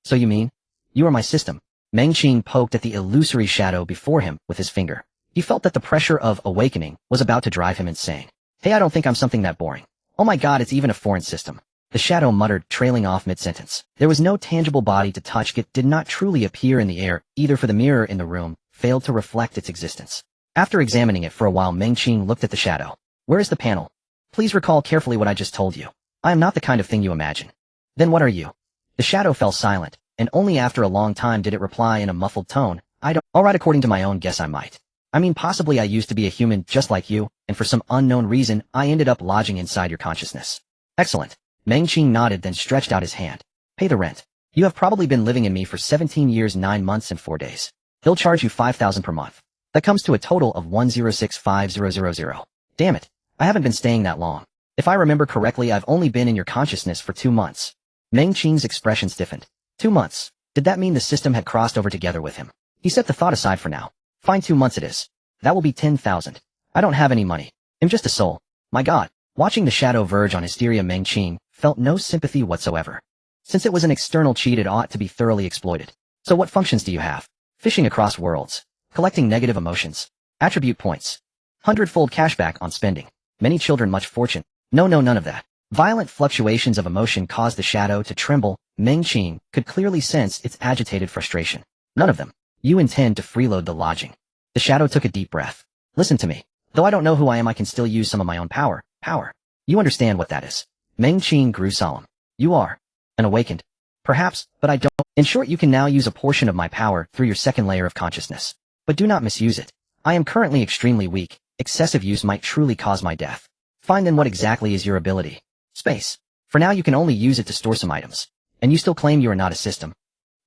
So you mean? You are my system. Meng Qing poked at the illusory shadow before him with his finger. He felt that the pressure of awakening was about to drive him insane. Hey, I don't think I'm something that boring. Oh my god, it's even a foreign system. The shadow muttered, trailing off mid-sentence. There was no tangible body to touch. It did not truly appear in the air, either, for the mirror in the room failed to reflect its existence. After examining it for a while, Meng Qing looked at the shadow. Where is the panel? Please recall carefully what I just told you. I am not the kind of thing you imagine. Then what are you? The shadow fell silent, and only after a long time did it reply in a muffled tone, I don't— Alright, according to my own guess I might. I mean, possibly I used to be a human just like you, and for some unknown reason, I ended up lodging inside your consciousness. Excellent. Meng Qing nodded, then stretched out his hand. Pay the rent. You have probably been living in me for 17 years, 9 months, and 4 days. He'll charge you 5,000 per month. That comes to a total of 1065000. Damn it. I haven't been staying that long. If I remember correctly, I've only been in your consciousness for 2 months. Meng Qing's expression stiffened. 2 months. Did that mean the system had crossed over together with him? He set the thought aside for now. Fine, 2 months it is. That will be 10,000. I don't have any money. I'm just a soul. My god. Watching the shadow verge on hysteria, Meng Qing felt no sympathy whatsoever. Since it was an external cheat, it ought to be thoroughly exploited. So what functions do you have? Fishing across worlds. Collecting negative emotions. Attribute points. 100-fold cashback on spending. Many children, much fortune. No, none of that. Violent fluctuations of emotion caused the shadow to tremble. Meng Qing could clearly sense its agitated frustration. None of them. You intend to freeload the lodging. The shadow took a deep breath. Listen to me. Though I don't know who I am, I can still use some of my own power. You understand what that is. Meng Qing grew solemn. You are an awakened. Perhaps, but I don't. In short, you can now use a portion of my power through your second layer of consciousness. But do not misuse it. I am currently extremely weak. Excessive use might truly cause my death. Fine, then what exactly is your ability? Space. For now you can only use it to store some items. And you still claim you are not a system.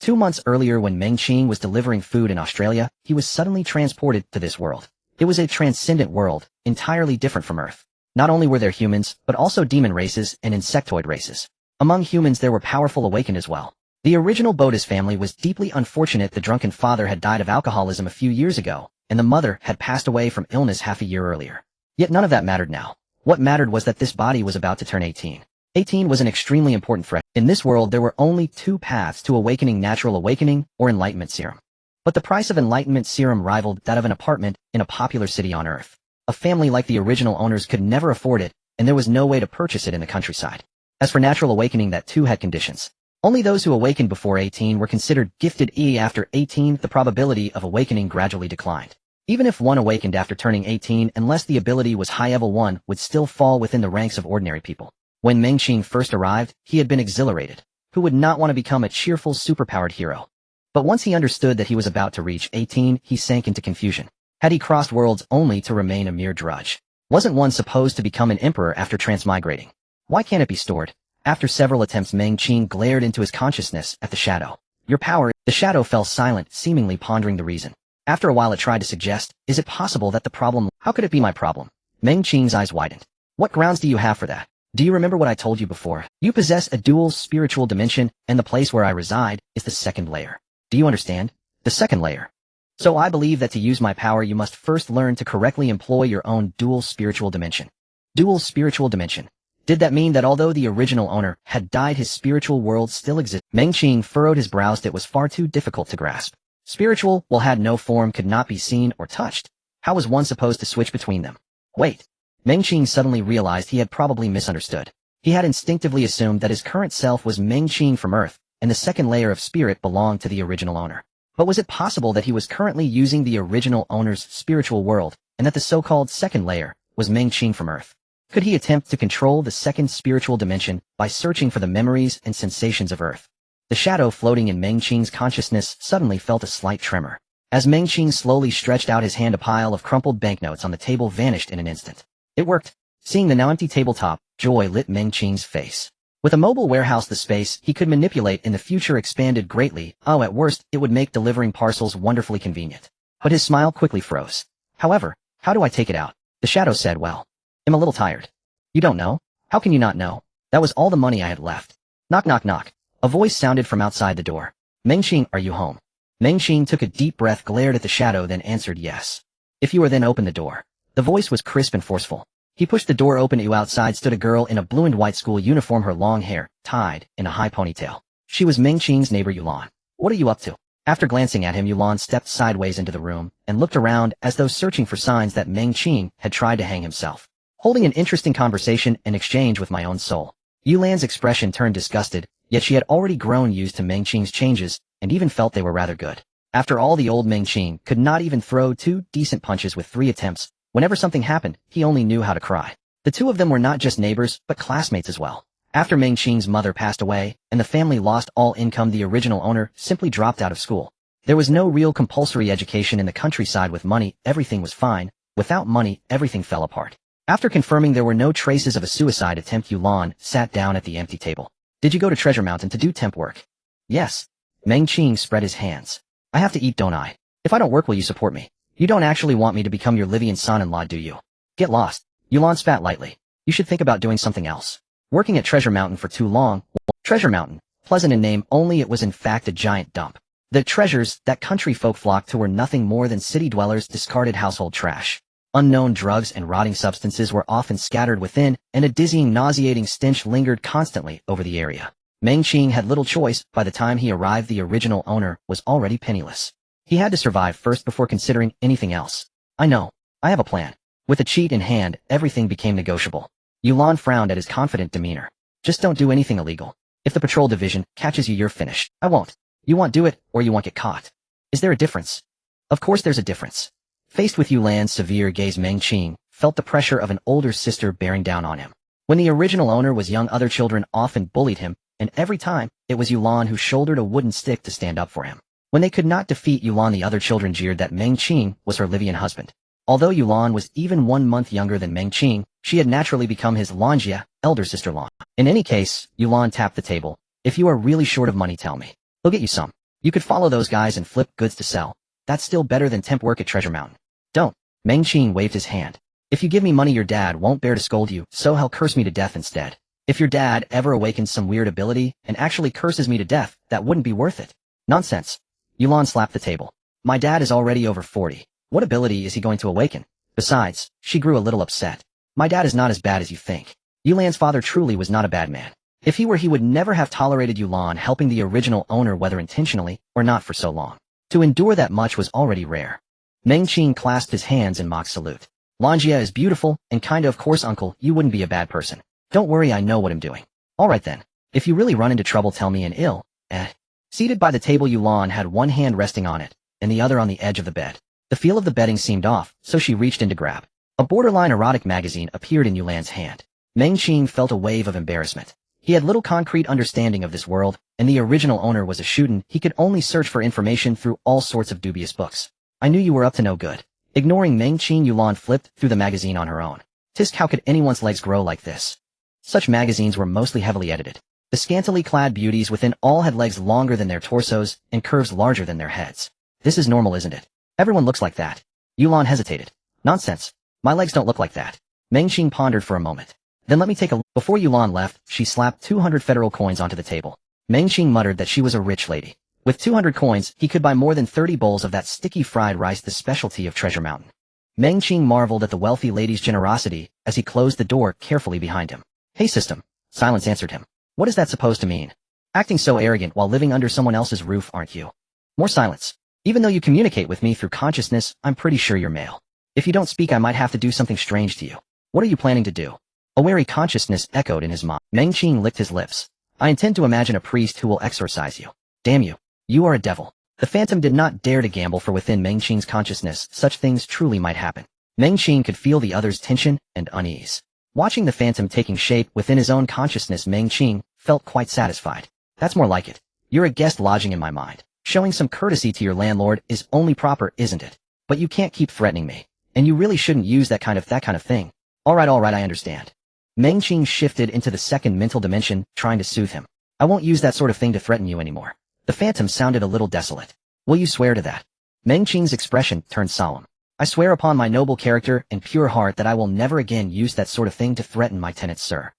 2 months earlier, when Meng Qing was delivering food in Australia, he was suddenly transported to this world. It was a transcendent world, entirely different from Earth. Not only were there humans, but also demon races and insectoid races. Among humans there were powerful awakened as well. The original Bodas family was deeply unfortunate. The drunken father had died of alcoholism a few years ago, and the mother had passed away from illness half a year earlier. Yet none of that mattered now. What mattered was that this body was about to turn 18. 18 was an extremely important threat. In this world there were only 2 paths to awakening: natural awakening or enlightenment serum. But the price of enlightenment serum rivaled that of an apartment in a popular city on Earth. A family like the original owners could never afford it, and there was no way to purchase it in the countryside. As for natural awakening, that too had conditions. Only those who awakened before 18 were considered gifted. After 18, the probability of awakening gradually declined. Even if one awakened after turning 18, unless the ability was high level, one would still fall within the ranks of ordinary people. When Meng Qing first arrived, he had been exhilarated. Who would not want to become a cheerful, superpowered hero? But once he understood that he was about to reach 18, he sank into confusion. Had he crossed worlds only to remain a mere drudge? Wasn't one supposed to become an emperor after transmigrating? Why can't it be stored? After several attempts, Meng Qing glared into his consciousness at the shadow. Your power. The shadow fell silent, seemingly pondering the reason. After a while it tried to suggest, is it possible that the problem— How could it be my problem? Meng Qing's eyes widened. What grounds do you have for that? Do you remember what I told you before? You possess a dual spiritual dimension, and the place where I reside is the second layer. Do you understand? The second layer. So I believe that to use my power you must first learn to correctly employ your own dual spiritual dimension. Dual spiritual dimension. Did that mean that although the original owner had died, his spiritual world still existed? Meng Qing furrowed his brows. It was far too difficult to grasp. Spiritual, well, had no form, could not be seen or touched. How was one supposed to switch between them? Wait. Meng Qing suddenly realized he had probably misunderstood. He had instinctively assumed that his current self was Meng Qing from Earth, and the second layer of spirit belonged to the original owner. But was it possible that he was currently using the original owner's spiritual world, and that the so-called second layer was Meng Qing from Earth? Could he attempt to control the second spiritual dimension by searching for the memories and sensations of Earth? The shadow floating in Meng Qing's consciousness suddenly felt a slight tremor. As Meng Qing slowly stretched out his hand, a pile of crumpled banknotes on the table vanished in an instant. It worked. Seeing the now empty tabletop, joy lit Meng Qing's face. With a mobile warehouse, the space he could manipulate in the future expanded greatly. Oh, at worst, it would make delivering parcels wonderfully convenient. But his smile quickly froze. However, how do I take it out? The shadow said, well, I'm a little tired. You don't know? How can you not know? That was all the money I had left. Knock, knock, knock. A voice sounded from outside the door. Meng Qing, are you home? Meng Qing took a deep breath, glared at the shadow, then answered yes. If you are, then open the door. The voice was crisp and forceful. He pushed the door open. Outside stood a girl in a blue and white school uniform, her long hair tied in a high ponytail. She was Meng Qing's neighbor Yulan. What are you up to? After glancing at him, Yulan stepped sideways into the room and looked around as though searching for signs that Meng Qing had tried to hang himself. Holding an interesting conversation and exchange with my own soul. Yulan's expression turned disgusted, yet she had already grown used to Meng Qing's changes and even felt they were rather good. After all, the old Meng Qing could not even throw 2 decent punches with 3 attempts. Whenever something happened, he only knew how to cry. The two of them were not just neighbors, but classmates as well. After Meng Qing's mother passed away and the family lost all income, the original owner simply dropped out of school. There was no real compulsory education in the countryside. With money, everything was fine. Without money, everything fell apart. After confirming there were no traces of a suicide attempt, Yulan sat down at the empty table. Did you go to Treasure Mountain to do temp work? Yes. Meng Qing spread his hands. I have to eat, don't I? If I don't work, will you support me? You don't actually want me to become your Livian son-in-law, do you? Get lost. Yulan spat lightly. You should think about doing something else. Working at Treasure Mountain for too long. Treasure Mountain, pleasant in name, only it was in fact a giant dump. The treasures that country folk flocked to were nothing more than city dwellers' discarded household trash. Unknown drugs and rotting substances were often scattered within, and a dizzying, nauseating stench lingered constantly over the area. Meng Qing had little choice. By the time he arrived, the original owner was already penniless. He had to survive first before considering anything else. I know. I have a plan. With a cheat in hand, everything became negotiable. Yulan frowned at his confident demeanor. Just don't do anything illegal. If the patrol division catches you, you're finished. I won't. You won't do it, or you won't get caught. Is there a difference? Of course there's a difference. Faced with Yulan's severe gaze, Meng Qing felt the pressure of an older sister bearing down on him. When the original owner was young, other children often bullied him, and every time, it was Yulan who shouldered a wooden stick to stand up for him. When they could not defeat Yulan, the other children jeered that Meng Qing was her Livian husband. Although Yulan was even 1 month younger than Meng Qing, she had naturally become his Lanjia, elder sister-in-law. In any case, Yulan tapped the table. If you are really short of money, tell me. They'll get you some. You could follow those guys and flip goods to sell. That's still better than temp work at Treasure Mountain. Don't. Meng Qing waved his hand. If you give me money, your dad won't bear to scold you, so he'll curse me to death instead. If your dad ever awakens some weird ability and actually curses me to death, that wouldn't be worth it. Nonsense. Yulan slapped the table. My dad is already over 40. What ability is he going to awaken? Besides, she grew a little upset. My dad is not as bad as you think. Yulan's father truly was not a bad man. If he were, he would never have tolerated Yulan helping the original owner, whether intentionally or not, for so long. To endure that much was already rare. Meng Qing clasped his hands in mock salute. Lanjia is beautiful and kind of course, uncle, you wouldn't be a bad person. Don't worry, I know what I'm doing. Alright then. If you really run into trouble, tell me, and Seated by the table, Yulan had one hand resting on it, and the other on the edge of the bed. The feel of the bedding seemed off, so she reached in to grab. A borderline erotic magazine appeared in Yulan's hand. Meng Qing felt a wave of embarrassment. He had little concrete understanding of this world, and the original owner was a shoo-in. He could only search for information through all sorts of dubious books. I knew you were up to no good. Ignoring Meng Qing, Yulan flipped through the magazine on her own. Tisk, how could anyone's legs grow like this? Such magazines were mostly heavily edited. The scantily clad beauties within all had legs longer than their torsos and curves larger than their heads. This is normal, isn't it? Everyone looks like that. Yulan hesitated. Nonsense. My legs don't look like that. Meng Qing pondered for a moment. Then let me take a look. Before Yulan left, she slapped 200 federal coins onto the table. Meng Qing muttered that she was a rich lady. With 200 coins, he could buy more than 30 bowls of that sticky fried rice, the specialty of Treasure Mountain. Meng Qing marveled at the wealthy lady's generosity as he closed the door carefully behind him. Hey, system. Silence answered him. What is that supposed to mean? Acting so arrogant while living under someone else's roof, aren't you? More silence. Even though you communicate with me through consciousness, I'm pretty sure you're male. If you don't speak, I might have to do something strange to you. What are you planning to do? A wary consciousness echoed in his mind. Meng Qing licked his lips. I intend to imagine a priest who will exorcise you. Damn you. You are a devil. The phantom did not dare to gamble, for within Meng Qing's consciousness, such things truly might happen. Meng Qing could feel the other's tension and unease. Watching the phantom taking shape within his own consciousness, Meng Qing felt quite satisfied. That's more like it. You're a guest lodging in my mind. Showing some courtesy to your landlord is only proper, isn't it? But you can't keep threatening me. And you really shouldn't use that kind of thing. Alright, I understand. Meng Qing shifted into the second mental dimension, trying to soothe him. I won't use that sort of thing to threaten you anymore. The phantom sounded a little desolate. Will you swear to that? Meng Qing's expression turned solemn. I swear upon my noble character and pure heart that I will never again use that sort of thing to threaten my tenants, sir.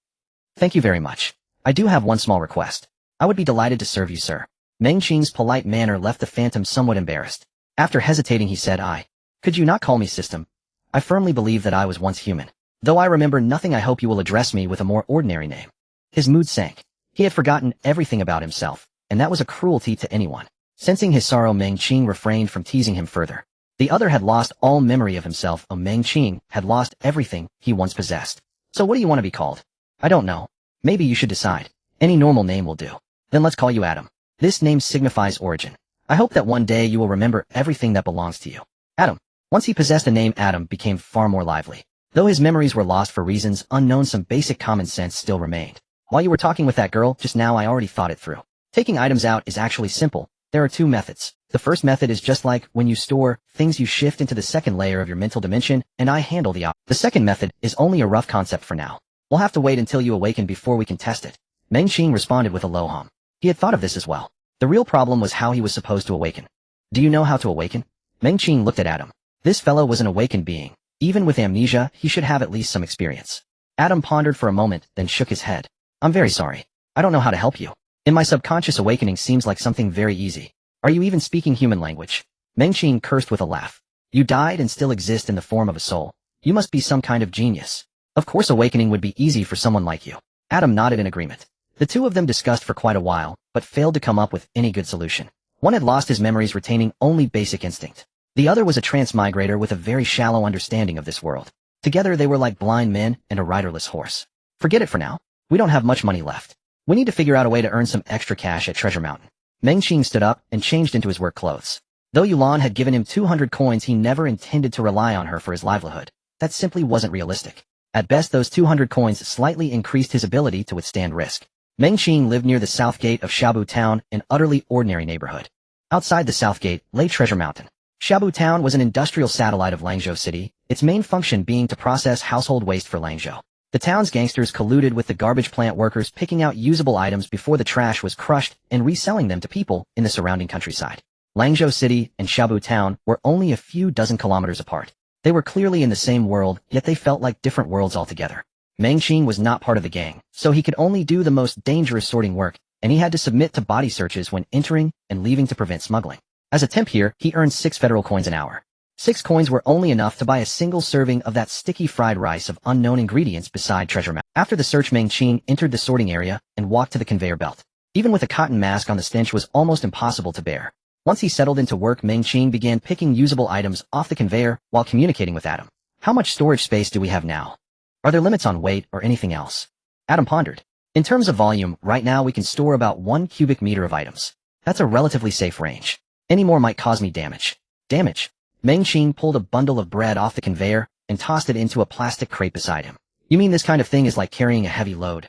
Thank you very much. I do have one small request. I would be delighted to serve you, sir. Meng Qing's polite manner left the phantom somewhat embarrassed. After hesitating, he said, Could you not call me system? I firmly believe that I was once human. Though I remember nothing, I hope you will address me with a more ordinary name. His mood sank. He had forgotten everything about himself, and that was a cruelty to anyone. Sensing his sorrow, Meng Qing refrained from teasing him further. The other had lost all memory of himself. Meng Qing had lost everything he once possessed. So what do you want to be called? I don't know. Maybe you should decide. Any normal name will do. Then let's call you Adam. This name signifies origin. I hope that one day you will remember everything that belongs to you. Adam. Once he possessed the name, Adam became far more lively. Though his memories were lost for reasons unknown, some basic common sense still remained. While you were talking with that girl just now, I already thought it through. Taking items out is actually simple. There are two methods. The first method is just like when you store things, you shift into the second layer of your mental dimension, and I handle the The second method is only a rough concept for now. We'll have to wait until you awaken before we can test it. Meng Qing responded with a low hum. He had thought of this as well. The real problem was how he was supposed to awaken. Do you know how to awaken? Meng Qing looked at Adam. This fellow was an awakened being. Even with amnesia, he should have at least some experience. Adam pondered for a moment, then shook his head. I'm very sorry. I don't know how to help you. In my subconscious, awakening seems like something very easy. Are you even speaking human language? Meng Qing cursed with a laugh. You died and still exist in the form of a soul. You must be some kind of genius. Of course awakening would be easy for someone like you. Adam nodded in agreement. The two of them discussed for quite a while, but failed to come up with any good solution. One had lost his memories, retaining only basic instinct. The other was a transmigrator with a very shallow understanding of this world. Together they were like blind men and a riderless horse. Forget it for now. We don't have much money left. We need to figure out a way to earn some extra cash at Treasure Mountain. Meng Qing stood up and changed into his work clothes. Though Yulan had given him 200 coins, he never intended to rely on her for his livelihood. That simply wasn't realistic. At best, those 200 coins slightly increased his ability to withstand risk. Meng Qing lived near the south gate of Xiaobu Town, an utterly ordinary neighborhood. Outside the south gate lay Treasure Mountain. Xiaobu Town was an industrial satellite of Langzhou City, its main function being to process household waste for Langzhou. The town's gangsters colluded with the garbage plant workers, picking out usable items before the trash was crushed and reselling them to people in the surrounding countryside. Langzhou City and Xiaobu Town were only a few dozen kilometers apart. They were clearly in the same world, yet they felt like different worlds altogether. Meng Qing was not part of the gang, so he could only do the most dangerous sorting work, and he had to submit to body searches when entering and leaving to prevent smuggling. As a temp here, he earned 6 federal coins an hour. 6 coins were only enough to buy a single serving of that sticky fried rice of unknown ingredients beside Treasure Mountain. After the search, Meng Qing entered the sorting area and walked to the conveyor belt. Even with a cotton mask on, the stench was almost impossible to bear. Once he settled into work, Meng Qing began picking usable items off the conveyor while communicating with Adam. How much storage space do we have now? Are there limits on weight or anything else? Adam pondered. In terms of volume, right now we can store about 1 cubic meter of items. That's a relatively safe range. Any more might cause me damage. Damage? Meng Qing pulled a bundle of bread off the conveyor and tossed it into a plastic crate beside him. You mean this kind of thing is like carrying a heavy load?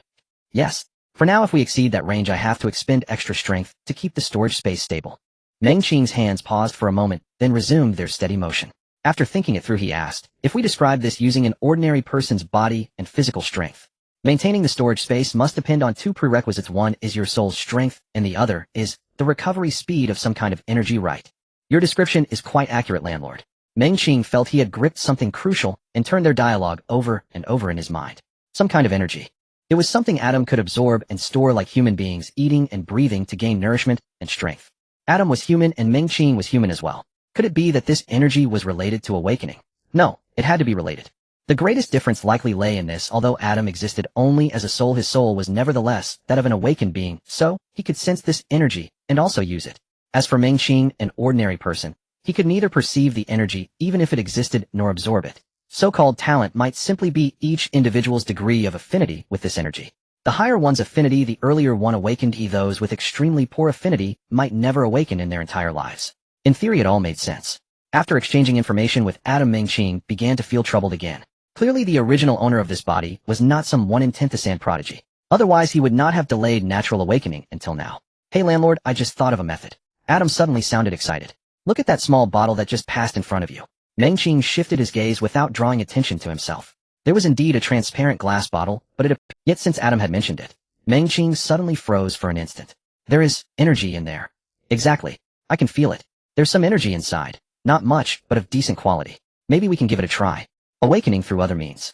Yes. For now, if we exceed that range, I have to expend extra strength to keep the storage space stable. Meng Qing's hands paused for a moment, then resumed their steady motion. After thinking it through, he asked, if we describe this using an ordinary person's body and physical strength, maintaining the storage space must depend on 2 prerequisites. One is your soul's strength, and the other is the recovery speed of some kind of energy, right? Your description is quite accurate, landlord. Meng Qing felt he had gripped something crucial and turned their dialogue over and over in his mind. Some kind of energy. It was something Adam could absorb and store like human beings, eating and breathing to gain nourishment and strength. Adam was human and Meng Qing was human as well. Could it be that this energy was related to awakening? No, it had to be related. The greatest difference likely lay in this: although Adam existed only as a soul, his soul was nevertheless that of an awakened being, so he could sense this energy and also use it. As for Meng Qing, an ordinary person, he could neither perceive the energy, even if it existed, nor absorb it. So-called talent might simply be each individual's degree of affinity with this energy. The higher one's affinity, the earlier one awakened. Those with extremely poor affinity might never awaken in their entire lives. In theory, it all made sense. After exchanging information with Adam, Meng Qing began to feel troubled again. Clearly, the original owner of this body was not some 1/10,000 prodigy. Otherwise, he would not have delayed natural awakening until now. Hey landlord, I just thought of a method. Adam suddenly sounded excited. Look at that small bottle that just passed in front of you. Meng Qing shifted his gaze without drawing attention to himself. There was indeed a transparent glass bottle, but yet since Adam had mentioned it, Meng Qing suddenly froze for an instant. There is energy in there. Exactly. I can feel it. There's some energy inside. Not much, but of decent quality. Maybe we can give it a try. Awakening through other means.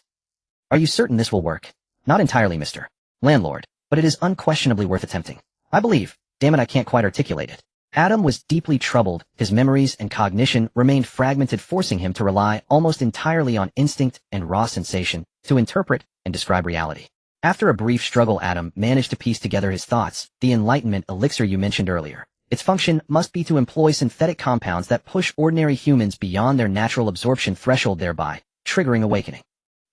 Are you certain this will work? Not entirely, Mr. Landlord, but it is unquestionably worth attempting. I believe. Damn it, I can't quite articulate it. Adam was deeply troubled. His memories and cognition remained fragmented, forcing him to rely almost entirely on instinct and raw sensation to interpret and describe reality. After a brief struggle, Adam managed to piece together his thoughts. The enlightenment elixir you mentioned earlier. Its function must be to employ synthetic compounds that push ordinary humans beyond their natural absorption threshold, thereby triggering awakening.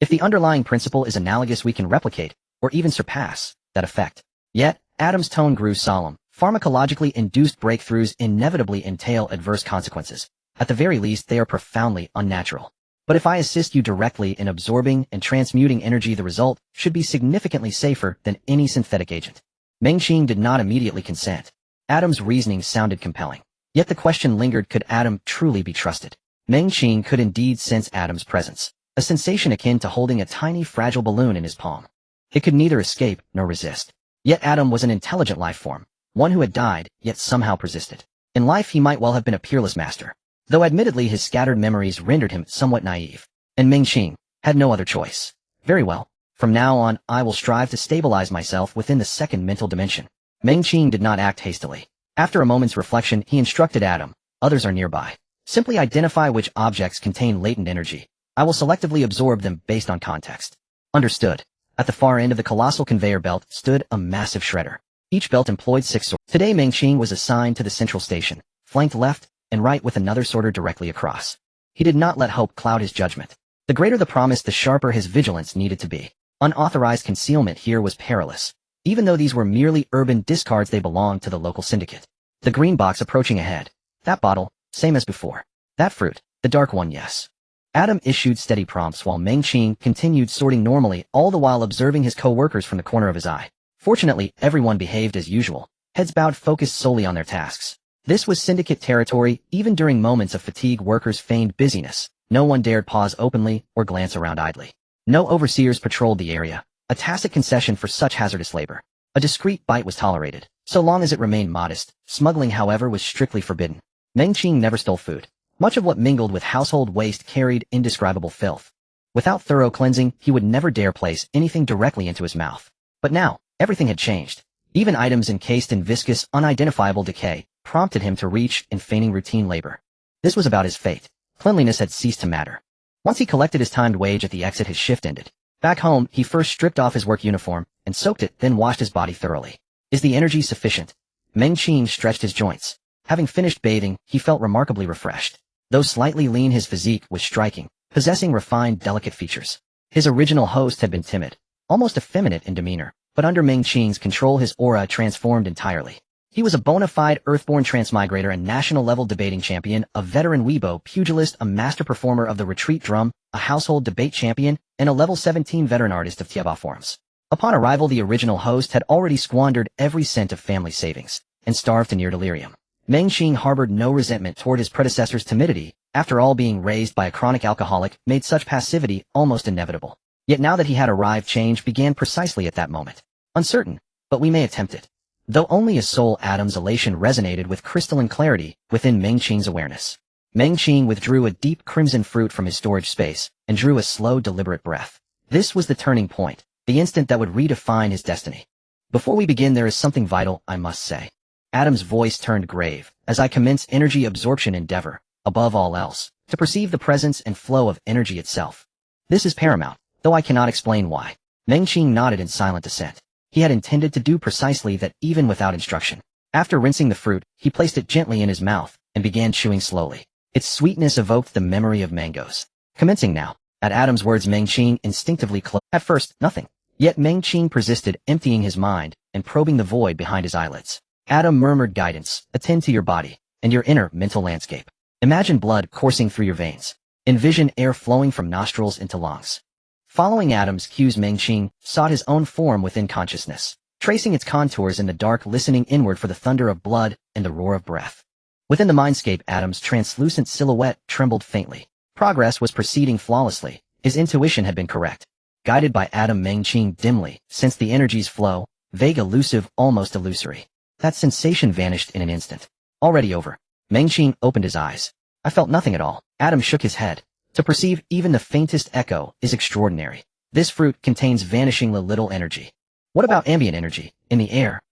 If the underlying principle is analogous, we can replicate, or even surpass, that effect. Yet, Adam's tone grew solemn. Pharmacologically induced breakthroughs inevitably entail adverse consequences. At the very least, they are profoundly unnatural. But if I assist you directly in absorbing and transmuting energy, the result should be significantly safer than any synthetic agent. Mengqing did not immediately consent. Adam's reasoning sounded compelling. Yet the question lingered, could Adam truly be trusted? Mengqing could indeed sense Adam's presence, a sensation akin to holding a tiny fragile balloon in his palm. It could neither escape nor resist. Yet Adam was an intelligent life form, one who had died, yet somehow persisted. In life he might well have been a peerless master, though admittedly his scattered memories rendered him somewhat naive. And Mengqing had no other choice. Very well. From now on, I will strive to stabilize myself within the second mental dimension. Mengqing did not act hastily. After a moment's reflection, he instructed Adam, others are nearby. Simply identify which objects contain latent energy. I will selectively absorb them based on context. Understood. At the far end of the colossal conveyor belt stood a massive shredder. Each belt employed 6 sorters. Today Mengqing was assigned to the central station, flanked left and right with another sorter directly across. He did not let hope cloud his judgment. The greater the promise, the sharper his vigilance needed to be. Unauthorized concealment here was perilous. Even though these were merely urban discards, they belonged to the local syndicate. The green box approaching ahead. That bottle, same as before. That fruit, the dark one, yes. Adam issued steady prompts while Mengqing continued sorting normally, all the while observing his co-workers from the corner of his eye. Fortunately, everyone behaved as usual, heads bowed, focused solely on their tasks. This was syndicate territory. Even during moments of fatigue, workers feigned busyness. No one dared pause openly or glance around idly. No overseers patrolled the area, a tacit concession for such hazardous labor. A discreet bite was tolerated, so long as it remained modest. Smuggling, however, was strictly forbidden. Mengqing never stole food. Much of what mingled with household waste carried indescribable filth. Without thorough cleansing, he would never dare place anything directly into his mouth. But now, everything had changed. Even items encased in viscous, unidentifiable decay prompted him to reach in feigning routine labor. This was about his fate. Cleanliness had ceased to matter. Once he collected his timed wage at the exit, his shift ended. Back home, he first stripped off his work uniform and soaked it, then washed his body thoroughly. Is the energy sufficient? Mengqing stretched his joints. Having finished bathing, he felt remarkably refreshed. Though slightly lean, his physique was striking, possessing refined, delicate features. His original host had been timid, almost effeminate in demeanor, but under Mengqing's control his aura transformed entirely. He was a bona fide earthborn transmigrator and national-level debating champion, a veteran Weibo pugilist, a master performer of the retreat drum, a household debate champion, and a level 17 veteran artist of Tiaba forms. Upon arrival, the original host had already squandered every cent of family savings and starved to near delirium. Mengqing harbored no resentment toward his predecessor's timidity. After all, being raised by a chronic alcoholic made such passivity almost inevitable. Yet now that he had arrived, change began precisely at that moment. Uncertain, but we may attempt it. Though only a soul, Adam's elation resonated with crystalline clarity within Mengqing's awareness. Mengqing withdrew a deep crimson fruit from his storage space and drew a slow, deliberate breath. This was the turning point, the instant that would redefine his destiny. Before we begin, there is something vital I must say. Adam's voice turned grave as I commence energy absorption endeavor, above all else, to perceive the presence and flow of energy itself. This is paramount, though I cannot explain why. Mengqing nodded in silent assent. He had intended to do precisely that, even without instruction. After rinsing the fruit, he placed it gently in his mouth and began chewing slowly. Its sweetness evoked the memory of mangoes. Commencing now. At Adam's words, Mengqing instinctively closed. At first, nothing. Yet Mengqing persisted, emptying his mind and probing the void behind his eyelids. Adam murmured guidance. Attend to your body and your inner mental landscape. Imagine blood coursing through your veins. Envision air flowing from nostrils into lungs. Following Adam's cues, Mengqing sought his own form within consciousness, tracing its contours in the dark, listening inward for the thunder of blood and the roar of breath. Within the mindscape, Adam's translucent silhouette trembled faintly. Progress was proceeding flawlessly. His intuition had been correct. Guided by Adam, Mengqing dimly sensed the energies flow, vague, elusive, almost illusory. That sensation vanished in an instant. Already over. Mengqing opened his eyes. I felt nothing at all. Adam shook his head. To perceive even the faintest echo is extraordinary. This fruit contains vanishingly little energy. What about ambient energy, in the air?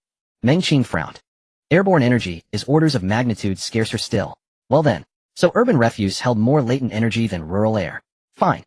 Mengqing frowned. Airborne energy is orders of magnitude scarcer still. Well then, so urban refuse held more latent energy than rural air. Fine.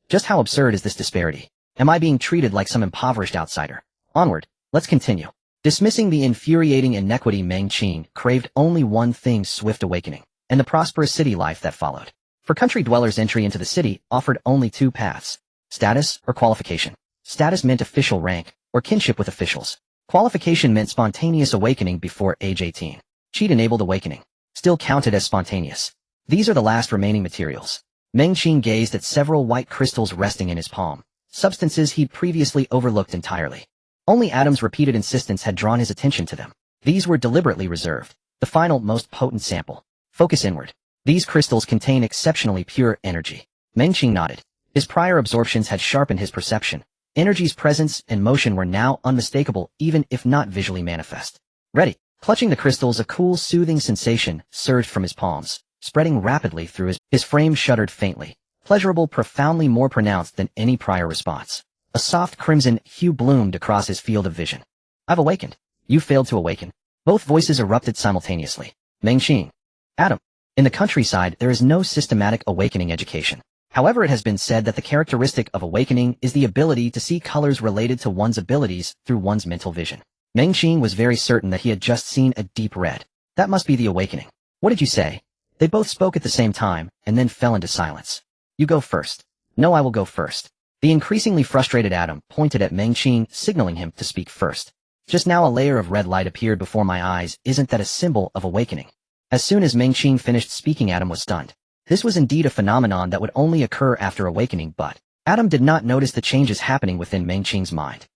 Just how absurd is this disparity? Am I being treated like some impoverished outsider? Onward, let's continue. Dismissing the infuriating inequity, Meng Qing craved only one thing: swift awakening, and the prosperous city life that followed. For country dwellers, entry into the city offered only two paths: status or qualification. Status meant official rank, or kinship with officials. Qualification meant spontaneous awakening before age 18. Cheat-enabled awakening still counted as spontaneous. These are the last remaining materials. Meng Qing gazed at several white crystals resting in his palm, substances he'd previously overlooked entirely. Only Adam's repeated insistence had drawn his attention to them. These were deliberately reserved, the final, most potent sample. Focus inward. These crystals contain exceptionally pure energy. Meng Qing nodded. His prior absorptions had sharpened his perception. Energy's presence and motion were now unmistakable, even if not visually manifest. Ready. Clutching the crystals, a cool, soothing sensation surged from his palms, spreading rapidly through his frame shuddered faintly. Pleasurable, profoundly more pronounced than any prior response. A soft crimson hue bloomed across his field of vision. I've awakened. You failed to awaken. Both voices erupted simultaneously. Meng Qing. Adam. In the countryside, there is no systematic awakening education. However, it has been said that the characteristic of awakening is the ability to see colors related to one's abilities through one's mental vision. Meng Qing was very certain that he had just seen a deep red. That must be the awakening. What did you say? They both spoke at the same time, and then fell into silence. You go first. No, I will go first. The increasingly frustrated Adam pointed at Meng Qing, signaling him to speak first. Just now a layer of red light appeared before my eyes. Isn't that a symbol of awakening? As soon as Meng Qing finished speaking, Adam was stunned. This was indeed a phenomenon that would only occur after awakening, but Adam did not notice the changes happening within Meng Qing's mind.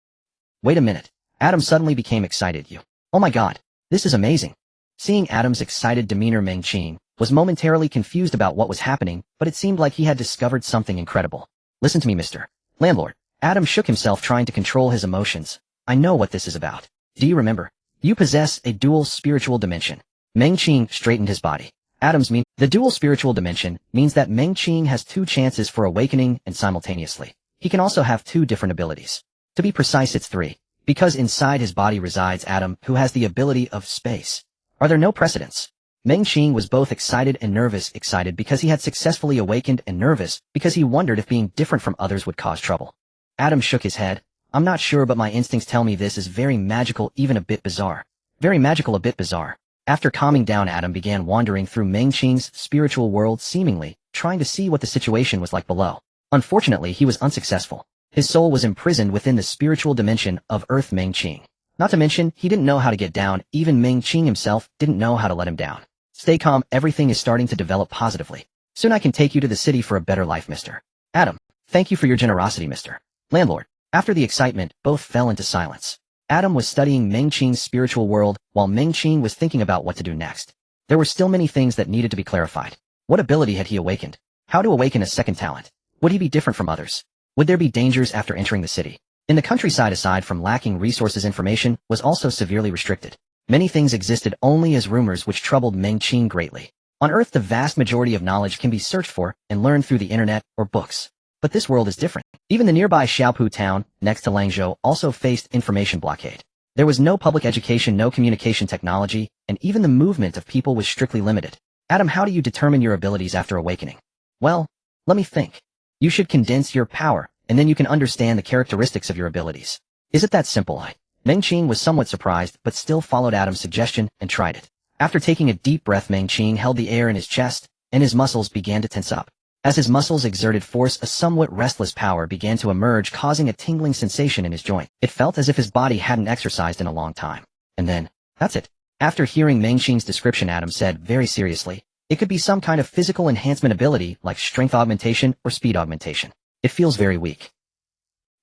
Wait a minute. Adam suddenly became excited. Oh my god, this is amazing. Seeing Adam's excited demeanor, Meng Qing was momentarily confused about what was happening, but it seemed like he had discovered something incredible. Listen to me, Mr. Landlord. Adam shook himself, trying to control his emotions. I know what this is about. Do you remember? You possess a dual spiritual dimension. Meng Qing straightened his body. The dual spiritual dimension means that Meng Qing has two chances for awakening and simultaneously. He can also have two different abilities. To be precise, it's three. Because inside his body resides Adam, who has the ability of space. Are there no precedents? Meng Qing was both excited and nervous. Excited because he had successfully awakened, and nervous because he wondered if being different from others would cause trouble. Adam shook his head. I'm not sure, but my instincts tell me this is very magical, even a bit bizarre. Very magical, a bit bizarre. After calming down, Adam began wandering through Meng Qing's spiritual world, seemingly trying to see what the situation was like below. Unfortunately, he was unsuccessful. His soul was imprisoned within the spiritual dimension of Earth Meng Qing. Not to mention, he didn't know how to get down. Even Meng Qing himself didn't know how to let him down. Stay calm, everything is starting to develop positively. Soon I can take you to the city for a better life, Mr. Adam. Thank you for your generosity, Mr. Landlord. After the excitement, both fell into silence. Adam was studying Meng Qing's spiritual world, while Meng Qing was thinking about what to do next. There were still many things that needed to be clarified. What ability had he awakened? How to awaken a second talent? Would he be different from others? Would there be dangers after entering the city? In the countryside, aside from lacking resources, information was also severely restricted. Many things existed only as rumors, which troubled Meng Qing greatly. On Earth, the vast majority of knowledge can be searched for and learned through the internet or books. But this world is different. Even the nearby Xiaopu town, next to Langzhou, also faced information blockade. There was no public education, no communication technology, and even the movement of people was strictly limited. Adam, how do you determine your abilities after awakening? Well, let me think. You should condense your power, and then you can understand the characteristics of your abilities. Is it that simple? Meng Qing was somewhat surprised, but still followed Adam's suggestion and tried it. After taking a deep breath, Meng Qing held the air in his chest, and his muscles began to tense up. As his muscles exerted force, a somewhat restless power began to emerge, causing a tingling sensation in his joint. It felt as if his body hadn't exercised in a long time. And then, that's it. After hearing Meng Qing's description, Adam said very seriously, it could be some kind of physical enhancement ability, like strength augmentation or speed augmentation. It feels very weak.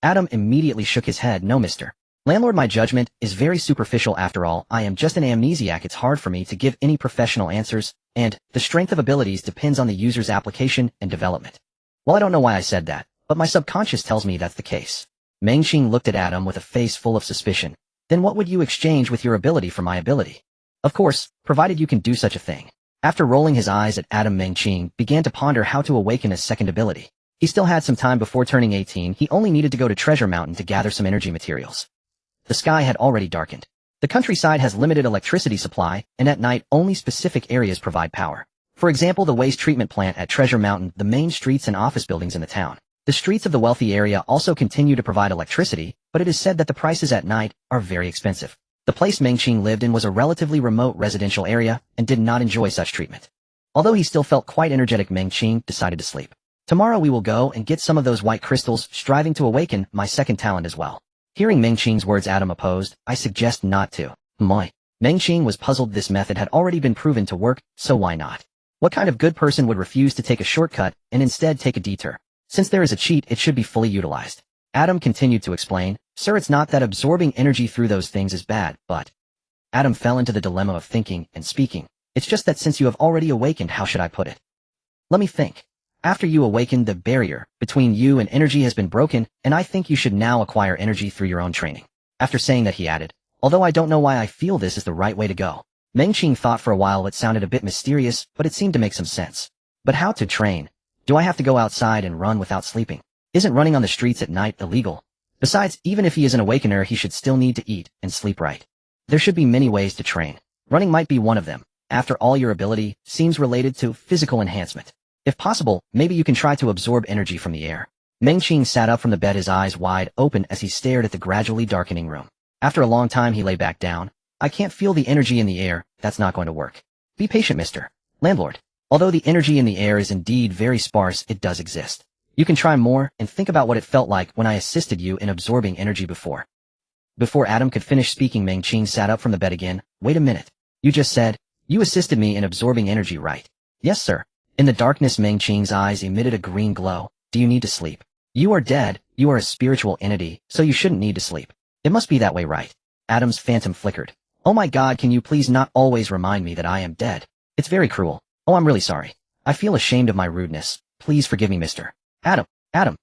Adam immediately shook his head. No, Mr. Landlord, my judgment is very superficial. After all, I am just an amnesiac. It's hard for me to give any professional answers, and the strength of abilities depends on the user's application and development. Well, I don't know why I said that, but my subconscious tells me that's the case. Meng Qing looked at Adam with a face full of suspicion. Then what would you exchange with your ability for my ability? Of course, provided you can do such a thing. After rolling his eyes at Adam, Meng Qing began to ponder how to awaken his second ability. He still had some time before turning 18. He only needed to go to Treasure Mountain to gather some energy materials. The sky had already darkened. The countryside has limited electricity supply, and at night only specific areas provide power. For example, the waste treatment plant at Treasure Mountain, the main streets and office buildings in the town. The streets of the wealthy area also continue to provide electricity, but it is said that the prices at night are very expensive. The place Mengqing lived in was a relatively remote residential area and did not enjoy such treatment. Although he still felt quite energetic, Mengqing decided to sleep. Tomorrow we will go and get some of those white crystals, striving to awaken my second talent as well. Hearing Mengqing's words, Adam opposed. I suggest not to. Moi. Mengqing was puzzled. This method had already been proven to work, so why not? What kind of good person would refuse to take a shortcut and instead take a detour? Since there is a cheat, it should be fully utilized. Adam continued to explain, Sir, it's not that absorbing energy through those things is bad, but... Adam fell into the dilemma of thinking and speaking. It's just that since you have already awakened, how should I put it? Let me think. After you awakened, the barrier between you and energy has been broken, and I think you should now acquire energy through your own training. After saying that, he added, although I don't know why I feel this is the right way to go. Mengqing thought for a while. It sounded a bit mysterious, but it seemed to make some sense. But how to train? Do I have to go outside and run without sleeping? Isn't running on the streets at night illegal? Besides, even if he is an awakener, he should still need to eat and sleep right. There should be many ways to train. Running might be one of them. After all, your ability seems related to physical enhancement. If possible, maybe you can try to absorb energy from the air. Mengqing sat up from the bed, his eyes wide open as he stared at the gradually darkening room. After a long time, he lay back down. I can't feel the energy in the air. That's not going to work. Be patient, Mr. Landlord. Although the energy in the air is indeed very sparse, it does exist. You can try more and think about what it felt like when I assisted you in absorbing energy before. Before Adam could finish speaking, Mengqing sat up from the bed again. Wait a minute. You just said, you assisted me in absorbing energy, right? Yes, sir. In the darkness, Mengqing's eyes emitted a green glow. Do you need to sleep? You are dead. You are a spiritual entity, so you shouldn't need to sleep. It must be that way, right? Adam's phantom flickered. Oh my God, can you please not always remind me that I am dead? It's very cruel. Oh, I'm really sorry. I feel ashamed of my rudeness. Please forgive me, Mr. Adam.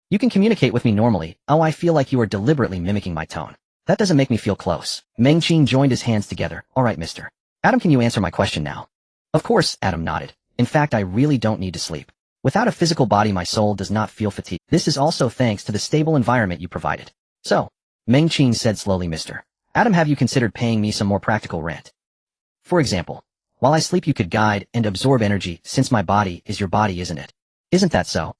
You can communicate with me normally. Oh, I feel like you are deliberately mimicking my tone. That doesn't make me feel close. Mengqing joined his hands together. All right, Mr. Adam, can you answer my question now? Of course, Adam nodded. In fact, I really don't need to sleep. Without a physical body, my soul does not feel fatigue. This is also thanks to the stable environment you provided. So, Mengqing said slowly, Mr. Adam, have you considered paying me some more practical rent? For example, while I sleep you could guide and absorb energy, since my body is your body, isn't it? Isn't that so?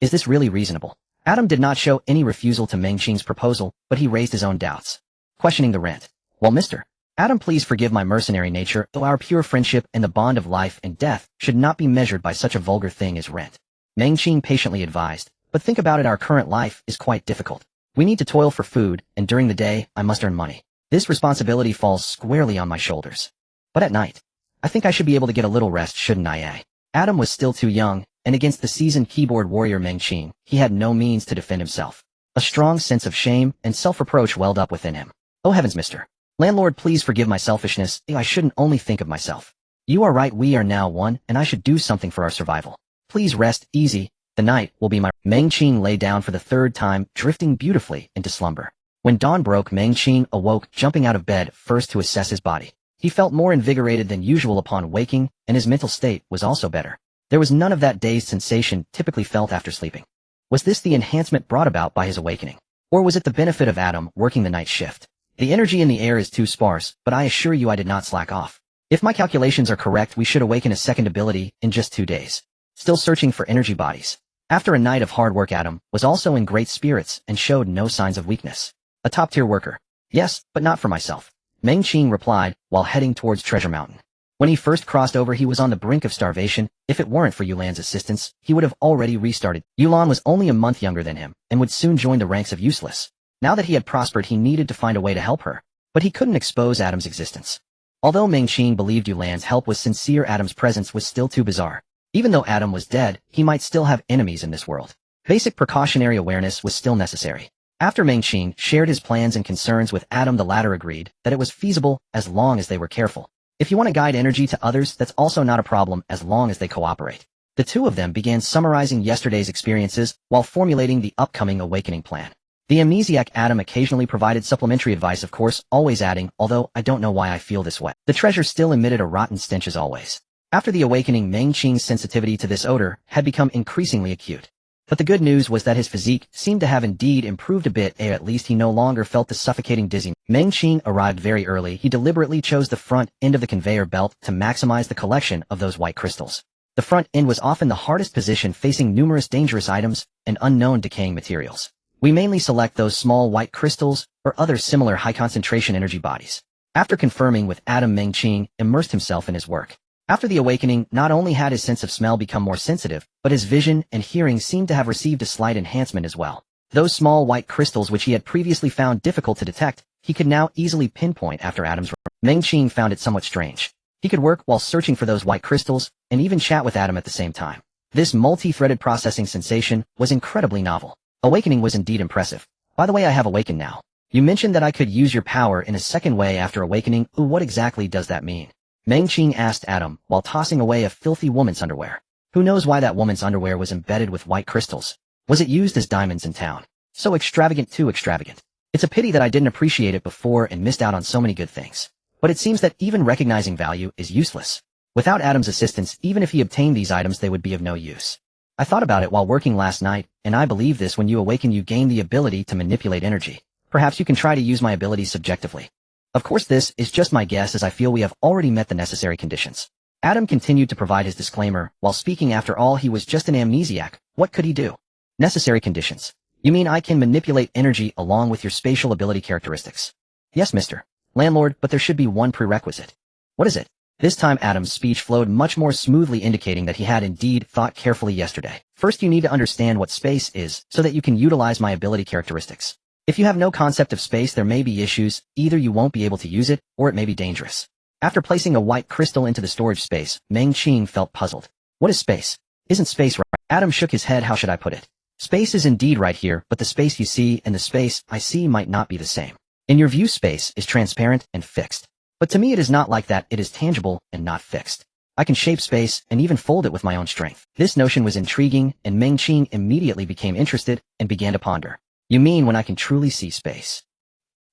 Is this really reasonable? Adam did not show any refusal to Mengqing's proposal, but he raised his own doubts. Questioning the rent. Well, Mr. Adam, please forgive my mercenary nature, though our pure friendship and the bond of life and death should not be measured by such a vulgar thing as rent. Mengqing patiently advised, but think about it, our current life is quite difficult. We need to toil for food, and during the day, I must earn money. This responsibility falls squarely on my shoulders. But at night, I think I should be able to get a little rest, shouldn't I, eh? Adam was still too young, and against the seasoned keyboard warrior Mengqing, he had no means to defend himself. A strong sense of shame and self-reproach welled up within him. Oh heavens, Mr. Landlord, please forgive my selfishness. I shouldn't only think of myself. You are right, we are now one, and I should do something for our survival. Please rest easy. The night will be my... Mengqing lay down for the third time, drifting beautifully into slumber. When dawn broke, Mengqing awoke, jumping out of bed first to assess his body. He felt more invigorated than usual upon waking, and his mental state was also better. There was none of that dazed sensation typically felt after sleeping. Was this the enhancement brought about by his awakening? Or was it the benefit of Adam working the night shift? The energy in the air is too sparse, but I assure you I did not slack off. If my calculations are correct, we should awaken a second ability in just 2 days. Still searching for energy bodies. After a night of hard work, Adam was also in great spirits and showed no signs of weakness. A top-tier worker. Yes, but not for myself. Mengqing replied while heading towards Treasure Mountain. When he first crossed over, he was on the brink of starvation. If it weren't for Yulan's assistance, he would have already restarted. Yulan was only a month younger than him and would soon join the ranks of useless. Now that he had prospered, he needed to find a way to help her. But he couldn't expose Adam's existence. Although Mengqing believed Yulan's help was sincere, Adam's presence was still too bizarre. Even though Adam was dead, he might still have enemies in this world. Basic precautionary awareness was still necessary. After Mengqing shared his plans and concerns with Adam, the latter agreed that it was feasible as long as they were careful. If you want to guide energy to others, that's also not a problem as long as they cooperate. The two of them began summarizing yesterday's experiences while formulating the upcoming awakening plan. The amnesiac Adam occasionally provided supplementary advice, of course, always adding, although I don't know why I feel this way. The treasure still emitted a rotten stench as always. After the awakening, Mengqing's sensitivity to this odor had become increasingly acute. But the good news was that his physique seemed to have indeed improved a bit, or at least he no longer felt the suffocating dizziness. Mengqing arrived very early. He deliberately chose the front end of the conveyor belt to maximize the collection of those white crystals. The front end was often the hardest position, facing numerous dangerous items and unknown decaying materials. We mainly select those small white crystals or other similar high-concentration energy bodies. After confirming with Adam, Meng-Qing immersed himself in his work. After the awakening, not only had his sense of smell become more sensitive, but his vision and hearing seemed to have received a slight enhancement as well. Those small white crystals which he had previously found difficult to detect, he could now easily pinpoint after Adam's return. Meng-Qing found it somewhat strange. He could work while searching for those white crystals, and even chat with Adam at the same time. This multi-threaded processing sensation was incredibly novel. Awakening was indeed impressive. By the way, I have awakened now. You mentioned that I could use your power in a second way after awakening. Ooh, what exactly does that mean? Meng-Qing asked Adam while tossing away a filthy woman's underwear. Who knows why that woman's underwear was embedded with white crystals? Was it used as diamonds in town? So extravagant, too extravagant. It's a pity that I didn't appreciate it before and missed out on so many good things. But it seems that even recognizing value is useless. Without Adam's assistance, even if he obtained these items, they would be of no use. I thought about it while working last night, and I believe this: when you awaken, you gain the ability to manipulate energy. Perhaps you can try to use my abilities subjectively. Of course, this is just my guess, as I feel we have already met the necessary conditions. Adam continued to provide his disclaimer while speaking. After all, he was just an amnesiac. What could he do? Necessary conditions. You mean I can manipulate energy along with your spatial ability characteristics? Yes, Mr. Landlord, but there should be one prerequisite. What is it? This time Adam's speech flowed much more smoothly, indicating that he had indeed thought carefully yesterday. First, you need to understand what space is so that you can utilize my ability characteristics. If you have no concept of space, there may be issues. Either you won't be able to use it, or it may be dangerous. After placing a white crystal into the storage space, Meng-Qing felt puzzled. What is space? Isn't space right? Adam shook his head. How should I put it? Space is indeed right here, but the space you see and the space I see might not be the same. In your view, space is transparent and fixed. But to me it is not like that. It is tangible and not fixed. I can shape space and even fold it with my own strength. This notion was intriguing, and Meng-Qing immediately became interested and began to ponder. You mean when I can truly see space?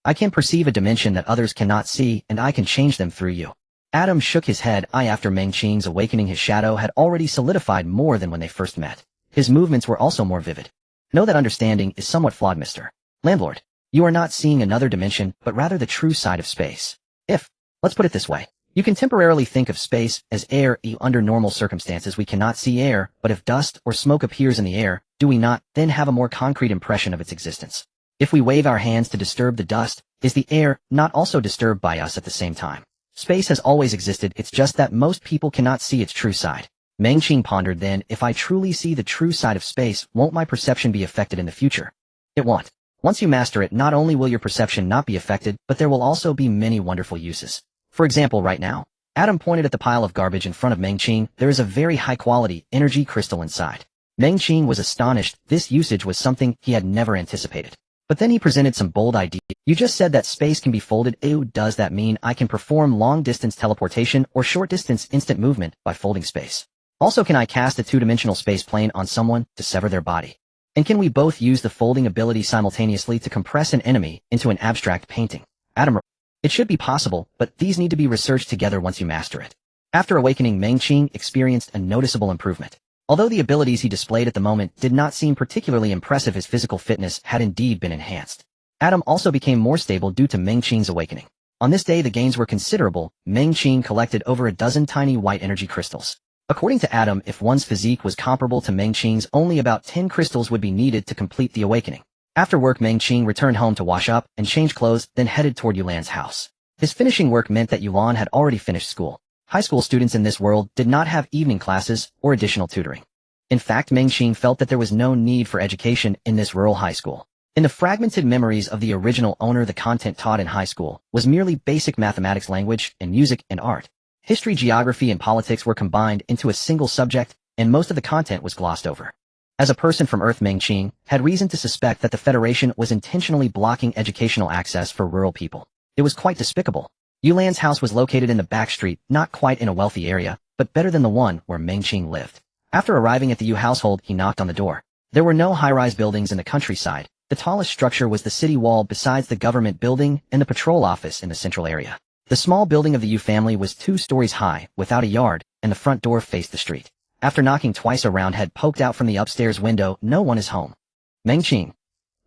I can perceive a dimension that others cannot see, and I can change them through you. Adam shook his head. After Meng-Qing's awakening, his shadow had already solidified more than when they first met. His movements were also more vivid. No, that understanding is somewhat flawed, Mr. Landlord. You are not seeing another dimension, but rather the true side of space. Let's put it this way. You can temporarily think of space as air. Under normal circumstances we cannot see air, but if dust or smoke appears in the air, do we not then have a more concrete impression of its existence? If we wave our hands to disturb the dust, is the air not also disturbed by us at the same time? Space has always existed, it's just that most people cannot see its true side. Meng-Qing pondered. Then, if I truly see the true side of space, won't my perception be affected in the future? It won't. Once you master it, not only will your perception not be affected, but there will also be many wonderful uses. For example, right now, Adam pointed at the pile of garbage in front of Meng-Qing. There is a very high-quality energy crystal inside. Meng-Qing was astonished. This usage was something he had never anticipated. But then he presented some bold ideas. You just said that space can be folded. Ew, does that mean I can perform long-distance teleportation or short-distance instant movement by folding space? Also, can I cast a two-dimensional space plane on someone to sever their body? And can we both use the folding ability simultaneously to compress an enemy into an abstract painting? Adam: It should be possible, but these need to be researched together once you master it. After awakening, Meng-Qing experienced a noticeable improvement. Although the abilities he displayed at the moment did not seem particularly impressive, his physical fitness had indeed been enhanced. Adam also became more stable due to Meng-Qing's awakening. On this day the gains were considerable. Meng-Qing collected over a dozen tiny white energy crystals. According to Adam, if one's physique was comparable to Meng-Qing's, only about 10 crystals would be needed to complete the awakening. After work, Meng-Qing returned home to wash up and change clothes, then headed toward Yulan's house. His finishing work meant that Yulan had already finished school. High school students in this world did not have evening classes or additional tutoring. In fact, Meng-Qing felt that there was no need for education in this rural high school. In the fragmented memories of the original owner, the content taught in high school was merely basic mathematics, language, and music and art. History, geography, and politics were combined into a single subject, and most of the content was glossed over. As a person from Earth, Meng-Qing had reason to suspect that the Federation was intentionally blocking educational access for rural people. It was quite despicable. Yulan's house was located in the back street, not quite in a wealthy area, but better than the one where Meng-Qing lived. After arriving at the Yu household, he knocked on the door. There were no high-rise buildings in the countryside. The tallest structure was the city wall, besides the government building and the patrol office in the central area. The small building of the Yu family was 2 stories high, without a yard, and the front door faced the street. After knocking twice, a round head poked out from the upstairs window. No one is home. Meng-Qing.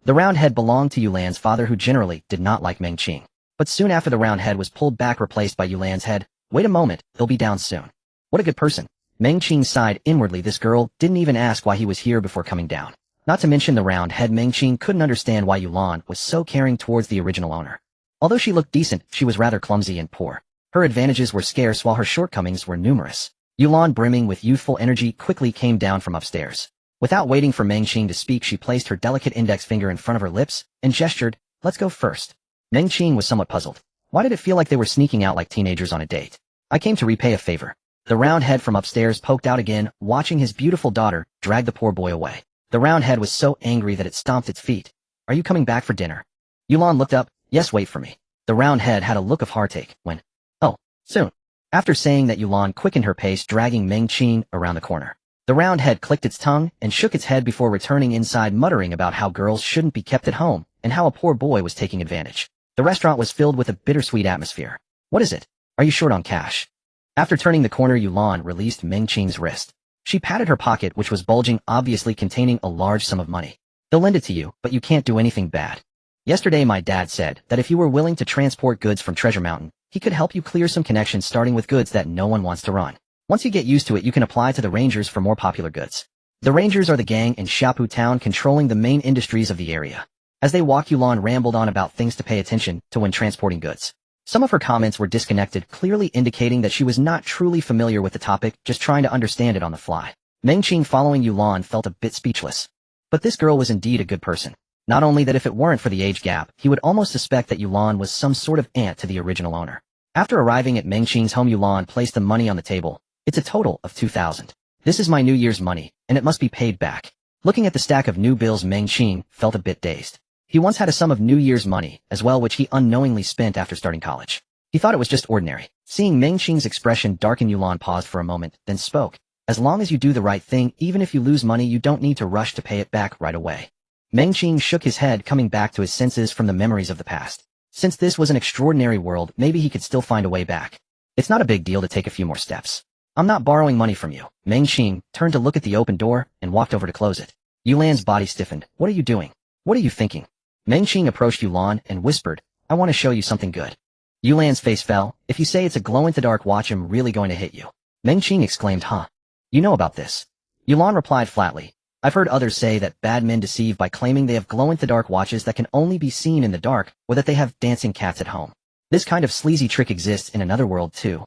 The round head belonged to Yulan's father, who generally did not like Meng-Qing. But soon after, the round head was pulled back, replaced by Yulan's head. Wait a moment, he'll be down soon. What a good person. Meng Qing sighed inwardly. This girl didn't even ask why he was here before coming down. Not to mention the round head. Meng Qing couldn't understand why Yulan was so caring towards the original owner. Although she looked decent, she was rather clumsy and poor. Her advantages were scarce while her shortcomings were numerous. Yulan, brimming with youthful energy, quickly came down from upstairs. Without waiting for Meng Qing to speak, she placed her delicate index finger in front of her lips and gestured, "Let's go first." Meng Qing was somewhat puzzled. Why did it feel like they were sneaking out like teenagers on a date? "I came to repay a favor." The round head from upstairs poked out again, watching his beautiful daughter drag the poor boy away. The round head was so angry that it stomped its feet. "Are you coming back for dinner?" Yulan looked up. "Yes, wait for me." The round head had a look of heartache when, "Oh, soon." After saying that, Yulan quickened her pace, dragging Meng Qing around the corner. The round head clicked its tongue and shook its head before returning inside, muttering about how girls shouldn't be kept at home and how a poor boy was taking advantage. The restaurant was filled with a bittersweet atmosphere. "What is it? Are you short on cash?" After turning the corner, Yulan released Meng Qing's wrist. She patted her pocket, which was bulging, obviously containing a large sum of money. "They'll lend it to you, but you can't do anything bad. Yesterday my dad said that if you were willing to transport goods from Treasure Mountain, he could help you clear some connections, starting with goods that no one wants to run. Once you get used to it, you can apply to the Rangers for more popular goods." The Rangers are the gang in Xiapu Town controlling the main industries of the area. As they walked, Yulan rambled on about things to pay attention to when transporting goods. Some of her comments were disconnected, clearly indicating that she was not truly familiar with the topic, just trying to understand it on the fly. Meng Qing, following Yulan, felt a bit speechless. But this girl was indeed a good person. Not only that, if it weren't for the age gap, he would almost suspect that Yulan was some sort of aunt to the original owner. After arriving at Meng Qing's home, Yulan placed the money on the table. "It's a total of 2,000. This is my New Year's money, and it must be paid back." Looking at the stack of new bills, Meng Qing felt a bit dazed. He once had a sum of New Year's money as well, which he unknowingly spent after starting college. He thought it was just ordinary. Seeing Meng Qing's expression darken, Yulan paused for a moment, then spoke. "As long as you do the right thing, even if you lose money, you don't need to rush to pay it back right away." Meng Qing shook his head, coming back to his senses from the memories of the past. Since this was an extraordinary world, maybe he could still find a way back. "It's not a big deal to take a few more steps. I'm not borrowing money from you." Meng Qing turned to look at the open door and walked over to close it. Yulan's body stiffened. "What are you doing? What are you thinking?" Meng Qing approached Yulan and whispered, "I want to show you something good." Yulan's face fell. "If you say it's a glow-in-the-dark watch, I'm really going to hit you." Meng Qing exclaimed, "Huh? You know about this?" Yulan replied flatly, "I've heard others say that bad men deceive by claiming they have glow-in-the-dark watches that can only be seen in the dark, or that they have dancing cats at home. This kind of sleazy trick exists in another world too.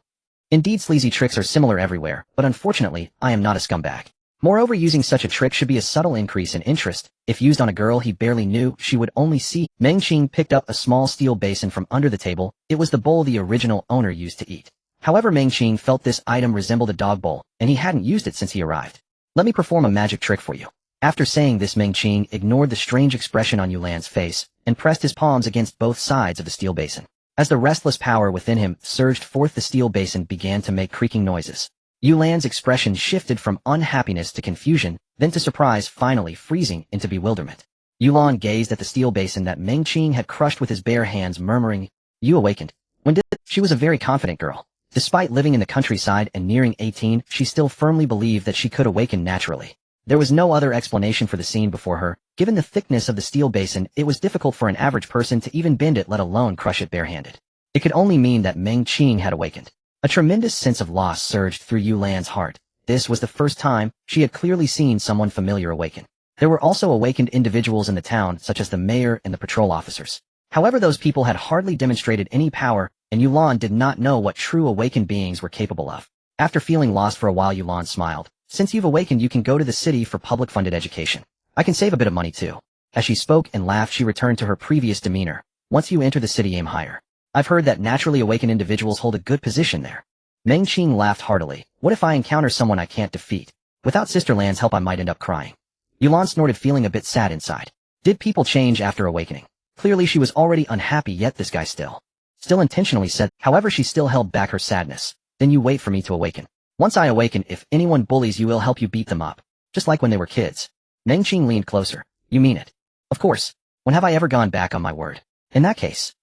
Indeed, sleazy tricks are similar everywhere, but unfortunately, I am not a scumbag. Moreover, using such a trick should be a subtle increase in interest. If used on a girl he barely knew, she would only see." Meng Qing picked up a small steel basin from under the table. It was the bowl the original owner used to eat. However, Meng Qing felt this item resembled a dog bowl, and he hadn't used it since he arrived. "Let me perform a magic trick for you." After saying this, Meng Qing ignored the strange expression on Yulan's face and pressed his palms against both sides of the steel basin. As the restless power within him surged forth, the steel basin began to make creaking noises. Yulan's expression shifted from unhappiness to confusion, then to surprise, finally freezing into bewilderment. Yulan gazed at the steel basin that Meng Qing had crushed with his bare hands, murmuring, "You awakened. When did it?" She was a very confident girl. Despite living in the countryside and nearing 18, she still firmly believed that she could awaken naturally. There was no other explanation for the scene before her. Given the thickness of the steel basin, it was difficult for an average person to even bend it, let alone crush it barehanded. It could only mean that Meng Qing had awakened. A tremendous sense of loss surged through Yulan's heart. This was the first time she had clearly seen someone familiar awaken. There were also awakened individuals in the town, such as the mayor and the patrol officers. However, those people had hardly demonstrated any power, and Yulan did not know what true awakened beings were capable of. After feeling lost for a while, Yulan smiled. "Since you've awakened, you can go to the city for public-funded education. I can save a bit of money too." As she spoke and laughed, she returned to her previous demeanor. "Once you enter the city, aim higher. I've heard that naturally awakened individuals hold a good position there." Meng Qing laughed heartily. "What if I encounter someone I can't defeat? Without Sisterland's help, I might end up crying." Yulan snorted, feeling a bit sad inside. Did people change after awakening? Clearly she was already unhappy, yet this guy still intentionally said. However, she still held back her sadness. "Then you wait for me to awaken. Once I awaken, if anyone bullies you, I'll help you beat them up. Just like when they were kids." Meng Qing leaned closer. "You mean it?" "Of course. When have I ever gone back on my word?" "In that case."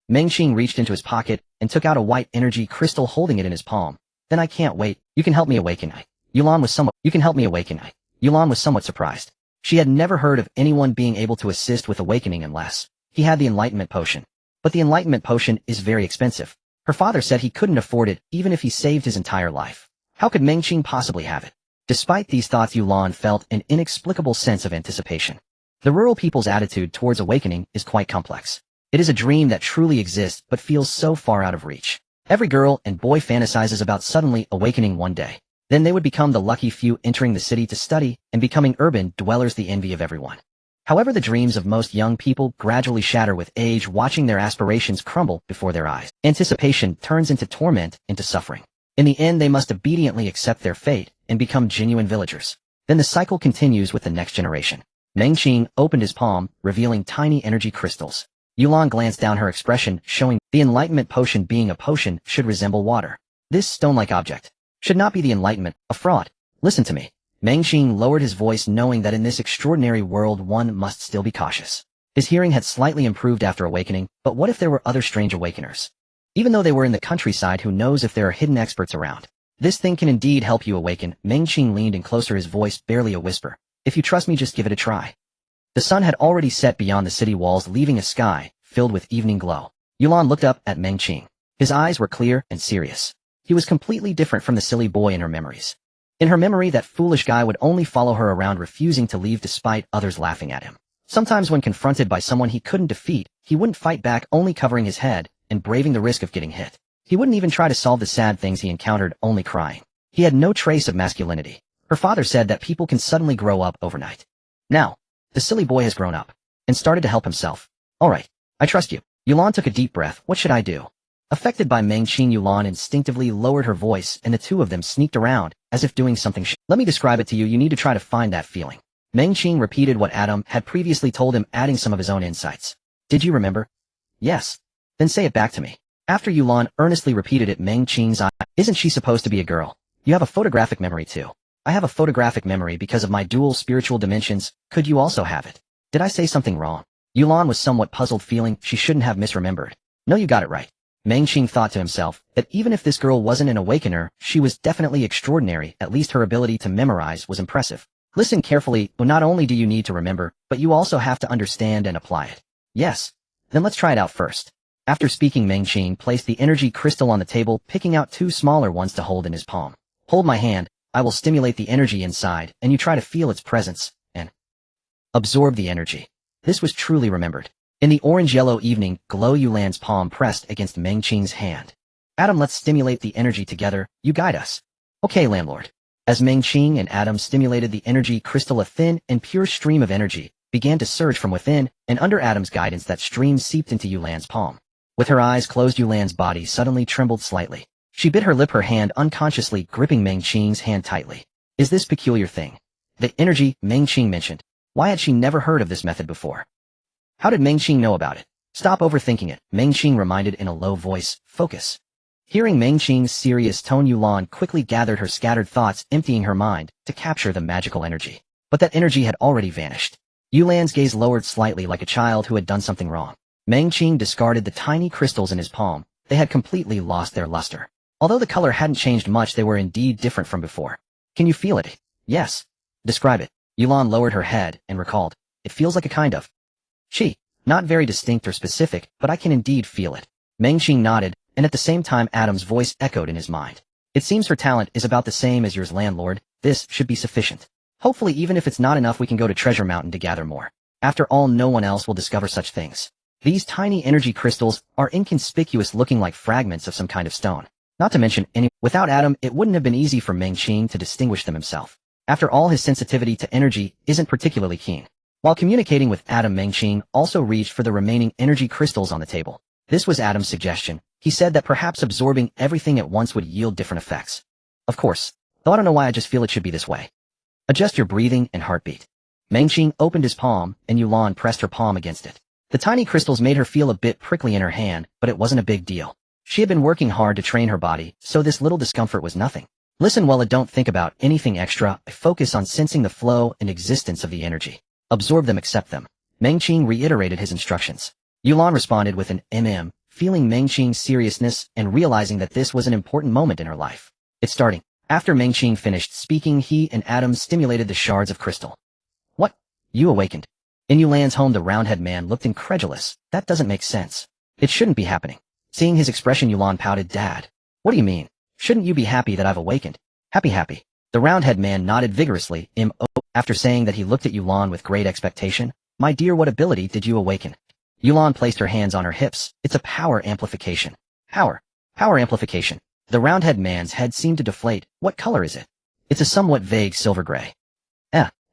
Meng Qing reached into his pocket and took out a white energy crystal, holding it in his palm. "Then I can't wait. You can help me awaken." Yulan was somewhat surprised. She had never heard of anyone being able to assist with awakening unless he had the enlightenment potion. But the enlightenment potion is very expensive. Her father said he couldn't afford it even if he saved his entire life. How could Meng Qing possibly have it? Despite these thoughts, Yulan felt an inexplicable sense of anticipation. The rural people's attitude towards awakening is quite complex. It is a dream that truly exists but feels so far out of reach. Every girl and boy fantasizes about suddenly awakening one day. Then they would become the lucky few entering the city to study and becoming urban dwellers, the envy of everyone. However, the dreams of most young people gradually shatter with age, watching their aspirations crumble before their eyes. Anticipation turns into torment, into suffering. In the end, they must obediently accept their fate and become genuine villagers. Then the cycle continues with the next generation. Meng Qing opened his palm, revealing tiny energy crystals. Yulan glanced down, her expression showing the enlightenment potion, being a potion, should resemble water. This stone-like object should not be the enlightenment, a fraud. Listen to me. Meng Qing lowered his voice, knowing that in this extraordinary world one must still be cautious. His hearing had slightly improved after awakening, but what if there were other strange awakeners? Even though they were in the countryside, who knows if there are hidden experts around? This thing can indeed help you awaken. Meng Qing leaned in closer, his voice barely a whisper. If you trust me, just give it a try. The sun had already set beyond the city walls, leaving a sky filled with evening glow. Yulan looked up at Meng Qing. His eyes were clear and serious. He was completely different from the silly boy in her memories. In her memory, that foolish guy would only follow her around, refusing to leave despite others laughing at him. Sometimes when confronted by someone he couldn't defeat, he wouldn't fight back, only covering his head and braving the risk of getting hit. He wouldn't even try to solve the sad things he encountered, only crying. He had no trace of masculinity. Her father said that people can suddenly grow up overnight. Now, the silly boy has grown up and started to help himself. All right, I trust you. Yulan took a deep breath. What should I do? Affected by Meng Qing, Yulan instinctively lowered her voice, and the two of them sneaked around, as if doing something. Let me describe it to you. You need to try to find that feeling. Meng Qing repeated what Adam had previously told him, adding some of his own insights. Did you remember? Yes. Then say it back to me. After Yulan earnestly repeated it, Meng Qing's eye. Isn't she supposed to be a girl? You have a photographic memory too. I have a photographic memory because of my dual spiritual dimensions. Could you also have it? Did I say something wrong? Yulan was somewhat puzzled, feeling she shouldn't have misremembered. No, you got it right. Meng Qing thought to himself that even if this girl wasn't an awakener, she was definitely extraordinary. At least her ability to memorize was impressive. Listen carefully. Not only do you need to remember, but you also have to understand and apply it. Yes. Then let's try it out first. After speaking, Meng Qing placed the energy crystal on the table, picking out two smaller ones to hold in his palm. Hold my hand. I will stimulate the energy inside, and you try to feel its presence and absorb the energy. This was truly remembered. In the orange-yellow evening glow, Yulan's palm pressed against Meng Qing's hand. Adam, let's stimulate the energy together. You guide us. Okay, landlord. As Meng Qing and Adam stimulated the energy crystal, a thin and pure stream of energy began to surge from within, and under Adam's guidance that stream seeped into Yulan's palm. With her eyes closed, Yulan's body suddenly trembled slightly. She bit her lip, her hand unconsciously gripping Meng Qing's hand tightly. Is this peculiar thing? The energy Meng Qing mentioned. Why had she never heard of this method before? How did Meng Qing know about it? Stop overthinking it, Meng Qing reminded in a low voice. Focus. Hearing Meng Qing's serious tone, Yulan quickly gathered her scattered thoughts, emptying her mind to capture the magical energy. But that energy had already vanished. Yulan's gaze lowered slightly, like a child who had done something wrong. Meng Qing discarded the tiny crystals in his palm. They had completely lost their luster. Although the color hadn't changed much, they were indeed different from before. Can you feel it? Yes. Describe it. Yulan lowered her head and recalled. It feels like a kind of chi. Not very distinct or specific, but I can indeed feel it. Meng Qing nodded, and at the same time Adam's voice echoed in his mind. It seems her talent is about the same as yours, landlord. This should be sufficient. Hopefully, even if it's not enough, we can go to Treasure Mountain to gather more. After all, no one else will discover such things. These tiny energy crystals are inconspicuous, looking like fragments of some kind of stone. Not to mention, without Adam, it wouldn't have been easy for Meng Qing to distinguish them himself. After all, his sensitivity to energy isn't particularly keen. While communicating with Adam, Meng Qing also reached for the remaining energy crystals on the table. This was Adam's suggestion. He said that perhaps absorbing everything at once would yield different effects. Of course, though I don't know why, I just feel it should be this way. Adjust your breathing and heartbeat. Meng Qing opened his palm, and Yulan pressed her palm against it. The tiny crystals made her feel a bit prickly in her hand, but it wasn't a big deal. She had been working hard to train her body, so this little discomfort was nothing. Listen well and don't think about anything extra. Focus on sensing the flow and existence of the energy. Absorb them, accept them. Meng Qing reiterated his instructions. Yulan responded with an feeling Meng Qing's seriousness and realizing that this was an important moment in her life. It's starting. After Meng Qing finished speaking, he and Adam stimulated the shards of crystal. What? You awakened? In Yulan's home, the round-head man looked incredulous. That doesn't make sense. It shouldn't be happening. Seeing his expression, Yulan pouted. Dad, what do you mean? Shouldn't you be happy that I've awakened? Happy. The round-head man nodded vigorously, after saying that he looked at Yulan with great expectation. My dear, what ability did you awaken? Yulan placed her hands on her hips. It's a power amplification. Power amplification. The round-head man's head seemed to deflate. What color is it? It's a somewhat vague silver gray.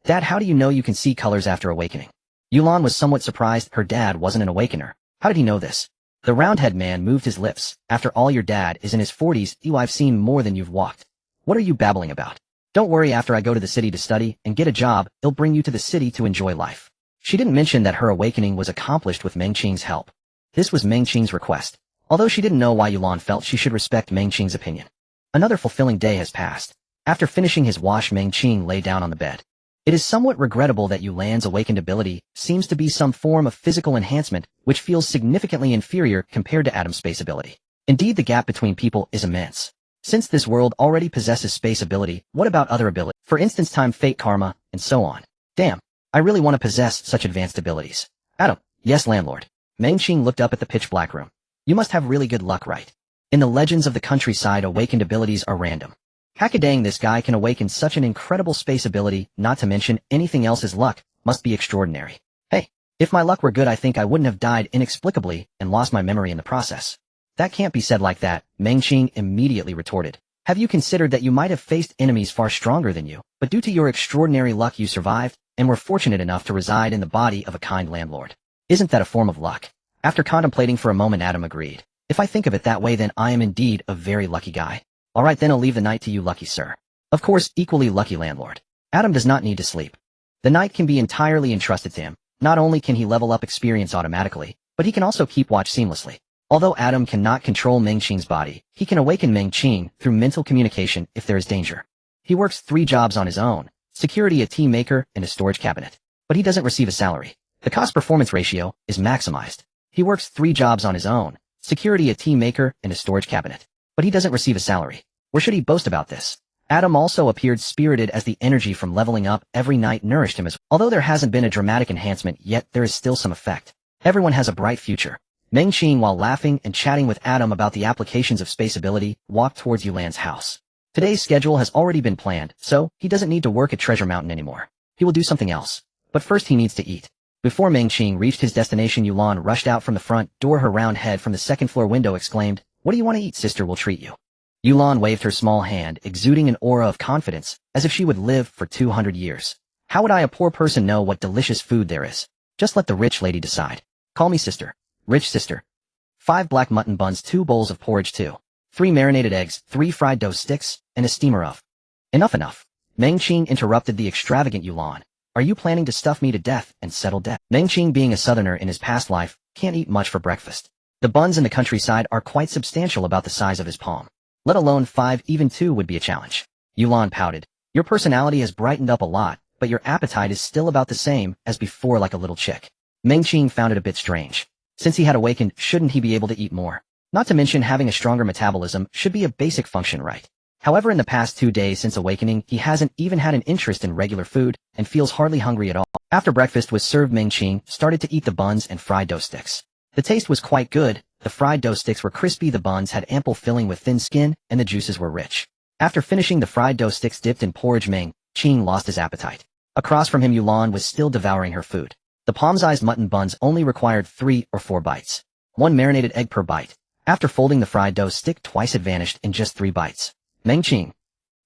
Dad, how do you know you can see colors after awakening? Yulan was somewhat surprised. Her dad wasn't an awakener. How did he know this? The round-head man moved his lips. After all, your dad is in his 40s. I've seen more than you've walked. What are you babbling about? Don't worry, after I go to the city to study and get a job, he'll bring you to the city to enjoy life. She didn't mention that her awakening was accomplished with Meng Qing's help. This was Meng Qing's request, although she didn't know why Yulan felt she should respect Meng Qing's opinion. Another fulfilling day has passed. After finishing his wash, Meng Qing lay down on the bed. It is somewhat regrettable that Yulan's awakened ability seems to be some form of physical enhancement, which feels significantly inferior compared to Adam's space ability. Indeed, the gap between people is immense. Since this world already possesses space ability, what about other ability? For instance, time, fate, karma, and so on. Damn, I really want to possess such advanced abilities. Adam, yes, landlord. Meng Qing looked up at the pitch-black room. You must have really good luck, right? In the legends of the countryside, awakened abilities are random. Hackadang, this guy can awaken such an incredible space ability, not to mention anything else. His luck must be extraordinary. Hey, if my luck were good, I think I wouldn't have died inexplicably and lost my memory in the process. That can't be said like that, Meng Qing immediately retorted. Have you considered that you might have faced enemies far stronger than you, but due to your extraordinary luck you survived, and were fortunate enough to reside in the body of a kind landlord? Isn't that a form of luck? After contemplating for a moment, Adam agreed. If I think of it that way, then I am indeed a very lucky guy. Alright, then I'll leave the night to you, lucky sir. Of course, equally lucky landlord. Adam does not need to sleep. The night can be entirely entrusted to him. Not only can he level up experience automatically, but he can also keep watch seamlessly. Although Adam cannot control Meng Qing's body, he can awaken Meng Qing through mental communication if there is danger. He works 3 jobs on his own: security, a tea maker, and a storage cabinet. But he doesn't receive a salary. The cost-performance ratio is maximized. He works 3 jobs on his own: security, a tea maker, and a storage cabinet. But he doesn't receive a salary. Or should he boast about this? Adam also appeared spirited as the energy from leveling up every night nourished him as well. Although there hasn't been a dramatic enhancement yet, there is still some effect. Everyone has a bright future. Meng Qing, while laughing and chatting with Adam about the applications of space ability, walked towards Yulan's house. Today's schedule has already been planned, so he doesn't need to work at Treasure Mountain anymore. He will do something else. But first he needs to eat. Before Meng Qing reached his destination, Yulan rushed out from the front door. Her round head from the second-floor window exclaimed, "What do you want to eat, sister? We'll treat you." Yulan waved her small hand, exuding an aura of confidence, as if she would live for 200 years. How would I, a poor person, know what delicious food there is? Just let the rich lady decide. Call me sister. Rich sister. 5 black mutton buns, 2 bowls of porridge, 3 marinated eggs, 3 fried dough sticks, and a steamer of. Enough. Meng Qing interrupted the extravagant Yulan. Are you planning to stuff me to death and settle debt? Meng Qing, being a southerner in his past life, can't eat much for breakfast. The buns in the countryside are quite substantial, about the size of his palm. Let alone 5, even 2 would be a challenge. Yulan pouted. Your personality has brightened up a lot, but your appetite is still about the same as before, like a little chick. Meng Qing found it a bit strange. Since he had awakened, shouldn't he be able to eat more? Not to mention, having a stronger metabolism should be a basic function, right? However, in the past 2 days since awakening, he hasn't even had an interest in regular food and feels hardly hungry at all. After breakfast was served, Meng Qing started to eat the buns and fried dough sticks. The taste was quite good. The fried dough sticks were crispy, the buns had ample filling with thin skin, and the juices were rich. After finishing the fried dough sticks dipped in porridge, Meng Qing lost his appetite. Across from him, Yulan was still devouring her food. The palm-sized mutton buns only required 3 or 4 bites. 1 marinated egg per bite. After folding the fried dough stick twice, it vanished in just 3 bites. Meng Qing.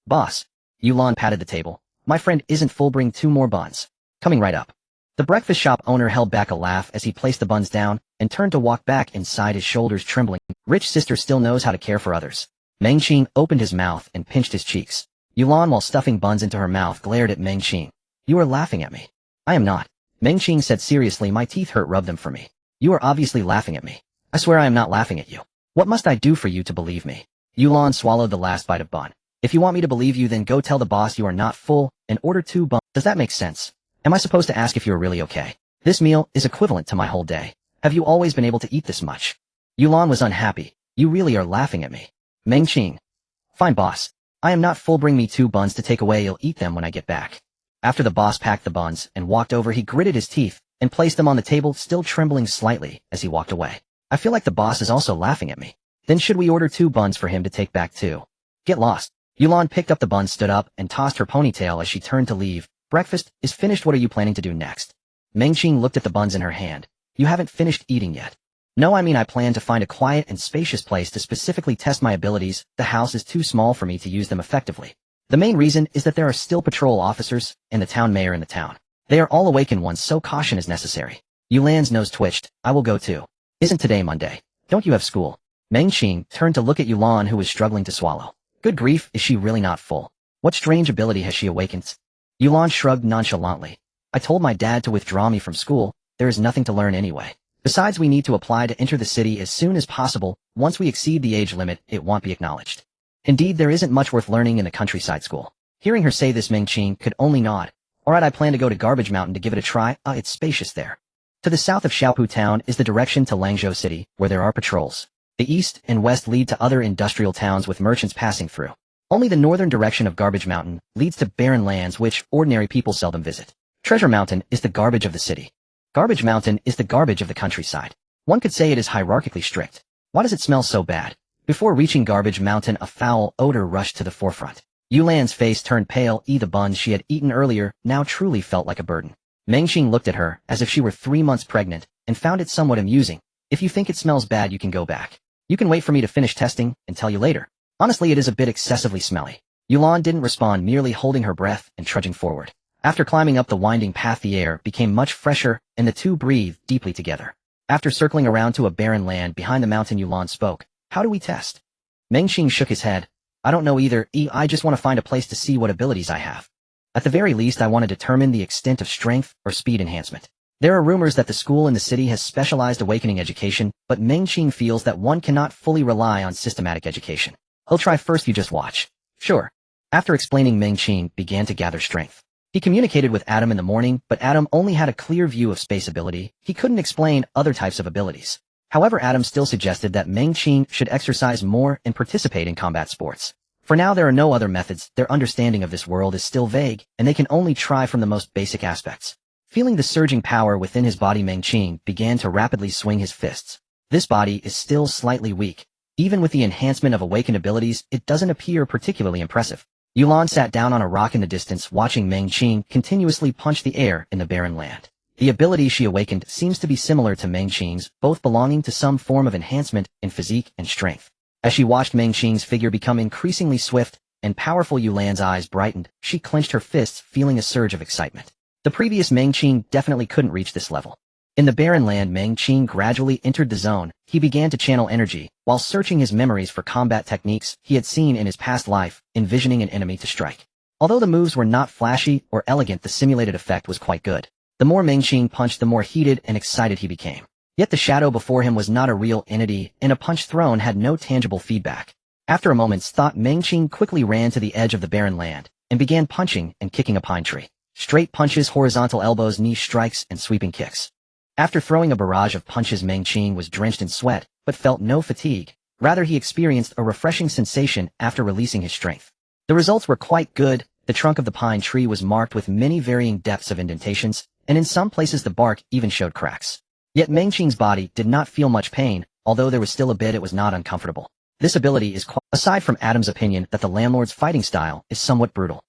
Boss. Yulan patted the table. My friend isn't full, bring 2 more buns. Coming right up. The breakfast shop owner held back a laugh as he placed the buns down and turned to walk back inside, his shoulders trembling. Rich sister still knows how to care for others. Meng Qing opened his mouth and pinched his cheeks. Yulan, while stuffing buns into her mouth, glared at Meng Qing. You are laughing at me. I am not. Meng Qing said seriously. My teeth hurt, rub them for me. You are obviously laughing at me. I swear I am not laughing at you. What must I do for you to believe me? Yulan swallowed the last bite of bun. If you want me to believe you, then go tell the boss you are not full and order 2 buns. Does that make sense? Am I supposed to ask if you are really okay? This meal is equivalent to my whole day. Have you always been able to eat this much? Yulan was unhappy. You really are laughing at me. Meng Qing. Fine, boss. I am not full, bring me 2 buns to take away. You'll eat them when I get back. After the boss packed the buns and walked over, he gritted his teeth and placed them on the table, still trembling slightly as he walked away. I feel like the boss is also laughing at me. Then should we order 2 buns for him to take back too? Get lost. Yulan picked up the bun, stood up, and tossed her ponytail as she turned to leave. Breakfast is finished. What are you planning to do next? Mengqing looked at the buns in her hand. You haven't finished eating yet. No, I mean I plan to find a quiet and spacious place to specifically test my abilities. The house is too small for me to use them effectively. The main reason is that there are still patrol officers and the town mayor in the town. They are all awakened ones, so caution is necessary. Yulan's nose twitched. I will go too. Isn't today Monday? Don't you have school? Mengqing turned to look at Yulan, who was struggling to swallow. Good grief, is she really not full? What strange ability has she awakened? Yulan shrugged nonchalantly. I told my dad to withdraw me from school. There is nothing to learn anyway. Besides, we need to apply to enter the city as soon as possible. Once we exceed the age limit, it won't be acknowledged. Indeed, there isn't much worth learning in the countryside school. Hearing her say this, Mengqing could only nod. Alright, I plan to go to Garbage Mountain to give it a try. It's spacious there. To the south of Xiaopu town is the direction to Langzhou city, where there are patrols. The east and west lead to other industrial towns with merchants passing through. Only the northern direction of Garbage Mountain leads to barren lands which ordinary people seldom visit. Treasure Mountain is the garbage of the city. Garbage Mountain is the garbage of the countryside. One could say it is hierarchically strict. Why does it smell so bad? Before reaching Garbage Mountain, a foul odor rushed to the forefront. Yulan's face turned pale. The buns she had eaten earlier now truly felt like a burden. Mengqing looked at her as if she were 3 months pregnant and found it somewhat amusing. If you think it smells bad, you can go back. You can wait for me to finish testing and tell you later. Honestly, it is a bit excessively smelly. Yulan didn't respond, merely holding her breath and trudging forward. After climbing up the winding path, the air became much fresher, and the two breathed deeply together. After circling around to a barren land behind the mountain, Yulan spoke. How do we test? Mengqing shook his head. I don't know either. I just want to find a place to see what abilities I have. At the very least, I want to determine the extent of strength or speed enhancement. There are rumors that the school in the city has specialized awakening education, but Mengqing feels that one cannot fully rely on systematic education. He'll try first, you just watch. Sure. After explaining, Mengqing began to gather strength. He communicated with Adam in the morning, but Adam only had a clear view of space ability. He couldn't explain other types of abilities. However, Adam still suggested that Mengqing should exercise more and participate in combat sports. For now, there are no other methods. Their understanding of this world is still vague, and they can only try from the most basic aspects. Feeling the surging power within his body, Mengqing began to rapidly swing his fists. This body is still slightly weak. Even with the enhancement of awakened abilities, it doesn't appear particularly impressive. Yulan sat down on a rock in the distance, watching Mengqing continuously punch the air in the barren land. The ability she awakened seems to be similar to Mengqing's, both belonging to some form of enhancement in physique and strength. As she watched Mengqing's figure become increasingly swift and powerful, Yulan's eyes brightened. She clenched her fists, feeling a surge of excitement. The previous Mengqing definitely couldn't reach this level. In the barren land, Mengqing gradually entered the zone. He began to channel energy, while searching his memories for combat techniques he had seen in his past life, envisioning an enemy to strike. Although the moves were not flashy or elegant, the simulated effect was quite good. The more Mengqing punched, the more heated and excited he became. Yet the shadow before him was not a real entity, and a punch thrown had no tangible feedback. After a moment's thought, Mengqing quickly ran to the edge of the barren land, and began punching and kicking a pine tree. Straight punches, horizontal elbows, knee strikes, and sweeping kicks. After throwing a barrage of punches, Mengqing was drenched in sweat, but felt no fatigue. Rather, he experienced a refreshing sensation after releasing his strength. The results were quite good. The trunk of the pine tree was marked with many varying depths of indentations, and in some places the bark even showed cracks. Yet Mengqing's body did not feel much pain, although there was still a bit it was not uncomfortable. This ability is aside from Adam's opinion that the landlord's fighting style is somewhat brutal.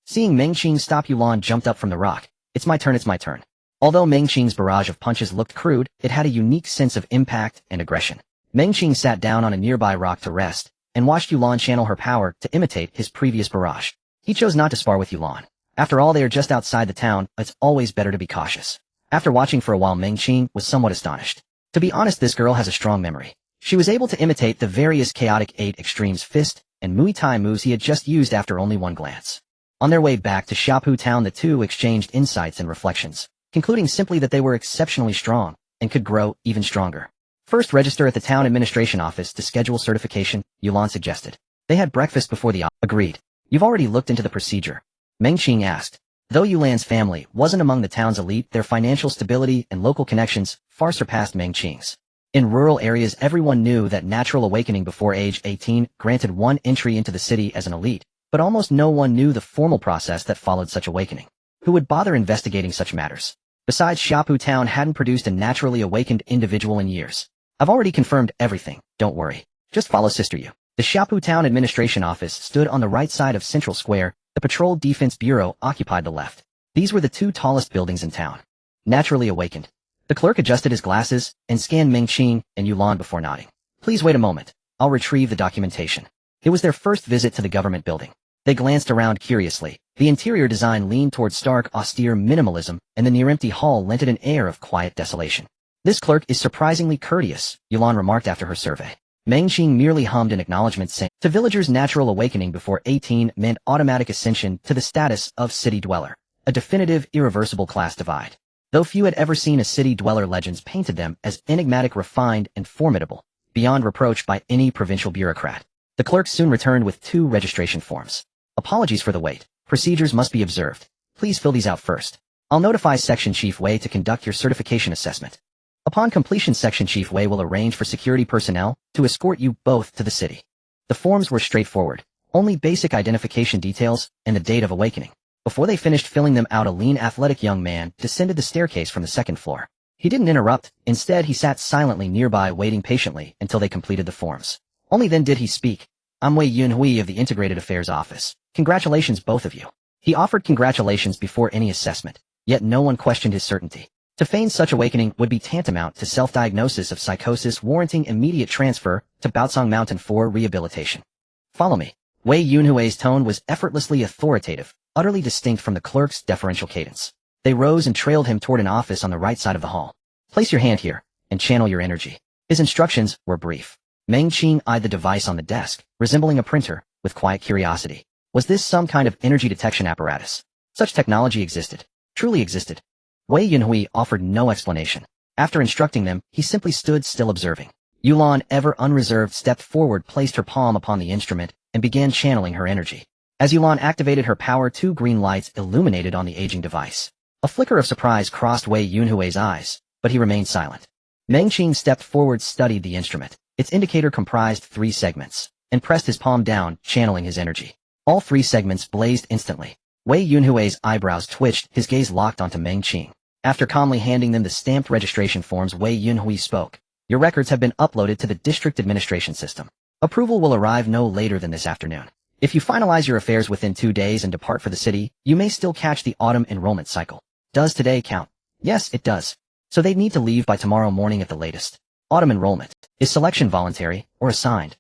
Seeing Mengqing stop, Yulan jumped up from the rock. It's my turn, it's my turn. Although Mengqing's barrage of punches looked crude, it had a unique sense of impact and aggression. Mengqing sat down on a nearby rock to rest, and watched Yulan channel her power to imitate his previous barrage. He chose not to spar with Yulan. After all, they are just outside the town. It's always better to be cautious. After watching for a while, Mengqing was somewhat astonished. To be honest, this girl has a strong memory. She was able to imitate the various chaotic 8 extremes fist and Muay Thai moves he had just used after only one glance. On their way back to Xiaopu town, the two exchanged insights and reflections, concluding simply that they were exceptionally strong and could grow even stronger. First, register at the town administration office to schedule certification, Yulan suggested. They had breakfast before the agreed. You've already looked into the procedure? Mengqing asked. Though Yulan's family wasn't among the town's elite, their financial stability and local connections far surpassed Mengqing's. In rural areas, everyone knew that natural awakening before age 18 granted one entry into the city as an elite, but almost no one knew the formal process that followed such awakening. Who would bother investigating such matters? Besides, Xiaopu town hadn't produced a naturally awakened individual in years. I've already confirmed everything, don't worry. Just follow Sister Yu. The Xiapu Town Administration Office stood on the right side of Central Square. The Patrol Defense Bureau occupied the left. These were the two tallest buildings in town. Naturally awakened, the clerk adjusted his glasses and scanned Mengqing and Yulan before nodding. Please wait a moment. I'll retrieve the documentation. It was their first visit to the government building. They glanced around curiously. The interior design leaned toward stark, austere minimalism, and the near-empty hall lent it an air of quiet desolation. This clerk is surprisingly courteous, Yulan remarked after her survey. Mengqing merely hummed an acknowledgement saying, to villagers natural awakening before 18 meant automatic ascension to the status of city dweller, a definitive, irreversible class divide. Though few had ever seen a city dweller, legends painted them as enigmatic, refined, and formidable, beyond reproach by any provincial bureaucrat. The clerk soon returned with 2 registration forms. Apologies for the wait. Procedures must be observed. Please fill these out first. I'll notify Section Chief Wei to conduct your certification assessment. Upon completion, Section Chief Wei will arrange for security personnel to escort you both to the city. The forms were straightforward, only basic identification details and the date of awakening. Before they finished filling them out, a lean, athletic young man descended the staircase from the second floor. He didn't interrupt. Instead, he sat silently nearby, waiting patiently until they completed the forms. Only then did he speak. I'm Wei Yunhui of the Integrated Affairs Office. Congratulations, both of you. He offered congratulations before any assessment, yet no one questioned his certainty. To feign such awakening would be tantamount to self-diagnosis of psychosis, warranting immediate transfer to Baotsong Mountain for rehabilitation. Follow me. Wei Yunhui's tone was effortlessly authoritative, utterly distinct from the clerk's deferential cadence. They rose and trailed him toward an office on the right side of the hall. Place your hand here and channel your energy. His instructions were brief. Mengqing eyed the device on the desk, resembling a printer, with quiet curiosity. Was this some kind of energy detection apparatus? Such technology existed. Truly existed. Wei Yunhui offered no explanation. After instructing them, he simply stood still observing. Yulan, ever unreserved, stepped forward, placed her palm upon the instrument, and began channeling her energy. As Yulan activated her power, 2 green lights illuminated on the aging device. A flicker of surprise crossed Wei Yunhui's eyes, but he remained silent. Mengqing stepped forward, studied the instrument. Its indicator comprised 3 segments, and pressed his palm down, channeling his energy. All 3 segments blazed instantly. Wei Yunhui's eyebrows twitched, his gaze locked onto Mengqing. After calmly handing them the stamped registration forms, Wei Yunhui spoke. Your records have been uploaded to the district administration system. Approval will arrive no later than this afternoon. If you finalize your affairs within 2 days and depart for the city, you may still catch the autumn enrollment cycle. Does today count? Yes, it does. So they'd need to leave by tomorrow morning at the latest. Autumn enrollment. Is selection voluntary or assigned?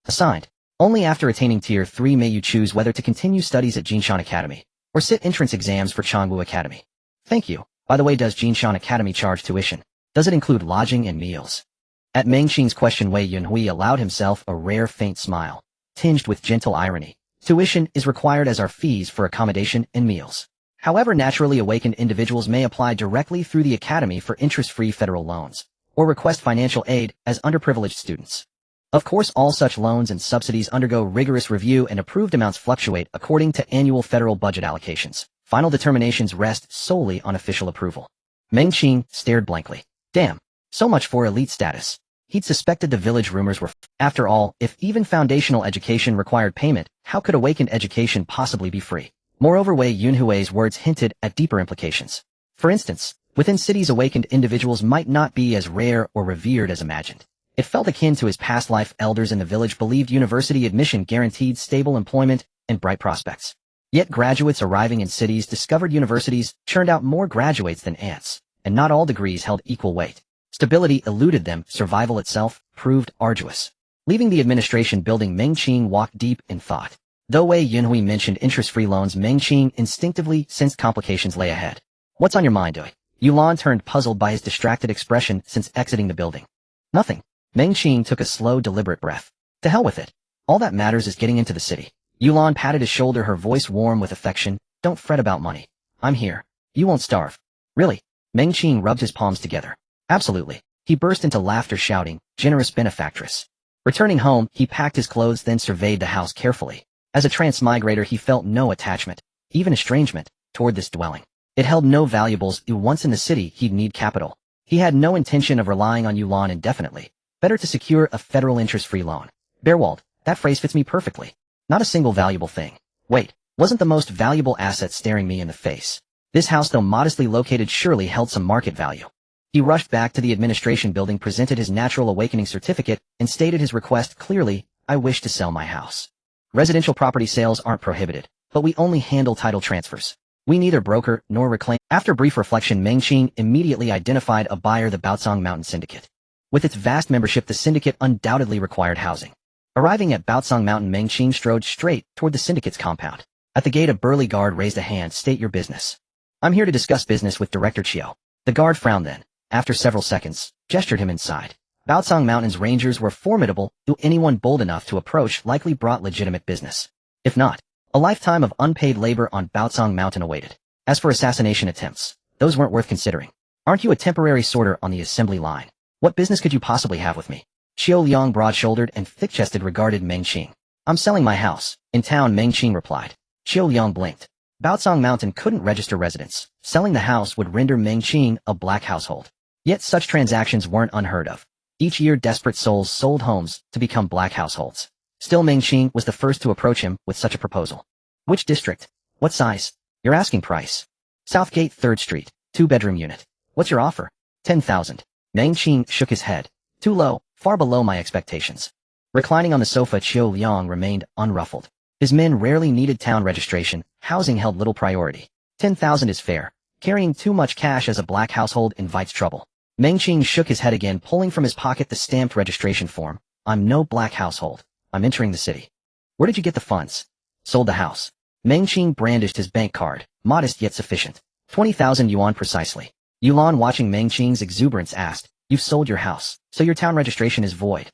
Assigned. Only after attaining Tier 3 may you choose whether to continue studies at Jinshan Academy or sit entrance exams for Changwu Academy. Thank you. By the way, does Jinshan Academy charge tuition? Does it include lodging and meals? At Mengqing's question, Wei Yunhui allowed himself a rare faint smile, tinged with gentle irony. Tuition is required, as are fees for accommodation and meals. However, naturally awakened individuals may apply directly through the academy for interest-free federal loans, or request financial aid as underprivileged students. Of course, all such loans and subsidies undergo rigorous review, and approved amounts fluctuate according to annual federal budget allocations. Final determinations rest solely on official approval. Mengqing stared blankly. Damn. So much for elite status. He'd suspected the village rumors were After all, if even foundational education required payment, how could awakened education possibly be free? Moreover, Wei Yunhui's words hinted at deeper implications. For instance, within cities, awakened individuals might not be as rare or revered as imagined. It felt akin to his past life. Elders in the village believed university admission guaranteed stable employment and bright prospects. Yet graduates arriving in cities discovered universities churned out more graduates than ants, and not all degrees held equal weight. Stability eluded them. Survival itself proved arduous. Leaving the administration building, Mengqing walked deep in thought. Though Wei Yunhui mentioned interest-free loans, Mengqing instinctively sensed complications lay ahead. What's on your mind, Doi? Yulan turned, puzzled by his distracted expression since exiting the building. Nothing. Mengqing took a slow, deliberate breath. To hell with it. All that matters is getting into the city. Yulan patted his shoulder, her voice warm with affection. Don't fret about money. I'm here. You won't starve. Really? Mengqing rubbed his palms together. Absolutely. He burst into laughter, shouting, generous benefactress. Returning home, he packed his clothes, then surveyed the house carefully. As a transmigrator, he felt no attachment, even estrangement, toward this dwelling. It held no valuables. Once in the city, he'd need capital. He had no intention of relying on Yulan indefinitely. Better to secure a federal interest-free loan. Bearwald, that phrase fits me perfectly. Not a single valuable thing. Wait, wasn't the most valuable asset staring me in the face? This house, though modestly located, surely held some market value. He rushed back to the administration building, presented his natural awakening certificate, and stated his request clearly. I wish to sell my house. Residential property sales aren't prohibited, but we only handle title transfers. We neither broker nor reclaim. After brief reflection, Mengqing immediately identified a buyer, the Baotsong Mountain Syndicate. With its vast membership, the syndicate undoubtedly required housing. Arriving at Baotsong Mountain, Mengqing strode straight toward the syndicate's compound. At the gate, a burly guard raised a hand. State your business. I'm here to discuss business with Director Chiu. The guard frowned, then, after several seconds, gestured him inside. Baotsong Mountain's rangers were formidable, though anyone bold enough to approach likely brought legitimate business. If not, a lifetime of unpaid labor on Baotsong Mountain awaited. As for assassination attempts, those weren't worth considering. Aren't you a temporary sorter on the assembly line? What business could you possibly have with me? Xiao Liang, broad-shouldered and thick-chested, regarded Mengqing. I'm selling my house. In town, Mengqing replied. Xiao Liang blinked. Baotsong Mountain couldn't register residents. Selling the house would render Mengqing a black household. Yet such transactions weren't unheard of. Each year, desperate souls sold homes to become black households. Still, Mengqing was the first to approach him with such a proposal. Which district? What size? Your asking price. Southgate 3rd Street, 2-bedroom unit. What's your offer? 10,000. Mengqing shook his head. Too low, far below my expectations. Reclining on the sofa, Qiu Liang remained unruffled. His men rarely needed town registration. Housing held little priority. 10,000 is fair. Carrying too much cash as a black household invites trouble. Mengqing shook his head again, pulling from his pocket the stamped registration form. I'm no black household. I'm entering the city. Where did you get the funds? Sold the house. Mengqing brandished his bank card, modest yet sufficient. 20,000 yuan precisely. Yulan, watching Mengqing's exuberance, asked, You've sold your house, so your town registration is void.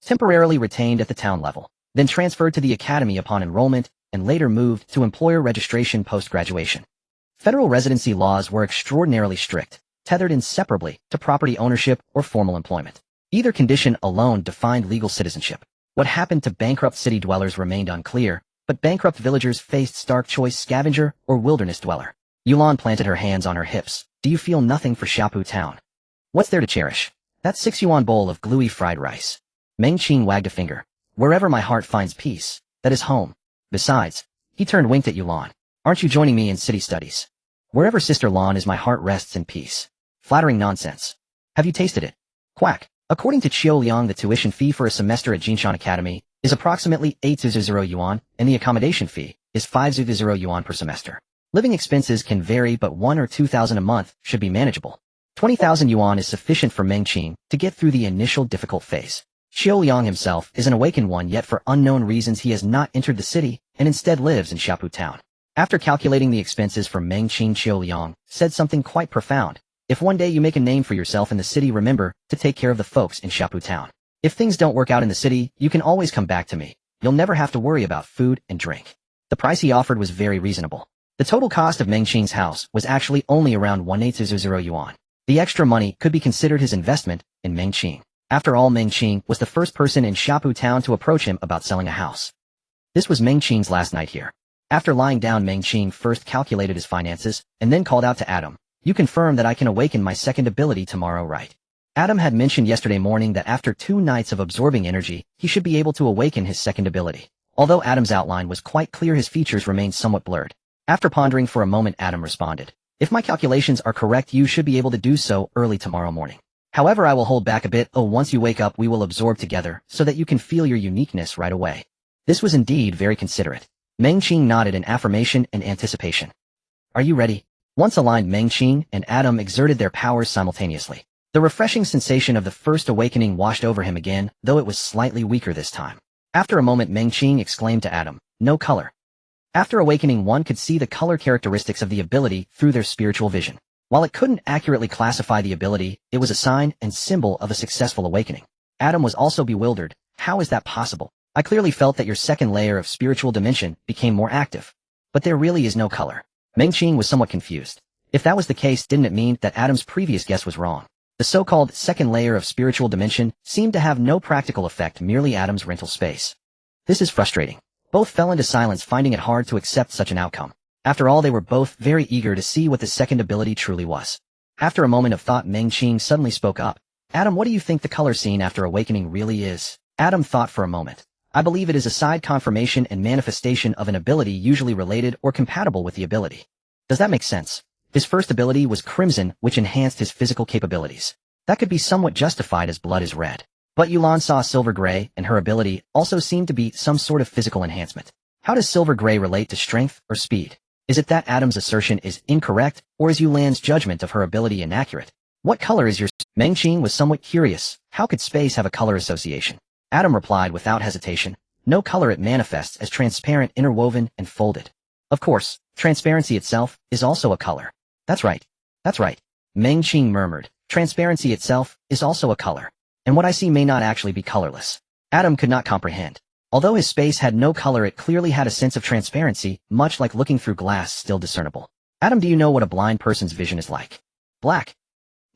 Temporarily retained at the town level, then transferred to the academy upon enrollment, and later moved to employer registration post-graduation. Federal residency laws were extraordinarily strict, tethered inseparably to property ownership or formal employment. Either condition alone defined legal citizenship. What happened to bankrupt city dwellers remained unclear, but bankrupt villagers faced stark choice: scavenger or wilderness dweller. Yulan planted her hands on her hips. Do you feel nothing for Xiapu town? What's there to cherish? That 6 yuan bowl of gluey fried rice. Mengqing wagged a finger. Wherever my heart finds peace, that is home. Besides, he turned, winked at Yulan. Aren't you joining me in city studies? Wherever Sister Lan is, my heart rests in peace. Flattering nonsense. Have you tasted it? Quack. According to Qiu Liang, the tuition fee for a semester at Jinshan Academy is approximately 800 yuan, and the accommodation fee is 500 yuan per semester. Living expenses can vary, but 1 or 2,000 a month should be manageable. 20,000 yuan is sufficient for Mengqing to get through the initial difficult phase. Qiu Liang himself is an awakened one, yet for unknown reasons he has not entered the city and instead lives in Xiapu town. After calculating the expenses for Mengqing, Qiu Liang said something quite profound. If one day you make a name for yourself in the city, remember to take care of the folks in Xiapu town. If things don't work out in the city, you can always come back to me. You'll never have to worry about food and drink. The price he offered was very reasonable. The total cost of Mengqing's house was actually only around 1800 yuan. The extra money could be considered his investment in Mengqing. After all, Mengqing was the first person in Xiapu town to approach him about selling a house. This was Mengqing's last night here. After lying down, Mengqing first calculated his finances and then called out to Adam. You confirm that I can awaken my second ability tomorrow, right? Adam had mentioned yesterday morning that after 2 nights of absorbing energy, he should be able to awaken his second ability. Although Adam's outline was quite clear, his features remained somewhat blurred. After pondering for a moment, Adam responded, If my calculations are correct, you should be able to do so early tomorrow morning. However, I will hold back a bit. Once you wake up, we will absorb together so that you can feel your uniqueness right away. This was indeed very considerate. Mengqing nodded in affirmation and anticipation. Are you ready? Once aligned, Mengqing and Adam exerted their powers simultaneously. The refreshing sensation of the first awakening washed over him again, though it was slightly weaker this time. After a moment, Mengqing exclaimed to Adam, No color. After awakening, one could see the color characteristics of the ability through their spiritual vision. While it couldn't accurately classify the ability, it was a sign and symbol of a successful awakening. Adam was also bewildered. How is that possible? I clearly felt that your second layer of spiritual dimension became more active. But there really is no color. Mengqing was somewhat confused. If that was the case, didn't it mean that Adam's previous guess was wrong? The so-called second layer of spiritual dimension seemed to have no practical effect, merely Adam's rental space. This is frustrating. Both fell into silence, finding it hard to accept such an outcome. After all, they were both very eager to see what the second ability truly was. After a moment of thought, Mengqing suddenly spoke up. Adam, what do you think the color seen after awakening really is? Adam thought for a moment. I believe it is a side confirmation and manifestation of an ability usually related or compatible with the ability. Does that make sense? His first ability was Crimson, which enhanced his physical capabilities. That could be somewhat justified as blood is red. But Yulan saw silver gray, and her ability also seemed to be some sort of physical enhancement. How does silver gray relate to strength or speed? Is it that Adam's assertion is incorrect, or is Yulan's judgment of her ability inaccurate? What color is your... Mengqing was somewhat curious. How could space have a color association? Adam replied without hesitation. No color, it manifests as transparent, interwoven, and folded. Of course, transparency itself is also a color. That's right. That's right. Mengqing murmured. Transparency itself is also a color. And what I see may not actually be colorless. Adam could not comprehend. Although his space had no color, it clearly had a sense of transparency, much like looking through glass still discernible. Adam, do you know what a blind person's vision is like? Black.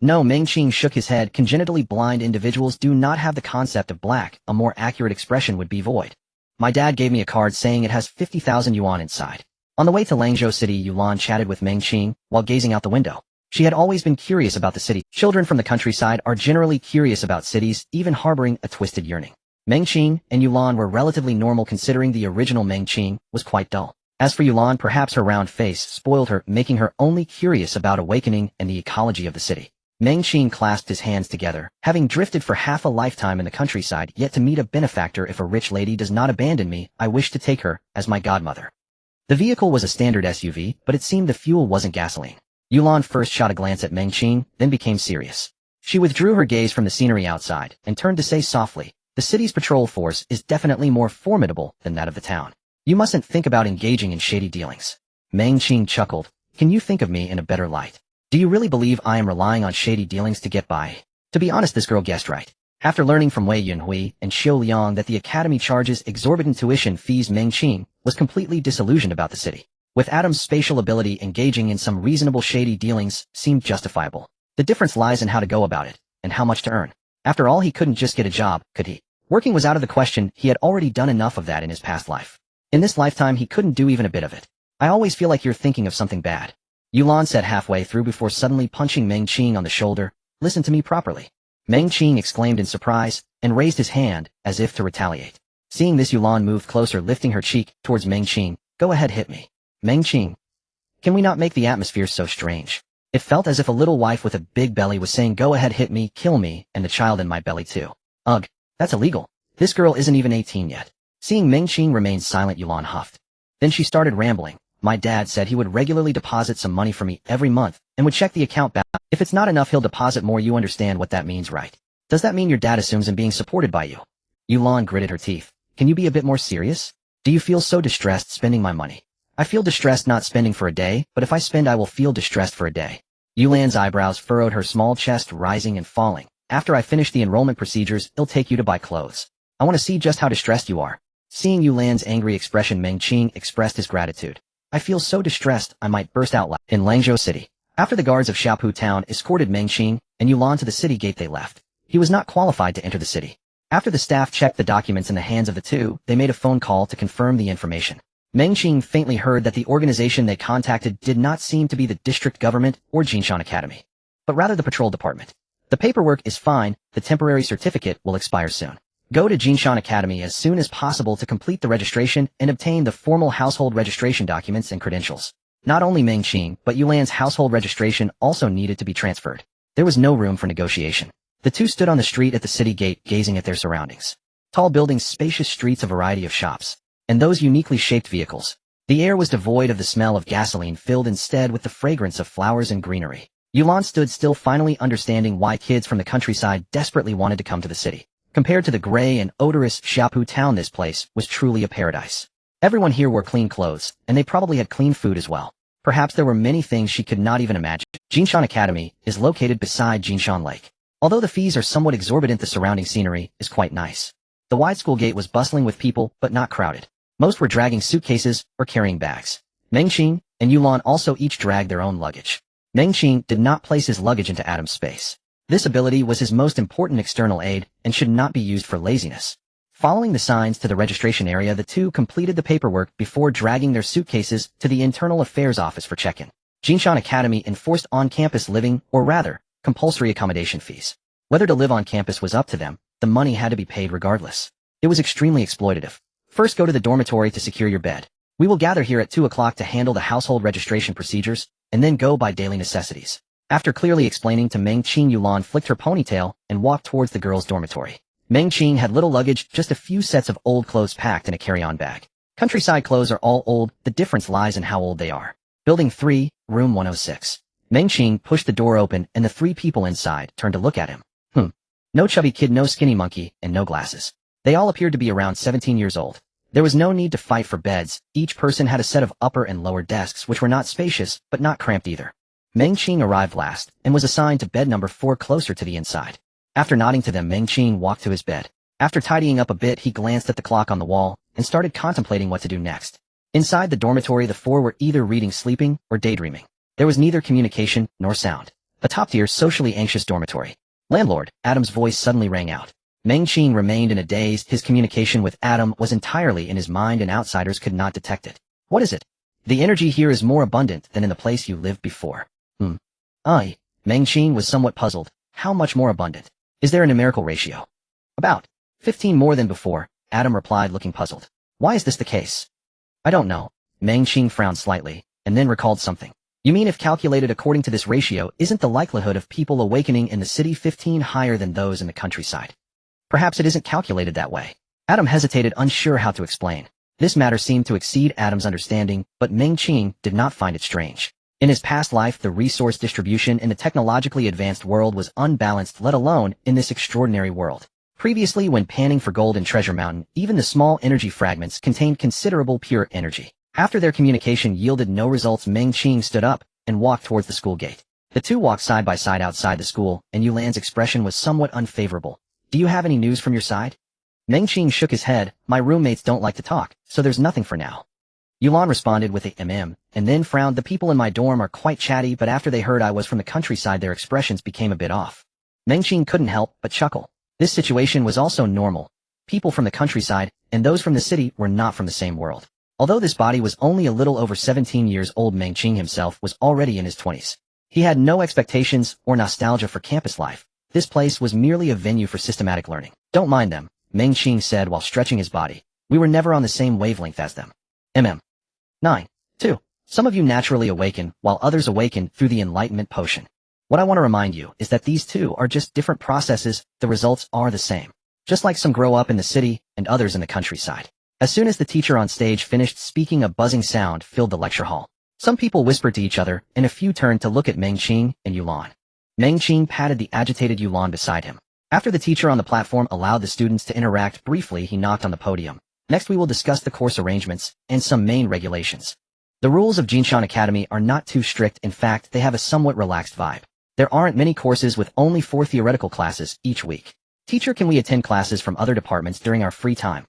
No, Mengqing shook his head. Congenitally blind individuals do not have the concept of black. A more accurate expression would be void. My dad gave me a card saying it has 50,000 yuan inside. On the way to Langzhou City, Yulan chatted with Mengqing while gazing out the window. She had always been curious about the city. Children from the countryside are generally curious about cities, even harboring a twisted yearning. Mengqing and Yulan were relatively normal considering the original Mengqing was quite dull. As for Yulan, perhaps her round face spoiled her, making her only curious about awakening and the ecology of the city. Mengqing clasped his hands together, having drifted for half a lifetime in the countryside, yet to meet a benefactor. If a rich lady does not abandon me, I wish to take her as my godmother. The vehicle was a standard SUV, but it seemed the fuel wasn't gasoline. Yulan first shot a glance at Mengqing, then became serious. She withdrew her gaze from the scenery outside and turned to say softly, the city's patrol force is definitely more formidable than that of the town. You mustn't think about engaging in shady dealings. Mengqing chuckled. Can you think of me in a better light? Do you really believe I am relying on shady dealings to get by? To be honest, this girl guessed right. After learning from Wei Yunhui and Xiu Liang that the academy charges exorbitant tuition fees, Mengqing was completely disillusioned about the city. With Adam's spatial ability, engaging in some reasonable shady dealings seemed justifiable. The difference lies in how to go about it, and how much to earn. After all, he couldn't just get a job, could he? Working was out of the question. He had already done enough of that in his past life. In this lifetime, he couldn't do even a bit of it. I always feel like you're thinking of something bad. Yulan said halfway through before suddenly punching Mengqing on the shoulder. Listen to me properly. Mengqing exclaimed in surprise, and raised his hand, as if to retaliate. Seeing this, Yulan moved closer, lifting her cheek towards Mengqing. Go ahead, hit me. Mengqing. Can we not make the atmosphere so strange? It felt as if a little wife with a big belly was saying, go ahead, hit me, kill me, and the child in my belly too. Ugh, that's illegal. This girl isn't even 18 yet. Seeing Mengqing remain silent, Yulan huffed. Then she started rambling. My dad said he would regularly deposit some money for me every month, and would check the account balance. If it's not enough, he'll deposit more. You understand what that means, right? Does that mean your dad assumes I'm being supported by you? Yulan gritted her teeth. Can you be a bit more serious? Do you feel so distressed spending my money? I feel distressed not spending for a day, but if I spend I will feel distressed for a day. Yulan's eyebrows furrowed, her small chest rising and falling. After I finish the enrollment procedures, it'll take you to buy clothes. I want to see just how distressed you are. Seeing Yulan's angry expression, Mengqing expressed his gratitude. I feel so distressed I might burst out loud. In Langzhou City, after the guards of Xiaopu town escorted Mengqing and Yulan to the city gate, they left. He was not qualified to enter the city. After the staff checked the documents in the hands of the two, they made a phone call to confirm the information. Mengqing faintly heard that the organization they contacted did not seem to be the district government or Jinshan Academy, but rather the patrol department. The paperwork is fine, the temporary certificate will expire soon. Go to Jinshan Academy as soon as possible to complete the registration and obtain the formal household registration documents and credentials. Not only Mengqing, but Yulan's household registration also needed to be transferred. There was no room for negotiation. The two stood on the street at the city gate, gazing at their surroundings. Tall buildings, spacious streets, a variety of shops, and those uniquely shaped vehicles. The air was devoid of the smell of gasoline, filled instead with the fragrance of flowers and greenery. Yulan stood still, finally understanding why kids from the countryside desperately wanted to come to the city. Compared to the gray and odorous Xiaopu town, this place was truly a paradise. Everyone here wore clean clothes, and they probably had clean food as well. Perhaps there were many things she could not even imagine. Jinshan Academy is located beside Jinshan Lake. Although the fees are somewhat exorbitant, the surrounding scenery is quite nice. The wide school gate was bustling with people, but not crowded. Most were dragging suitcases or carrying bags. Mengqing and Yulan also each dragged their own luggage. Mengqing did not place his luggage into Adam's space. This ability was his most important external aid and should not be used for laziness. Following the signs to the registration area, the two completed the paperwork before dragging their suitcases to the Internal Affairs office for check-in. Jinshan Academy enforced on-campus living, or rather, compulsory accommodation fees. Whether to live on campus was up to them, the money had to be paid regardless. It was extremely exploitative. First, go to the dormitory to secure your bed. We will gather here at 2 o'clock to handle the household registration procedures, and then go buy daily necessities. After clearly explaining to Mengqing, Yulan flicked her ponytail and walked towards the girls' dormitory. Meng Qing had little luggage, just a few sets of old clothes packed in a carry-on bag. Countryside clothes are all old, the difference lies in how old they are. Building 3, room 106. Meng Qing pushed the door open and the 3 people inside turned to look at him. No chubby kid, no skinny monkey, and no glasses. They all appeared to be around 17 years old. There was no need to fight for beds. Each person had a set of upper and lower desks which were not spacious, but not cramped either. Meng Qing arrived last and was assigned to bed number 4 closer to the inside. After nodding to them, Meng Qing walked to his bed. After tidying up a bit, he glanced at the clock on the wall and started contemplating what to do next. Inside the dormitory, the 4 were either reading, sleeping, or daydreaming. There was neither communication nor sound. A top-tier, socially anxious dormitory. Landlord, Adam's voice suddenly rang out. Meng Qing remained in a daze. His communication with Adam was entirely in his mind and outsiders could not detect it. What is it? The energy here is more abundant than in the place you lived before. Meng Qing was somewhat puzzled. How much more abundant? Is there a numerical ratio? About 15 more than before, Adam replied, looking puzzled. Why is this the case? I don't know. Meng Qing frowned slightly, and then recalled something. You mean if calculated according to this ratio, isn't the likelihood of people awakening in the city 15 higher than those in the countryside? Perhaps it isn't calculated that way. Adam hesitated, unsure how to explain. This matter seemed to exceed Adam's understanding, but Meng Qing did not find it strange. In his past life, the resource distribution in the technologically advanced world was unbalanced, let alone in this extraordinary world. Previously, when panning for gold in Treasure Mountain, even the small energy fragments contained considerable pure energy. After their communication yielded no results, Meng Qing stood up and walked towards the school gate. The 2 walked side by side outside the school, and Yulan's expression was somewhat unfavorable. Do you have any news from your side? Meng Qing shook his head. My roommates don't like to talk, so there's nothing for now. Yulan responded with a and then frowned. The people in my dorm are quite chatty, but after they heard I was from the countryside, their expressions became a bit off. Meng Qing couldn't help but chuckle. This situation was also normal. People from the countryside and those from the city were not from the same world. Although this body was only a little over 17 years old, Meng Qing himself was already in his 20s. He had no expectations or nostalgia for campus life. This place was merely a venue for systematic learning. Don't mind them, Meng Qing said while stretching his body. We were never on the same wavelength as them. 9. 2. Some of you naturally awaken, while others awaken through the enlightenment potion. What I want to remind you is that these 2 are just different processes. The results are the same. Just like some grow up in the city and others in the countryside. As soon as the teacher on stage finished speaking, a buzzing sound filled the lecture hall. Some people whispered to each other, and a few turned to look at Meng Qing and Yulan. Meng Qing patted the agitated Yulan beside him. After the teacher on the platform allowed the students to interact briefly, he knocked on the podium. Next we will discuss the course arrangements and some main regulations. The rules of Jinshan Academy are not too strict. In fact, they have a somewhat relaxed vibe. There aren't many courses with only 4 theoretical classes each week. Teacher, can we attend classes from other departments during our free time?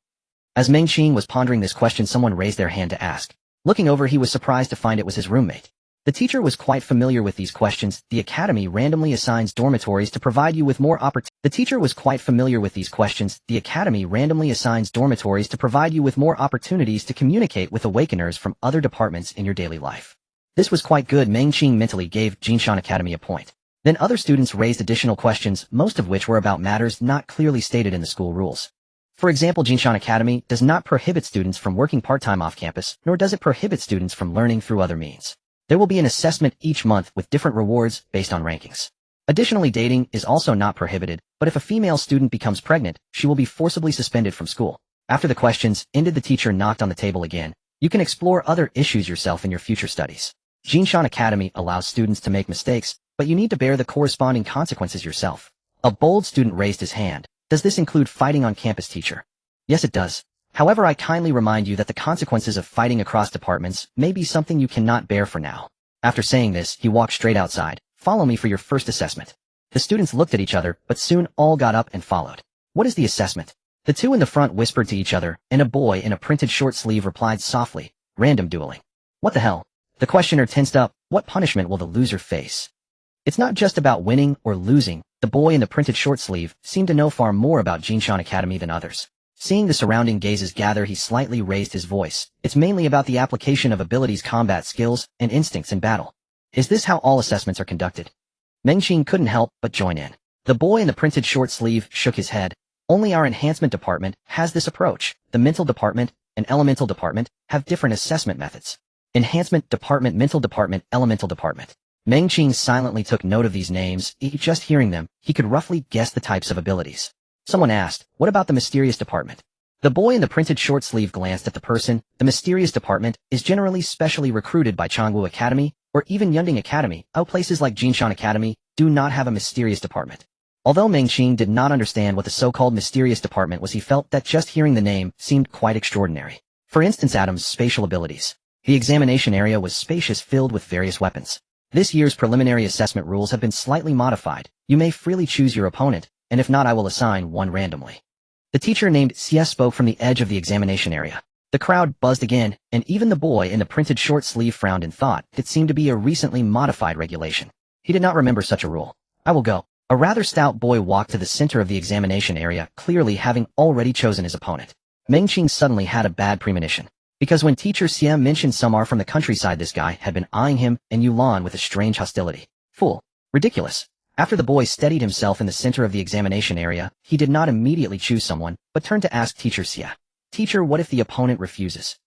As Meng Qing was pondering this question, someone raised their hand to ask. Looking over, he was surprised to find it was his roommate. The teacher was quite familiar with these questions. The academy randomly assigns dormitories to provide you with more opportunities. The teacher was quite familiar with these questions. The academy randomly assigns dormitories to provide you with more opportunities to communicate with awakeners from other departments in your daily life. This was quite good. Meng Qing mentally gave Jinshan Academy a point. Then other students raised additional questions, most of which were about matters not clearly stated in the school rules. For example, Jinshan Academy does not prohibit students from working part-time off campus, nor does it prohibit students from learning through other means. There will be an assessment each month with different rewards based on rankings. Additionally, dating is also not prohibited, but if a female student becomes pregnant, she will be forcibly suspended from school. After the questions ended, the teacher knocked on the table again. You can explore other issues yourself in your future studies. Jinshan Academy allows students to make mistakes, but you need to bear the corresponding consequences yourself. A bold student raised his hand. Does this include fighting on campus, teacher? Yes, it does. However, I kindly remind you that the consequences of fighting across departments may be something you cannot bear for now. After saying this, he walked straight outside. Follow me for your first assessment. The students looked at each other, but soon all got up and followed. What is the assessment? The 2 in the front whispered to each other, and a boy in a printed short sleeve replied softly, random dueling. What the hell? The questioner tensed up. What punishment will the loser face? It's not just about winning or losing. The boy in the printed short sleeve seemed to know far more about Jinshan Academy than others. Seeing the surrounding gazes gather, he slightly raised his voice. It's mainly about the application of abilities, combat skills, and instincts in battle. Is this how all assessments are conducted? Meng Qing couldn't help but join in. The boy in the printed short sleeve shook his head. Only our enhancement department has this approach. The mental department and elemental department have different assessment methods. Enhancement department, mental department, elemental department. Meng Qing silently took note of these names. Just hearing them, he could roughly guess the types of abilities. Someone asked, what about the mysterious department? The boy in the printed short sleeve glanced at the person. The mysterious department is generally specially recruited by Changwu Academy or even Yunding Academy. Places like Jinshan Academy do not have a mysterious department. Although Mengqing did not understand what the so-called mysterious department was, he felt that just hearing the name seemed quite extraordinary. For instance, Adam's spatial abilities. The examination area was spacious, filled with various weapons. This year's preliminary assessment rules have been slightly modified. You may freely choose your opponent, and if not, I will assign one randomly. The teacher named Xie spoke from the edge of the examination area. The crowd buzzed again, and even the boy in the printed short sleeve frowned in thought. It seemed to be a recently modified regulation. He did not remember such a rule. I will go. A rather stout boy walked to the center of the examination area, clearly having already chosen his opponent. Mengqing suddenly had a bad premonition. Because when teacher Xie mentioned Sumar from the countryside, this guy had been eyeing him and Yulan with a strange hostility. Fool. Ridiculous. After the boy steadied himself in the center of the examination area, he did not immediately choose someone, but turned to ask teacher Xie. Teacher, what if the opponent refuses?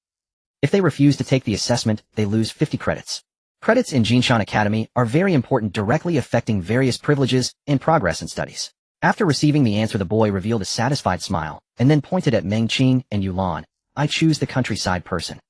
If they refuse to take the assessment, they lose 50 credits. Credits in Jinshan Academy are very important, directly affecting various privileges and progress in studies. After receiving the answer, the boy revealed a satisfied smile, and then pointed at Mengqing and Yulan. I choose the countryside person.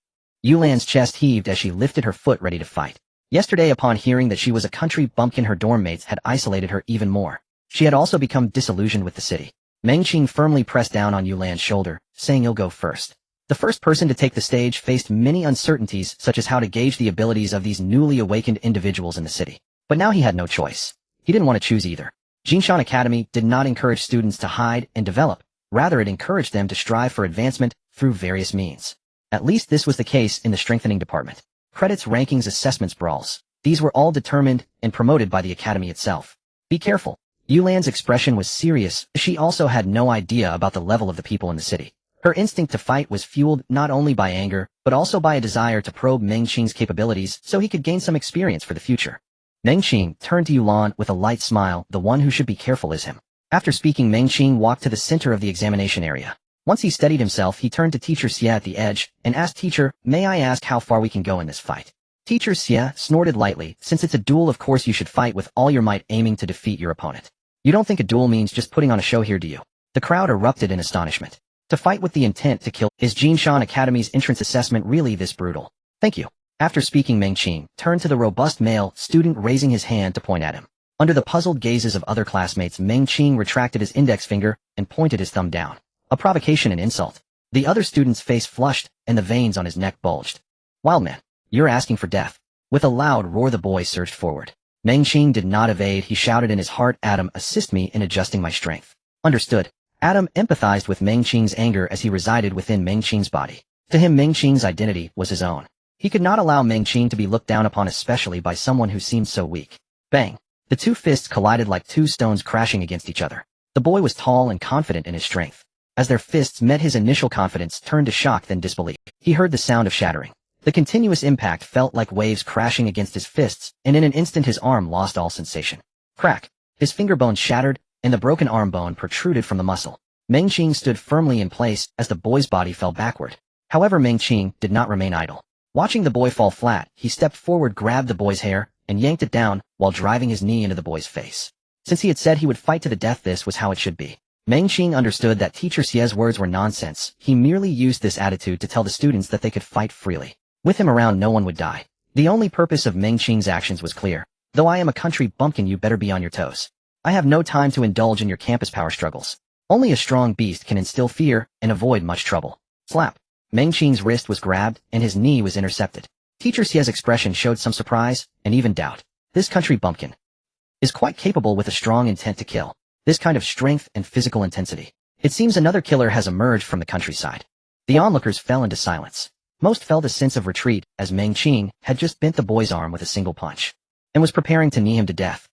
Yulan's chest heaved as she lifted her foot ready to fight. Yesterday, upon hearing that she was a country bumpkin, her dorm mates had isolated her even more. She had also become disillusioned with the city. Mengqing firmly pressed down on Yulan's shoulder, saying he'll go first. The first person to take the stage faced many uncertainties, such as how to gauge the abilities of these newly awakened individuals in the city. But now he had no choice. He didn't want to choose either. Jinshan Academy did not encourage students to hide and develop. Rather, it encouraged them to strive for advancement through various means. At least this was the case in the strengthening department. Credits, rankings, assessments, brawls. These were all determined and promoted by the academy itself. Be careful. Yulan's expression was serious. She also had no idea about the level of the people in the city. Her instinct to fight was fueled not only by anger, but also by a desire to probe Mengqing's capabilities so he could gain some experience for the future. Mengqing turned to Yulan with a light smile. The one who should be careful is him. After speaking, Mengqing walked to the center of the examination area. Once he steadied himself, he turned to teacher Xie at the edge and asked, Teacher, may I ask how far we can go in this fight? Teacher Xie snorted lightly. Since it's a duel, of course you should fight with all your might, aiming to defeat your opponent. You don't think a duel means just putting on a show here, do you? The crowd erupted in astonishment. To fight with the intent to kill. Is Jinshan Academy's entrance assessment really this brutal? Thank you. After speaking, Mengqing turned to the robust male student, raising his hand to point at him. Under the puzzled gazes of other classmates, Mengqing retracted his index finger and pointed his thumb down. A provocation and insult. The other student's face flushed and the veins on his neck bulged. Wild man, you're asking for death. With a loud roar, the boy surged forward. Mengqing did not evade. He shouted in his heart, Adam, assist me in adjusting my strength. Understood. Adam empathized with Mengqing's anger as he resided within Mengqing's body. To him, Mengqing's identity was his own. He could not allow Mengqing to be looked down upon, especially by someone who seemed so weak. Bang! The two fists collided like two stones crashing against each other. The boy was tall and confident in his strength. As their fists met, his initial confidence turned to shock, then disbelief. He heard the sound of shattering. The continuous impact felt like waves crashing against his fists, and in an instant his arm lost all sensation. Crack! His finger bone shattered, and the broken arm bone protruded from the muscle. Mengqing stood firmly in place as the boy's body fell backward. However, Mengqing did not remain idle. Watching the boy fall flat, he stepped forward, grabbed the boy's hair, and yanked it down while driving his knee into the boy's face. Since he had said he would fight to the death, this was how it should be. Mengqing understood that teacher Xie's words were nonsense. He merely used this attitude to tell the students that they could fight freely. With him around, no one would die. The only purpose of Mengqing's actions was clear. Though I am a country bumpkin, you better be on your toes. I have no time to indulge in your campus power struggles. Only a strong beast can instill fear and avoid much trouble. Slap. Mengqing's wrist was grabbed, and his knee was intercepted. Teacher Xie's expression showed some surprise, and even doubt. This country bumpkin is quite capable with a strong intent to kill. This kind of strength and physical intensity. It seems another killer has emerged from the countryside. The onlookers fell into silence. Most felt a sense of retreat, as Mengqing had just bent the boy's arm with a single punch, and was preparing to knee him to death.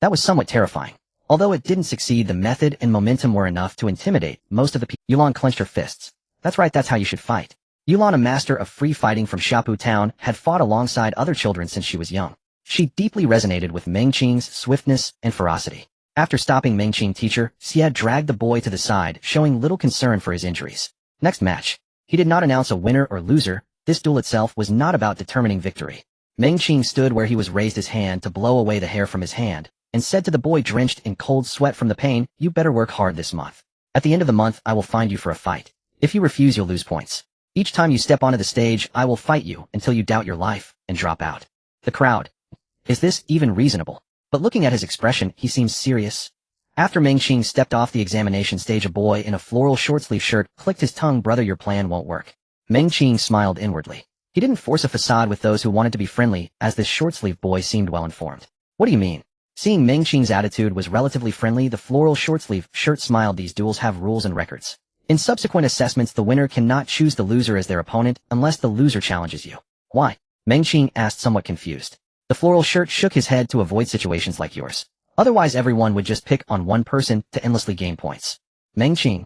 That was somewhat terrifying. Although it didn't succeed, the method and momentum were enough to intimidate most of the people. Yulan clenched her fists. That's right, that's how you should fight. Yulan, a master of free fighting from Shapu Town, had fought alongside other children since she was young. She deeply resonated with Mengqing's swiftness and ferocity. After stopping Mengqing, teacher Xie dragged the boy to the side, showing little concern for his injuries. Next match. He did not announce a winner or loser. This duel itself was not about determining victory. Mengqing stood where he was, raised his hand to blow away the hair from his hand, and said to the boy drenched in cold sweat from the pain, "You better work hard this month. At the end of the month, I will find you for a fight. If you refuse, you'll lose points. Each time you step onto the stage, I will fight you until you doubt your life and drop out." The crowd. Is this even reasonable? But looking at his expression, he seems serious. After Mengqing stepped off the examination stage, a boy in a floral short-sleeve shirt clicked his tongue. "Brother, your plan won't work." Mengqing smiled inwardly. He didn't force a facade with those who wanted to be friendly, as this short-sleeve boy seemed well-informed. "What do you mean?" Seeing Mengqing's attitude was relatively friendly, the floral short-sleeve shirt smiled. "These duels have rules and records. In subsequent assessments, the winner cannot choose the loser as their opponent unless the loser challenges you." "Why?" Mengqing asked, somewhat confused. The floral shirt shook his head. "To avoid situations like yours. Otherwise everyone would just pick on one person to endlessly gain points." Mengqing.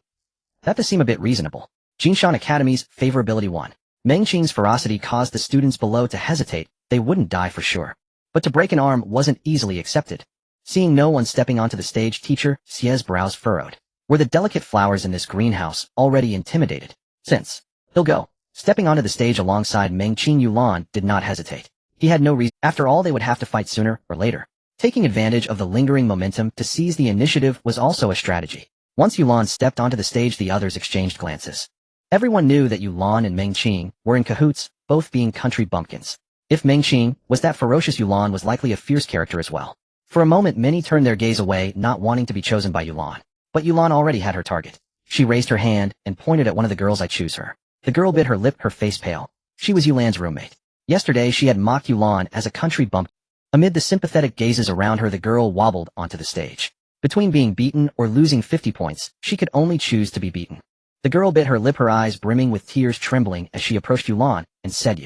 That does seem a bit reasonable. Jinshan Academy's favorability 1. Mengqing's ferocity caused the students below to hesitate. They wouldn't die for sure. But to break an arm wasn't easily accepted. Seeing no one stepping onto the stage, Teacher Xie's brows furrowed. Were the delicate flowers in this greenhouse already intimidated? Since he'll go. Stepping onto the stage alongside Mengqing, Yulan did not hesitate. He had no reason. After all, they would have to fight sooner or later. Taking advantage of the lingering momentum to seize the initiative was also a strategy. Once Yulan stepped onto the stage, the others exchanged glances. Everyone knew that Yulan and Mengqing were in cahoots, both being country bumpkins. If Mengqing was that ferocious, Yulan was likely a fierce character as well. For a moment, many turned their gaze away, not wanting to be chosen by Yulan. But Yulan already had her target. She raised her hand and pointed at one of the girls. "I choose her." The girl bit her lip, her face pale. She was Yulan's roommate. Yesterday, she had mocked Yulan as a country bumpkin. Amid the sympathetic gazes around her, the girl wobbled onto the stage. Between being beaten or losing 50 points, she could only choose to be beaten. The girl bit her lip, her eyes brimming with tears, trembling as she approached Yulan and said,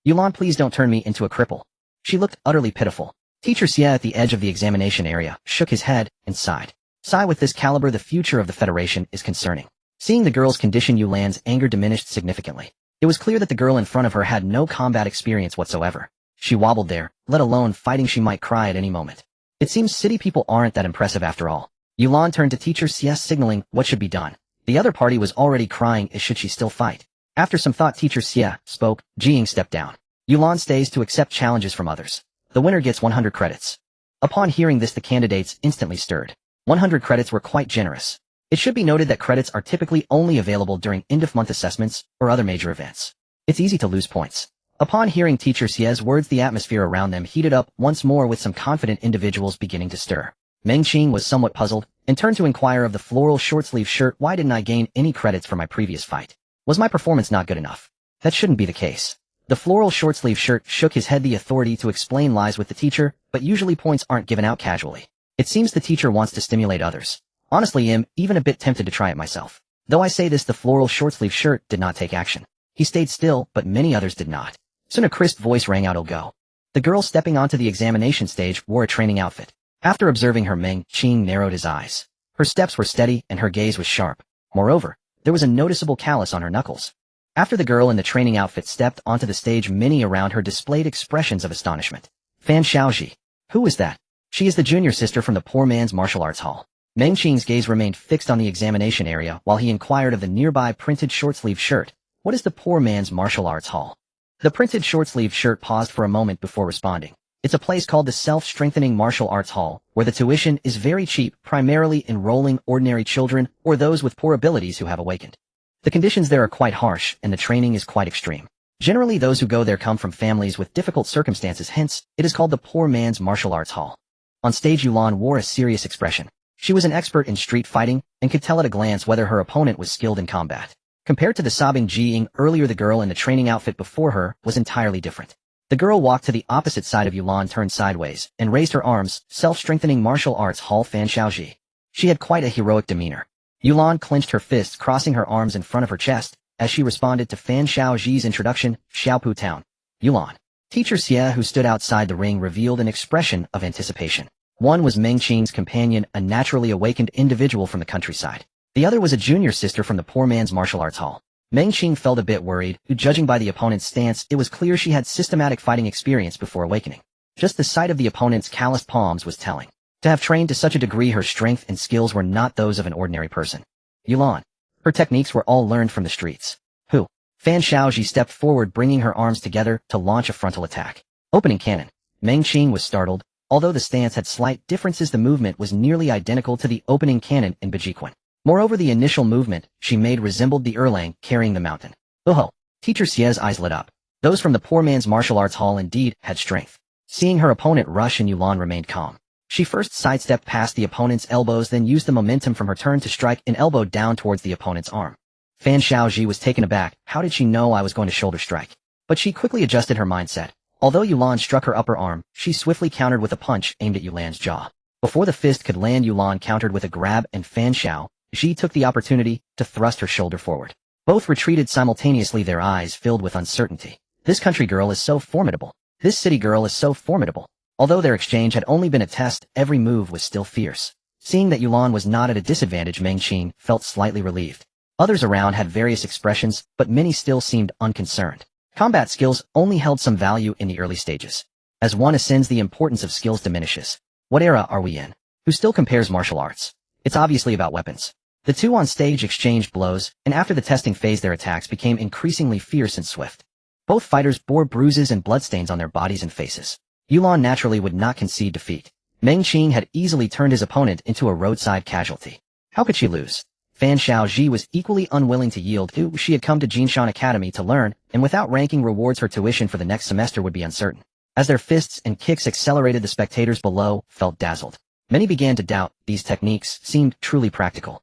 Yulan, please don't turn me into a cripple." She looked utterly pitiful. Teacher Xie at the edge of the examination area shook his head and sighed. "Sigh, with this caliber, the future of the Federation is concerning." Seeing the girl's condition, Yulan's anger diminished significantly. It was clear that the girl in front of her had no combat experience whatsoever. She wobbled there, let alone fighting. She might cry at any moment. It seems city people aren't that impressive after all. Yulan turned to Teacher Xie, signaling what should be done. The other party was already crying. Should she still fight? After some thought, Teacher Xie spoke. Jiying stepped down. Yulan stays to accept challenges from others. The winner gets 100 credits. Upon hearing this, the candidates instantly stirred. 100 credits were quite generous. It should be noted that credits are typically only available during end-of-month assessments or other major events. It's easy to lose points. Upon hearing Teacher Xie's words, the atmosphere around them heated up once more, with some confident individuals beginning to stir. Mengqing was somewhat puzzled and turned to inquire of the floral short-sleeve shirt, "Why didn't I gain any credits for my previous fight? Was my performance not good enough?" That shouldn't be the case. The floral short-sleeve shirt shook his head. The authority to explain lies with the teacher, but usually points aren't given out casually. It seems the teacher wants to stimulate others. Honestly, I'm even a bit tempted to try it myself. Though I say this, the floral short-sleeve shirt did not take action. He stayed still, but many others did not. Soon a crisp voice rang out, "I'll go." The girl stepping onto the examination stage wore a training outfit. After observing her, Mengqing narrowed his eyes. Her steps were steady and her gaze was sharp. Moreover, there was a noticeable callus on her knuckles. After the girl in the training outfit stepped onto the stage, many around her displayed expressions of astonishment. Fan Xiaoji. Who is that? She is the junior sister from the poor man's martial arts hall. Mengqing's gaze remained fixed on the examination area while he inquired of the nearby printed short-sleeve shirt. "What is the poor man's martial arts hall?" The printed short-sleeve shirt paused for a moment before responding. "It's a place called the Self-Strengthening Martial Arts Hall, where the tuition is very cheap, primarily enrolling ordinary children or those with poor abilities who have awakened. The conditions there are quite harsh, and the training is quite extreme. Generally, those who go there come from families with difficult circumstances, hence, it is called the Poor Man's Martial Arts Hall." On stage, Yulan wore a serious expression. She was an expert in street fighting, and could tell at a glance whether her opponent was skilled in combat. Compared to the sobbing Jiying earlier, the girl in the training outfit before her was entirely different. The girl walked to the opposite side of Yulan, turned sideways, and raised her arms. "Self-Strengthening Martial Arts Hall, Fan Xiaoji." She had quite a heroic demeanor. Yulan clenched her fists, crossing her arms in front of her chest, as she responded to Fan Xiaoji's introduction. "Xiaopu Town. Yulan." Teacher Xie, who stood outside the ring, revealed an expression of anticipation. One was Mengqing's companion, a naturally awakened individual from the countryside. The other was a junior sister from the poor man's martial arts hall. Mengqing felt a bit worried. Judging by the opponent's stance, it was clear she had systematic fighting experience before awakening. Just the sight of the opponent's calloused palms was telling. To have trained to such a degree, her strength and skills were not those of an ordinary person. Yulan. Her techniques were all learned from the streets. Who? Fan Xiaoji stepped forward, bringing her arms together to launch a frontal attack. Opening cannon. Mengqing was startled. Although the stance had slight differences, the movement was nearly identical to the opening cannon in Bajiquan. Moreover, the initial movement she made resembled the Erlang carrying the mountain. Oh! Teacher Xie's eyes lit up. Those from the poor man's martial arts hall indeed had strength. Seeing her opponent rush, and Yulan remained calm. She first sidestepped past the opponent's elbows, then used the momentum from her turn to strike an elbow down towards the opponent's arm. Fan Xiaoji was taken aback. How did she know I was going to shoulder strike? But she quickly adjusted her mindset. Although Yulan struck her upper arm, she swiftly countered with a punch aimed at Yulan's jaw. Before the fist could land, Yulan countered with a grab, and Fan Xiaoji took the opportunity to thrust her shoulder forward. Both retreated simultaneously, their eyes filled with uncertainty. This country girl is so formidable. This city girl is so formidable. Although their exchange had only been a test, every move was still fierce. Seeing that Yulan was not at a disadvantage, Meng Qing felt slightly relieved. Others around had various expressions, but many still seemed unconcerned. Combat skills only held some value in the early stages. As one ascends, the importance of skills diminishes. What era are we in? Who still compares martial arts? It's obviously about weapons. The two on stage exchanged blows, and after the testing phase their attacks became increasingly fierce and swift. Both fighters bore bruises and bloodstains on their bodies and faces. Yulan naturally would not concede defeat. Meng Qing had easily turned his opponent into a roadside casualty. How could she lose? Fan Xiaoji was equally unwilling to yield. She had come to Jinshan Academy to learn, and without ranking rewards, her tuition for the next semester would be uncertain. As their fists and kicks accelerated, the spectators below felt dazzled. Many began to doubt these techniques seemed truly practical.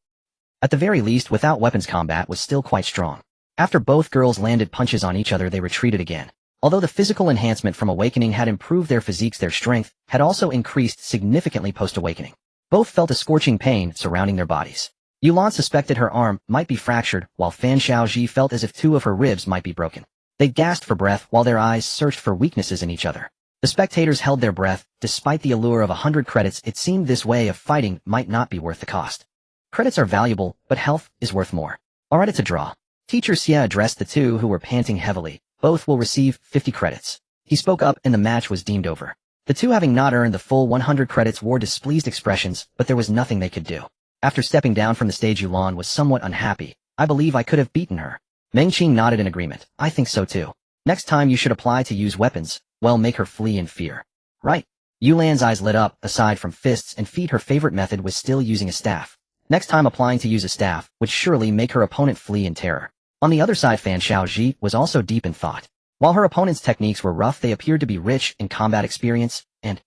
At the very least, without weapons, combat was still quite strong. After both girls landed punches on each other, they retreated again. Although the physical enhancement from awakening had improved their physiques, their strength had also increased significantly post-awakening. Both felt a scorching pain surrounding their bodies. Yulan suspected her arm might be fractured, while Fan Xiaoji felt as if two of her ribs might be broken. They gasped for breath while their eyes searched for weaknesses in each other. The spectators held their breath. Despite the allure of 100 credits, it seemed this way of fighting might not be worth the cost. Credits are valuable, but health is worth more. Alright, it's a draw. Teacher Xie addressed the two who were panting heavily. Both will receive 50 credits. He spoke up, and the match was deemed over. The two, having not earned the full 100 credits, wore displeased expressions, but there was nothing they could do. After stepping down from the stage, Yulan was somewhat unhappy. I believe I could have beaten her. Meng Qing nodded in agreement. I think so too. Next time you should apply to use weapons. Well, make her flee in fear. Right. Yulan's eyes lit up. Aside from fists and feet, her favorite method was still using a staff. Next time applying to use a staff would surely make her opponent flee in terror. On the other side, Fan Xiaoji was also deep in thought. While her opponent's techniques were rough, they appeared to be rich in combat experience, and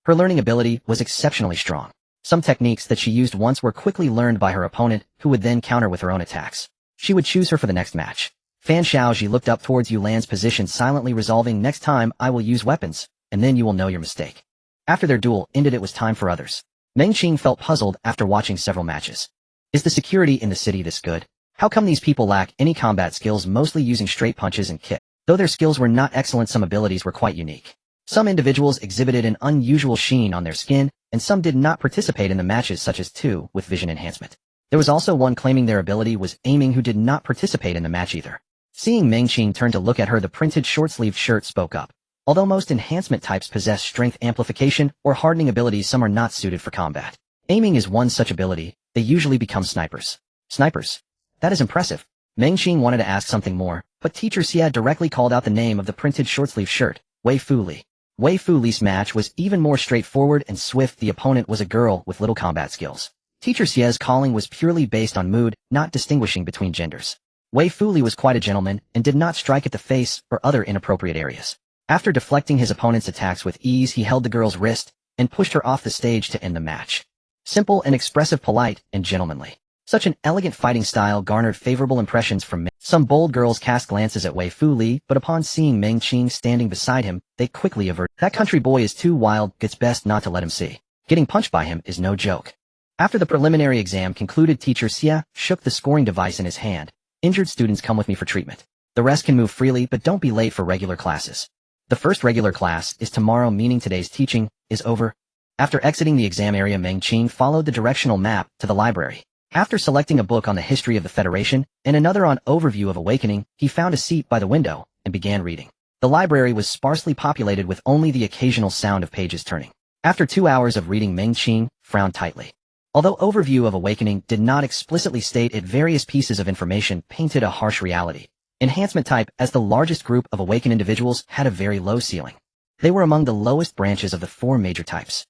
her learning ability was exceptionally strong. Some techniques that she used once were quickly learned by her opponent, who would then counter with her own attacks. She would choose her for the next match. Fan Xiaoji looked up towards Yulan's position, silently resolving, next time I will use weapons, and then you will know your mistake. After their duel ended, it was time for others. Meng Qing felt puzzled after watching several matches. Is the security in the city this good? How come these people lack any combat skills, mostly using straight punches and kicks? Though their skills were not excellent, some abilities were quite unique. Some individuals exhibited an unusual sheen on their skin, and some did not participate in the matches, such as two with vision enhancement. There was also one claiming their ability was aiming who did not participate in the match either. Seeing Meng Qing turn to look at her, the printed short-sleeved shirt spoke up. Although most enhancement types possess strength amplification or hardening abilities, some are not suited for combat. Aiming is one such ability. They usually become snipers. Snipers? That is impressive. Meng Qing wanted to ask something more, but Teacher Xie directly called out the name of the printed short-sleeved shirt, Wei Fu Li. Wei Fu Li's match was even more straightforward and swift. The opponent was a girl with little combat skills. Teacher Xie's calling was purely based on mood, not distinguishing between genders. Wei Fu Li was quite a gentleman and did not strike at the face or other inappropriate areas. After deflecting his opponent's attacks with ease, he held the girl's wrist and pushed her off the stage to end the match. Simple and expressive, polite and gentlemanly. Such an elegant fighting style garnered favorable impressions from men. Some bold girls cast glances at Wei Fu Li, but upon seeing Meng Qing standing beside him, they quickly averted. That country boy is too wild, it's best not to let him see. Getting punched by him is no joke. After the preliminary exam concluded, Teacher Xie shook the scoring device in his hand. Injured students come with me for treatment. The rest can move freely, but don't be late for regular classes. The first regular class is tomorrow, meaning today's teaching is over. After exiting the exam area, Meng Qing followed the directional map to the library. After selecting a book on the history of the Federation and another on overview of awakening, he found a seat by the window and began reading. The library was sparsely populated with only the occasional sound of pages turning. After 2 hours of reading, Meng Qing frowned tightly. Although overview of awakening did not explicitly state it, various pieces of information painted a harsh reality. Enhancement type, as the largest group of awakened individuals, had a very low ceiling. They were among the lowest branches of the four major types.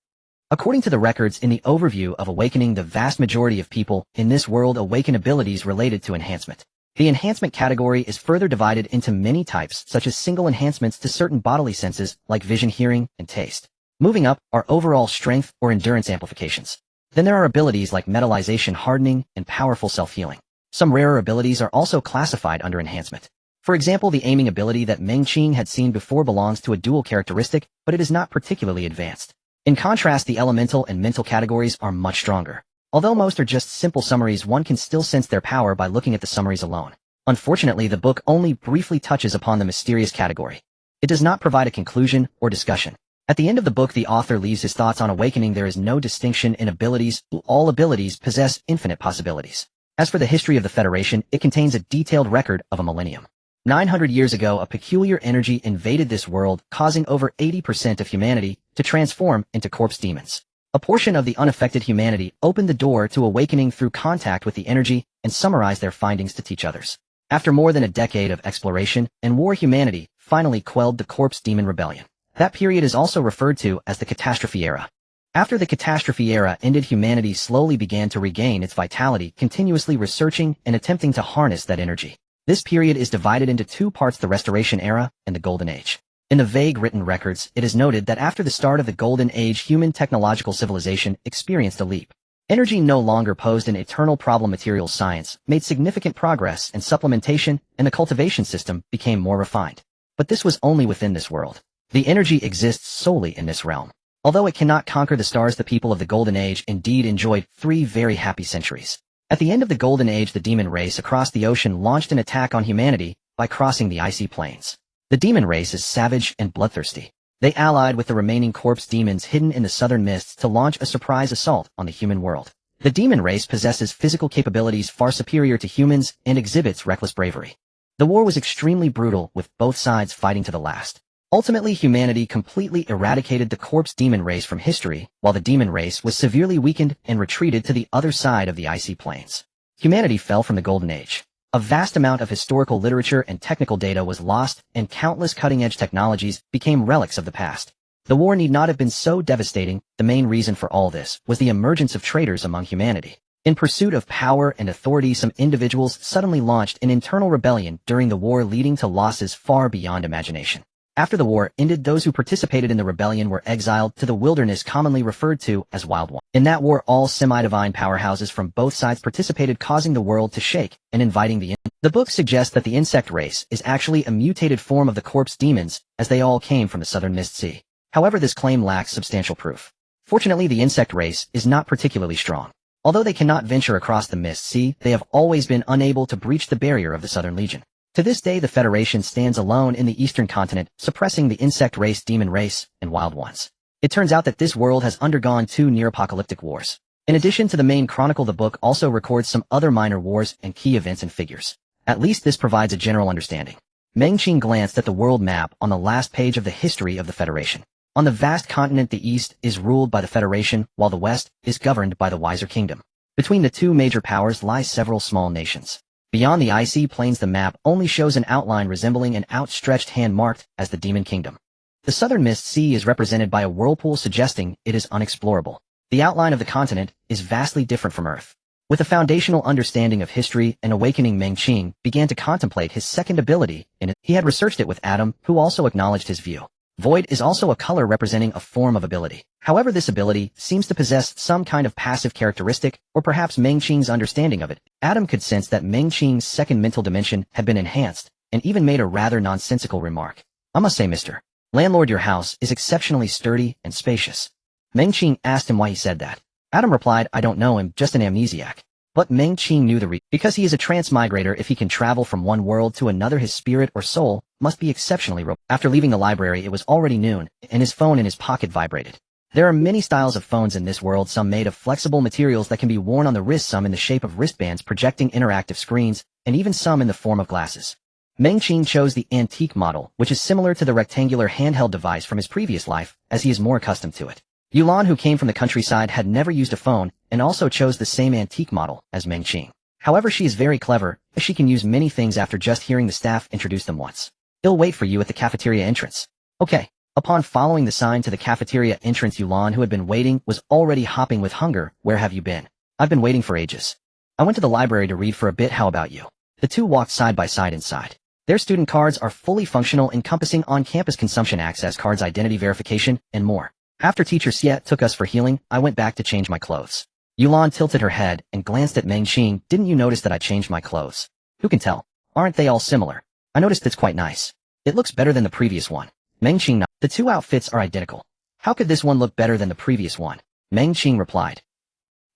According to the records in the overview of awakening, the vast majority of people in this world awaken abilities related to enhancement. The enhancement category is further divided into many types, such as single enhancements to certain bodily senses like vision, hearing, and taste. Moving up are overall strength or endurance amplifications. Then there are abilities like metallization, hardening, and powerful self-healing. Some rarer abilities are also classified under enhancement. For example, the aiming ability that Meng Qing had seen before belongs to a dual characteristic, but it is not particularly advanced. In contrast, the elemental and mental categories are much stronger. Although most are just simple summaries, one can still sense their power by looking at the summaries alone. Unfortunately, the book only briefly touches upon the mysterious category. It does not provide a conclusion or discussion. At the end of the book, the author leaves his thoughts on awakening. There is no distinction in abilities. All abilities possess infinite possibilities. As for the history of the Federation, it contains a detailed record of a millennium. 900 years ago, a peculiar energy invaded this world, causing over 80% of humanity to transform into corpse demons. A portion of the unaffected humanity opened the door to awakening through contact with the energy and summarized their findings to teach others. After more than a decade of exploration and war, humanity finally quelled the corpse demon rebellion. That period is also referred to as the catastrophe era. After the catastrophe era ended, humanity slowly began to regain its vitality, continuously researching and attempting to harness that energy. This period is divided into two parts: the Restoration Era and the Golden Age. In the vague written records, it is noted that after the start of the Golden Age, human technological civilization experienced a leap. Energy no longer posed an eternal problem. Materials science made significant progress, and supplementation and the cultivation system became more refined. But this was only within this world. The energy exists solely in this realm. Although it cannot conquer the stars, the people of the Golden Age indeed enjoyed 3 very happy centuries. At the end of the Golden Age, the demon race across the ocean launched an attack on humanity by crossing the icy plains. The demon race is savage and bloodthirsty. They allied with the remaining corpse demons hidden in the southern mists to launch a surprise assault on the human world. The demon race possesses physical capabilities far superior to humans and exhibits reckless bravery. The war was extremely brutal, with both sides fighting to the last. Ultimately, humanity completely eradicated the corpse demon race from history, while the demon race was severely weakened and retreated to the other side of the icy plains. Humanity fell from the Golden Age. A vast amount of historical literature and technical data was lost, and countless cutting-edge technologies became relics of the past. The war need not have been so devastating. The main reason for all this was the emergence of traitors among humanity. In pursuit of power and authority, some individuals suddenly launched an internal rebellion during the war, leading to losses far beyond imagination. After the war ended, those who participated in the rebellion were exiled to the wilderness, commonly referred to as Wild One. In that war, all semi-divine powerhouses from both sides participated, causing the world to shake and inviting the end. The book suggests that the insect race is actually a mutated form of the corpse demons, as they all came from the southern Mist Sea. However, this claim lacks substantial proof. Fortunately, the insect race is not particularly strong. Although they cannot venture across the Mist Sea, they have always been unable to breach the barrier of the Southern Legion. To this day, the Federation stands alone in the eastern continent, suppressing the insect race, demon race, and wild ones. It turns out that this world has undergone 2 near-apocalyptic wars. In addition to the main chronicle, the book also records some other minor wars and key events and figures. At least this provides a general understanding. Meng Qing glanced at the world map on the last page of the history of the Federation. On the vast continent, the east is ruled by the Federation, while the west is governed by the Wiser Kingdom. Between the 2 major powers lie several small nations. Beyond the icy plains, the map only shows an outline resembling an outstretched hand marked as the Demon Kingdom. The southern Mist Sea is represented by a whirlpool, suggesting it is unexplorable. The outline of the continent is vastly different from Earth. With a foundational understanding of history and awakening, Meng Qing began to contemplate his second ability in it. He had researched it with Adam, who also acknowledged his view. Void is also a color representing a form of ability. However, this ability seems to possess some kind of passive characteristic, or perhaps Meng Qing's understanding of it. Adam could sense that Meng Qing's second mental dimension had been enhanced, and even made a rather nonsensical remark. "I must say, Mr. Landlord, your house is exceptionally sturdy and spacious." Meng Qing asked him why he said that. Adam replied, "I don't know, I'm just an amnesiac." But Meng Qing knew the reason. Because he is a transmigrator, if he can travel from one world to another, his spirit or soul must be exceptionally robust. After leaving the library, it was already noon, and his phone in his pocket vibrated. There are many styles of phones in this world, some made of flexible materials that can be worn on the wrist, some in the shape of wristbands projecting interactive screens, and even some in the form of glasses. Meng Qing chose the antique model, which is similar to the rectangular handheld device from his previous life, as he is more accustomed to it. Yulan, who came from the countryside, had never used a phone, and also chose the same antique model as Meng Qing. However, she is very clever, as she can use many things after just hearing the staff introduce them once. "He'll wait for you at the cafeteria entrance." "Okay." Upon following the sign to the cafeteria entrance, Yulan, who had been waiting, was already hopping with hunger. Where have you been? I've been waiting for ages. I went to the library to read for a bit. How about you? The two walked side by side inside. Their student cards are fully functional, encompassing on-campus consumption access cards, identity verification, and more. After teacher Xie took us for healing, I went back to change my clothes. Yulan tilted her head and glanced at Meng Qing. Didn't you notice that I changed my clothes? Who can tell? Aren't they all similar? I noticed it's quite nice. It looks better than the previous one. Meng Qing nodded. The two outfits are identical. How could this one look better than the previous one? Meng Qing replied.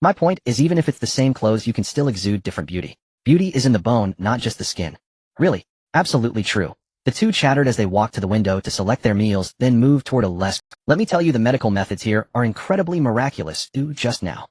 My point is, even if it's the same clothes, you can still exude different beauty. Beauty is in the bone, not just the skin. Really? Absolutely true. The two chattered as they walked to the window to select their meals, then moved toward a less. Let me tell you, the medical methods here are incredibly miraculous. Just now.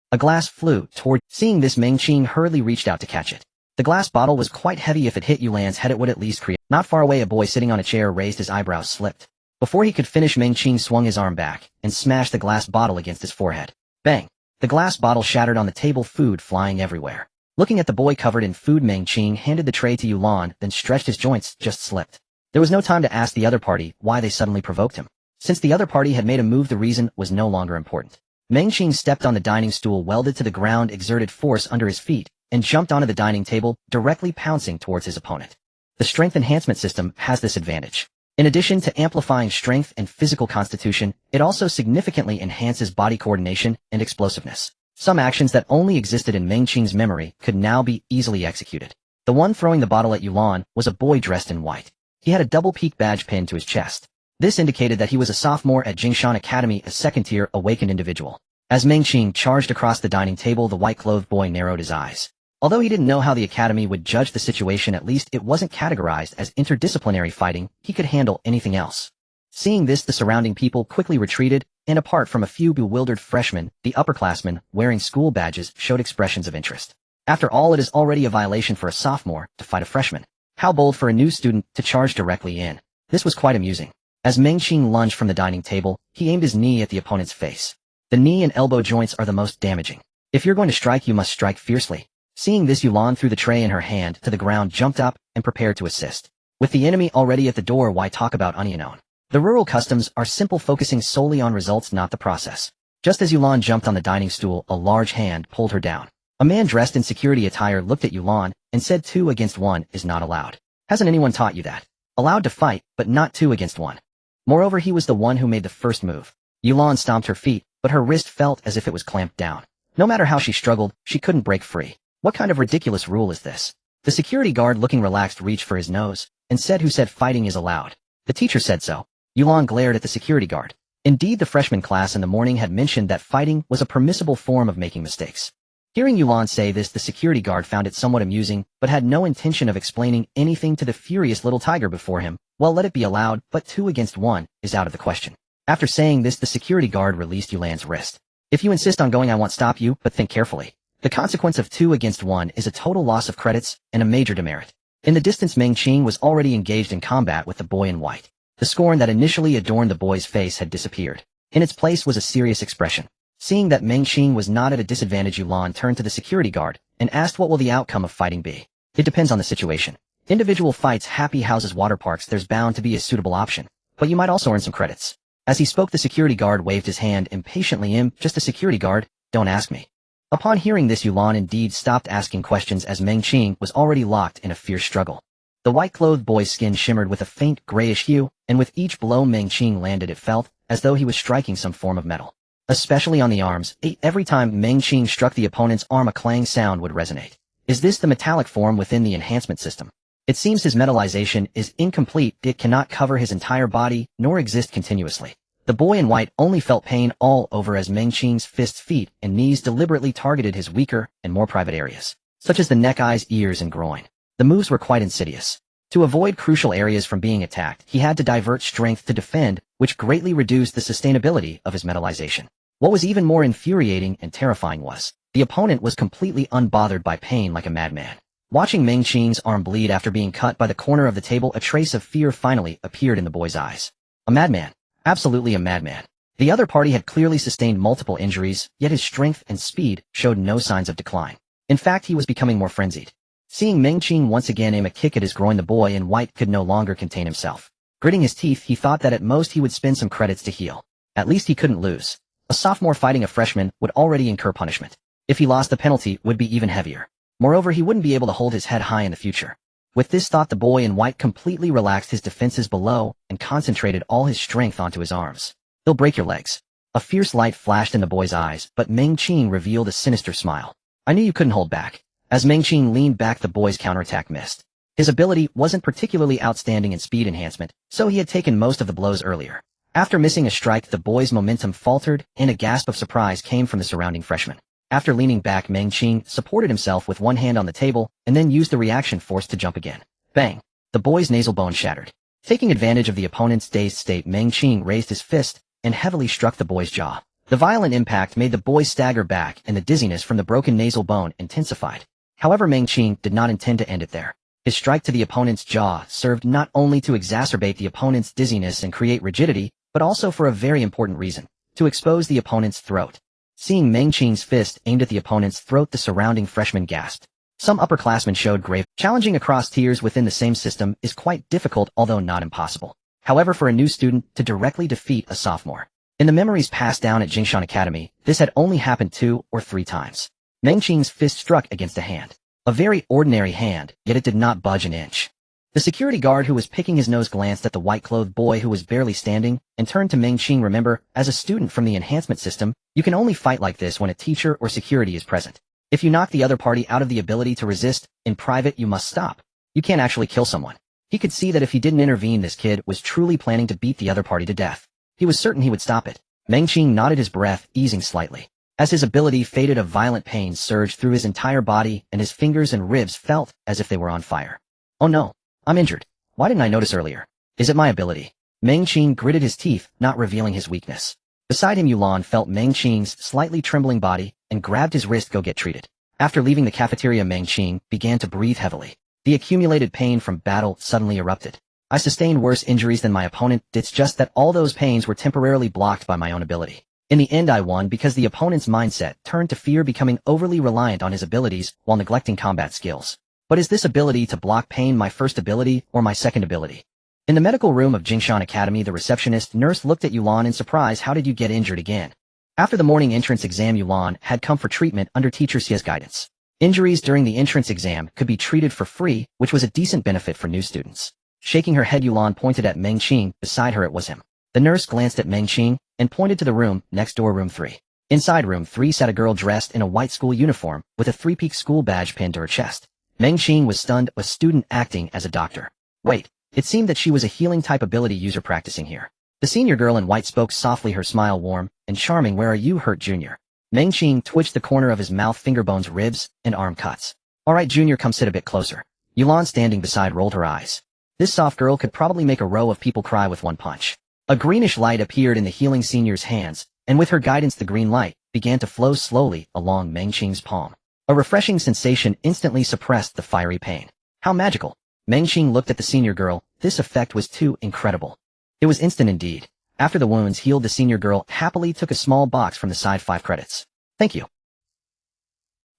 A glass flew toward. Seeing this, Meng Qing hurriedly reached out to catch it. The glass bottle was quite heavy. If it hit Yulan's head, it would at least create. Not far away, a boy sitting on a chair raised his eyebrows slipped. Before he could finish, Meng Qing swung his arm back and smashed the glass bottle against his forehead. Bang! The glass bottle shattered on the table, food flying everywhere. Looking at the boy covered in food, Meng Qing handed the tray to Yulan, then stretched his joints, just slipped. There was no time to ask the other party why they suddenly provoked him. Since the other party had made a move, the reason was no longer important. Meng Qing stepped on the dining stool, welded to the ground, exerted force under his feet, and jumped onto the dining table, directly pouncing towards his opponent. The strength enhancement system has this advantage. In addition to amplifying strength and physical constitution, it also significantly enhances body coordination and explosiveness. Some actions that only existed in Meng Qing's memory could now be easily executed. The one throwing the bottle at Yulan was a boy dressed in white. He had a double peak badge pinned to his chest. This indicated that he was a sophomore at Jingshan Academy, a second-tier awakened individual. As Meng Qing charged across the dining table, the white-clothed boy narrowed his eyes. Although he didn't know how the academy would judge the situation, at least it wasn't categorized as interdisciplinary fighting. He could handle anything else. Seeing this, the surrounding people quickly retreated, and apart from a few bewildered freshmen, the upperclassmen, wearing school badges, showed expressions of interest. After all, it is already a violation for a sophomore to fight a freshman. How bold for a new student to charge directly in. This was quite amusing. As Meng Qing lunged from the dining table, he aimed his knee at the opponent's face. The knee and elbow joints are the most damaging. If you're going to strike, you must strike fiercely. Seeing this, Yulan threw the tray in her hand to the ground, jumped up, and prepared to assist. With the enemy already at the door, why talk about unknown? The rural customs are simple, focusing solely on results, not the process. Just as Yulan jumped on the dining stool, a large hand pulled her down. A man dressed in security attire looked at Yulan and said 2 against 1 is not allowed. Hasn't anyone taught you that? Allowed to fight, but not 2 against 1. Moreover, he was the one who made the first move. Yulan stomped her feet, but her wrist felt as if it was clamped down. No matter how she struggled, she couldn't break free. What kind of ridiculous rule is this? The security guard, looking relaxed, reached for his nose and said, "Who said fighting is allowed?" The teacher said so. Yulan glared at the security guard. Indeed, the freshman class in the morning had mentioned that fighting was a permissible form of making mistakes. Hearing Yulan say this, the security guard found it somewhat amusing, but had no intention of explaining anything to the furious little tiger before him. Well, let it be allowed, but 2 against 1 is out of the question. After saying this, the security guard released Yulan's wrist. If you insist on going, I won't stop you, but think carefully. The consequence of 2 against 1 is a total loss of credits and a major demerit. In the distance, Meng Qing was already engaged in combat with the boy in white. The scorn that initially adorned the boy's face had disappeared. In its place was a serious expression. Seeing that Meng Qing was not at a disadvantage, Yulan turned to the security guard and asked, what will the outcome of fighting be? It depends on the situation. Individual fights, happy houses, water parks, there's bound to be a suitable option. But you might also earn some credits. As he spoke, the security guard waved his hand impatiently. Just a security guard, don't ask me. Upon hearing this, Yulan indeed stopped asking questions, as Meng Qing was already locked in a fierce struggle. The white-clothed boy's skin shimmered with a faint grayish hue, and with each blow Meng Qing landed, it felt as though he was striking some form of metal. Especially on the arms, every time Meng Qing struck the opponent's arm, a clang sound would resonate. Is this the metallic form within the enhancement system? It seems his metallization is incomplete. It cannot cover his entire body, nor exist continuously. The boy in white only felt pain all over as Meng Qing's fists, feet, and knees deliberately targeted his weaker and more private areas, such as the neck, eyes, ears, and groin. The moves were quite insidious. To avoid crucial areas from being attacked, he had to divert strength to defend, which greatly reduced the sustainability of his metallization. What was even more infuriating and terrifying was, the opponent was completely unbothered by pain like a madman. Watching Meng Qing's arm bleed after being cut by the corner of the table, a trace of fear finally appeared in the boy's eyes. A madman. Absolutely a madman. The other party had clearly sustained multiple injuries, yet his strength and speed showed no signs of decline. In fact, he was becoming more frenzied. Seeing Meng Qing once again aim a kick at his groin, the boy in white could no longer contain himself. Gritting his teeth, he thought that at most he would spend some credits to heal. At least he couldn't lose. A sophomore fighting a freshman would already incur punishment. If he lost, the penalty would be even heavier. Moreover, he wouldn't be able to hold his head high in the future. With this thought, the boy in white completely relaxed his defenses below and concentrated all his strength onto his arms. He'll break your legs. A fierce light flashed in the boy's eyes, but Meng Qing revealed a sinister smile. I knew you couldn't hold back. As Meng Qing leaned back, the boy's counterattack missed. His ability wasn't particularly outstanding in speed enhancement, so he had taken most of the blows earlier. After missing a strike, the boy's momentum faltered, and a gasp of surprise came from the surrounding freshmen. After leaning back, Meng Qing supported himself with one hand on the table, and then used the reaction force to jump again. Bang! The boy's nasal bone shattered. Taking advantage of the opponent's dazed state, Meng Qing raised his fist and heavily struck the boy's jaw. The violent impact made the boy stagger back, and the dizziness from the broken nasal bone intensified. However, Meng Qing did not intend to end it there. His strike to the opponent's jaw served not only to exacerbate the opponent's dizziness and create rigidity, but also for a very important reason, to expose the opponent's throat. Seeing Meng Qing's fist aimed at the opponent's throat, the surrounding freshmen gasped. Some upperclassmen showed grave. Challenging across tiers within the same system is quite difficult, although not impossible. However, for a new student to directly defeat a sophomore. In the memories passed down at Jingshan Academy, this had only happened 2 or 3 times. Meng Qing's fist struck against a hand. A very ordinary hand, yet it did not budge an inch. The security guard who was picking his nose glanced at the white-clothed boy who was barely standing and turned to Meng Qing. Remember, as a student from the enhancement system, you can only fight like this when a teacher or security is present. If you knock the other party out of the ability to resist, in private you must stop. You can't actually kill someone. He could see that if he didn't intervene, this kid was truly planning to beat the other party to death. He was certain he would stop it. Meng Qing nodded, his breath easing slightly. As his ability faded, a violent pain surged through his entire body, and his fingers and ribs felt as if they were on fire. Oh no, I'm injured. Why didn't I notice earlier? Is it my ability? Meng Qing gritted his teeth, not revealing his weakness. Beside him, Yulan felt Meng Qing's slightly trembling body and grabbed his wrist. Go get treated. After leaving the cafeteria, Meng Qing began to breathe heavily. The accumulated pain from battle suddenly erupted. I sustained worse injuries than my opponent. It's just that all those pains were temporarily blocked by my own ability. In the end, I won because the opponent's mindset turned to fear, becoming overly reliant on his abilities while neglecting combat skills. But is this ability to block pain my first ability or my second ability? In the medical room of Jingshan Academy, the receptionist nurse looked at Yulan in surprise. How did you get injured again? After the morning entrance exam, Yulan had come for treatment under Teacher Xia's guidance. Injuries during the entrance exam could be treated for free, which was a decent benefit for new students. Shaking her head, Yulan pointed at Meng Qing. Beside her, it was him. The nurse glanced at Meng Qing and pointed to the room next door, room 3. Inside room 3 sat a girl dressed in a white school uniform with a 3-peak school badge pinned to her chest. Meng Qing was stunned, a student acting as a doctor. Wait, it seemed that she was a healing type ability user practicing here. The senior girl in white spoke softly, her smile warm and charming. Where are you hurt, Junior? Meng Qing twitched the corner of his mouth, finger bones, ribs, and arm cuts. Alright, Junior, come sit a bit closer. Yulan, standing beside, rolled her eyes. This soft girl could probably make a row of people cry with one punch. A greenish light appeared in the healing senior's hands, and with her guidance the green light began to flow slowly along Meng Qing's palm. A refreshing sensation instantly suppressed the fiery pain. How magical! Meng Qing looked at the senior girl. This effect was too incredible. It was instant indeed. After the wounds healed, the senior girl happily took a small box from the side. 5 credits. Thank you.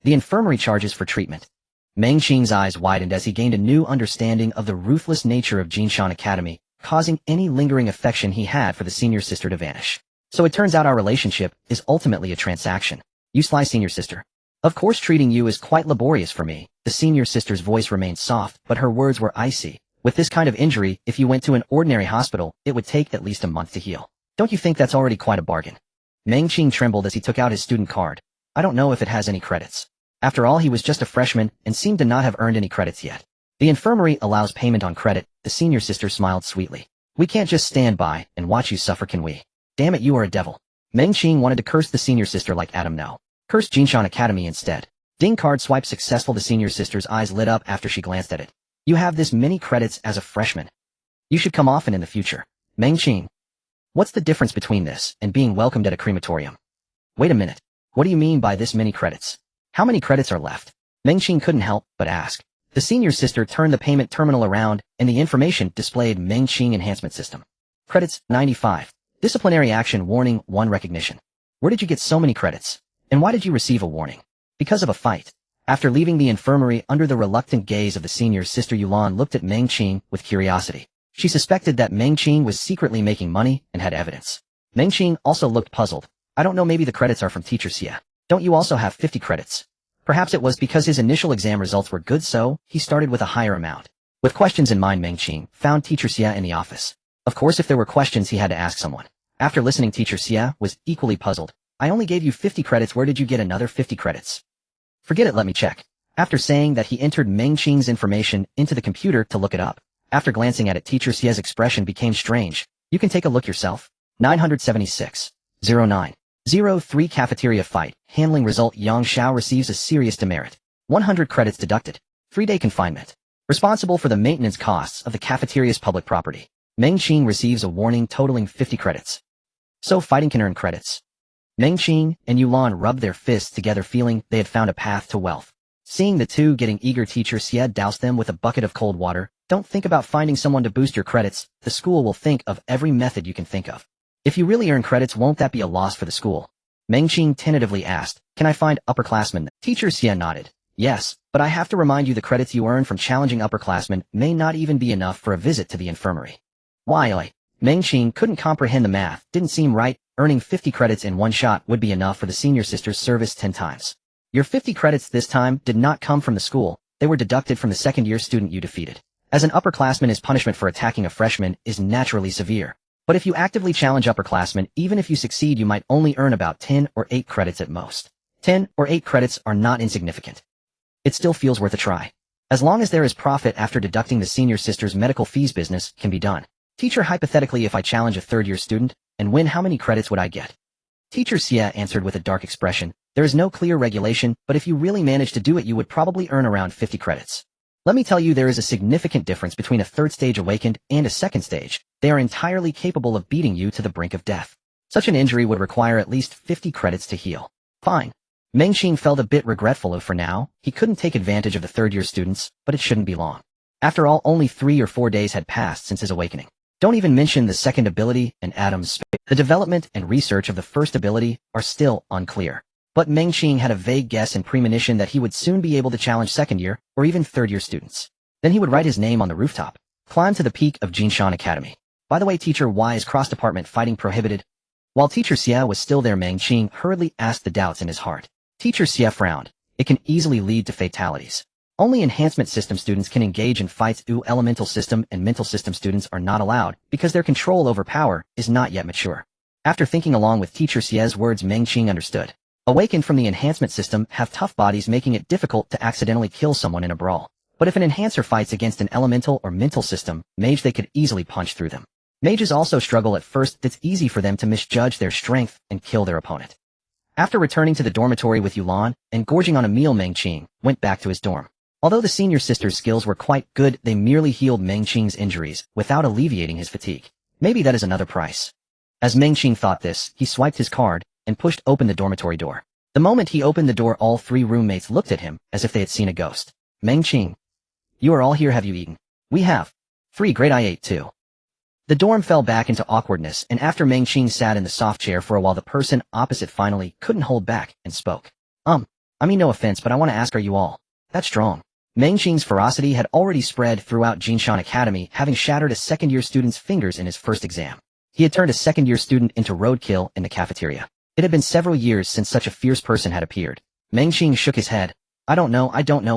The infirmary charges for treatment. Meng Qing's eyes widened as he gained a new understanding of the ruthless nature of Jingshan Academy, causing any lingering affection he had for the senior sister to vanish. So it turns out our relationship is ultimately a transaction. You sly senior sister. Of course, treating you is quite laborious for me. The senior sister's voice remained soft, but her words were icy. With this kind of injury, if you went to an ordinary hospital, it would take at least a month to heal. Don't you think that's already quite a bargain? Meng Qing trembled as he took out his student card. I don't know if it has any credits. After all, he was just a freshman and seemed to not have earned any credits yet. The infirmary allows payment on credit. The senior sister smiled sweetly. We can't just stand by and watch you suffer, can we? Damn it, you are a devil. Meng Qing wanted to curse the senior sister like Adam. No. Curse Jingshan Academy instead. Ding, card swipe successful. The senior sister's eyes lit up after she glanced at it. You have this many credits as a freshman. You should come often in the future. Meng Qing. What's the difference between this and being welcomed at a crematorium? Wait a minute. What do you mean by this many credits? How many credits are left? Meng Qing couldn't help but ask. The senior sister turned the payment terminal around, and the information displayed Meng Qing enhancement system. Credits, 95. Disciplinary action warning, 1 recognition. Where did you get so many credits? And why did you receive a warning? Because of a fight. After leaving the infirmary under the reluctant gaze of the senior sister, Yulan looked at Meng Qing with curiosity. She suspected that Meng Qing was secretly making money and had evidence. Meng Qing also looked puzzled. I don't know, maybe the credits are from Teacher Xie. Don't you also have 50 credits? Perhaps it was because his initial exam results were good, so he started with a higher amount. With questions in mind, Meng Qing found Teacher Xie in the office. Of course, if there were questions, he had to ask someone. After listening, Teacher Xie was equally puzzled. I only gave you 50 credits, where did you get another 50 credits? Forget it, let me check. After saying that, he entered Meng Qing's information into the computer to look it up. After glancing at it, Teacher Xie's expression became strange. You can take a look yourself. 976. 09. 03 Cafeteria fight. Handling result. Yang Xiao receives a serious demerit. 100 credits deducted. 3-day confinement. Responsible for the maintenance costs of the cafeteria's public property. Meng Qing receives a warning totaling 50 credits. So fighting can earn credits. Meng Qing and Yulan rubbed their fists together, feeling they had found a path to wealth. Seeing the two getting eager, Teacher Xie doused them with a bucket of cold water. Don't think about finding someone to boost your credits. The school will think of every method you can think of. If you really earn credits, won't that be a loss for the school? Meng Qing tentatively asked, can I find upperclassmen? Teacher Xie nodded. Yes, but I have to remind you, the credits you earn from challenging upperclassmen may not even be enough for a visit to the infirmary. Why? Meng Qing couldn't comprehend the math. Didn't seem right. Earning 50 credits in one shot would be enough for the senior sister's service 10 times. Your 50 credits this time did not come from the school. They were deducted from the second-year student you defeated. As an upperclassman, his punishment for attacking a freshman is naturally severe. But if you actively challenge upperclassmen, even if you succeed, you might only earn about 10 or 8 credits at most. 10 or 8 credits are not insignificant. It still feels worth a try. As long as there is profit after deducting the senior sister's medical fees, business can be done. Teacher, hypothetically, if I challenge a third-year student and win, how many credits would I get? Teacher Xie answered with a dark expression. There is no clear regulation, but if you really manage to do it, you would probably earn around 50 credits. Let me tell you, there is a significant difference between a third stage awakened and a second stage. They are entirely capable of beating you to the brink of death. Such an injury would require at least 50 credits to heal. Fine. Meng Qing felt a bit regretful of for now. He couldn't take advantage of the third-year students, but it shouldn't be long. After all, only 3 or 4 days had passed since his awakening. Don't even mention the second ability and Adam's space. The development and research of the first ability are still unclear. But Meng Qing had a vague guess and premonition that he would soon be able to challenge second-year or even third-year students. Then he would write his name on the rooftop, climb to the peak of Jinshan Academy. By the way, Teacher, why is cross-department fighting prohibited? While Teacher Xie was still there, Meng Qing hurriedly asked the doubts in his heart. Teacher Xie frowned. It can easily lead to fatalities. Only enhancement system students can engage in fights. Elemental system and mental system students are not allowed because their control over power is not yet mature. After thinking along with Teacher Xie's words, Meng Qing understood. Awakened from the enhancement system have tough bodies, making it difficult to accidentally kill someone in a brawl. But if an enhancer fights against an elemental or mental system mage, they could easily punch through them. Mages also struggle at first. It's easy for them to misjudge their strength and kill their opponent. After returning to the dormitory with Yulan and gorging on a meal, Meng Qing went back to his dorm. Although the senior sister's skills were quite good, they merely healed Meng Qing's injuries without alleviating his fatigue. Maybe that is another price. As Meng Qing thought this, he swiped his card and pushed open the dormitory door. The moment he opened the door, all 3 roommates looked at him as if they had seen a ghost. Meng Qing, you are all here. Have you eaten? We have. 3, great, I ate too. The dorm fell back into awkwardness, and after Meng Qing sat in the soft chair for a while, the person opposite finally couldn't hold back and spoke. I mean, no offense, but I want to ask, are you all that strong? Meng Qing's ferocity had already spread throughout Jinshan Academy, having shattered a second-year student's fingers in his first exam. He had turned a second-year student into roadkill in the cafeteria. It had been several years since such a fierce person had appeared. Meng Qing shook his head. I don't know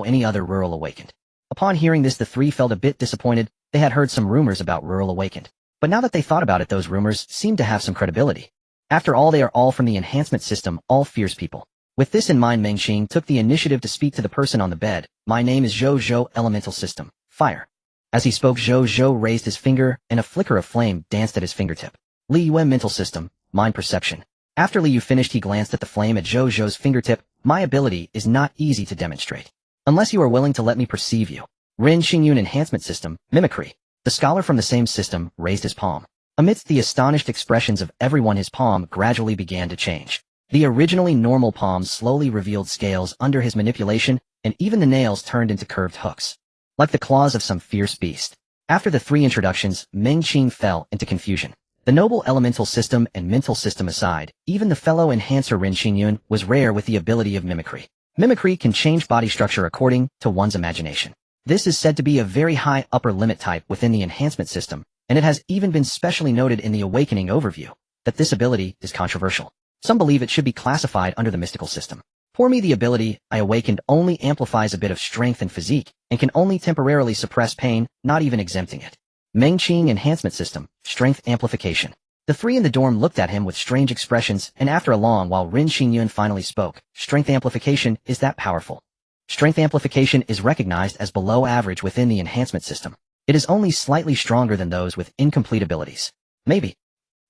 any other rural awakened. Upon hearing this, the 3 felt a bit disappointed. They had heard some rumors about rural awakened. But now that they thought about it, those rumors seemed to have some credibility. After all, they are all from the enhancement system, all fierce people. With this in mind, Meng Qing took the initiative to speak to the person on the bed. My name is Zhou Zhou, elemental system, fire. As he spoke, Zhou Zhou raised his finger, and a flicker of flame danced at his fingertip. Li Yue, mental system, mind perception. After Li Yu finished, he glanced at the flame at Zhou Zhou's fingertip. My ability is not easy to demonstrate, unless you are willing to let me perceive you. Ren Xingyun, enhancement system, mimicry. The scholar from the same system raised his palm. Amidst the astonished expressions of everyone, his palm gradually began to change. The originally normal palm slowly revealed scales under his manipulation, and even the nails turned into curved hooks, like the claws of some fierce beast. After the 3 introductions, Meng Qing fell into confusion. The noble elemental system and mental system aside, even the fellow enhancer Ren Xingyun was rare with the ability of mimicry. Mimicry can change body structure according to one's imagination. This is said to be a very high upper limit type within the enhancement system, and it has even been specially noted in the Awakening overview that this ability is controversial. Some believe it should be classified under the mystical system. For me, the ability I awakened only amplifies a bit of strength and physique, and can only temporarily suppress pain, not even exempting it. Mengqing Enhancement System, Strength Amplification. The three in the dorm looked at him with strange expressions, and after a long while Rin Xingyun finally spoke. Strength amplification is that powerful. Strength amplification is recognized as below average within the enhancement system. It is only slightly stronger than those with incomplete abilities. Maybe.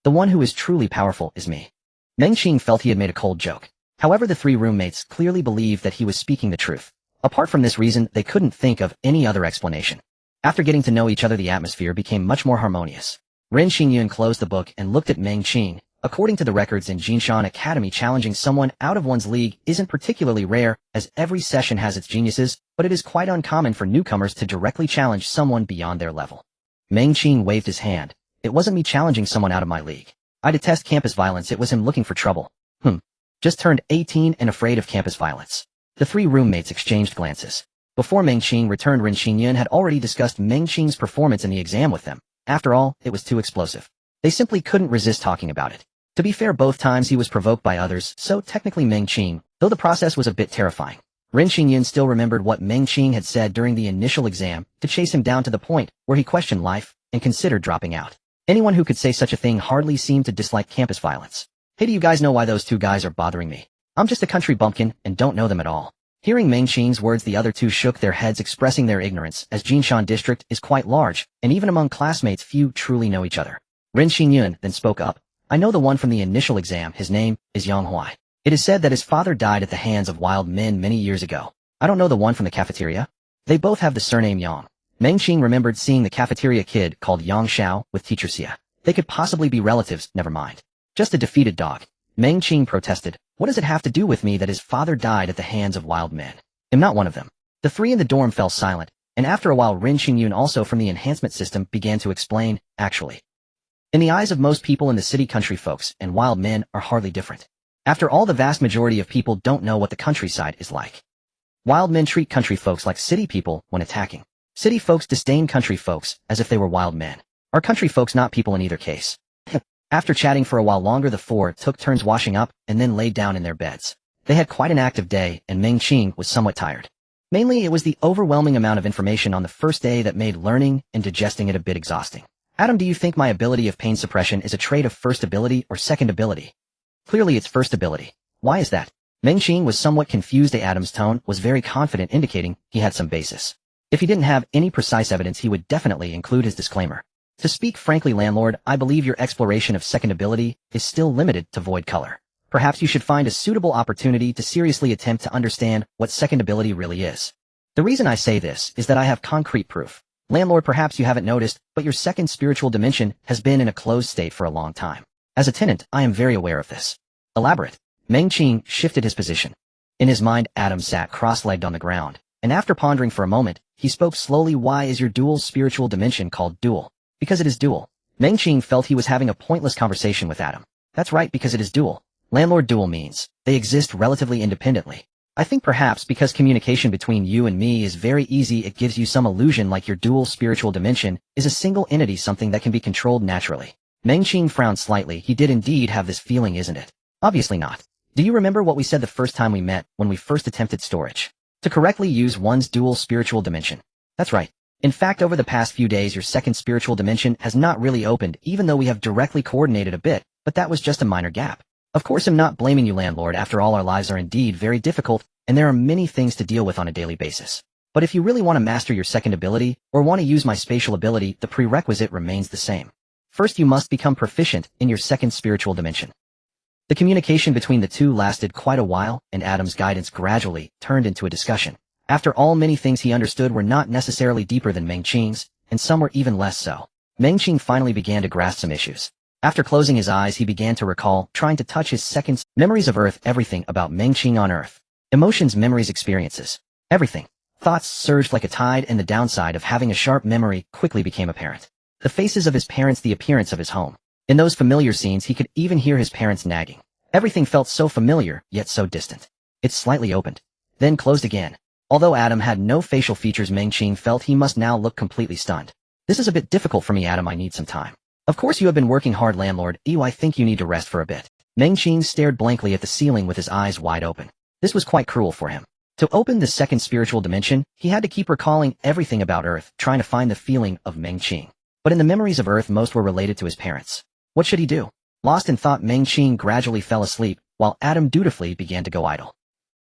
The one who is truly powerful is me. Mengqing felt he had made a cold joke. However, the three roommates clearly believed that he was speaking the truth. Apart from this reason, they couldn't think of any other explanation. After getting to know each other, the atmosphere became much more harmonious. Rin Xingyun closed the book and looked at Mengqing. According to the records in Jinshan Academy, challenging someone out of one's league isn't particularly rare, as every session has its geniuses, but it is quite uncommon for newcomers to directly challenge someone beyond their level. Mengqing waved his hand. It wasn't me challenging someone out of my league. I detest campus violence, it was him looking for trouble. Just turned 18 and afraid of campus violence. The three roommates exchanged glances. Before Mengqing returned, Rin Xingyun had already discussed Mengqing's performance in the exam with them. After all, it was too explosive. They simply couldn't resist talking about it. To be fair, both times he was provoked by others, so technically Mengqing, though the process was a bit terrifying. Rin Xingyun still remembered what Mengqing had said during the initial exam, to chase him down to the point where he questioned life and considered dropping out. Anyone who could say such a thing hardly seemed to dislike campus violence. Hey, do you guys know why those two guys are bothering me? I'm just a country bumpkin and don't know them at all. Hearing Mengqing's words, the other two shook their heads, expressing their ignorance, as Jinshan district is quite large, and even among classmates few truly know each other. Rin Xingyun then spoke up. I know the one from the initial exam, his name is Yang Huai. It is said that his father died at the hands of wild men many years ago. I don't know the one from the cafeteria. They both have the surname Yang. Mengqing remembered seeing the cafeteria kid called Yang Xiao with teacher Xia. They could possibly be relatives, never mind. Just a defeated dog. Mengqing protested. What does it have to do with me that his father died at the hands of wild men? I'm not one of them. The three in the dorm fell silent, and after a while Rin Xingyun, also from the enhancement system, began to explain. Actually, in the eyes of most people in the city, country folks and wild men are hardly different. After all, the vast majority of people don't know what the countryside is like. Wild men treat country folks like city people when attacking. City folks disdain country folks as if they were wild men. Are country folks not people in either case? After chatting for a while longer, the four took turns washing up and then laid down in their beds. They had quite an active day, and Mengqing was somewhat tired. Mainly, it was the overwhelming amount of information on the first day that made learning and digesting it a bit exhausting. Adam, do you think my ability of pain suppression is a trait of first ability or second ability? Clearly it's first ability. Why is that? Mengqing was somewhat confused. Adam's tone was very confident, indicating he had some basis. If he didn't have any precise evidence, he would definitely include his disclaimer. To speak frankly, landlord, I believe your exploration of second ability is still limited to void color. Perhaps you should find a suitable opportunity to seriously attempt to understand what second ability really is. The reason I say this is that I have concrete proof. Landlord, perhaps you haven't noticed, but your second spiritual dimension has been in a closed state for a long time. As a tenant, I am very aware of this. Elaborate. Mengqing shifted his position. In his mind, Adam sat cross-legged on the ground, and after pondering for a moment, he spoke slowly. Why is your dual spiritual dimension called dual? Because it is dual. Mengqing felt he was having a pointless conversation with Adam. That's right, because it is dual. Landlord, dual means they exist relatively independently. I think perhaps because communication between you and me is very easy, it gives you some illusion like your dual spiritual dimension is a single entity, something that can be controlled naturally. Mengqing frowned slightly. He did indeed have this feeling, isn't it? Obviously not. Do you remember what we said the first time we met, when we first attempted storage? To correctly use one's dual spiritual dimension. That's right. In fact, over the past few days, your second spiritual dimension has not really opened, even though we have directly coordinated a bit, but that was just a minor gap. Of course, I'm not blaming you, landlord. After all, our lives are indeed very difficult, and there are many things to deal with on a daily basis. But if you really want to master your second ability, or want to use my spatial ability, the prerequisite remains the same. First, you must become proficient in your second spiritual dimension. The communication between the two lasted quite a while, and Adam's guidance gradually turned into a discussion. After all, many things he understood were not necessarily deeper than Mengqing's, and some were even less so. Mengqing finally began to grasp some issues. After closing his eyes, he began to recall, trying to touch his second memories of Earth, everything about Mengqing on Earth. Emotions, memories, experiences. Everything. Thoughts surged like a tide, and the downside of having a sharp memory quickly became apparent. The faces of his parents, the appearance of his home. In those familiar scenes, he could even hear his parents nagging. Everything felt so familiar, yet so distant. It slightly opened, then closed again. Although Adam had no facial features, Mengqing felt he must now look completely stunned. This is a bit difficult for me, Adam. I need some time. Of course you have been working hard, landlord. I think you need to rest for a bit. Meng Qing stared blankly at the ceiling with his eyes wide open. This was quite cruel for him. To open the second spiritual dimension, he had to keep recalling everything about Earth, trying to find the feeling of Meng Qing. But in the memories of Earth, most were related to his parents. What should he do? Lost in thought, Meng Qing gradually fell asleep, while Adam dutifully began to go idle.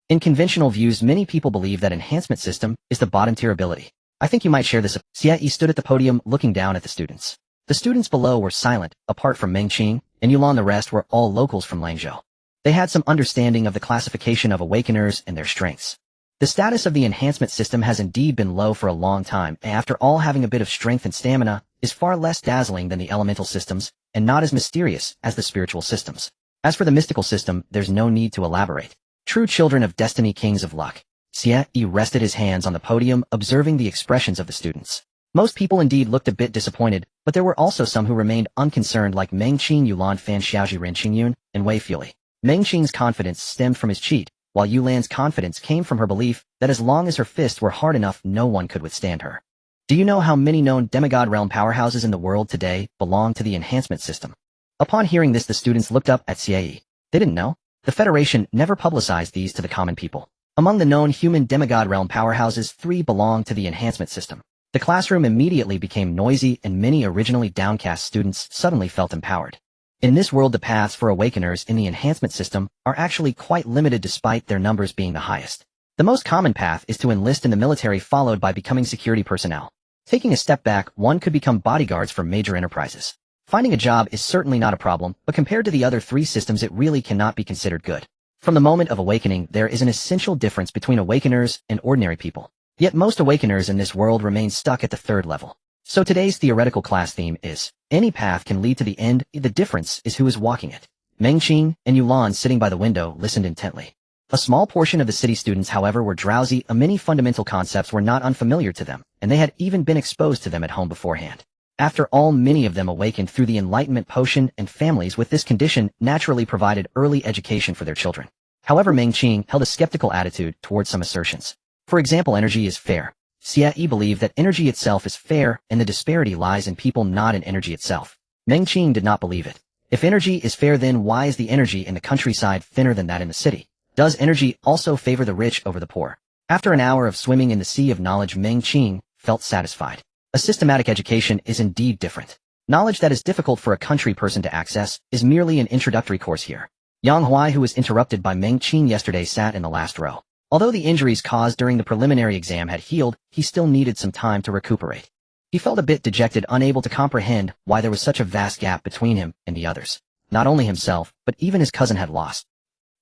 In conventional views, many people believe that enhancement system is the bottom tier ability. I think you might share this. Xie stood at the podium looking down at the students. The students below were silent, apart from Meng Qing, and Yulan. The rest were all locals from Langzhou. They had some understanding of the classification of awakeners and their strengths. The status of the enhancement system has indeed been low for a long time, and after all, having a bit of strength and stamina is far less dazzling than the elemental systems, and not as mysterious as the spiritual systems. As for the mystical system, there's no need to elaborate. True children of destiny, kings of luck. Xie rested his hands on the podium, observing the expressions of the students. Most people indeed looked a bit disappointed, but there were also some who remained unconcerned, like Meng Qing, Yulan Fan, Xiaoji Ren Qingyun, and Wei Fuli. Meng Qing's confidence stemmed from his cheat, while Yulan's confidence came from her belief that as long as her fists were hard enough, no one could withstand her. Do you know how many known demigod realm powerhouses in the world today belong to the enhancement system? Upon hearing this, the students looked up at Xie. They didn't know. The Federation never publicized these to the common people. Among the known human demigod realm powerhouses, 3 belong to the enhancement system. The classroom immediately became noisy, and many originally downcast students suddenly felt empowered. In this world, the paths for awakeners in the enhancement system are actually quite limited despite their numbers being the highest. The most common path is to enlist in the military, followed by becoming security personnel. Taking a step back, one could become bodyguards for major enterprises. Finding a job is certainly not a problem, but compared to the other 3 systems, it really cannot be considered good. From the moment of awakening, there is an essential difference between awakeners and ordinary people. Yet most awakeners in this world remain stuck at the 3rd level. So today's theoretical class theme is, any path can lead to the end, the difference is who is walking it. Meng Qing and Yulan, sitting by the window, listened intently. A small portion of the city students, however, were drowsy. Many fundamental concepts were not unfamiliar to them, and they had even been exposed to them at home beforehand. After all, many of them awakened through the enlightenment potion, and families with this condition naturally provided early education for their children. However, Meng Qing held a skeptical attitude towards some assertions. For example, energy is fair. Xie believed that energy itself is fair, and the disparity lies in people, not in energy itself. Meng Qing did not believe it. If energy is fair, then why is the energy in the countryside thinner than that in the city? Does energy also favor the rich over the poor? After an hour of swimming in the sea of knowledge, Meng Qing felt satisfied. A systematic education is indeed different. Knowledge that is difficult for a country person to access is merely an introductory course here. Yang Huai, who was interrupted by Meng Qing yesterday, sat in the last row. Although the injuries caused during the preliminary exam had healed, he still needed some time to recuperate. He felt a bit dejected, unable to comprehend why there was such a vast gap between him and the others. Not only himself, but even his cousin had lost.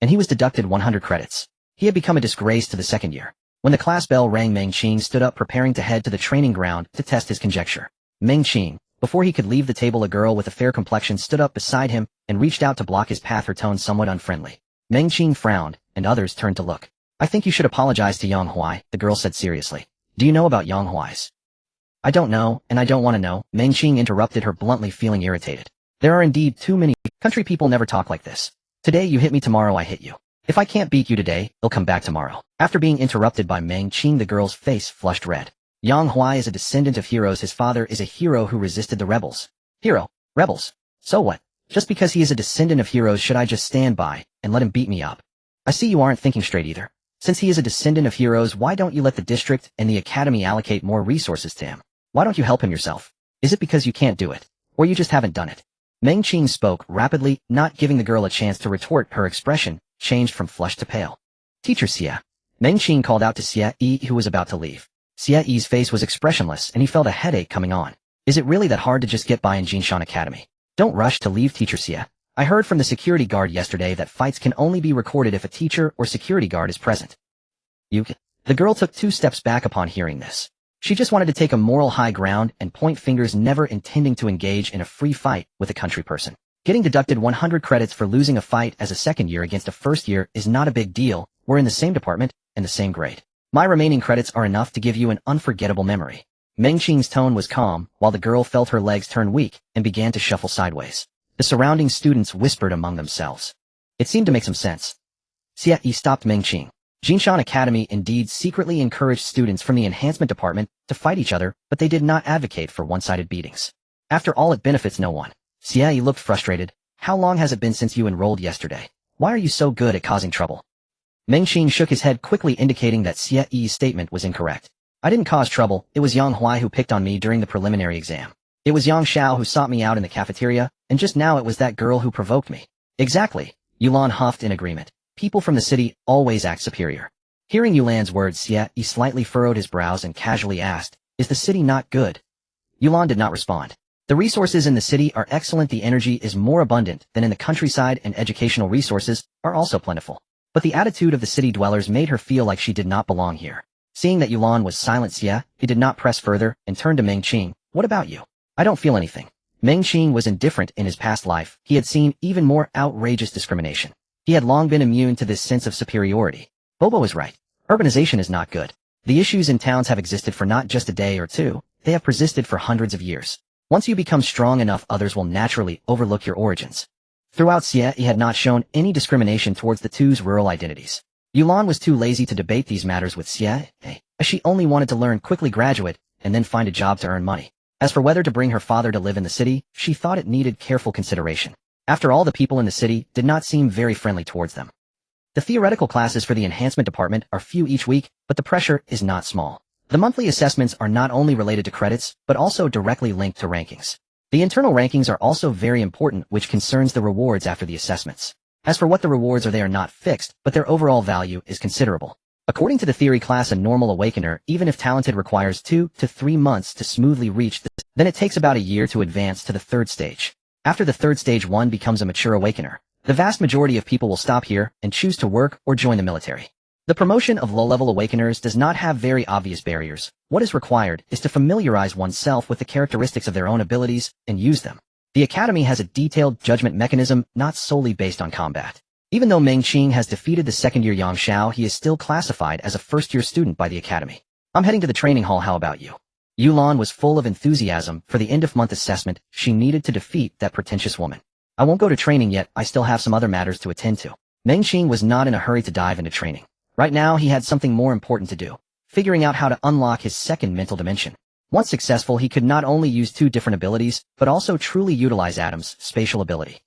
And he was deducted 100 credits. He had become a disgrace to the 2nd year. When the class bell rang, Meng Qing stood up, preparing to head to the training ground to test his conjecture. Meng Qing, before he could leave the table, a girl with a fair complexion stood up beside him and reached out to block his path, her tone somewhat unfriendly. Meng Qing frowned, and others turned to look. I think you should apologize to Yang Huai, the girl said seriously. Do you know about Yang Huai's? I don't know, and I don't want to know, Meng Qing interrupted her bluntly, feeling irritated. There are indeed too many. Country people never talk like this. Today you hit me, tomorrow I hit you. If I can't beat you today, I'll come back tomorrow. After being interrupted by Meng Qing, the girl's face flushed red. Yang Huai is a descendant of heroes. His father is a hero who resisted the rebels. Hero? Rebels? So what? Just because he is a descendant of heroes, should I just stand by and let him beat me up? I see you aren't thinking straight either. Since he is a descendant of heroes, why don't you let the district and the academy allocate more resources to him? Why don't you help him yourself? Is it because you can't do it? Or you just haven't done it? Meng Qing spoke rapidly, not giving the girl a chance to retort. Her expression changed from flushed to pale. Teacher Xie. Meng Qing called out to Xie, who was about to leave. Xie's face was expressionless, and he felt a headache coming on. Is it really that hard to just get by in Jinshan Academy? Don't rush to leave, Teacher Xie. I heard from the security guard yesterday that fights can only be recorded if a teacher or security guard is present. The girl took 2 steps back upon hearing this. She just wanted to take a moral high ground and point fingers, never intending to engage in a free fight with a country person. Getting deducted 100 credits for losing a fight as a 2nd year against a 1st year is not a big deal. We're in the same department and the same grade. My remaining credits are enough to give you an unforgettable memory. Meng Qing's tone was calm, while the girl felt her legs turn weak and began to shuffle sideways. The surrounding students whispered among themselves. It seemed to make some sense. Xie stopped Meng Qing. Jinshan Academy indeed secretly encouraged students from the enhancement department to fight each other, but they did not advocate for one-sided beatings. After all, it benefits no one. Xie looked frustrated. How long has it been since you enrolled yesterday? Why are you so good at causing trouble? Meng Qing shook his head, quickly indicating that Xie's statement was incorrect. I didn't cause trouble. It was Yang Huai who picked on me during the preliminary exam. It was Yang Xiao who sought me out in the cafeteria, and just now it was that girl who provoked me. Exactly. Yulan huffed in agreement. People from the city always act superior. Hearing Yulan's words, Xie slightly furrowed his brows and casually asked, is the city not good? Yulan did not respond. The resources in the city are excellent, the energy is more abundant than in the countryside, and educational resources are also plentiful. But the attitude of the city dwellers made her feel like she did not belong here. Seeing that Yulan was silent, Xie, he did not press further and turned to Meng Qing. What about you? I don't feel anything. Meng Qing was indifferent in his past life. He had seen even more outrageous discrimination. He had long been immune to this sense of superiority. Bobo is right. Urbanization is not good. The issues in towns have existed for not just a day or two, they have persisted for hundreds of years. Once you become strong enough, others will naturally overlook your origins. Throughout Xie, he had not shown any discrimination towards the two's rural identities. Yulan was too lazy to debate these matters with Xie, as she only wanted to learn quickly, graduate, and then find a job to earn money. As for whether to bring her father to live in the city, she thought it needed careful consideration. After all, the people in the city did not seem very friendly towards them. The theoretical classes for the enhancement department are few each week, but the pressure is not small. The monthly assessments are not only related to credits, but also directly linked to rankings. The internal rankings are also very important, which concerns the rewards after the assessments. As for what the rewards are, they are not fixed, but their overall value is considerable. According to the theory class, a normal awakener, even if talented, requires 2 to 3 months to smoothly reach this. Then it takes about a year to advance to the third stage. After the third stage, one becomes a mature awakener. The vast majority of people will stop here and choose to work or join the military. The promotion of low-level awakeners does not have very obvious barriers. What is required is to familiarize oneself with the characteristics of their own abilities and use them. The academy has a detailed judgment mechanism, not solely based on combat. Even though Meng Qing has defeated the second-year Yang Xiao, he is still classified as a first-year student by the academy. I'm heading to the training hall, how about you? Yulan was full of enthusiasm for the end-of-month assessment. She needed to defeat that pretentious woman. I won't go to training yet, I still have some other matters to attend to. Meng Qing was not in a hurry to dive into training. Right now, he had something more important to do, figuring out how to unlock his second mental dimension. Once successful, he could not only use 2 different abilities, but also truly utilize Adam's spatial ability.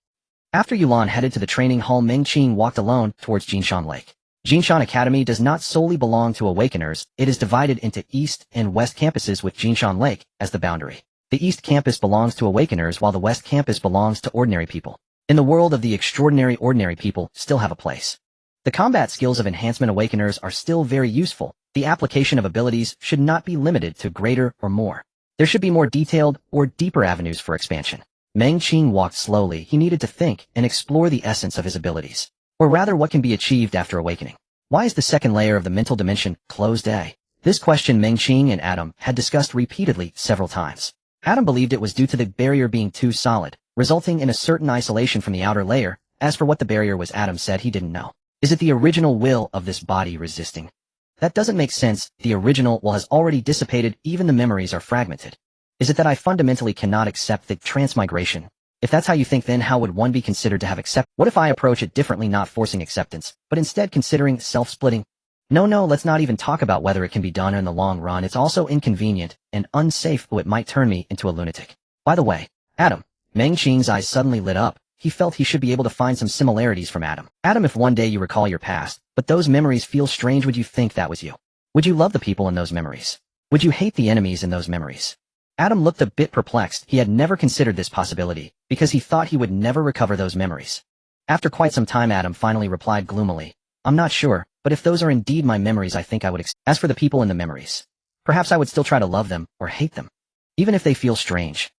After Yulan headed to the training hall, Meng Qing walked alone towards Jinshan Lake. Jinshan Academy does not solely belong to awakeners, it is divided into East and West campuses with Jinshan Lake as the boundary. The East campus belongs to awakeners while the West campus belongs to ordinary people. In the world of the extraordinary, ordinary people still have a place. The combat skills of enhancement awakeners are still very useful. The application of abilities should not be limited to greater or more. There should be more detailed or deeper avenues for expansion. Meng Qing walked slowly. He needed to think and explore the essence of his abilities. Or rather, what can be achieved after awakening. Why is the second layer of the mental dimension closed? This question Meng Qing and Adam had discussed repeatedly several times. Adam believed it was due to the barrier being too solid, resulting in a certain isolation from the outer layer. As for what the barrier was, Adam said he didn't know. Is it the original will of this body resisting? That doesn't make sense. The original will has already dissipated, even the memories are fragmented. Is it that I fundamentally cannot accept the transmigration? If that's how you think, then how would one be considered to have accepted? What if I approach it differently, not forcing acceptance, but instead considering self-splitting? No, let's not even talk about whether it can be done in the long run. It's also inconvenient and unsafe, but it might turn me into a lunatic. By the way, Adam. Meng Qing's eyes suddenly lit up. He felt he should be able to find some similarities from Adam. Adam, if one day you recall your past, but those memories feel strange, would you think that was you? Would you love the people in those memories? Would you hate the enemies in those memories? Adam looked a bit perplexed. He had never considered this possibility, because he thought he would never recover those memories. After quite some time, Adam finally replied gloomily, I'm not sure, but if those are indeed my memories, I think I would As for the people in the memories, perhaps I would still try to love them, or hate them. Even if they feel strange.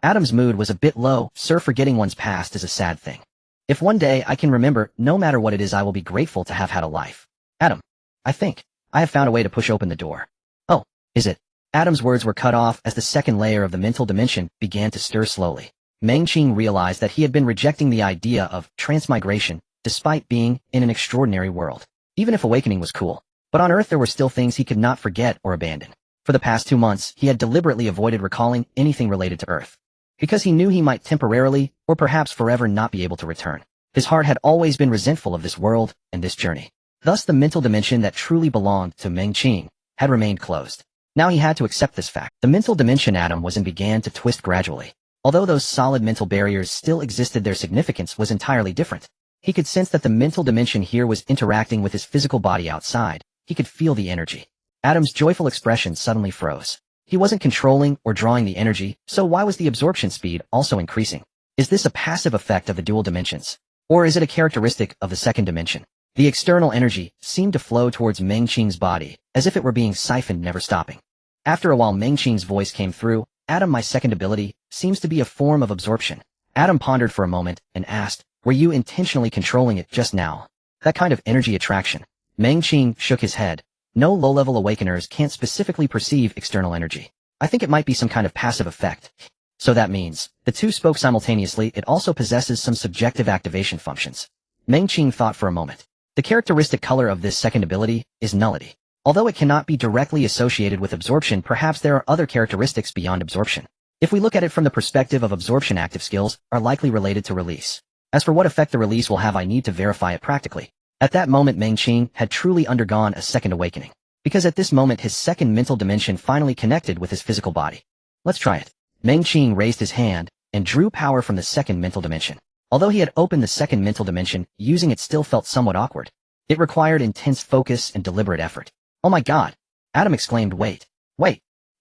Adam's mood was a bit low. Sir, forgetting one's past is a sad thing. If one day I can remember, no matter what it is, I will be grateful to have had a life. Adam, I think I have found a way to push open the door. Oh, is it? Adam's words were cut off as the second layer of the mental dimension began to stir slowly. Meng Qing realized that he had been rejecting the idea of transmigration, despite being in an extraordinary world. Even if awakening was cool. But on Earth there were still things he could not forget or abandon. For the past 2 months, he had deliberately avoided recalling anything related to Earth. Because he knew he might temporarily, or perhaps forever, not be able to return. His heart had always been resentful of this world and this journey. Thus the mental dimension that truly belonged to Meng Qing had remained closed. Now he had to accept this fact. The mental dimension atom was and began to twist gradually. Although those solid mental barriers still existed, their significance was entirely different. He could sense that the mental dimension here was interacting with his physical body outside. He could feel the energy. Adam's joyful expression suddenly froze. He wasn't controlling or drawing the energy, so why was the absorption speed also increasing? Is this a passive effect of the dual dimensions? Or is it a characteristic of the second dimension? The external energy seemed to flow towards Meng Qing's body, as if it were being siphoned, never stopping. After a while, Meng Qing's voice came through. Adam, my second ability seems to be a form of absorption. Adam pondered for a moment and asked, were you intentionally controlling it just now? That kind of energy attraction? Meng Qing shook his head. No low-level awakeners can't specifically perceive external energy. I think it might be some kind of passive effect. So that means, the two spoke simultaneously, it also possesses some subjective activation functions. Meng Qing thought for a moment. The characteristic color of this second ability is nullity. Although it cannot be directly associated with absorption, perhaps there are other characteristics beyond absorption. If we look at it from the perspective of absorption, active skills are likely related to release. As for what effect the release will have, I need to verify it practically. At that moment, Meng Qing had truly undergone a second awakening. Because at this moment his second mental dimension finally connected with his physical body. Let's try it. Meng Qing raised his hand and drew power from the second mental dimension. Although he had opened the second mental dimension, using it still felt somewhat awkward. It required intense focus and deliberate effort. Oh my god! Adam exclaimed, wait.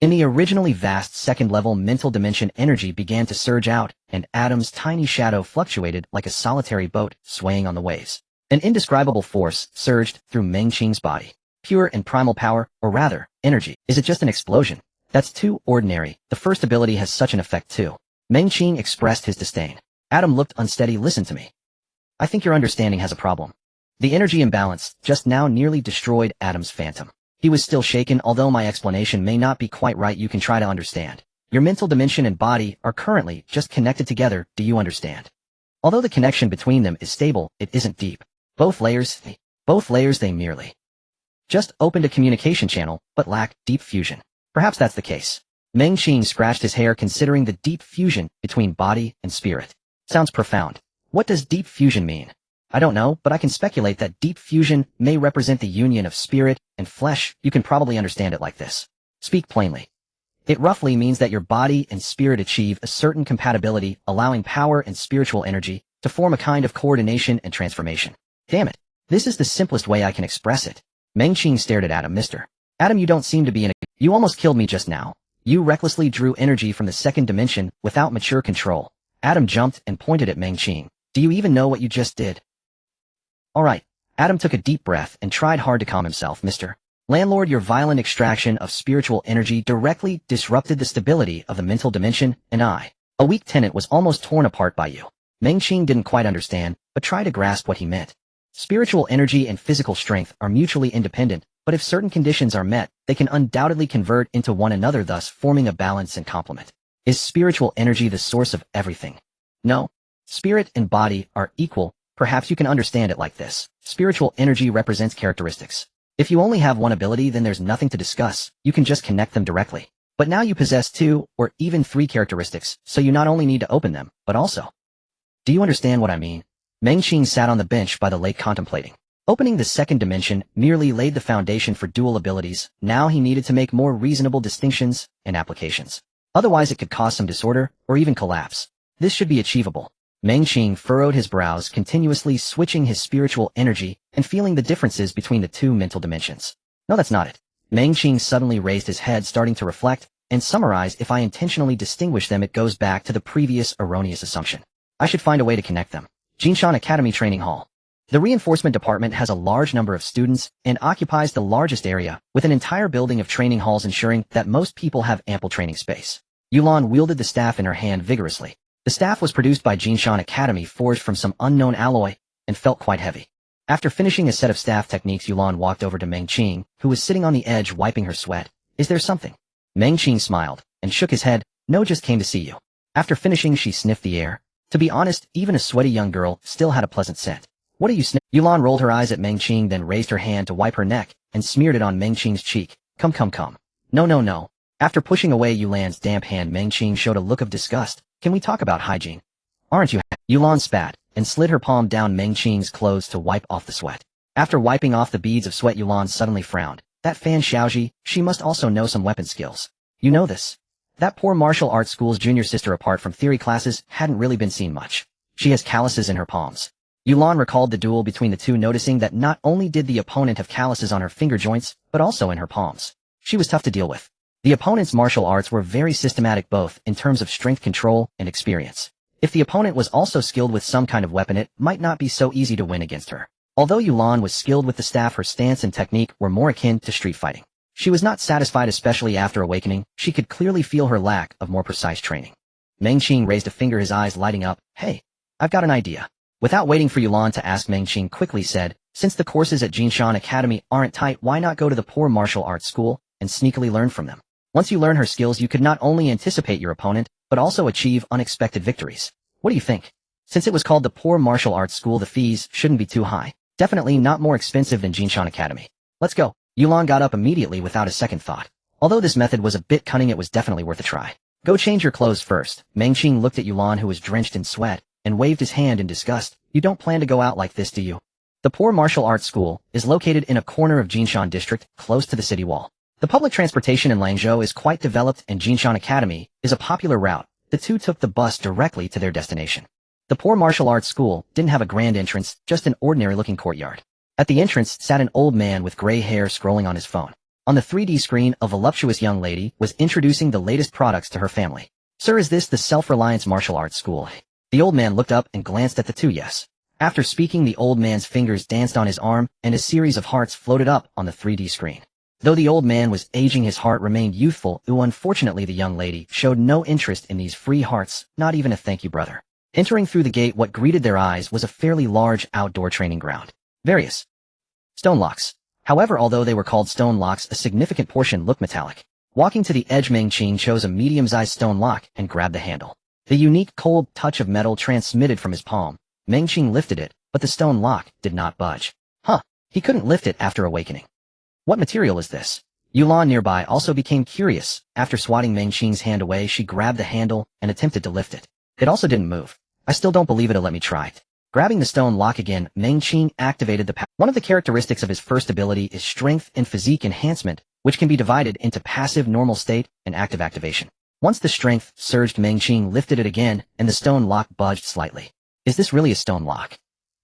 In the originally vast second-level mental dimension, energy began to surge out, and Adam's tiny shadow fluctuated like a solitary boat swaying on the waves. An indescribable force surged through Meng Qing's body. Pure and primal power, or rather, energy. Is it just an explosion? That's too ordinary. The first ability has such an effect too. Meng Qing expressed his disdain. Adam looked unsteady. Listen to me. I think your understanding has a problem. The energy imbalance just now nearly destroyed Adam's phantom. He was still shaken. Although my explanation may not be quite right, you can try to understand. Your mental dimension and body are currently just connected together. Do you understand? Although the connection between them is stable, it isn't deep. Both layers, they merely just opened a communication channel, but lack deep fusion. Perhaps that's the case. Meng Qing scratched his hair, considering the deep fusion between body and spirit. Sounds profound. What does deep fusion mean? I don't know, but I can speculate that deep fusion may represent the union of spirit and flesh. You can probably understand it like this. Speak plainly. It roughly means that your body and spirit achieve a certain compatibility, allowing power and spiritual energy to form a kind of coordination and transformation. Damn it. This is the simplest way I can express it. Meng Qing stared at Adam. Adam, you don't seem to be in a... You almost killed me just now. You recklessly drew energy from the second dimension without mature control. Adam jumped and pointed at Meng Qing. Do you even know what you just did? Alright. Adam took a deep breath and tried hard to calm himself. Mr. Landlord, your violent extraction of spiritual energy directly disrupted the stability of the mental dimension, and I, a weak tenant, was almost torn apart by you. Meng Qing didn't quite understand, but tried to grasp what he meant. Spiritual energy and physical strength are mutually independent, but if certain conditions are met, they can undoubtedly convert into one another, thus forming a balance and complement. Is spiritual energy the source of everything? No. Spirit and body are equal. Perhaps you can understand it like this. Spiritual energy represents characteristics. If you only have one ability, then there's nothing to discuss. You can just connect them directly. But now you possess 2 or even 3 characteristics, so you not only need to open them, but also... Do you understand what I mean? Meng Qing sat on the bench by the lake contemplating. Opening the second dimension merely laid the foundation for dual abilities. Now he needed to make more reasonable distinctions and applications. Otherwise it could cause some disorder or even collapse. This should be achievable. Meng Qing furrowed his brows, continuously switching his spiritual energy and feeling the differences between the 2 mental dimensions. No, that's not it. Meng Qing suddenly raised his head, starting to reflect and summarize. If I intentionally distinguish them, it goes back to the previous erroneous assumption. I should find a way to connect them. Jinshan Academy Training Hall. The reinforcement department has a large number of students and occupies the largest area, with an entire building of training halls, ensuring that most people have ample training space. Yulan wielded the staff in her hand vigorously. The staff was produced by Jinshan Academy, forged from some unknown alloy, and felt quite heavy. After finishing a set of staff techniques, Yulan walked over to Meng Qing, who was sitting on the edge wiping her sweat. Is there something? Meng Qing smiled and shook his head. No, just came to see you. After finishing, she sniffed the air. To be honest, even a sweaty young girl still had a pleasant scent. What are you sniffing? Yulan rolled her eyes at Meng Qing, then raised her hand to wipe her neck and smeared it on Meng Qing's cheek. Come. No. After pushing away Yulan's damp hand, Meng Qing showed a look of disgust. Can we talk about hygiene? Aren't you? Yulan spat and slid her palm down Meng Qing's clothes to wipe off the sweat. After wiping off the beads of sweat, Yulan suddenly frowned. That Fan Xiaoji, she must also know some weapon skills. You know this. That poor martial arts school's junior sister, apart from theory classes, hadn't really been seen much. She has calluses in her palms. Yulan recalled the duel between the two, noticing that not only did the opponent have calluses on her finger joints, but also in her palms. She was tough to deal with. The opponent's martial arts were very systematic both in terms of strength control and experience. If the opponent was also skilled with some kind of weapon, it might not be so easy to win against her. Although Yulan was skilled with the staff, her stance and technique were more akin to street fighting. She was not satisfied, especially after awakening. She could clearly feel her lack of more precise training. Mengqing raised a finger, his eyes lighting up. Hey, I've got an idea. Without waiting for Yulan to ask, Mengqing quickly said, since the courses at Jinshan Academy aren't tight, why not go to the poor martial arts school and sneakily learn from them? Once you learn her skills, you could not only anticipate your opponent, but also achieve unexpected victories. What do you think? Since it was called the poor martial arts school, the fees shouldn't be too high. Definitely not more expensive than Jinshan Academy. Let's go. Yulan got up immediately without a second thought. Although this method was a bit cunning, it was definitely worth a try. Go change your clothes first. Mengqing looked at Yulan, who was drenched in sweat, and waved his hand in disgust. You don't plan to go out like this, do you? The poor martial arts school is located in a corner of Jinshan district, close to the city wall. The public transportation in Langzhou is quite developed, and Jinshan Academy is a popular route. The two took the bus directly to their destination. The poor martial arts school didn't have a grand entrance, just an ordinary-looking courtyard. At the entrance sat an old man with gray hair scrolling on his phone. On the 3D screen, a voluptuous young lady was introducing the latest products to her family. Sir, is this the Self-Reliance Martial Arts School? The old man looked up and glanced at the two. Yes. After speaking, the old man's fingers danced on his arm, and a series of hearts floated up on the 3D screen. Though the old man was aging, his heart remained youthful. Unfortunately, the young lady showed no interest in these free hearts, not even a thank you, brother. Entering through the gate, what greeted their eyes was a fairly large outdoor training ground. Various stone locks. However, although they were called stone locks, a significant portion looked metallic. Walking to the edge, Mengqing chose a medium-sized stone lock and grabbed the handle. The unique cold touch of metal transmitted from his palm. Mengqing lifted it, but the stone lock did not budge. He couldn't lift it after awakening. What material is this? Yulan nearby also became curious. After swatting Mengqing's hand away, she grabbed the handle and attempted to lift it. It also didn't move. I still don't believe it'll let me try it. Grabbing the stone lock again, Mengqing activated the power. One of the characteristics of his first ability is strength and physique enhancement, which can be divided into passive normal state and active activation. Once the strength surged, Mengqing lifted it again, and the stone lock budged slightly. Is this really a stone lock?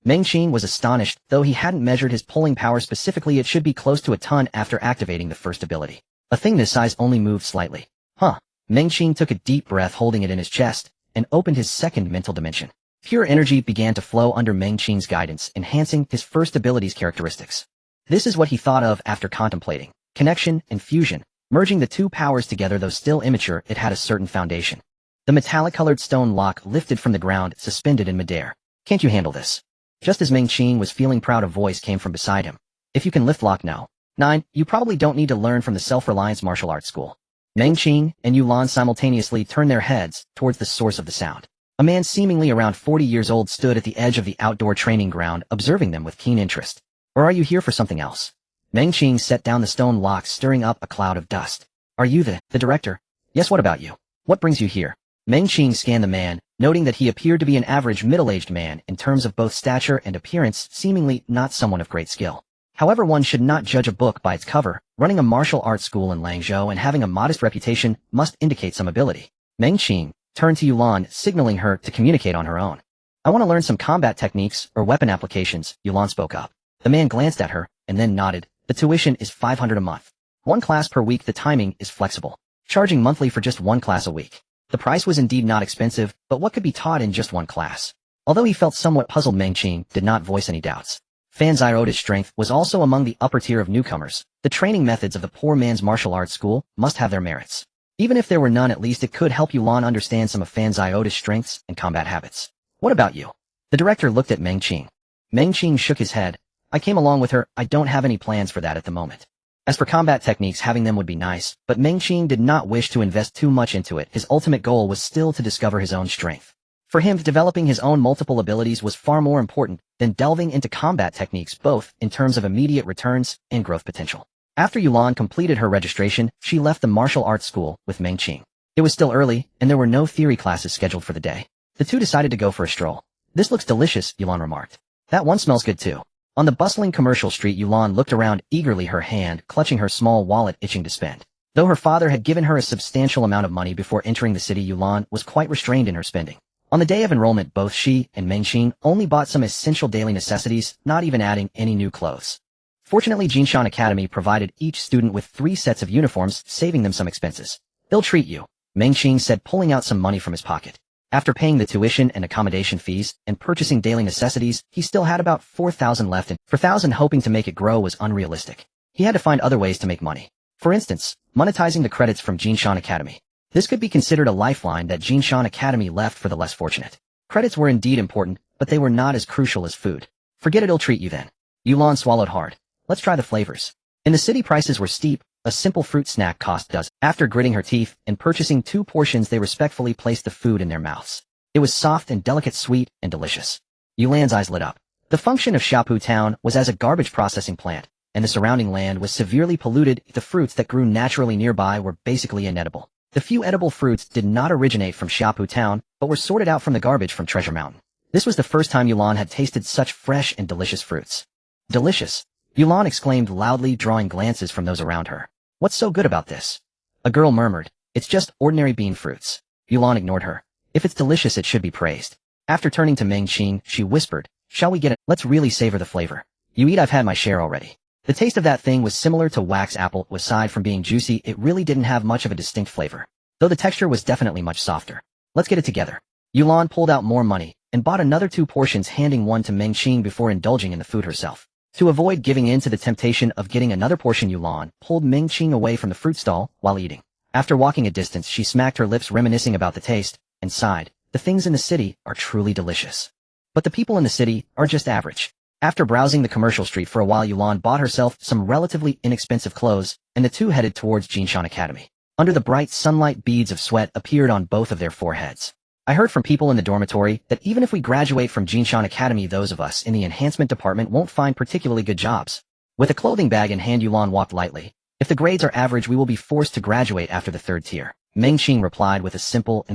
Mengqing was astonished. Though he hadn't measured his pulling power specifically, it should be close to a ton after activating the first ability. A thing this size only moved slightly. Mengqing took a deep breath, holding it in his chest, and opened his second mental dimension. Pure energy began to flow under Mengqing's guidance, enhancing his first ability's characteristics. This is what he thought of after contemplating connection and fusion. Merging the two powers together, though still immature, it had a certain foundation. The metallic-colored stone lock lifted from the ground, suspended in midair. Can't you handle this? Just as Mengqing was feeling proud, a voice came from beside him. If you can lift lock now. 9. You probably don't need to learn from the Self-Reliance Martial Arts School. Mengqing and Yulan simultaneously turned their heads towards the source of the sound. A man seemingly around 40 years old stood at the edge of the outdoor training ground, observing them with keen interest. Or are you here for something else? Mengqing set down the stone lock, stirring up a cloud of dust. Are you the director? Yes, what about you? What brings you here? Mengqing scanned the man, noting that he appeared to be an average middle-aged man in terms of both stature and appearance, seemingly not someone of great skill. However, one should not judge a book by its cover. Running a martial arts school in Langzhou and having a modest reputation must indicate some ability. Mengqing turned to Yulan, signaling her to communicate on her own. I want to learn some combat techniques or weapon applications, Yulan spoke up. The man glanced at her and then nodded. The tuition is 500 a month. One class per week. The timing is flexible. Charging monthly for just one class a week. The price was indeed not expensive, but what could be taught in just one class? Although he felt somewhat puzzled, Mengqing did not voice any doubts. Fan Ziota's strength was also among the upper tier of newcomers. The training methods of the poor man's martial arts school must have their merits. Even if there were none, at least it could help Yulan understand some of Fan Ziota's strengths and combat habits. What about you? The director looked at Mengqing. Mengqing shook his head. I came along with her. I don't have any plans for that at the moment. As for combat techniques, having them would be nice, but Mengqing did not wish to invest too much into it. His ultimate goal was still to discover his own strength. For him, developing his own multiple abilities was far more important than delving into combat techniques, both in terms of immediate returns and growth potential. After Yulan completed her registration, she left the martial arts school with Mengqing. It was still early, and there were no theory classes scheduled for the day. The two decided to go for a stroll. This looks delicious, Yulan remarked. That one smells good too. On the bustling commercial street, Yulan looked around eagerly, her hand clutching her small wallet, itching to spend. Though her father had given her a substantial amount of money before entering the city, Yulan was quite restrained in her spending. On the day of enrollment, both she and Mengqing only bought some essential daily necessities, not even adding any new clothes. Fortunately, Jinshan Academy provided each student with 3 sets of uniforms, saving them some expenses. "They'll treat you," Mengqing said, pulling out some money from his pocket. After paying the tuition and accommodation fees and purchasing daily necessities, he still had about 4,000 left, and 4,000 hoping to make it grow was unrealistic. He had to find other ways to make money. For instance, monetizing the credits from Jinshan Academy. This could be considered a lifeline that Jinshan Academy left for the less fortunate. Credits were indeed important, but they were not as crucial as food. "Forget it'll treat you then." Yulan swallowed hard. "Let's try the flavors." In the city, prices were steep. A simple fruit snack cost does. After gritting her teeth and purchasing 2 portions, they respectfully placed the food in their mouths. It was soft and delicate, sweet and delicious. Yulan's eyes lit up. The function of Xiapu town was as a garbage processing plant, and the surrounding land was severely polluted. The fruits that grew naturally nearby were basically inedible. The few edible fruits did not originate from Xiapu town, but were sorted out from the garbage from Treasure Mountain. This was the first time Yulan had tasted such fresh and delicious fruits. "Delicious!" Yulan exclaimed loudly, drawing glances from those around her. "What's so good about this?" A girl murmured, "It's just ordinary bean fruits." Yulan ignored her. "If it's delicious, it should be praised." After turning to Mengqing, she whispered, "Shall we get it? Let's really savor the flavor." "You eat, I've had my share already." The taste of that thing was similar to wax apple. Aside from being juicy, it really didn't have much of a distinct flavor, though the texture was definitely much softer. "Let's get it together." Yulan pulled out more money and bought another 2 portions, handing one to Mengqing before indulging in the food herself. To avoid giving in to the temptation of getting another portion, Yulan pulled Mengqing away from the fruit stall while eating. After walking a distance, she smacked her lips, reminiscing about the taste, and sighed. "The things in the city are truly delicious. But the people in the city are just average." After browsing the commercial street for a while, Yulan bought herself some relatively inexpensive clothes, and the two headed towards Jinshan Academy. Under the bright sunlight, beads of sweat appeared on both of their foreheads. "I heard from people in the dormitory that even if we graduate from Jinshan Academy, those of us in the enhancement department won't find particularly good jobs." With a clothing bag in hand, Yulan walked lightly. "If the grades are average, we will be forced to graduate after the 3rd tier." Mengqing replied with a simple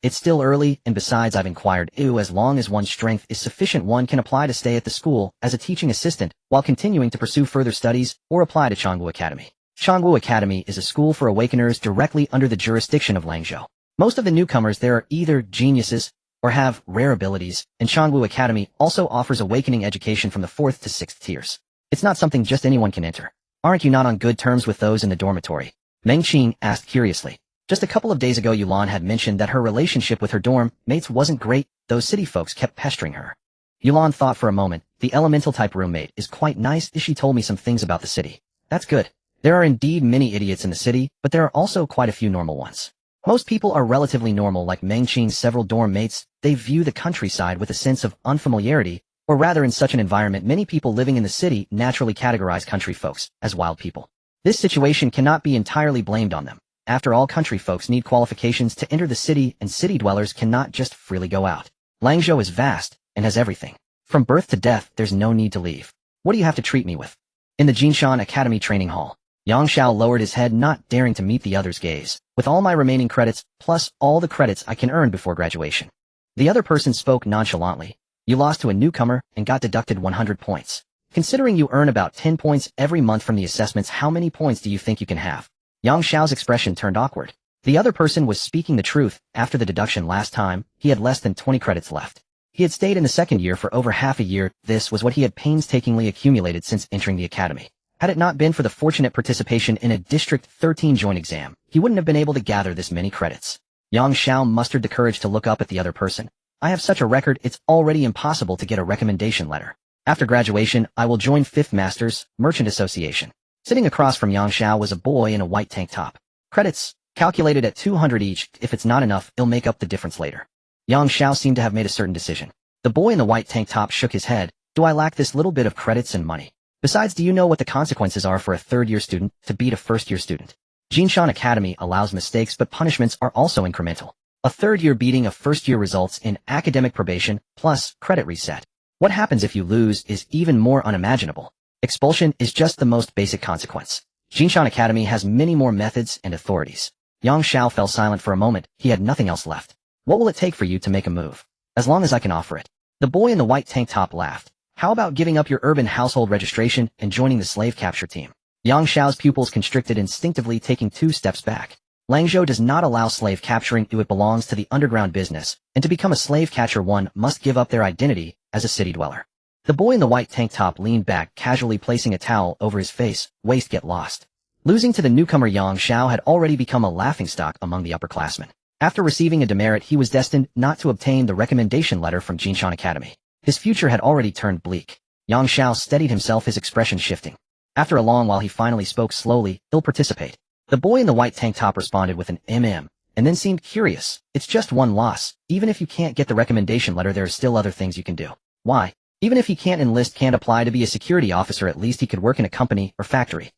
"It's still early, and besides, I've inquired. As long as one's strength is sufficient, one can apply to stay at the school as a teaching assistant while continuing to pursue further studies, or apply to Changwu Academy." Changwu Academy is a school for awakeners directly under the jurisdiction of Langzhou. Most of the newcomers there are either geniuses or have rare abilities, and Changwu Academy also offers awakening education from the 4th to 6th tiers. It's not something just anyone can enter. "Aren't you not on good terms with those in the dormitory?" Mengqing asked curiously. Just a couple of days ago, Yulan had mentioned that her relationship with her dorm mates wasn't great. Those city folks kept pestering her. Yulan thought for a moment. "The elemental type roommate is quite nice. She told me some things about the city." "That's good. There are indeed many idiots in the city, but there are also quite a few normal ones. Most people are relatively normal." Like Mengqing's several dorm mates, they view the countryside with a sense of unfamiliarity, or rather, in such an environment, many people living in the city naturally categorize country folks as wild people. This situation cannot be entirely blamed on them. After all, country folks need qualifications to enter the city, and city dwellers cannot just freely go out. Langzhou is vast and has everything. From birth to death, there's no need to leave. "What do you have to treat me with?" In the Jinshan Academy training hall, Yang Xiao lowered his head, not daring to meet the other's gaze. "With all my remaining credits, plus all the credits I can earn before graduation." The other person spoke nonchalantly. "You lost to a newcomer and got deducted 100 points. Considering you earn about 10 points every month from the assessments, how many points do you think you can have?" Yang Xiao's expression turned awkward. The other person was speaking the truth. After the deduction last time, he had less than 20 credits left. He had stayed in the 2nd year for over half a year. This was what he had painstakingly accumulated since entering the academy. Had it not been for the fortunate participation in a District 13 joint exam, he wouldn't have been able to gather this many credits. Yang Xiao mustered the courage to look up at the other person. "I have such a record, it's already impossible to get a recommendation letter. After graduation, I will join 5th Masters Merchant Association." Sitting across from Yang Xiao was a boy in a white tank top. "Credits, calculated at 200 each. If it's not enough, it'll make up the difference later." Yang Xiao seemed to have made a certain decision. The boy in the white tank top shook his head. "Do I lack this little bit of credits and money? Besides, do you know what the consequences are for a 3rd-year student to beat a 1st-year student? Jinshan Academy allows mistakes, but punishments are also incremental. A 3rd-year beating a 1st-year results in academic probation plus credit reset. What happens if you lose is even more unimaginable. Expulsion is just the most basic consequence. Jinshan Academy has many more methods and authorities." Yang Xiao fell silent for a moment. He had nothing else left. "What will it take for you to make a move?" "As long as I can offer it." The boy in the white tank top laughed. How about giving up your urban household registration and joining the slave capture team? Yang Xiao's pupils constricted, instinctively taking 2 steps back. Langzhou does not allow slave capturing. It belongs to the underground business, and to become a slave catcher one must give up their identity as a city dweller. The boy in the white tank top leaned back, casually placing a towel over his face. Waste get lost. Losing to the newcomer, Yang Xiao had already become a laughingstock among the upperclassmen. After receiving a demerit, he was destined not to obtain the recommendation letter from Jinshan Academy. His future had already turned bleak. Yang Xiao steadied himself, his expression shifting. After a long while he finally spoke slowly, "I'll participate." The boy in the white tank top responded with an and then seemed curious. "It's just one loss. Even if you can't get the recommendation letter, there are still other things you can do." "Why?" "Even if he can't enlist, can't apply to be a security officer, at least he could work in a company or factory."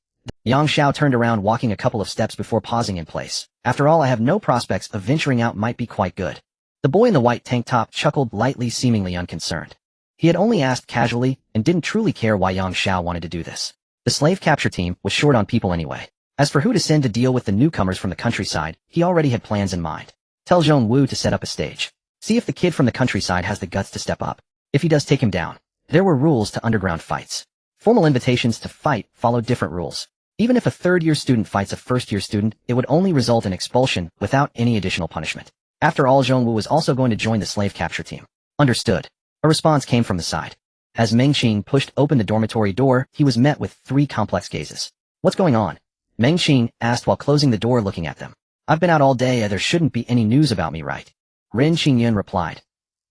Yang Xiao turned around, walking a couple of steps before pausing in place. "After all, I have no prospects of venturing out. Might be quite good." The boy in the white tank top chuckled lightly, seemingly unconcerned. He had only asked casually and didn't truly care why Yang Xiao wanted to do this. The slave capture team was short on people anyway. As for who to send to deal with the newcomers from the countryside, he already had plans in mind. Tell Zhong Wu to set up a stage. See if the kid from the countryside has the guts to step up. If he does, take him down. There were rules to underground fights. Formal invitations to fight followed different rules. Even if a third-year student fights a first-year student, it would only result in expulsion without any additional punishment. After all, Zhong Wu was also going to join the slave capture team. Understood. A response came from the side. As Meng Qing pushed open the dormitory door, he was met with 3 complex gazes. "What's going on?" Meng Qing asked while closing the door, looking at them. "I've been out all day. There shouldn't be any news about me, right?" Ren Qingyun replied.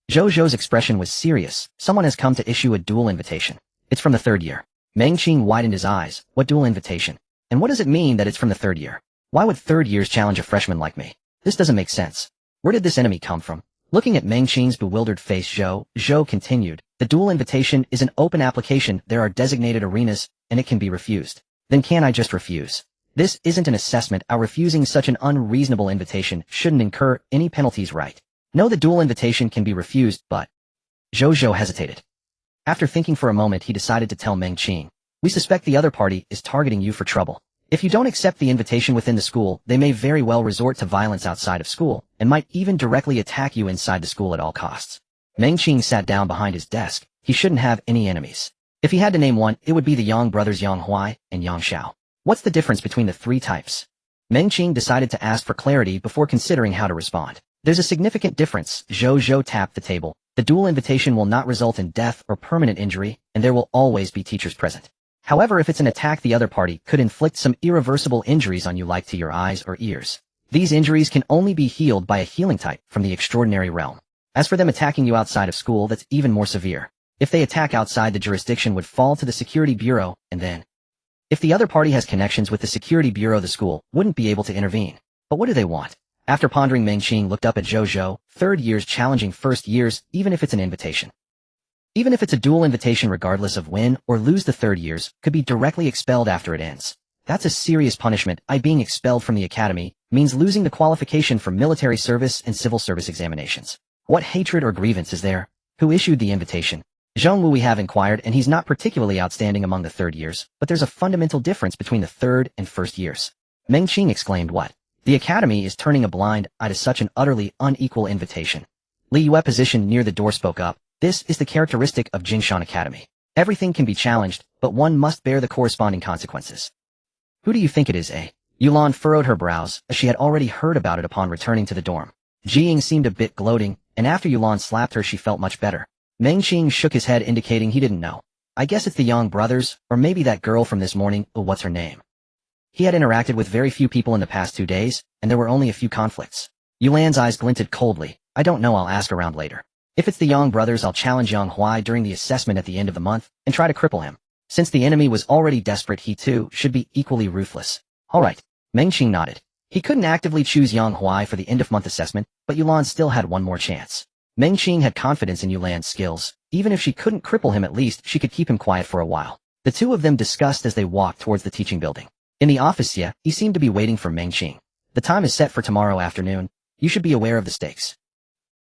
Zhou Zhou's expression was serious. "Someone has come to issue a dual invitation. It's from the 3rd year." Meng Qing widened his eyes. "What dual invitation? And what does it mean that it's from the 3rd year? Why would 3rd years challenge a freshman like me? This doesn't make sense. Where did this enemy come from?" Looking at Meng Qing's bewildered face, Zhou continued. "The dual invitation is an open application. There are designated arenas, and it can be refused." "Then can't I just refuse?" "This isn't an assessment. Our refusing such an unreasonable invitation shouldn't incur any penalties, right?" "No, the dual invitation can be refused, but..." Zhou hesitated. After thinking for a moment, he decided to tell Meng Qing. "We suspect the other party is targeting you for trouble. If you don't accept the invitation within the school, they may very well resort to violence outside of school, and might even directly attack you inside the school at all costs." Meng Qing sat down behind his desk. He shouldn't have any enemies. If he had to name one, it would be the Yang brothers Yang Huai and Yang Xiao. What's the difference between the 3 types? Meng Qing decided to ask for clarity before considering how to respond. "There's a significant difference." Zhou tapped the table. "The dual invitation will not result in death or permanent injury, and there will always be teachers present. However, if it's an attack, the other party could inflict some irreversible injuries on you, like to your eyes or ears. These injuries can only be healed by a healing type from the extraordinary realm. As for them attacking you outside of school, that's even more severe. If they attack outside, the jurisdiction would fall to the security bureau, and then, if the other party has connections with the security bureau, the school wouldn't be able to intervene. But what do they want?" After pondering, Meng Qing looked up at Zhou. 3rd years challenging 1st years, even if it's an invitation. Even if it's a dual invitation, regardless of win or lose, the 3rd years could be directly expelled after it ends. That's a serious punishment. Being expelled from the academy means losing the qualification for military service and civil service examinations. What hatred or grievance is there? Who issued the invitation? Zhong Wu we have inquired, and he's not particularly outstanding among the 3rd years, but there's a fundamental difference between the 3rd and 1st years. Meng Qing exclaimed. "What?" "The academy is turning a blind eye to such an utterly unequal invitation." Li Yue, positioned near the door, spoke up. "This is the characteristic of Jinshan Academy. Everything can be challenged, but one must bear the corresponding consequences." "Who do you think it is, eh?" Yulan furrowed her brows, as she had already heard about it upon returning to the dorm. Jiying seemed a bit gloating, and after Yulan slapped her, she felt much better. Meng Qing shook his head, indicating he didn't know. "I guess it's the Yang brothers, or maybe that girl from this morning. What's her name?" He had interacted with very few people in the past 2 days, and there were only a few conflicts. Yulan's eyes glinted coldly. "I don't know. I'll ask around later. If it's the Yang brothers, I'll challenge Yang Huai during the assessment at the end of the month, and try to cripple him. Since the enemy was already desperate, he too should be equally ruthless." "All right." Meng Qing nodded. He couldn't actively choose Yang Huai for the end-of-month assessment, but Yulan still had one more chance. Meng Qing had confidence in Yulan's skills. Even if she couldn't cripple him, at least she could keep him quiet for a while. The two of them discussed as they walked towards the teaching building. In the office, he seemed to be waiting for Meng Qing. "The time is set for tomorrow afternoon. You should be aware of the stakes."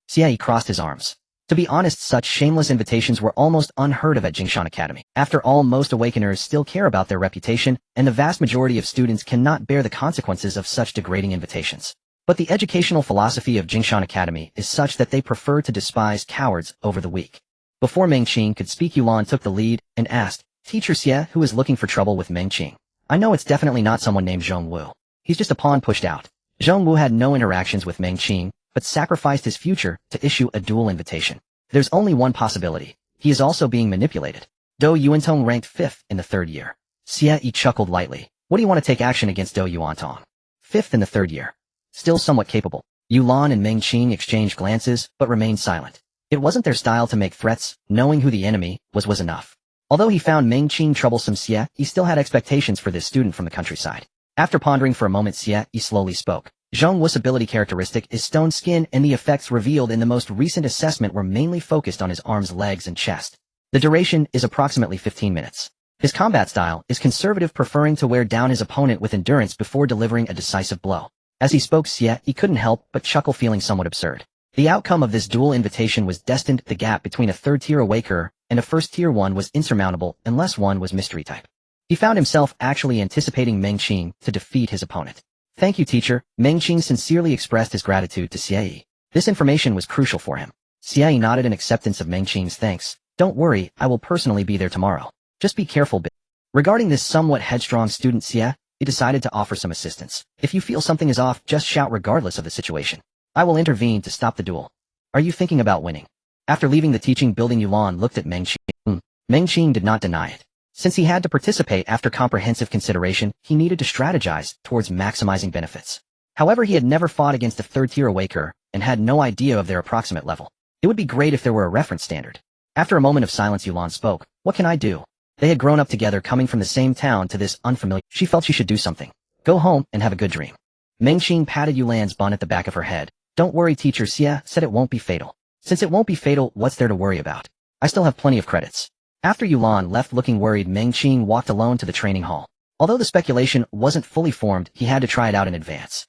Xie crossed his arms. To be honest, such shameless invitations were almost unheard of at Jinshan Academy. After all, most awakeners still care about their reputation, and the vast majority of students cannot bear the consequences of such degrading invitations. But the educational philosophy of Jinshan Academy is such that they prefer to despise cowards over the weak. Before Meng Qing could speak, Yulan took the lead and asked, Teacher Xie, who is looking for trouble with Meng Qing? I know it's definitely not someone named Zhong Wu. He's just a pawn pushed out. Zhong Wu had no interactions with Meng Qing, but sacrificed his future to issue a duel invitation. There's only one possibility. He is also being manipulated. Do Yuantong ranked 5th in the 3rd year. Xie chuckled lightly. What do you want to take action against Do Yuantong? 5th in the 3rd year. Still somewhat capable. Yulan and Meng Qing exchanged glances, but remained silent. It wasn't their style to make threats. Knowing who the enemy was enough. Although he found Meng Qing troublesome, Xie, he still had expectations for this student from the countryside. After pondering for a moment, Xie slowly spoke. Zhong Wu's ability characteristic is stone skin, and the effects revealed in the most recent assessment were mainly focused on his arms, legs, and chest. The duration is approximately 15 minutes. His combat style is conservative, preferring to wear down his opponent with endurance before delivering a decisive blow. As he spoke, Xie, he couldn't help but chuckle, feeling somewhat absurd. The outcome of this dual invitation was destined. The gap between a 3rd-tier awakener and a 1st-tier one was insurmountable unless one was mystery type. He found himself actually anticipating Meng Qing to defeat his opponent. Thank you, teacher. Meng Qing sincerely expressed his gratitude to Xie. This information was crucial for him. Xie nodded in acceptance of Meng Qing's thanks. Don't worry, I will personally be there tomorrow. Just be careful. Regarding this somewhat headstrong student, Xie, he decided to offer some assistance. If you feel something is off, just shout regardless of the situation. I will intervene to stop the duel. Are you thinking about winning? After leaving the teaching building, Yulan looked at Meng Qing. Meng Qing did not deny it. Since he had to participate after comprehensive consideration, he needed to strategize towards maximizing benefits. However, he had never fought against a 3rd-tier awakener and had no idea of their approximate level. It would be great if there were a reference standard. After a moment of silence, Yulan spoke. What can I do? They had grown up together, coming from the same town to this unfamiliar. She felt she should do something. Go home and have a good dream. Meng Qing patted Yulan's bun at the back of her head. Don't worry, teacher. Xie said it won't be fatal. Since it won't be fatal, what's there to worry about? I still have plenty of credits. After Yulan left looking worried, Meng Qing walked alone to the training hall. Although the speculation wasn't fully formed, he had to try it out in advance.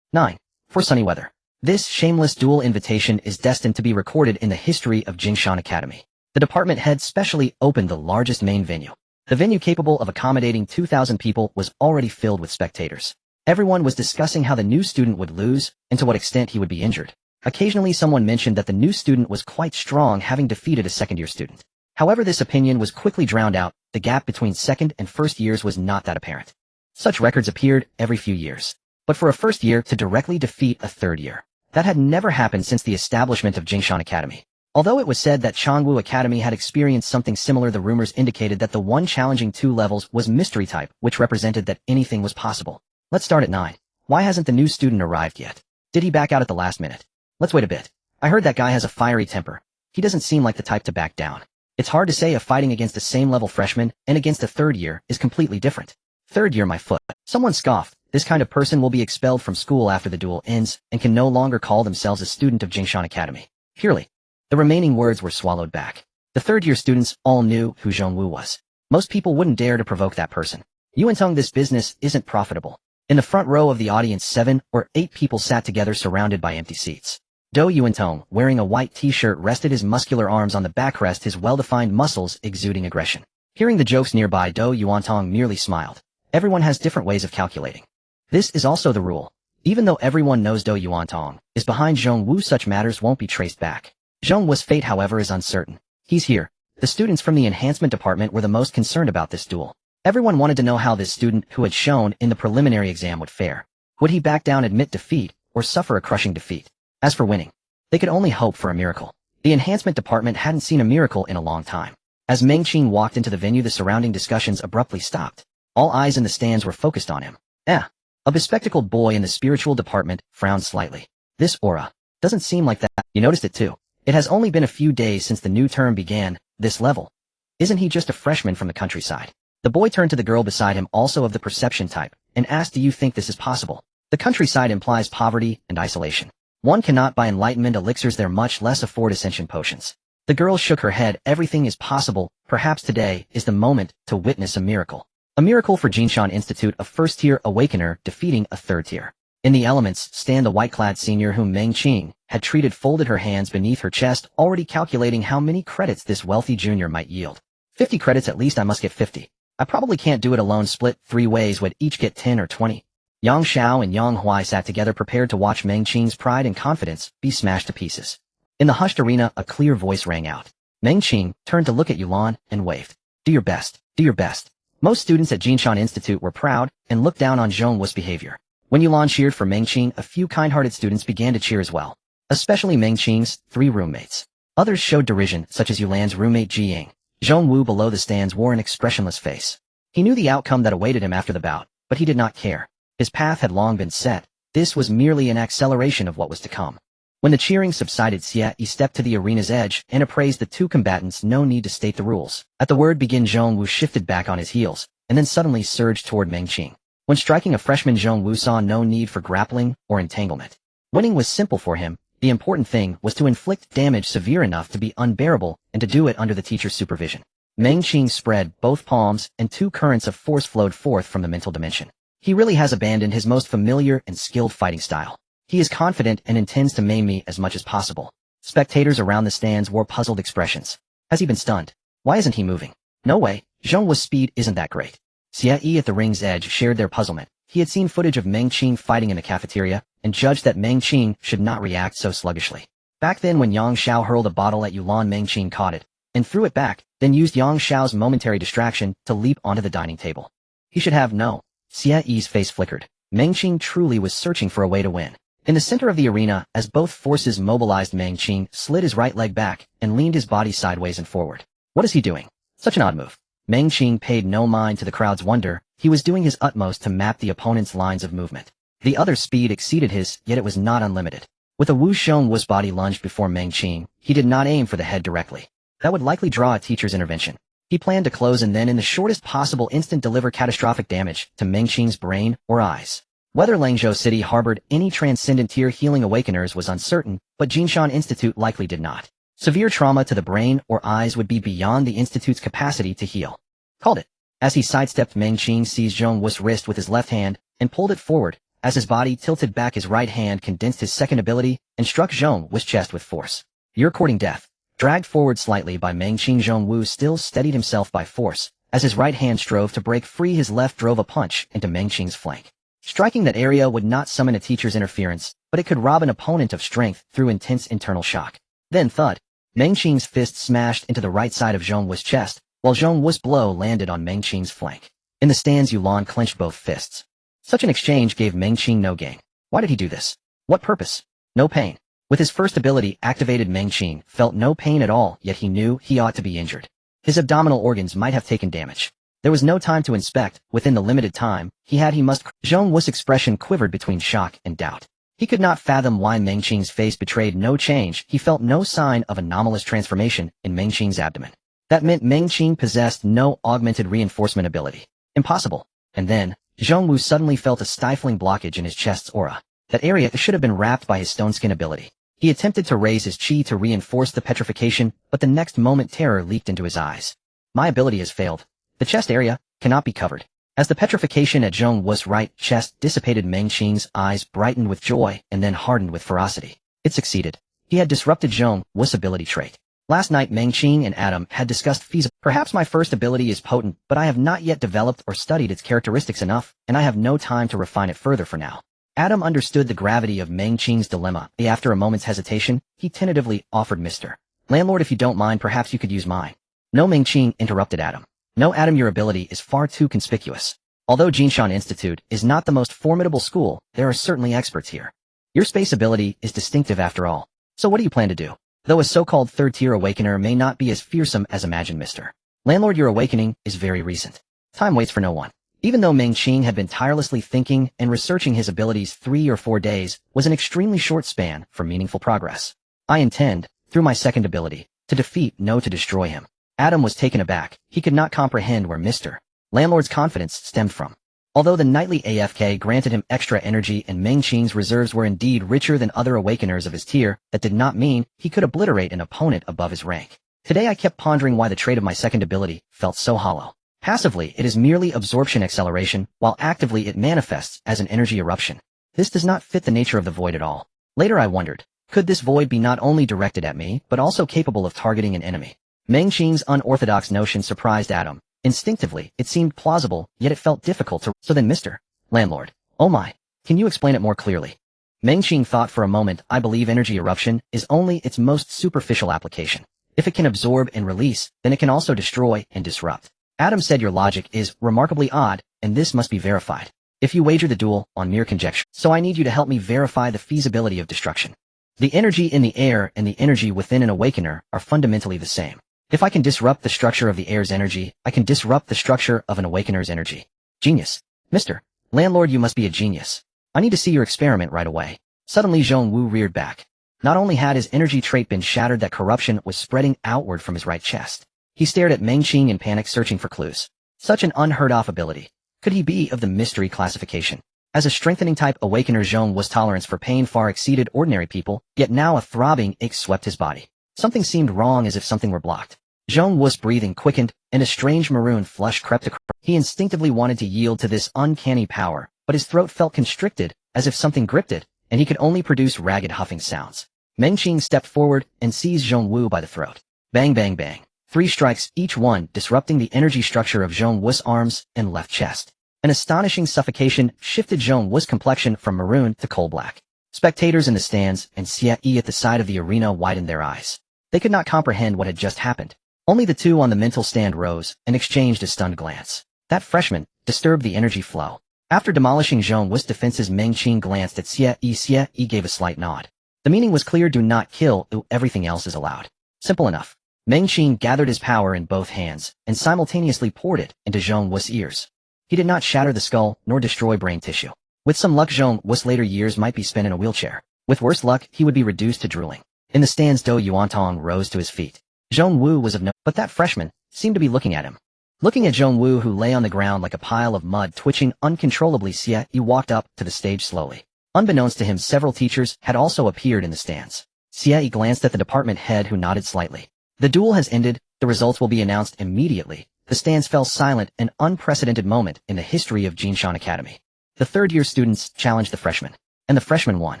9. For sunny weather. This shameless dual invitation is destined to be recorded in the history of Jingshan Academy. The department head specially opened the largest main venue. The venue, capable of accommodating 2,000 people, was already filled with spectators. Everyone was discussing how the new student would lose and to what extent he would be injured. Occasionally someone mentioned that the new student was quite strong, having defeated a 2nd-year student. However, this opinion was quickly drowned out. The gap between 2nd and 1st years was not that apparent. Such records appeared every few years. But for a 1st year to directly defeat a 3rd year, that had never happened since the establishment of Jingshan Academy. Although it was said that Changwu Academy had experienced something similar, the rumors indicated that the one challenging 2 levels was mystery type, which represented that anything was possible. Let's start at 9. Why hasn't the new student arrived yet? Did he back out at the last minute? Let's wait a bit. I heard that guy has a fiery temper. He doesn't seem like the type to back down. It's hard to say if fighting against a same-level freshman and against a 3rd year is completely different. 3rd year, my foot. Someone scoffed. This kind of person will be expelled from school after the duel ends and can no longer call themselves a student of Jingshan Academy. Purely. The remaining words were swallowed back. The 3rd-year students all knew who Zhong Wu was. Most people wouldn't dare to provoke that person. Yuantong, this business isn't profitable. In the front row of the audience, 7 or 8 people sat together, surrounded by empty seats. Do Yuantong, wearing a white t-shirt, rested his muscular arms on the backrest, his well-defined muscles exuding aggression. Hearing the jokes nearby, Do Yuantong merely smiled. Everyone has different ways of calculating. This is also the rule. Even though everyone knows Do Yuantong is behind Zhong Wu, such matters won't be traced back. Zhong Wu's fate, however, is uncertain. He's here. The students from the enhancement department were the most concerned about this duel. Everyone wanted to know how this student, who had shown in the preliminary exam, would fare. Would he back down, admit defeat, or suffer a crushing defeat? As for winning, they could only hope for a miracle. The enhancement department hadn't seen a miracle in a long time. As Meng Qing walked into the venue, the surrounding discussions abruptly stopped. All eyes in the stands were focused on him. A bespectacled boy in the spiritual department frowned slightly. This aura doesn't seem like that. You noticed it too. It has only been a few days since the new term began. This level. Isn't he just a freshman from the countryside? The boy turned to the girl beside him, also of the perception type, and asked, do you think this is possible? The countryside implies poverty and isolation. One cannot buy enlightenment elixirs there, much less afford ascension potions. The girl shook her head. Everything is possible. Perhaps today is the moment to witness a miracle. A miracle for Jingshan Institute, a 1st-tier awakener defeating a 3rd-tier. In the elements, stand the white-clad senior whom Meng Qing had treated, folded her hands beneath her chest, already calculating how many credits this wealthy junior might yield. 50 credits at least. I must get 50. I probably can't do it alone. Split 3 ways would each get 10 or 20. Yang Xiao and Yang Huai sat together, prepared to watch Meng Qing's pride and confidence be smashed to pieces. In the hushed arena, a clear voice rang out. Meng Qing turned to look at Yulan and waved. Do your best. Do your best. Most students at Jinshan Institute were proud and looked down on Zhong Wu's behavior. When Yulan cheered for Meng Qing, a few kind-hearted students began to cheer as well, especially Meng Qing's 3 roommates. Others showed derision, such as Yulan's roommate Ji Ying. Zhong Wu below the stands wore an expressionless face. He knew the outcome that awaited him after the bout, but he did not care. His path had long been set. This was merely an acceleration of what was to come. When the cheering subsided, Xie Yi stepped to the arena's edge and appraised the 2 combatants. No need to state the rules. At the word begin, Zhong Wu shifted back on his heels, and then suddenly surged toward Meng Qing. When striking a freshman, Zhong Wu saw no need for grappling or entanglement. Winning was simple for him. The important thing was to inflict damage severe enough to be unbearable and to do it under the teacher's supervision. Meng Qing spread both palms, and 2 currents of force flowed forth from the mental dimension. He really has abandoned his most familiar and skilled fighting style. He is confident and intends to maim me as much as possible. Spectators around the stands wore puzzled expressions. Has he been stunned? Why isn't he moving? No way, Zhong Wu's speed isn't that great. Xie Yi at the ring's edge shared their puzzlement. He had seen footage of Meng Qing fighting in the cafeteria, and judged that Meng Qing should not react so sluggishly. Back then when Yang Xiao hurled a bottle at Yulan, Meng Qing caught it, and threw it back, then used Yang Xiao's momentary distraction to leap onto the dining table. He should have no. Xie Yi's face flickered. Meng Qing truly was searching for a way to win. In the center of the arena, as both forces mobilized, Meng Qing slid his right leg back and leaned his body sideways and forward. What is he doing? Such an odd move. Meng Qing paid no mind to the crowd's wonder. He was doing his utmost to map the opponent's lines of movement. The other's speed exceeded his, yet it was not unlimited. With a Wu Zhong Wu's body lunged before Meng Qing, he did not aim for the head directly. That would likely draw a teacher's intervention. He planned to close and then in the shortest possible instant deliver catastrophic damage to Meng Qing's brain or eyes. Whether Langzhou City harbored any transcendent tier healing awakeners was uncertain, but Jinshan Institute likely did not. Severe trauma to the brain or eyes would be beyond the institute's capacity to heal. Called it. As he sidestepped, Meng Qing seized Zhong Wu's wrist with his left hand and pulled it forward. As his body tilted back, his right hand condensed his second ability and struck Zhong Wu's chest with force. You're courting death. Dragged forward slightly by Meng Qing, Zhong Wu still steadied himself by force. As his right hand strove to break free, his left drove a punch into Meng Qing's flank. Striking that area would not summon a teacher's interference, but it could rob an opponent of strength through intense internal shock. Then thud. Meng Qing's fist smashed into the right side of Zhong Wu's chest, while Zhong Wu's blow landed on Meng Qing's flank. In the stands, Yulan clenched both fists. Such an exchange gave Meng Qing no gain. Why did he do this? What purpose? No pain. With his first ability activated, Meng Qing felt no pain at all, yet he knew he ought to be injured. His abdominal organs might have taken damage. There was no time to inspect. Within the limited time he must. Zhong Wu's expression quivered between shock and doubt. He could not fathom why Meng Qing's face betrayed no change. He felt no sign of anomalous transformation in Meng Qing's abdomen. That meant Meng Qing possessed no augmented reinforcement ability. Impossible. And then, Zhong Wu suddenly felt a stifling blockage in his chest's aura. That area should have been wrapped by his stone skin ability. He attempted to raise his chi to reinforce the petrification, but the next moment terror leaked into his eyes. My ability has failed. The chest area cannot be covered. As the petrification at Zhong Wu's right chest dissipated, Meng Qing's eyes brightened with joy and then hardened with ferocity. It succeeded. He had disrupted Zhong Wu's ability trait. Last night Meng Qing and Adam had discussed feasibility. Perhaps my first ability is potent, but I have not yet developed or studied its characteristics enough, and I have no time to refine it further for now. Adam understood the gravity of Meng Qing's dilemma. After a moment's hesitation, he tentatively offered, Mr. Landlord, if you don't mind, perhaps you could use mine. No, Meng Qing interrupted Adam. No, Adam, your ability is far too conspicuous. Although Jinshan Institute is not the most formidable school, there are certainly experts here. Your space ability is distinctive after all. So what do you plan to do? Though a so-called third-tier awakener may not be as fearsome as imagined, Mr. Landlord, your awakening is very recent. Time waits for no one. Even though Meng Qing had been tirelessly thinking and researching his abilities, 3 or 4 days was an extremely short span for meaningful progress. I intend, through my second ability, to defeat, no, to destroy him. Adam was taken aback. He could not comprehend where Mr. Landlord's confidence stemmed from. Although the nightly AFK granted him extra energy and Meng Qing's reserves were indeed richer than other awakeners of his tier, that did not mean he could obliterate an opponent above his rank. Today I kept pondering why the trait of my second ability felt so hollow. Passively, it is merely absorption acceleration, while actively it manifests as an energy eruption. This does not fit the nature of the void at all. Later I wondered, could this void be not only directed at me, but also capable of targeting an enemy? Meng Qing's unorthodox notion surprised Adam. Instinctively, it seemed plausible, yet it felt difficult to— So then, Mr. Landlord. Oh my. Can you explain it more clearly? Meng Qing thought for a moment. I believe energy eruption is only its most superficial application. If it can absorb and release, then it can also destroy and disrupt. Adam said your logic is remarkably odd, and this must be verified. If you wager the duel on mere conjecture, so I need you to help me verify the feasibility of destruction. The energy in the air and the energy within an awakener are fundamentally the same. If I can disrupt the structure of the air's energy, I can disrupt the structure of an awakener's energy. Genius. Mr. Landlord, you must be a genius. I need to see your experiment right away. Suddenly Zhongwu reared back. Not only had his energy trait been shattered, that corruption was spreading outward from his right chest. He stared at Meng Qing in panic, searching for clues. Such an unheard-of ability. Could he be of the mystery classification? As a strengthening-type awakener, Zhongwu's tolerance for pain far exceeded ordinary people, yet now a throbbing ache swept his body. Something seemed wrong, as if something were blocked. Zhongwu's breathing quickened, and a strange maroon flush crept across. He instinctively wanted to yield to this uncanny power, but his throat felt constricted, as if something gripped it, and he could only produce ragged huffing sounds. Meng Qing stepped forward and seized Zhongwu by the throat. Bang, bang, bang. 3 strikes, each one disrupting the energy structure of Zhongwu's arms and left chest. An astonishing suffocation shifted Zhongwu's complexion from maroon to coal black. Spectators in the stands and Xie at the side of the arena widened their eyes. They could not comprehend what had just happened. Only the two on the mental stand rose and exchanged a stunned glance. That freshman disturbed the energy flow. After demolishing Zhongwu's defenses, Meng Qing glanced at Xie. Xie gave a slight nod. The meaning was clear: do not kill, everything else is allowed. Simple enough. Meng Qing gathered his power in both hands and simultaneously poured it into Zhongwu's ears. He did not shatter the skull nor destroy brain tissue. With some luck, Zhongwu's later years might be spent in a wheelchair. With worse luck, he would be reduced to drooling. In the stands, Dou Yuantong rose to his feet. Zhongwu was of no, but that freshman seemed to be looking at him. Looking at Zhongwu, who lay on the ground like a pile of mud, twitching uncontrollably, Xie walked up to the stage slowly. Unbeknownst to him, several teachers had also appeared in the stands. Xie glanced at the department head, who nodded slightly. The duel has ended. The results will be announced immediately. The stands fell silent, an unprecedented moment in the history of Jinshan Academy. The third-year students challenged the freshmen, and the freshmen won.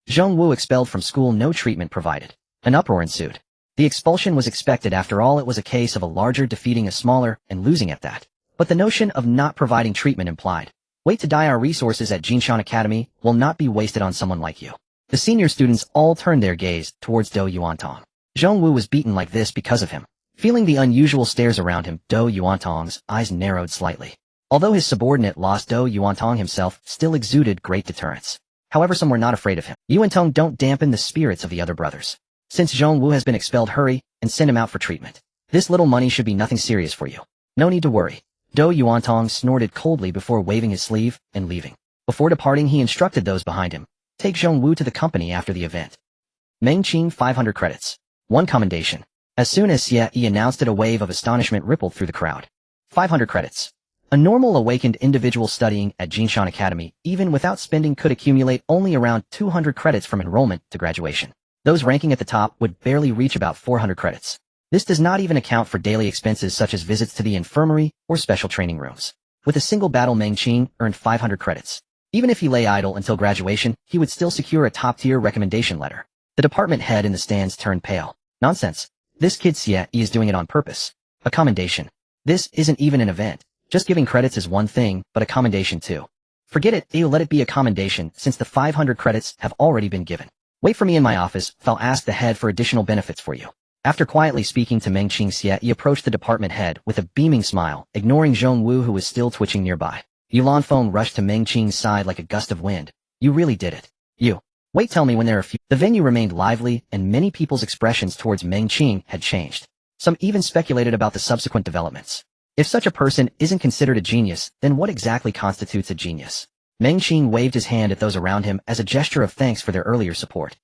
Zhongwu expelled from school, no treatment provided. An uproar ensued. The expulsion was expected. After all, it was a case of a larger defeating a smaller and losing at that. But the notion of not providing treatment implied, wait to die. Our resources at Jinshan Academy will not be wasted on someone like you. The senior students all turned their gaze towards Dou Yuantong. Zhongwu was beaten like this because of him. Feeling the unusual stares around him, Dou Yuantong's eyes narrowed slightly. Although his subordinate lost, Dou Yuantong himself still exuded great deterrence. However, some were not afraid of him. Yuantong, don't dampen the spirits of the other brothers. Since Zhongwu has been expelled, hurry and send him out for treatment. This little money should be nothing serious for you. No need to worry. Dou Yuantong snorted coldly before waving his sleeve and leaving. Before departing, he instructed those behind him. Take Zhongwu to the company after the event. Meng Qing, 500 credits. 1 commendation. As soon as Xie announced it, a wave of astonishment rippled through the crowd. 500 credits. A normal awakened individual studying at Jinshan Academy, even without spending, could accumulate only around 200 credits from enrollment to graduation. Those ranking at the top would barely reach about 400 credits. This does not even account for daily expenses such as visits to the infirmary or special training rooms. With a single battle, Meng Qing earned 500 credits. Even if he lay idle until graduation, he would still secure a top-tier recommendation letter. The department head in the stands turned pale. Nonsense. This kid Xie is doing it on purpose. A commendation. This isn't even an event. Just giving credits is one thing, but a commendation too. Forget it, let it be a commendation since the 500 credits have already been given. Wait for me in my office, I'll ask the head for additional benefits for you. After quietly speaking to Meng Qing, Xie approached the department head with a beaming smile, ignoring Zhongwu, who was still twitching nearby. Yulan Feng rushed to Meng Qing's side like a gust of wind. You really did it. You. Wait, tell me when there are few. The venue remained lively, and many people's expressions towards Meng Qing had changed. Some even speculated about the subsequent developments. If such a person isn't considered a genius, then what exactly constitutes a genius? Meng Qing waved his hand at those around him as a gesture of thanks for their earlier support.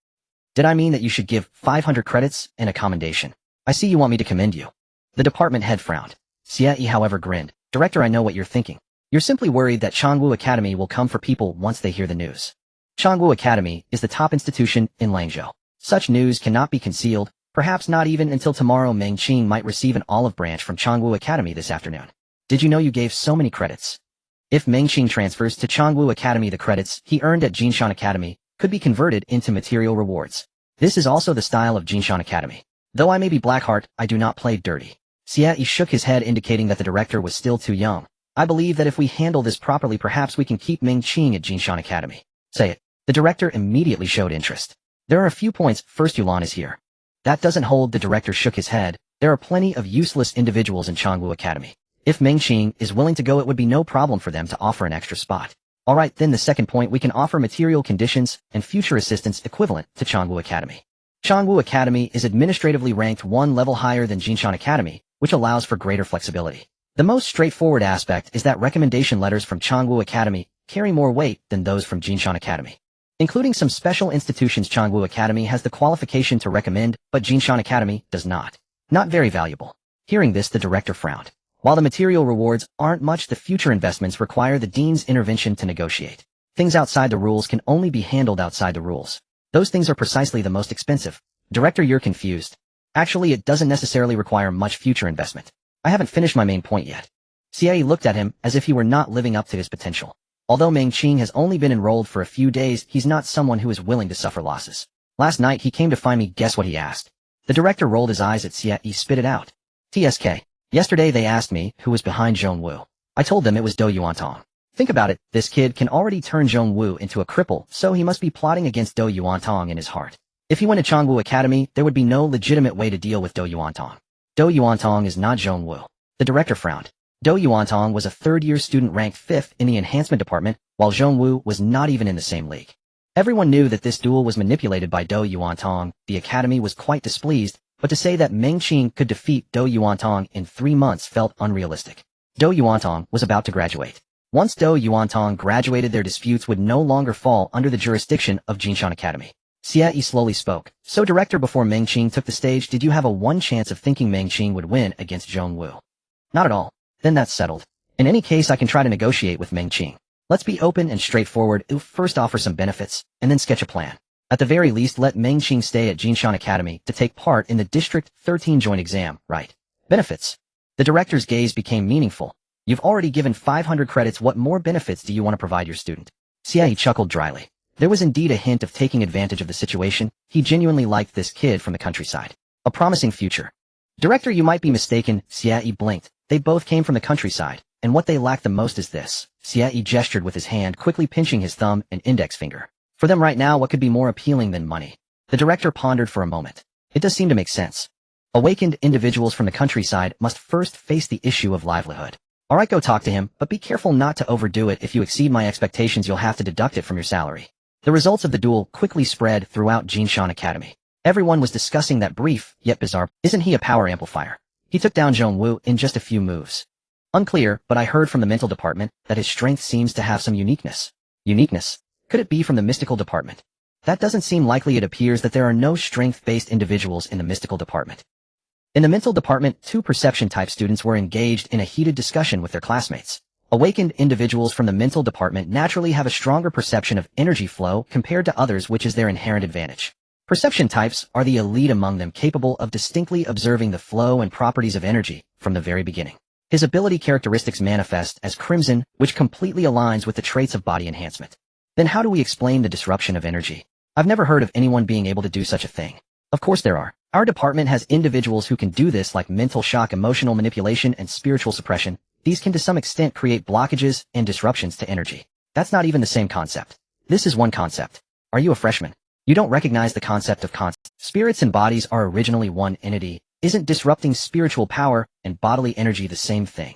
Did I mean that you should give 500 credits and a commendation? I see you want me to commend you. The department head frowned. Xie, however, grinned. Director, I know what you're thinking. You're simply worried that Changwu Academy will come for people once they hear the news. Changwu Academy is the top institution in Langzhou. Such news cannot be concealed, perhaps not even until tomorrow. Meng Qing might receive an olive branch from Changwu Academy this afternoon. Did you know you gave so many credits? If Meng Qing transfers to Changwu Academy, the credits he earned at Jinshan Academy could be converted into material rewards. This is also the style of Jinshan Academy. Though I may be Blackheart, I do not play dirty. Xie shook his head, indicating that the director was still too young. I believe that if we handle this properly, perhaps we can keep Meng Qing at Jinshan Academy. Say it. The director immediately showed interest. There are a few points. First, Yulan is here. That doesn't hold. The director shook his head. There are plenty of useless individuals in Changwu Academy. If Mengqing is willing to go, it would be no problem for them to offer an extra spot. Alright, then the second point, we can offer material conditions and future assistance equivalent to Changwu Academy. Changwu Academy is administratively ranked one level higher than Jinshan Academy, which allows for greater flexibility. The most straightforward aspect is that recommendation letters from Changwu Academy carry more weight than those from Jinshan Academy. Including some special institutions, Changwu Academy has the qualification to recommend, but Jinshan Academy does not. Not very valuable. Hearing this, the director frowned. While the material rewards aren't much, the future investments require the dean's intervention to negotiate. Things outside the rules can only be handled outside the rules. Those things are precisely the most expensive. Director, you're confused. Actually, it doesn't necessarily require much future investment. I haven't finished my main point yet. Xie looked at him as if he were not living up to his potential. Although Mengqing has only been enrolled for a few days, he's not someone who is willing to suffer losses. Last night he came to find me. Guess what he asked? The director rolled his eyes at Xie. He spit it out. TSK. Yesterday they asked me who was behind Zhong Wu. I told them it was Do Yuantong. Think about it, this kid can already turn Zhong Wu into a cripple, so he must be plotting against Do Yuantong in his heart. If he went to Changwu Academy, there would be no legitimate way to deal with Do Yuantong. Do Yuantong is not Zhong Wu. The director frowned. Do Yuantong was a third-year student ranked 5th in the enhancement department, while Zhong Wu was not even in the same league. Everyone knew that this duel was manipulated by Do Yuantong. The academy was quite displeased, but to say that Mengqing could defeat Do Yuantong in 3 months felt unrealistic. Do Yuantong was about to graduate. Once Do Yuantong graduated, their disputes would no longer fall under the jurisdiction of Jinshan Academy. Xie slowly spoke. So director, before Mengqing took the stage, did you have a one chance of thinking Mengqing would win against Zhong Wu? Not at all. Then that's settled. In any case, I can try to negotiate with Mengqing. Let's be open and straightforward. First offer some benefits, and then sketch a plan. At the very least, let Mengqing stay at Jinshan Academy to take part in the District 13 joint exam, right? Benefits. The director's gaze became meaningful. You've already given 500 credits. What more benefits do you want to provide your student? Xie chuckled dryly. There was indeed a hint of taking advantage of the situation. He genuinely liked this kid from the countryside. A promising future. Director, you might be mistaken. Xie blinked. They both came from the countryside, and what they lack the most is this. Xie gestured with his hand, quickly pinching his thumb and index finger. For them right now, what could be more appealing than money? The director pondered for a moment. It does seem to make sense. Awakened individuals from the countryside must first face the issue of livelihood. Alright, go talk to him, but be careful not to overdo it. If you exceed my expectations, you'll have to deduct it from your salary. The results of the duel quickly spread throughout Jinshan Academy. Everyone was discussing that brief, yet bizarre. Isn't he a power amplifier? He took down Zhong Wu in just a few moves. Unclear, but I heard from the mental department that his strength seems to have some uniqueness. Uniqueness? Could it be from the mystical department? That doesn't seem likely. It appears that there are no strength-based individuals in the mystical department. In the mental department, 2 perception-type students were engaged in a heated discussion with their classmates. Awakened individuals from the mental department naturally have a stronger perception of energy flow compared to others, which is their inherent advantage. Perception types are the elite among them, capable of distinctly observing the flow and properties of energy from the very beginning. His ability characteristics manifest as crimson, which completely aligns with the traits of body enhancement. Then how do we explain the disruption of energy? I've never heard of anyone being able to do such a thing. Of course there are. Our department has individuals who can do this, like mental shock, emotional manipulation, and spiritual suppression. These can to some extent create blockages and disruptions to energy. That's not even the same concept. This is one concept. Are you a freshman? You don't recognize the concept of spirits and bodies are originally one entity. Isn't disrupting spiritual power and bodily energy the same thing?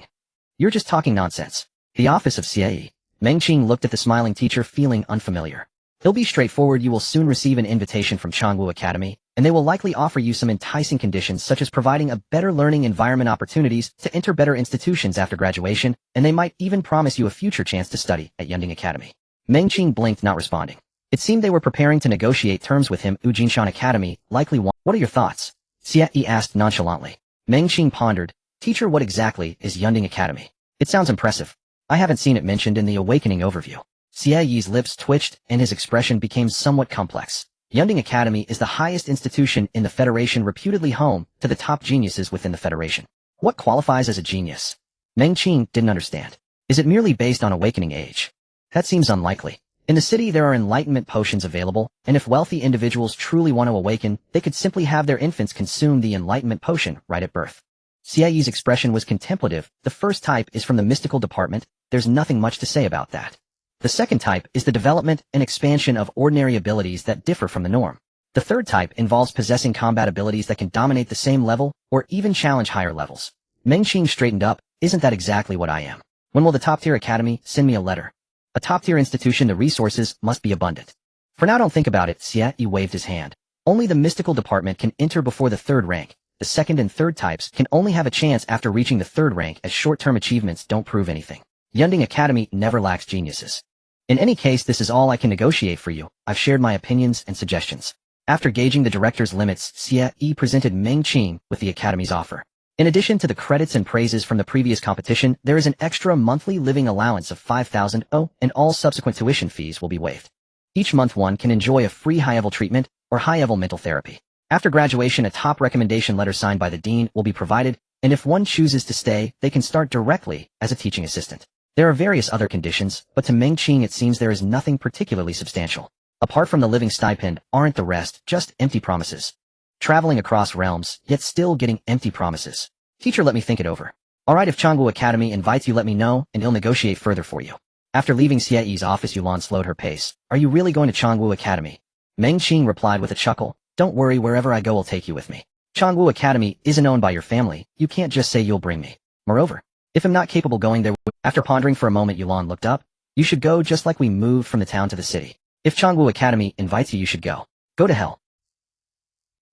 You're just talking nonsense. The office of CAE. Mengqing looked at the smiling teacher, feeling unfamiliar. It'll be straightforward. You will soon receive an invitation from Changwu Academy, and they will likely offer you some enticing conditions such as providing a better learning environment, opportunities to enter better institutions after graduation, and they might even promise you a future chance to study at Yunding Academy. Mengqing blinked, not responding. It seemed they were preparing to negotiate terms with him. Jinshan Academy likely want. What are your thoughts? Xie asked nonchalantly. Mengqing pondered. Teacher, what exactly is Yunding Academy? It sounds impressive. I haven't seen it mentioned in the awakening overview. Xie's lips twitched and his expression became somewhat complex. Yunding Academy is the highest institution in the Federation, reputedly home to the top geniuses within the Federation. What qualifies as a genius? Mengqing didn't understand. Is it merely based on awakening age? That seems unlikely. In the city there are enlightenment potions available, and if wealthy individuals truly want to awaken, they could simply have their infants consume the enlightenment potion right at birth. Xie's expression was contemplative. The first type is from the mystical department. There's nothing much to say about that. The second type is the development and expansion of ordinary abilities that differ from the norm. The third type involves possessing combat abilities that can dominate the same level or even challenge higher levels. Meng Qing straightened up. Isn't that exactly what I am? When will the top-tier academy send me a letter? A top-tier institution, the resources must be abundant. For now, don't think about it. Xie waved his hand. Only the mystical department can enter before the third rank. The second and third types can only have a chance after reaching the third rank, as short-term achievements don't prove anything. Yunding Academy never lacks geniuses. In any case, this is all I can negotiate for you. I've shared my opinions and suggestions. After gauging the director's limits, Xie presented Meng Qing with the academy's offer. In addition to the credits and praises from the previous competition, there is an extra monthly living allowance of 5,000 and all subsequent tuition fees will be waived. Each month one can enjoy a free high-level treatment or high-level mental therapy. After graduation, a top recommendation letter signed by the dean will be provided, and if one chooses to stay, they can start directly as a teaching assistant. There are various other conditions, but to Meng Qing it seems there is nothing particularly substantial. Apart from the living stipend, aren't the rest just empty promises? Traveling across realms, yet still getting empty promises. Teacher, let me think it over. Alright, if Changwu Academy invites you, let me know, and he'll negotiate further for you. After leaving Xie's office, Yulan slowed her pace. Are you really going to Changwu Academy? Meng Qing replied with a chuckle. Don't worry, wherever I go I'll take you with me. Changwu Academy isn't owned by your family, you can't just say you'll bring me. Moreover, if I'm not capable going there. After pondering for a moment, Yulan looked up. You should go just like we moved from the town to the city. If Changwu Academy invites you, you should go. Go to hell.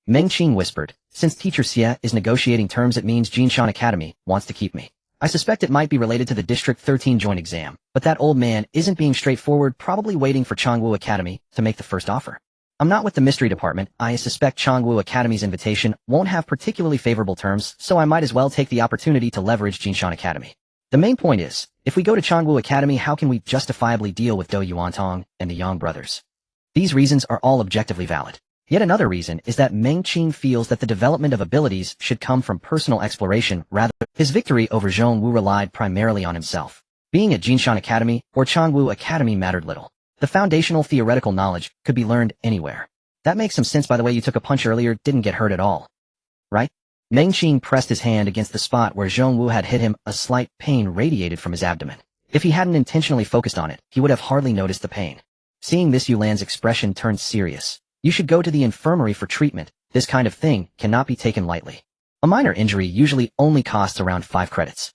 Meng Qing whispered. Since Teacher Xie is negotiating terms, it means Jinshan Academy wants to keep me. I suspect it might be related to the District 13 joint exam, but that old man isn't being straightforward, probably waiting for Changwu Academy to make the first offer. I'm not with the mystery department. I suspect Changwu Academy's invitation won't have particularly favorable terms, so I might as well take the opportunity to leverage Jinshan Academy. The main point is, if we go to Changwu Academy, how can we justifiably deal with Dou Yuantong and the Yang brothers? These reasons are all objectively valid. Yet another reason is that Meng Qing feels that the development of abilities should come from personal exploration rather than his victory over Zhong Wu relied primarily on himself. Being at Jinshan Academy or Changwu Academy mattered little. The foundational theoretical knowledge could be learned anywhere. That makes some sense. By the way, you took a punch earlier, didn't get hurt at all. Right? Meng Qing pressed his hand against the spot where Zhong Wu had hit him. A slight pain radiated from his abdomen. If he hadn't intentionally focused on it, he would have hardly noticed the pain. Seeing this, Yulan's expression turned serious. You should go to the infirmary for treatment. This kind of thing cannot be taken lightly. A minor injury usually only costs around 5 credits.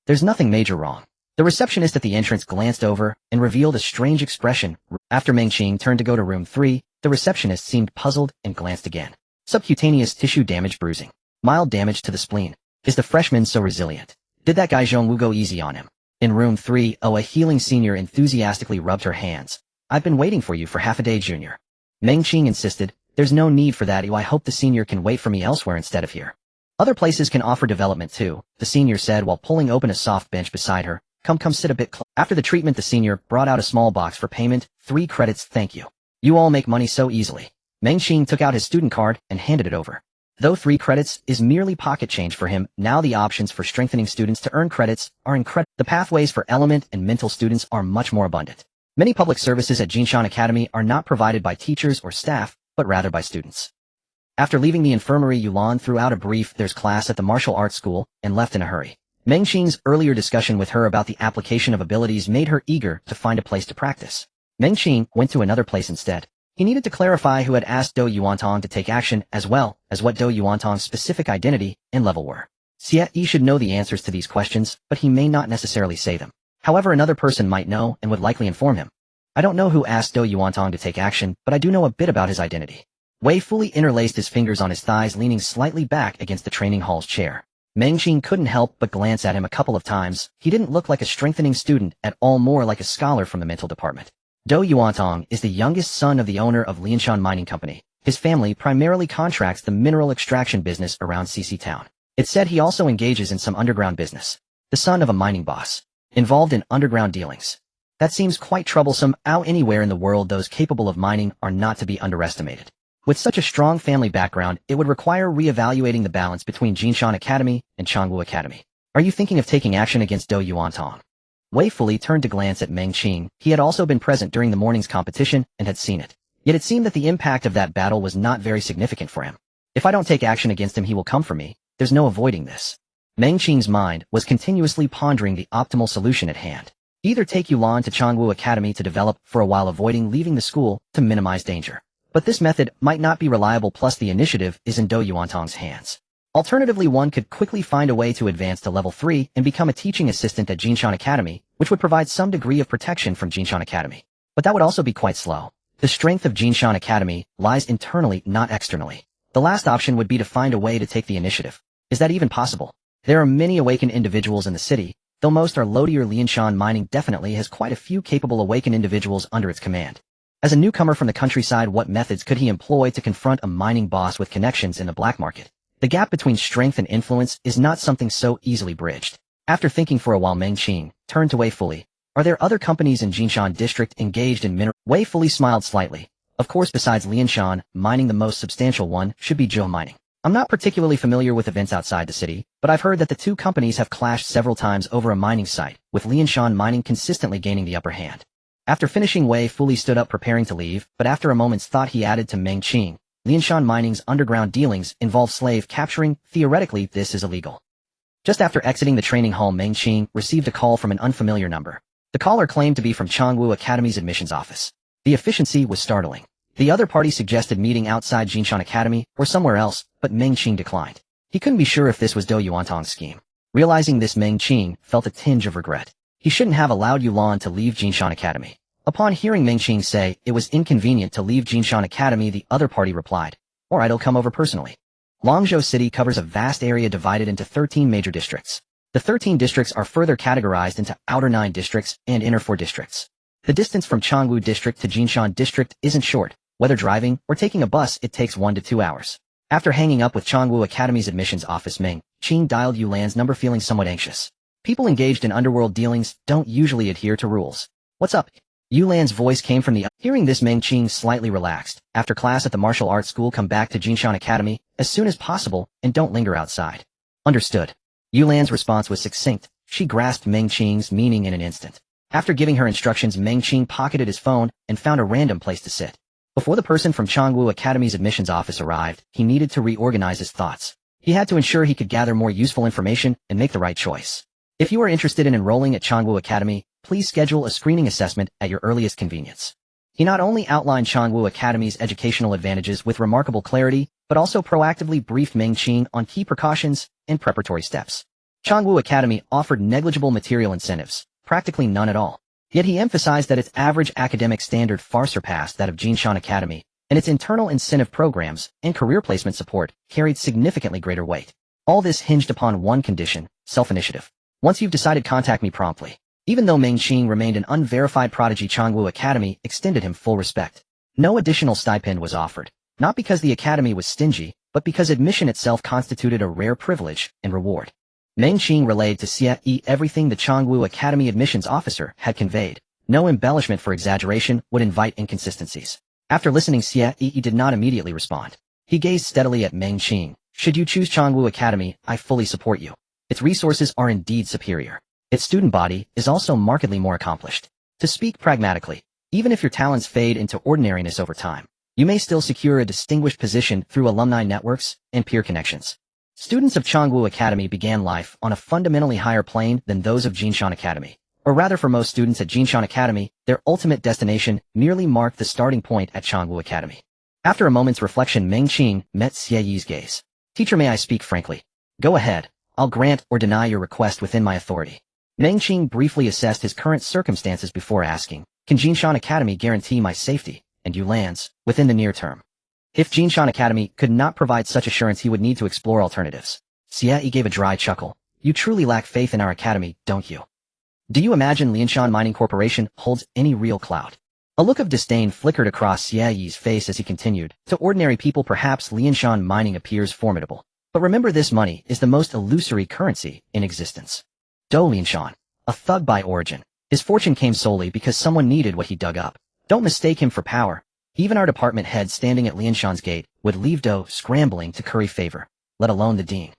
There's nothing major wrong. The receptionist at the entrance glanced over and revealed a strange expression. After Meng Qing turned to go to room 3, the receptionist seemed puzzled and glanced again. Subcutaneous tissue damage, bruising. Mild damage to the spleen. Is the freshman so resilient? Did that guy Zhong Wu go easy on him? In room 3, a healing senior enthusiastically rubbed her hands. I've been waiting for you for half a day, Junior. Meng Qing insisted. There's no need for that. I hope the senior can wait for me elsewhere instead of here. Other places can offer development too, the senior said while pulling open a soft bench beside her. Come sit a bit close. After the treatment, the senior brought out a small box for payment. 3 credits, thank you. You all make money so easily. Meng Qing took out his student card and handed it over. Though 3 credits is merely pocket change for him, now the options for strengthening students to earn credits are incredible. The pathways for element and mental students are much more abundant. Many public services at Jinshan Academy are not provided by teachers or staff, but rather by students. After leaving the infirmary, Yulan threw out a brief "there's class at the martial arts school" and left in a hurry. Meng Qing's earlier discussion with her about the application of abilities made her eager to find a place to practice. Meng Qing went to another place instead. He needed to clarify who had asked Dou Yuantong to take action, as well as what Dou Yuantong's specific identity and level were. Xie should know the answers to these questions, but he may not necessarily say them. However, another person might know and would likely inform him. I don't know who asked Dou Yuantong to take action, but I do know a bit about his identity. Wei fully interlaced his fingers on his thighs, leaning slightly back against the training hall's chair. Meng Qing couldn't help but glance at him a couple of times. He didn't look like a strengthening student at all, more like a scholar from the mental department. Dou Yuantong is the youngest son of the owner of Lianshan Mining Company. His family primarily contracts the mineral extraction business around CC Town. It's said he also engages in some underground business. The son of a mining boss. Involved in underground dealings. That seems quite troublesome. Anywhere in the world, those capable of mining are not to be underestimated. With such a strong family background, it would require re-evaluating the balance between Jinshan Academy and Changwu Academy. Are you thinking of taking action against Dou Yuantong? Wei fully turned to glance at Meng Qing. He had also been present during the morning's competition and had seen it. Yet it seemed that the impact of that battle was not very significant for him. If I don't take action against him, he will come for me. There's no avoiding this. Meng Qing's mind was continuously pondering the optimal solution at hand. Either take Yulan to Changwu Academy to develop for a while, avoiding leaving the school to minimize danger. But this method might not be reliable, plus the initiative is in Do Yuantong's hands. Alternatively, one could quickly find a way to advance to level 3 and become a teaching assistant at Jinshan Academy, which would provide some degree of protection from Jinshan Academy. But that would also be quite slow. The strength of Jinshan Academy lies internally, not externally. The last option would be to find a way to take the initiative. Is that even possible? There are many awakened individuals in the city, though most are low-tier. Lianshan Mining definitely has quite a few capable awakened individuals under its command. As a newcomer from the countryside, what methods could he employ to confront a mining boss with connections in the black market? The gap between strength and influence is not something so easily bridged. After thinking for a while, Meng Qing turned to Wei Fuli. Are there other companies in Jinshan district engaged in mineral? Wei Fuli smiled slightly. Of course, besides Lianshan Mining, the most substantial one should be Zhou Mining. I'm not particularly familiar with events outside the city, but I've heard that the two companies have clashed several times over a mining site, with Lianshan Mining consistently gaining the upper hand. After finishing, Wei Fuli stood up preparing to leave, but after a moment's thought he added to Meng Qing, Lianshan Mining's underground dealings involve slave capturing. Theoretically, this is illegal. Just after exiting the training hall, Meng Qing received a call from an unfamiliar number. The caller claimed to be from Changwu Academy's admissions office. The efficiency was startling. The other party suggested meeting outside Jinshan Academy or somewhere else, but Meng Qing declined. He couldn't be sure if this was Do Yuantong's scheme. Realizing this, Meng Qing felt a tinge of regret. He shouldn't have allowed Yulan to leave Jinshan Academy. Upon hearing Meng Qing say it was inconvenient to leave Jinshan Academy, the other party replied, "Alright, I'll come over personally." Longzhou City covers a vast area divided into 13 major districts. The 13 districts are further categorized into outer 9 districts and inner 4 districts. The distance from Changwu District to Jinshan District isn't short. Whether driving or taking a bus, it takes 1 to 2 hours. After hanging up with Changwu Academy's admissions office, Meng Qing dialed Yulan's number, feeling somewhat anxious. People engaged in underworld dealings don't usually adhere to rules. "What's up?" Yulan's voice came from the... Hearing this, Meng Qing slightly relaxed. After class at the martial arts school, come back to Jinshan Academy as soon as possible and don't linger outside. Understood. Yulan's response was succinct. She grasped Meng Qing's meaning in an instant. After giving her instructions, Meng Qing pocketed his phone and found a random place to sit. Before the person from Changwu Academy's admissions office arrived, he needed to reorganize his thoughts. He had to ensure he could gather more useful information and make the right choice. If you are interested in enrolling at Changwu Academy, please schedule a screening assessment at your earliest convenience. He not only outlined Changwu Academy's educational advantages with remarkable clarity, but also proactively briefed Meng Qing on key precautions and preparatory steps. Changwu Academy offered negligible material incentives, practically none at all. Yet he emphasized that its average academic standard far surpassed that of Jinshan Academy, and its internal incentive programs and career placement support carried significantly greater weight. All this hinged upon one condition: self-initiative. "Once you've decided, contact me promptly." Even though Meng Qing remained an unverified prodigy, Changwu Academy extended him full respect. No additional stipend was offered, not because the academy was stingy, but because admission itself constituted a rare privilege and reward. Meng Qing relayed to Xie everything the Changwu Academy admissions officer had conveyed. No embellishment for exaggeration would invite inconsistencies. After listening, Xie did not immediately respond. He gazed steadily at Meng Qing. "Should you choose Changwu Academy, I fully support you. Its resources are indeed superior. Its student body is also markedly more accomplished. To speak pragmatically, even if your talents fade into ordinariness over time, you may still secure a distinguished position through alumni networks and peer connections." Students of Changwu Academy began life on a fundamentally higher plane than those of Jinshan Academy. Or rather, for most students at Jinshan Academy, their ultimate destination merely marked the starting point at Changwu Academy. After a moment's reflection, Meng Qing met Xie Yi's gaze. "Teacher, may I speak frankly?" "Go ahead. I'll grant or deny your request within my authority." Meng Qing briefly assessed his current circumstances before asking, "Can Jinshan Academy guarantee my safety and Yulan's within the near term?" If Jinshan Academy could not provide such assurance, he would need to explore alternatives. Xie gave a dry chuckle. "You truly lack faith in our academy, don't you? Do you imagine Lianshan Mining Corporation holds any real clout?" A look of disdain flickered across Xie Yi's face as he continued, "To ordinary people, perhaps Lianshan Mining appears formidable. But remember, this money is the most illusory currency in existence. Do Lianshan, a thug by origin. His fortune came solely because someone needed what he dug up. Don't mistake him for power. Even our department head standing at Lianshan's gate would leave Do scrambling to curry favor, let alone the dean."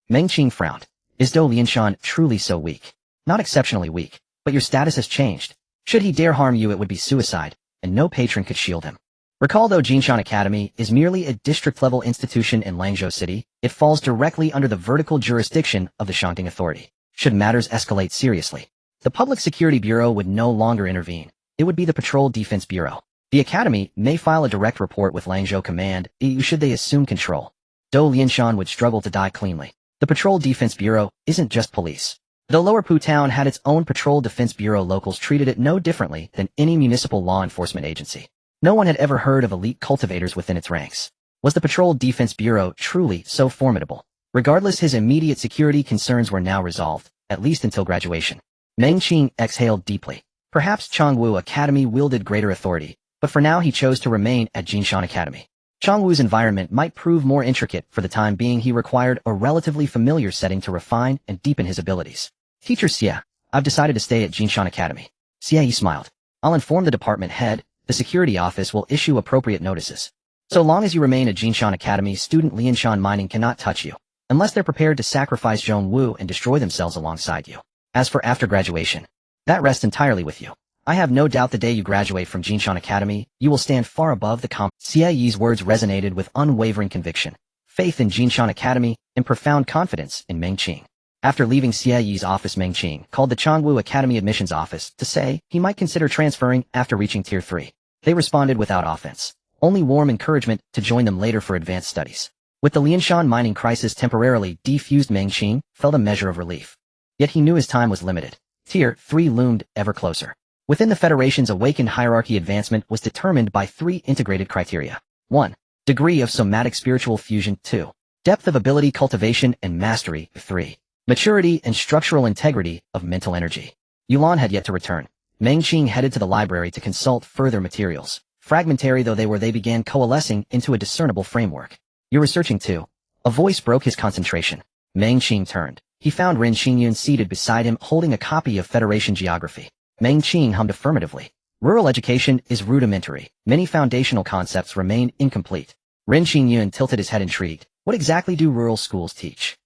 Meng Qing frowned. "Is Do Lianshan truly so weak?" "Not exceptionally weak, but your status has changed. Should he dare harm you, it would be suicide, and no patron could shield him. Recall, though Jinshan Academy is merely a district-level institution in Langzhou City, it falls directly under the vertical jurisdiction of the Shangting Authority. Should matters escalate seriously, the Public Security Bureau would no longer intervene. It would be the Patrol Defense Bureau. The academy may file a direct report with Langzhou Command should they assume control. Dou Lianshan would struggle to die cleanly. The Patrol Defense Bureau isn't just police. Though Lower Pu Town had its own Patrol Defense Bureau, locals treated it no differently than any municipal law enforcement agency. No one had ever heard of elite cultivators within its ranks. Was the Patrol Defense Bureau truly so formidable? Regardless, his immediate security concerns were now resolved, at least until graduation. Meng Qing exhaled deeply. Perhaps Chongwu Academy wielded greater authority, but for now he chose to remain at Jinshan Academy. Chongwu's environment might prove more intricate. For the time being, he required a relatively familiar setting to refine and deepen his abilities. Teacher Xie, I've decided to stay at Jinshan Academy. Xie smiled. I'll inform the department head. The security office will issue appropriate notices. So long as you remain at Jinshan Academy, student Lianshan Mining cannot touch you, unless they're prepared to sacrifice Zhongwu and destroy themselves alongside you. As for after graduation, that rests entirely with you. I have no doubt the day you graduate from Jinshan Academy, you will stand far above the Xie Yi's words resonated with unwavering conviction, faith in Jinshan Academy, and profound confidence in Meng Qing. After leaving Xie Yi's office, Meng Qing called the Chongwu Academy admissions office to say he might consider transferring after reaching Tier 3. They responded without offense, only warm encouragement to join them later for advanced studies. With the Lianshan mining crisis temporarily defused, Meng Qing felt a measure of relief. Yet he knew his time was limited. Tier 3 loomed ever closer. Within the Federation's awakened hierarchy, advancement was determined by 3 integrated criteria. 1. Degree of somatic spiritual fusion. 2. Depth of ability cultivation and mastery. 3. Maturity and structural integrity of mental energy. Yulan had yet to return. Meng Qing headed to the library to consult further materials. Fragmentary though they began coalescing into a discernible framework. You're researching too. A voice broke his concentration. Meng Qing turned. He found Ren Xingyun seated beside him holding a copy of Federation Geography. Meng Qing hummed affirmatively. Rural education is rudimentary. Many foundational concepts remain incomplete. Ren Xingyun tilted his head intrigued. What exactly do rural schools teach?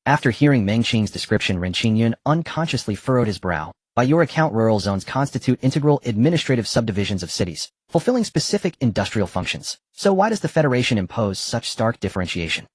After hearing Meng Qing's description, Ren Xingyun unconsciously furrowed his brow. By your account, rural zones constitute integral administrative subdivisions of cities, fulfilling specific industrial functions. So why does the Federation impose such stark differentiation?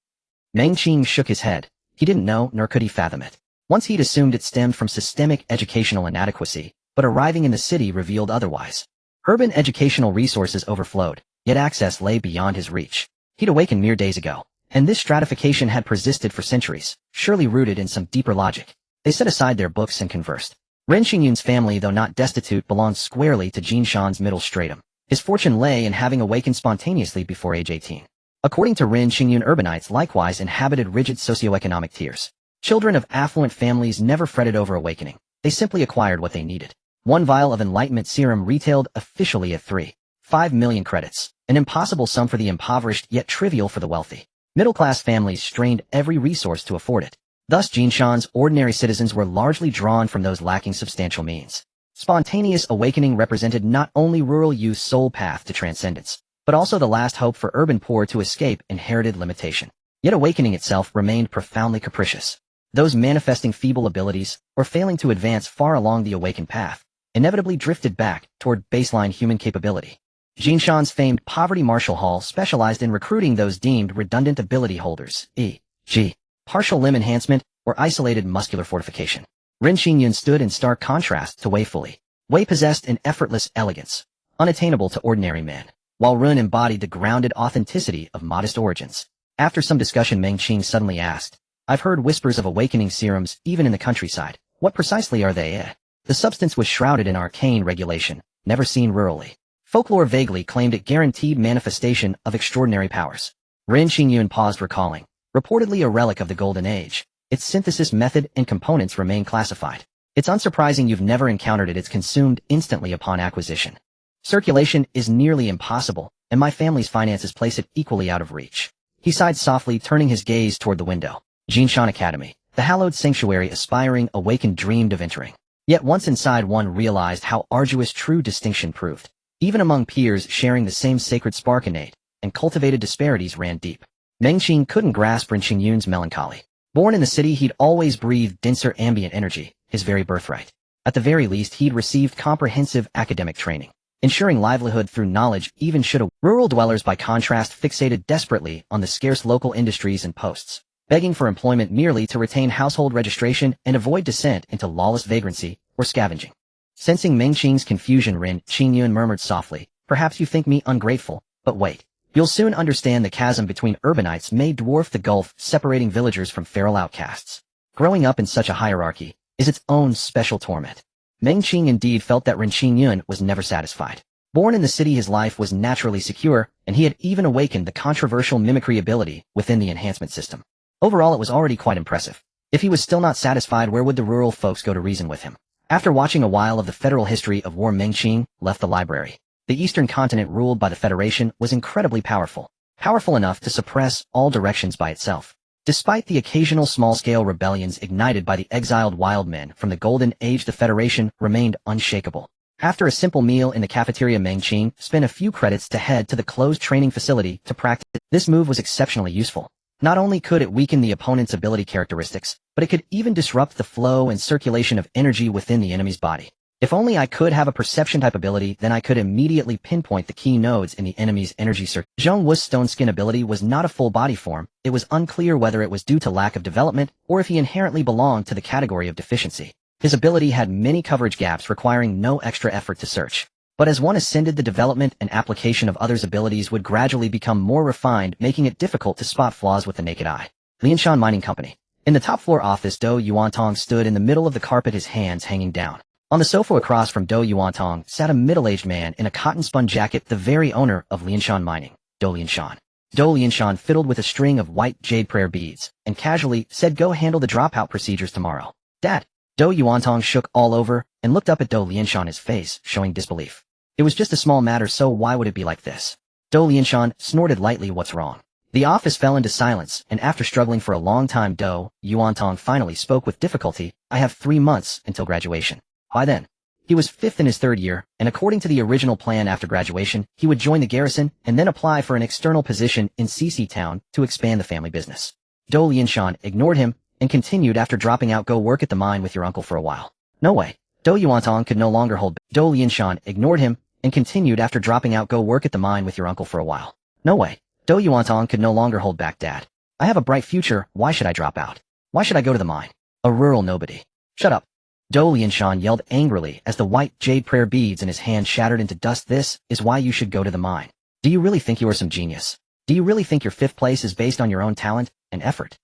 Meng Qing shook his head. He didn't know, nor could he fathom it. Once he'd assumed it stemmed from systemic educational inadequacy, but arriving in the city revealed otherwise. Urban educational resources overflowed, yet access lay beyond his reach. He'd awakened mere days ago, and this stratification had persisted for centuries, surely rooted in some deeper logic. They set aside their books and conversed. Ren Xingyun's family, though not destitute, belonged squarely to Jinshan's middle stratum. His fortune lay in having awakened spontaneously before age 18. According to Ren Xingyun, urbanites likewise inhabited rigid socioeconomic tiers. Children of affluent families never fretted over awakening. They simply acquired what they needed. 1 vial of enlightenment serum retailed officially at 3.5 million credits, an impossible sum for the impoverished yet trivial for the wealthy. Middle-class families strained every resource to afford it. Thus Jinshan's ordinary citizens were largely drawn from those lacking substantial means. Spontaneous awakening represented not only rural youth's sole path to transcendence, but also the last hope for urban poor to escape inherited limitation. Yet awakening itself remained profoundly capricious. Those manifesting feeble abilities, or failing to advance far along the awakened path, inevitably drifted back toward baseline human capability. Jinshan's famed Poverty Marshal Hall specialized in recruiting those deemed redundant ability holders, e.g., partial limb enhancement or isolated muscular fortification. Ren Xingyun stood in stark contrast to Wei Fully. Wei possessed an effortless elegance, unattainable to ordinary men, while Ren embodied the grounded authenticity of modest origins. After some discussion, Meng Qing suddenly asked, I've heard whispers of awakening serums even in the countryside. What precisely are they? The substance was shrouded in arcane regulation, never seen rurally. Folklore vaguely claimed it guaranteed manifestation of extraordinary powers. Ren Xingyun paused, recalling. Reportedly a relic of the Golden Age, its synthesis method and components remain classified. It's unsurprising you've never encountered it. It's consumed instantly upon acquisition. Circulation is nearly impossible, and my family's finances place it equally out of reach. He sighed softly, turning his gaze toward the window. Jinshan Academy, the hallowed sanctuary aspiring awakened dreamed of entering. Yet once inside, one realized how arduous true distinction proved. Even among peers sharing the same sacred spark, innate and cultivated disparities ran deep. Meng Qing couldn't grasp Ren Xingyun's melancholy. Born in the city, he'd always breathed denser ambient energy, his very birthright. At the very least, he'd received comprehensive academic training, ensuring livelihood through knowledge even should a rural dwellers, by contrast, fixated desperately on the scarce local industries and posts, begging for employment merely to retain household registration and avoid descent into lawless vagrancy or scavenging. Sensing Meng Qing's confusion, Ren Xingyun murmured softly, Perhaps you think me ungrateful, but wait. You'll soon understand the chasm between urbanites may dwarf the gulf separating villagers from feral outcasts. Growing up in such a hierarchy is its own special torment. Meng Qing indeed felt that Ren Qingyun was never satisfied. Born in the city, his life was naturally secure, and he had even awakened the controversial mimicry ability within the enhancement system. Overall, it was already quite impressive. If he was still not satisfied, where would the rural folks go to reason with him? After watching a while of the federal history of war, Meng Qing left the library. The eastern continent ruled by the Federation was incredibly powerful. Powerful enough to suppress all directions by itself. Despite the occasional small-scale rebellions ignited by the exiled wild men from the Golden Age, the Federation remained unshakable. After a simple meal in the cafeteria, Meng Qing spent a few credits to head to the closed training facility to practice. This move was exceptionally useful. Not only could it weaken the opponent's ability characteristics, but it could even disrupt the flow and circulation of energy within the enemy's body. If only I could have a perception-type ability, then I could immediately pinpoint the key nodes in the enemy's energy circuit. Zhong Wu's stone skin ability was not a full body form. It was unclear whether it was due to lack of development or if he inherently belonged to the category of deficiency. His ability had many coverage gaps requiring no extra effort to search. But as one ascended, the development and application of others' abilities would gradually become more refined, making it difficult to spot flaws with the naked eye. Lianshan Mining Company. In the top-floor office, Do Yuantong stood in the middle of the carpet, his hands hanging down. On the sofa across from Do Yuantong sat a middle-aged man in a cotton-spun jacket, the very owner of Lianshan Mining, Do Lianshan. Do Lianshan fiddled with a string of white jade prayer beads and casually said, "Go handle the dropout procedures tomorrow." "Dad." Do Yuantong shook all over and looked up at Do Lianshan, his face showing disbelief. "It was just a small matter, so why would it be like this?" Do Lianshan snorted lightly. "What's wrong?" The office fell into silence, and after struggling for a long time, Do Yuantong finally spoke with difficulty. "I have 3 months until graduation." By then, he was 5th in his 3rd year, and according to the original plan, after graduation, he would join the garrison and then apply for an external position in CC Town to expand the family business. Do Lianshan ignored him and continued, "After dropping out, go work at the mine with your uncle for a while." "No way." Do Yuantong could no longer hold back. Do Lianshan ignored him and continued, "After dropping out, go work at the mine with your uncle for a while." "No way." Do Yuantong could no longer hold back. "Dad, I have a bright future. Why should I drop out? Why should I go to the mine? A rural nobody." "Shut up." Do Lianshan yelled angrily as the white jade prayer beads in his hand shattered into dust. "This is why you should go to the mine. Do you really think you are some genius? Do you really think your 5th place is based on your own talent and effort?"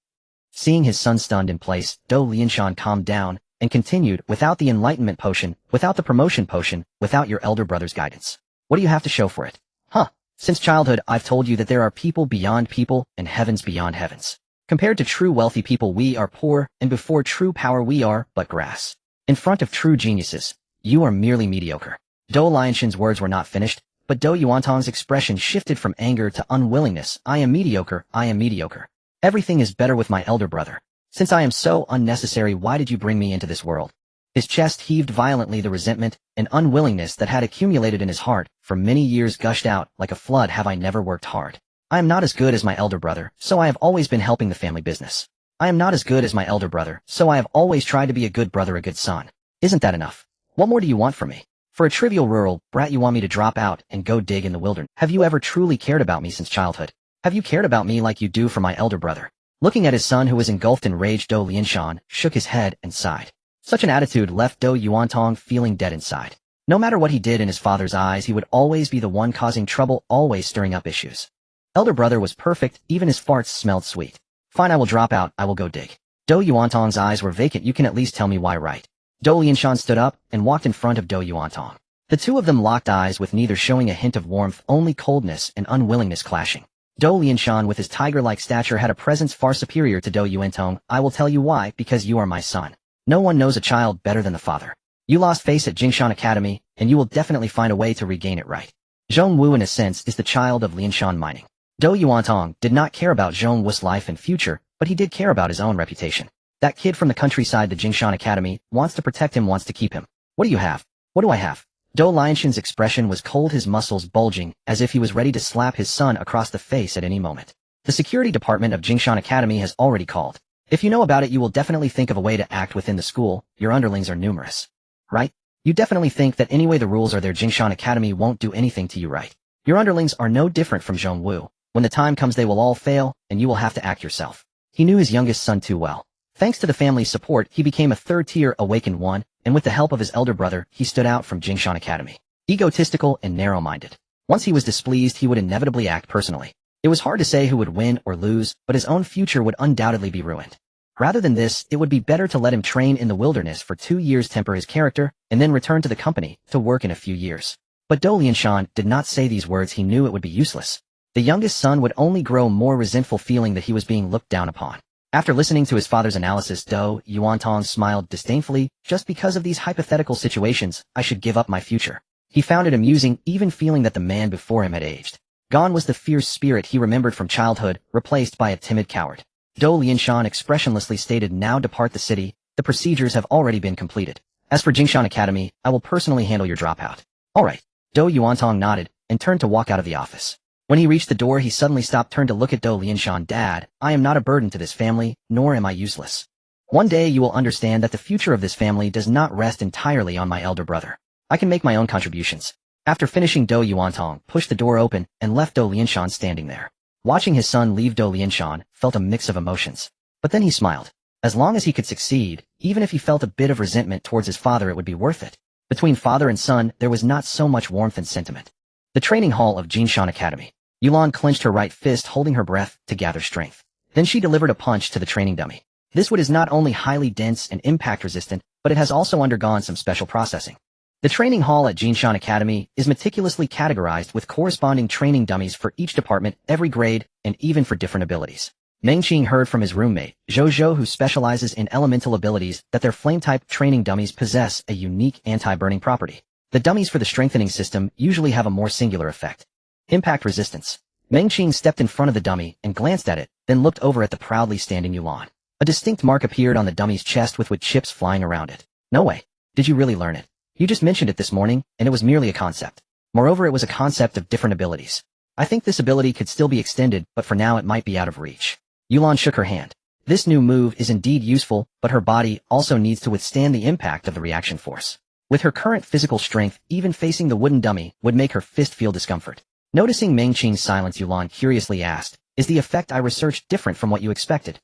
Seeing his son stunned in place, Do Lianshan calmed down and continued, "Without the enlightenment potion, without the promotion potion, without your elder brother's guidance, what do you have to show for it? Huh? Since childhood, I've told you that there are people beyond people and heavens beyond heavens. Compared to true wealthy people, we are poor, and before true power, we are but grass. In front of true geniuses, you are merely mediocre." Do Lianshan's words were not finished, but Do Yuantong's expression shifted from anger to unwillingness. "I am mediocre. I am mediocre. Everything is better with my elder brother. Since I am so unnecessary, why did you bring me into this world?" His chest heaved violently. The resentment and unwillingness that had accumulated in his heart for many years gushed out like a flood. "Have I never worked hard? I am not as good as my elder brother, so I have always been helping the family business. I am not as good as my elder brother, so I have always tried to be a good brother, a good son. Isn't that enough? What more do you want from me? For a trivial rural brat, you want me to drop out and go dig in the wilderness? Have you ever truly cared about me since childhood? Have you cared about me like you do for my elder brother?" Looking at his son, who was engulfed in rage, Do Lianshan shook his head and sighed. Such an attitude left Do Yuantong feeling dead inside. No matter what he did in his father's eyes, he would always be the one causing trouble, always stirring up issues. Elder brother was perfect, even his farts smelled sweet. "Fine, I will drop out, I will go dig." Do Yuantong's eyes were vacant. "You can at least tell me why, right?" Do Lianshan stood up and walked in front of Do Yuantong. The two of them locked eyes, with neither showing a hint of warmth, only coldness and unwillingness clashing. Do Lianshan, with his tiger-like stature, had a presence far superior to Do Yuantong. "I will tell you why, because you are my son. No one knows a child better than the father. You lost face at Jingshan Academy, and you will definitely find a way to regain it, right?" Zhong Wu, in a sense, is the child of Lianshan Mining. Do Yuantong did not care about Zhong Wu's life and future, but he did care about his own reputation. That kid from the countryside, the Jingshan Academy, wants to protect him, wants to keep him. "What do you have? What do I have?" Do Lianshan's expression was cold, his muscles bulging, as if he was ready to slap his son across the face at any moment. "The security department of Jingshan Academy has already called. If you know about it, you will definitely think of a way to act within the school. Your underlings are numerous. Right? You definitely think that anyway the rules are there, Jingshan Academy won't do anything to you, right? Your underlings are no different from Zhong Wu. When the time comes, they will all fail, and you will have to act yourself." He knew his youngest son too well. Thanks to the family's support, he became a 3rd-tier awakened one, and with the help of his elder brother, he stood out from Jingshan Academy. Egotistical and narrow-minded. Once he was displeased, he would inevitably act personally. It was hard to say who would win or lose, but his own future would undoubtedly be ruined. Rather than this, it would be better to let him train in the wilderness for 2 years, temper his character, and then return to the company to work in a few years. But Do Lianshan did not say these words. He knew it would be useless. The youngest son would only grow more resentful, feeling that he was being looked down upon. After listening to his father's analysis, Do Yuantong smiled disdainfully. Just because of these hypothetical situations, I should give up my future. He found it amusing, even feeling that the man before him had aged. Gone was the fierce spirit he remembered from childhood, replaced by a timid coward. Do Lianshan expressionlessly stated, now depart the city. The procedures have already been completed. As for Jingshan Academy, I will personally handle your dropout. All right. Do Yuantong nodded and turned to walk out of the office. When he reached the door, he suddenly stopped, turned to look at Do Lianshan. Dad, I am not a burden to this family, nor am I useless. One day you will understand that the future of this family does not rest entirely on my elder brother. I can make my own contributions. After finishing, Do Yuantong pushed the door open and left Do Lianshan standing there. Watching his son leave, Do Lianshan felt a mix of emotions. But then he smiled. As long as he could succeed, even if he felt a bit of resentment towards his father, it would be worth it. Between father and son, there was not so much warmth and sentiment. The training hall of Jingshan Academy. Yulan clenched her right fist, holding her breath to gather strength. Then she delivered a punch to the training dummy. This wood is not only highly dense and impact resistant, but it has also undergone some special processing. The training hall at Jingshan Academy is meticulously categorized with corresponding training dummies for each department, every grade, and even for different abilities. Meng Qing heard from his roommate, Zhou, who specializes in elemental abilities, that their flame-type training dummies possess a unique anti-burning property. The dummies for the strengthening system usually have a more singular effect. Impact resistance. Meng Qing stepped in front of the dummy and glanced at it, then looked over at the proudly standing Yulan. A distinct mark appeared on the dummy's chest with wood chips flying around it. No way. Did you really learn it? You just mentioned it this morning, and it was merely a concept. Moreover, it was a concept of different abilities. I think this ability could still be extended, but for now it might be out of reach. Yulan shook her hand. This new move is indeed useful, but her body also needs to withstand the impact of the reaction force. With her current physical strength, even facing the wooden dummy would make her fist feel discomfort. Noticing Meng Qing's silence, Yulan curiously asked, is the effect I researched different from what you expected?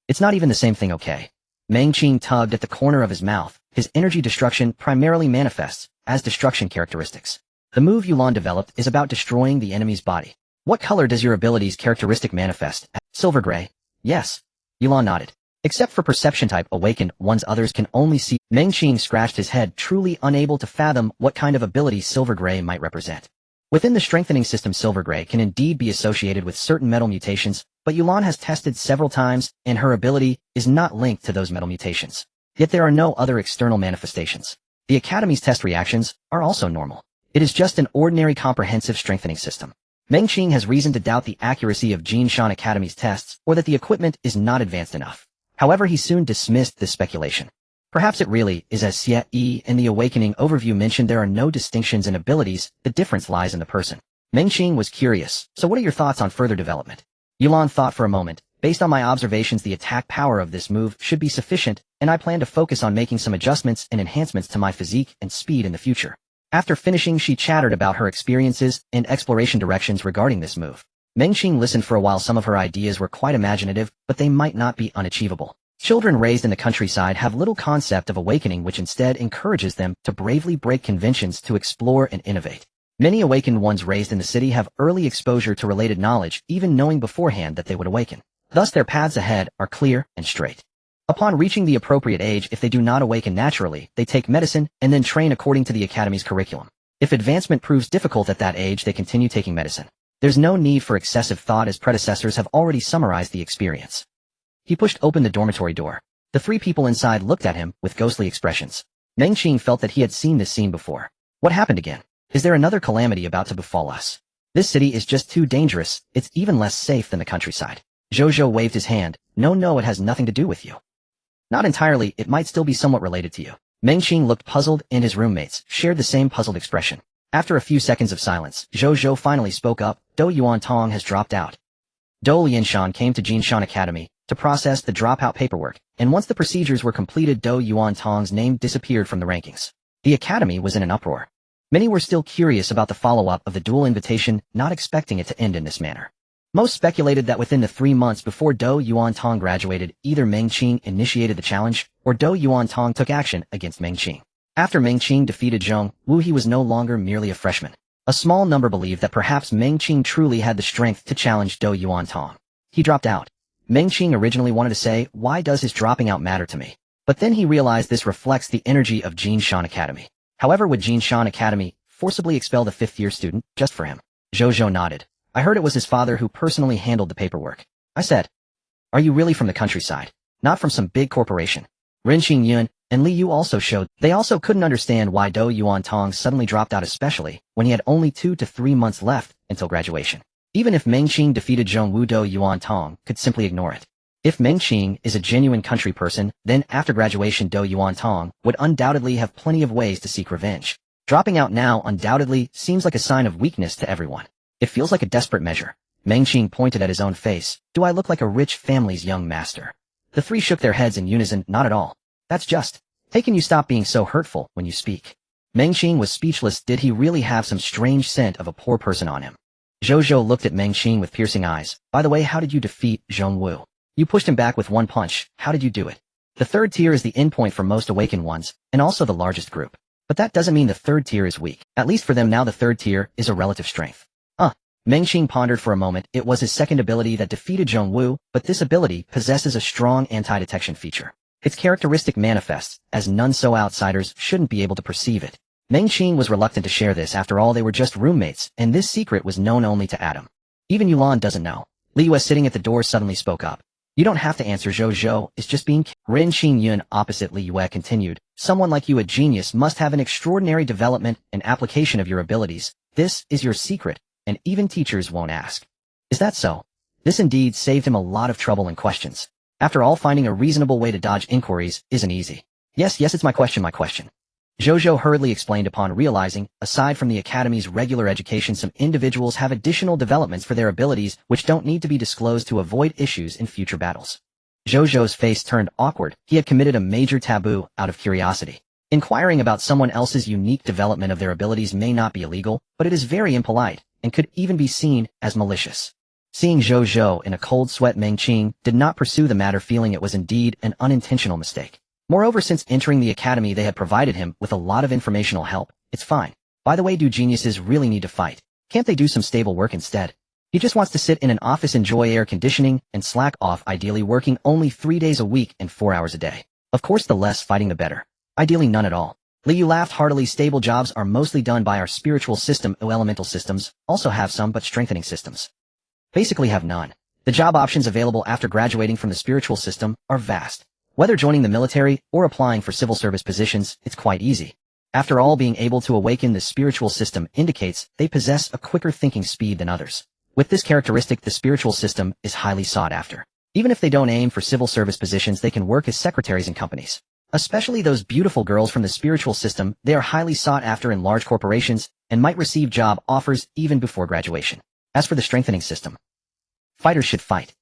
It's not even the same thing, okay? Meng Qing tugged at the corner of his mouth. His energy destruction primarily manifests as destruction characteristics. The move Yulan developed is about destroying the enemy's body. What color does your ability's characteristic manifest? Silver gray. Yes. Yulan nodded. Except for perception type awakened ones, others can only see. Meng Qing scratched his head, truly unable to fathom what kind of ability silver gray might represent. Within the strengthening system, silver gray can indeed be associated with certain metal mutations, but Yulan has tested several times, and her ability is not linked to those metal mutations. Yet there are no other external manifestations. The Academy's test reactions are also normal. It is just an ordinary comprehensive strengthening system. Meng Qing has reason to doubt the accuracy of Jingshan Academy's tests, or that the equipment is not advanced enough. However, he soon dismissed this speculation. Perhaps it really is as Xie Yi in the Awakening overview mentioned, there are no distinctions in abilities, the difference lies in the person. Meng Qing was curious, so what are your thoughts on further development? Yulan thought for a moment. Based on my observations, the attack power of this move should be sufficient, and I plan to focus on making some adjustments and enhancements to my physique and speed in the future. After finishing, she chattered about her experiences and exploration directions regarding this move. Meng Qing listened for a while. Some of her ideas were quite imaginative, but they might not be unachievable. Children raised in the countryside have little concept of awakening, which instead encourages them to bravely break conventions to explore and innovate. Many awakened ones raised in the city have early exposure to related knowledge, even knowing beforehand that they would awaken. Thus their paths ahead are clear and straight. Upon reaching the appropriate age, if they do not awaken naturally, they take medicine and then train according to the Academy's curriculum. If advancement proves difficult at that age, they continue taking medicine. There's no need for excessive thought, as predecessors have already summarized the experience. He pushed open the dormitory door. The 3 people inside looked at him with ghostly expressions. Meng Qing felt that he had seen this scene before. What happened again? Is there another calamity about to befall us? This city is just too dangerous. It's even less safe than the countryside. Zhou waved his hand. No, it has nothing to do with you. Not entirely, it might still be somewhat related to you. Meng Qing looked puzzled, and his roommates shared the same puzzled expression. After a few seconds of silence, Zhou finally spoke up. Do Yuantong has dropped out. Do Lianshan came to Jingshan Academy to process the dropout paperwork, and once the procedures were completed, Do Yuantong's name disappeared from the rankings. The Academy was in an uproar. Many were still curious about the follow-up of the dual invitation, not expecting it to end in this manner. Most speculated that within the 3 months before Do Yuantong graduated, either Meng Qing initiated the challenge, or Do Yuantong took action against Meng Qing. After Meng Qing defeated Zhong Wu, he was no longer merely a freshman. A small number believed that perhaps Meng Qing truly had the strength to challenge Do Yuan Tong. He dropped out. Meng Qing originally wanted to say, why does his dropping out matter to me? But then he realized this reflects the energy of Jinshan Academy. However, would Jinshan Academy forcibly expel the fifth-year student just for him? Zhou nodded. I heard it was his father who personally handled the paperwork. I said, are you really from the countryside? Not from some big corporation. Ren Xingyun and Li Yu also showed they also couldn't understand why Do Yuan Tong suddenly dropped out, especially when he had only 2 to 3 months left until graduation. Even if Meng Qing defeated Zhongwu, Do Yuan Tong could simply ignore it. If Meng Qing is a genuine country person, then after graduation Do Yuan Tong would undoubtedly have plenty of ways to seek revenge. Dropping out now undoubtedly seems like a sign of weakness to everyone. It feels like a desperate measure. Meng Qing pointed at his own face. Do I look like a rich family's young master? The three shook their heads in unison. Not at all. That's just. Hey, can you stop being so hurtful when you speak? Meng Qing was speechless. Did he really have some strange scent of a poor person on him? Zhou looked at Meng Qing with piercing eyes. By the way, how did you defeat Zhongwu? You pushed him back with one punch. How did you do it? The third tier is the endpoint for most awakened ones, and also the largest group. But that doesn't mean the third tier is weak. At least for them now the third tier is a relative strength. Meng Qing pondered for a moment. It was his second ability that defeated Zhongwu, but this ability possesses a strong anti-detection feature. Its characteristic manifests, as none so outsiders shouldn't be able to perceive it. Meng Qing was reluctant to share this. After all, they were just roommates, and this secret was known only to Adam. Even Yulan doesn't know. Li Yue sitting at the door suddenly spoke up. You don't have to answer. Zhou is just being Ren Xingyun opposite Li Yue continued. Someone like you, a genius, must have an extraordinary development and application of your abilities. This is your secret, and even teachers won't ask. Is that so? This indeed saved him a lot of trouble and questions. After all, finding a reasonable way to dodge inquiries isn't easy. Yes, it's my question. Zhou hurriedly explained upon realizing, aside from the Academy's regular education, some individuals have additional developments for their abilities which don't need to be disclosed to avoid issues in future battles. Zhou's face turned awkward. He had committed a major taboo out of curiosity. Inquiring about someone else's unique development of their abilities may not be illegal, but it is very impolite, and could even be seen as malicious. Seeing Zhou in a cold sweat, Meng Qing did not pursue the matter, feeling it was indeed an unintentional mistake. Moreover, since entering the academy they had provided him with a lot of informational help. It's fine. By the way, do geniuses really need to fight? Can't they do some stable work instead? He just wants to sit in an office, enjoy air conditioning, and slack off, ideally working only 3 days a week and 4 hours a day. Of course, the less fighting the better. Ideally none at all. Li Yu laughed heartily. Stable jobs are mostly done by our spiritual system. Elemental systems also have some, but strengthening systems basically have none. The job options available after graduating from the spiritual system are vast. Whether joining the military or applying for civil service positions, it's quite easy. After all, being able to awaken the spiritual system indicates they possess a quicker thinking speed than others. With this characteristic, the spiritual system is highly sought after. Even if they don't aim for civil service positions, they can work as secretaries in companies. Especially those beautiful girls from the spiritual system, they are highly sought after in large corporations and might receive job offers even before graduation. As for the strengthening system, fighters should fight.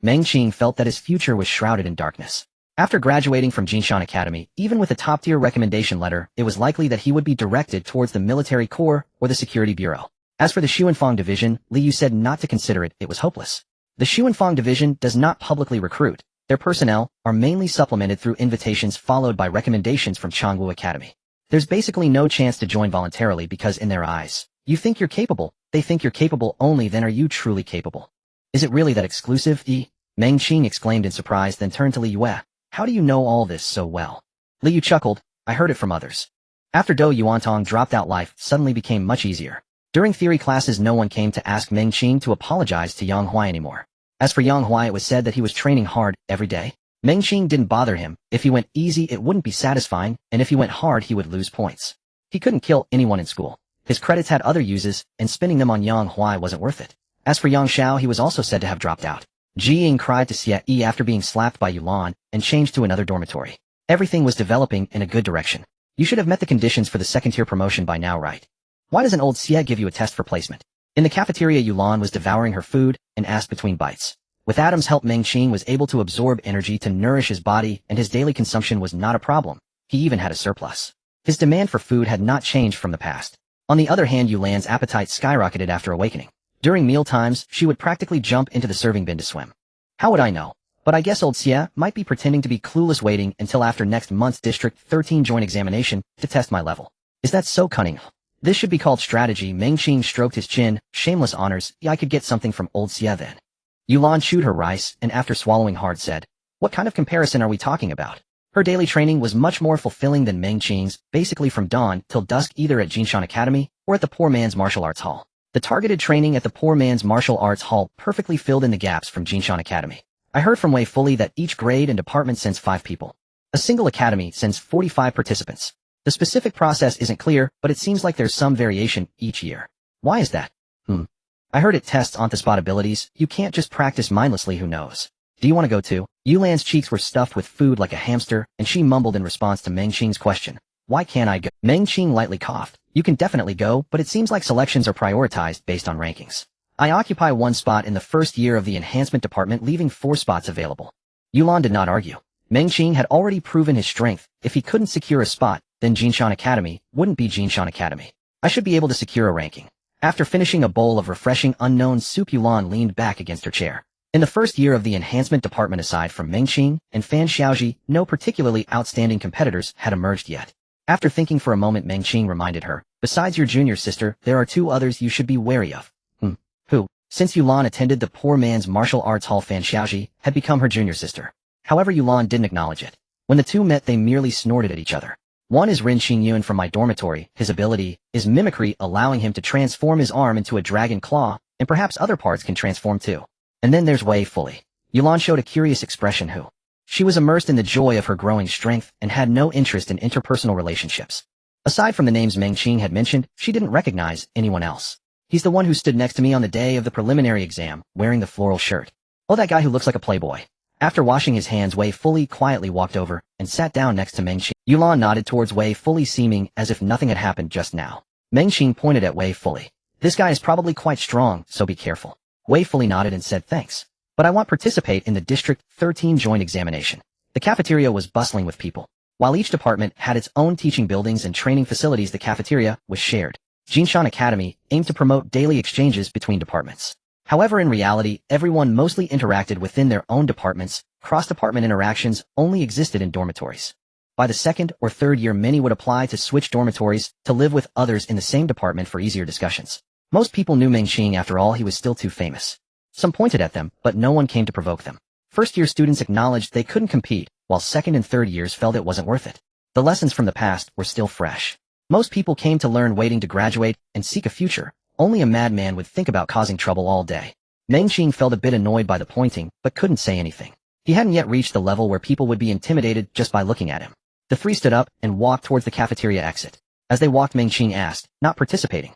Meng Qing felt that his future was shrouded in darkness. After graduating from Jinshan Academy, even with a top-tier recommendation letter, it was likely that he would be directed towards the military corps or the security bureau. As for the Xuanfang division, Li Yu said not to consider it. It was hopeless. The Xuanfang division does not publicly recruit. Their personnel are mainly supplemented through invitations followed by recommendations from Changwu Academy. There's basically no chance to join voluntarily because in their eyes, you think you're capable, they think you're capable, only then are you truly capable. Is it really that exclusive? Meng Qing exclaimed in surprise, then turned to Li Yue. How do you know all this so well? Li Yu chuckled. I heard it from others. After Do Yuantong dropped out, life suddenly became much easier. During theory classes, no one came to ask Meng Qing to apologize to Yang Huai anymore. As for Yang Huai, it was said that he was training hard every day. Meng Qing didn't bother him. If he went easy, it wouldn't be satisfying, and if he went hard, he would lose points. He couldn't kill anyone in school. His credits had other uses, and spending them on Yang Huai wasn't worth it. As for Yang Xiao, he was also said to have dropped out. Ji Ying cried to Xie after being slapped by Yulan and changed to another dormitory. Everything was developing in a good direction. You should have met the conditions for the second-tier promotion by now, right? Why doesn't old Xie give you a test for placement? In the cafeteria, Yulan was devouring her food and asked between bites. With Adam's help, Meng Qing was able to absorb energy to nourish his body, and his daily consumption was not a problem. He even had a surplus. His demand for food had not changed from the past. On the other hand, Yulan's appetite skyrocketed after awakening. During meal times, she would practically jump into the serving bin to swim. How would I know? But I guess old Xie might be pretending to be clueless, waiting until after next month's District 13 joint examination to test my level. Is that so cunning? This should be called strategy. Meng Qing stroked his chin. Shameless honors. Yeah, I could get something from old Xie then. Yulan chewed her rice, and after swallowing hard said, what kind of comparison are we talking about? Her daily training was much more fulfilling than Meng Qing's, basically from dawn till dusk either at Jinshan Academy or at the Poor Man's Martial Arts Hall. The targeted training at the Poor Man's Martial Arts Hall perfectly filled in the gaps from Jinshan Academy. I heard from Wei Fully that each grade and department sends 5 people. A single academy sends 45 participants. The specific process isn't clear, but it seems like there's some variation each year. Why is that? I heard it tests on-the-spot abilities. You can't just practice mindlessly, who knows. Do you want to go too? Yulan's cheeks were stuffed with food like a hamster, and she mumbled in response to Meng Qing's question. Why can't I go? Meng Qing lightly coughed. You can definitely go, but it seems like selections are prioritized based on rankings. I occupy 1 spot in the first year of the enhancement department, leaving 4 spots available. Yulan did not argue. Meng Qing had already proven his strength. If he couldn't secure a spot, then Jinshan Academy wouldn't be Jinshan Academy. I should be able to secure a ranking. After finishing a bowl of refreshing unknown soup, Yulan leaned back against her chair. In the first year of the enhancement department, aside from Meng Qing and Fan Xiaoji, no particularly outstanding competitors had emerged yet. After thinking for a moment, Meng Qing reminded her, besides your junior sister, there are 2 others you should be wary of. Who? Since Yulan attended the Poor Man's Martial Arts Hall, Fan Xiaoji had become her junior sister. However, Yulan didn't acknowledge it. When the 2 met, they merely snorted at each other. One is Rin Xingyun from my dormitory. His ability is mimicry, allowing him to transform his arm into a dragon claw, and perhaps other parts can transform too. And then there's Wei Fully. Yulan showed a curious expression. Who? She was immersed in the joy of her growing strength and had no interest in interpersonal relationships. Aside from the names Meng Qing had mentioned, she didn't recognize anyone else. He's the one who stood next to me on the day of the preliminary exam, wearing the floral shirt. Oh, that guy who looks like a playboy. After washing his hands, Wei Fully quietly walked over and sat down next to Meng Qing. Yulan nodded towards Wei Fully, seeming as if nothing had happened just now. Meng Qing pointed at Wei Fully. This guy is probably quite strong, so be careful. Wei Fully nodded and said thanks. But I want to participate in the District 13 joint examination. The cafeteria was bustling with people. While each department had its own teaching buildings and training facilities, the cafeteria was shared. Jinshan Academy aimed to promote daily exchanges between departments. However, in reality, everyone mostly interacted within their own departments. Cross-department interactions only existed in dormitories. By the 2nd or 3rd year, many would apply to switch dormitories to live with others in the same department for easier discussions. Most people knew Meng Qing. After all, he was still too famous. Some pointed at them, but no one came to provoke them. First-year students acknowledged they couldn't compete, while 2nd and 3rd years felt it wasn't worth it. The lessons from the past were still fresh. Most people came to learn, waiting to graduate and seek a future. Only a madman would think about causing trouble all day. Meng Qing felt a bit annoyed by the pointing, but couldn't say anything. He hadn't yet reached the level where people would be intimidated just by looking at him. The 3 stood up and walked towards the cafeteria exit. As they walked, Meng Qing asked, not participating?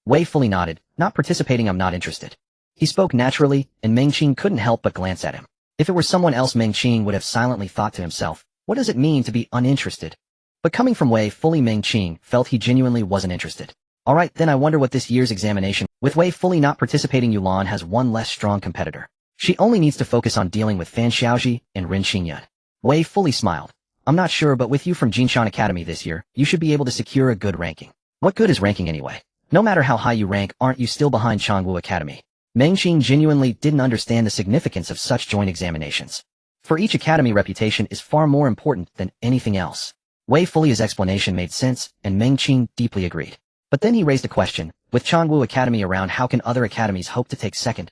Wei Fully nodded. Not participating, I'm not interested. He spoke naturally, and Meng Qing couldn't help but glance at him. If it were someone else, Meng Qing would have silently thought to himself, what does it mean to be uninterested? But coming from Wei Fully, Meng Qing felt he genuinely wasn't interested. Alright, then I wonder what this year's examination. With Wei Fully not participating, Yulan has one less strong competitor. She only needs to focus on dealing with Fan Xiaoji and Rin Xingyun. Wei Fully smiled. I'm not sure, but with you from Jinshan Academy this year, you should be able to secure a good ranking. What good is ranking anyway? No matter how high you rank, aren't you still behind Changwu Academy? Meng Qing genuinely didn't understand the significance of such joint examinations. For each academy, reputation is far more important than anything else. Wei Fully's explanation made sense, and Meng Qing deeply agreed. But then he raised a question. With Changwu Academy around, how can other academies hope to take second?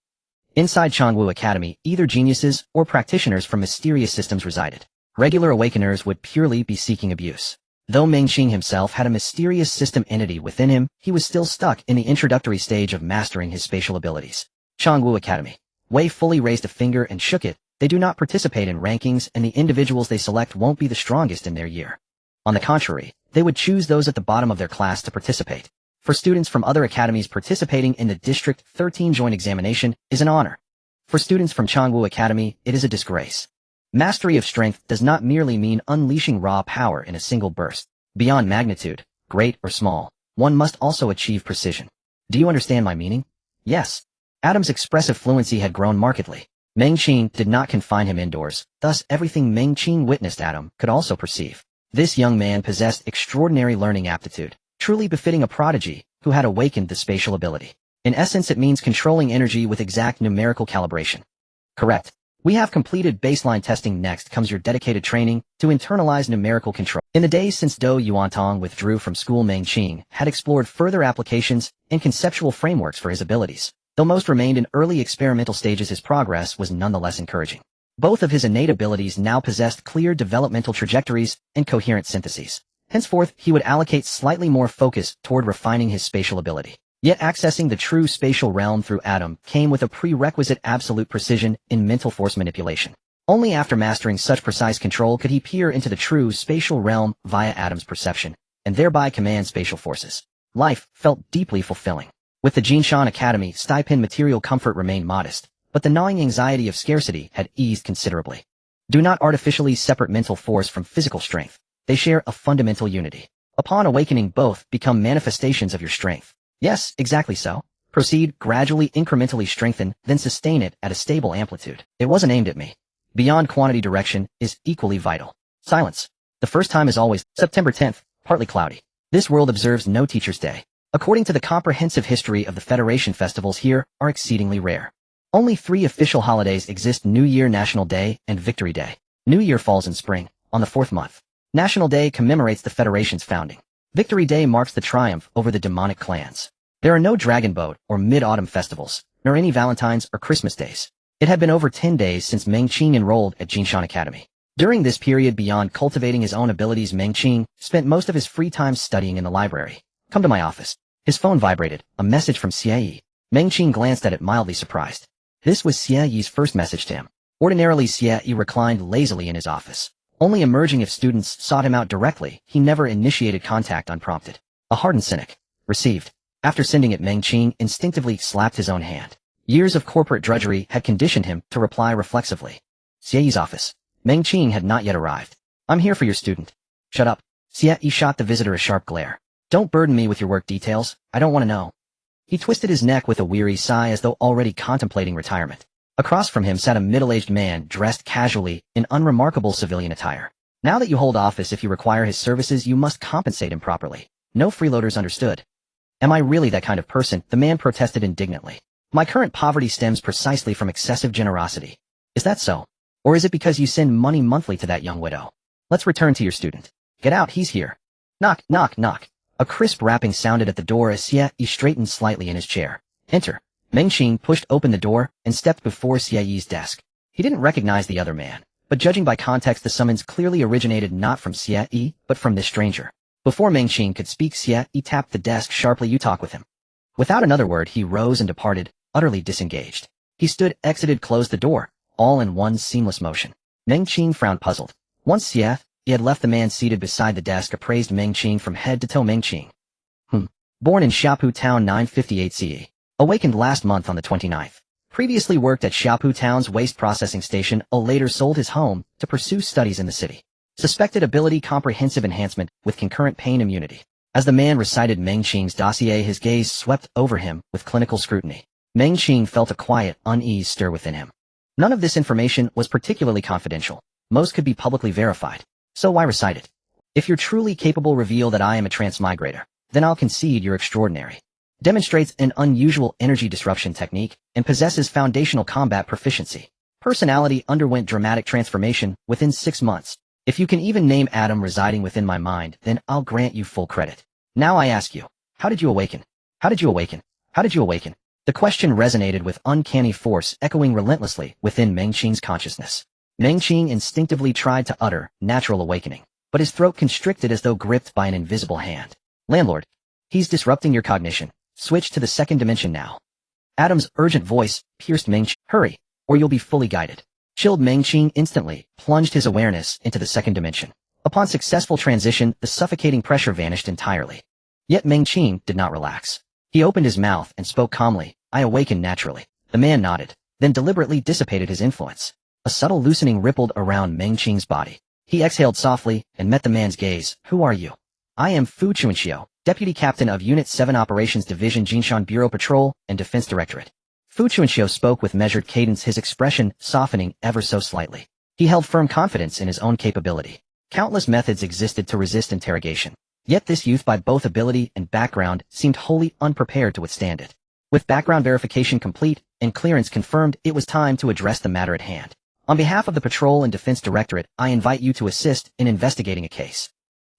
Inside Changwu Academy, either geniuses or practitioners from mysterious systems resided. Regular awakeners would purely be seeking abuse. Though Meng Qing himself had a mysterious system entity within him, he was still stuck in the introductory stage of mastering his spatial abilities. Changwu Academy. Wei Fully raised a finger and shook it. They do not participate in rankings, and the individuals they select won't be the strongest in their year. On the contrary, they would choose those at the bottom of their class to participate. For students from other academies, participating in the District 13 joint examination is an honor. For students from Changwu Academy, it is a disgrace. Mastery of strength does not merely mean unleashing raw power in a single burst. Beyond magnitude, great or small, one must also achieve precision. Do you understand my meaning? Yes. Adam's expressive fluency had grown markedly. Meng Qing did not confine him indoors, thus everything Meng Qing witnessed Adam could also perceive. This young man possessed extraordinary learning aptitude, truly befitting a prodigy who had awakened the spatial ability. In essence, it means controlling energy with exact numerical calibration. Correct. We have completed baseline testing. Next comes your dedicated training to internalize numerical control. In the days since Do Yuantong withdrew from school, Meng Qing had explored further applications and conceptual frameworks for his abilities. Though most remained in early experimental stages, his progress was nonetheless encouraging. Both of his innate abilities now possessed clear developmental trajectories and coherent syntheses. Henceforth, he would allocate slightly more focus toward refining his spatial ability. Yet accessing the true spatial realm through Adam came with a prerequisite: absolute precision in mental force manipulation. Only after mastering such precise control could he peer into the true spatial realm via Adam's perception, and thereby command spatial forces. Life felt deeply fulfilling. With the Jinshan Academy, stipend material comfort remained modest, but the gnawing anxiety of scarcity had eased considerably. Do not artificially separate mental force from physical strength. They share a fundamental unity. Upon awakening, both become manifestations of your strength. Yes, exactly so. Proceed, gradually, incrementally strengthen, then sustain it at a stable amplitude. It wasn't aimed at me. Beyond quantity, direction is equally vital. Silence. The first time is always September 10th, partly cloudy. This world observes no Teacher's Day. According to the comprehensive history of the Federation, festivals here are exceedingly rare. Only 3 official holidays exist: New Year, National Day, and Victory Day. New Year falls in spring, on the 4th month. National Day commemorates the Federation's founding. Victory Day marks the triumph over the demonic clans. There are no Dragon Boat or Mid-Autumn festivals, nor any Valentine's or Christmas days. It had been over 10 days since Meng Qing enrolled at Jinshan Academy. During this period, beyond cultivating his own abilities, Meng Qing spent most of his free time studying in the library. Come to my office. His phone vibrated, a message from Xie Yi. Meng Qing glanced at it, mildly surprised. This was Xie Yi's first message to him. Ordinarily, Xie Yi reclined lazily in his office, only emerging if students sought him out directly. He never initiated contact unprompted. A hardened cynic. Received. After sending it, Meng Qing instinctively slapped his own hand. Years of corporate drudgery had conditioned him to reply reflexively. Xie Yi's office. Meng Qing had not yet arrived. I'm here for your student. Shut up. Xie Yi shot the visitor a sharp glare. Don't burden me with your work details. I don't want to know. He twisted his neck with a weary sigh, as though already contemplating retirement. Across from him sat a middle-aged man dressed casually in unremarkable civilian attire. Now that you hold office, if you require his services, you must compensate him properly. No freeloaders, understood? Am I really that kind of person? The man protested indignantly. My current poverty stems precisely from excessive generosity. Is that so? Or is it because you send money monthly to that young widow? Let's return to your student. Get out, he's here. Knock, knock, knock. A crisp rapping sounded at the door as Xie Yi straightened slightly in his chair. Enter. Meng Qing pushed open the door and stepped before Xie Yi's desk. He didn't recognize the other man, but judging by context, the summons clearly originated not from Xie Yi, but from this stranger. Before Meng Qing could speak, Xie Yi tapped the desk sharply. You talk with him. Without another word, he rose and departed, utterly disengaged. He stood, exited, closed the door, all in one seamless motion. Meng Qing frowned, puzzled. Once Xie Yi had left the man seated beside the desk, appraised Meng Qing from head to toe. Meng Qing. Born in Xiapu Town 958 CE. Awakened last month on the 29th. Previously worked at Xiapu Town's waste processing station, later sold his home to pursue studies in the city. Suspected ability: comprehensive enhancement with concurrent pain immunity. As the man recited Meng Qing's dossier, his gaze swept over him with clinical scrutiny. Meng Qing felt a quiet unease stir within him. None of this information was particularly confidential. Most could be publicly verified. So why recite it? If you're truly capable, reveal that I am a transmigrator. Then I'll concede you're extraordinary. Demonstrates an unusual energy disruption technique and possesses foundational combat proficiency. Personality underwent dramatic transformation within 6 months. If you can even name Adam residing within my mind, then I'll grant you full credit. Now I ask you, how did you awaken? How did you awaken? How did you awaken? The question resonated with uncanny force, echoing relentlessly within Meng Qing's consciousness. Meng Qing instinctively tried to utter natural awakening, but his throat constricted as though gripped by an invisible hand. Landlord, he's disrupting your cognition. Switch to the second dimension now. Adam's urgent voice pierced Meng Qing. Hurry, or you'll be fully guided. Chilled, Meng Qing instantly plunged his awareness into the second dimension. Upon successful transition, the suffocating pressure vanished entirely. Yet Meng Qing did not relax. He opened his mouth and spoke calmly. I awakened naturally. The man nodded, then deliberately dissipated his influence. A subtle loosening rippled around Meng Qing's body. He exhaled softly and met the man's gaze. Who are you? I am Fu Chuanxiu, Deputy Captain of Unit 7 Operations Division, Jinshan Bureau Patrol and Defense Directorate. Fu Chuanxiu spoke with measured cadence, his expression softening ever so slightly. He held firm confidence in his own capability. Countless methods existed to resist interrogation. Yet this youth, by both ability and background, seemed wholly unprepared to withstand it. With background verification complete and clearance confirmed, it was time to address the matter at hand. On behalf of the Patrol and Defense Directorate, I invite you to assist in investigating a case.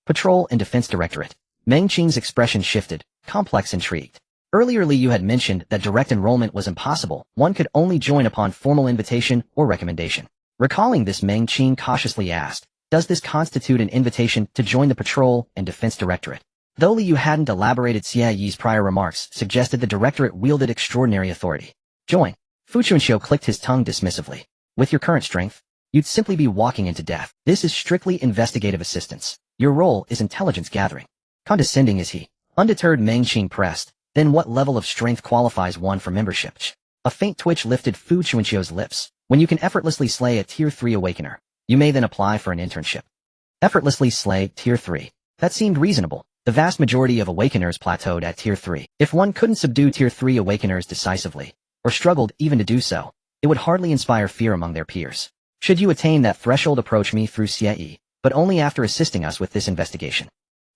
Patrol and Defense Directorate. Meng Qing's expression shifted, complex intrigued. Earlier you had mentioned that direct enrollment was impossible. One could only join upon formal invitation or recommendation. Recalling this, Meng Qing cautiously asked, does this constitute an invitation to join the Patrol and Defense Directorate? Though Liu hadn't elaborated, Xie Yi's prior remarks suggested the Directorate wielded extraordinary authority. Join. Fu Chuanxiu clicked his tongue dismissively. With your current strength, you'd simply be walking into death. This is strictly investigative assistance. Your role is intelligence gathering. Condescending is he. Undeterred, Meng Qing pressed. Then what level of strength qualifies one for membership? A faint twitch lifted Fu Chuanxiu's lips. When you can effortlessly slay a Tier 3 awakener, you may then apply for an internship. Effortlessly slay Tier 3. That seemed reasonable. The vast majority of awakeners plateaued at Tier 3. If one couldn't subdue Tier 3 awakeners decisively, or struggled even to do so, it would hardly inspire fear among their peers. Should you attain that threshold, approach me through Xie Yi, but only after assisting us with this investigation.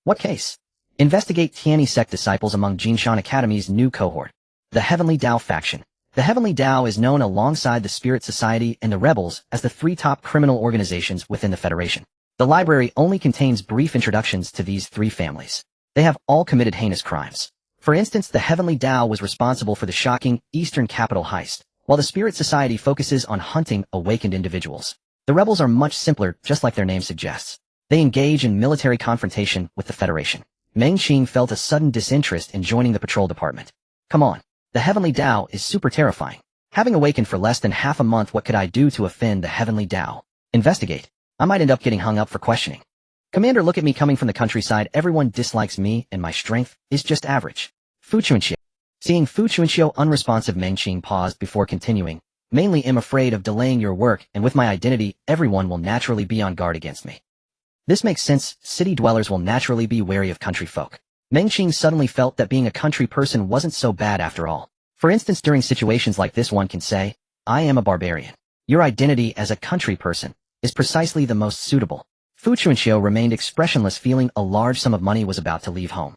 What case? Investigate Tianyi sect disciples among Jinshan Academy's new cohort. The Heavenly Dao faction. The Heavenly Dao is known alongside the Spirit Society and the Rebels as the three top criminal organizations within the Federation. The library only contains brief introductions to these three families. They have all committed heinous crimes. For instance, the Heavenly Dao was responsible for the shocking Eastern Capital heist, while the Spirit Society focuses on hunting awakened individuals. The Rebels are much simpler, just like their name suggests. They engage in military confrontation with the Federation. Meng Qing felt a sudden disinterest in joining the patrol department. Come on. The Heavenly Dao is super terrifying. Having awakened for less than half a month, what could I do to offend the Heavenly Dao? Investigate. I might end up getting hung up for questioning. Commander, look at me coming from the countryside. Everyone dislikes me and my strength is just average. Fu Chuanxiu. Seeing Fu Chuanxiu unresponsive, Meng Qing paused before continuing. Mainly am afraid of delaying your work, and with my identity, everyone will naturally be on guard against me. This makes sense. City dwellers will naturally be wary of country folk. Meng Qing suddenly felt that being a country person wasn't so bad after all. For instance, during situations like this, one can say, I am a barbarian. Your identity as a country person is precisely the most suitable. Fu Chuanxiu remained expressionless, feeling a large sum of money was about to leave home.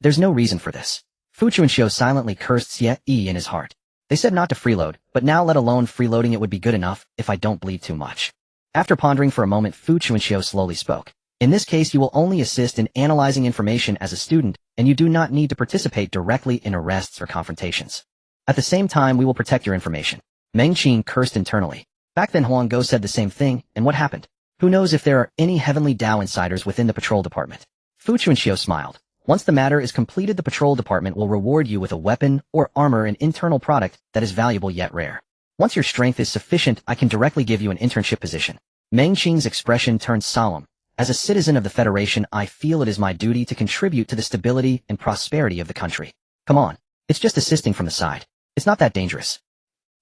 There's no reason for this. Fu Chuanxiu silently cursed Xie Yi in his heart. They said not to freeload, but now let alone freeloading it would be good enough if I don't bleed too much. After pondering for a moment, Fu Chuanxiu slowly spoke. In this case, you will only assist in analyzing information as a student, and you do not need to participate directly in arrests or confrontations. At the same time, we will protect your information. Meng Qing cursed internally. Back then Huang Go said the same thing, and what happened? Who knows if there are any Heavenly Dao insiders within the patrol department? Fu Chuanxiu smiled. Once the matter is completed, the patrol department will reward you with a weapon or armor, an internal product that is valuable yet rare. Once your strength is sufficient, I can directly give you an internship position. Meng Qing's expression turned solemn. As a citizen of the Federation, I feel it is my duty to contribute to the stability and prosperity of the country. Come on. It's just assisting from the side. It's not that dangerous.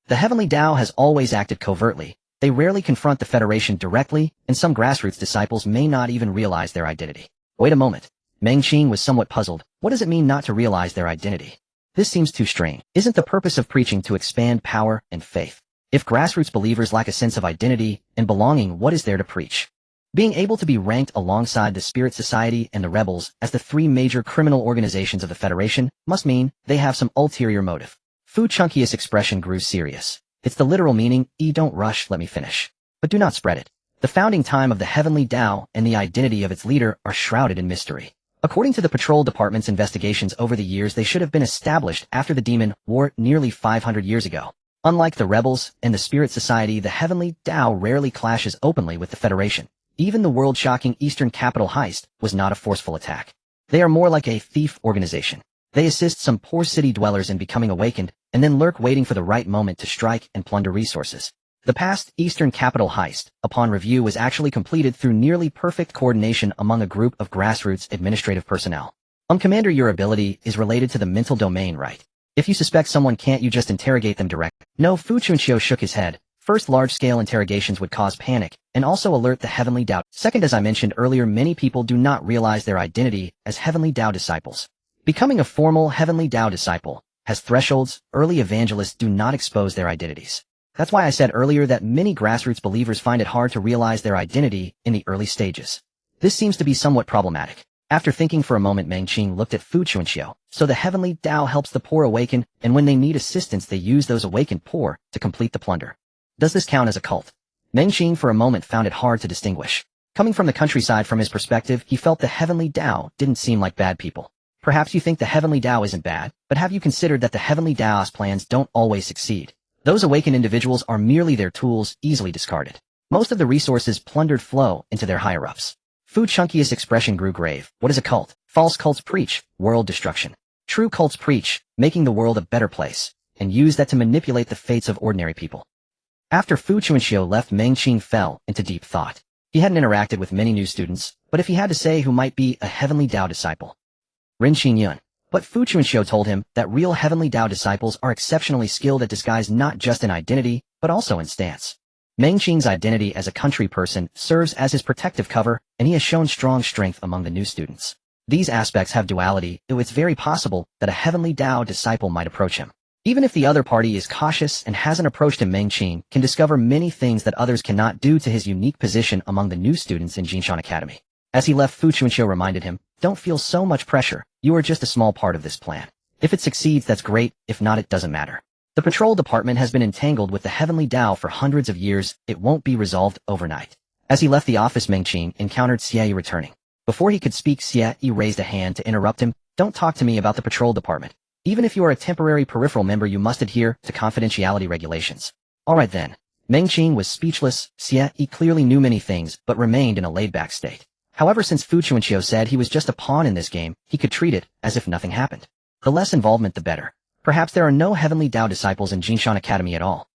The Heavenly Dao has always acted covertly. They rarely confront the Federation directly, and some grassroots disciples may not even realize their identity. Wait a moment. Meng Qing was somewhat puzzled. What does it mean not to realize their identity? This seems too strange. Isn't the purpose of preaching to expand power and faith? If grassroots believers lack a sense of identity and belonging, what is there to preach? Being able to be ranked alongside the Spirit Society and the Rebels as the three major criminal organizations of the Federation must mean they have some ulterior motive. Fu Chunkius' expression grew serious. It's the literal meaning, don't rush, let me finish. But do not spread it. The founding time of the Heavenly Dao and the identity of its leader are shrouded in mystery. According to the Patrol Department's investigations over the years, they should have been established after the Demon War nearly 500 years ago. Unlike the Rebels and the Spirit Society, the Heavenly Dao rarely clashes openly with the Federation. Even the world-shocking Eastern Capital heist was not a forceful attack. They are more like a thief organization. They assist some poor city dwellers in becoming awakened, and then lurk waiting for the right moment to strike and plunder resources. The past Eastern Capital heist, upon review, was actually completed through nearly perfect coordination among a group of grassroots administrative personnel. Commander, your ability is related to the mental domain, right? If you suspect someone, can't you just interrogate them directly? No, Fu Chuanxiu shook his head. First, large-scale interrogations would cause panic, and also alert the Heavenly Dao. Second, as I mentioned earlier, many people do not realize their identity as Heavenly Dao disciples. Becoming a formal Heavenly Dao disciple has thresholds. Early evangelists do not expose their identities. That's why I said earlier that many grassroots believers find it hard to realize their identity in the early stages. This seems to be somewhat problematic. After thinking for a moment, Meng Qing looked at Fu Chuanxiu. So the Heavenly Dao helps the poor awaken, and when they need assistance, they use those awakened poor to complete the plunder. Does this count as a cult? Meng Qing for a moment found it hard to distinguish. Coming from the countryside from his perspective, he felt the Heavenly Tao didn't seem like bad people. Perhaps you think the Heavenly Tao isn't bad, but have you considered that the Heavenly Tao's plans don't always succeed? Those awakened individuals are merely their tools, easily discarded. Most of the resources plundered flow into their higher-ups. Fu Chunki's expression grew grave. What is a cult? False cults preach world destruction. True cults preach making the world a better place, and use that to manipulate the fates of ordinary people. After Fu Chuanxiu left, Meng Qing fell into deep thought. He hadn't interacted with many new students, but if he had to say who might be a Heavenly Tao disciple, Rin Xingyun. But Fu Chuanxiu told him that real Heavenly Tao disciples are exceptionally skilled at disguise not just in identity, but also in stance. Meng Qing's identity as a country person serves as his protective cover, and he has shown strong strength among the new students. These aspects have duality, though it's very possible that a Heavenly Tao disciple might approach him. Even if the other party is cautious and hasn't approached him, Meng Qing can discover many things that others cannot due to his unique position among the new students in Jinshan Academy. As he left, Fu Chuanxiu reminded him, "Don't feel so much pressure. You are just a small part of this plan. If it succeeds, that's great. If not, it doesn't matter. The patrol department has been entangled with the Heavenly Tao for hundreds of years. It won't be resolved overnight." As he left the office, Meng Qing encountered Xie returning. Before he could speak, Xie raised a hand to interrupt him. "Don't talk to me about the patrol department. Even if you are a temporary peripheral member, you must adhere to confidentiality regulations." All right then. Meng Qing was speechless. Xie clearly knew many things, but remained in a laid-back state. However, since Fu Chuanxiu said he was just a pawn in this game, he could treat it as if nothing happened. The less involvement, the better. Perhaps there are no Heavenly Tao disciples in Jinshan Academy at all.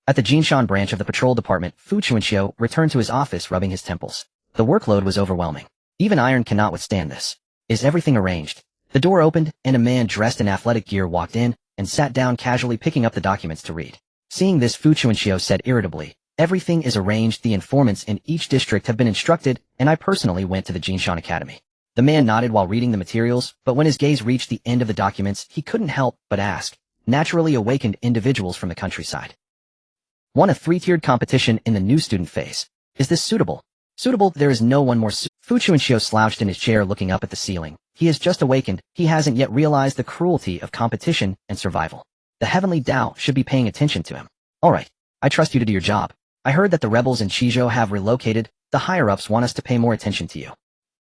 At the Jinshan branch of the patrol department, Fu Chuanxiu returned to his office, rubbing his temples. The workload was overwhelming. Even iron cannot withstand this. Is everything arranged? The door opened, and a man dressed in athletic gear walked in and sat down, casually picking up the documents to read. Seeing this, Fu Chuanxiu said irritably, "Everything is arranged. The informants in each district have been instructed, and I personally went to the Jinshan Academy." The man nodded while reading the materials, but when his gaze reached the end of the documents, he couldn't help but ask, "Naturally awakened individuals from the countryside won a 3-tiered competition in the new student phase. Is this suitable?" "Suitable? There is no one more Fu Chuanxiu slouched in his chair, looking up at the ceiling. He has just awakened. He hasn't yet realized the cruelty of competition and survival. The Heavenly Tao should be paying attention to him. All right. I trust you to do your job. I heard that the rebels in Qizhou have relocated. The higher-ups want us to pay more attention to you."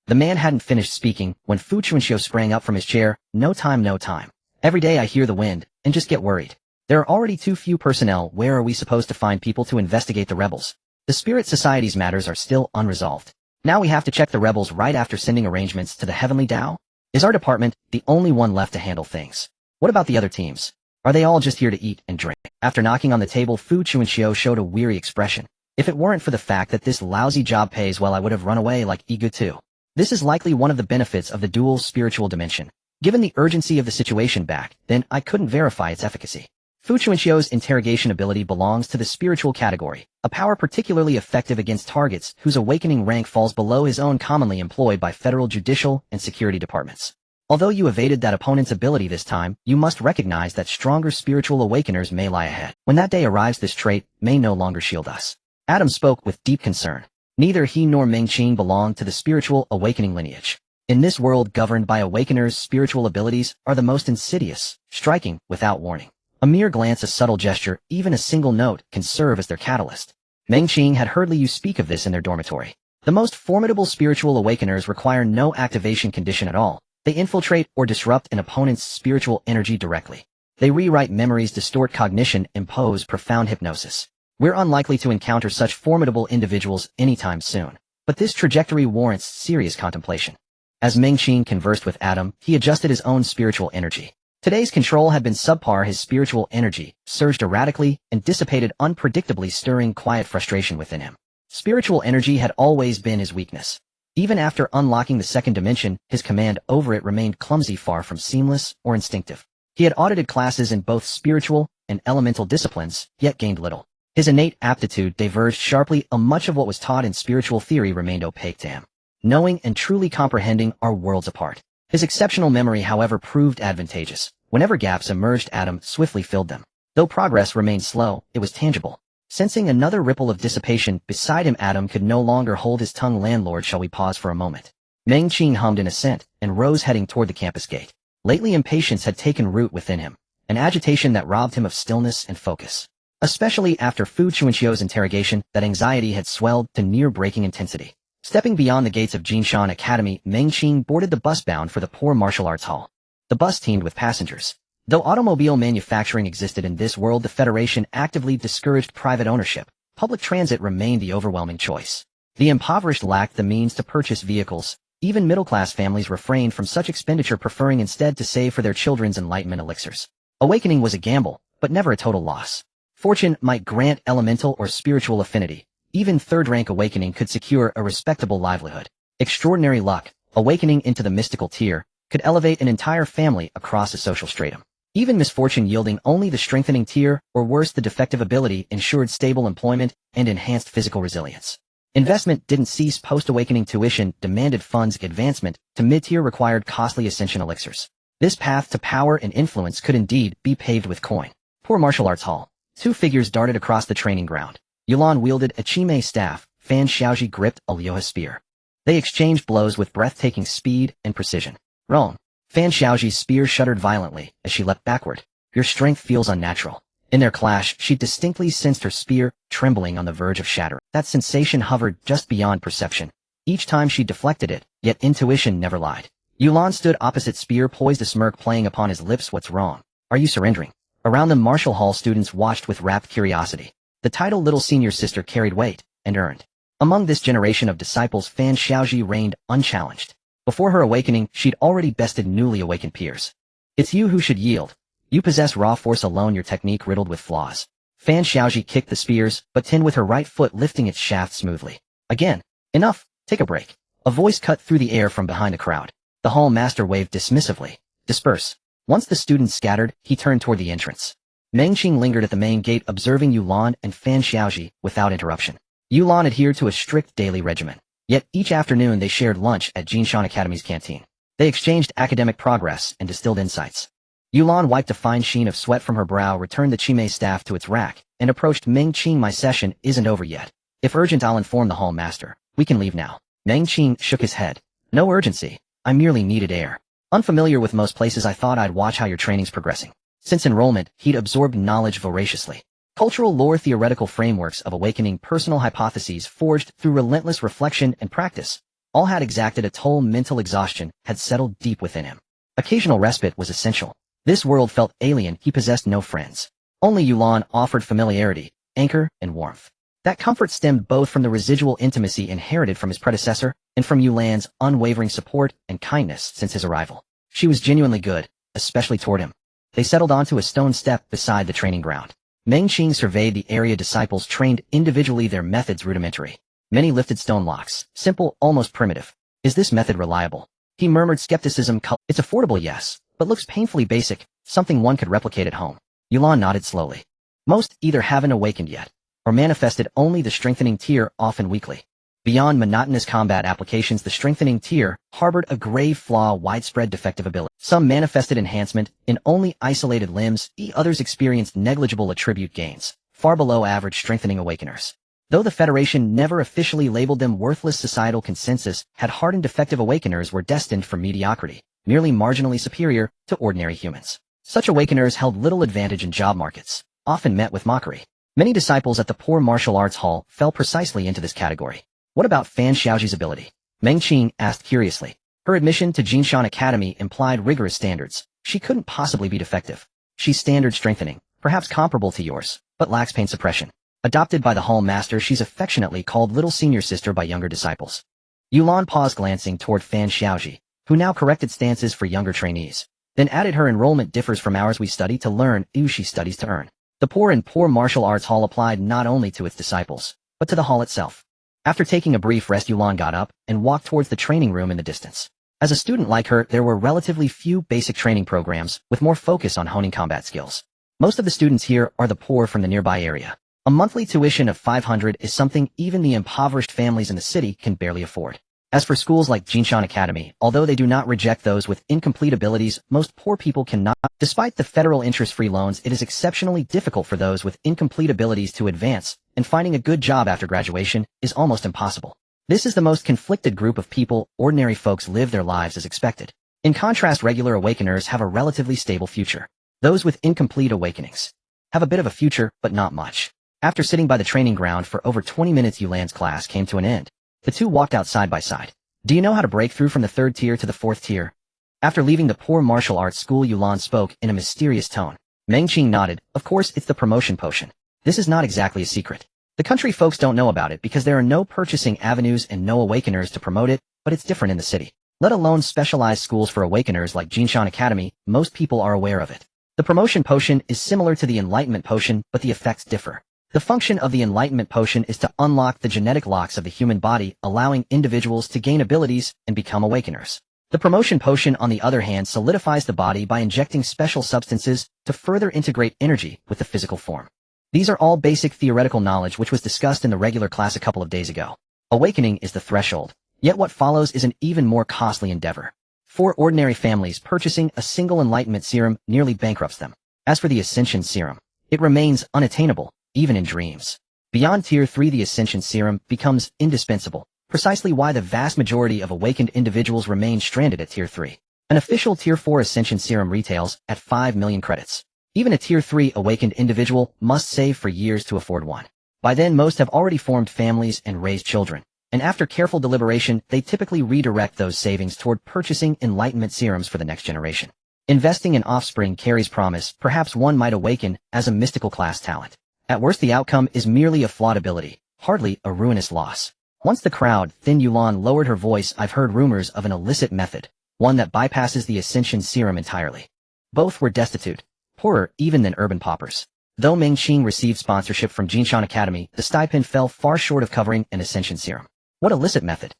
The man hadn't finished speaking when Fu Chuanxiu sprang up from his chair. No time, no time. Every day I hear the wind and just get worried. There are already too few personnel. Where are we supposed to find people to investigate the rebels? The Spirit Society's matters are still unresolved. Now we have to check the rebels right after sending arrangements to the Heavenly Tao? Is our department the only one left to handle things? What about the other teams? Are they all just here to eat and drink? After knocking on the table, Fu Chuanxiu showed a weary expression. "If it weren't for the fact that this lousy job pays well, I would have run away like Egu too." This is likely one of the benefits of the dual spiritual dimension. Given the urgency of the situation back then, I couldn't verify its efficacy. Fu Chuanxiu's interrogation ability belongs to the spiritual category, a power particularly effective against targets whose awakening rank falls below his own, commonly employed by federal judicial and security departments. Although you evaded that opponent's ability this time, you must recognize that stronger spiritual awakeners may lie ahead. When that day arrives, this trait may no longer shield us. Adam spoke with deep concern. Neither he nor Meng Qing belonged to the spiritual awakening lineage. In this world governed by awakeners, spiritual abilities are the most insidious, striking without warning. A mere glance, a subtle gesture, even a single note can serve as their catalyst. Meng Qing had heard Liu speak of this in their dormitory. The most formidable spiritual awakeners require no activation condition at all. They infiltrate or disrupt an opponent's spiritual energy directly. They rewrite memories, distort cognition, impose profound hypnosis. We're unlikely to encounter such formidable individuals anytime soon, but this trajectory warrants serious contemplation. As Meng Qing conversed with Adam, he adjusted his own spiritual energy. Today's control had been subpar. His spiritual energy surged erratically and dissipated unpredictably, stirring quiet frustration within him. Spiritual energy had always been his weakness. Even after unlocking the second dimension, his command over it remained clumsy, far from seamless or instinctive. He had audited classes in both spiritual and elemental disciplines, yet gained little. His innate aptitude diverged sharply. Much of what was taught in spiritual theory remained opaque to him. Knowing and truly comprehending are worlds apart. His exceptional memory, however, proved advantageous. Whenever gaps emerged, Adam swiftly filled them. Though progress remained slow, it was tangible. Sensing another ripple of dissipation beside him, Adam could no longer hold his tongue. "Landlord, shall we pause for a moment?" Meng Qing hummed in assent and rose, heading toward the campus gate. Lately, impatience had taken root within him, an agitation that robbed him of stillness and focus. Especially after Fu Chuanxiu's interrogation, that anxiety had swelled to near-breaking intensity. Stepping beyond the gates of Jinshan Academy, Meng Qing boarded the bus bound for the Poor Martial Arts Hall. The bus teemed with passengers. Though automobile manufacturing existed in this world, the Federation actively discouraged private ownership. Public transit remained the overwhelming choice. The impoverished lacked the means to purchase vehicles. Even middle-class families refrained from such expenditure, preferring instead to save for their children's enlightenment elixirs. Awakening was a gamble, but never a total loss. Fortune might grant elemental or spiritual affinity. Even third-rank awakening could secure a respectable livelihood. Extraordinary luck, awakening into the mystical tier, could elevate an entire family across a social stratum. Even misfortune yielding only the strengthening tier, or worse the defective ability, ensured stable employment and enhanced physical resilience. Investment didn't cease post-awakening. Tuition demanded funds. Advancement to mid-tier required costly ascension elixirs. This path to power and influence could indeed be paved with coin. Poor Martial Arts Hall. Two figures darted across the training ground. Yulan wielded a Qimei staff, Fan Xiaoji gripped a Liuhe spear. They exchanged blows with breathtaking speed and precision. Wrong. Fan Xiaoji's spear shuddered violently as she leapt backward. Your strength feels unnatural. In their clash, she distinctly sensed her spear trembling on the verge of shattering. That sensation hovered just beyond perception. Each time she deflected it, yet intuition never lied. Yulan stood opposite, spear poised, a smirk playing upon his lips. What's wrong? Are you surrendering? Around them, Martial Hall students watched with rapt curiosity. The title Little Senior Sister carried weight, and earned. Among this generation of disciples, Fan Xiaoji reigned unchallenged. Before her awakening, she'd already bested newly awakened peers. It's you who should yield. You possess raw force alone, your technique riddled with flaws. Fan Xiaoji kicked the spears, but Tin with her right foot lifting its shaft smoothly. Again. Enough. Take a break. A voice cut through the air from behind the crowd. The hall master waved dismissively. Disperse. Once the students scattered, he turned toward the entrance. Meng Qing lingered at the main gate, observing Yulan and Fan Xiaoji without interruption. Yulan adhered to a strict daily regimen. Yet each afternoon they shared lunch at Jinshan Academy's canteen. They exchanged academic progress and distilled insights. Yulan wiped a fine sheen of sweat from her brow, returned the Qimei staff to its rack, and approached Meng Qing. My session isn't over yet. If urgent, I'll inform the hall master. We can leave now. Meng Qing shook his head. No urgency. I merely needed air. Unfamiliar with most places, I thought I'd watch how your training's progressing. Since enrollment, he'd absorbed knowledge voraciously. Cultural lore, theoretical frameworks of awakening, personal hypotheses forged through relentless reflection and practice, all had exacted a toll. Mental exhaustion had settled deep within him. Occasional respite was essential. This world felt alien. He possessed no friends. Only Yulan offered familiarity, anchor, and warmth. That comfort stemmed both from the residual intimacy inherited from his predecessor and from Yulan's unwavering support and kindness since his arrival. She was genuinely good, especially toward him. They settled onto a stone step beside the training ground. Meng Qing surveyed the area. Disciples trained individually, their methods rudimentary. Many lifted stone locks, simple, almost primitive. Is this method reliable? He murmured, skepticism. It's affordable, yes, but looks painfully basic, something one could replicate at home. Yulan nodded slowly. Most either haven't awakened yet, or manifested only the strengthening tier, often weakly. Beyond monotonous combat applications, the strengthening tier harbored a grave flaw: widespread defective ability. Some manifested enhancement in only isolated limbs, others experienced negligible attribute gains, far below average strengthening awakeners. Though the Federation never officially labeled them worthless, societal consensus had hardened defective awakeners were destined for mediocrity, merely marginally superior to ordinary humans. Such awakeners held little advantage in job markets, often met with mockery. Many disciples at the Poor Martial Arts Hall fell precisely into this category. What about Fan Xiaoji's ability? Meng Qing asked curiously. Her admission to Jinshan Academy implied rigorous standards. She couldn't possibly be defective. She's standard strengthening, perhaps comparable to yours, but lacks pain suppression. Adopted by the hall master, she's affectionately called Little Senior Sister by younger disciples. Yulan paused, glancing toward Fan Xiaoji, who now corrected stances for younger trainees. Then added, her enrollment differs from ours. We study to learn, she studies to earn. The Poor Martial Arts Hall applied not only to its disciples, but to the hall itself. After taking a brief rest, Yulan got up and walked towards the training room in the distance. As a student like her, there were relatively few basic training programs, with more focus on honing combat skills. Most of the students here are the poor from the nearby area. A monthly tuition of 500 is something even the impoverished families in the city can barely afford. As for schools like Jinshan Academy, although they do not reject those with incomplete abilities, most poor people cannot. Despite the federal interest-free loans, it is exceptionally difficult for those with incomplete abilities to advance, and finding a good job after graduation is almost impossible. This is the most conflicted group of people. Ordinary folks live their lives as expected. In contrast, regular awakeners have a relatively stable future. Those with incomplete awakenings have a bit of a future, but not much. After sitting by the training ground for over 20 minutes, Yulan's class came to an end. The two walked out side by side. Do you know how to break through from the 3rd tier to the 4th tier? After leaving the poor martial arts school, Yulan spoke in a mysterious tone. Meng Qing nodded. Of course, it's the promotion potion. This is not exactly a secret. The country folks don't know about it because there are no purchasing avenues and no awakeners to promote it, but it's different in the city. Let alone specialized schools for awakeners like Jinshan Academy, most people are aware of it. The promotion potion is similar to the enlightenment potion, but the effects differ. The function of the enlightenment potion is to unlock the genetic locks of the human body, allowing individuals to gain abilities and become awakeners. The promotion potion, on the other hand, solidifies the body by injecting special substances to further integrate energy with the physical form. These are all basic theoretical knowledge which was discussed in the regular class a couple of days ago. Awakening is the threshold, yet what follows is an even more costly endeavor. For ordinary families, purchasing a single enlightenment serum nearly bankrupts them. As for the ascension serum, it remains unattainable, even in dreams. Beyond Tier 3, the ascension serum becomes indispensable, precisely why the vast majority of awakened individuals remain stranded at Tier 3. An official Tier 4 ascension serum retails at 5 million credits. Even a Tier 3 awakened individual must save for years to afford one. By then, most have already formed families and raised children, and after careful deliberation, they typically redirect those savings toward purchasing enlightenment serums for the next generation. Investing in offspring carries promise. Perhaps one might awaken as a mystical class talent. At worst, the outcome is merely a flawed ability, hardly a ruinous loss. Once the crowd thinned, Yulan lowered her voice. I've heard rumors of an illicit method, one that bypasses the ascension serum entirely. Both were destitute, poorer even than urban paupers. Though Meng Qing received sponsorship from Jinshan Academy, the stipend fell far short of covering an ascension serum. What illicit method?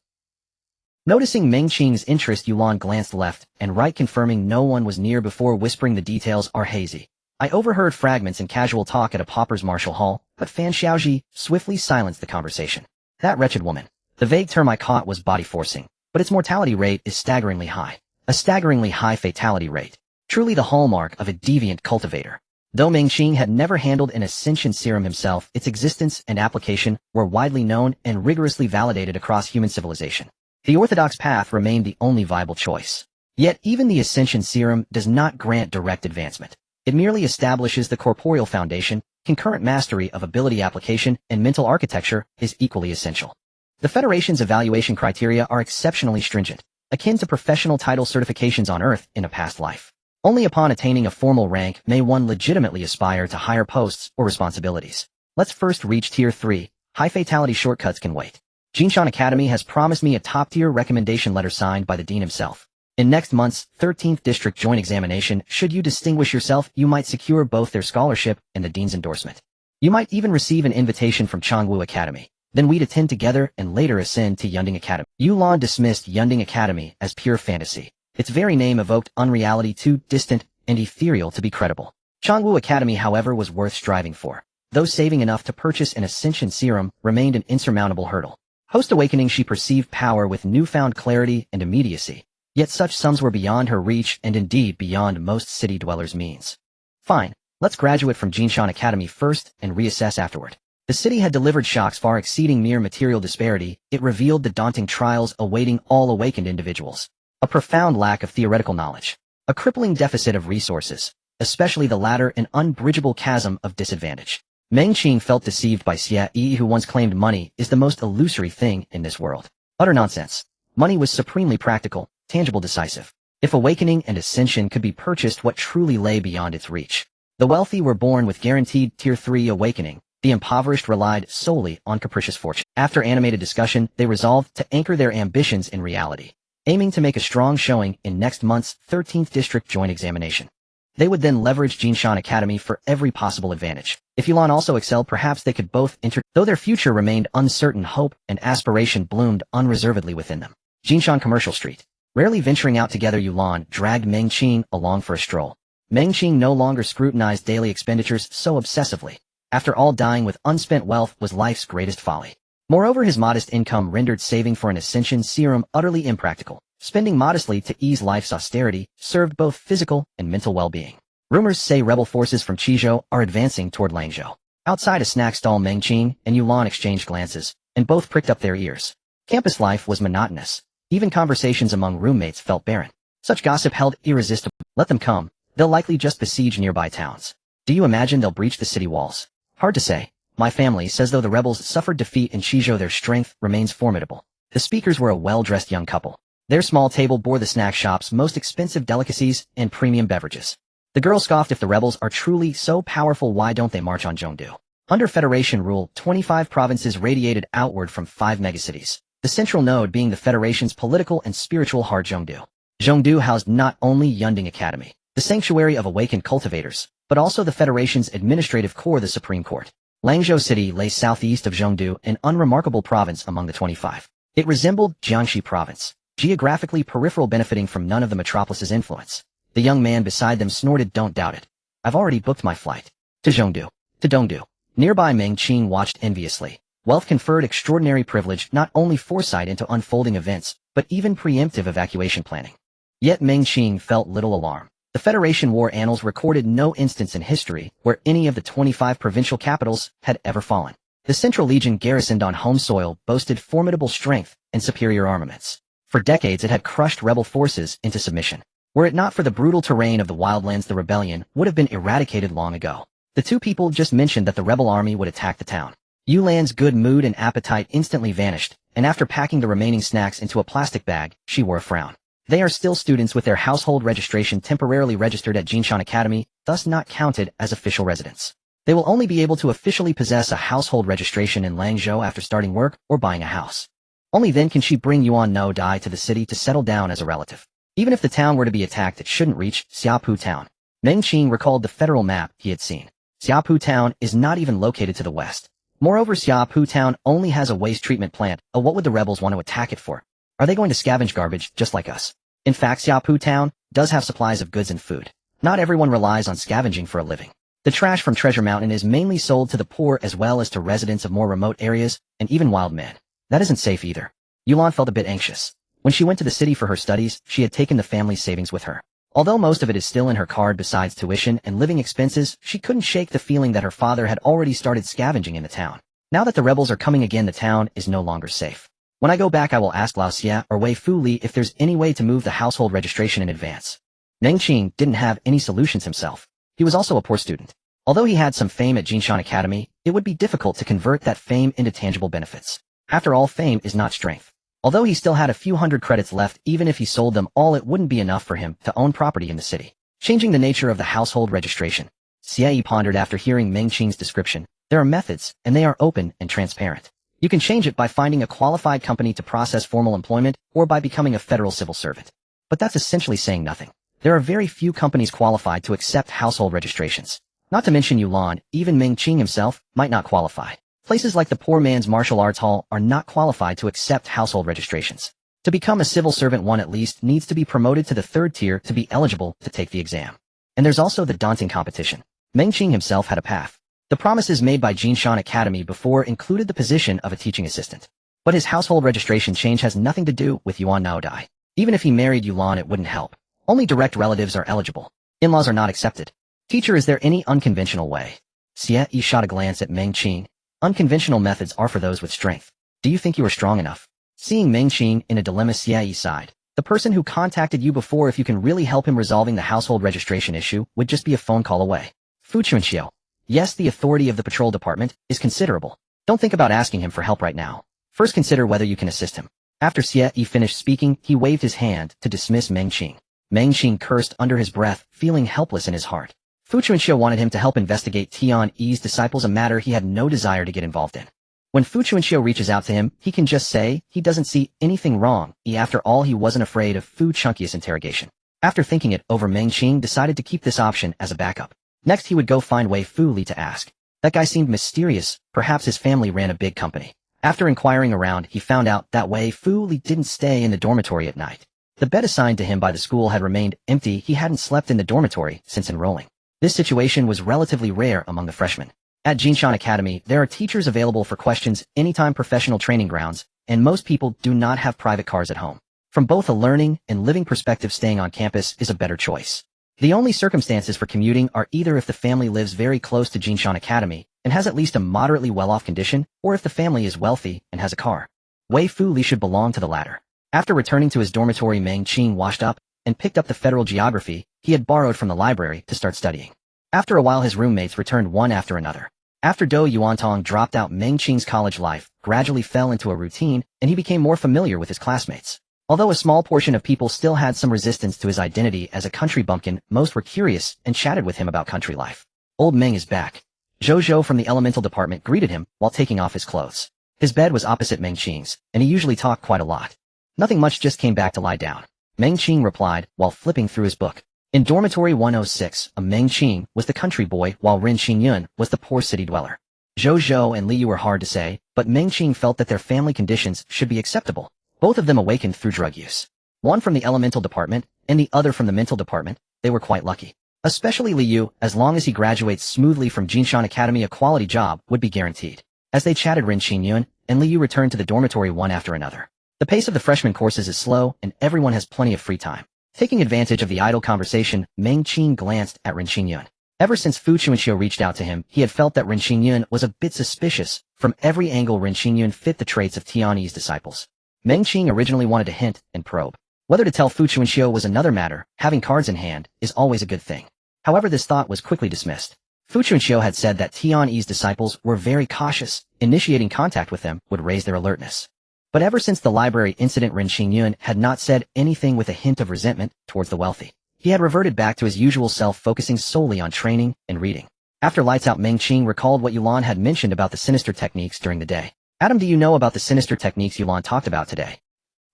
Noticing Meng Qing's interest, Yulan glanced left and right, confirming no one was near before whispering the details are hazy. I overheard fragments and casual talk at a pauper's martial hall, but Fan Xiaoji swiftly silenced the conversation. That wretched woman. The vague term I caught was body forcing, but its mortality rate is staggeringly high. A staggeringly high fatality rate. Truly the hallmark of a deviant cultivator. Though Meng Qing had never handled an ascension serum himself, its existence and application were widely known and rigorously validated across human civilization. The orthodox path remained the only viable choice. Yet even the ascension serum does not grant direct advancement. It merely establishes the corporeal foundation. Concurrent mastery of ability application and mental architecture is equally essential. The Federation's evaluation criteria are exceptionally stringent, akin to professional title certifications on Earth in a past life. Only upon attaining a formal rank may one legitimately aspire to higher posts or responsibilities. Let's first reach Tier 3. High fatality shortcuts can wait. Jinshan Academy has promised me a top-tier recommendation letter signed by the dean himself. In next month's 13th District Joint Examination, should you distinguish yourself, you might secure both their scholarship and the dean's endorsement. You might even receive an invitation from Changwu Academy. Then we'd attend together and later ascend to Yunding Academy. Yulan dismissed Yunding Academy as pure fantasy. Its very name evoked unreality, too distant and ethereal to be credible. Changwu Academy, however, was worth striving for. Though saving enough to purchase an ascension serum remained an insurmountable hurdle. Post-awakening, she perceived power with newfound clarity and immediacy. Yet such sums were beyond her reach and indeed beyond most city dwellers' means. Fine, let's graduate from Jinshan Academy first and reassess afterward. The city had delivered shocks far exceeding mere material disparity. It revealed the daunting trials awaiting all awakened individuals. A profound lack of theoretical knowledge. A crippling deficit of resources, especially the latter an unbridgeable chasm of disadvantage. Meng Qing felt deceived by Xie Yi, who once claimed money is the most illusory thing in this world. Utter nonsense. Money was supremely practical, tangible, decisive. If awakening and ascension could be purchased, what truly lay beyond its reach? The wealthy were born with guaranteed Tier 3 awakening. The impoverished relied solely on capricious fortune. After animated discussion, they resolved to anchor their ambitions in reality, aiming to make a strong showing in next month's 13th District Joint Examination. They would then leverage Jinshan Academy for every possible advantage. If Yulan also excelled, perhaps they could both enter. Though their future remained uncertain, hope and aspiration bloomed unreservedly within them. Jinshan Commercial Street. Rarely venturing out together, Yulan dragged Meng Qing along for a stroll. Meng Qing no longer scrutinized daily expenditures so obsessively. After all, dying with unspent wealth was life's greatest folly. Moreover, his modest income rendered saving for an ascension serum utterly impractical. Spending modestly to ease life's austerity served both physical and mental well-being. Rumors say rebel forces from Qizhou are advancing toward Langzhou. Outside a snack stall, Meng Qing and Yulan exchanged glances, and both pricked up their ears. Campus life was monotonous. Even conversations among roommates felt barren. Such gossip held irresistible. Let them come. They'll likely just besiege nearby towns. Do you imagine they'll breach the city walls? Hard to say. My family says though the rebels suffered defeat in Shizhou, their strength remains formidable. The speakers were a well-dressed young couple. Their small table bore the snack shop's most expensive delicacies and premium beverages. The girl scoffed, if the rebels are truly so powerful, why don't they march on Zhongdu? Under Federation rule, 25 provinces radiated outward from 5 megacities, the central node being the Federation's political and spiritual heart, Zhongdu. Zhongdu housed not only Yunding Academy, the sanctuary of awakened cultivators, but also the Federation's administrative core, the Supreme Court. Langzhou City lay southeast of Zhongdu, an unremarkable province among the 25. It resembled Jiangxi Province, geographically peripheral, benefiting from none of the metropolis's influence. The young man beside them snorted, "Don't doubt it. I've already booked my flight. To Zhongdu. To Dongdu." Nearby, Meng Qing watched enviously. Wealth conferred extraordinary privilege, not only foresight into unfolding events, but even preemptive evacuation planning. Yet Meng Qing felt little alarm. The Federation war annals recorded no instance in history where any of the 25 provincial capitals had ever fallen. The Central Legion, garrisoned on home soil, boasted formidable strength and superior armaments. For decades it had crushed rebel forces into submission. Were it not for the brutal terrain of the wildlands, the rebellion would have been eradicated long ago. The two people just mentioned that the rebel army would attack the town. Yulan's good mood and appetite instantly vanished, and after packing the remaining snacks into a plastic bag, she wore a frown. They are still students with their household registration temporarily registered at Jinshan Academy, thus not counted as official residents. They will only be able to officially possess a household registration in Langzhou after starting work or buying a house. Only then can she bring Yuan No Dai to the city to settle down as a relative. Even if the town were to be attacked, it shouldn't reach Xiapu Town. Meng Qing recalled the federal map he had seen. Xiapu Town is not even located to the west. Moreover, Xiapu Town only has a waste treatment plant. What would the rebels want to attack it for? Are they going to scavenge garbage just like us? In fact, Xiapu Town does have supplies of goods and food. Not everyone relies on scavenging for a living. The trash from Treasure Mountain is mainly sold to the poor as well as to residents of more remote areas, and even wild men. That isn't safe either. Yulan felt a bit anxious. When she went to the city for her studies, she had taken the family's savings with her. Although most of it is still in her card besides tuition and living expenses, she couldn't shake the feeling that her father had already started scavenging in the town. Now that the rebels are coming again, the town is no longer safe. When I go back, I will ask Lao Xia or Wei Fu Li if there's any way to move the household registration in advance. Meng Qing didn't have any solutions himself. He was also a poor student. Although he had some fame at Jinshan Academy, it would be difficult to convert that fame into tangible benefits. After all, fame is not strength. Although he still had a few hundred credits left, even if he sold them all, it wouldn't be enough for him to own property in the city. Changing the nature of the household registration. Xie pondered after hearing Meng Qing's description. There are methods, and they are open and transparent. You can change it by finding a qualified company to process formal employment, or by becoming a federal civil servant. But that's essentially saying nothing. There are very few companies qualified to accept household registrations. Not to mention Yulan, even Meng Qing himself, might not qualify. Places like the Poor Man's Martial Arts Hall are not qualified to accept household registrations. To become a civil servant, one at least needs to be promoted to the 3rd tier to be eligible to take the exam. And there's also the daunting competition. Meng Qing himself had a path. The promises made by Jinshan Academy before included the position of a teaching assistant. But his household registration change has nothing to do with Yuan Naodai. Even if he married Yulan, it wouldn't help. Only direct relatives are eligible. In-laws are not accepted. Teacher, is there any unconventional way? Xie Yi shot a glance at Meng Qing. Unconventional methods are for those with strength. Do you think you are strong enough? Seeing Meng Qing in a dilemma, Xie Yi sighed. The person who contacted you before, if you can really help him resolving the household registration issue, would just be a phone call away. Fu Chunxiu. Yes, the authority of the patrol department is considerable. Don't think about asking him for help right now. First consider whether you can assist him. After Xie Yi finished speaking, he waved his hand to dismiss Meng Qing. Meng Qing cursed under his breath, feeling helpless in his heart. Fu Chunxiu wanted him to help investigate Tian Yi's disciples, a matter he had no desire to get involved in. When Fu Chunxiu reaches out to him, he can just say he doesn't see anything wrong. After all, he wasn't afraid of Fu Chunqiu's interrogation. After thinking it over, Meng Qing decided to keep this option as a backup. Next, he would go find Wei Fu Li to ask. That guy seemed mysterious. Perhaps his family ran a big company. After inquiring around, he found out that Wei Fu Li didn't stay in the dormitory at night. The bed assigned to him by the school had remained empty. He hadn't slept in the dormitory since enrolling. This situation was relatively rare among the freshmen. At Jinshan Academy, there are teachers available for questions anytime, professional training grounds, and most people do not have private cars at home. From both a learning and living perspective, staying on campus is a better choice. The only circumstances for commuting are either if the family lives very close to Jinshan Academy and has at least a moderately well-off condition, or if the family is wealthy and has a car. Wei Fu Li should belong to the latter. After returning to his dormitory, Meng Qing washed up and picked up the federal geography he had borrowed from the library to start studying. After a while his roommates returned one after another. After Do Yuantong dropped out, Meng Qing's college life gradually fell into a routine, and he became more familiar with his classmates. Although a small portion of people still had some resistance to his identity as a country bumpkin, most were curious and chatted with him about country life. Old Meng is back. Zhou from the elemental department greeted him while taking off his clothes. His bed was opposite Meng Qing's, and he usually talked quite a lot. Nothing much, just came back to lie down, Meng Qing replied while flipping through his book. In dormitory 106, a Meng Qing was the country boy while Ren Xingyun was the poor city dweller. Zhou and Liu were hard to say, but Meng Qing felt that their family conditions should be acceptable. Both of them awakened through drug use. One from the elemental department, and the other from the mental department. They were quite lucky. Especially Liu, as long as he graduates smoothly from Jinshan Academy, a quality job would be guaranteed. As they chatted, Ren Xingyun and Liu returned to the dormitory one after another. The pace of the freshman courses is slow, and everyone has plenty of free time. Taking advantage of the idle conversation, Meng Qing glanced at Ren Xingyun. Ever since Fu Chuanxiu reached out to him, he had felt that Ren Xingyun was a bit suspicious. From every angle, Ren Xingyun fit the traits of Tian Yi's disciples. Meng Qing originally wanted to hint and probe. Whether to tell Fu Chuanxiu was another matter. Having cards in hand is always a good thing. However, this thought was quickly dismissed. Fu Chuanxiu had said that Tian Yi's disciples were very cautious. Initiating contact with them would raise their alertness. But ever since the library incident, Ren Xingyun had not said anything with a hint of resentment towards the wealthy. He had reverted back to his usual self, focusing solely on training and reading. After lights out, Meng Qing recalled what Yulan had mentioned about the sinister techniques during the day. Adam, do you know about the sinister techniques Yulan talked about today?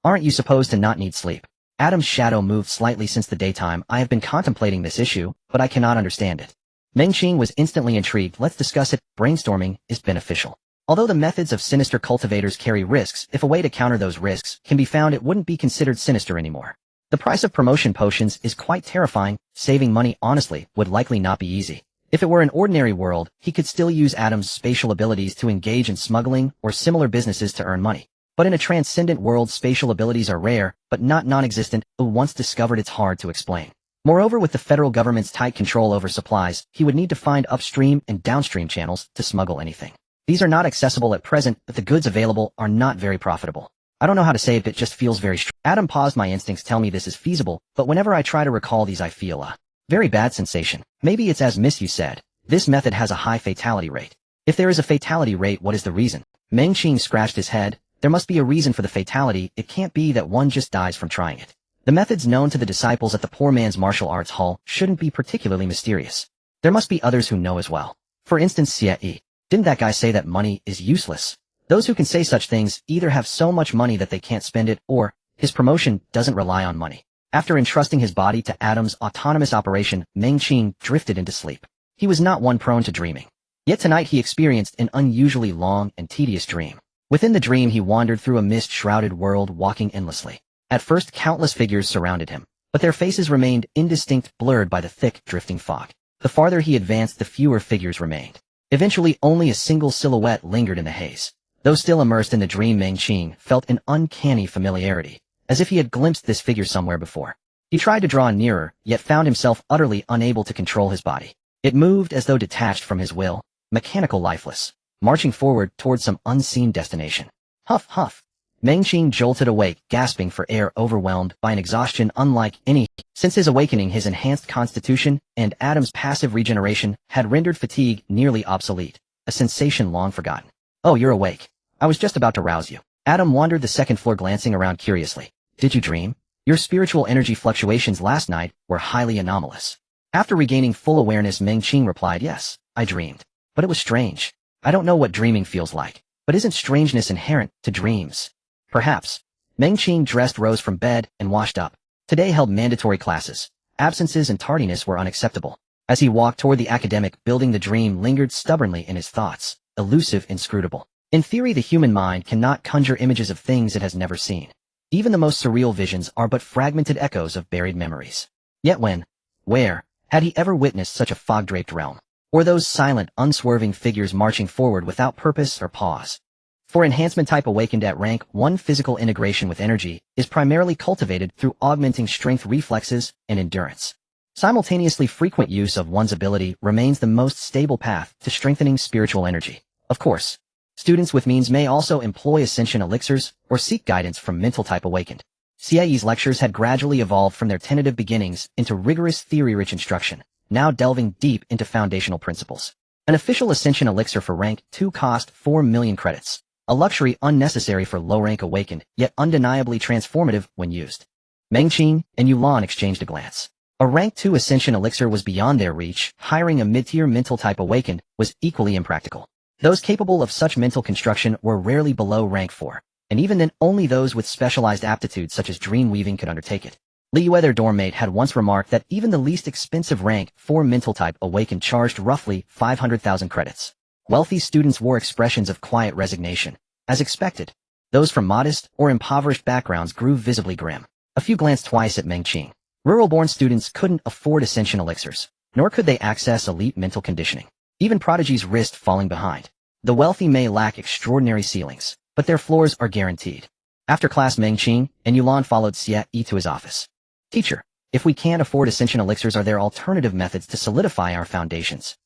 Aren't you supposed to not need sleep? Adam's shadow moved slightly since the daytime. I have been contemplating this issue, but I cannot understand it. Meng Qing was instantly intrigued. Let's discuss it. Brainstorming is beneficial. Although the methods of sinister cultivators carry risks, if a way to counter those risks can be found, it wouldn't be considered sinister anymore. The price of promotion potions is quite terrifying. Saving money, honestly, would likely not be easy. If it were an ordinary world, he could still use Adam's spatial abilities to engage in smuggling or similar businesses to earn money. But in a transcendent world, spatial abilities are rare, but not non-existent. Once discovered, it's hard to explain. Moreover, with the federal government's tight control over supplies, he would need to find upstream and downstream channels to smuggle anything. These are not accessible at present, but the goods available are not very profitable. I don't know how to say it, but it just feels very strange. Adam paused. My instincts tell me this is feasible, but whenever I try to recall these, I feel a very bad sensation. Maybe it's as Miss Yu said. This method has a high fatality rate. If there is a fatality rate, what is the reason? Meng Qing scratched his head. There must be a reason for the fatality. It can't be that one just dies from trying it. The methods known to the disciples at the poor man's martial arts hall shouldn't be particularly mysterious. There must be others who know as well. For instance, Xie. Didn't that guy say that money is useless? Those who can say such things either have so much money that they can't spend it, or his promotion doesn't rely on money. After entrusting his body to Adam's autonomous operation, Meng Qing drifted into sleep. He was not one prone to dreaming. Yet tonight he experienced an unusually long and tedious dream. Within the dream he wandered through a mist-shrouded world, walking endlessly. At first countless figures surrounded him, but their faces remained indistinct, blurred by the thick, drifting fog. The farther he advanced, the fewer figures remained. Eventually only a single silhouette lingered in the haze. Though still immersed in the dream, Meng Qing felt an uncanny familiarity, as if he had glimpsed this figure somewhere before. He tried to draw nearer, yet found himself utterly unable to control his body. It moved as though detached from his will, mechanical, lifeless, marching forward towards some unseen destination. Huff, huff. Meng Qing jolted awake, gasping for air, overwhelmed by an exhaustion unlike any. Since his awakening, his enhanced constitution and Adam's passive regeneration had rendered fatigue nearly obsolete, a sensation long forgotten. Oh, you're awake. I was just about to rouse you. Adam wandered the second floor, glancing around curiously. Did you dream? Your spiritual energy fluctuations last night were highly anomalous. After regaining full awareness, Meng Qing replied, yes, I dreamed. But it was strange. I don't know what dreaming feels like, but isn't strangeness inherent to dreams? Perhaps. Meng Qing dressed, rose from bed, and washed up. Today held mandatory classes. Absences and tardiness were unacceptable. As he walked toward the academic building, the dream lingered stubbornly in his thoughts, elusive, inscrutable. In theory, the human mind cannot conjure images of things it has never seen. Even the most surreal visions are but fragmented echoes of buried memories. Yet when, where, had he ever witnessed such a fog-draped realm? Or those silent, unswerving figures marching forward without purpose or pause? For enhancement type awakened at rank 1, physical integration with energy is primarily cultivated through augmenting strength, reflexes, and endurance. Simultaneously, frequent use of one's ability remains the most stable path to strengthening spiritual energy. Of course, students with means may also employ ascension elixirs or seek guidance from mental type awakened. Xie's lectures had gradually evolved from their tentative beginnings into rigorous theory-rich instruction. now delving deep into foundational principles. An official ascension elixir for rank 2 cost 4 million credits, a luxury unnecessary for low-rank awakened, yet undeniably transformative when used. Mengqing and Yulan exchanged a glance. A rank 2 ascension elixir was beyond their reach. Hiring a mid-tier mental-type awakened was equally impractical. Those capable of such mental construction were rarely below rank 4, and even then only those with specialized aptitudes such as dream weaving could undertake it. Li Yue, their dorm mate, had once remarked that even the least expensive rank 4 mental-type awakened charged roughly 500,000 credits. Wealthy students wore expressions of quiet resignation. As expected, those from modest or impoverished backgrounds grew visibly grim. A few glanced twice at Mengqing. Rural-born students couldn't afford ascension elixirs, nor could they access elite mental conditioning. Even prodigies risked falling behind. The wealthy may lack extraordinary ceilings, but their floors are guaranteed. After class, Mengqing and Yulan followed Xie to his office. Teacher, if we can't afford ascension elixirs, are there alternative methods to solidify our foundations?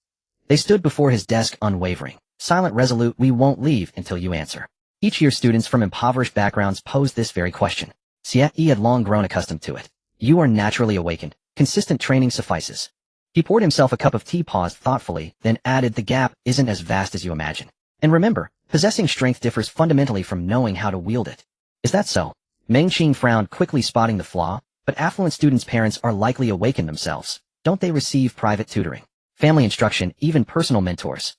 They stood before his desk unwavering, silent, resolute. We won't leave until you answer. Each year students from impoverished backgrounds posed this very question. Xie had long grown accustomed to it. You are naturally awakened. Consistent training suffices. He poured himself a cup of tea, paused thoughtfully, then added, the gap isn't as vast as you imagine. And remember, possessing strength differs fundamentally from knowing how to wield it. Is that so? Mengqing frowned, quickly spotting the flaw. But affluent students' parents are likely awakened themselves. Don't they receive private tutoring, family instruction, even personal mentors?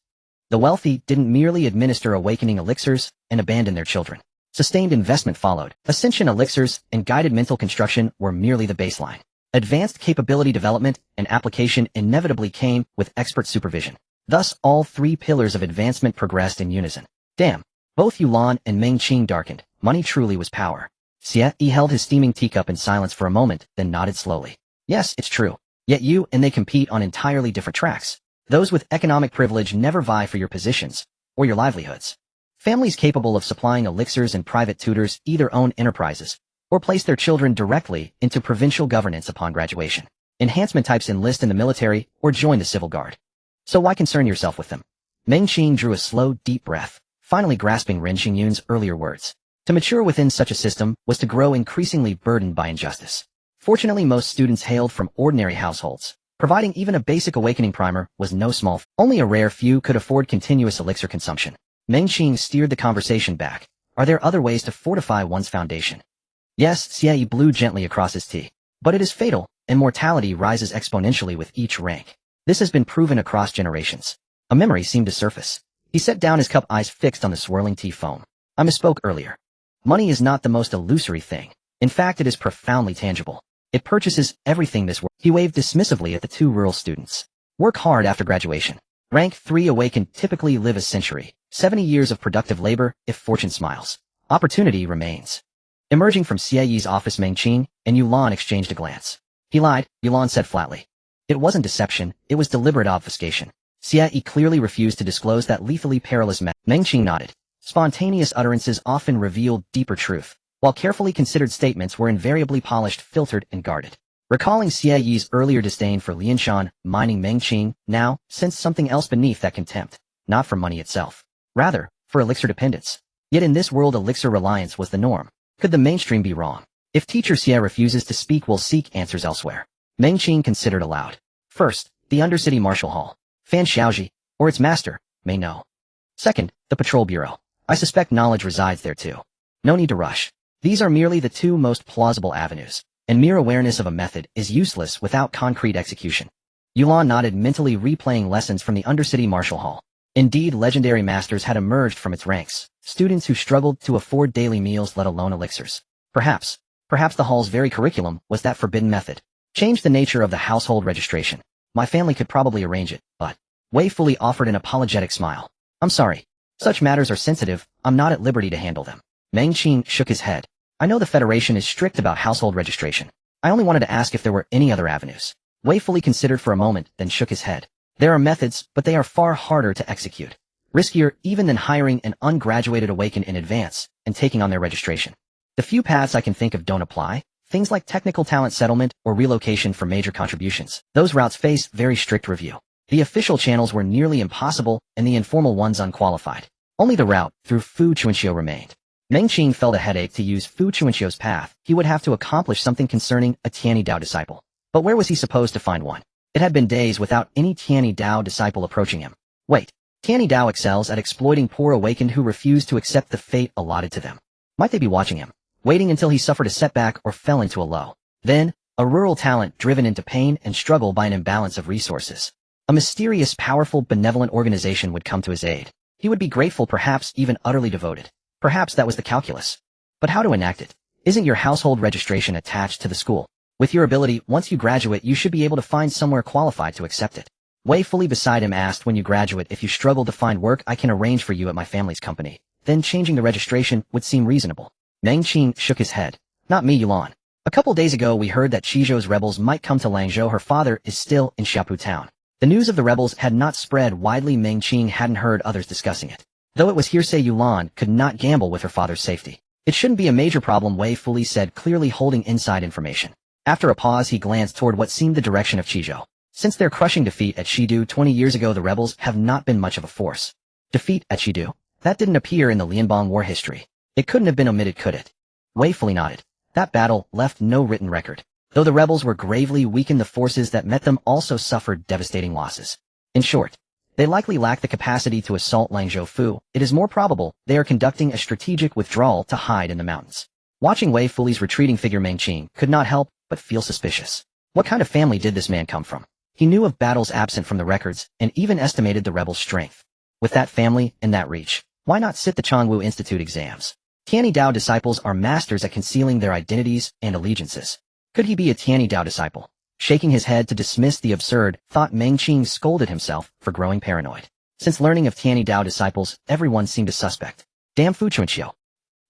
The wealthy didn't merely administer awakening elixirs and abandon their children. Sustained investment followed. Ascension elixirs and guided mental construction were merely the baseline. Advanced capability development and application inevitably came with expert supervision. Thus, all 3 pillars of advancement progressed in unison. Damn. Both Yulan and Mengqing darkened. Money truly was power. Xie held his steaming teacup in silence for a moment, then nodded slowly. Yes, it's true. Yet you and they compete on entirely different tracks. Those with economic privilege never vie for your positions or your livelihoods. Families capable of supplying elixirs and private tutors either own enterprises or place their children directly into provincial governance upon graduation. Enhancement types enlist in the military or join the civil guard. So why concern yourself with them? Mengqing drew a slow, deep breath, finally grasping Ren Xingyun's earlier words. To mature within such a system was to grow increasingly burdened by injustice. Fortunately, most students hailed from ordinary households. Providing even a basic awakening primer was no small feat. Only a rare few could afford continuous elixir consumption. Mengqing steered the conversation back. Are there other ways to fortify one's foundation? Yes, Xie blew gently across his tea. But it is fatal, and mortality rises exponentially with each rank. This has been proven across generations. A memory seemed to surface. He set down his cup, eyes fixed on the swirling tea foam. I misspoke earlier. Money is not the most illusory thing. In fact, it is profoundly tangible. It purchases everything this world. He waved dismissively at the 2 rural students. Work hard after graduation. Rank 3 awakened typically live a century, 70 years of productive labor, if fortune smiles. Opportunity remains. Emerging from Xie's office, Mengqing and Yulan exchanged a glance. He lied, Yulan said flatly. It wasn't deception, it was deliberate obfuscation. Xie clearly refused to disclose that lethally perilous method. Mengqing nodded. Spontaneous utterances often revealed deeper truth, while carefully considered statements were invariably polished, filtered, and guarded. Recalling Xie's earlier disdain for Lianshan, mining Mengqing now sensed something else beneath that contempt, not for money itself. Rather, for elixir dependence. Yet in this world, elixir reliance was the norm. Could the mainstream be wrong? If teacher Xie refuses to speak, we'll seek answers elsewhere. Mengqing considered aloud. First, the Undercity Marshal Hall. Fan Xiaoji, or its master, may know. Second, the Patrol Bureau. I suspect knowledge resides there too. No need to rush. These are merely the 2 most plausible avenues, and mere awareness of a method is useless without concrete execution. Yulan nodded, mentally replaying lessons from the Undercity Marshal Hall. Indeed, legendary masters had emerged from its ranks, students who struggled to afford daily meals, let alone elixirs. Perhaps the hall's very curriculum was that forbidden method. Change the nature of the household registration. My family could probably arrange it, but Wei fully offered an apologetic smile. I'm sorry. Such matters are sensitive, I'm not at liberty to handle them. Mengqing shook his head. I know the Federation is strict about household registration. I only wanted to ask if there were any other avenues. Wei fully considered for a moment, then shook his head. There are methods, but they are far harder to execute. Riskier even than hiring an ungraduated awaken in advance and taking on their registration. The few paths I can think of don't apply. Things like technical talent settlement or relocation for major contributions. Those routes face very strict review. The official channels were nearly impossible and the informal ones unqualified. Only the route through Fu Chuanxiu remained. Mengqing felt a headache to use Fu Chuanxiu's path. He would have to accomplish something concerning a Tianyi Dao disciple. But where was he supposed to find one? It had been days without any Tianyi Dao disciple approaching him. Wait, Tianyi Dao excels at exploiting poor awakened who refuse to accept the fate allotted to them. Might they be watching him, waiting until he suffered a setback or fell into a low? Then, a rural talent driven into pain and struggle by an imbalance of resources. A mysterious, powerful, benevolent organization would come to his aid. He would be grateful, perhaps even utterly devoted. Perhaps that was the calculus. But how to enact it? Isn't your household registration attached to the school? With your ability, once you graduate, you should be able to find somewhere qualified to accept it. Wei, fully beside him, asked, when you graduate, if you struggle to find work, I can arrange for you at my family's company. Then changing the registration would seem reasonable. Meng Qing shook his head. Not me, Yulan. A couple days ago we heard that Qizhou's rebels might come to Langzhou. Her father is still in Xiapu town. The news of the rebels had not spread widely. Meng Qing hadn't heard others discussing it. Though it was hearsay, Yulan could not gamble with her father's safety. It shouldn't be a major problem, Wei fully said, clearly holding inside information. After a pause, he glanced toward what seemed the direction of Qizhou. Since their crushing defeat at Shidu 20 years ago, the rebels have not been much of a force. Defeat at Shidu? That didn't appear in the Lianbang War history. It couldn't have been omitted, could it? Wei fully nodded. That battle left no written record. Though the rebels were gravely weakened, the forces that met them also suffered devastating losses. In short, they likely lack the capacity to assault Langzhou Fu. It is more probable they are conducting a strategic withdrawal to hide in the mountains. Watching Wei Fuli's retreating figure, Meng Qing could not help but feel suspicious. What kind of family did this man come from? He knew of battles absent from the records, and even estimated the rebels' strength. With that family and that reach, why not sit the Chongwu Institute exams? Tianyi Dao disciples are masters at concealing their identities and allegiances. Could he be a Tianyi Dao disciple? Shaking his head to dismiss the absurd thought, Meng Qing scolded himself for growing paranoid. Since learning of Tianyi Dao disciples, everyone seemed a suspect. Damn Fuchuanqiu.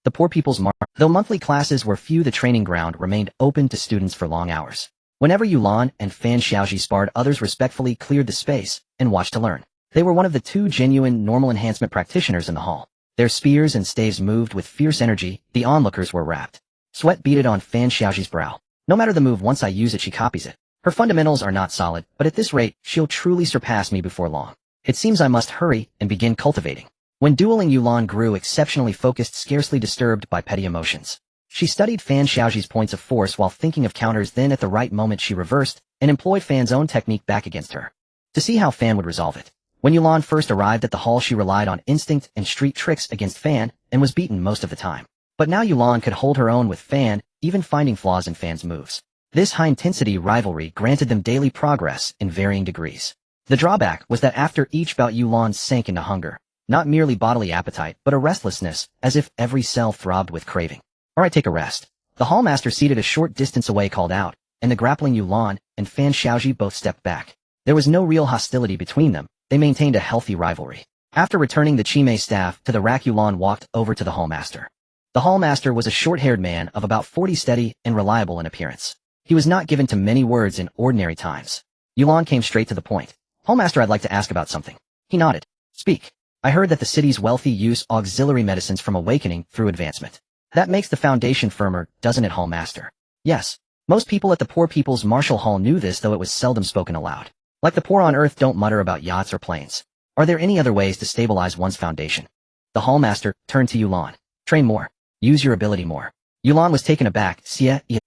The poor people's mark. Though monthly classes were few, the training ground remained open to students for long hours. Whenever Yulan and Fan Xiaoji sparred, others respectfully cleared the space and watched to learn. They were one of the two genuine normal enhancement practitioners in the hall. Their spears and staves moved with fierce energy. The onlookers were rapt. Sweat beaded on Fan Xiaoji's brow. No matter the move, once I use it, she copies it. Her fundamentals are not solid, but at this rate, she'll truly surpass me before long. It seems I must hurry and begin cultivating. When dueling, Yulan grew exceptionally focused, scarcely disturbed by petty emotions. She studied Fan Xiaoji's points of force while thinking of counters, then at the right moment she reversed and employed Fan's own technique back against her. To see how Fan would resolve it. When Yulan first arrived at the hall, she relied on instinct and street tricks against Fan and was beaten most of the time. But now Yulan could hold her own with Fan, even finding flaws in Fan's moves. This high-intensity rivalry granted them daily progress in varying degrees. The drawback was that after each bout, Yulan sank into hunger. Not merely bodily appetite, but a restlessness, as if every cell throbbed with craving. Alright, take a rest. The hallmaster, seated a short distance away, called out, and the grappling Yulan and Fan Xiaoji both stepped back. There was no real hostility between them. They maintained a healthy rivalry. After returning the Chimei staff to the rack, Yulan walked over to the hallmaster. The hallmaster was a short-haired man of about 40, steady and reliable in appearance. He was not given to many words in ordinary times. Yulan came straight to the point. Hallmaster, I'd like to ask about something. He nodded. Speak. I heard that the city's wealthy use auxiliary medicines from awakening through advancement. That makes the foundation firmer, doesn't it, Hallmaster? Yes. Most people at the Poor People's Martial Hall knew this, though it was seldom spoken aloud. Like the poor on earth don't mutter about yachts or planes. Are there any other ways to stabilize one's foundation? The Hallmaster turned to Yulan. Train more. Use your ability more. Yulan was taken aback.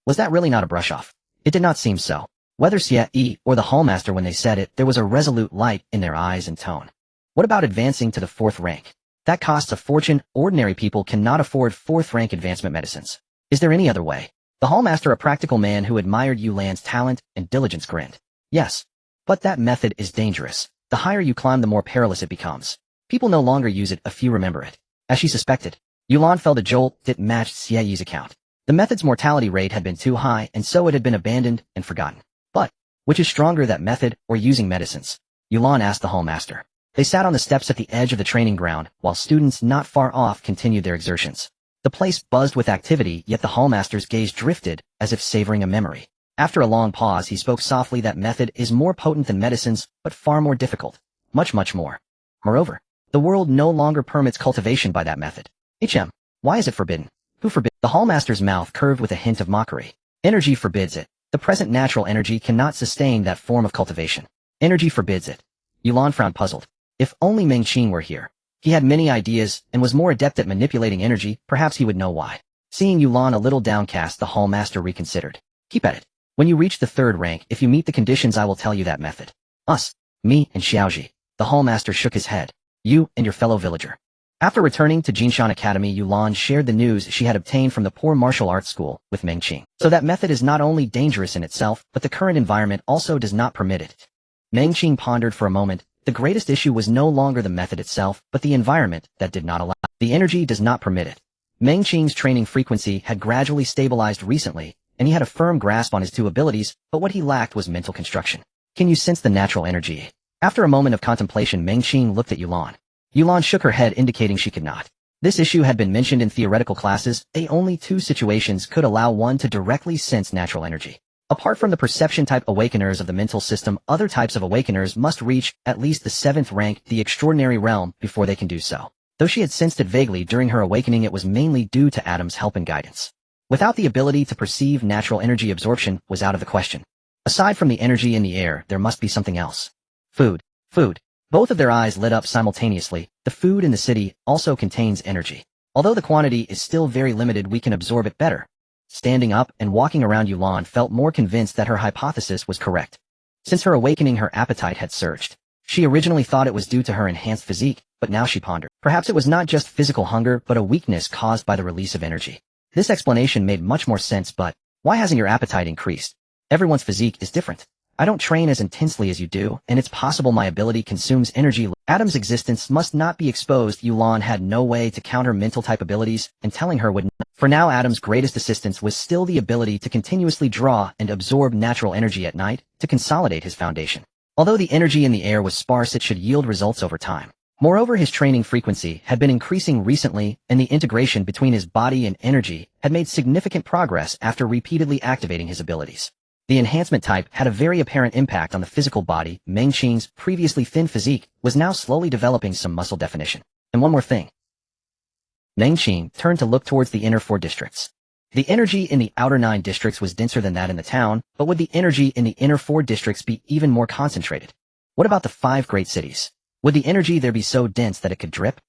Was that really not a brush-off? It did not seem so. Whether Xie or the Hallmaster, when they said it, there was a resolute light in their eyes and tone. What about advancing to the 4th rank? That costs a fortune. Ordinary people cannot afford 4th rank advancement medicines. Is there any other way? The Hallmaster, a practical man who admired Yulan's talent and diligence, grinned. Yes. But that method is dangerous. The higher you climb, the more perilous it becomes. People no longer use it, a few remember it. As she suspected, Yulan felt a jolt that matched Xie's account. The method's mortality rate had been too high, and so it had been abandoned and forgotten. But, which is stronger, that method or using medicines? Yulan asked the Hallmaster. They sat on the steps at the edge of the training ground, while students not far off continued their exertions. The place buzzed with activity, yet the Hallmaster's gaze drifted, as if savoring a memory. After a long pause, he spoke softly. That method is more potent than medicines, but far more difficult. Much, much more. Moreover, the world no longer permits cultivation by that method. Why is it forbidden? Who forbids? The Hallmaster's mouth curved with a hint of mockery. Energy forbids it. The present natural energy cannot sustain that form of cultivation. Energy forbids it. Yulan frowned, puzzled. If only Meng Qing were here. He had many ideas and was more adept at manipulating energy. Perhaps he would know why. Seeing Yulan a little downcast, the Hallmaster reconsidered. Keep at it. When you reach the 3rd rank, if you meet the conditions I will tell you that method. Us. Me and Xiaoji. The hallmaster shook his head. You and your fellow villager. After returning to Jinshan Academy, Yulan shared the news she had obtained from the poor martial arts school with Meng Qing. So that method is not only dangerous in itself, but the current environment also does not permit it. Meng Qing pondered for a moment. The greatest issue was no longer the method itself, but the environment that did not allow. The energy does not permit it. Meng Qing's training frequency had gradually stabilized recently, and he had a firm grasp on his 2 abilities, but what he lacked was mental construction. Can you sense the natural energy? After a moment of contemplation, Meng Qing looked at Yulan. Yulan shook her head, indicating she could not. This issue had been mentioned in theoretical classes. Only 2 situations could allow one to directly sense natural energy. Apart from the perception-type awakeners of the mental system, other types of awakeners must reach at least the 7th rank, the extraordinary realm, before they can do so. Though she had sensed it vaguely during her awakening, it was mainly due to Adam's help and guidance. Without the ability to perceive, natural energy absorption was out of the question. Aside from the energy in the air, there must be something else. Food. Food. Both of their eyes lit up simultaneously. The food in the city also contains energy. Although the quantity is still very limited, we can absorb it better. Standing up and walking around, Yulan felt more convinced that her hypothesis was correct. Since her awakening, her appetite had surged. She originally thought it was due to her enhanced physique, but now she pondered. Perhaps it was not just physical hunger, but a weakness caused by the release of energy. This explanation made much more sense, but why hasn't your appetite increased? Everyone's physique is different. I don't train as intensely as you do, and it's possible my ability consumes energy. Adam's existence must not be exposed. Yulan had no way to counter mental type abilities, and telling her would not. For now, Adam's greatest assistance was still the ability to continuously draw and absorb natural energy at night to consolidate his foundation. Although the energy in the air was sparse, it should yield results over time. Moreover, his training frequency had been increasing recently, and the integration between his body and energy had made significant progress after repeatedly activating his abilities. The enhancement type had a very apparent impact on the physical body. Meng Qing's previously thin physique was now slowly developing some muscle definition. And one more thing. Meng Qing turned to look towards the inner 4 districts. The energy in the outer 9 districts was denser than that in the town, but would the energy in the inner 4 districts be even more concentrated? What about the 5 great cities? Would the energy there be so dense that it could drip?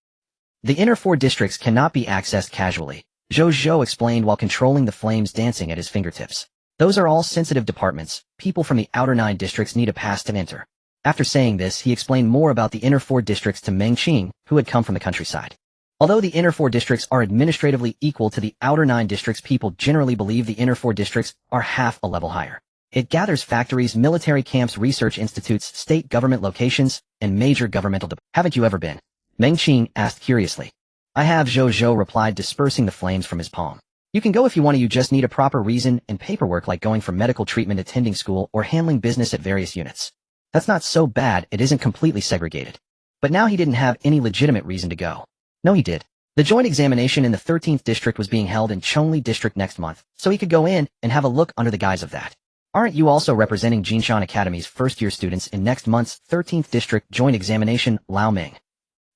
The inner 4 districts cannot be accessed casually, Zhou explained while controlling the flames dancing at his fingertips. Those are all sensitive departments. People from the outer 9 districts need a pass to enter. After saying this, he explained more about the inner 4 districts to Meng Qing, who had come from the countryside. Although the inner 4 districts are administratively equal to the outer 9 districts, people generally believe the inner 4 districts are half a level higher. It gathers factories, military camps, research institutes, state government locations, and major governmental departments. Haven't you ever been? Meng Qing asked curiously. I have, Zhou replied, dispersing the flames from his palm. You can go if you want to, you just need a proper reason and paperwork, like going for medical treatment, attending school, or handling business at various units. That's not so bad, it isn't completely segregated. But now he didn't have any legitimate reason to go. No, he did. The joint examination in the 13th district was being held in Chongli district next month, so he could go in and have a look under the guise of that. Aren't you also representing Jinshan Academy's first-year students in next month's 13th district joint examination, Lao Ming?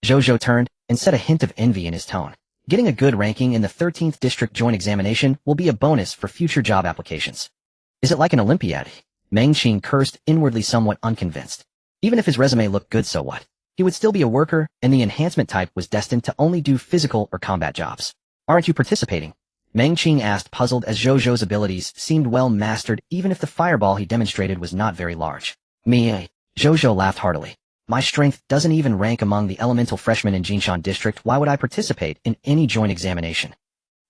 Zhou turned and said, a hint of envy in his tone. Getting a good ranking in the 13th district joint examination will be a bonus for future job applications. Is it like an Olympiad? Meng Qing cursed, inwardly somewhat unconvinced. Even if his resume looked good, so what? He would still be a worker, and the enhancement type was destined to only do physical or combat jobs. Aren't you participating? Meng Qing asked, puzzled, as Zhou's abilities seemed well mastered, even if the fireball he demonstrated was not very large. Me? Zhou laughed heartily. My strength doesn't even rank among the elemental freshmen in Jinshan district. Why would I participate in any joint examination?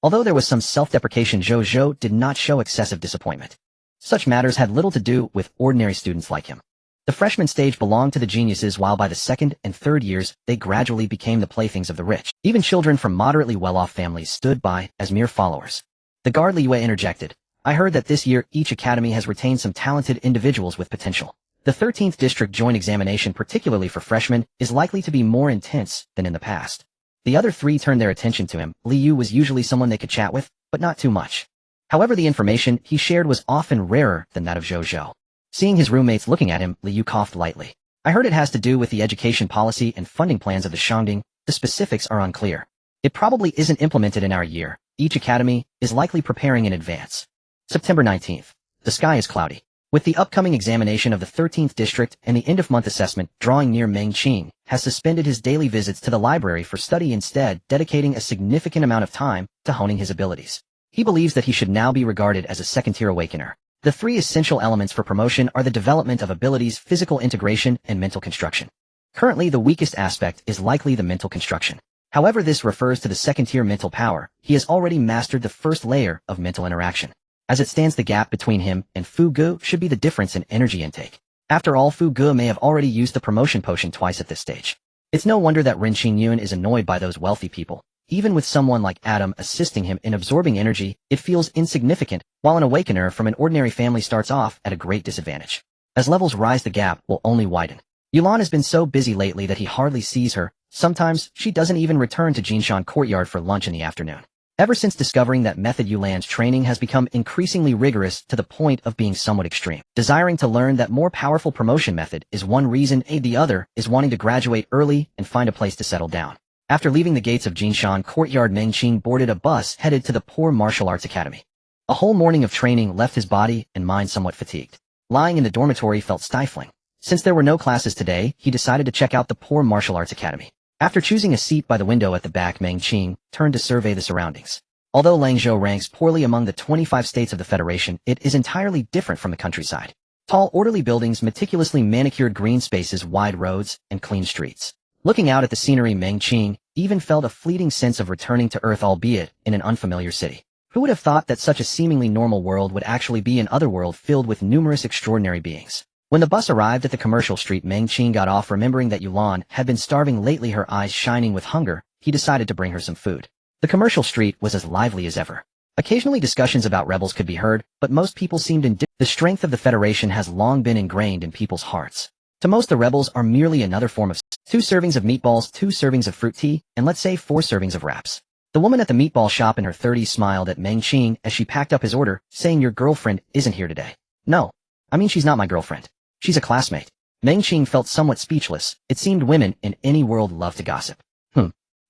Although there was some self-deprecation, Zhou did not show excessive disappointment. Such matters had little to do with ordinary students like him. The freshman stage belonged to the geniuses, while by the 2nd and 3rd years, they gradually became the playthings of the rich. Even children from moderately well-off families stood by as mere followers. The guard Liyue interjected. I heard that this year each academy has retained some talented individuals with potential. The 13th district joint examination, particularly for freshmen, is likely to be more intense than in the past. The other 3 turned their attention to him. Liyue was usually someone they could chat with, but not too much. However, the information he shared was often rarer than that of Zhou. Seeing his roommates looking at him, Liyue coughed lightly. I heard it has to do with the education policy and funding plans of the Shangding. The specifics are unclear. It probably isn't implemented in our year. Each academy is likely preparing in advance. September 19th. The sky is cloudy. With the upcoming examination of the 13th district and the end-of-month assessment drawing near, Meng Qing has suspended his daily visits to the library for study, instead dedicating a significant amount of time to honing his abilities. He believes that he should now be regarded as a second-tier awakener. The three essential elements for promotion are the development of abilities, physical integration, and mental construction. Currently, the weakest aspect is likely the mental construction. However, this refers to the second-tier mental power. He has already mastered the first layer of mental interaction. As it stands, the gap between him and Fu Gu should be the difference in energy intake. After all, Fu Gu may have already used the promotion potion twice at this stage. It's no wonder that Ren Qingyun is annoyed by those wealthy people. Even with someone like Adam assisting him in absorbing energy, it feels insignificant, while an awakener from an ordinary family starts off at a great disadvantage. As levels rise, the gap will only widen. Yulan has been so busy lately that he hardly sees her. Sometimes, she doesn't even return to Jinshan Courtyard for lunch in the afternoon. Ever since discovering that method, Yulan's training has become increasingly rigorous to the point of being somewhat extreme. Desiring to learn that more powerful promotion method is one reason, the other is wanting to graduate early and find a place to settle down. After leaving the gates of Jinshan Courtyard, Meng Qing boarded a bus headed to the Poor Martial Arts Academy. A whole morning of training left his body and mind somewhat fatigued. Lying in the dormitory felt stifling. Since there were no classes today, he decided to check out the Poor Martial Arts Academy. After choosing a seat by the window at the back, Meng Qing turned to survey the surroundings. Although Langzhou ranks poorly among the 25 states of the Federation, it is entirely different from the countryside. Tall, orderly buildings, meticulously manicured green spaces, wide roads, and clean streets. Looking out at the scenery, Meng Qing even felt a fleeting sense of returning to Earth, albeit in an unfamiliar city. Who would have thought that such a seemingly normal world would actually be an otherworld filled with numerous extraordinary beings? When the bus arrived at the commercial street, Meng Qing got off. Remembering that Yulan had been starving lately, her eyes shining with hunger, he decided to bring her some food. The commercial street was as lively as ever. Occasionally discussions about rebels could be heard, but most people seemed indifferent. The strength of the Federation has long been ingrained in people's hearts. To most, the rebels are merely another form of 2 servings of meatballs, 2 servings of fruit tea, and let's say 4 servings of wraps. The woman at the meatball shop in her 30s smiled at Meng Qing as she packed up his order, saying, "Your girlfriend isn't here today." "No. I mean, she's not my girlfriend. She's a classmate." Meng Qing felt somewhat speechless. It seemed women in any world love to gossip.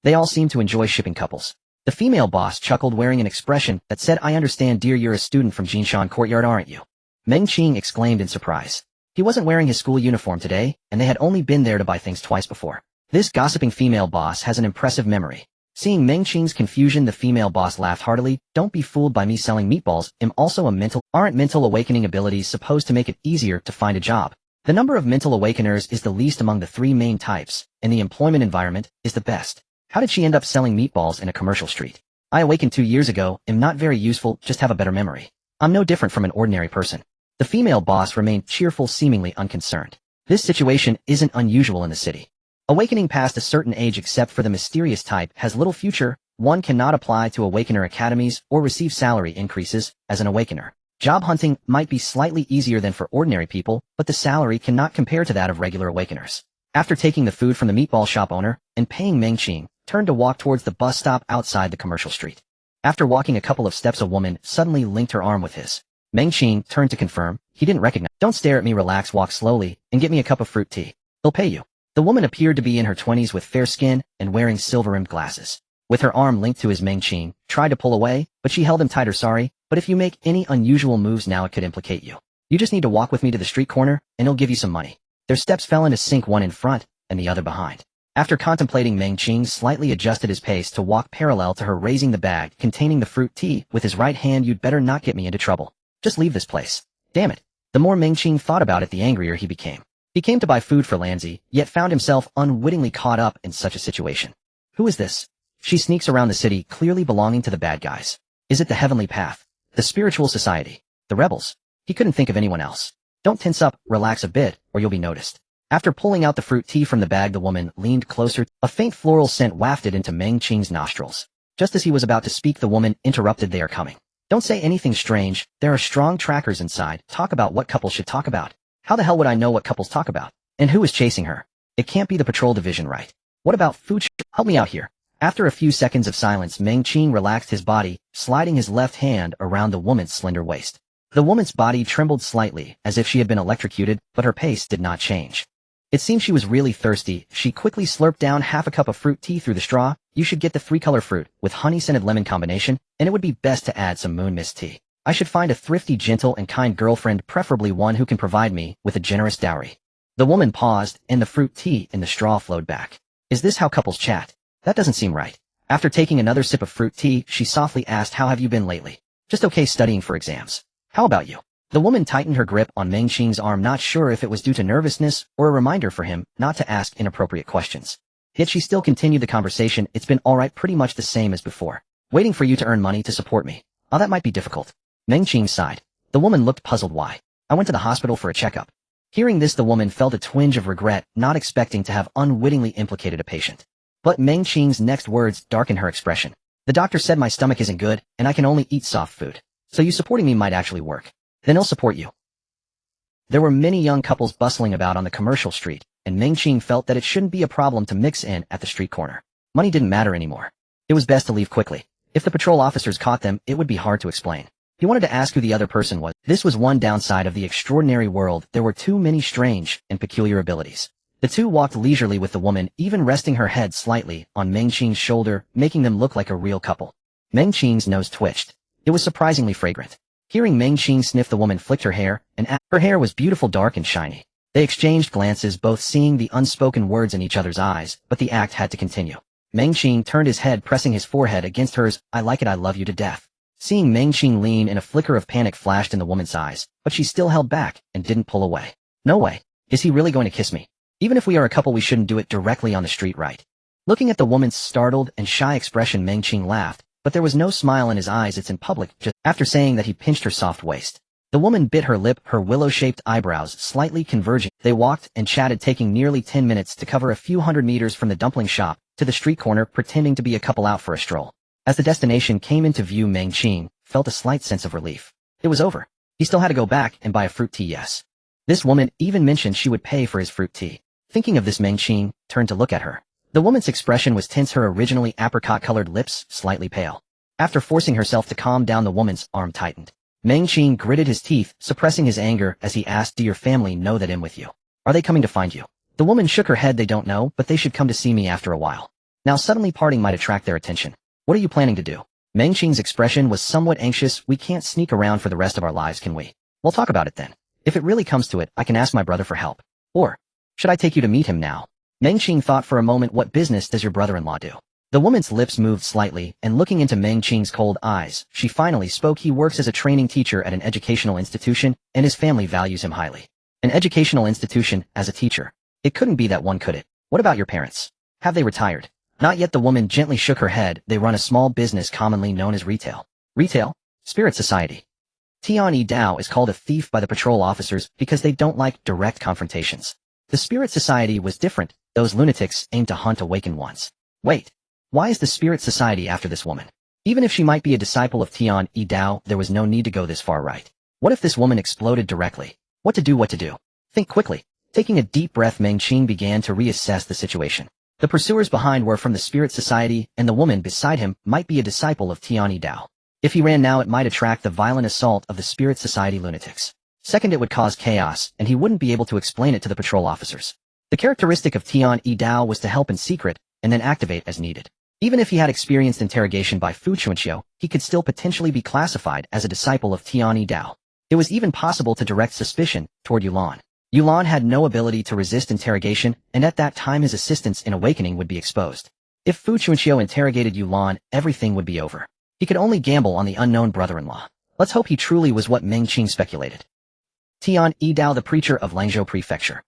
They all seem to enjoy shipping couples. The female boss chuckled, wearing an expression that said, "I understand, dear, you're a student from Jinshan Courtyard, aren't you?" Meng Qing exclaimed in surprise. He wasn't wearing his school uniform today, and they had only been there to buy things twice before. This gossiping female boss has an impressive memory. Seeing Meng Qing's confusion, the female boss laughed heartily. "Don't be fooled by me selling meatballs. I'm also a mental. Aren't mental awakening abilities supposed to make it easier to find a job? The number of mental awakeners is the least among the 3 main types, and the employment environment is the best." How did she end up selling meatballs in a commercial street? "I awakened 2 years ago. I'm not very useful, just have a better memory. I'm no different from an ordinary person." The female boss remained cheerful, seemingly unconcerned. This situation isn't unusual in the city. Awakening past a certain age, except for the mysterious type, has little future. One cannot apply to awakener academies or receive salary increases as an awakener. Job hunting might be slightly easier than for ordinary people, but the salary cannot compare to that of regular awakeners. After taking the food from the meatball shop owner and paying, Meng Qing turned to walk towards the bus stop outside the commercial street. After walking a couple of steps, a woman suddenly linked her arm with his. Meng Qing turned to confirm. He didn't recognize. "Don't stare at me, relax, walk slowly, and get me a cup of fruit tea. They'll pay you." The woman appeared to be in her 20s with fair skin and wearing silver-rimmed glasses. With her arm linked to his, Meng Qing tried to pull away, but she held him tighter. "Sorry, but if you make any unusual moves now, it could implicate you. You just need to walk with me to the street corner, and he'll give you some money." Their steps fell into sync, one in front and the other behind. After contemplating, Meng Qing slightly adjusted his pace to walk parallel to her, raising the bag containing the fruit tea with his right hand. "You'd better not get me into trouble. Just leave this place." Damn it. The more Meng Qing thought about it, the angrier he became. He came to buy food for Lanzi, yet found himself unwittingly caught up in such a situation. Who is this? She sneaks around the city, clearly belonging to the bad guys. Is it the Heavenly Path? The Spiritual Society? The Rebels? He couldn't think of anyone else. Don't tense up, relax a bit, or you'll be noticed. After pulling out the fruit tea from the bag, the woman leaned closer. A faint floral scent wafted into Meng Qing's nostrils. Just as he was about to speak, the woman interrupted. "They are coming. Don't say anything strange. There are strong trackers inside. Talk about what couples should talk about." "How the hell would I know what couples talk about? And who is chasing her? It can't be the patrol division, right? What about food? Help me out here." After a few seconds of silence, Meng Qing relaxed his body, sliding his left hand around the woman's slender waist. The woman's body trembled slightly, as if she had been electrocuted, but her pace did not change. It seemed she was really thirsty. She quickly slurped down half a cup of fruit tea through the straw. "You should get the 3-color fruit with honey-scented lemon combination, and it would be best to add some moon mist tea. I should find a thrifty, gentle, and kind girlfriend, preferably one who can provide me with a generous dowry." The woman paused, and the fruit tea in the straw flowed back. "Is this how couples chat? That doesn't seem right." After taking another sip of fruit tea, she softly asked, "How have you been lately?" "Just okay, studying for exams. How about you?" The woman tightened her grip on Meng Qing's arm, not sure if it was due to nervousness or a reminder for him not to ask inappropriate questions. Yet she still continued the conversation. It's been alright, pretty much the same as before. Waiting for you to earn money to support me. Oh, that might be difficult. Meng Qing sighed. The woman looked puzzled. Why? I went to the hospital for a checkup. Hearing this, the woman felt a twinge of regret, not expecting to have unwittingly implicated a patient. But Meng Qing's next words darkened her expression. The doctor said my stomach isn't good, and I can only eat soft food. So you supporting me might actually work. Then I'll support you. There were many young couples bustling about on the commercial street, and Meng Qing felt that it shouldn't be a problem to mix in at the street corner. Money didn't matter anymore. It was best to leave quickly. If the patrol officers caught them, it would be hard to explain. He wanted to ask who the other person was. This was one downside of the extraordinary world. There were too many strange and peculiar abilities. The two walked leisurely with the woman, even resting her head slightly on Meng Qing's shoulder, making them look like a real couple. Meng Qing's nose twitched. It was surprisingly fragrant. Hearing Meng Qing sniff, the woman flicked her hair, and her hair was beautiful, dark and shiny. They exchanged glances, both seeing the unspoken words in each other's eyes, but the act had to continue. Meng Qing turned his head, pressing his forehead against hers. I like it, I love you to death. Seeing Meng Qing lean in, a flicker of panic flashed in the woman's eyes, but she still held back and didn't pull away. No way. Is he really going to kiss me? Even if we are a couple, we shouldn't do it directly on the street, right? Looking at the woman's startled and shy expression, Meng Qing laughed, but there was no smile in his eyes. It's in public. Just after saying that, he pinched her soft waist. The woman bit her lip, her willow-shaped eyebrows slightly converging. They walked and chatted, taking nearly 10 minutes to cover a few hundred meters from the dumpling shop to the street corner, pretending to be a couple out for a stroll. As the destination came into view, Meng Qing felt a slight sense of relief. It was over. He still had to go back and buy a fruit tea, yes. This woman even mentioned she would pay for his fruit tea. Thinking of this, Meng Qing turned to look at her. The woman's expression was tense, her originally apricot-colored lips slightly pale. After forcing herself to calm down, the woman's arm tightened. Meng Qing gritted his teeth, suppressing his anger as he asked, do your family know that I'm with you? Are they coming to find you? The woman shook her head. They don't know, but they should come to see me after a while. Now suddenly parting might attract their attention. What are you planning to do? Meng Qing's expression was somewhat anxious. We can't sneak around for the rest of our lives, can we? We'll talk about it then. If it really comes to it, I can ask my brother for help. Or, should I take you to meet him now? Meng Qing thought for a moment. What business does your brother-in-law do? The woman's lips moved slightly, and looking into Meng Qing's cold eyes, she finally spoke. He works as a training teacher at an educational institution, and his family values him highly. An educational institution as a teacher. It couldn't be that one, could it? What about your parents? Have they retired? Not yet. The woman gently shook her head. They run a small business commonly known as retail. Retail? Spirit Society. Tian Dao is called a thief by the patrol officers because they don't like direct confrontations. The Spirit Society was different. Those lunatics aimed to hunt awakened ones. Wait. Why is the Spirit Society after this woman? Even if she might be a disciple of Tian Dao, there was no need to go this far, right? What if this woman exploded directly? What to do? Think quickly. Taking a deep breath, Meng Qing began to reassess the situation. The pursuers behind were from the Spirit Society, and the woman beside him might be a disciple of Tian Dao. If he ran now, it might attract the violent assault of the Spirit Society lunatics. Second, it would cause chaos, and he wouldn't be able to explain it to the patrol officers. The characteristic of Tian Dao was to help in secret, and then activate as needed. Even if he had experienced interrogation by Fu Chuanqiu, he could still potentially be classified as a disciple of Tian Dao. It was even possible to direct suspicion toward Yulan. Yulan had no ability to resist interrogation, and at that time his assistance in awakening would be exposed. If Fu Chuanqiu interrogated Yulan, everything would be over. He could only gamble on the unknown brother-in-law. Let's hope he truly was what Meng Qing speculated. Tian Dao, the preacher of Langzhou Prefecture.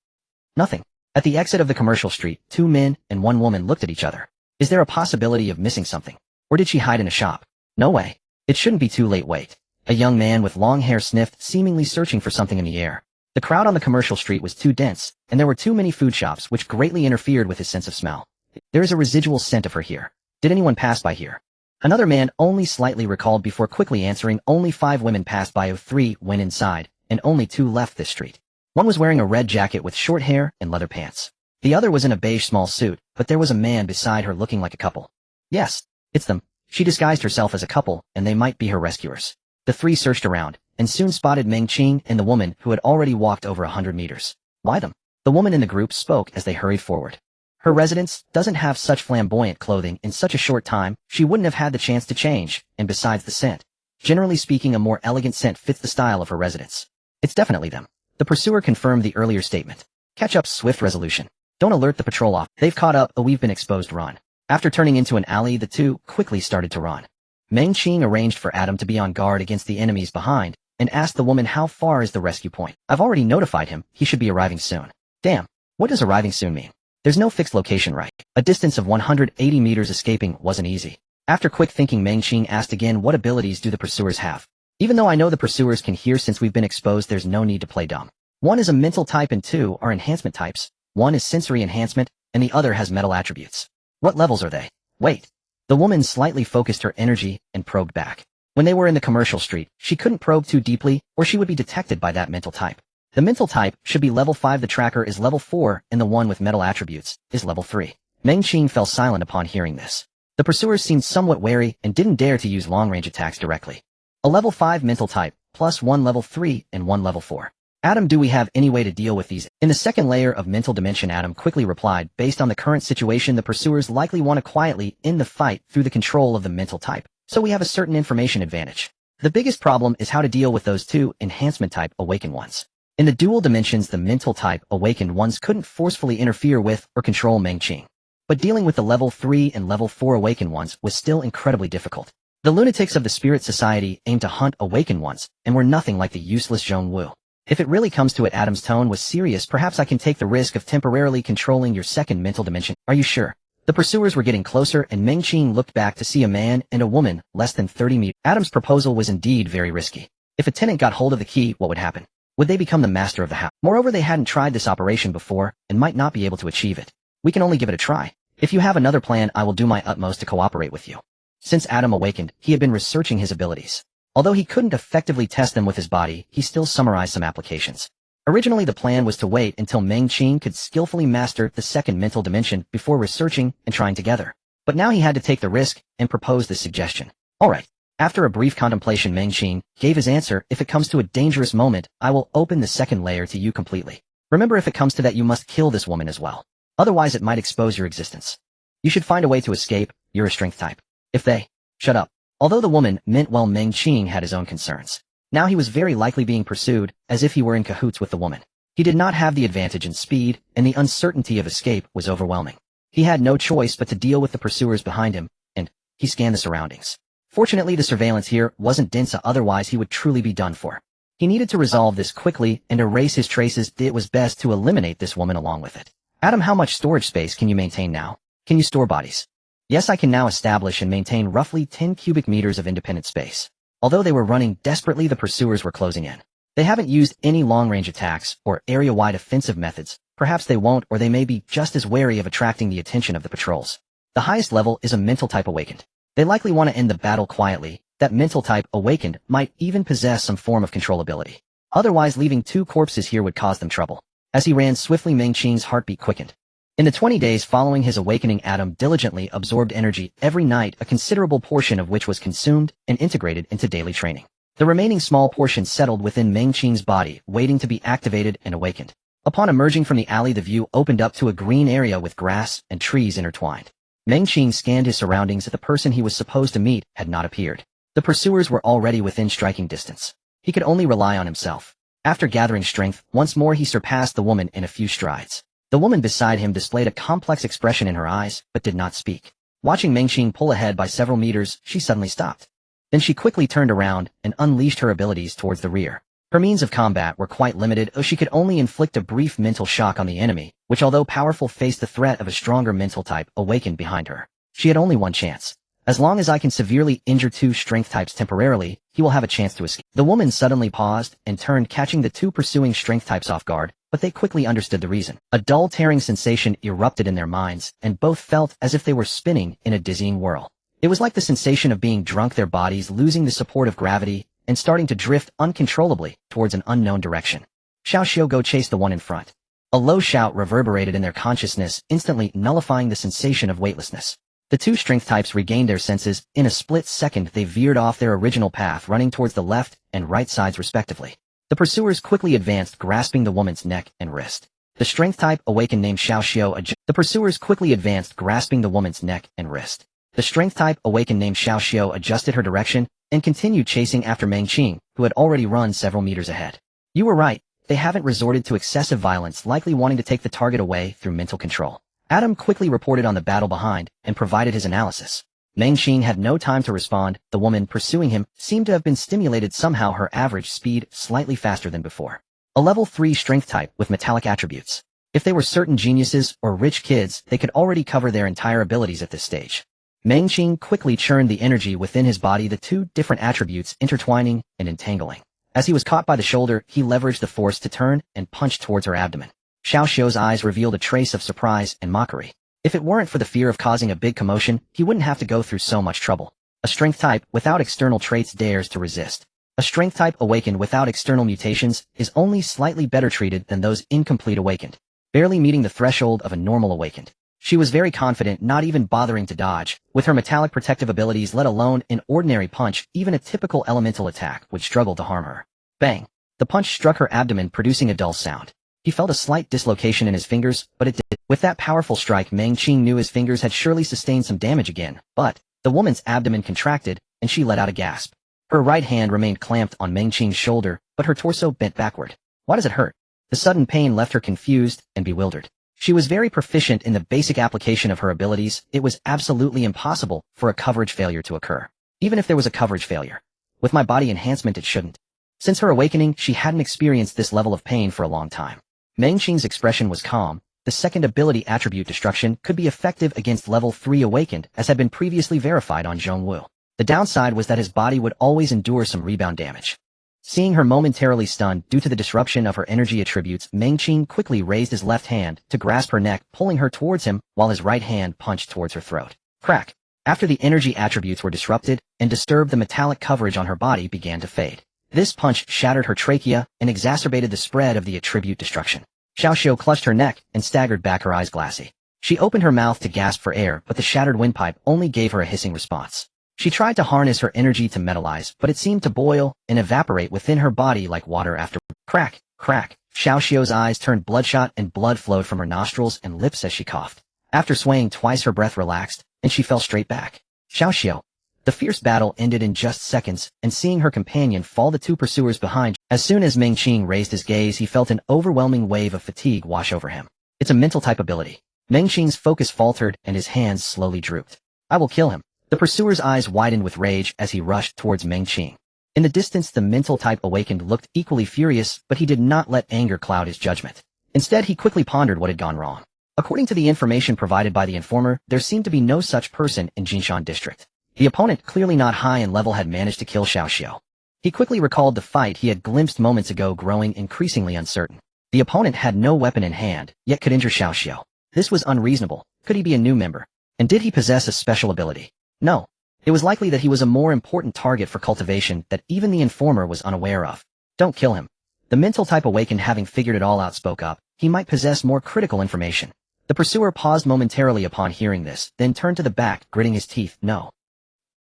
Nothing. At the exit of the commercial street, two men and one woman looked at each other. Is there a possibility of missing something? Or did she hide in a shop? No way. It shouldn't be too late. Wait. A young man with long hair sniffed, seemingly searching for something in the air. The crowd on the commercial street was too dense, and there were too many food shops, which greatly interfered with his sense of smell. There is a residual scent of her here. Did anyone pass by here? Another man only slightly recalled before quickly answering. Only 5 women passed by. 3 went inside, and only 2 left this street. One was wearing a red jacket with short hair and leather pants. The other was in a beige small suit, but there was a man beside her looking like a couple. Yes, it's them. She disguised herself as a couple, and they might be her rescuers. The 3 searched around, and soon spotted Meng Qing and the woman who had already walked over 100 meters. Why them? The woman in the group spoke as they hurried forward. Her residence doesn't have such flamboyant clothing. In such a short time, she wouldn't have had the chance to change, and besides the scent. Generally speaking, a more elegant scent fits the style of her residence. It's definitely them. The pursuer confirmed the earlier statement. Catch up, swift resolution. Don't alert the patrol off. They've caught up. We've been exposed. Run. After turning into an alley, the two quickly started to run. Meng Qing arranged for Adam to be on guard against the enemies behind, and asked the woman how far is the rescue point. I've already notified him, he should be arriving soon. Damn, what does arriving soon mean? There's no fixed location, right? A distance of 180 meters escaping wasn't easy. After quick thinking, Meng Qing asked again, what abilities do the pursuers have? Even though I know the pursuers can hear since we've been exposed, there's no need to play dumb. One is a mental type and two are enhancement types. One is sensory enhancement, and the other has metal attributes. What levels are they? Wait. The woman slightly focused her energy and probed back. When they were in the commercial street, she couldn't probe too deeply, or she would be detected by that mental type. The mental type should be level 5, the tracker is level 4, and the one with metal attributes is level 3. Meng Qing fell silent upon hearing this. The pursuers seemed somewhat wary and didn't dare to use long-range attacks directly. A level 5 mental type, plus 1 level 3 and 1 level 4. Adam, do we have any way to deal with these? In the second layer of mental dimension, Adam quickly replied, based on the current situation, the pursuers likely want to quietly end the fight through the control of the mental type, so we have a certain information advantage. The biggest problem is how to deal with those two enhancement type awakened ones. In the dual dimensions, the mental type awakened ones couldn't forcefully interfere with or control Meng Qing. But dealing with the level 3 and level 4 awakened ones was still incredibly difficult. The lunatics of the Spirit Society aimed to hunt awakened ones and were nothing like the useless Zhong Wu. If it really comes to it, Adam's tone was serious. Perhaps I can take the risk of temporarily controlling your second mental dimension. Are you sure? The pursuers were getting closer, and Meng Qing looked back to see a man and a woman less than 30 meters. Adam's proposal was indeed very risky. If a tenant got hold of the key, what would happen? Would they become the master of the house? Moreover, they hadn't tried this operation before and might not be able to achieve it. We can only give it a try. If you have another plan, I will do my utmost to cooperate with you. Since Adam awakened, he had been researching his abilities. Although he couldn't effectively test them with his body, he still summarized some applications. Originally, the plan was to wait until Meng Qing could skillfully master the second mental dimension before researching and trying together. But now he had to take the risk and propose this suggestion. Alright. After a brief contemplation, Meng Qing gave his answer. If it comes to a dangerous moment, I will open the second layer to you completely. Remember, if it comes to that, you must kill this woman as well. Otherwise, it might expose your existence. You should find a way to escape. You're a strength type. If they shut up. Although the woman meant well, Meng Qing had his own concerns. Now he was very likely being pursued, as if he were in cahoots with the woman. He did not have the advantage in speed, and the uncertainty of escape was overwhelming. He had no choice but to deal with the pursuers behind him, and he scanned the surroundings. Fortunately, the surveillance here wasn't dense, otherwise he would truly be done for. He needed to resolve this quickly and erase his traces. It was best to eliminate this woman along with it. Adam, how much storage space can you maintain now? Can you store bodies? Yes, I can now establish and maintain roughly 10 cubic meters of independent space. Although they were running desperately, the pursuers were closing in. They haven't used any long-range attacks or area-wide offensive methods. Perhaps they won't, or they may be just as wary of attracting the attention of the patrols. The highest level is a mental type awakened. They likely want to end the battle quietly. That mental type awakened might even possess some form of controllability. Otherwise, leaving two corpses here would cause them trouble. As he ran swiftly, Meng Qing's heartbeat quickened. In the 20 days following his awakening, Adam diligently absorbed energy every night, a considerable portion of which was consumed and integrated into daily training. The remaining small portion settled within Meng Qing's body, waiting to be activated and awakened. Upon emerging from the alley, the view opened up to a green area with grass and trees intertwined. Meng Qing scanned his surroundings. The person he was supposed to meet had not appeared. The pursuers were already within striking distance. He could only rely on himself. After gathering strength, once more he surpassed the woman in a few strides. The woman beside him displayed a complex expression in her eyes, but did not speak. Watching Meng Qing pull ahead by several meters, she suddenly stopped. Then she quickly turned around and unleashed her abilities towards the rear. Her means of combat were quite limited, as she could only inflict a brief mental shock on the enemy, which, although powerful, faced the threat of a stronger mental type awakened behind her. She had only one chance. As long as I can severely injure two strength types temporarily, he will have a chance to escape. The woman suddenly paused and turned, catching the two pursuing strength types off guard, but they quickly understood the reason. A dull tearing sensation erupted in their minds, and both felt as if they were spinning in a dizzying whirl. It was like the sensation of being drunk, their bodies losing the support of gravity and starting to drift uncontrollably towards an unknown direction. Xiao Xiao, go chase the one in front. A low shout reverberated in their consciousness, instantly nullifying the sensation of weightlessness. The two strength types regained their senses. In a split second, they veered off their original path, running towards the left and right sides respectively. The pursuers quickly advanced, grasping the woman's neck and wrist. The strength type awakened named Xiao Xiao. The pursuers quickly advanced, grasping the woman's neck and wrist. The strength type awakened named Xiao Xiao adjusted her direction and continued chasing after Meng Qing, who had already run several meters ahead. You were right. They haven't resorted to excessive violence, likely wanting to take the target away through mental control. Adam quickly reported on the battle behind and provided his analysis. Meng Qing had no time to respond. The woman pursuing him seemed to have been stimulated somehow, her average speed slightly faster than before. A level 3 strength type with metallic attributes. If they were certain geniuses or rich kids, they could already cover their entire abilities at this stage. Meng Qing quickly churned the energy within his body, the two different attributes intertwining and entangling. As he was caught by the shoulder, he leveraged the force to turn and punch towards her abdomen. Xiao Xiu's eyes revealed a trace of surprise and mockery. If it weren't for the fear of causing a big commotion, he wouldn't have to go through so much trouble. A strength type without external traits dares to resist. A strength type awakened without external mutations is only slightly better treated than those incomplete awakened, barely meeting the threshold of a normal awakened. She was very confident, not even bothering to dodge. With her metallic protective abilities, let alone an ordinary punch, even a typical elemental attack would struggle to harm her. Bang! The punch struck her abdomen, producing a dull sound. He felt a slight dislocation in his fingers, but it did. With that powerful strike, Meng Qing knew his fingers had surely sustained some damage again, but the woman's abdomen contracted, and she let out a gasp. Her right hand remained clamped on Meng Qing's shoulder, but her torso bent backward. Why does it hurt? The sudden pain left her confused and bewildered. She was very proficient in the basic application of her abilities. It was absolutely impossible for a coverage failure to occur. Even if there was a coverage failure. With my body enhancement, it shouldn't. Since her awakening, she hadn't experienced this level of pain for a long time. Meng Qing's expression was calm. The second ability, attribute destruction, could be effective against level 3 awakened, as had been previously verified on Zhongwu. The downside was that his body would always endure some rebound damage. Seeing her momentarily stunned due to the disruption of her energy attributes, Meng Qing quickly raised his left hand to grasp her neck, pulling her towards him, while his right hand punched towards her throat. Crack! After the energy attributes were disrupted and disturbed, the metallic coverage on her body began to fade. This punch shattered her trachea and exacerbated the spread of the attribute destruction. Xiao Xiu clutched her neck and staggered back, her eyes glassy. She opened her mouth to gasp for air, but the shattered windpipe only gave her a hissing response. She tried to harness her energy to metallize, but it seemed to boil and evaporate within her body like water after. Crack! Crack! Xiao Xiu's eyes turned bloodshot and blood flowed from her nostrils and lips as she coughed. After swaying twice, her breath relaxed, and she fell straight back. Xiao Xiu. The fierce battle ended in just seconds, and seeing her companion fall, the two pursuers behind. As soon as Meng Qing raised his gaze, he felt an overwhelming wave of fatigue wash over him. It's a mental type ability. Meng Qing's focus faltered and his hands slowly drooped. I will kill him. The pursuer's eyes widened with rage as he rushed towards Meng Qing. In the distance, the mental type awakened looked equally furious, but he did not let anger cloud his judgment. Instead, he quickly pondered what had gone wrong. According to the information provided by the informer, there seemed to be no such person in Jinshan district. The opponent, clearly not high in level, had managed to kill Xiao Xiu. He quickly recalled the fight he had glimpsed moments ago, growing increasingly uncertain. The opponent had no weapon in hand, yet could injure Xiao Xiu. This was unreasonable. Could he be a new member? And did he possess a special ability? No. It was likely that he was a more important target for cultivation that even the informer was unaware of. Don't kill him. The mental type awakened, having figured it all out, spoke up. He might possess more critical information. The pursuer paused momentarily upon hearing this, then turned to the back, gritting his teeth. No.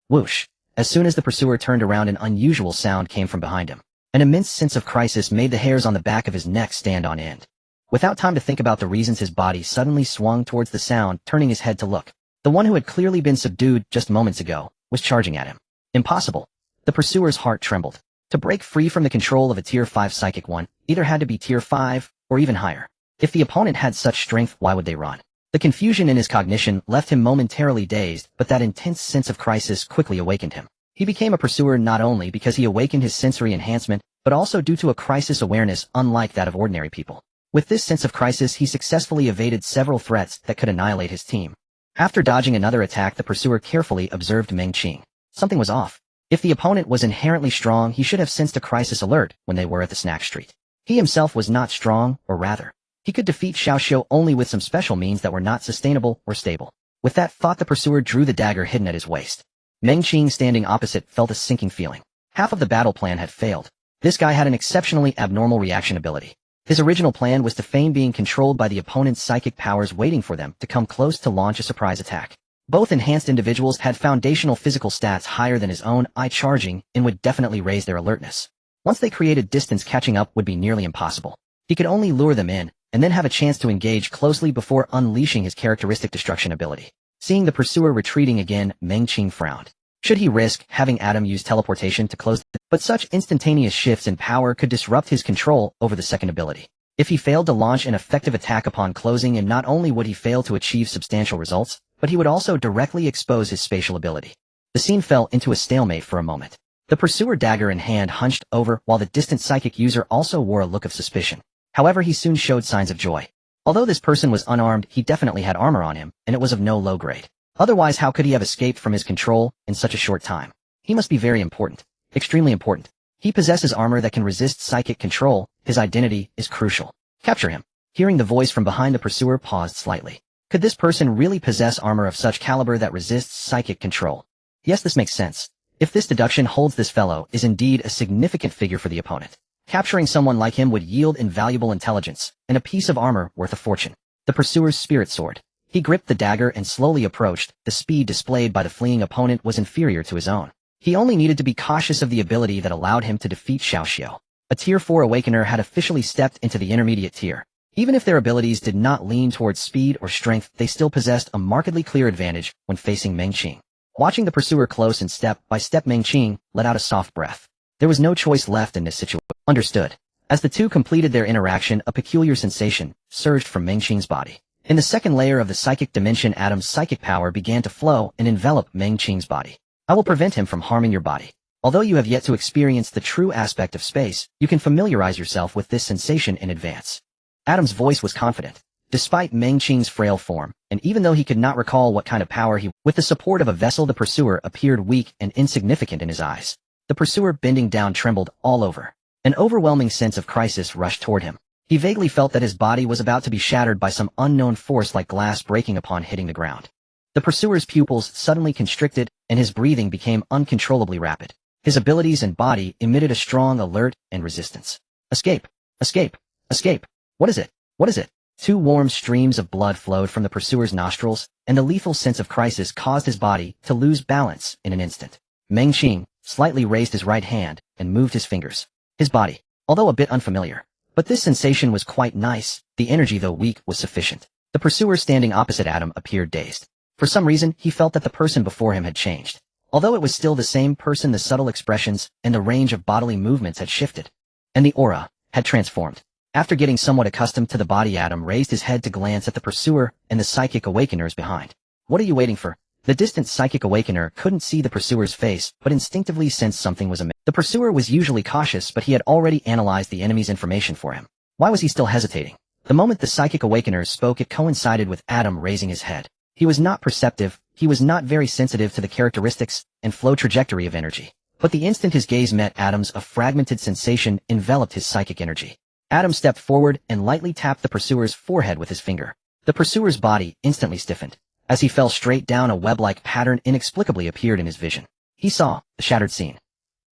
Whoosh. As soon as the pursuer turned around, an unusual sound came from behind him. An immense sense of crisis made the hairs on the back of his neck stand on end. Without time to think about the reasons, his body suddenly swung towards the sound, turning his head to look. The one who had clearly been subdued just moments ago was charging at him. Impossible. The pursuer's heart trembled. To break free from the control of a tier 5 psychic one, either had to be tier 5 or even higher. If the opponent had such strength, why would they run? The confusion in his cognition left him momentarily dazed, but that intense sense of crisis quickly awakened him. He became a pursuer not only because he awakened his sensory enhancement, but also due to a crisis awareness unlike that of ordinary people. With this sense of crisis, he successfully evaded several threats that could annihilate his team. After dodging another attack, the pursuer carefully observed Meng Qing. Something was off. If the opponent was inherently strong, he should have sensed a crisis alert when they were at the snack street. He himself was not strong, or rather, he could defeat Xiao Xiu only with some special means that were not sustainable or stable. With that thought, the pursuer drew the dagger hidden at his waist. Meng Qing, standing opposite, felt a sinking feeling. Half of the battle plan had failed. This guy had an exceptionally abnormal reaction ability. His original plan was to feign being controlled by the opponent's psychic powers, waiting for them to come close to launch a surprise attack. Both enhanced individuals had foundational physical stats higher than his own, eye-charging, and would definitely raise their alertness. Once they created distance, catching up would be nearly impossible. He could only lure them in, and then have a chance to engage closely before unleashing his characteristic destruction ability. Seeing the pursuer retreating again, Meng Qing frowned. Should he risk having Adam use teleportation to close the... But such instantaneous shifts in power could disrupt his control over the second ability. If he failed to launch an effective attack upon closing, and not only would he fail to achieve substantial results, but he would also directly expose his spatial ability. The scene fell into a stalemate for a moment. The pursuer, dagger in hand, hunched over, while the distant psychic user also wore a look of suspicion. However, he soon showed signs of joy. Although this person was unarmed, he definitely had armor on him, and it was of no low grade. Otherwise, how could he have escaped from his control in such a short time? He must be very important. Extremely important. He possesses armor that can resist psychic control. His identity is crucial. Capture him. Hearing the voice from behind, the pursuer paused slightly. Could this person really possess armor of such caliber that resists psychic control? Yes, this makes sense. If this deduction holds, this fellow is indeed a significant figure for the opponent. Capturing someone like him would yield invaluable intelligence and a piece of armor worth a fortune. The pursuer's spirit soared. He gripped the dagger and slowly approached. The speed displayed by the fleeing opponent was inferior to his own. He only needed to be cautious of the ability that allowed him to defeat Xiao. A Tier 4 Awakener had officially stepped into the intermediate tier. Even if their abilities did not lean towards speed or strength, they still possessed a markedly clear advantage when facing Meng Qing. Watching the pursuer close and step by step, Meng Qing let out a soft breath. There was no choice left in this situation. Understood. As the two completed their interaction, a peculiar sensation surged from Meng Qing's body. In the second layer of the psychic dimension, Adam's psychic power began to flow and envelop Meng Qing's body. I will prevent him from harming your body. Although you have yet to experience the true aspect of space, you can familiarize yourself with this sensation in advance. Adam's voice was confident. Despite Meng Qing's frail form, and even though he could not recall what kind of power with the support of a vessel, the pursuer appeared weak and insignificant in his eyes. The pursuer, bending down, trembled all over. An overwhelming sense of crisis rushed toward him. He vaguely felt that his body was about to be shattered by some unknown force, like glass breaking upon hitting the ground. The pursuer's pupils suddenly constricted, and his breathing became uncontrollably rapid. His abilities and body emitted a strong alert and resistance. Escape! Escape! Escape! What is it? What is it? 2 warm streams of blood flowed from the pursuer's nostrils, and the lethal sense of crisis caused his body to lose balance in an instant. Meng Qing slightly raised his right hand and moved his fingers. His body, although a bit unfamiliar, but this sensation was quite nice. The energy, though weak, was sufficient. The pursuer standing opposite Adam appeared dazed. For some reason, he felt that the person before him had changed. Although it was still the same person, the subtle expressions and the range of bodily movements had shifted, and the aura had transformed. After getting somewhat accustomed to the body, Adam raised his head to glance at the pursuer and the psychic awakeners behind. What are you waiting for? The distant psychic awakener couldn't see the pursuer's face, but instinctively sensed something was amiss. The pursuer was usually cautious, but he had already analyzed the enemy's information for him. Why was he still hesitating? The moment the psychic awakeners spoke, it coincided with Adam raising his head. He was not perceptive, he was not very sensitive to the characteristics and flow trajectory of energy. But the instant his gaze met Adam's, a fragmented sensation enveloped his psychic energy. Adam stepped forward and lightly tapped the pursuer's forehead with his finger. The pursuer's body instantly stiffened. As he fell straight down, a web-like pattern inexplicably appeared in his vision. He saw the shattered scene.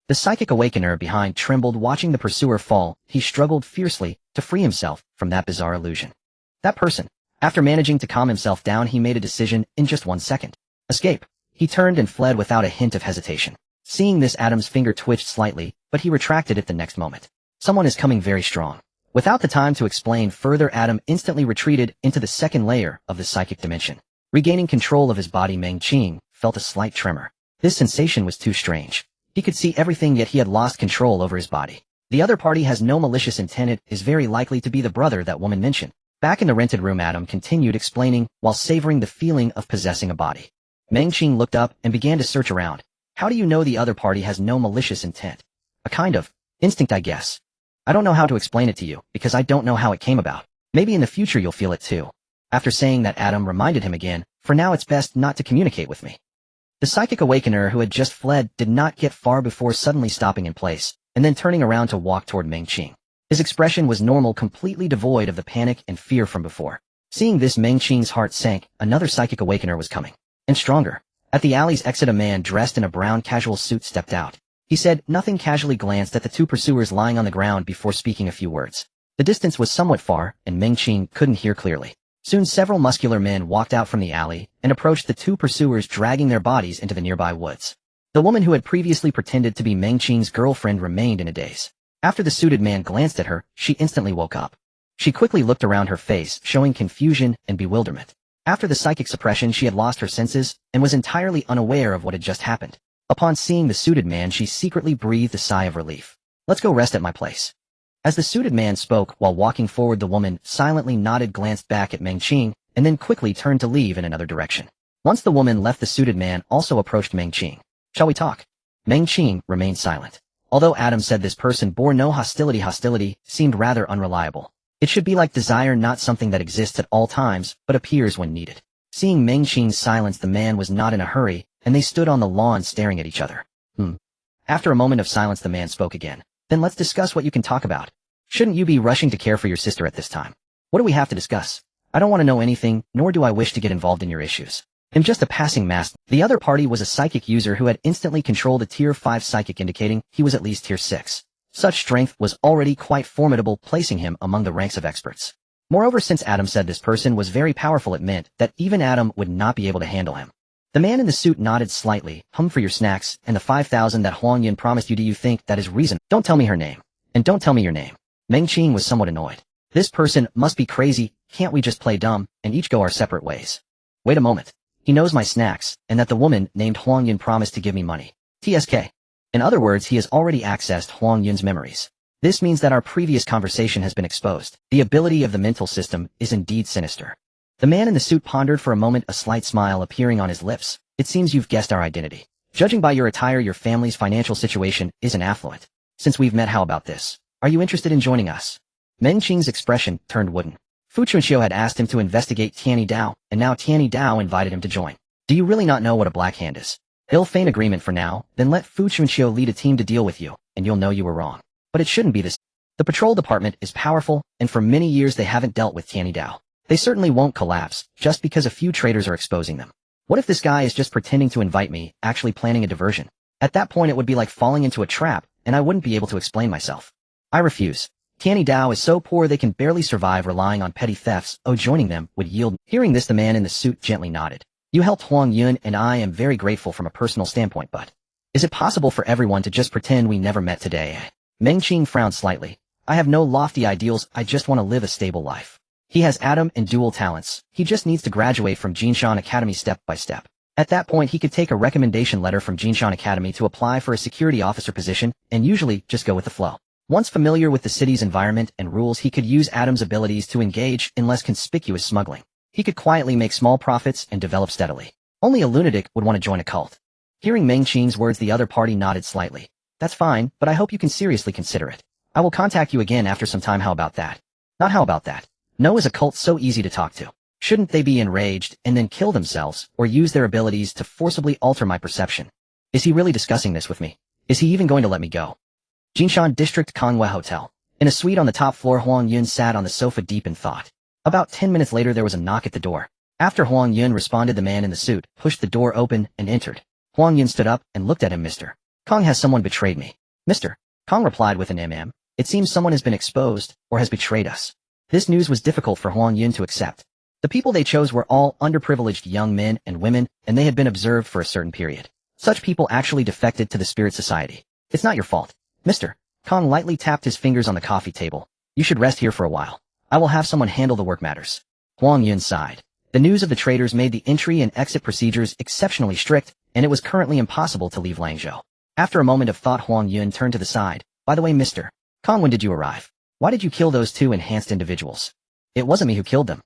The psychic awakener behind trembled, watching the pursuer fall. He struggled fiercely to free himself from that bizarre illusion. That person. After managing to calm himself down, he made a decision in just 1 second. Escape. He turned and fled without a hint of hesitation. Seeing this, Adam's finger twitched slightly, but he retracted it the next moment. Someone is coming very strong. Without the time to explain further, Adam instantly retreated into the second layer of the psychic dimension. Regaining control of his body, Meng Qing felt a slight tremor. This sensation was too strange. He could see everything, yet he had lost control over his body. The other party has no malicious intent. It is very likely to be the brother that woman mentioned. Back in the rented room, Adam continued explaining while savoring the feeling of possessing a body. Meng Qing looked up and began to search around. How do you know the other party has no malicious intent? A kind of instinct, I guess. I don't know how to explain it to you, because I don't know how it came about. Maybe in the future you'll feel it too. After saying that, Adam reminded him again, for now it's best not to communicate with me. The psychic awakener who had just fled did not get far before suddenly stopping in place, and then turning around to walk toward Meng Qing. His expression was normal, completely devoid of the panic and fear from before. Seeing this, Meng Qing's heart sank. Another psychic awakener was coming. And stronger. At the alley's exit, a man dressed in a brown casual suit stepped out. He said nothing, casually glanced at the 2 pursuers lying on the ground before speaking a few words. The distance was somewhat far, and Meng Qing couldn't hear clearly. Soon several muscular men walked out from the alley and approached the 2 pursuers, dragging their bodies into the nearby woods. The woman who had previously pretended to be Meng Qing's girlfriend remained in a daze. After the suited man glanced at her, she instantly woke up. She quickly looked around, her face showing confusion and bewilderment. After the psychic suppression, she had lost her senses and was entirely unaware of what had just happened. Upon seeing the suited man, she secretly breathed a sigh of relief. Let's go rest at my place. As the suited man spoke while walking forward, the woman silently nodded, glanced back at Meng Qing, and then quickly turned to leave in another direction. Once the woman left, the suited man also approached Meng Qing. Shall we talk? Meng Qing remained silent. Although Adam said this person bore no hostility seemed rather unreliable. It should be like desire, not something that exists at all times, but appears when needed. Seeing Meng Qing's silence, the man was not in a hurry, and they stood on the lawn staring at each other. After a moment of silence, the man spoke again. Then let's discuss what you can talk about. Shouldn't you be rushing to care for your sister at this time? What do we have to discuss? I don't want to know anything, nor do I wish to get involved in your issues. I'm just a passing master. The other party was a psychic user who had instantly controlled a tier 5 psychic, indicating he was at least tier 6. Such strength was already quite formidable, placing him among the ranks of experts. Moreover, since Adam said this person was very powerful, it meant that even Adam would not be able to handle him. The man in the suit nodded slightly. For your snacks, and the 5,000 that Huang Yun promised you, do you think that is reason? Don't tell me her name. And don't tell me your name. Meng Qing was somewhat annoyed. This person must be crazy. Can't we just play dumb, and each go our separate ways? Wait a moment. He knows my snacks, and that the woman named Huang Yun promised to give me money. TSK. In other words, he has already accessed Huang Yun's memories. This means that our previous conversation has been exposed. The ability of the mental system is indeed sinister. The man in the suit pondered for a moment, a slight smile appearing on his lips. It seems you've guessed our identity. Judging by your attire, your family's financial situation isn't affluent. Since we've met, how about this? Are you interested in joining us? Meng Qing's expression turned wooden. Fu Chunxiu had asked him to investigate Tianyi Dao, and now Tianyi Dao invited him to join. Do you really not know what a black hand is? He'll feign agreement for now, then let Fu Chunxiu lead a team to deal with you, and you'll know you were wrong. But it shouldn't be this. The patrol department is powerful, and for many years they haven't dealt with Tianyi Dao. They certainly won't collapse, just because a few traitors are exposing them. What if this guy is just pretending to invite me, actually planning a diversion? At that point it would be like falling into a trap, and I wouldn't be able to explain myself. I refuse. Tianyi Dao is so poor they can barely survive relying on petty thefts. Joining them would yield. Hearing this, the man in the suit gently nodded. You helped Huang Yun, and I am very grateful from a personal standpoint, but is it possible for everyone to just pretend we never met today? Meng Qing frowned slightly. I have no lofty ideals, I just want to live a stable life. He has Adam and dual talents. He just needs to graduate from Jinshan Academy step by step. At that point he could take a recommendation letter from Jinshan Academy to apply for a security officer position, and usually just go with the flow. Once familiar with the city's environment and rules, he could use Adam's abilities to engage in less conspicuous smuggling. He could quietly make small profits and develop steadily. Only a lunatic would want to join a cult. Hearing Meng Qing's words, the other party nodded slightly. That's fine, but I hope you can seriously consider it. I will contact you again after some time. How about that? Not how about that. No, is a cult so easy to talk to? Shouldn't they be enraged and then kill themselves, or use their abilities to forcibly alter my perception? Is he really discussing this with me? Is he even going to let me go? Jinshan District Conway Hotel. In a suite on the top floor, Huang Yun sat on the sofa deep in thought. About 10 minutes later there was a knock at the door. After Huang Yun responded, the man in the suit pushed the door open and entered. Huang Yun stood up and looked at him. Mr. Kong, has someone betrayed me? Mr. Kong replied with an mm. It seems someone has been exposed, or has betrayed us. This news was difficult for Huang Yun to accept. The people they chose were all underprivileged young men and women, and they had been observed for a certain period. Such people actually defected to the spirit society. It's not your fault. Mr. Kong lightly tapped his fingers on the coffee table. You should rest here for a while. I will have someone handle the work matters. Huang Yun sighed. The news of the traitors made the entry and exit procedures exceptionally strict, and it was currently impossible to leave Langzhou. After a moment of thought, Huang Yun turned to the side. By the way, Mr. Kong, when did you arrive? Why did you kill those two enhanced individuals? It wasn't me who killed them.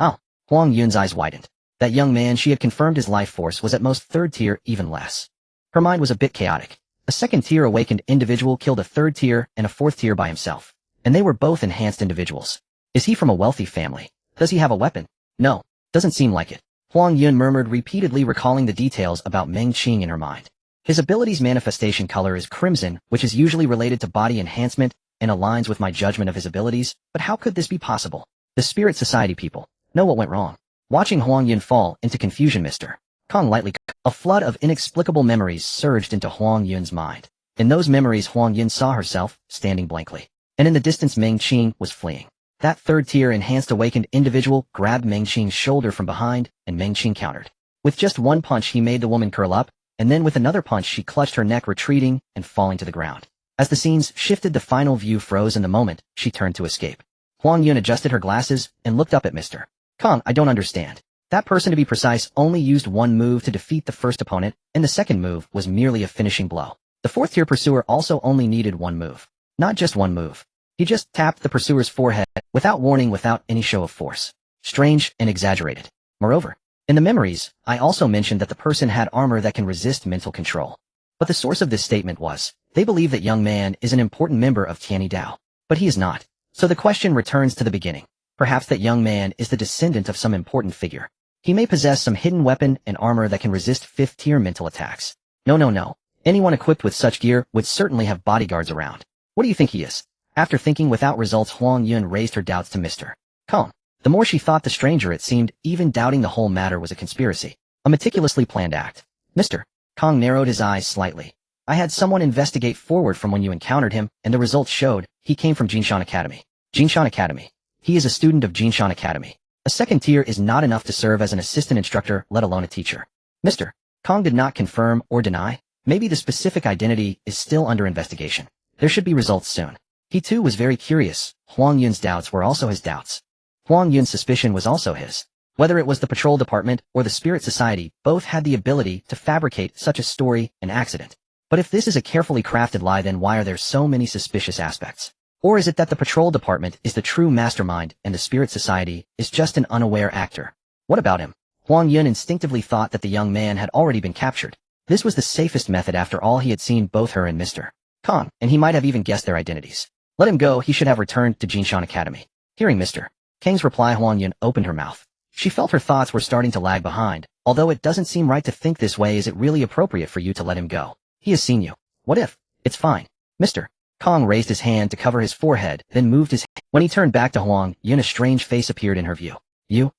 Oh. Huang Yun's eyes widened. That young man, she had confirmed his life force was at most 3rd tier, even less. Her mind was a bit chaotic. A 2nd tier awakened individual killed a 3rd tier and a 4th tier by himself. And they were both enhanced individuals. Is he from a wealthy family? Does he have a weapon? No. Doesn't seem like it. Huang Yun murmured, repeatedly recalling the details about Meng Qing in her mind. His ability's manifestation color is crimson, which is usually related to body enhancement, and aligns with my judgment of his abilities, but how could this be possible? The Spirit Society people know what went wrong. Watching Huang Yun fall into confusion, Mr. Kong lightly. A flood of inexplicable memories surged into Huang Yun's mind. In those memories, Huang Yun saw herself standing blankly. And in the distance, Meng Qing was fleeing. That 3rd tier enhanced awakened individual grabbed Meng Qing's shoulder from behind, and Meng Qing countered. With just one punch he made the woman curl up, and then with another punch she clutched her neck, retreating and falling to the ground. As the scenes shifted, the final view froze in the moment she turned to escape. Huang Yun adjusted her glasses and looked up at Mr. Kong. I don't understand. That person, to be precise, only used one move to defeat the first opponent, and the second move was merely a finishing blow. The 4th tier pursuer also only needed one move. Not just one move. He just tapped the pursuer's forehead, without warning, without any show of force. Strange and exaggerated. Moreover, In the memories, I also mentioned that the person had armor that can resist mental control. But the source of this statement was, they believe that young man is an important member of Tianyi Dao. But he is not. So the question returns to the beginning. Perhaps that young man is the descendant of some important figure. He may possess some hidden weapon and armor that can resist 5th-tier mental attacks. No. Anyone equipped with such gear would certainly have bodyguards around. What do you think he is? After thinking without results, Huang Yun raised her doubts to Mr. Kong. The more she thought the stranger it seemed, even doubting the whole matter was a conspiracy. A meticulously planned act. Mr. Kong narrowed his eyes slightly. I had someone investigate forward from when you encountered him, and the results showed he came from Jinshan Academy. Jinshan Academy. He is a student of Jinshan Academy. A 2nd tier is not enough to serve as an assistant instructor, let alone a teacher. Mr. Kong did not confirm or deny. Maybe the specific identity is still under investigation. There should be results soon. He too was very curious. Huang Yun's doubts were also his doubts. Huang Yun's suspicion was also his. Whether it was the patrol department or the spirit society, both had the ability to fabricate such a story and accident. But if this is a carefully crafted lie, then why are there so many suspicious aspects? Or is it that the patrol department is the true mastermind and the spirit society is just an unaware actor? What about him? Huang Yun instinctively thought that the young man had already been captured. This was the safest method after all. He had seen both her and Mr. Kong, and he might have even guessed their identities. Let him go. He should have returned to Jinshan Academy. Hearing Mr. Kang's reply, Huang Yun opened her mouth. She felt her thoughts were starting to lag behind. Although it doesn't seem right to think this way, is it really appropriate for you to let him go? He has seen you. What if? It's fine. Mr. Kong raised his hand to cover his forehead, then moved his hand. When he turned back to Huang Yun, a strange face appeared in her view. You.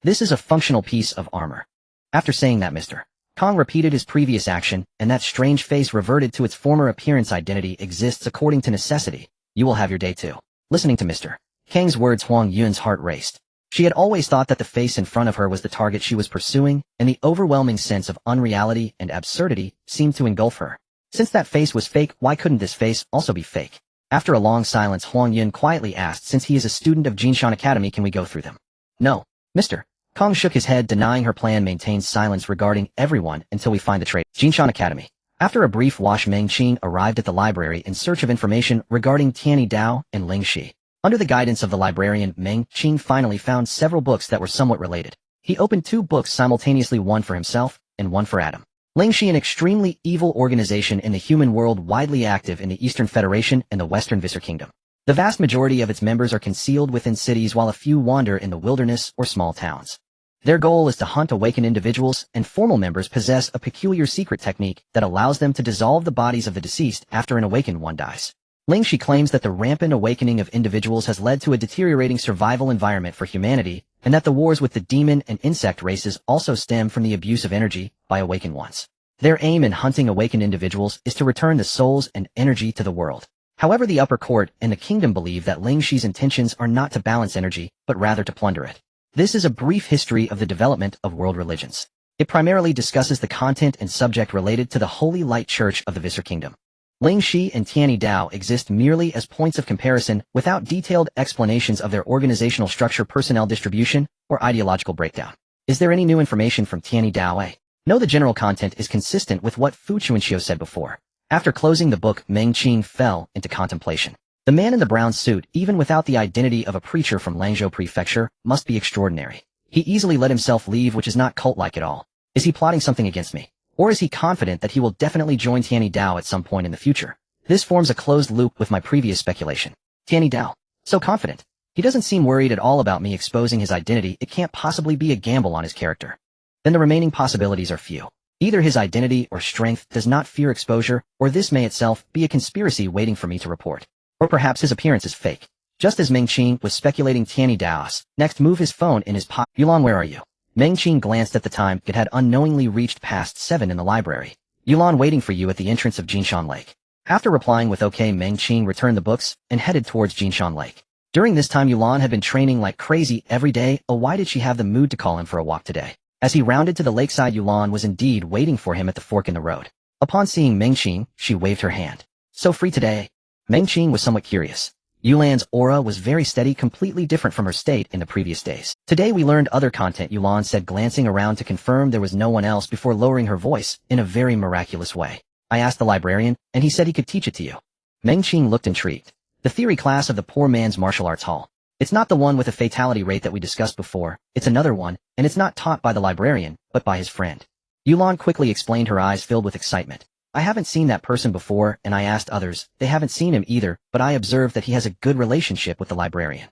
This is a functional piece of armor. After saying that, Mr. Kong repeated his previous action, and that strange face reverted to its former appearance. Identity exists according to necessity. You will have your day too. Listening to Mr. Kang's words, Huang Yun's heart raced. She had always thought that the face in front of her was the target she was pursuing, and the overwhelming sense of unreality and absurdity seemed to engulf her. Since that face was fake, why couldn't this face also be fake? After a long silence, Huang Yun quietly asked, since he is a student of Jinshan Academy, can we go through them? No. Mr. Kong shook his head, denying her plan. Maintains silence regarding everyone until we find the traitor. Jinshan Academy. After a brief wash, Meng Qing arrived at the library in search of information regarding Tianyi Dao and Ling Shi. Under the guidance of the librarian, Meng Qing finally found several books that were somewhat related. He opened 2 books simultaneously, one for himself and one for Adam. Ling Shi, an extremely evil organization in the human world, widely active in the Eastern Federation and the Western Visser Kingdom. The vast majority of its members are concealed within cities, while a few wander in the wilderness or small towns. Their goal is to hunt awakened individuals, and formal members possess a peculiar secret technique that allows them to dissolve the bodies of the deceased after an awakened one dies. Ling Shi claims that the rampant awakening of individuals has led to a deteriorating survival environment for humanity, and that the wars with the demon and insect races also stem from the abuse of energy by awakened ones. Their aim in hunting awakened individuals is to return the souls and energy to the world. However, the upper court and the kingdom believe that Ling Shi's intentions are not to balance energy, but rather to plunder it. This is a brief history of the development of world religions. It primarily discusses the content and subject related to the Holy Light Church of the Visser Kingdom. Ling Shi and Tianyi Dao exist merely as points of comparison without detailed explanations of their organizational structure, personnel distribution, or ideological breakdown. Is there any new information from Tianyi Dao? No, the general content is consistent with what Fu Chuanxiu said before. After closing the book, Meng Qing fell into contemplation. The man in the brown suit, even without the identity of a preacher from Langzhou Prefecture, must be extraordinary. He easily let himself leave, which is not cult-like at all. Is he plotting something against me? Or is he confident that he will definitely join Tianyi Dao at some point in the future? This forms a closed loop with my previous speculation. Tianyi Dao. So confident. He doesn't seem worried at all about me exposing his identity. It can't possibly be a gamble on his character. Then the remaining possibilities are few. Either his identity or strength does not fear exposure, or this may itself be a conspiracy waiting for me to report. Or perhaps his appearance is fake. Just as Meng Qing was speculating, Tianyi Dao's next move his phone in his pocket. Yulan, where are you? Meng Qing glanced at the time. It had unknowingly reached past 7 in the library. Yulan waiting for you at the entrance of Jinshan Lake. After replying with okay, Meng Qing returned the books and headed towards Jinshan Lake. During this time, Yulan had been training like crazy every day. Oh, why did she have the mood to call him for a walk today? As he rounded to the lakeside, Yulan was indeed waiting for him at the fork in the road. Upon seeing Meng Qing, she waved her hand. So free today? Meng Qing was somewhat curious. Yulan's aura was very steady, completely different from her state in the previous days. Today we learned other content, Yulan said, glancing around to confirm there was no one else before lowering her voice in a very miraculous way. I asked the librarian, and he said he could teach it to you. Meng Qing looked intrigued. The theory class of the poor man's martial arts hall. It's not the one with a fatality rate that we discussed before, it's another one, and it's not taught by the librarian, but by his friend. Yulan quickly explained, her eyes filled with excitement. I haven't seen that person before, and I asked others. They haven't seen him either, but I observed that he has a good relationship with the librarian.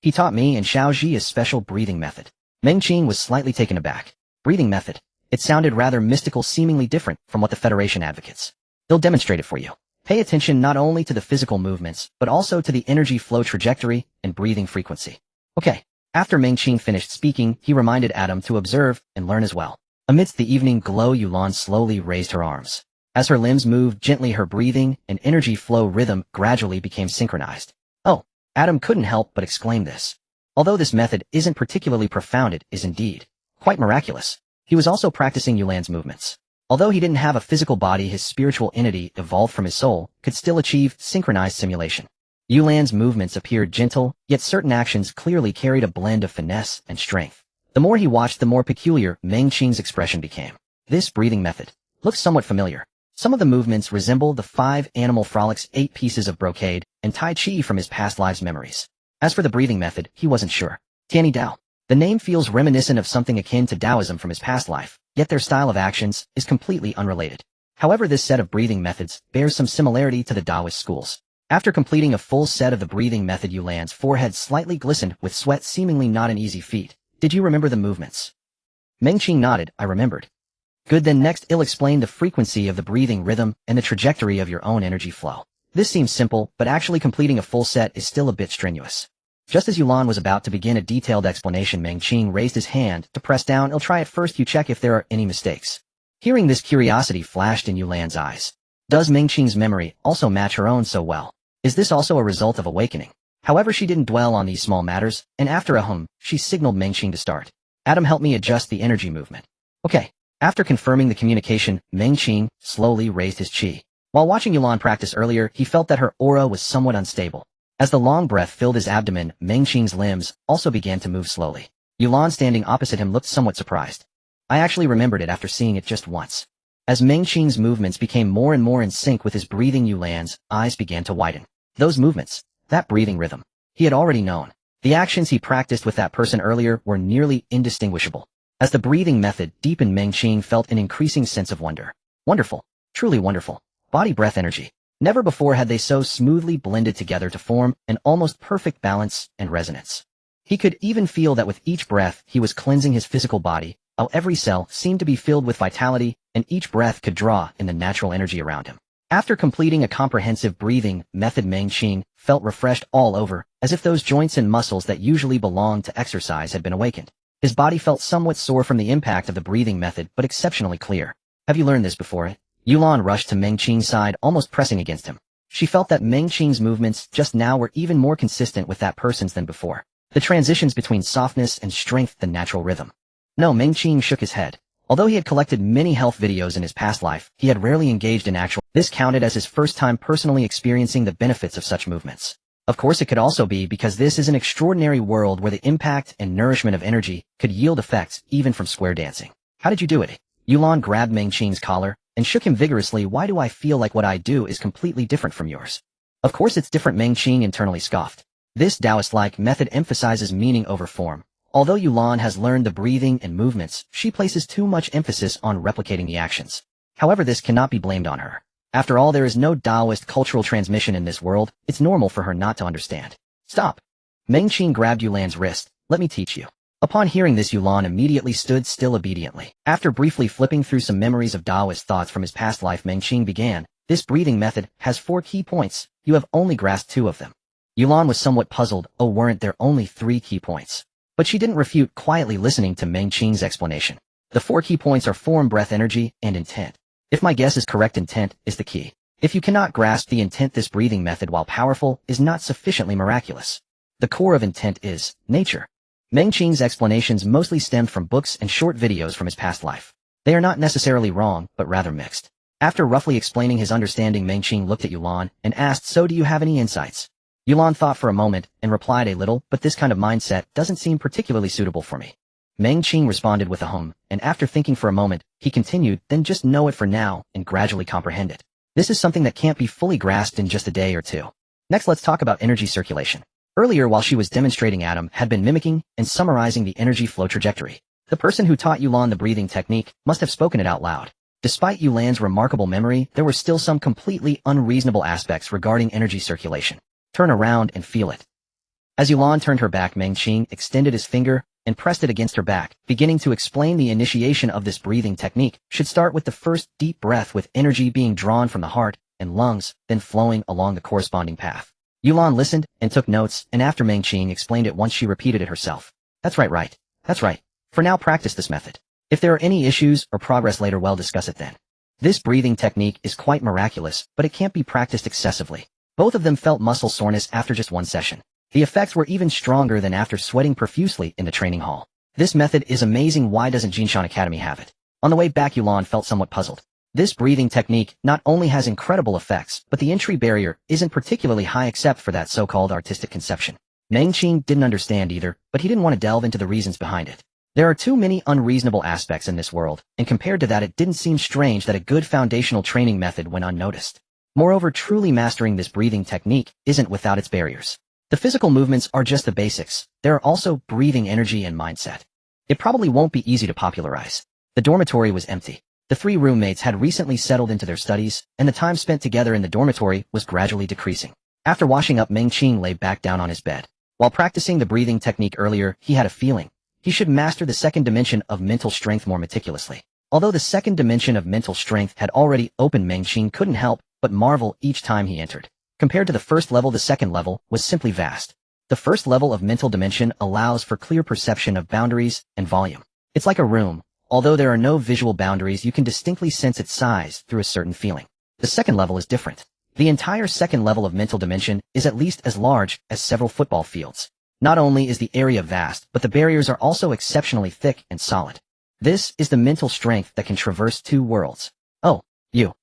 He taught me and Xiaoji a special breathing method. Mengqing was slightly taken aback. Breathing method. It sounded rather mystical, seemingly different from what the Federation advocates. They'll demonstrate it for you. Pay attention not only to the physical movements, but also to the energy flow trajectory and breathing frequency. Okay. After Mengqing finished speaking, he reminded Adam to observe and learn as well. Amidst the evening glow, Yulan slowly raised her arms. As her limbs moved gently, her breathing and energy flow rhythm gradually became synchronized. Oh, Adam couldn't help but exclaim this. Although this method isn't particularly profound, it is indeed quite miraculous. He was also practicing Yulan's movements. Although he didn't have a physical body, his spiritual entity, evolved from his soul, could still achieve synchronized simulation. Yulan's movements appeared gentle, yet certain actions clearly carried a blend of finesse and strength. The more he watched, the more peculiar Mengqing's expression became. This breathing method looks somewhat familiar. Some of the movements resemble the 5 animal frolics, 8 pieces of brocade, and Tai Chi from his past lives' memories. As for the breathing method, he wasn't sure. Tianyi Dao. The name feels reminiscent of something akin to Taoism from his past life, yet their style of actions is completely unrelated. However, this set of breathing methods bears some similarity to the Taoist schools. After completing a full set of the breathing method, Yulan's forehead slightly glistened with sweat, seemingly not an easy feat. Did you remember the movements? Mengqing nodded. I remembered. Good, then next I'll explain the frequency of the breathing rhythm and the trajectory of your own energy flow. This seems simple, but actually completing a full set is still a bit strenuous. Just as Yulan was about to begin a detailed explanation, Mengqing raised his hand to press down. I'll try it first, you check if there are any mistakes. Hearing this, curiosity flashed in Yulan's eyes. Does Mengqing's memory also match her own so well? Is this also a result of awakening? However, she didn't dwell on these small matters, and after a hum, she signaled Mengqing to start. Adam, help me adjust the energy movement. Okay. After confirming the communication, Mengqing slowly raised his qi. While watching Yulan practice earlier, he felt that her aura was somewhat unstable. As the long breath filled his abdomen, Mengqing's limbs also began to move slowly. Yulan, standing opposite him, looked somewhat surprised. I actually remembered it after seeing it just once. As Mengqing's movements became more and more in sync with his breathing, Yulan's eyes began to widen. Those movements, that breathing rhythm, he had already known. The actions he practiced with that person earlier were nearly indistinguishable. As the breathing method deepened, Mengqing felt an increasing sense of wonder. Wonderful. Truly wonderful. Body-breath energy. Never before had they so smoothly blended together to form an almost perfect balance and resonance. He could even feel that with each breath he was cleansing his physical body, while every cell seemed to be filled with vitality, and each breath could draw in the natural energy around him. After completing a comprehensive breathing method, Mengqing felt refreshed all over, as if those joints and muscles that usually belong to exercise had been awakened. His body felt somewhat sore from the impact of the breathing method, but exceptionally clear. Have you learned this before? Yulan rushed to Mengqing's side, almost pressing against him. She felt that Mengqing's movements just now were even more consistent with that person's than before. The transitions between softness and strength, the natural rhythm. No, Mengqing shook his head. Although he had collected many health videos in his past life, he had rarely engaged in actual. This counted as his first time personally experiencing the benefits of such movements. Of course, it could also be because this is an extraordinary world where the impact and nourishment of energy could yield effects even from square dancing. How did you do it? Yulan grabbed Mengqing's collar and shook him vigorously. Why do I feel like what I do is completely different from yours? Of course it's different, Mengqing internally scoffed. This Taoist-like method emphasizes meaning over form. Although Yulan has learned the breathing and movements, she places too much emphasis on replicating the actions. However, this cannot be blamed on her. After all, there is no Taoist cultural transmission in this world. It's normal for her not to understand. Stop. Mengqing grabbed Yulan's wrist. Let me teach you. Upon hearing this, Yulan immediately stood still obediently. After briefly flipping through some memories of Taoist thoughts from his past life, Mengqing began. This breathing method has 4 key points. You have only grasped 2 of them. Yulan was somewhat puzzled. Oh, weren't there only 3 key points? But she didn't refute, quietly listening to Mengqing's explanation. The 4 key points are form, breath, energy, and intent. If my guess is correct, intent is the key. If you cannot grasp the intent, this breathing method, while powerful, is not sufficiently miraculous. The core of intent is nature. Mengqing's explanations mostly stemmed from books and short videos from his past life. They are not necessarily wrong, but rather mixed. After roughly explaining his understanding, Mengqing looked at Yulan and asked, so do you have any insights? Yulan thought for a moment and replied, a little, but this kind of mindset doesn't seem particularly suitable for me. Mengqing responded with a hum, and after thinking for a moment, he continued, then just know it for now and gradually comprehend it. This is something that can't be fully grasped in just a day or two. Next, let's talk about energy circulation. Earlier, while she was demonstrating, Adam had been mimicking and summarizing the energy flow trajectory. The person who taught Yulan the breathing technique must have spoken it out loud. Despite Yulan's remarkable memory, there were still some completely unreasonable aspects regarding energy circulation. Turn around and feel it. As Yulan turned her back, Mengqing extended his finger and pressed it against her back, beginning to explain the initiation of this breathing technique should start with the first deep breath, with energy being drawn from the heart and lungs, then flowing along the corresponding path. Yulan listened and took notes, and after Mengqing explained it once, she repeated it herself. That's right. That's right. For now, practice this method. If there are any issues or progress later, we'll discuss it then. This breathing technique is quite miraculous, but it can't be practiced excessively. Both of them felt muscle soreness after just one session. The effects were even stronger than after sweating profusely in the training hall. This method is amazing. Why doesn't Jinshan Academy have it? On the way back, Yulan felt somewhat puzzled. This breathing technique not only has incredible effects, but the entry barrier isn't particularly high except for that so-called artistic conception. Mengqing didn't understand either, but he didn't want to delve into the reasons behind it. There are too many unreasonable aspects in this world, and compared to that, it didn't seem strange that a good foundational training method went unnoticed. Moreover, truly mastering this breathing technique isn't without its barriers. The physical movements are just the basics. There are also breathing energy and mindset. It probably won't be easy to popularize. The dormitory was empty. The three roommates had recently settled into their studies, and the time spent together in the dormitory was gradually decreasing. After washing up, Mengqing lay back down on his bed. While practicing the breathing technique earlier, he had a feeling he should master the second dimension of mental strength more meticulously. Although the second dimension of mental strength had already opened, Mengqing couldn't help but marvel each time he entered. Compared to the first level, the second level was simply vast. The first level of mental dimension allows for clear perception of boundaries and volume. It's like a room. Although there are no visual boundaries, you can distinctly sense its size through a certain feeling. The second level is different. The entire second level of mental dimension is at least as large as several football fields. Not only is the area vast, but the barriers are also exceptionally thick and solid. This is the mental strength that can traverse two worlds. Oh, you.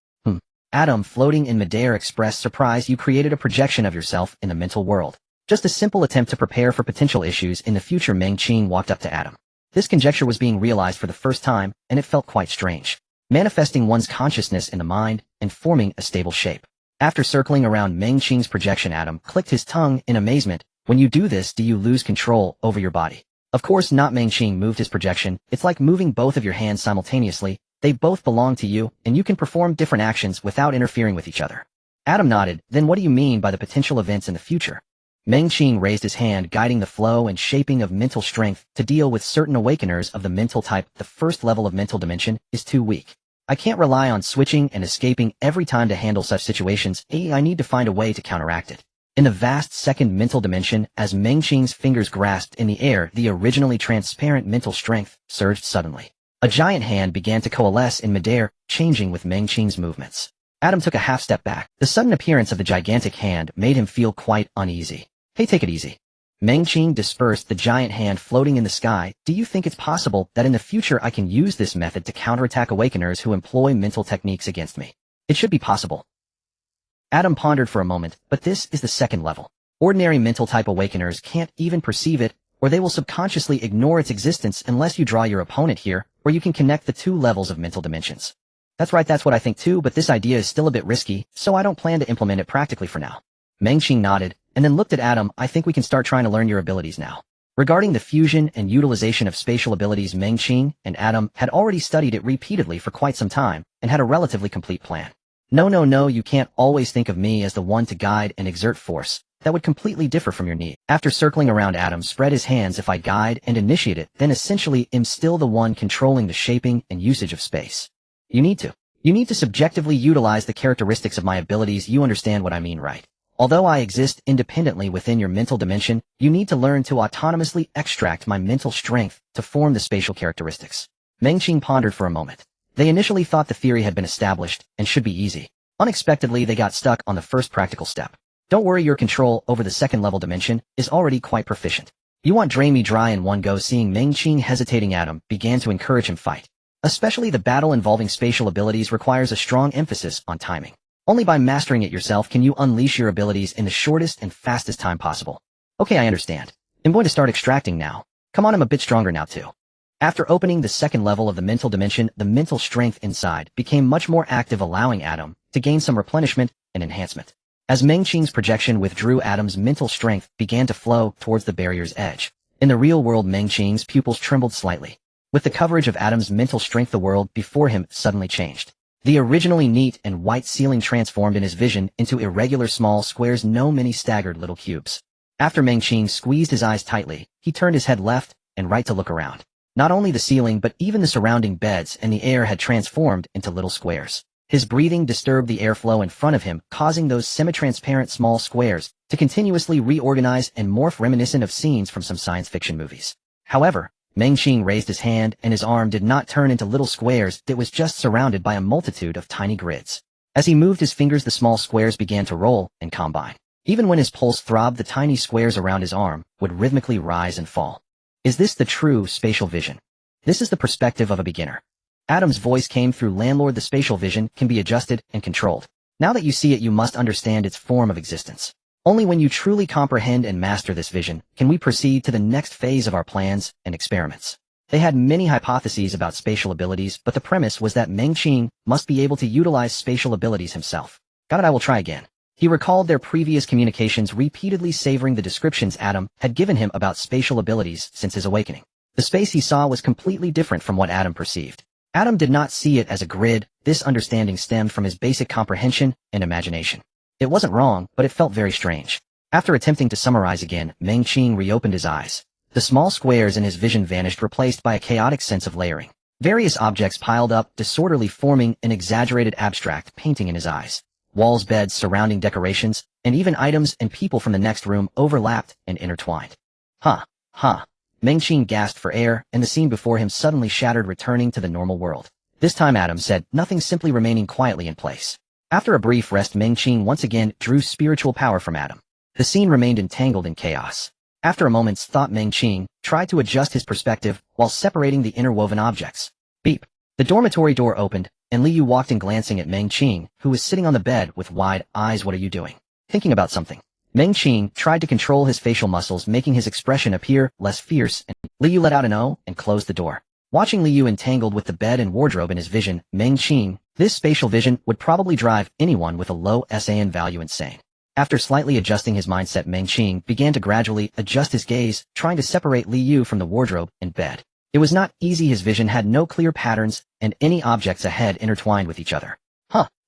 Adam, floating in midair, expressed surprise. You created a projection of yourself in the mental world. Just a simple attempt to prepare for potential issues in the future. Mengqing walked up to Adam. This conjecture was being realized for the first time, and it felt quite strange. Manifesting one's consciousness in the mind and forming a stable shape. After circling around Mengqing's projection, Adam clicked his tongue in amazement. When you do this, do you lose control over your body? Of course not. Mengqing moved his projection. It's like moving both of your hands simultaneously. They both belong to you, and you can perform different actions without interfering with each other. Adam nodded. Then what do you mean by the potential events in the future? Mengqing raised his hand, guiding the flow and shaping of mental strength to deal with certain awakeners of the mental type. The first level of mental dimension is too weak. I can't rely on switching and escaping every time to handle such situations. I need to find a way to counteract it. In the vast second mental dimension, as Mengqing's fingers grasped in the air, the originally transparent mental strength surged suddenly. A giant hand began to coalesce in midair, changing with Mengqing's movements. Adam took a half step back. The sudden appearance of the gigantic hand made him feel quite uneasy. Hey, take it easy. Mengqing dispersed the giant hand floating in the sky. Do you think it's possible that in the future I can use this method to counterattack awakeners who employ mental techniques against me? It should be possible. Adam pondered for a moment, but this is the second level. Ordinary mental type awakeners can't even perceive it, or they will subconsciously ignore its existence unless you draw your opponent here, where you can connect the two levels of mental dimensions. That's right, that's what I think too, but this idea is still a bit risky, so I don't plan to implement it practically for now. Mengqing nodded, and then looked at Adam. I think we can start trying to learn your abilities now. Regarding the fusion and utilization of spatial abilities, Mengqing and Adam had already studied it repeatedly for quite some time, and had a relatively complete plan. No, you can't always think of me as the one to guide and exert force. That would completely differ from your need. After circling around, Adam spread his hands. If I guide and initiate it, then essentially am still the one controlling the shaping and usage of space. You need to subjectively utilize the characteristics of my abilities. You understand what I mean, right? Although I exist independently within your mental dimension, you need to learn to autonomously extract my mental strength to form the spatial characteristics. Mengqing pondered for a moment. They initially thought the theory had been established and should be easy. Unexpectedly, they got stuck on the first practical step. Don't worry, your control over the second level dimension is already quite proficient. You want drain me dry in one go. Seeing Mengqing hesitating, Adam began to encourage him fight. Especially the battle involving spatial abilities requires a strong emphasis on timing. Only by mastering it yourself can you unleash your abilities in the shortest and fastest time possible. Okay, I understand. I'm going to start extracting now. Come on, I'm a bit stronger now too. After opening the second level of the mental dimension, the mental strength inside became much more active, allowing Adam to gain some replenishment and enhancement. As Meng Qing's projection withdrew, Adam's mental strength began to flow towards the barrier's edge. In the real world, Meng Qing's pupils trembled slightly. With the coverage of Adam's mental strength, the world before him suddenly changed. The originally neat and white ceiling transformed in his vision into irregular small squares, no many staggered little cubes. After Meng Qing squeezed his eyes tightly, he turned his head left and right to look around. Not only the ceiling but even the surrounding beds and the air had transformed into little squares. His breathing disturbed the airflow in front of him, causing those semi-transparent small squares to continuously reorganize and morph, reminiscent of scenes from some science fiction movies. However, Meng Qing raised his hand and his arm did not turn into little squares, it was just surrounded by a multitude of tiny grids. As he moved his fingers, the small squares began to roll and combine. Even when his pulse throbbed, the tiny squares around his arm would rhythmically rise and fall. Is this the true spatial vision? This is the perspective of a beginner. Adam's voice came through. Landlord, the spatial vision can be adjusted and controlled. Now that you see it, you must understand its form of existence. Only when you truly comprehend and master this vision can we proceed to the next phase of our plans and experiments. They had many hypotheses about spatial abilities, but the premise was that Meng Qing must be able to utilize spatial abilities himself. Got it, I will try again. He recalled their previous communications, repeatedly savoring the descriptions Adam had given him about spatial abilities since his awakening. The space he saw was completely different from what Adam perceived. Adam did not see it as a grid. This understanding stemmed from his basic comprehension and imagination. It wasn't wrong, but it felt very strange. After attempting to summarize again, Meng Qing reopened his eyes. The small squares in his vision vanished, replaced by a chaotic sense of layering. Various objects piled up, disorderly, forming an exaggerated abstract painting in his eyes. Walls, beds, surrounding decorations, and even items and people from the next room overlapped and intertwined. Huh. Meng Qing gasped for air, and the scene before him suddenly shattered, returning to the normal world. This time Adam said nothing, simply remaining quietly in place. After a brief rest, Meng Qing once again drew spiritual power from Adam. The scene remained entangled in chaos. After a moment's thought, Meng Qing tried to adjust his perspective while separating the interwoven objects. Beep. The dormitory door opened, and Liu walked in, glancing at Meng Qing, who was sitting on the bed with wide eyes. What are you doing? Thinking about something. Meng Qing tried to control his facial muscles, making his expression appear less fierce, and Liu let out an "oh" and closed the door. Watching Liu entangled with the bed and wardrobe in his vision, Meng Qing, this spatial vision would probably drive anyone with a low SAN value insane. After slightly adjusting his mindset, Meng Qing began to gradually adjust his gaze, trying to separate Liu from the wardrobe and bed. It was not easy. His vision had no clear patterns, and any objects ahead intertwined with each other.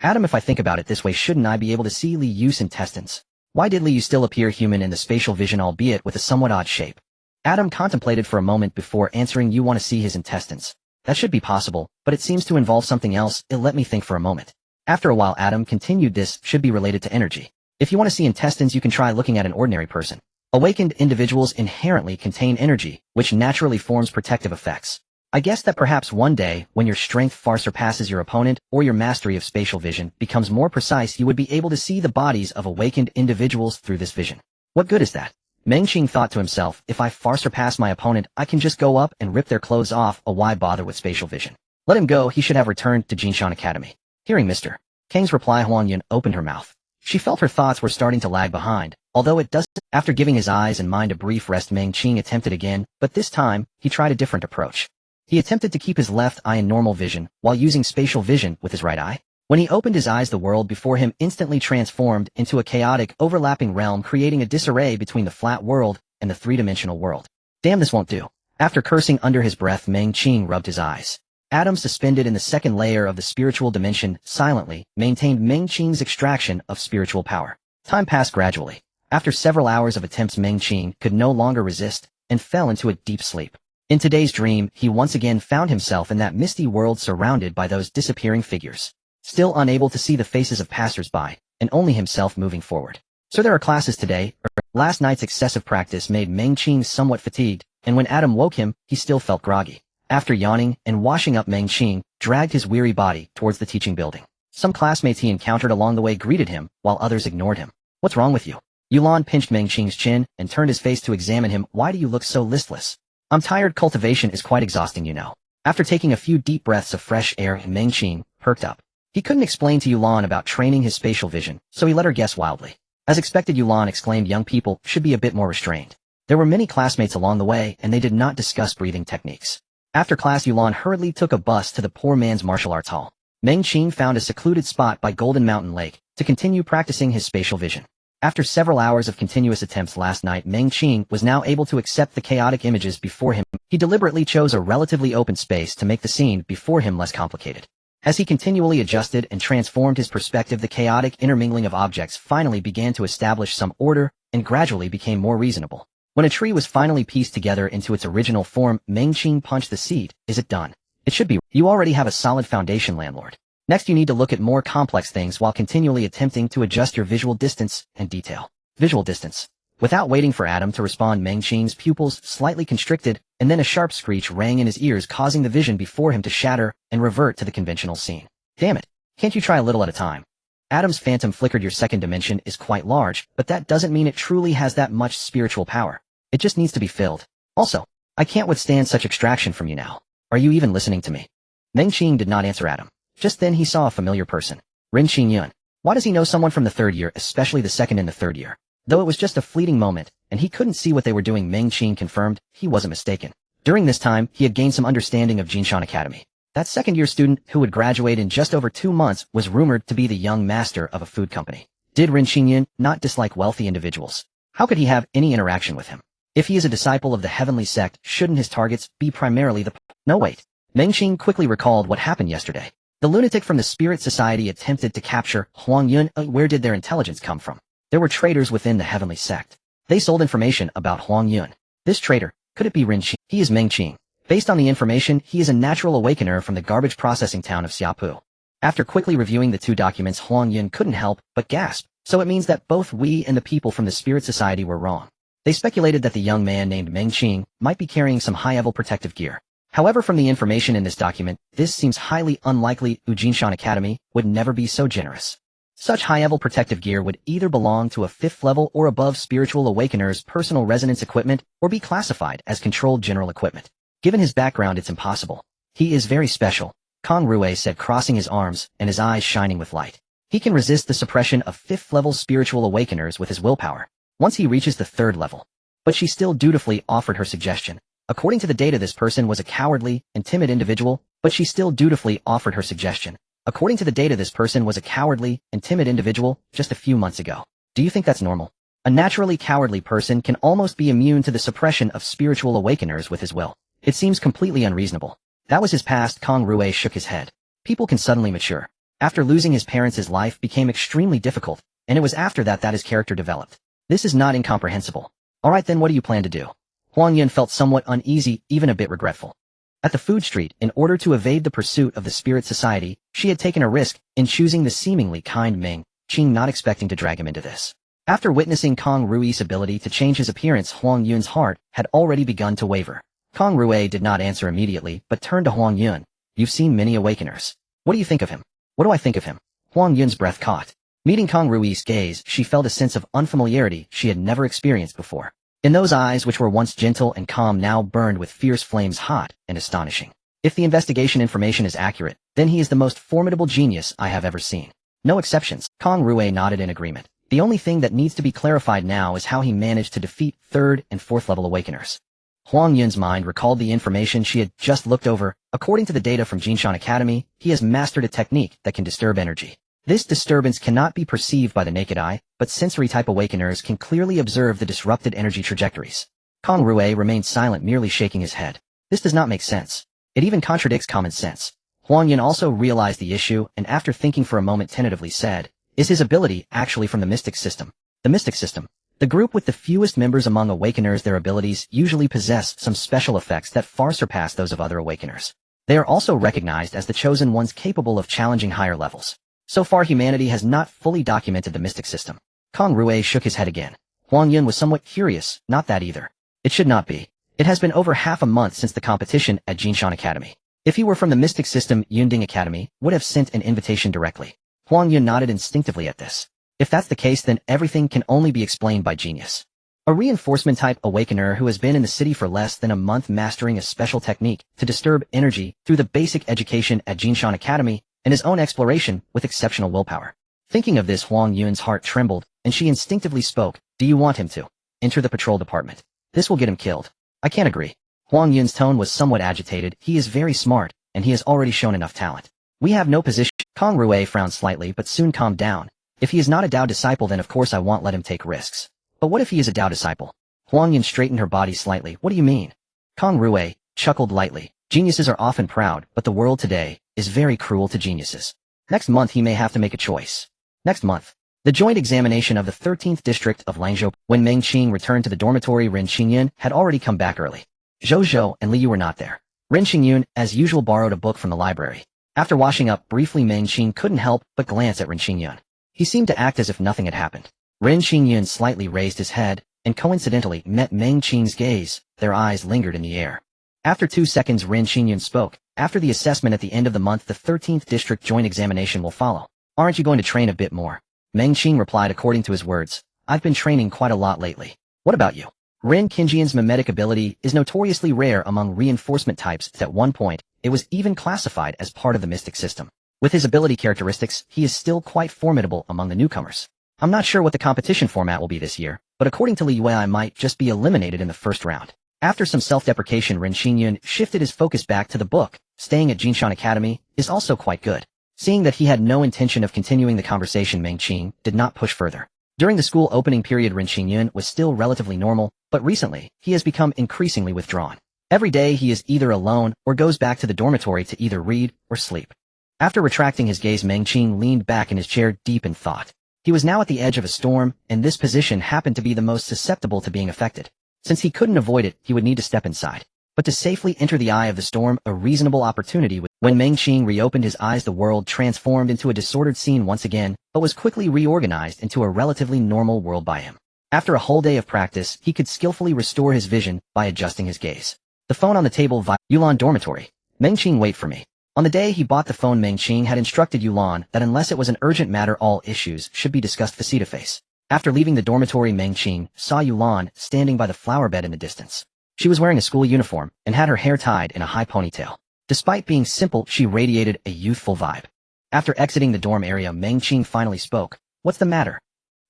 Adam, if I think about it this way, shouldn't I be able to see Liu's intestines? Why did Liu still appear human in the spatial vision, albeit with a somewhat odd shape? Adam contemplated for a moment before answering. You want to see his intestines? That should be possible, but it seems to involve something else. Let me think for a moment. After a while, Adam continued, this should be related to energy. If you want to see intestines, you can try looking at an ordinary person. Awakened individuals inherently contain energy, which naturally forms protective effects. I guess that perhaps one day, when your strength far surpasses your opponent, or your mastery of spatial vision becomes more precise, you would be able to see the bodies of awakened individuals through this vision. What good is that? Meng Qing thought to himself, if I far surpass my opponent, I can just go up and rip their clothes off. Why bother with spatial vision? Let him go. He should have returned to Jinshan Academy. Hearing Mr. Kang's reply, Huan Yun opened her mouth. She felt her thoughts were starting to lag behind, although it doesn't. After giving his eyes and mind a brief rest, Meng Qing attempted again, but this time, he tried a different approach. He attempted to keep his left eye in normal vision, while using spatial vision with his right eye. When he opened his eyes, the world before him instantly transformed into a chaotic, overlapping realm, creating a disarray between the flat world and the three-dimensional world. Damn, this won't do. After cursing under his breath, Meng Qing rubbed his eyes. Adam, suspended in the second layer of the spiritual dimension, silently maintained Meng Qing's extraction of spiritual power. Time passed gradually. After several hours of attempts, Meng Qing could no longer resist and fell into a deep sleep. In today's dream, he once again found himself in that misty world, surrounded by those disappearing figures. Still unable to see the faces of passers-by, and only himself moving forward. So there are classes today. Last night's excessive practice made Meng Qing somewhat fatigued, and when Adam woke him, he still felt groggy. After yawning and washing up, Meng Qing dragged his weary body towards the teaching building. Some classmates he encountered along the way greeted him, while others ignored him. What's wrong with you? Yulan pinched Meng Qing's chin and turned his face to examine him. Why do you look so listless? I'm tired. Cultivation is quite exhausting, you know. After taking a few deep breaths of fresh air, Meng Qing perked up. He couldn't explain to Yulan about training his spatial vision, so he let her guess wildly. As expected, Yulan exclaimed, young people should be a bit more restrained. There were many classmates along the way, and they did not discuss breathing techniques. After class, Yulan hurriedly took a bus to the poor man's martial arts hall. Meng Qing found a secluded spot by Golden Mountain Lake to continue practicing his spatial vision. After several hours of continuous attempts last night, Meng Qing was now able to accept the chaotic images before him. He deliberately chose a relatively open space to make the scene before him less complicated. As he continually adjusted and transformed his perspective, the chaotic intermingling of objects finally began to establish some order and gradually became more reasonable. When a tree was finally pieced together into its original form, Meng Qing punched the seed. Is it done? It should be. You already have a solid foundation, landlord. Next you need to look at more complex things while continually attempting to adjust your visual distance and detail. Visual distance. Without waiting for Adam to respond, Meng Qing's pupils slightly constricted, and then a sharp screech rang in his ears, causing the vision before him to shatter and revert to the conventional scene. Damn it. Can't you try a little at a time? Adam's phantom flickered. Your second dimension is quite large, but that doesn't mean it truly has that much spiritual power. It just needs to be filled. Also, I can't withstand such extraction from you now. Are you even listening to me? Meng Qing did not answer Adam. Just then he saw a familiar person. Rin Qingyun. Why does he know someone from the third year, especially the second and the third year? Though it was just a fleeting moment, and he couldn't see what they were doing, Meng Qing confirmed he wasn't mistaken. During this time, he had gained some understanding of Jinshan Academy. That second-year student who would graduate in just over 2 months was rumored to be the young master of a food company. Did Rin Qingyun not dislike wealthy individuals? How could he have any interaction with him? If he is a disciple of the heavenly sect, shouldn't his targets be primarily the... No, wait. Meng Qing quickly recalled what happened yesterday. The lunatic from the Spirit Society attempted to capture Huang Yun. Where did their intelligence come from? There were traitors within the heavenly sect. They sold information about Huang Yun. This traitor, could it be Rin Qing? He is Meng Qing. Based on the information, he is a natural awakener from the garbage processing town of Xiapu. After quickly reviewing the 2 documents, Huang Yun couldn't help but gasp. So it means that both we and the people from the Spirit Society were wrong. They speculated that the young man named Meng Qing might be carrying some high-level protective gear. However, from the information in this document, this seems highly unlikely. Jinshan Academy would never be so generous. Such high-level protective gear would either belong to a 5th level or above spiritual awakener's personal resonance equipment or be classified as controlled general equipment. Given his background, it's impossible. He is very special, Kong Rue said, crossing his arms and his eyes shining with light. He can resist the suppression of 5th level spiritual awakeners with his willpower, once he reaches the 3rd level. But she still dutifully offered her suggestion. According to the data, this person was a cowardly and timid individual, but she still dutifully offered her suggestion. According to the data, this person was a cowardly and timid individual just a few months ago. Do you think that's normal? A naturally cowardly person can almost be immune to the suppression of spiritual awakeners with his will. It seems completely unreasonable. That was his past. Kong Rue shook his head. People can suddenly mature. After losing his parents, his life became extremely difficult, and it was after that his character developed. This is not incomprehensible. Alright then, what do you plan to do? Huang Yun felt somewhat uneasy, even a bit regretful. At the food street, in order to evade the pursuit of the Spirit Society, she had taken a risk in choosing the seemingly kind Meng Qing, not expecting to drag him into this. After witnessing Kong Rui's ability to change his appearance, Huang Yun's heart had already begun to waver. Kong Rue did not answer immediately, but turned to Huang Yun. You've seen many awakeners. What do you think of him? What do I think of him? Huang Yun's breath caught. Meeting Kong Rui's gaze, she felt a sense of unfamiliarity she had never experienced before. In those eyes, which were once gentle and calm, now burned with fierce flames, hot and astonishing. If the investigation information is accurate, then he is the most formidable genius I have ever seen. No exceptions. Kong Rue nodded in agreement. The only thing that needs to be clarified now is how he managed to defeat 3rd and 4th level awakeners. Huang Yun's mind recalled the information she had just looked over. According to the data from Jinshan Academy, he has mastered a technique that can disturb energy. This disturbance cannot be perceived by the naked eye, but sensory-type awakeners can clearly observe the disrupted energy trajectories. Kong Rue remained silent, merely shaking his head. This does not make sense. It even contradicts common sense. Huang Yun also realized the issue, and after thinking for a moment tentatively said, is his ability actually from the mystic system? The mystic system. The group with the fewest members among awakeners, their abilities usually possess some special effects that far surpass those of other awakeners. They are also recognized as the chosen ones capable of challenging higher levels. So far, humanity has not fully documented the mystic system. Kong Rue shook his head again. Huang Yun was somewhat curious. Not that either. It should not be. It has been over half a month since the competition at Jinshan Academy. If he were from the mystic system, Yunding Academy would have sent an invitation directly. Huang Yun nodded instinctively at this. If that's the case, then everything can only be explained by genius. A reinforcement-type awakener who has been in the city for less than a month, mastering a special technique to disturb energy through the basic education at Jinshan Academy and his own exploration with exceptional willpower. Thinking of this, Huang Yun's heart trembled, and she instinctively spoke. Do you want him to enter the patrol department? This will get him killed. I can't agree. Huang Yun's tone was somewhat agitated. He is very smart, and he has already shown enough talent. We have no position. Kong Rue frowned slightly but soon calmed down. If he is not a Tao disciple then of course I won't let him take risks. But what if he is a Tao disciple? Huang Yin straightened her body slightly. What do you mean? Kong Rue chuckled lightly. Geniuses are often proud, but the world today is very cruel to geniuses. Next month he may have to make a choice. Next month. The joint examination of the 13th district of Langzhou. When Meng Qing returned to the dormitory, Ren Qingyun had already come back early. Zhou Zhou and Li Yu were not there. Ren Qingyun, as usual, borrowed a book from the library. After washing up briefly, Meng Qing couldn't help but glance at Ren Qingyun. He seemed to act as if nothing had happened. Ren Qingyun slightly raised his head, and coincidentally met Meng Qing's gaze. Their eyes lingered in the air. After 2 seconds, Ren Qingyun spoke. After the assessment at the end of the month, the 13th district joint examination will follow. Aren't you going to train a bit more? Meng Qing replied according to his words. I've been training quite a lot lately. What about you? Ren Qingyun's mimetic ability is notoriously rare among reinforcement types. At one point, it was even classified as part of the mystic system. With his ability characteristics, he is still quite formidable among the newcomers. I'm not sure what the competition format will be this year, but according to Li Yue I might just be eliminated in the first round. After some self-deprecation, Ren Qingyun shifted his focus back to the book. Staying at Jinshan Academy is also quite good. Seeing that he had no intention of continuing the conversation, Meng Qing did not push further. During the school opening period, Ren Qingyun was still relatively normal, but recently, he has become increasingly withdrawn. Every day he is either alone or goes back to the dormitory to either read or sleep. After retracting his gaze, Meng Qing leaned back in his chair deep in thought. He was now at the edge of a storm, and this position happened to be the most susceptible to being affected. Since he couldn't avoid it, he would need to step inside. But to safely enter the eye of the storm, a reasonable opportunity was. When Meng Qing reopened his eyes, the world transformed into a disordered scene once again, but was quickly reorganized into a relatively normal world by him. After a whole day of practice, he could skillfully restore his vision by adjusting his gaze. The phone on the table via Yulan dormitory. Meng Qing, wait for me. On the day he bought the phone, Meng Qing had instructed Yulan that unless it was an urgent matter, all issues should be discussed face-to-face. After leaving the dormitory, Meng Qing saw Yulan standing by the flower bed in the distance. She was wearing a school uniform and had her hair tied in a high ponytail. Despite being simple, she radiated a youthful vibe. After exiting the dorm area, Meng Qing finally spoke. What's the matter?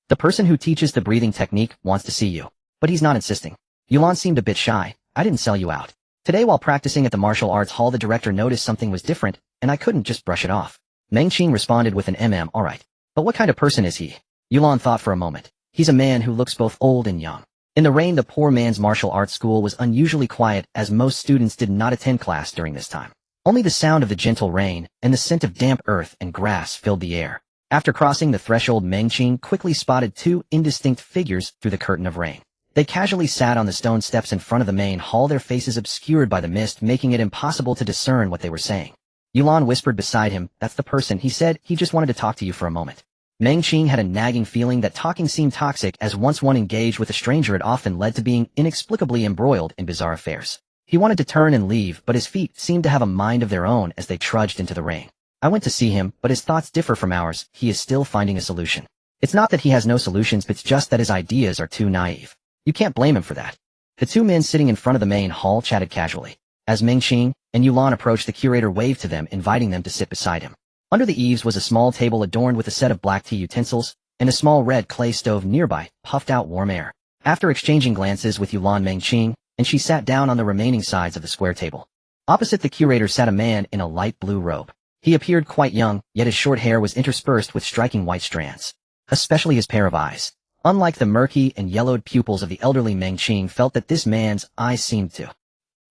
The person who teaches the breathing technique wants to see you. But he's not insisting. Yulan seemed a bit shy. I didn't sell you out. Today while practicing at the martial arts hall, the director noticed something was different, and I couldn't just brush it off. Meng Qing responded with an alright. But what kind of person is he? Yulan thought for a moment. He's a man who looks both old and young. In the rain, the poor man's martial arts school was unusually quiet, as most students did not attend class during this time. Only the sound of the gentle rain and the scent of damp earth and grass filled the air. After crossing the threshold, Meng Qing quickly spotted 2 indistinct figures through the curtain of rain. They casually sat on the stone steps in front of the main hall, their faces obscured by the mist, making it impossible to discern what they were saying. Yulan whispered beside him, that's the person. He said he just wanted to talk to you for a moment. Meng Qing had a nagging feeling that talking seemed toxic, as once one engaged with a stranger it often led to being inexplicably embroiled in bizarre affairs. He wanted to turn and leave, but his feet seemed to have a mind of their own as they trudged into the rain. I went to see him, but his thoughts differ from ours. He is still finding a solution. It's not that he has no solutions, but it's just that his ideas are too naive. You can't blame him for that. The 2 men sitting in front of the main hall chatted casually. As Meng Qing and Yulan approached, the curator waved to them, inviting them to sit beside him. Under the eaves was a small table adorned with a set of black tea utensils, and a small red clay stove nearby puffed out warm air. After exchanging glances with Yulan, Meng Qing and she sat down on the remaining sides of the square table. Opposite the curator sat a man in a light blue robe. He appeared quite young, yet his short hair was interspersed with striking white strands. Especially his pair of eyes. Unlike the murky and yellowed pupils of the elderly, Meng Qing felt that this man's eyes seemed to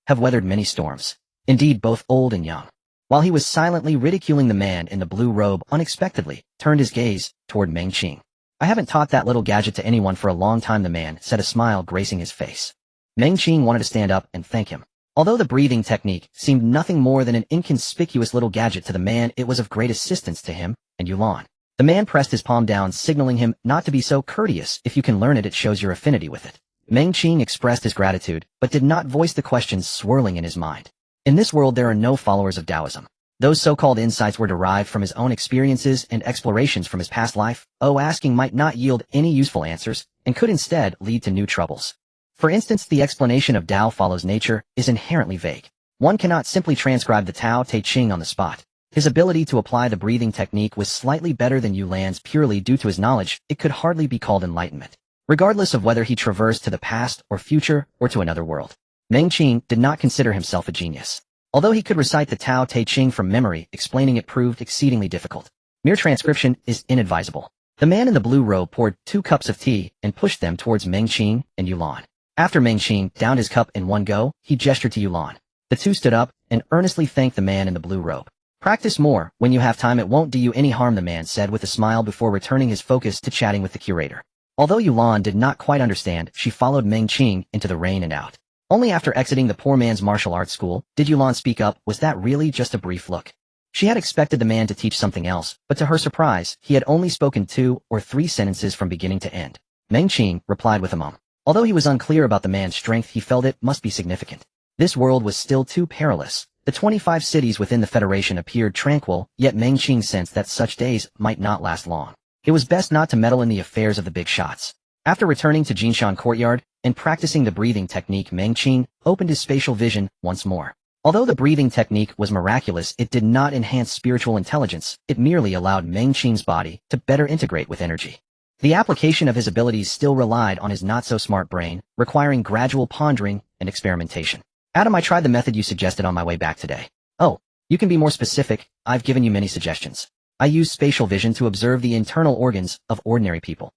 have weathered many storms. Indeed, both old and young. While he was silently ridiculing, the man in the blue robe unexpectedly turned his gaze toward Meng Qing. I haven't taught that little gadget to anyone for a long time, the man said, a smile gracing his face. Meng Qing wanted to stand up and thank him. Although the breathing technique seemed nothing more than an inconspicuous little gadget to the man, it was of great assistance to him and Yulan. The man pressed his palm down, signaling him not to be so courteous. If you can learn it, it shows your affinity with it. Meng Qing expressed his gratitude, but did not voice the questions swirling in his mind. In this world there are no followers of Taoism. Those so-called insights were derived from his own experiences and explorations from his past life. Asking might not yield any useful answers, and could instead lead to new troubles. For instance, the explanation of Tao follows nature is inherently vague. One cannot simply transcribe the Tao Te Ching on the spot. His ability to apply the breathing technique was slightly better than Yulan's. Purely due to his knowledge, it could hardly be called enlightenment. Regardless of whether he traversed to the past or future or to another world, Meng Qing did not consider himself a genius. Although he could recite the Tao Te Ching from memory, explaining it proved exceedingly difficult. Mere transcription is inadvisable. The man in the blue robe poured 2 cups of tea and pushed them towards Meng Qing and Yulan. After Meng Qing downed his cup in one go, he gestured to Yulan. The two stood up and earnestly thanked the man in the blue robe. Practice more. When you have time, it won't do you any harm, the man said with a smile before returning his focus to chatting with the curator. Although Yulan did not quite understand, she followed Meng Qing into the rain and out. Only after exiting the poor man's martial arts school did Yulan speak up. Was that really just a brief look? She had expected the man to teach something else, but to her surprise, he had only spoken 2 or 3 sentences from beginning to end. Meng Qing replied with a mum. Although he was unclear about the man's strength, he felt it must be significant. This world was still too perilous. The 25 cities within the Federation appeared tranquil, yet Meng Qing sensed that such days might not last long. It was best not to meddle in the affairs of the big shots. After returning to Jinshan Courtyard and practicing the breathing technique, Meng Qing opened his spatial vision once more. Although the breathing technique was miraculous, it did not enhance spiritual intelligence. It merely allowed Meng Qing's body to better integrate with energy. The application of his abilities still relied on his not-so-smart brain, requiring gradual pondering and experimentation. Adam, I tried the method you suggested on my way back today. Oh, you can be more specific. I've given you many suggestions. I used spatial vision to observe the internal organs of ordinary people.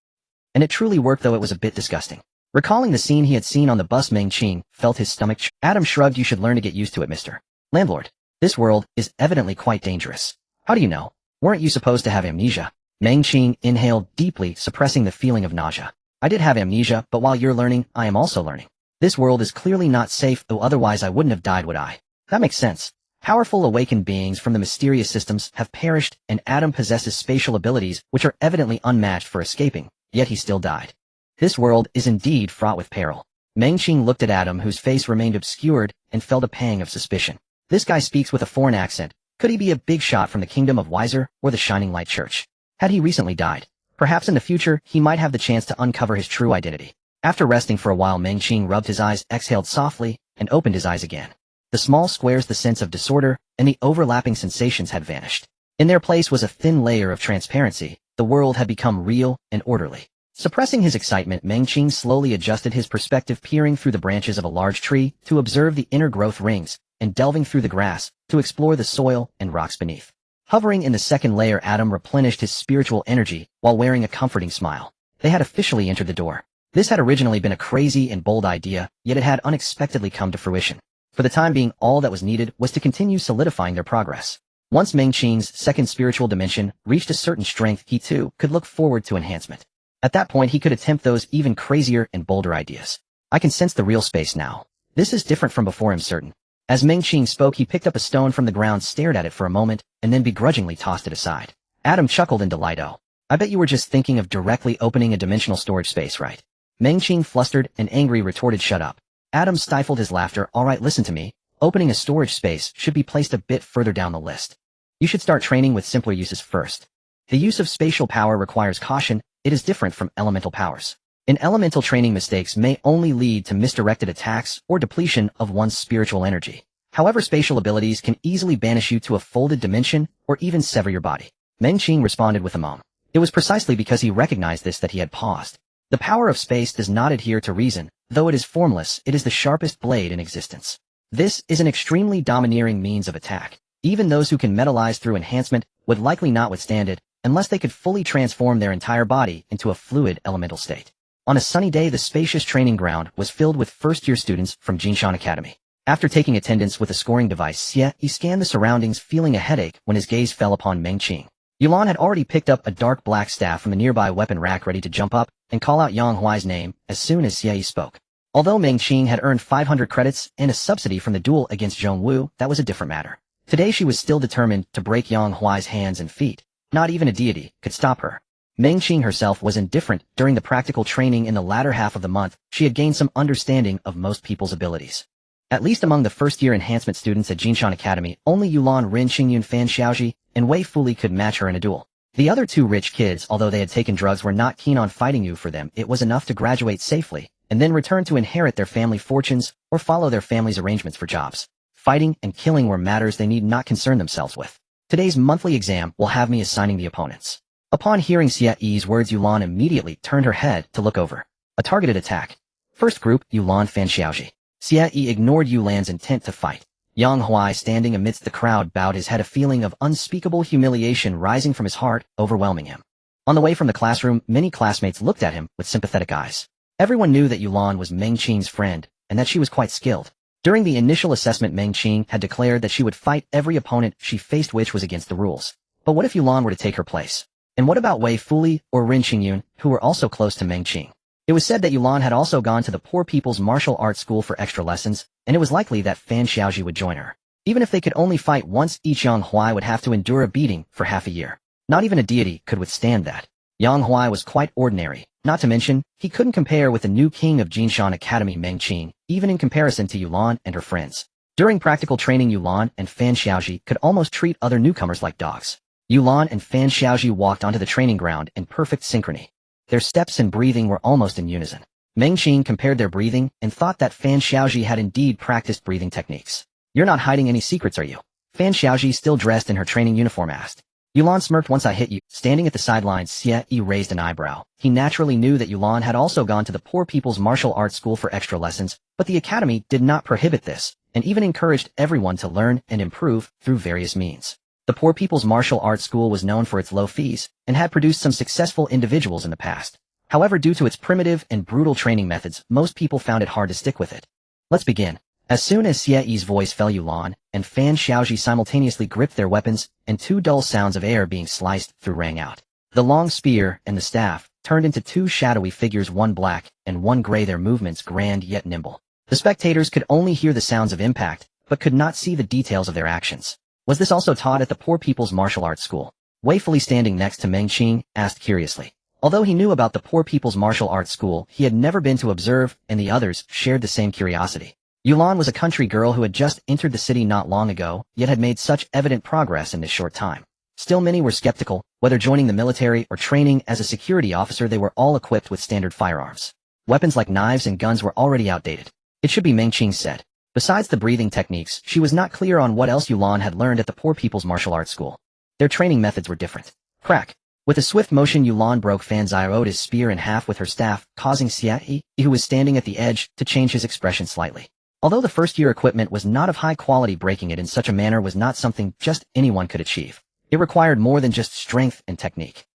And it truly worked, though it was a bit disgusting. Recalling the scene he had seen on the bus, Meng Qing felt his stomach. Adam shrugged. You should learn to get used to it, Mr. Landlord. This world is evidently quite dangerous. How do you know? Weren't you supposed to have amnesia? Meng Qing inhaled deeply, suppressing the feeling of nausea. I did have amnesia, but while you're learning, I am also learning. This world is clearly not safe, though otherwise I wouldn't have died, would I? That makes sense. Powerful awakened beings from the mysterious systems have perished, and Adam possesses spatial abilities which are evidently unmatched for escaping, yet he still died. This world is indeed fraught with peril. Meng Qing looked at Adam, whose face remained obscured, and felt a pang of suspicion. This guy speaks with a foreign accent. Could he be a big shot from the Kingdom of Weiser or the Shining Light Church? Had he recently died? Perhaps in the future, he might have the chance to uncover his true identity. After resting for a while, Meng Qing rubbed his eyes, exhaled softly, and opened his eyes again. The small squares, the sense of disorder, and the overlapping sensations had vanished. In their place was a thin layer of transparency. The world had become real and orderly. Suppressing his excitement, Meng Qing slowly adjusted his perspective, peering through the branches of a large tree to observe the inner growth rings, and delving through the grass to explore the soil and rocks beneath. Hovering in the second layer, Adam replenished his spiritual energy while wearing a comforting smile. They had officially entered the door. This had originally been a crazy and bold idea, yet it had unexpectedly come to fruition. For the time being, all that was needed was to continue solidifying their progress. Once Meng Qing's second spiritual dimension reached a certain strength, he too could look forward to enhancement. At that point, he could attempt those even crazier and bolder ideas. I can sense the real space now. This is different from before, I'm certain. As Meng Qing spoke, he picked up a stone from the ground, stared at it for a moment, and then begrudgingly tossed it aside. Adam chuckled in delight. Oh, I bet you were just thinking of directly opening a dimensional storage space, right? Meng Qing, flustered and angry, retorted, shut up. Adam stifled his laughter. All right, listen to me. Opening a storage space should be placed a bit further down the list. You should start training with simpler uses first. The use of spatial power requires caution. It is different from elemental powers. In elemental training, mistakes may only lead to misdirected attacks or depletion of one's spiritual energy. However, spatial abilities can easily banish you to a folded dimension or even sever your body. Meng Qing responded with a moan. It was precisely because he recognized this that he had paused. The power of space does not adhere to reason. Though it is formless, it is the sharpest blade in existence. This is an extremely domineering means of attack. Even those who can metalize through enhancement would likely not withstand it, unless they could fully transform their entire body into a fluid elemental state. On a sunny day, the spacious training ground was filled with first-year students from Jinshan Academy. After taking attendance with a scoring device, he scanned the surroundings, feeling a headache when his gaze fell upon Meng Qing. Yulan had already picked up a dark black staff from the nearby weapon rack, ready to jump up and call out Yang Huai's name as soon as Xie spoke. Although Meng Qing had earned 500 credits and a subsidy from the duel against Zhong Wu, that was a different matter. Today she was still determined to break Yang Huai's hands and feet. Not even a deity could stop her. Meng Qing herself was indifferent. During the practical training in the latter half of the month, she had gained some understanding of most people's abilities. At least among the first-year enhancement students at Jinshan Academy, only Yulan, Rin Qingyun, Fan Xiaoji, and Wei Fuli could match her in a duel. The other two rich kids, although they had taken drugs, were not keen on fighting you. For them, it was enough to graduate safely, and then return to inherit their family fortunes or follow their family's arrangements for jobs. Fighting and killing were matters they need not concern themselves with. Today's monthly exam will have me assigning the opponents. Upon hearing Xie Yi's words, Yulan immediately turned her head to look over. A targeted attack. First group, Yulan, Fan Xiaoji. Xie Yi ignored Yulan's intent to fight. Yang Huai, standing amidst the crowd, bowed his head, a feeling of unspeakable humiliation rising from his heart, overwhelming him. On the way from the classroom, many classmates looked at him with sympathetic eyes. Everyone knew that Yulan was Meng Qing's friend, and that she was quite skilled. During the initial assessment, Meng Qing had declared that she would fight every opponent she faced, which was against the rules. But what if Yulan were to take her place? And what about Wei Fuli or Rin Qingyun, who were also close to Meng Qing? It was said that Yulan had also gone to the Poor People's Martial Arts School for extra lessons, and it was likely that Fan Xiaoji would join her. Even if they could only fight once each, Yang Huai would have to endure a beating for half a year. Not even a deity could withstand that. Yang Huai was quite ordinary, not to mention, he couldn't compare with the new king of Jinshan Academy, Meng Qing, even in comparison to Yulan and her friends. During practical training, Yulan and Fan Xiaoji could almost treat other newcomers like dogs. Yulan and Fan Xiaoji walked onto the training ground in perfect synchrony. Their steps and breathing were almost in unison. Meng Qing compared their breathing and thought that Fan Xiaoji had indeed practiced breathing techniques. "You're not hiding any secrets, are you?" Fan Xiaoji, still dressed in her training uniform, asked. Yulan smirked. "Once I hit you." Standing at the sidelines, Xie Yi raised an eyebrow. He naturally knew that Yulan had also gone to the Poor People's Martial Arts School for extra lessons, but the academy did not prohibit this, and even encouraged everyone to learn and improve through various means. The Poor People's Martial Arts School was known for its low fees, and had produced some successful individuals in the past. However, due to its primitive and brutal training methods, most people found it hard to stick with it. "Let's begin." As soon as Xie Yi's voice fell, Yulan and Fan Xiaoji simultaneously gripped their weapons, and two dull sounds of air being sliced through rang out. The long spear and the staff turned into two shadowy figures, one black and one gray, their movements grand yet nimble. The spectators could only hear the sounds of impact, but could not see the details of their actions. Was this also taught at the Poor People's Martial Arts School? Wei Fuli, standing next to Meng Qing, asked curiously. Although he knew about the Poor People's Martial Arts School, he had never been to observe, and the others shared the same curiosity. Yulan was a country girl who had just entered the city not long ago, yet had made such evident progress in this short time. Still, many were skeptical, whether joining the military or training as a security officer. They were all equipped with standard firearms. Weapons like knives and guns were already outdated. "It should be," Meng Qing said. Besides the breathing techniques, she was not clear on what else Yulan had learned at the Poor People's Martial Arts School. Their training methods were different. Crack! With a swift motion, Yulan broke Fan Xiaoji's spear in half with her staff, causing Xie Yi, who was standing at the edge, to change his expression slightly. Although the first-year equipment was not of high quality, breaking it in such a manner was not something just anyone could achieve. It required more than just strength and technique.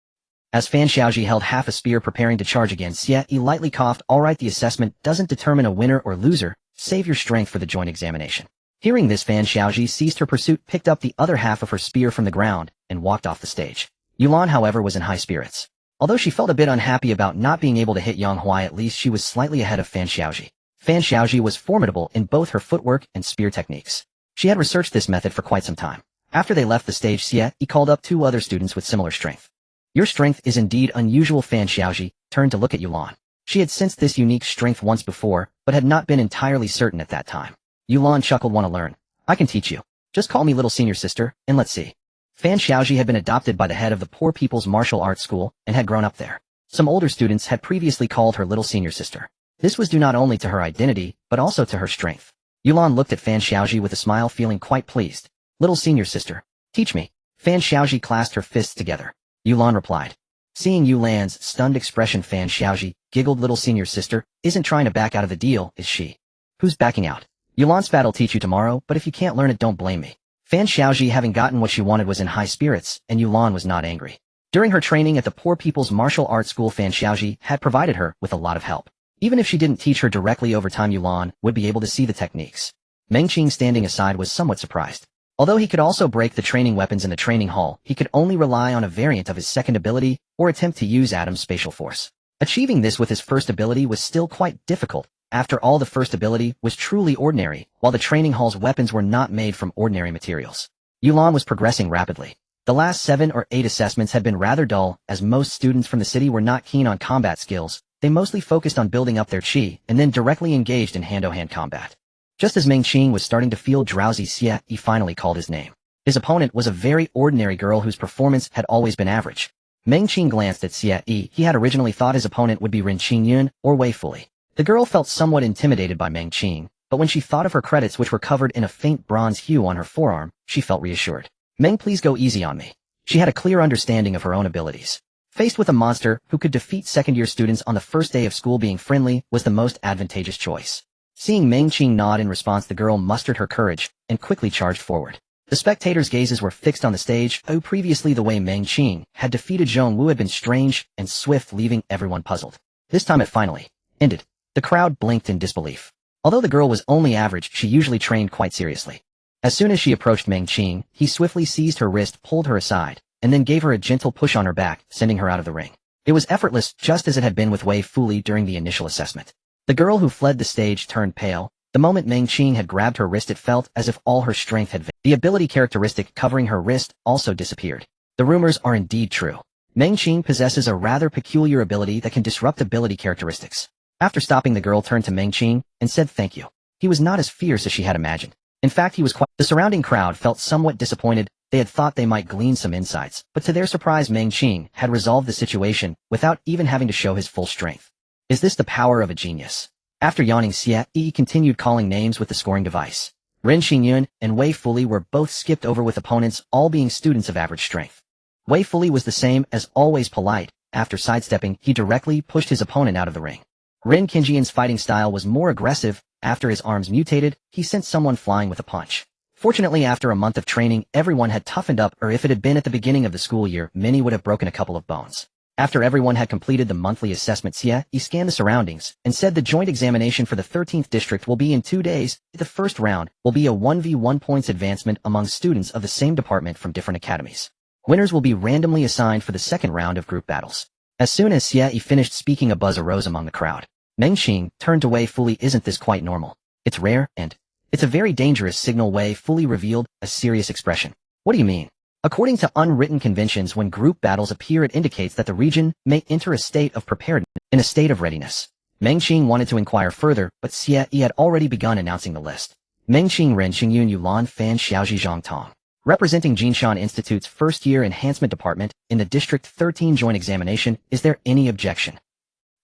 As Fan Xiaoji held half a spear preparing to charge again, Xie Yi lightly coughed. "All right, the assessment doesn't determine a winner or loser. Save your strength for the joint examination." Hearing this, Fan Xiaoji ceased her pursuit, picked up the other half of her spear from the ground, and walked off the stage. Yulan, however, was in high spirits. Although she felt a bit unhappy about not being able to hit Yang Huai, at least she was slightly ahead of Fan Xiaoji. Fan Xiaoji was formidable in both her footwork and spear techniques. She had researched this method for quite some time. After they left the stage, Xie Yi called up two other students with similar strength. "Your strength is indeed unusual." Fan Xiaoji turned to look at Yulan. She had sensed this unique strength once before, but had not been entirely certain at that time. Yulan chuckled. "Want to learn? I can teach you. Just call me little senior sister, and let's see." Fan Xiaoji had been adopted by the head of the Poor People's Martial Arts School, and had grown up there. Some older students had previously called her little senior sister. This was due not only to her identity, but also to her strength. Yulan looked at Fan Xiaoji with a smile, feeling quite pleased. "Little senior sister, teach me." Fan Xiaoji clasped her fists together. Yulan replied. Seeing Yulan's stunned expression, Fan Xiaoji giggled. "Little senior sister isn't trying to back out of the deal, is she?" "Who's backing out?" "Yulan's fat'll teach you tomorrow, but if you can't learn it, don't blame me." Fan Xiaoji, having gotten what she wanted, was in high spirits, and Yulan was not angry. During her training at the Poor People's Martial Arts School, Fan Xiaoji had provided her with a lot of help. Even if she didn't teach her directly, over time Yulan would be able to see the techniques. Meng Qing, standing aside, was somewhat surprised. Although he could also break the training weapons in the training hall, he could only rely on a variant of his second ability, or attempt to use Adam's spatial force. Achieving this with his first ability was still quite difficult. After all, the first ability was truly ordinary, while the training hall's weapons were not made from ordinary materials. Yulan was progressing rapidly. The last 7 or 8 assessments had been rather dull, as most students from the city were not keen on combat skills. They mostly focused on building up their chi, and then directly engaged in hand-to-hand combat. Just as Meng Qing was starting to feel drowsy, Xie Yi finally called his name. His opponent was a very ordinary girl whose performance had always been average. Meng Qing glanced at Xie Yi. He had originally thought his opponent would be Rin Qingyun or Wei Fuli. The girl felt somewhat intimidated by Meng Qing, but when she thought of her credits, which were covered in a faint bronze hue on her forearm, she felt reassured. "Meng, please go easy on me." She had a clear understanding of her own abilities. Faced with a monster who could defeat second-year students on the first day of school, being friendly was the most advantageous choice. Seeing Meng Qing nod in response, the girl mustered her courage and quickly charged forward. The spectators' gazes were fixed on the stage. Previously the way Meng Qing had defeated Zhong Wu had been strange and swift, leaving everyone puzzled. This time it finally ended. The crowd blinked in disbelief. Although the girl was only average, she usually trained quite seriously. As soon as she approached Meng Qing, he swiftly seized her wrist, pulled her aside, and then gave her a gentle push on her back, sending her out of the ring. It was effortless, just as it had been with Wei Fuli during the initial assessment. The girl who fled the stage turned pale. The moment Meng Qing had grabbed her wrist, it felt as if all her strength had vanished. The ability characteristic covering her wrist also disappeared. The rumors are indeed true. Meng Qing possesses a rather peculiar ability that can disrupt ability characteristics. After stopping, the girl turned to Meng Qing and said thank you. He was not as fierce as she had imagined. In fact, he was quite— The surrounding crowd felt somewhat disappointed. They had thought they might glean some insights, but to their surprise, Meng Qing had resolved the situation without even having to show his full strength. Is this the power of a genius? After yawning, Xie Yi continued calling names with the scoring device. Ren Xingyun and Wei Fuli were both skipped over, with opponents all being students of average strength. Wei Fuli was the same as always, polite. After sidestepping, he directly pushed his opponent out of the ring. Ren Qinjian's fighting style was more aggressive. After his arms mutated, he sent someone flying with a punch. Fortunately, after a month of training, everyone had toughened up, or if it had been at the beginning of the school year, many would have broken a couple of bones. After everyone had completed the monthly assessment, Xie Yi scanned the surroundings and said the joint examination for the 13th district will be in 2 days. The first round will be a 1v1 points advancement among students of the same department from different academies. Winners will be randomly assigned for the second round of group battles. As soon as Xie Yi finished speaking, a buzz arose among the crowd. Meng Qing turned to Wei Fuli. Isn't this quite normal? It's rare, and it's a very dangerous signal. Wei Fuli revealed a serious expression. What do you mean? According to unwritten conventions, when group battles appear, it indicates that the region may enter a state of preparedness, in a state of readiness. Meng Qing wanted to inquire further, but Xie Yi had already begun announcing the list. Meng Qing, Ren Xingyun, Yulan Fan, Xiaoji Zhang Tong. Representing Jinshan Institute's first-year enhancement department in the District 13 joint examination, is there any objection?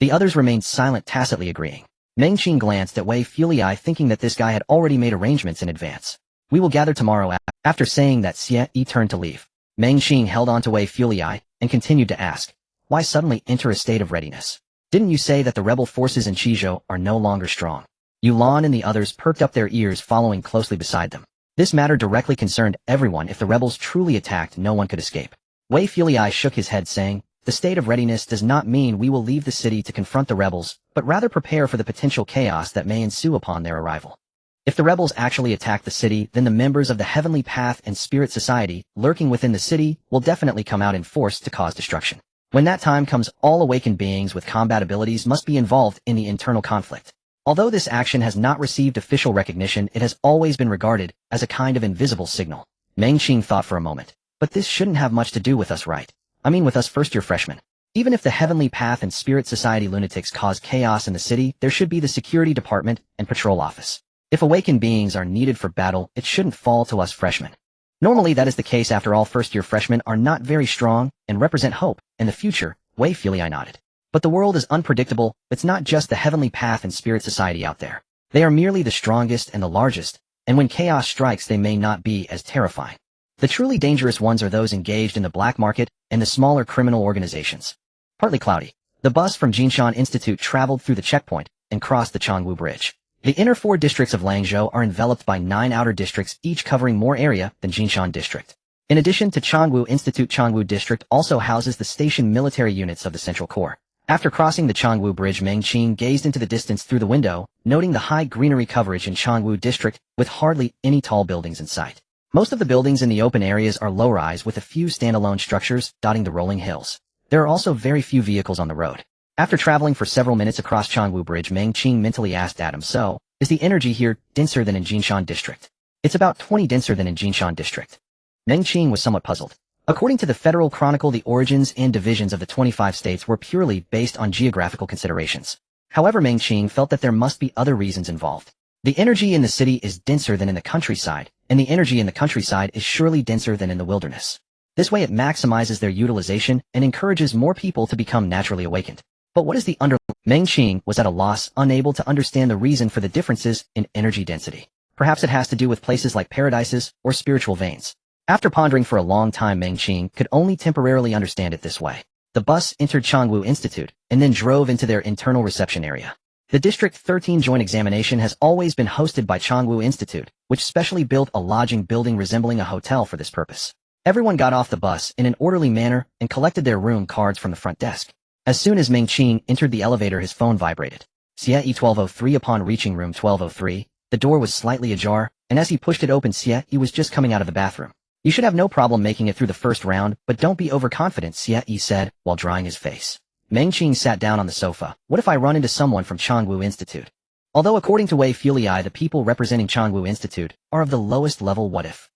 The others remained silent, tacitly agreeing. Meng Qing glanced at Wei Fuli, thinking that this guy had already made arrangements in advance. We will gather tomorrow. After saying that, Xie Yi turned to leave. Meng Qing held on to Wei Fuli and continued to ask, why suddenly enter a state of readiness? Didn't you say that the rebel forces in Qizhou are no longer strong? Yulan and the others perked up their ears, following closely beside them. This matter directly concerned everyone. If the rebels truly attacked, no one could escape. Wei Fuli shook his head, saying, the state of readiness does not mean we will leave the city to confront the rebels, but rather prepare for the potential chaos that may ensue upon their arrival. If the rebels actually attack the city, then the members of the Heavenly Path and Spirit Society, lurking within the city, will definitely come out in force to cause destruction. When that time comes, all awakened beings with combat abilities must be involved in the internal conflict. Although this action has not received official recognition, it has always been regarded as a kind of invisible signal. Meng Qing thought for a moment. But this shouldn't have much to do with us, right? I mean, with us first-year freshmen. Even if the Heavenly Path and Spirit Society lunatics cause chaos in the city, there should be the security department and patrol office. If awakened beings are needed for battle, it shouldn't fall to us freshmen. Normally that is the case. After all, first-year freshmen are not very strong and represent hope in the future. Wei Fuli nodded. But the world is unpredictable. It's not just the Heavenly Path and Spirit Society out there. They are merely the strongest and the largest, and when chaos strikes, they may not be as terrifying. The truly dangerous ones are those engaged in the black market and the smaller criminal organizations. Partly cloudy. The bus from Jinshan Institute traveled through the checkpoint and crossed the Changwu Bridge. The inner 4 districts of Langzhou are enveloped by 9 outer districts, each covering more area than Jinshan District. In addition to Changwu Institute, Changwu District also houses the station military units of the Central Corps. After crossing the Changwu Bridge, Meng Qing gazed into the distance through the window, noting the high greenery coverage in Changwu District with hardly any tall buildings in sight. Most of the buildings in the open areas are low-rise, with a few standalone structures dotting the rolling hills. There are also very few vehicles on the road. After traveling for several minutes across Changwu Bridge, Meng Qing mentally asked Adam, so, is the energy here denser than in Jinshan District? It's about 20 denser than in Jinshan District. Meng Qing was somewhat puzzled. According to the Federal Chronicle, the origins and divisions of the 25 states were purely based on geographical considerations. However, Meng Qing felt that there must be other reasons involved. The energy in the city is denser than in the countryside, and the energy in the countryside is surely denser than in the wilderness. This way it maximizes their utilization and encourages more people to become naturally awakened. But what is the underlying? Meng Qing was at a loss, unable to understand the reason for the differences in energy density. Perhaps it has to do with places like paradises or spiritual veins. After pondering for a long time, Meng Qing could only temporarily understand it this way. The bus entered Changwu Institute and then drove into their internal reception area. The District 13 joint examination has always been hosted by Chongwu Institute, which specially built a lodging building resembling a hotel for this purpose. Everyone got off the bus in an orderly manner and collected their room cards from the front desk. As soon as Meng Qing entered the elevator, his phone vibrated. Xie 1203. Upon reaching room 1203, the door was slightly ajar, and as he pushed it open, Xie was just coming out of the bathroom. You should have no problem making it through the first round, but don't be overconfident, Xie said, while drying his face. Meng Qing sat down on the sofa. What if I run into someone from Chongwu Institute? Although according to Wei Fulei, the people representing Chongwu Institute are of the lowest level, what if?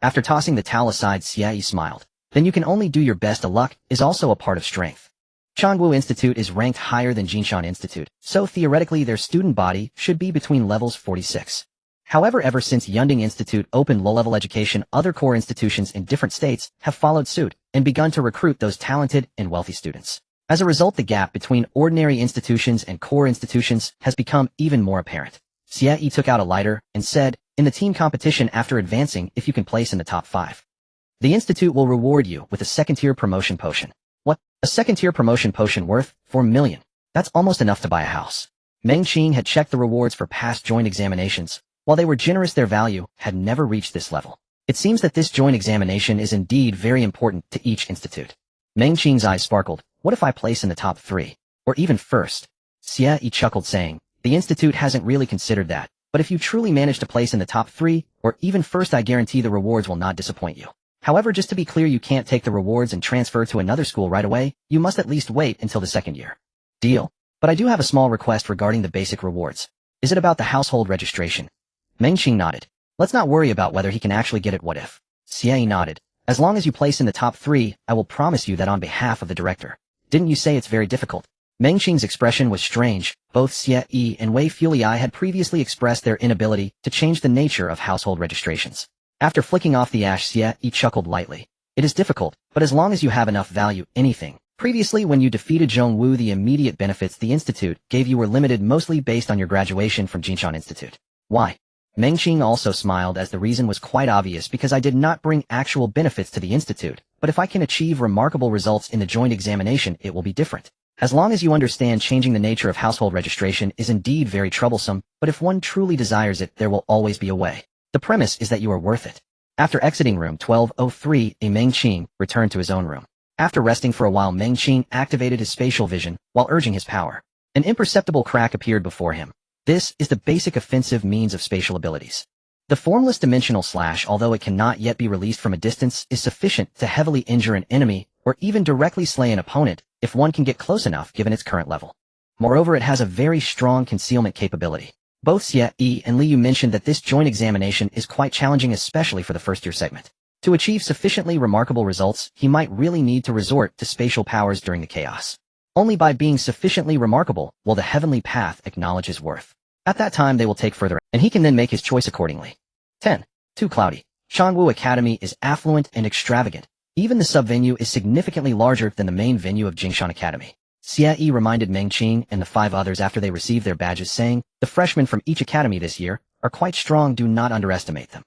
After tossing the towel aside, Xie smiled. Then you can only do your best. Luck is also a part of strength. Chongwu Institute is ranked higher than Jinshan Institute, so theoretically their student body should be between levels 46. However, ever since Yunding Institute opened low-level education, other core institutions in different states have followed suit and begun to recruit those talented and wealthy students. As a result, the gap between ordinary institutions and core institutions has become even more apparent. Xie took out a lighter and said, in the team competition after advancing, if you can place in the top 5, the institute will reward you with a second-tier promotion potion. What? A second-tier promotion potion worth 4 million? That's almost enough to buy a house. Meng Qing had checked the rewards for past joint examinations. While they were generous, their value had never reached this level. It seems that this joint examination is indeed very important to each institute. Meng Qing's eyes sparkled. What if I place in the top 3? Or even first? Xie chuckled, saying, the institute hasn't really considered that, but if you truly manage to place in the top 3, or even first, I guarantee the rewards will not disappoint you. However, just to be clear, you can't take the rewards and transfer to another school right away. You must at least wait until the second year. Deal. But I do have a small request regarding the basic rewards. Is it about the household registration? Meng Qing nodded. Let's not worry about whether he can actually get it. What if? Xie nodded. As long as you place in the top 3, I will promise you that on behalf of the director. Didn't you say it's very difficult? Meng Qing's expression was strange. Both Xie and Wei Fulei had previously expressed their inability to change the nature of household registrations. After flicking off the ash, Xie chuckled lightly. It is difficult, but as long as you have enough value, anything. Previously, when you defeated Zhongwu, the immediate benefits the institute gave you were limited, mostly based on your graduation from Jinshan Institute. Why? Meng Qing also smiled, as the reason was quite obvious, because I did not bring actual benefits to the institute, but if I can achieve remarkable results in the joint examination, it will be different. As long as you understand, changing the nature of household registration is indeed very troublesome, but if one truly desires it, there will always be a way. The premise is that you are worth it. After exiting room 1203, Meng Qing returned to his own room. After resting for a while, Meng Qing activated his spatial vision while urging his power. An imperceptible crack appeared before him. This is the basic offensive means of spatial abilities. The formless dimensional slash, although it cannot yet be released from a distance, is sufficient to heavily injure an enemy or even directly slay an opponent if one can get close enough given its current level. Moreover, it has a very strong concealment capability. Both Xie and Liu mentioned that this joint examination is quite challenging, especially for the first-year segment. To achieve sufficiently remarkable results, he might really need to resort to spatial powers during the chaos. Only by being sufficiently remarkable will the heavenly path acknowledge his worth. At that time, they will take further, and he can then make his choice accordingly. 10. Too cloudy. Chongwu Academy is affluent and extravagant. Even the sub-venue is significantly larger than the main venue of Jinshan Academy. Xie reminded Meng Qing and the 5 others after they received their badges, saying, the freshmen from each academy this year are quite strong, do not underestimate them.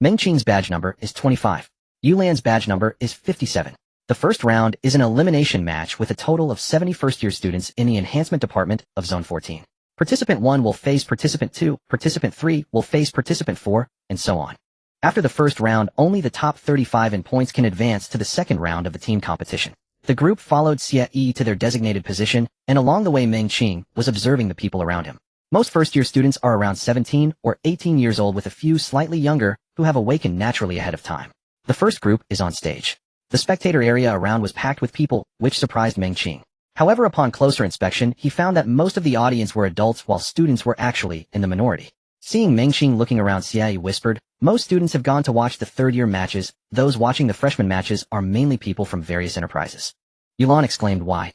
Meng Qing's badge number is 25. Yulan's badge number is 57. The first round is an elimination match with a total of 70 first-year students in the enhancement department of Zone 14. Participant 1 will face Participant 2, Participant 3 will face Participant 4, and so on. After the first round, only the top 35 in points can advance to the second round of the team competition. The group followed Xie to their designated position, and along the way Meng Qing was observing the people around him. Most first-year students are around 17 or 18 years old, with a few slightly younger who have awakened naturally ahead of time. The first group is on stage. The spectator area around was packed with people, which surprised Meng Qing. However, upon closer inspection, he found that most of the audience were adults while students were actually in the minority. Seeing Meng Qing looking around, Xie whispered, most students have gone to watch the third-year matches. Those watching the freshman matches are mainly people from various enterprises. Yulan exclaimed, why?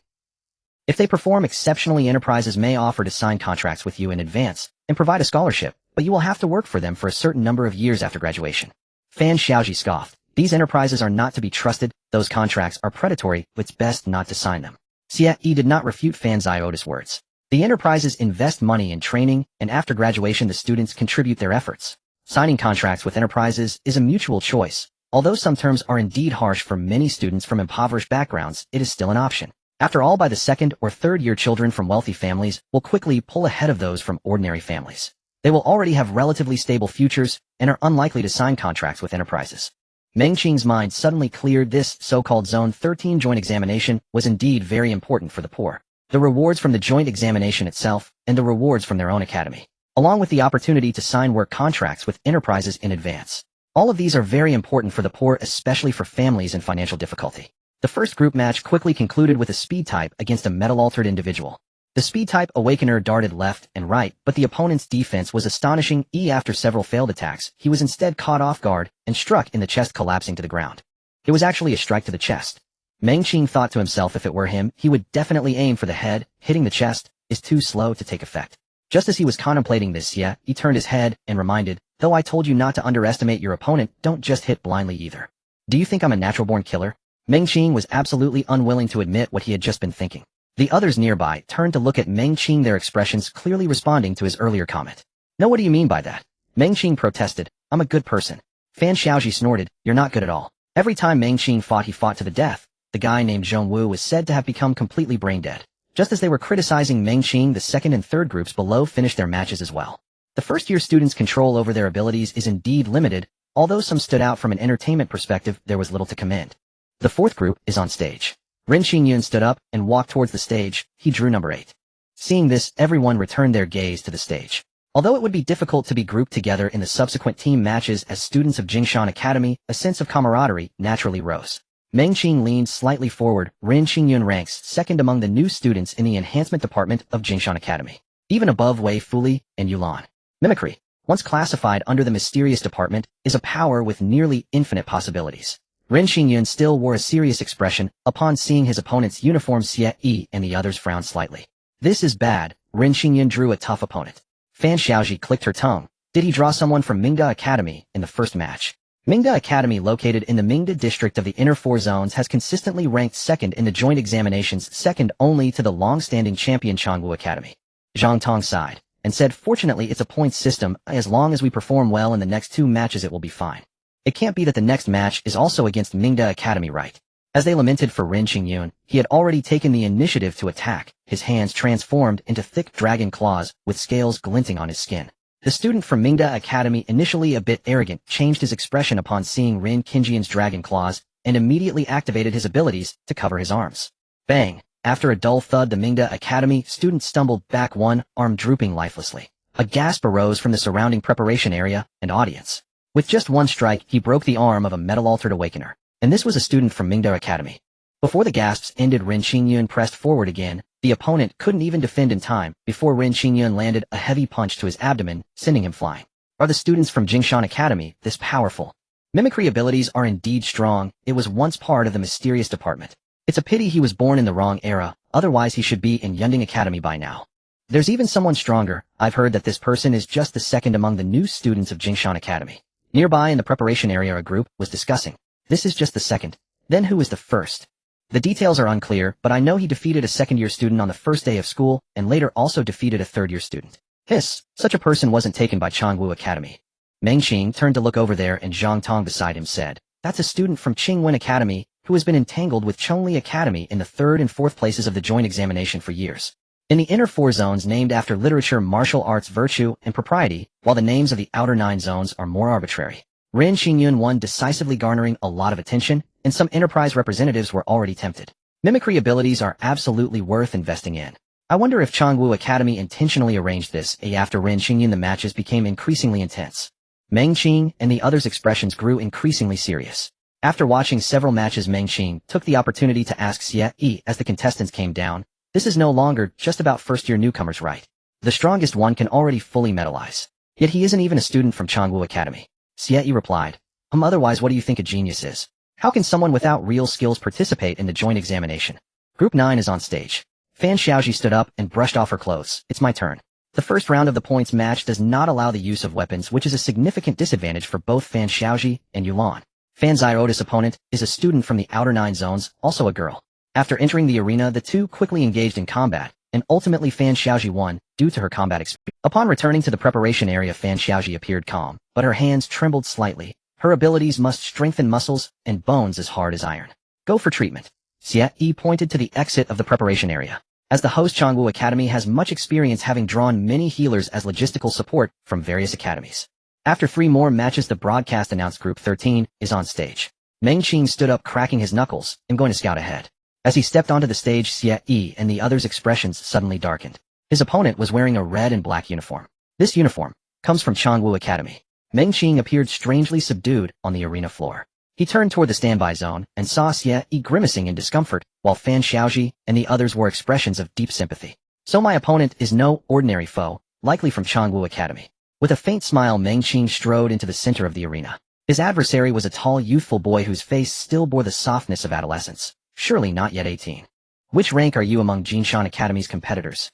If they perform exceptionally, enterprises may offer to sign contracts with you in advance and provide a scholarship, but you will have to work for them for a certain number of years after graduation. Fan Xiaoji scoffed. These enterprises are not to be trusted. Those contracts are predatory. It's best not to sign them. Xie did not refute Fan Ziota's words. The enterprises invest money in training, and after graduation the students contribute their efforts. Signing contracts with enterprises is a mutual choice. Although some terms are indeed harsh for many students from impoverished backgrounds, it is still an option. After all, by the second or third year, children from wealthy families will quickly pull ahead of those from ordinary families. They will already have relatively stable futures and are unlikely to sign contracts with enterprises. Meng Qing's mind suddenly cleared. This so-called Zone 13 joint examination was indeed very important for the poor. The rewards from the joint examination itself and the rewards from their own academy, along with the opportunity to sign work contracts with enterprises in advance. All of these are very important for the poor, especially for families in financial difficulty. The first group match quickly concluded with a speed type against a metal-altered individual. The speed type awakener darted left and right, but the opponent's defense was astonishing. After several failed attacks, he was instead caught off guard and struck in the chest, collapsing to the ground. It was actually a strike to the chest. Meng Qing thought to himself, if it were him, he would definitely aim for the head. Hitting the chest is too slow to take effect. Just as he was contemplating this, he turned his head and reminded, though I told you not to underestimate your opponent, don't just hit blindly either. Do you think I'm a natural-born killer? Meng Qing was absolutely unwilling to admit what he had just been thinking. The others nearby turned to look at Meng Qing, their expressions clearly responding to his earlier comment. No, what do you mean by that? Meng Qing protested. I'm a good person. Fan Xiaoji snorted. You're not good at all. Every time Meng Qing fought, he fought to the death. The guy named Zhong Wu was said to have become completely brain dead. Just as they were criticizing Meng Qing, the second and third groups below finished their matches as well. The first-year students' control over their abilities is indeed limited. Although some stood out from an entertainment perspective, there was little to commend. The fourth group is on stage. Ren Xingyun stood up and walked towards the stage. He drew number 8. Seeing this, everyone returned their gaze to the stage. Although it would be difficult to be grouped together in the subsequent team matches as students of Jingshan Academy, a sense of camaraderie naturally rose. Meng Qing leaned slightly forward. Ren Xingyun ranks second among the new students in the enhancement department of Jingshan Academy, even above Wei Fuli and Yulan. Mimicry, once classified under the mysterious department, is a power with nearly infinite possibilities. Ren Xingyun still wore a serious expression upon seeing his opponent's uniform. Xie and the others frowned slightly. This is bad. Ren Xingyun drew a tough opponent. Fan Xiaoji clicked her tongue. Did he draw someone from Mingda Academy in the first match? Mingda Academy, located in the Mingda district of the Inner Four Zones, has consistently ranked second in the joint examinations, second only to the long-standing champion Changwu Academy. Zhang Tong sighed and said, fortunately it's a points system. As long as we perform well in the next 2 matches, it will be fine. It can't be that the next match is also against Mingda Academy, right? As they lamented for Ren Xingyun, he had already taken the initiative to attack, his hands transformed into thick dragon claws with scales glinting on his skin. The student from Mingda Academy, initially a bit arrogant, changed his expression upon seeing Ren Xingyun's dragon claws and immediately activated his abilities to cover his arms. Bang! After a dull thud, the Mingda Academy student stumbled back, one arm drooping lifelessly. A gasp arose from the surrounding preparation area and audience. With just one strike, he broke the arm of a metal-altered awakener. And this was a student from Mingda Academy. Before the gasps ended, Ren Xingyun pressed forward again. The opponent couldn't even defend in time before Ren Xingyun landed a heavy punch to his abdomen, sending him flying. Are the students from Jingshan Academy this powerful? Mimicry abilities are indeed strong. It was once part of the mysterious department. It's a pity he was born in the wrong era, otherwise he should be in Yunding Academy by now. There's even someone stronger. I've heard that this person is just the second among the new students of Jingshan Academy. Nearby in the preparation area, a group was discussing. This is just the second. Then who is the first? The details are unclear, but I know he defeated a second-year student on the first day of school, and later also defeated a third-year student. Hiss, such a person wasn't taken by Changwu Academy. Meng Qing turned to look over there, and Zhang Tong beside him said, that's a student from Qingwen Academy, who has been entangled with Chongli Academy in the 3rd and 4th places of the joint examination for years. In the inner 4 zones named after literature, martial arts, virtue, and propriety, while the names of the outer 9 zones are more arbitrary. Ren Xingyun won decisively, garnering a lot of attention, and some enterprise representatives were already tempted. Mimicry abilities are absolutely worth investing in. I wonder if Changwu Academy intentionally arranged this. After Ren Xingyun, the matches became increasingly intense. Meng Qing and the others' expressions grew increasingly serious. After watching several matches, Meng Qing took the opportunity to ask Xie as the contestants came down, this is no longer just about first-year newcomers, right? The strongest one can already fully metalize. Yet he isn't even a student from Changwu Academy. Xie replied, otherwise what do you think a genius is? How can someone without real skills participate in the joint examination? Group 9 is on stage. Fan Xiaoji stood up and brushed off her clothes. It's my turn. The first round of the points match does not allow the use of weapons, which is a significant disadvantage for both Fan Xiaoji and Yulan. Fan Zioda's opponent is a student from the outer 9 zones, also a girl. After entering the arena, the two quickly engaged in combat, and ultimately Fan Xiaoji won, due to her combat experience. Upon returning to the preparation area, Fan Xiaoji appeared calm, but her hands trembled slightly. Her abilities must strengthen muscles and bones as hard as iron. Go for treatment. Xie pointed to the exit of the preparation area. As the host, Changwu Academy has much experience having drawn many healers as logistical support from various academies. After 3 more matches, the broadcast announced Group 13 is on stage. Meng Qing stood up, cracking his knuckles. I'm going to scout ahead. As he stepped onto the stage, Xie and the others' expressions suddenly darkened. His opponent was wearing a red and black uniform. This uniform comes from Changwu Academy. Meng Qing appeared strangely subdued on the arena floor. He turned toward the standby zone and saw Xie grimacing in discomfort, while Fan Xiaoji and the others wore expressions of deep sympathy. So my opponent is no ordinary foe, likely from Changwu Academy. With a faint smile, Meng Qing strode into the center of the arena. His adversary was a tall, youthful boy whose face still bore the softness of adolescence. Surely not yet 18. Which rank are you among Jinshan Academy's competitors?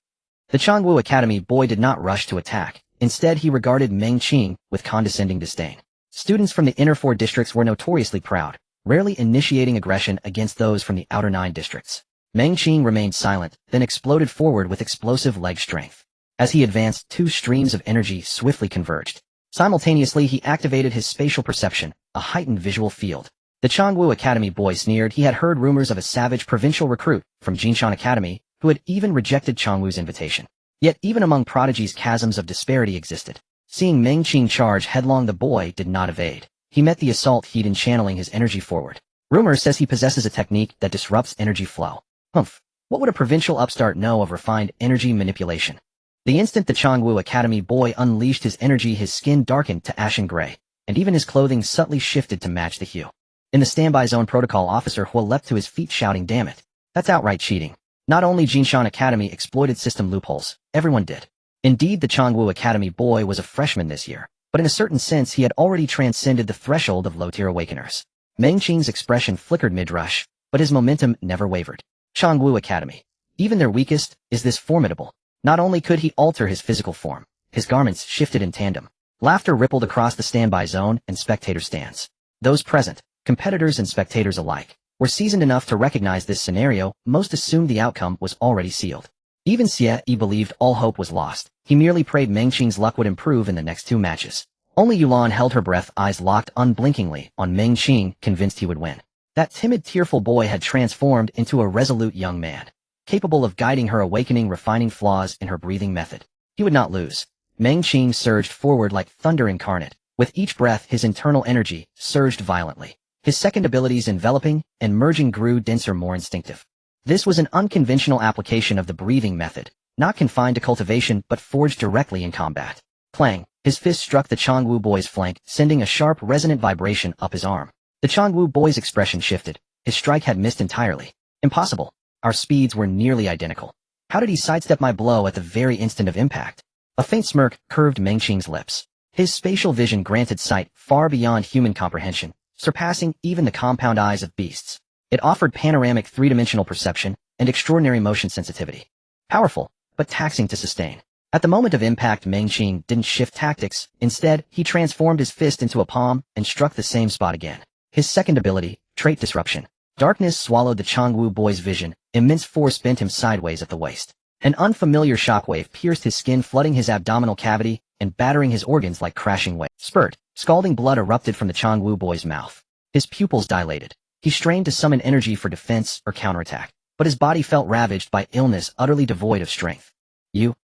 The Changwu Academy boy did not rush to attack. Instead, he regarded Meng Qing with condescending disdain. Students from the inner 4 districts were notoriously proud, rarely initiating aggression against those from the outer 9 districts. Meng Qing remained silent, then exploded forward with explosive leg strength. As he advanced, 2 streams of energy swiftly converged. Simultaneously, he activated his spatial perception, a heightened visual field. The Changwu Academy boy sneered. He had heard rumors of a savage provincial recruit from Jinshan Academy who had even rejected Changwu's invitation. Yet even among prodigies, chasms of disparity existed. Seeing Meng Qing charge headlong, the boy did not evade. He met the assault heat in channeling his energy forward. Rumor says he possesses a technique that disrupts energy flow. Humph. What would a provincial upstart know of refined energy manipulation? The instant the Changwu Academy boy unleashed his energy, his skin darkened to ashen gray, and even his clothing subtly shifted to match the hue. In the standby zone, protocol officer Hua leapt to his feet, shouting, "Damn it. That's outright cheating." Not only Jinshan Academy exploited system loopholes, everyone did. Indeed, the Changwu Academy boy was a freshman this year, but in a certain sense he had already transcended the threshold of low-tier awakeners. Meng Qing's expression flickered mid-rush, but his momentum never wavered. Changwu Academy, even their weakest, is this formidable. Not only could he alter his physical form, his garments shifted in tandem. Laughter rippled across the standby zone and spectator stands. Those present, competitors and spectators alike, were seasoned enough to recognize this scenario. Most assumed the outcome was already sealed. Even Xie believed all hope was lost. He merely prayed Meng Qing's luck would improve in the next 2 matches. Only Yulan held her breath, eyes locked unblinkingly on Meng Qing, convinced he would win. That timid, tearful boy had transformed into a resolute young man, capable of guiding her awakening, refining flaws in her breathing method. He would not lose. Meng Qing surged forward like thunder incarnate. With each breath, his internal energy surged violently. His second abilities, enveloping and merging, grew denser, more instinctive. This was an unconventional application of the breathing method, not confined to cultivation but forged directly in combat. Clang! His fist struck the Changwu boy's flank, sending a sharp, resonant vibration up his arm. The Changwu boy's expression shifted. His strike had missed entirely. Impossible. Our speeds were nearly identical. How did he sidestep my blow at the very instant of impact? A faint smirk curved Meng Qing's lips. His spatial vision granted sight far beyond human comprehension, surpassing even the compound eyes of beasts. It offered panoramic 3-dimensional perception and extraordinary motion sensitivity. Powerful, but taxing to sustain. At the moment of impact, Meng Qing didn't shift tactics. Instead, he transformed his fist into a palm and struck the same spot again. His second ability, trait disruption. Darkness swallowed the Changwu boy's vision. Immense force bent him sideways at the waist. An unfamiliar shockwave pierced his skin, flooding his abdominal cavity and battering his organs like crashing waves. Spurt. Scalding blood erupted from the Changwu boy's mouth. His pupils dilated. He strained to summon energy for defense or counterattack, but his body felt ravaged by illness, utterly devoid of strength.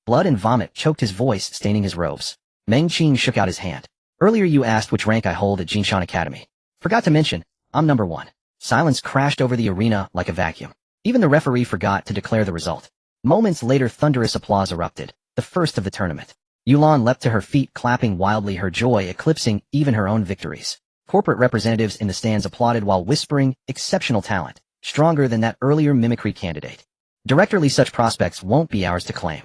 Blood and vomit choked his voice, staining his robes. Meng Qing shook out his hand. Earlier you asked which rank I hold at Jinshan Academy. Forgot to mention, I'm number 1. Silence crashed over the arena like a vacuum. Even the referee forgot to declare the result. Moments later, thunderous applause erupted, the first of the tournament. Yulan leapt to her feet, clapping wildly, her joy eclipsing even her own victories. Corporate representatives in the stands applauded while whispering, exceptional talent, stronger than that earlier mimicry candidate. Directorly, such prospects won't be ours to claim.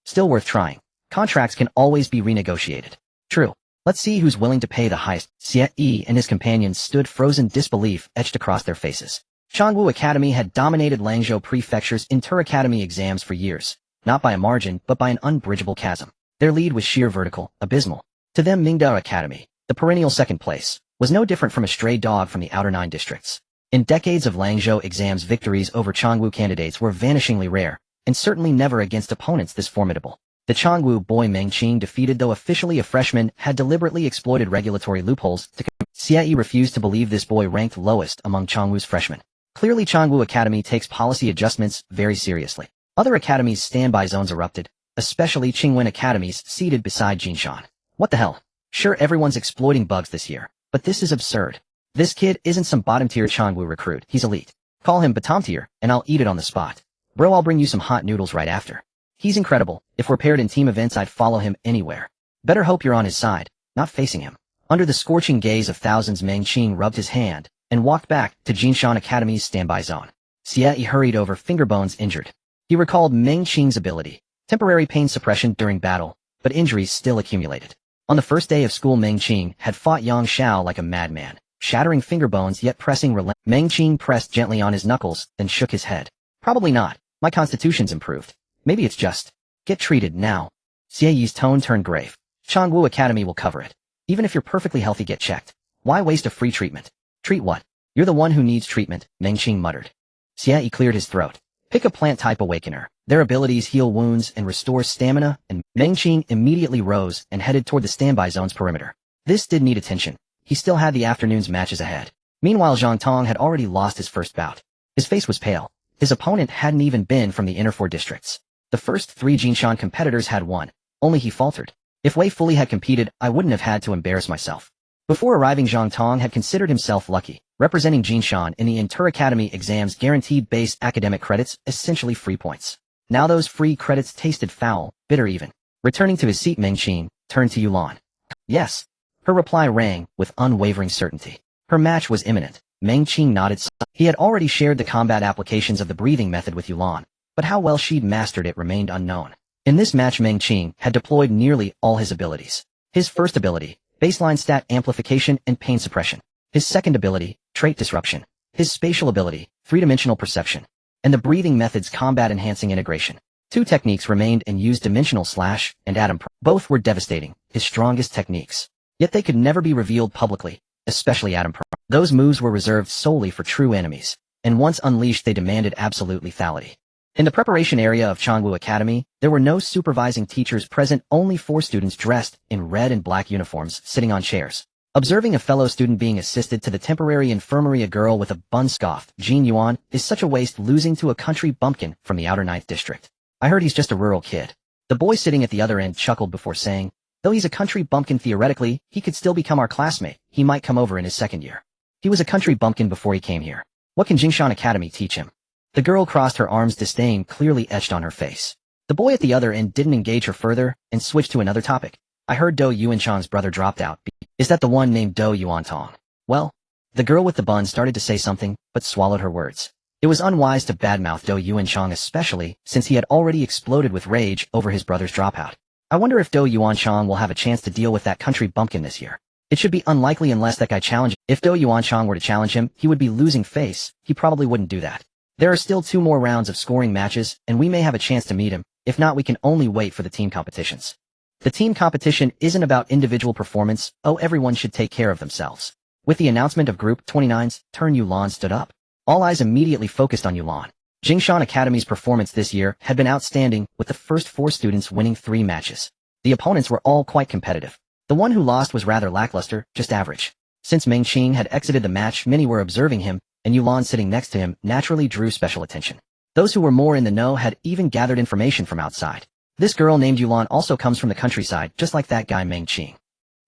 Still worth trying. Contracts can always be renegotiated. True. Let's see who's willing to pay the highest. Xie and his companions stood frozen, disbelief etched across their faces. Changwu Academy had dominated Langzhou Prefecture's inter-academy exams for years, not by a margin but by an unbridgeable chasm. Their lead was sheer, vertical, abysmal. To them, Mingdao Academy, the perennial second place, was no different from a stray dog from the outer 9 districts. In decades of Langzhou exams, victories over Changwu candidates were vanishingly rare, and certainly never against opponents this formidable. The Changwu boy Meng Qing, defeated though officially a freshman, had deliberately exploited regulatory loopholes to Xie refused to believe this boy ranked lowest among Changwu's freshmen. Clearly Changwu Academy takes policy adjustments very seriously. Other academies' standby zones erupted, especially Qingwen Academies seated beside Jinshan. What the hell? Sure, everyone's exploiting bugs this year, but this is absurd. This kid isn't some bottom-tier Changwu recruit, he's elite. Call him bottom tier, and I'll eat it on the spot. Bro, I'll bring you some hot noodles right after. He's incredible. If we're paired in team events, I'd follow him anywhere. Better hope you're on his side, not facing him. Under the scorching gaze of thousands, Meng Qing rubbed his hand and walked back to Jinshan Academy's standby zone. Xie hurried over, finger bones injured. He recalled Meng Qing's ability, temporary pain suppression during battle, but injuries still accumulated. On the first day of school, Meng Qing had fought Yang Xiao like a madman, shattering finger bones yet pressing relentlessly. Meng Qing pressed gently on his knuckles, then shook his head. Probably not. My constitution's improved. Maybe it's just. Get treated now. Xie Yi's tone turned grave. Changwu Academy will cover it. Even if you're perfectly healthy, get checked. Why waste a free treatment? Treat what? You're the one who needs treatment, Meng Qing muttered. Xie Yi cleared his throat. Pick a plant-type awakener. Their abilities heal wounds and restore stamina, and Meng Qing immediately rose and headed toward the standby zone's perimeter. This did need attention. He still had the afternoon's matches ahead. Meanwhile, Zhang Tong had already lost his first bout. His face was pale. His opponent hadn't even been from the inner 4 districts. The first 3 Jinshan competitors had won. Only he faltered. If Wei fully had competed, I wouldn't have had to embarrass myself. Before arriving, Zhang Tong had considered himself lucky, representing Jinshan in the inter-academy exams, guaranteed base academic credits, essentially free points. Now those free credits tasted foul, bitter even. Returning to his seat, Meng Qing turned to Yulan. Yes. Her reply rang with unwavering certainty. Her match was imminent. Meng Qing nodded. He had already shared the combat applications of the breathing method with Yulan, but how well she'd mastered it remained unknown. In this match, Meng Qing had deployed nearly all his abilities. His first ability, baseline stat amplification and pain suppression. His second ability, trait disruption. His spatial ability, 3-dimensional perception. And the breathing method's combat enhancing integration. 2 techniques remained and used dimensional slash and atom. Both were devastating, his strongest techniques. Yet they could never be revealed publicly, especially atom. Those moves were reserved solely for true enemies, and once unleashed they demanded absolute lethality. In the preparation area of Changwu Academy, there were no supervising teachers present, only 4 students dressed in red and black uniforms sitting on chairs. Observing a fellow student being assisted to the temporary infirmary, a girl with a bun scoffed, Jin Yuan is such a waste, losing to a country bumpkin from the outer 9th district. I heard he's just a rural kid. The boy sitting at the other end chuckled before saying, though he's a country bumpkin, theoretically, he could still become our classmate. He might come over in his 2nd year. He was a country bumpkin before he came here. What can Jinshan Academy teach him? The girl crossed her arms, disdain clearly etched on her face. The boy at the other end didn't engage her further and switched to another topic. I heard Do Yuanchang's brother dropped out. Is that the one named Do Yuantong? Well, the girl with the bun started to say something, but swallowed her words. It was unwise to badmouth Do Yuanchang, especially since he had already exploded with rage over his brother's dropout. I wonder if Do Yuanchang will have a chance to deal with that country bumpkin this year. It should be unlikely unless that guy challenges. If Do Yuanchang were to challenge him, he would be losing face. He probably wouldn't do that. There are still 2 more rounds of scoring matches, and we may have a chance to meet him. If not, we can only wait for the team competitions. The team competition isn't about individual performance. Oh, everyone should take care of themselves. With the announcement of Group 29's turn, Yulan stood up. All eyes immediately focused on Yulan. Jinshan Academy's performance this year had been outstanding, with the first 4 students winning 3 matches. The opponents were all quite competitive. The one who lost was rather lackluster, just average. Since Meng Qing had exited the match, many were observing him, and Yulan sitting next to him naturally drew special attention. Those who were more in the know had even gathered information from outside. This girl named Yulan also comes from the countryside, just like that guy Meng Qing.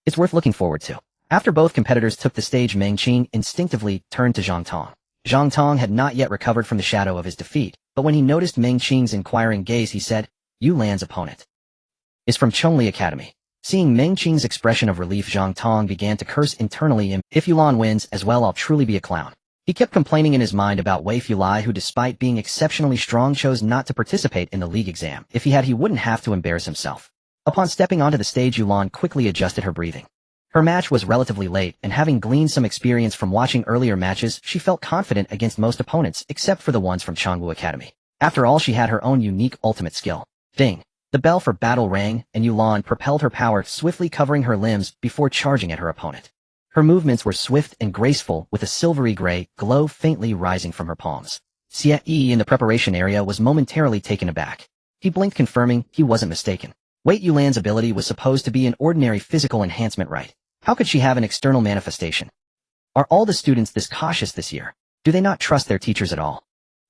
It's worth looking forward to. After both competitors took the stage, Meng Qing instinctively turned to Zhang Tong. Zhang Tong had not yet recovered from the shadow of his defeat, but when he noticed Meng Qing's inquiring gaze, he said, Yulan's opponent is from Chongli Academy. Seeing Meng Qing's expression of relief, Zhang Tong began to curse internally, and if Yulan wins as well, I'll truly be a clown. He kept complaining in his mind about Wei Fulai, who despite being exceptionally strong chose not to participate in the league exam. If he had, he wouldn't have to embarrass himself. Upon stepping onto the stage, Yulan quickly adjusted her breathing. Her match was relatively late, and having gleaned some experience from watching earlier matches, she felt confident against most opponents except for the ones from Changwu Academy. After all, she had her own unique ultimate skill. Ding! The bell for battle rang, and Yulan propelled her power, swiftly covering her limbs before charging at her opponent. Her movements were swift and graceful, with a silvery gray glow faintly rising from her palms. Xie Yi in the preparation area was momentarily taken aback. He blinked, confirming he wasn't mistaken. Wait, Yulan's ability was supposed to be an ordinary physical enhancement, right? How could she have an external manifestation? Are all the students this cautious this year? Do they not trust their teachers at all?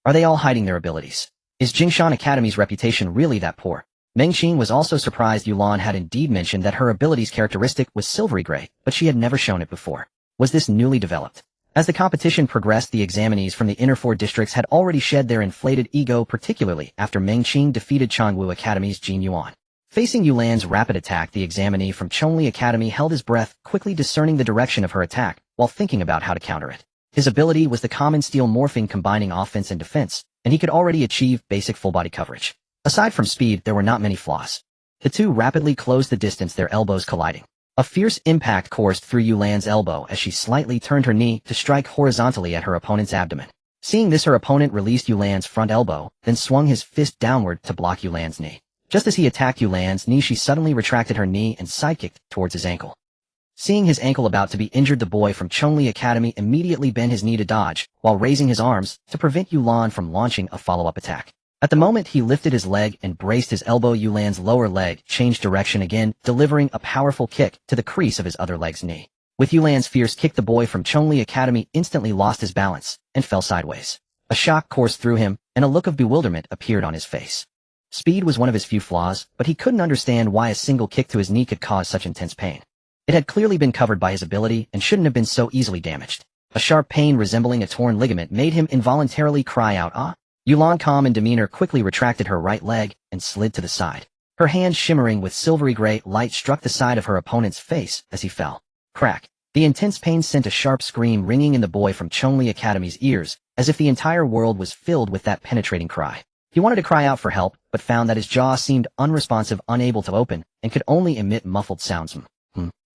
Are they all hiding their abilities? Is Jingshan Academy's reputation really that poor? Meng Qing was also surprised Yulan had indeed mentioned that her abilities characteristic was silvery gray, but she had never shown it before. Was this newly developed? As the competition progressed, the examinees from the inner 4 districts had already shed their inflated ego, particularly after Meng Qing defeated Changwu Academy's Jin Yuan. Facing Yulan's rapid attack, the examinee from Chongli Academy held his breath, quickly discerning the direction of her attack, while thinking about how to counter it. His ability was the common steel morphing combining offense and defense, and he could already achieve basic full-body coverage. Aside from speed, there were not many flaws. The two rapidly closed the distance, their elbows colliding. A fierce impact coursed through Yulan's elbow as she slightly turned her knee to strike horizontally at her opponent's abdomen. Seeing this, her opponent released Yulan's front elbow, then swung his fist downward to block Yulan's knee. Just as he attacked Yulan's knee, she suddenly retracted her knee and sidekicked towards his ankle. Seeing his ankle about to be injured, the boy from Chongli Academy immediately bent his knee to dodge, while raising his arms to prevent Yulan from launching a follow-up attack. At the moment he lifted his leg and braced his elbow, Yulan's lower leg changed direction again, delivering a powerful kick to the crease of his other leg's knee. With Yulan's fierce kick, the boy from Chongli Academy instantly lost his balance and fell sideways. A shock coursed through him, and a look of bewilderment appeared on his face. Speed was one of his few flaws, but he couldn't understand why a single kick to his knee could cause such intense pain. It had clearly been covered by his ability and shouldn't have been so easily damaged. A sharp pain resembling a torn ligament made him involuntarily cry out, "Ah!" Yulan, calm in demeanor, quickly retracted her right leg and slid to the side. Her hand, shimmering with silvery gray light, struck the side of her opponent's face as he fell. Crack! The intense pain sent a sharp scream ringing in the boy from Chongli Academy's ears, as if the entire world was filled with that penetrating cry. He wanted to cry out for help, but found that his jaw seemed unresponsive, unable to open, and could only emit muffled sounds.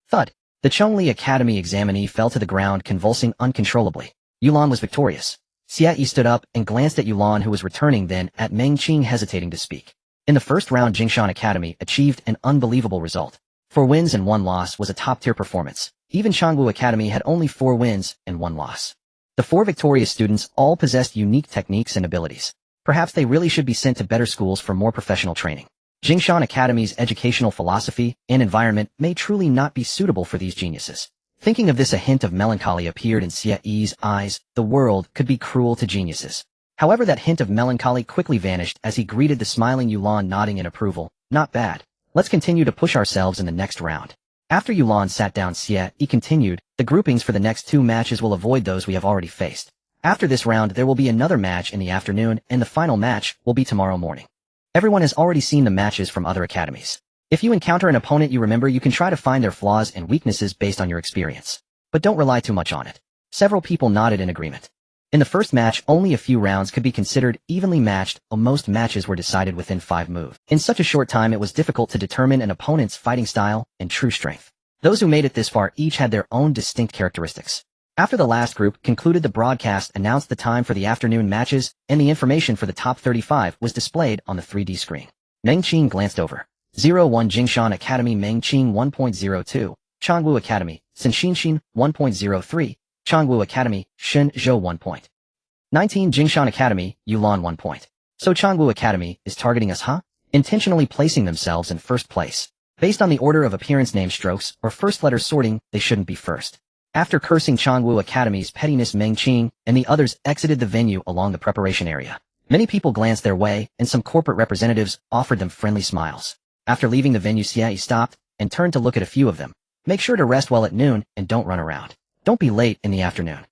Thud! The Chongli Academy examinee fell to the ground, convulsing uncontrollably. Yulan was victorious. Xie stood up and glanced at Yulan, who was returning, then at Meng Qing, hesitating to speak. In the first round, Jingshan Academy achieved an unbelievable result. 4 wins and 1 loss was a top-tier performance. Even Changwu Academy had only 4 wins and 1 loss. The 4 victorious students all possessed unique techniques and abilities. Perhaps they really should be sent to better schools for more professional training. Jingshan Academy's educational philosophy and environment may truly not be suitable for these geniuses. Thinking of this, a hint of melancholy appeared in Xie's eyes. The world could be cruel to geniuses. However, that hint of melancholy quickly vanished as he greeted the smiling Yulan, nodding in approval. Not bad. Let's continue to push ourselves in the next round. After Yulan sat down, Xie continued, the groupings for the next 2 matches will avoid those we have already faced. After this round, there will be another match in the afternoon, and the final match will be tomorrow morning. Everyone has already seen the matches from other academies. If you encounter an opponent you remember, you can try to find their flaws and weaknesses based on your experience. But don't rely too much on it. Several people nodded in agreement. In the first match, only a few rounds could be considered evenly matched, while most matches were decided within 5 moves. In such a short time, it was difficult to determine an opponent's fighting style and true strength. Those who made it this far each had their own distinct characteristics. After the last group concluded, the broadcast announced the time for the afternoon matches, and the information for the top 35 was displayed on the 3D screen. Meng Qing glanced over. 01 Jingshan Academy Meng Qing 1.02, Changwu Academy, Senshinshin 1.03, Changwu Academy, Shen Zhou 1.19 Jingshan Academy, Yulan 1 point. So Changwu Academy is targeting us, huh? Intentionally placing themselves in first place. Based on the order of appearance, name strokes, or first letter sorting, they shouldn't be first. After cursing Changwu Academy's pettiness, Meng Qing and the others exited the venue along the preparation area. Many people glanced their way, and some corporate representatives offered them friendly smiles. After leaving the venue, Xie stopped and turned to look at a few of them. Make sure to rest well at noon and don't run around. Don't be late in the afternoon.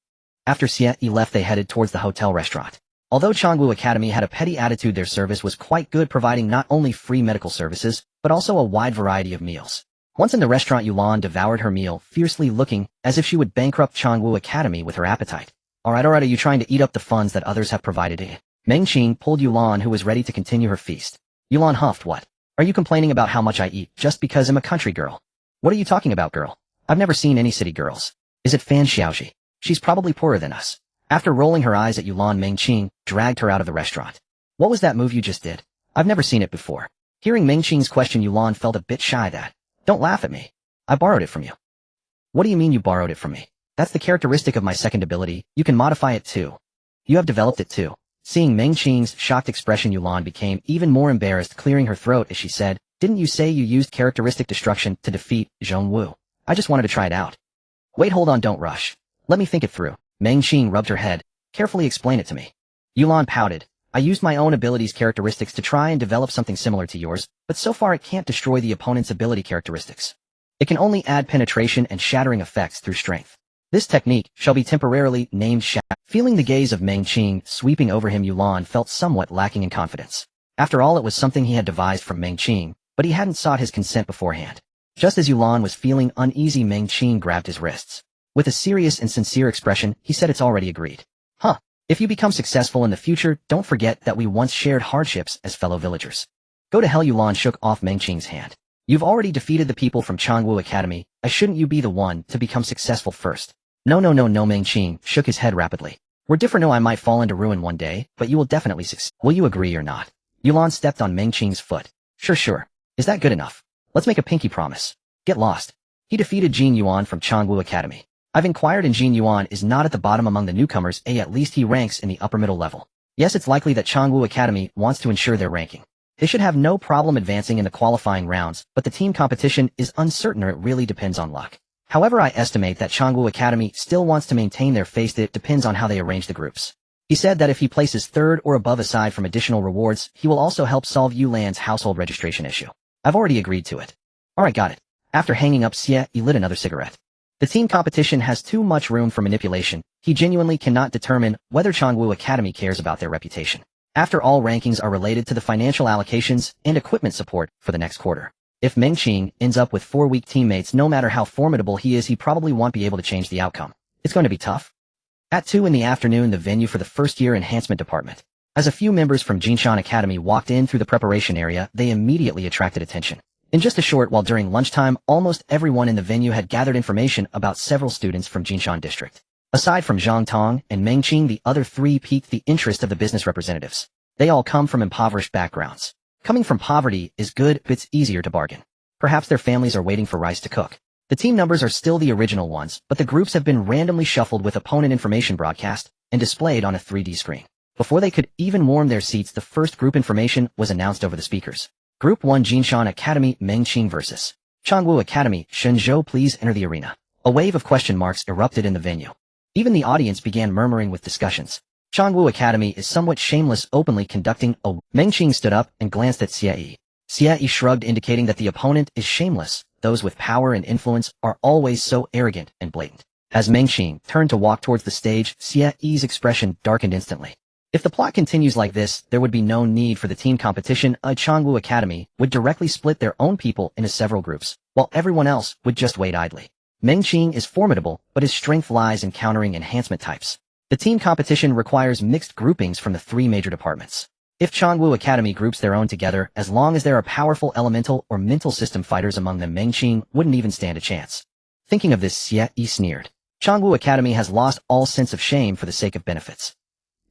After Xie left, they headed towards the hotel restaurant. Although Changwu Academy had a petty attitude, their service was quite good, providing not only free medical services, but also a wide variety of meals. Once in the restaurant, Yulan devoured her meal, fiercely looking as if she would bankrupt Changwu Academy with her appetite. Alright, are you trying to eat up the funds that others have provided? Meng Qing pulled Yulan, who was ready to continue her feast. Yulan huffed, what? Are you complaining about how much I eat just because I'm a country girl? What are you talking about, girl? I've never seen any city girls. Is it Fan Xiaoji? She's probably poorer than us. After rolling her eyes at Yulan, Meng Qing dragged her out of the restaurant. What was that move you just did? I've never seen it before. Hearing Meng Qing's question, Yulan felt a bit shy. Don't laugh at me. I borrowed it from you. What do you mean you borrowed it from me? That's the characteristic of my second ability. You can modify it too. You have developed it too. Seeing Meng Qing's shocked expression, Yulan became even more embarrassed, clearing her throat as she said, didn't you say you used characteristic destruction to defeat Zhong Wu? I just wanted to try it out. Wait, hold on, don't rush. Let me think it through. Meng Qing rubbed her head. Carefully explain it to me. Yulan pouted. I used my own abilities characteristics to try and develop something similar to yours, but so far it can't destroy the opponent's ability characteristics. It can only add penetration and shattering effects through strength. This technique shall be temporarily named Shatter. Feeling the gaze of Meng Qing sweeping over him, Yulan felt somewhat lacking in confidence. After all, it was something he had devised from Meng Qing, but he hadn't sought his consent beforehand. Just as Yulan was feeling uneasy, Meng Qing grabbed his wrists. With a serious and sincere expression, he said, it's already agreed. Huh. If you become successful in the future, don't forget that we once shared hardships as fellow villagers. Go to hell. Yulan shook off Meng Qing's hand. You've already defeated the people from Changwu Academy. Shouldn't you be the one to become successful first? No, Meng Qing shook his head rapidly. We're different. No, I might fall into ruin one day, but you will definitely succeed. Will you agree or not? Yulan stepped on Meng Qing's foot. Sure. Is that good enough? Let's make a pinky promise. Get lost. He defeated Jin Yuan from Changwu Academy. I've inquired and Jin Yuan is not at the bottom among the newcomers. At least he ranks in the upper middle level. Yes, it's likely that Changwu Academy wants to ensure their ranking. They should have no problem advancing in the qualifying rounds, but the team competition is uncertain, or it really depends on luck. However, I estimate that Changwu Academy still wants to maintain their face. It depends on how they arrange the groups. He said that if he places third or above aside from additional rewards, he will also help solve Yulan's household registration issue. I've already agreed to it. Alright, got it. After hanging up, Xie lit another cigarette. The team competition has too much room for manipulation. He genuinely cannot determine whether Changwu Academy cares about their reputation. After all, rankings are related to the financial allocations and equipment support for the next quarter. If Meng Qing ends up with 4 weak teammates, no matter how formidable he is, he probably won't be able to change the outcome. It's going to be tough. At 2 in the afternoon, the venue for the first-year enhancement department. As a few members from Jinshan Academy walked in through the preparation area, they immediately attracted attention. In just a short while during lunchtime, almost everyone in the venue had gathered information about several students from Jinshan District. Aside from Zhang Tong and Meng Qing, the other 3 piqued the interest of the business representatives. They all come from impoverished backgrounds. Coming from poverty is good, but it's easier to bargain. Perhaps their families are waiting for rice to cook. The team numbers are still the original ones, but the groups have been randomly shuffled with opponent information broadcast and displayed on a 3D screen. Before they could even warm their seats, the first group information was announced over the speakers. Group 1 Jinshan Academy Meng Qing vs. Changwu Academy Shenzhou, please enter the arena. A wave of question marks erupted in the venue. Even the audience began murmuring with discussions. Changwu Academy is somewhat shameless, openly conducting a... Meng Qing stood up and glanced at Xie. Xie shrugged, indicating that the opponent is shameless. Those with power and influence are always so arrogant and blatant. As Meng Qing turned to walk towards the stage, Xie's expression darkened instantly. If the plot continues like this, there would be no need for the team competition. Changwu Academy would directly split their own people into several groups, while everyone else would just wait idly. Meng Qing is formidable, but his strength lies in countering enhancement types. The team competition requires mixed groupings from the 3 major departments. If Changwu Academy groups their own together, as long as there are powerful elemental or mental system fighters among them, Meng Qing wouldn't even stand a chance. Thinking of this, Xie sneered. Changwu Academy has lost all sense of shame for the sake of benefits.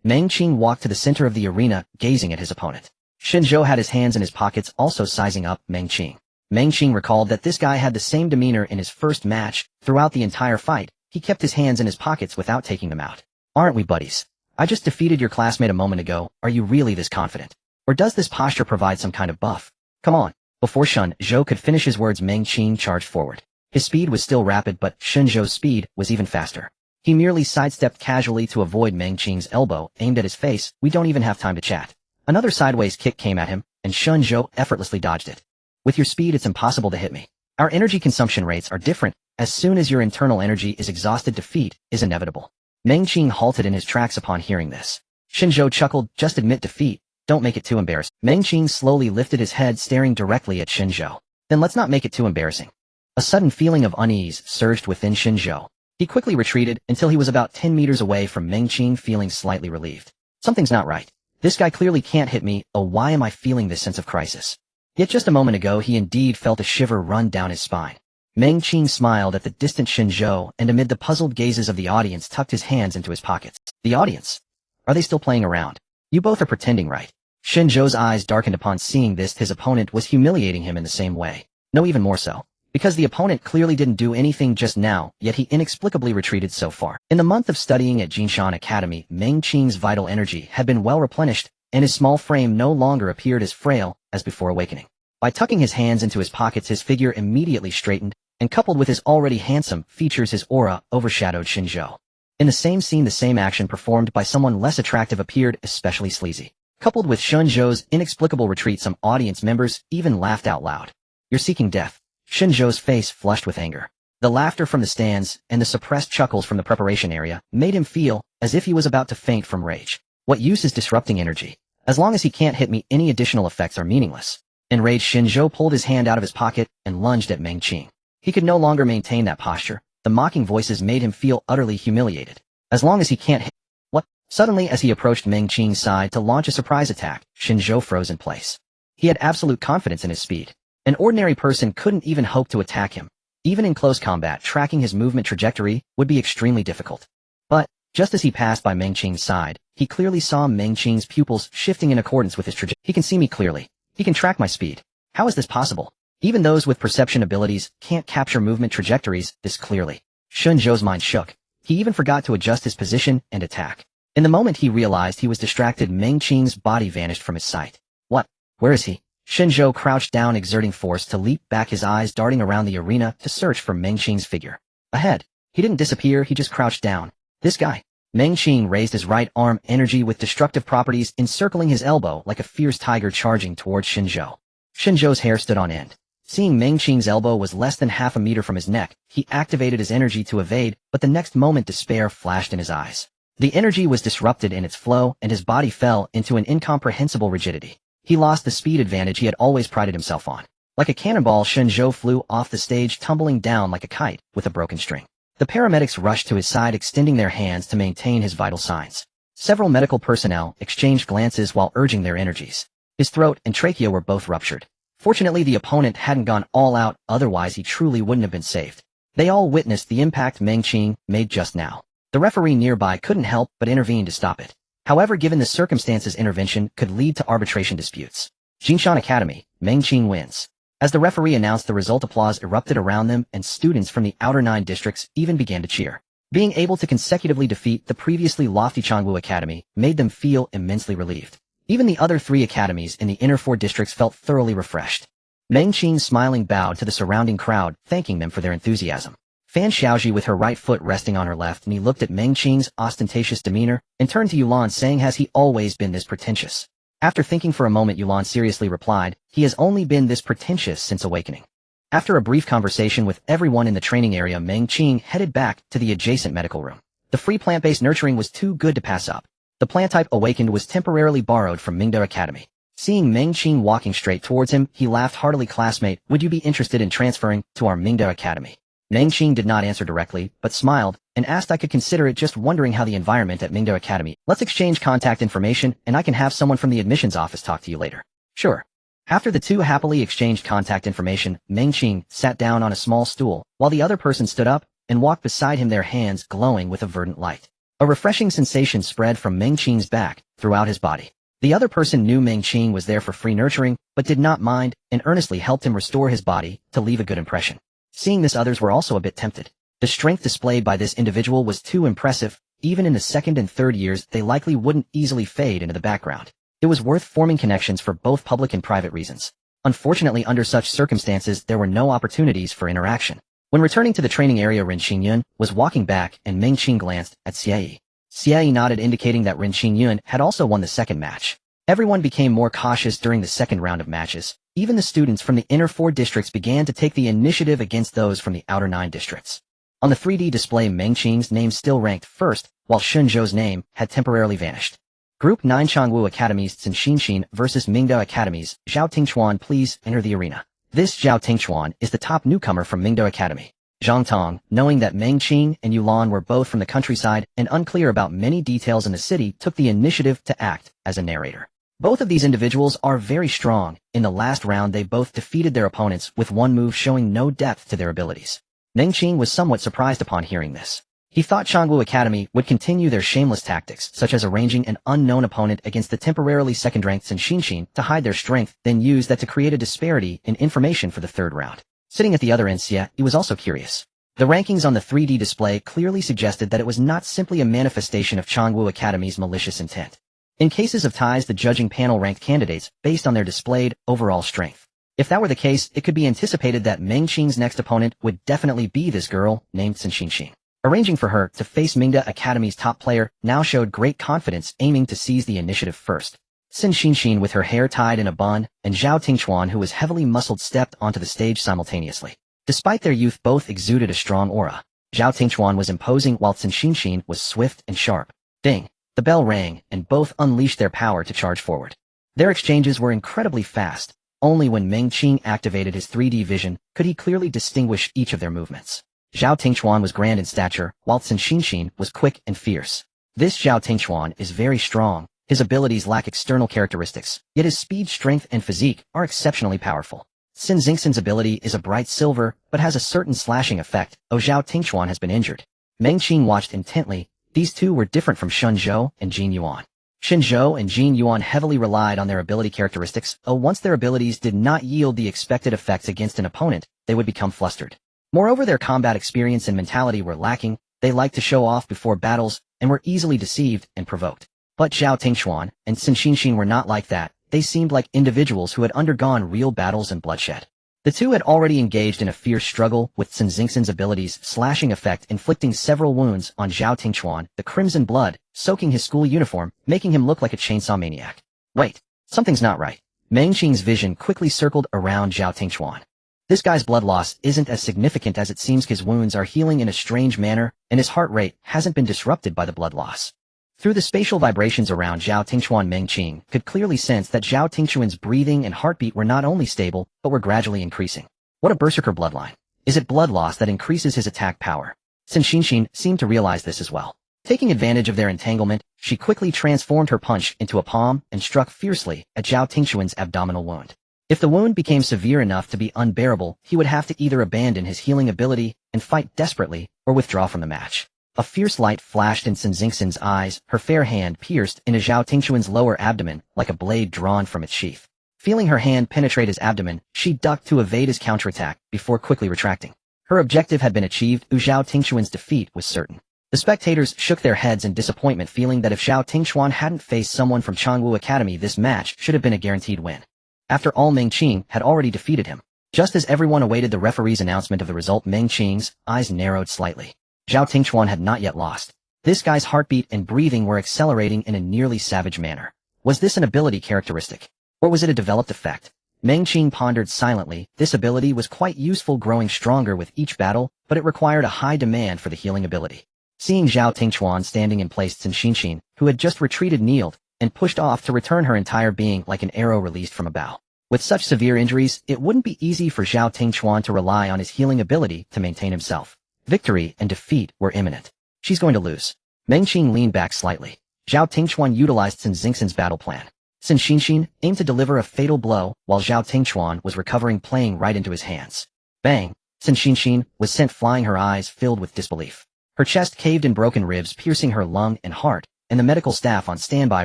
Meng Qing walked to the center of the arena, gazing at his opponent. Shenzhou had his hands in his pockets, also sizing up Meng Qing. Meng Qing recalled that this guy had the same demeanor in his first match. Throughout the entire fight, he kept his hands in his pockets without taking them out. Aren't we buddies? I just defeated your classmate a moment ago. Are you really this confident? Or does this posture provide some kind of buff? Come on. Before Shenzhou could finish his words, Meng Qing charged forward. His speed was still rapid, but Shenzhou's speed was even faster. He merely sidestepped casually to avoid Meng Qing's elbow, aimed at his face. We don't even have time to chat. Another sideways kick came at him, and Shenzhou effortlessly dodged it. With your speed, it's impossible to hit me. Our energy consumption rates are different. As soon as your internal energy is exhausted, defeat is inevitable. Meng Qing halted in his tracks upon hearing this. Shenzhou chuckled. Just admit defeat. Don't make it too embarrassing. Meng Qing slowly lifted his head, staring directly at Shenzhou. Then let's not make it too embarrassing. A sudden feeling of unease surged within Shenzhou. He quickly retreated until he was about 10 meters away from Meng Qing, feeling slightly relieved. Something's not right. This guy clearly can't hit me. Oh, why am I feeling this sense of crisis? Yet just a moment ago he indeed felt a shiver run down his spine. Meng Qing smiled at the distant Shenzhou and amid the puzzled gazes of the audience tucked his hands into his pockets. The audience? Are they still playing around? You both are pretending, right? Shenzhou's eyes darkened upon seeing this. His opponent was humiliating him in the same way. No, even more so. Because the opponent clearly didn't do anything just now, yet he inexplicably retreated so far. In the month of studying at Jinshan Academy, Meng Qing's vital energy had been well replenished, and his small frame no longer appeared as frail as before awakening. By tucking his hands into his pockets, his figure immediately straightened, and coupled with his already handsome features, his aura overshadowed Shenzhou. In the same scene, the same action performed by someone less attractive appeared especially sleazy. Coupled with Shunzhou's inexplicable retreat, some audience members even laughed out loud. "You're seeking death." Shunzhou's face flushed with anger. The laughter from the stands and the suppressed chuckles from the preparation area made him feel as if he was about to faint from rage. What use is disrupting energy? As long as he can't hit me, any additional effects are meaningless. Enraged, Shunzhou pulled his hand out of his pocket and lunged at Meng Qing. He could no longer maintain that posture. The mocking voices made him feel utterly humiliated. As long as he can't hit... What? Suddenly, as he approached Meng Qing's side to launch a surprise attack, Shunzhou froze in place. He had absolute confidence in his speed. An ordinary person couldn't even hope to attack him. Even in close combat, tracking his movement trajectory would be extremely difficult. But, just as he passed by Meng Qing's side, he clearly saw Meng Qing's pupils shifting in accordance with his trajectory. He can see me clearly. He can track my speed. How is this possible? Even those with perception abilities can't capture movement trajectories this clearly. Shunzhou's mind shook. He even forgot to adjust his position and attack. In the moment he realized he was distracted, Meng Qing's body vanished from his sight. What? Where is he? Shunzhou crouched down, exerting force to leap back, his eyes darting around the arena to search for Meng Qing's figure. Ahead. He didn't disappear, he just crouched down. This guy. Meng Qing raised his right arm, energy with destructive properties encircling his elbow like a fierce tiger charging towards Shunzhou. Shunzhou's hair stood on end. Seeing Meng Qing's elbow was less than half a meter from his neck, he activated his energy to evade, but the next moment despair flashed in his eyes. The energy was disrupted in its flow, and his body fell into an incomprehensible rigidity. He lost the speed advantage he had always prided himself on. Like a cannonball, Shunzhou flew off the stage, tumbling down like a kite with a broken string. The paramedics rushed to his side, extending their hands to maintain his vital signs. Several medical personnel exchanged glances while urging their energies. His throat and trachea were both ruptured. Fortunately, the opponent hadn't gone all out, otherwise he truly wouldn't have been saved. They all witnessed the impact Meng Qing made just now. The referee nearby couldn't help but intervene to stop it. However, given the circumstances, intervention could lead to arbitration disputes. Jingshan Academy, Meng Qing wins. As the referee announced the result, applause erupted around them, and students from the outer 9 districts even began to cheer. Being able to consecutively defeat the previously lofty Changwu Academy made them feel immensely relieved. Even the other 3 academies in the inner 4 districts felt thoroughly refreshed. Meng Qing, smiling, bowed to the surrounding crowd, thanking them for their enthusiasm. Fan Xiaoji, with her right foot resting on her left knee, looked at Meng Qing's ostentatious demeanor and turned to Yulan, saying, "Has he always been this pretentious?" After thinking for a moment, Yulan seriously replied, "He has only been this pretentious since awakening." After a brief conversation with everyone in the training area, Meng Qing headed back to the adjacent medical room. The free plant-based nurturing was too good to pass up. The plant type awakened was temporarily borrowed from Mingda Academy. Seeing Meng Qing walking straight towards him, he laughed heartily. "Classmate, would you be interested in transferring to our Mingda Academy?" Meng Qing did not answer directly, but smiled, and asked, "I could consider it, just wondering how the environment at Mingda Academy. Let's exchange contact information, and I can have someone from the admissions office talk to you later." "Sure." After the two happily exchanged contact information, Meng Qing sat down on a small stool, while the other person stood up and walked beside him, their hands glowing with a verdant light. A refreshing sensation spread from Meng Qing's back throughout his body. The other person knew Meng Qing was there for free nurturing, but did not mind, and earnestly helped him restore his body to leave a good impression. Seeing this, others were also a bit tempted. The strength displayed by this individual was too impressive. Even in the 2nd and 3rd years, they likely wouldn't easily fade into the background. It was worth forming connections for both public and private reasons. Unfortunately, under such circumstances, there were no opportunities for interaction. When returning to the training area, Ren Qingyun was walking back, and Meng Qing glanced at Xie. Xie nodded, indicating that Ren Qingyun had also won the 2nd match. Everyone became more cautious during the 2nd round of matches. Even the students from the inner 4 districts began to take the initiative against those from the outer 9 districts. On the 3D display, Meng Qing's name still ranked first, while Shunzhou's name had temporarily vanished. Group 9 Changwu Academies, Tsinxinshin versus Mingda Academies. Zhao Tingchuan, please enter the arena. This Zhao Tingchuan is the top newcomer from Mingda Academy. Zhang Tong, knowing that Meng Qing and Yulan were both from the countryside and unclear about many details in the city, took the initiative to act as a narrator. Both of these individuals are very strong. In the last round, they both defeated their opponents with one move, showing no depth to their abilities. Meng Qing was somewhat surprised upon hearing this. He thought Changwu Academy would continue their shameless tactics, such as arranging an unknown opponent against the temporarily 2nd-ranked Tsinxinshin to hide their strength, then use that to create a disparity in information for the 3rd round. Sitting at the other end, Xie was also curious. The rankings on the 3D display clearly suggested that it was not simply a manifestation of Changwu Academy's malicious intent. In cases of ties, the judging panel ranked candidates based on their displayed overall strength. If that were the case, it could be anticipated that Meng Qing's next opponent would definitely be this girl named Tsinxinshin. Arranging for her to face Mingda Academy's top player now showed great confidence, aiming to seize the initiative first. Xin Xinxin, with her hair tied in a bun, and Zhao Tingchuan, who was heavily muscled, stepped onto the stage simultaneously. Despite their youth, both exuded a strong aura. Zhao Tingchuan was imposing while Xin Xinxin was swift and sharp. Ding! The bell rang, and both unleashed their power to charge forward. Their exchanges were incredibly fast. Only when Meng Qing activated his 3D vision could he clearly distinguish each of their movements. Zhao Tingchuan was grand in stature, while Xin Xinxin was quick and fierce. This Zhao Tingchuan is very strong. His abilities lack external characteristics, yet his speed, strength, and physique are exceptionally powerful. Xin Xingxin's ability is a bright silver, but has a certain slashing effect. Zhao Tingchuan has been injured. Meng Qing watched intently. These two were different from Shun Zhou and Jin Yuan. Shun Zhou and Jin Yuan heavily relied on their ability characteristics. Once their abilities did not yield the expected effects against an opponent, they would become flustered. Moreover, their combat experience and mentality were lacking. They liked to show off before battles and were easily deceived and provoked. But Zhao Tingchuan and Xin Xinxin were not like that. They seemed like individuals who had undergone real battles and bloodshed. The two had already engaged in a fierce struggle, with Xin Xingxin's abilities slashing effect inflicting several wounds on Zhao Tingchuan, the crimson blood soaking his school uniform, making him look like a chainsaw maniac. Wait, something's not right. Meng Qing's vision quickly circled around Zhao Tingchuan. This guy's blood loss isn't as significant as it seems. His wounds are healing in a strange manner, and his heart rate hasn't been disrupted by the blood loss. Through the spatial vibrations around Zhao Tingchuan, Meng Qing could clearly sense that Zhao Tingchuan's breathing and heartbeat were not only stable, but were gradually increasing. What a berserker bloodline. Is it blood loss that increases his attack power? Xin Xinxin seemed to realize this as well. Taking advantage of their entanglement, she quickly transformed her punch into a palm and struck fiercely at Zhao Tingchuan's abdominal wound. If the wound became severe enough to be unbearable, he would have to either abandon his healing ability and fight desperately, or withdraw from the match. A fierce light flashed in Xin Xingxin's eyes, her fair hand pierced into Zhao Tingchuan's lower abdomen like a blade drawn from its sheath. Feeling her hand penetrate his abdomen, she ducked to evade his counterattack before quickly retracting. Her objective had been achieved. Zhao Tingchuan's defeat was certain. The spectators shook their heads in disappointment, feeling that if Zhao Tingchuan hadn't faced someone from Changwu Academy, this match should have been a guaranteed win. After all, Meng Qing had already defeated him. Just as everyone awaited the referee's announcement of the result, Meng Qing's eyes narrowed slightly. Zhao Tingchuan had not yet lost. This guy's heartbeat and breathing were accelerating in a nearly savage manner. Was this an ability characteristic? Or was it a developed effect? Meng Qing pondered silently. This ability was quite useful, growing stronger with each battle, but it required a high demand for the healing ability. Seeing Zhao Tingchuan standing in place, Xin Xinxin, who had just retreated, kneeled and pushed off to return her entire being like an arrow released from a bow. With such severe injuries, it wouldn't be easy for Zhao Tingchuan to rely on his healing ability to maintain himself. Victory and defeat were imminent. She's going to lose. Meng Qing leaned back slightly. Zhao Tingchuan utilized Xin Xingxin's battle plan. Xin Xinxin aimed to deliver a fatal blow while Zhao Tingchuan was recovering, playing right into his hands. Bang! Xin Xinxin was sent flying, her eyes filled with disbelief. Her chest caved in, broken ribs piercing her lung and heart, and the medical staff on standby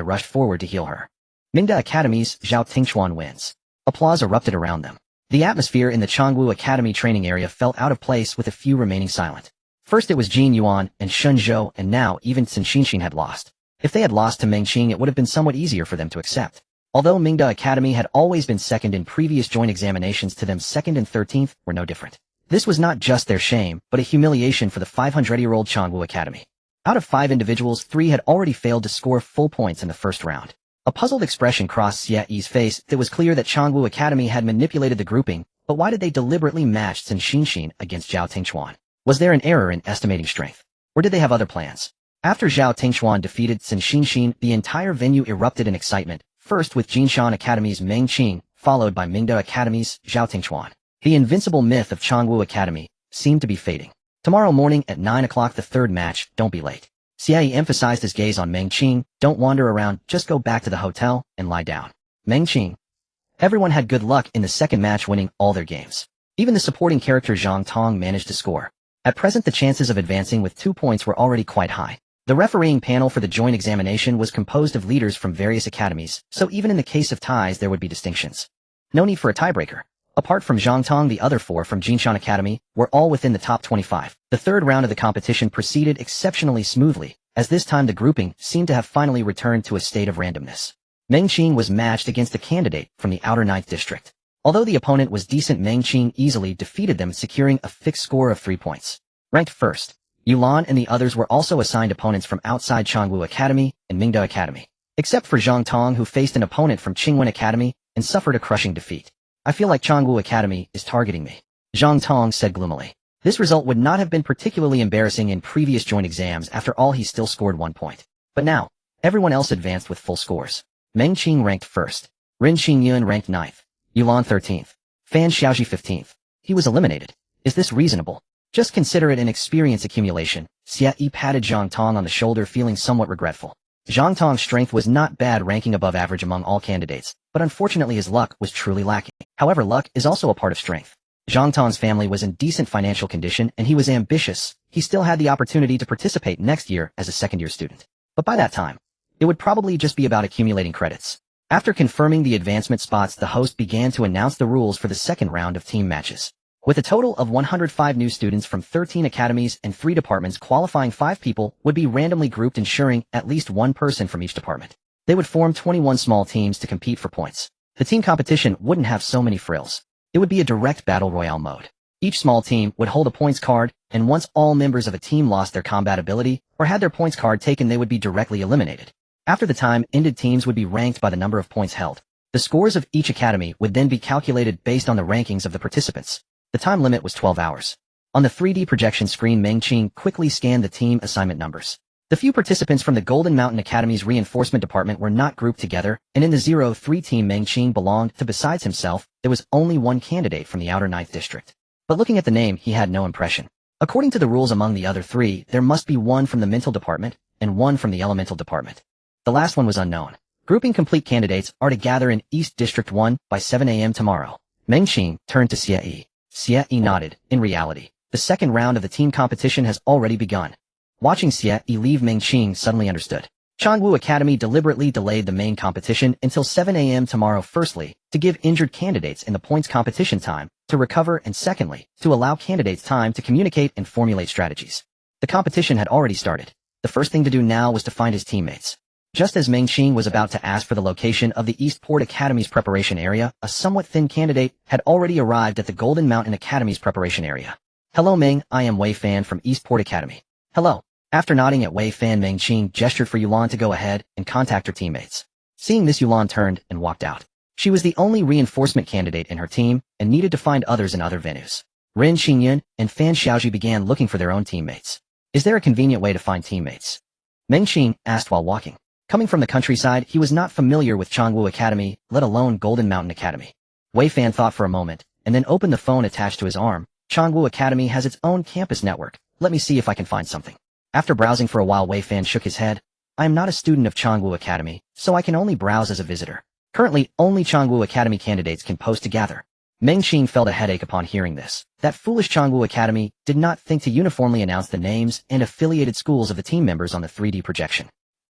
rushed forward to heal her. Mingda Academy's Zhao Tingchuan wins. Applause erupted around them. The atmosphere in the Changwu Academy training area felt out of place, with a few remaining silent. First it was Jin Yuan and Shun Zhou, and now even Xin Xinxin had lost. If they had lost to Meng Qing, it would have been somewhat easier for them to accept. Although Mingda Academy had always been second in previous joint examinations, to them second and 13th were no different. This was not just their shame, but a humiliation for the 500-year-old Changwu Academy. Out of 5 individuals, 3 had already failed to score full points in the first round. A puzzled expression crossed Xie Yi's face. It was clear that Changwu Academy had manipulated the grouping, but why did they deliberately match Xin Xinxin against Zhao Tingchuan? Was there an error in estimating strength? Or did they have other plans? After Zhao Tingchuan defeated Xin Xinxin, the entire venue erupted in excitement, first with Jinshan Academy's Meng Qing, followed by Mingda Academy's Zhao Tingchuan. The invincible myth of Changwu Academy seemed to be fading. Tomorrow morning at 9 o'clock, the third match, don't be late. Xie Yi emphasized his gaze on Meng Qing. Don't wander around, just go back to the hotel and lie down. Meng Qing. Everyone had good luck in the second match, winning all their games. Even the supporting character Zhang Tong managed to score. At present, the chances of advancing with 2 points were already quite high. The refereeing panel for the joint examination was composed of leaders from various academies, so even in the case of ties there would be distinctions. No need for a tiebreaker. Apart from Zhang Tong, the other 4 from Jinshan Academy were all within the top 25. The third round of the competition proceeded exceptionally smoothly, as this time the grouping seemed to have finally returned to a state of randomness. Meng Qing was matched against a candidate from the outer 9th district. Although the opponent was decent, Meng Qing easily defeated them, securing a fixed score of 3 points. Ranked first, Yulan and the others were also assigned opponents from outside Changwu Academy and Mingda Academy, except for Zhang Tong, who faced an opponent from Qingwen Academy and suffered a crushing defeat. I feel like Changwu Academy is targeting me, Zhang Tong said gloomily. This result would not have been particularly embarrassing in previous joint exams. After all, he still scored 1 point. But now, everyone else advanced with full scores. Meng Qing ranked 1st. Rin Qingyun ranked 9th. Yulan 13th. Fan Xiaoji 15th. He was eliminated. Is this reasonable? Just consider it an experience accumulation. Xie Yi patted Zhang Tong on the shoulder, feeling somewhat regretful. Zhang Tong's strength was not bad, ranking above average among all candidates, but unfortunately his luck was truly lacking. However, luck is also a part of strength. Zhang Tong's family was in decent financial condition and he was ambitious. He still had the opportunity to participate next year as a second-year student. But by that time, it would probably just be about accumulating credits. After confirming the advancement spots, the host began to announce the rules for the second round of team matches. With a total of 105 new students from 13 academies and 3 departments qualifying, 5 people would be randomly grouped, ensuring at least 1 person from each department. They would form 21 small teams to compete for points. The team competition wouldn't have so many frills. It would be a direct battle royale mode. Each small team would hold a points card, and once all members of a team lost their combat ability or had their points card taken, they would be directly eliminated. After the time ended, teams would be ranked by the number of points held. The scores of each academy would then be calculated based on the rankings of the participants. The time limit was 12 hours. On the 3D projection screen, Meng Qing quickly scanned the team assignment numbers. The few participants from the Golden Mountain Academy's reinforcement department were not grouped together, and in the 0-3 team Meng Qing belonged to, besides himself, there was only 1 candidate from the outer 9th district. But looking at the name, he had no impression. According to the rules, among the other 3, there must be 1 from the mental department and 1 from the elemental department. The last one was unknown. Grouping complete candidates are to gather in East District 1 by 7 a.m. tomorrow. Meng Qing turned to Xie Yi. Xie Yi nodded. In reality, the second round of the team competition has already begun. Watching Xie Yi leave, Meng Qing suddenly understood. Changwu Academy deliberately delayed the main competition until 7 a.m. tomorrow, firstly, to give injured candidates in the points competition time to recover, and secondly, to allow candidates time to communicate and formulate strategies. The competition had already started. The first thing to do now was to find his teammates. Just as Meng Qing was about to ask for the location of the Eastport Academy's preparation area, a somewhat thin candidate had already arrived at the Golden Mountain Academy's preparation area. Hello Meng, I am Wei Fan from Eastport Academy. Hello. After nodding at Wei Fan, Meng Qing gestured for Yulan to go ahead and contact her teammates. Seeing this, Yulan turned and walked out. She was the only reinforcement candidate in her team and needed to find others in other venues. Rin Qingyun and Fan Xiaoji began looking for their own teammates. Is there a convenient way to find teammates? Meng Qing asked while walking. Coming from the countryside, he was not familiar with Changwu Academy, let alone Golden Mountain Academy. Wei Fan thought for a moment, and then opened the phone attached to his arm. Changwu Academy has its own campus network. Let me see if I can find something. After browsing for a while, Wei Fan shook his head. I am not a student of Changwu Academy, so I can only browse as a visitor. Currently, only Changwu Academy candidates can post to gather. Meng Qing felt a headache upon hearing this. That foolish Changwu Academy did not think to uniformly announce the names and affiliated schools of the team members on the 3D projection.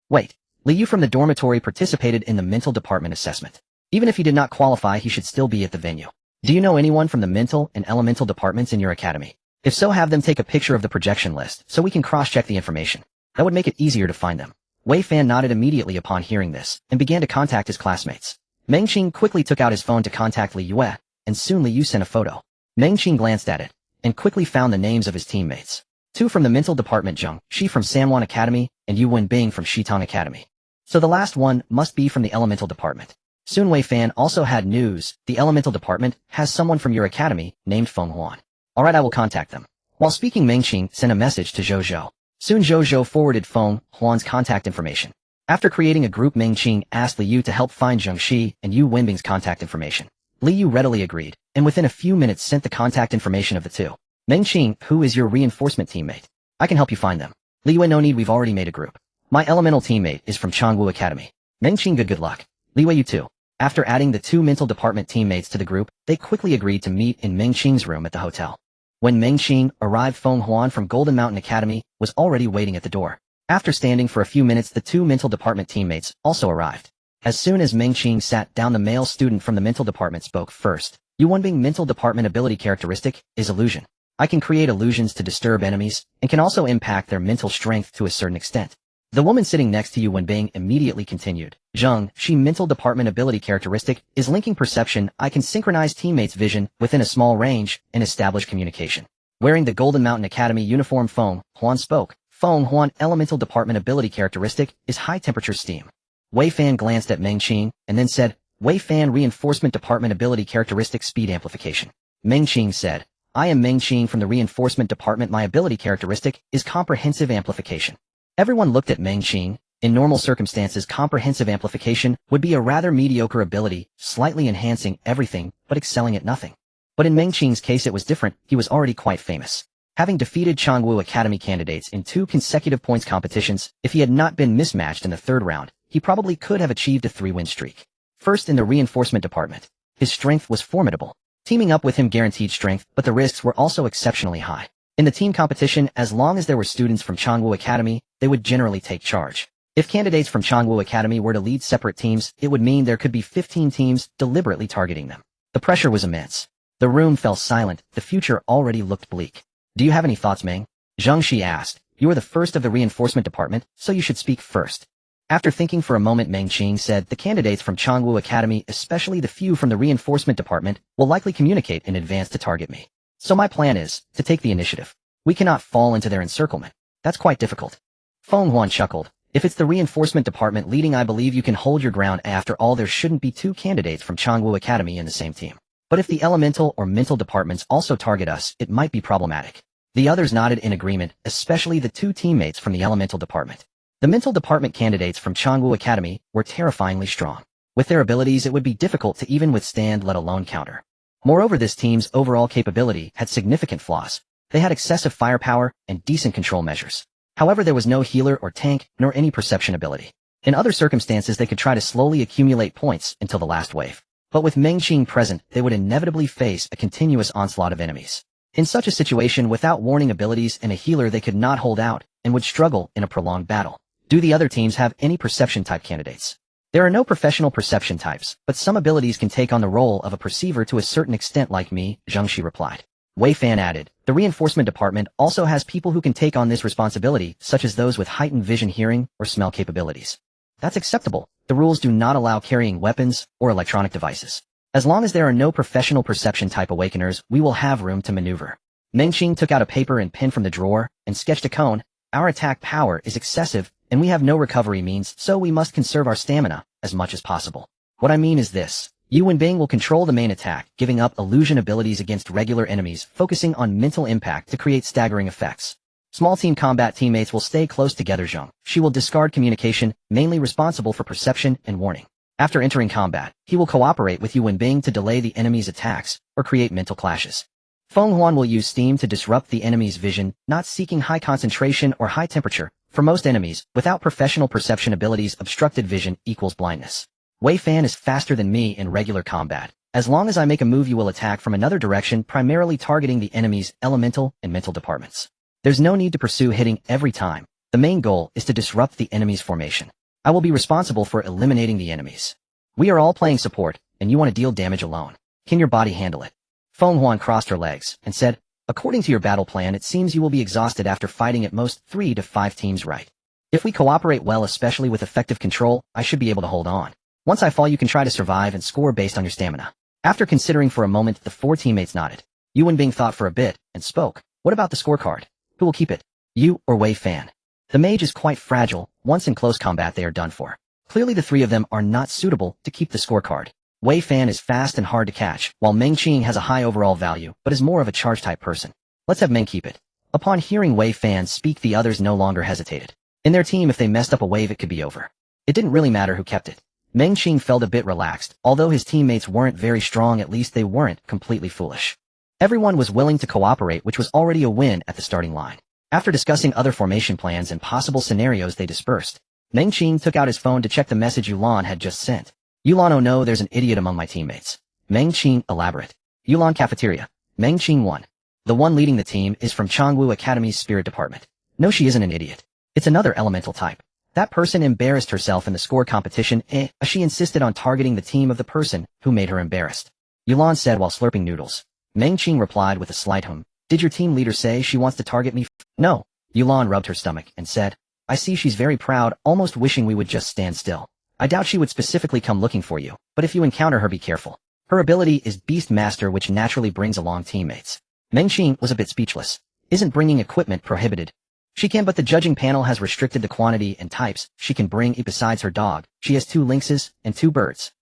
Wait. Li Yu from the dormitory participated in the mental department assessment. Even if he did not qualify, he should still be at the venue. Do you know anyone from the mental and elemental departments in your academy? If so, have them take a picture of the projection list so we can cross-check the information. That would make it easier to find them. Wei Fan nodded immediately upon hearing this and began to contact his classmates. Meng Qing quickly took out his phone to contact Li Yue, and soon Li Yu sent a photo. Meng Qing glanced at it and quickly found the names of his teammates. 2 from the mental department, Zheng Shi from Sanwan Academy and Yu Wenbing from Shitong Academy. So the last one must be from the elemental department. Soon Wei Fan also had news. The elemental department has someone from your academy named Feng Huan. Alright, I will contact them. While speaking, Meng Qing sent a message to Zhou Zhou. Soon Zhou Zhou forwarded Feng Huan's contact information. After creating a group, Meng Qing asked Li Yu to help find Zheng Shi and Yu Wenbing's contact information. Li Yu readily agreed, and within a few minutes sent the contact information of the 2. Meng Qing, who is your reinforcement teammate? I can help you find them. Li Yue, no need, we've already made a group. My elemental teammate is from Changwu Academy. Meng Qing, good luck. Li Wei, you too. After adding the 2 mental department teammates to the group, they quickly agreed to meet in Meng Qing's room at the hotel. When Meng Qing arrived, Feng Huan from Golden Mountain Academy was already waiting at the door. After standing for a few minutes, the 2 mental department teammates also arrived. As soon as Meng Qing sat down, the male student from the mental department spoke first. Yu Wenbing mental department ability characteristic is illusion. I can create illusions to disturb enemies and can also impact their mental strength to a certain extent. The woman sitting next to Yu Wenbing immediately continued. Zheng Shi mental department ability characteristic is linking perception. I can synchronize teammates' vision within a small range and establish communication. Wearing the Golden Mountain Academy uniform, Feng Huan spoke. Feng Huan Elemental Department ability characteristic is high temperature steam. Wei Fan glanced at Meng Qing and then said, Wei Fan Reinforcement Department ability characteristic speed amplification. Meng Qing said, I am Meng Qing from the Reinforcement Department. My ability characteristic is comprehensive amplification. Everyone looked at Meng Qing. In normal circumstances, comprehensive amplification would be a rather mediocre ability, slightly enhancing everything, but excelling at nothing. But in Meng Qing's case it was different. He was already quite famous. Having defeated Changwu Academy candidates in 2 consecutive points competitions, if he had not been mismatched in the 3rd round, he probably could have achieved a 3-win streak. First in the Reinforcement Department. His strength was formidable. Teaming up with him guaranteed strength, but the risks were also exceptionally high. In the team competition, as long as there were students from Changwu Academy, they would generally take charge. If candidates from Changwu Academy were to lead separate teams, it would mean there could be 15 teams deliberately targeting them. The pressure was immense. The room fell silent. The future already looked bleak. Do you have any thoughts, Meng? Zhang Shi asked. You are the first of the Reinforcement Department, so you should speak first. After thinking for a moment, Meng Qing said, the candidates from Changwu Academy, especially the few from the Reinforcement Department, will likely communicate in advance to target me. So my plan is to take the initiative. We cannot fall into their encirclement. That's quite difficult. Feng Huan chuckled. If it's the Reinforcement Department leading, I believe you can hold your ground. After all, there shouldn't be 2 candidates from Changwu Academy in the same team. But if the elemental or mental departments also target us, it might be problematic. The others nodded in agreement, especially the 2 teammates from the elemental department. The mental department candidates from Changwu Academy were terrifyingly strong. With their abilities, it would be difficult to even withstand, let alone counter. Moreover, this team's overall capability had significant flaws. They had excessive firepower and decent control measures. However, there was no healer or tank, nor any perception ability. In other circumstances, they could try to slowly accumulate points until the last wave. But with Meng Qing present, they would inevitably face a continuous onslaught of enemies. In such a situation, without warning abilities and a healer, they could not hold out and would struggle in a prolonged battle. Do the other teams have any perception-type candidates? There are no professional perception types, but some abilities can take on the role of a perceiver to a certain extent, like me, Zhang Shi replied. Wei Fan added, the Reinforcement Department also has people who can take on this responsibility, such as those with heightened vision, hearing, or smell capabilities. That's acceptable. The rules do not allow carrying weapons or electronic devices. As long as there are no professional perception-type awakeners, we will have room to maneuver. Meng Qing took out a paper and pen from the drawer and sketched a cone. Our attack power is excessive, and we have no recovery means, so we must conserve our stamina as much as possible. What I mean is this. Yu Wenbing will control the main attack, giving up illusion abilities against regular enemies, focusing on mental impact to create staggering effects. Small team combat teammates will stay close together. Zhang Shi will discard communication, mainly responsible for perception and warning. After entering combat, he will cooperate with Yu Wenbing to delay the enemy's attacks or create mental clashes. Feng Huan will use steam to disrupt the enemy's vision, not seeking high concentration or high temperature. For most enemies, without professional perception abilities, obstructed vision equals blindness. Wei Fan is faster than me in regular combat. As long as I make a move, you will attack from another direction, primarily targeting the enemy's elemental and mental departments. There's no need to pursue hitting every time. The main goal is to disrupt the enemy's formation. I will be responsible for eliminating the enemies. We are all playing support, and you want to deal damage alone. Can your body handle it? Feng Huan crossed her legs and said, according to your battle plan, it seems you will be exhausted after fighting at most 3 to 5 teams, right? If we cooperate well, especially with effective control, I should be able to hold on. Once I fall, you can try to survive and score based on your stamina. After considering for a moment, the 4 teammates nodded. Yu Wenbing thought for a bit and spoke. What about the scorecard? Who will keep it? You or Wei Fan? The mage is quite fragile. Once in close combat, they are done for. Clearly the 3 of them are not suitable to keep the scorecard. Wei Fan is fast and hard to catch, while Meng Qing has a high overall value, but is more of a charge-type person. Let's have Meng keep it. Upon hearing Wei Fan speak, the others no longer hesitated. In their team, if they messed up a wave, it could be over. It didn't really matter who kept it. Meng Qing felt a bit relaxed. Although his teammates weren't very strong, at least they weren't completely foolish. Everyone was willing to cooperate, which was already a win at the starting line. After discussing other formation plans and possible scenarios, they dispersed. Meng Qing took out his phone to check the message Yulan had just sent. Yulan, oh no, there's an idiot among my teammates. Meng Qing, elaborate. Yulan, cafeteria. Meng Qing 1. The one leading the team is from Changwu Academy's spirit department. No, she isn't an idiot. It's another elemental type. That person embarrassed herself in the score competition. She insisted on targeting the team of the person who made her embarrassed. Yulan said while slurping noodles. Meng Qing replied with a slight hum. Did your team leader say she wants to target me? No. Yulan rubbed her stomach and said, I see she's very proud, almost wishing we would just stand still. I doubt she would specifically come looking for you, but if you encounter her, be careful. Her ability is Beast Master, which naturally brings along teammates. Meng Qing was a bit speechless. Isn't bringing equipment prohibited? She can, but the judging panel has restricted the quantity and types she can bring besides her dog. She has 2 lynxes and 2 birds.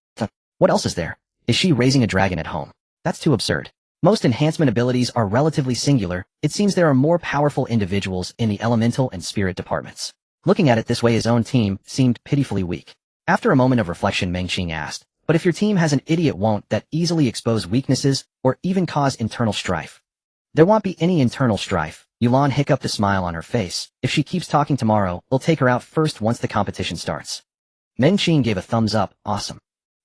What else is there? Is she raising a dragon at home? That's too absurd. Most enhancement abilities are relatively singular. It seems there are more powerful individuals in the elemental and spirit departments. Looking at it this way, his own team seemed pitifully weak. After a moment of reflection, Meng Qing asked, but if your team has an idiot, won't that easily expose weaknesses or even cause internal strife? There won't be any internal strife. Yulan hiccuped a smile on her face. If she keeps talking tomorrow, we'll take her out first once the competition starts. Meng Qing gave a thumbs up. Awesome.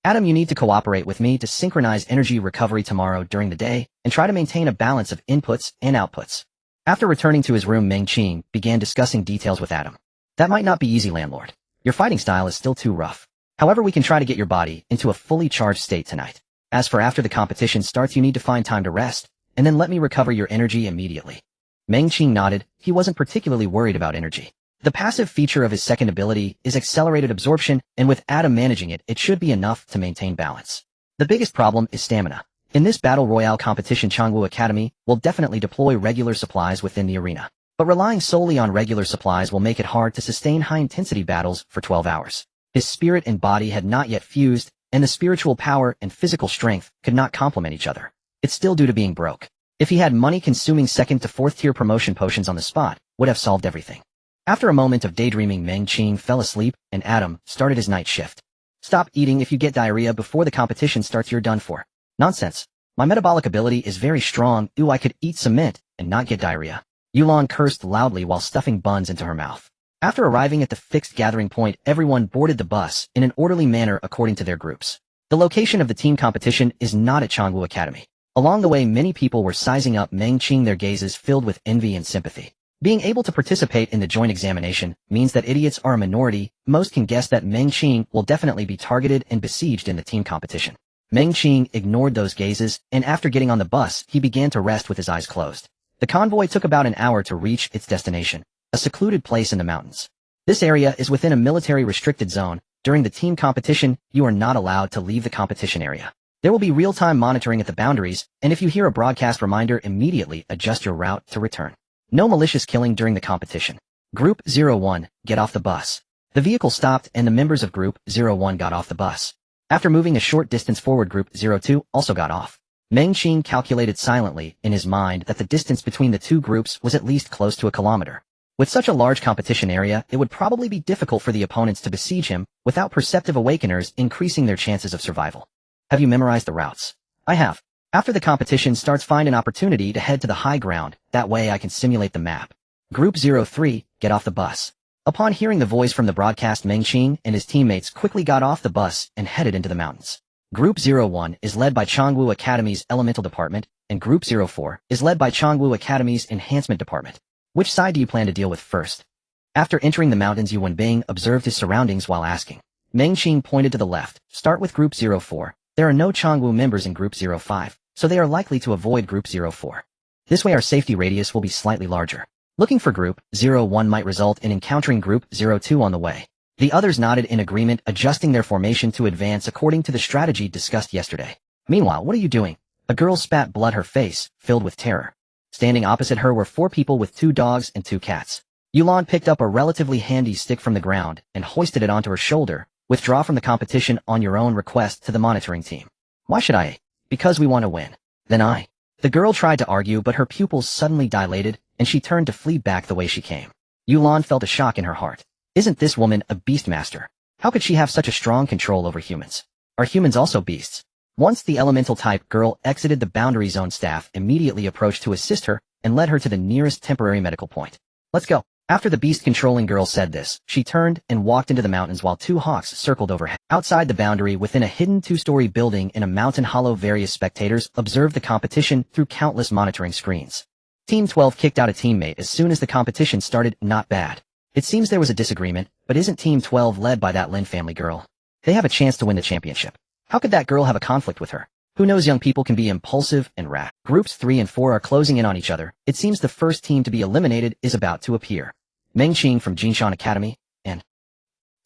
Adam, you need to cooperate with me to synchronize energy recovery tomorrow during the day and try to maintain a balance of inputs and outputs. After returning to his room, Meng Qing began discussing details with Adam. That might not be easy, landlord. Your fighting style is still too rough. However, we can try to get your body into a fully charged state tonight. As for after the competition starts, you need to find time to rest, and then let me recover your energy immediately. Meng Qing nodded. He wasn't particularly worried about energy. The passive feature of his second ability is accelerated absorption, and with Adam managing it, it should be enough to maintain balance. The biggest problem is stamina. In this Battle Royale competition, Changwu Academy will definitely deploy regular supplies within the arena. But relying solely on regular supplies will make it hard to sustain high-intensity battles for 12 hours. His spirit and body had not yet fused, and the spiritual power and physical strength could not complement each other. It's still due to being broke. If he had money-consuming 2nd to 4th tier promotion potions on the spot, would have solved everything. After a moment of daydreaming, Meng Qing fell asleep, and Adam started his night shift. Stop eating. If you get diarrhea before the competition starts, you're done for. Nonsense. My metabolic ability is very strong. Ooh, I could eat some mint and not get diarrhea. Yulan cursed loudly while stuffing buns into her mouth. After arriving at the fixed gathering point, everyone boarded the bus in an orderly manner according to their groups. The location of the team competition is not at Changwu Academy. Along the way, many people were sizing up Meng Qing, their gazes filled with envy and sympathy. Being able to participate in the joint examination means that idiots are a minority. Most can guess that Meng Qing will definitely be targeted and besieged in the team competition. Meng Qing ignored those gazes, and after getting on the bus, he began to rest with his eyes closed. The convoy took about an hour to reach its destination, a secluded place in the mountains. This area is within a military restricted zone. During the team competition, you are not allowed to leave the competition area. There will be real-time monitoring at the boundaries, and if you hear a broadcast reminder, immediately adjust your route to return. No malicious killing during the competition. Group 01, get off the bus. The vehicle stopped and the members of Group 01 got off the bus. After moving a short distance forward, Group 02 also got off. Meng Qing calculated silently in his mind that the distance between the two groups was at least close to a kilometer. With such a large competition area, it would probably be difficult for the opponents to besiege him without perceptive awakeners increasing their chances of survival. Have you memorized the routes? I have. After the competition starts, find an opportunity to head to the high ground. That way I can simulate the map. Group 03, get off the bus. Upon hearing the voice from the broadcast, Meng Qing and his teammates quickly got off the bus and headed into the mountains. Group 01 is led by Changwu Academy's Elemental Department, and Group 04 is led by Changwu Academy's Enhancement Department. Which side do you plan to deal with first? After entering the mountains, Yuan Bing observed his surroundings while asking. Meng Qing pointed to the left. Start with Group 04. There are no Changwu members in Group 05, so they are likely to avoid Group 04. This way our safety radius will be slightly larger. Looking for Group 01 might result in encountering Group 02 on the way. The others nodded in agreement, adjusting their formation to advance according to the strategy discussed yesterday. Meanwhile, what are you doing? A girl spat blood, her face filled with terror. Standing opposite her were 4 people with 2 dogs and 2 cats. Yulan picked up a relatively handy stick from the ground and hoisted it onto her shoulder. Withdraw from the competition on your own request to the monitoring team. Why should I? Because we want to win. Then I. The girl tried to argue, but her pupils suddenly dilated, and she turned to flee back the way she came. Yulan felt a shock in her heart. Isn't this woman a beastmaster? How could she have such a strong control over humans? Are humans also beasts? Once the elemental-type girl exited the boundary zone, staff immediately approached to assist her and led her to the nearest temporary medical point. Let's go. After the beast-controlling girl said this, she turned and walked into the mountains while 2 hawks circled overhead. Outside the boundary, within a hidden 2-story building in a mountain hollow, various spectators observed the competition through countless monitoring screens. Team 12 kicked out a teammate as soon as the competition started. Not bad. It seems there was a disagreement, but isn't Team 12 led by that Lin family girl? They have a chance to win the championship. How could that girl have a conflict with her? Who knows, young people can be impulsive and rash. Groups 3 and 4 are closing in on each other. It seems the first team to be eliminated is about to appear. Meng Qing from Jinshan Academy, and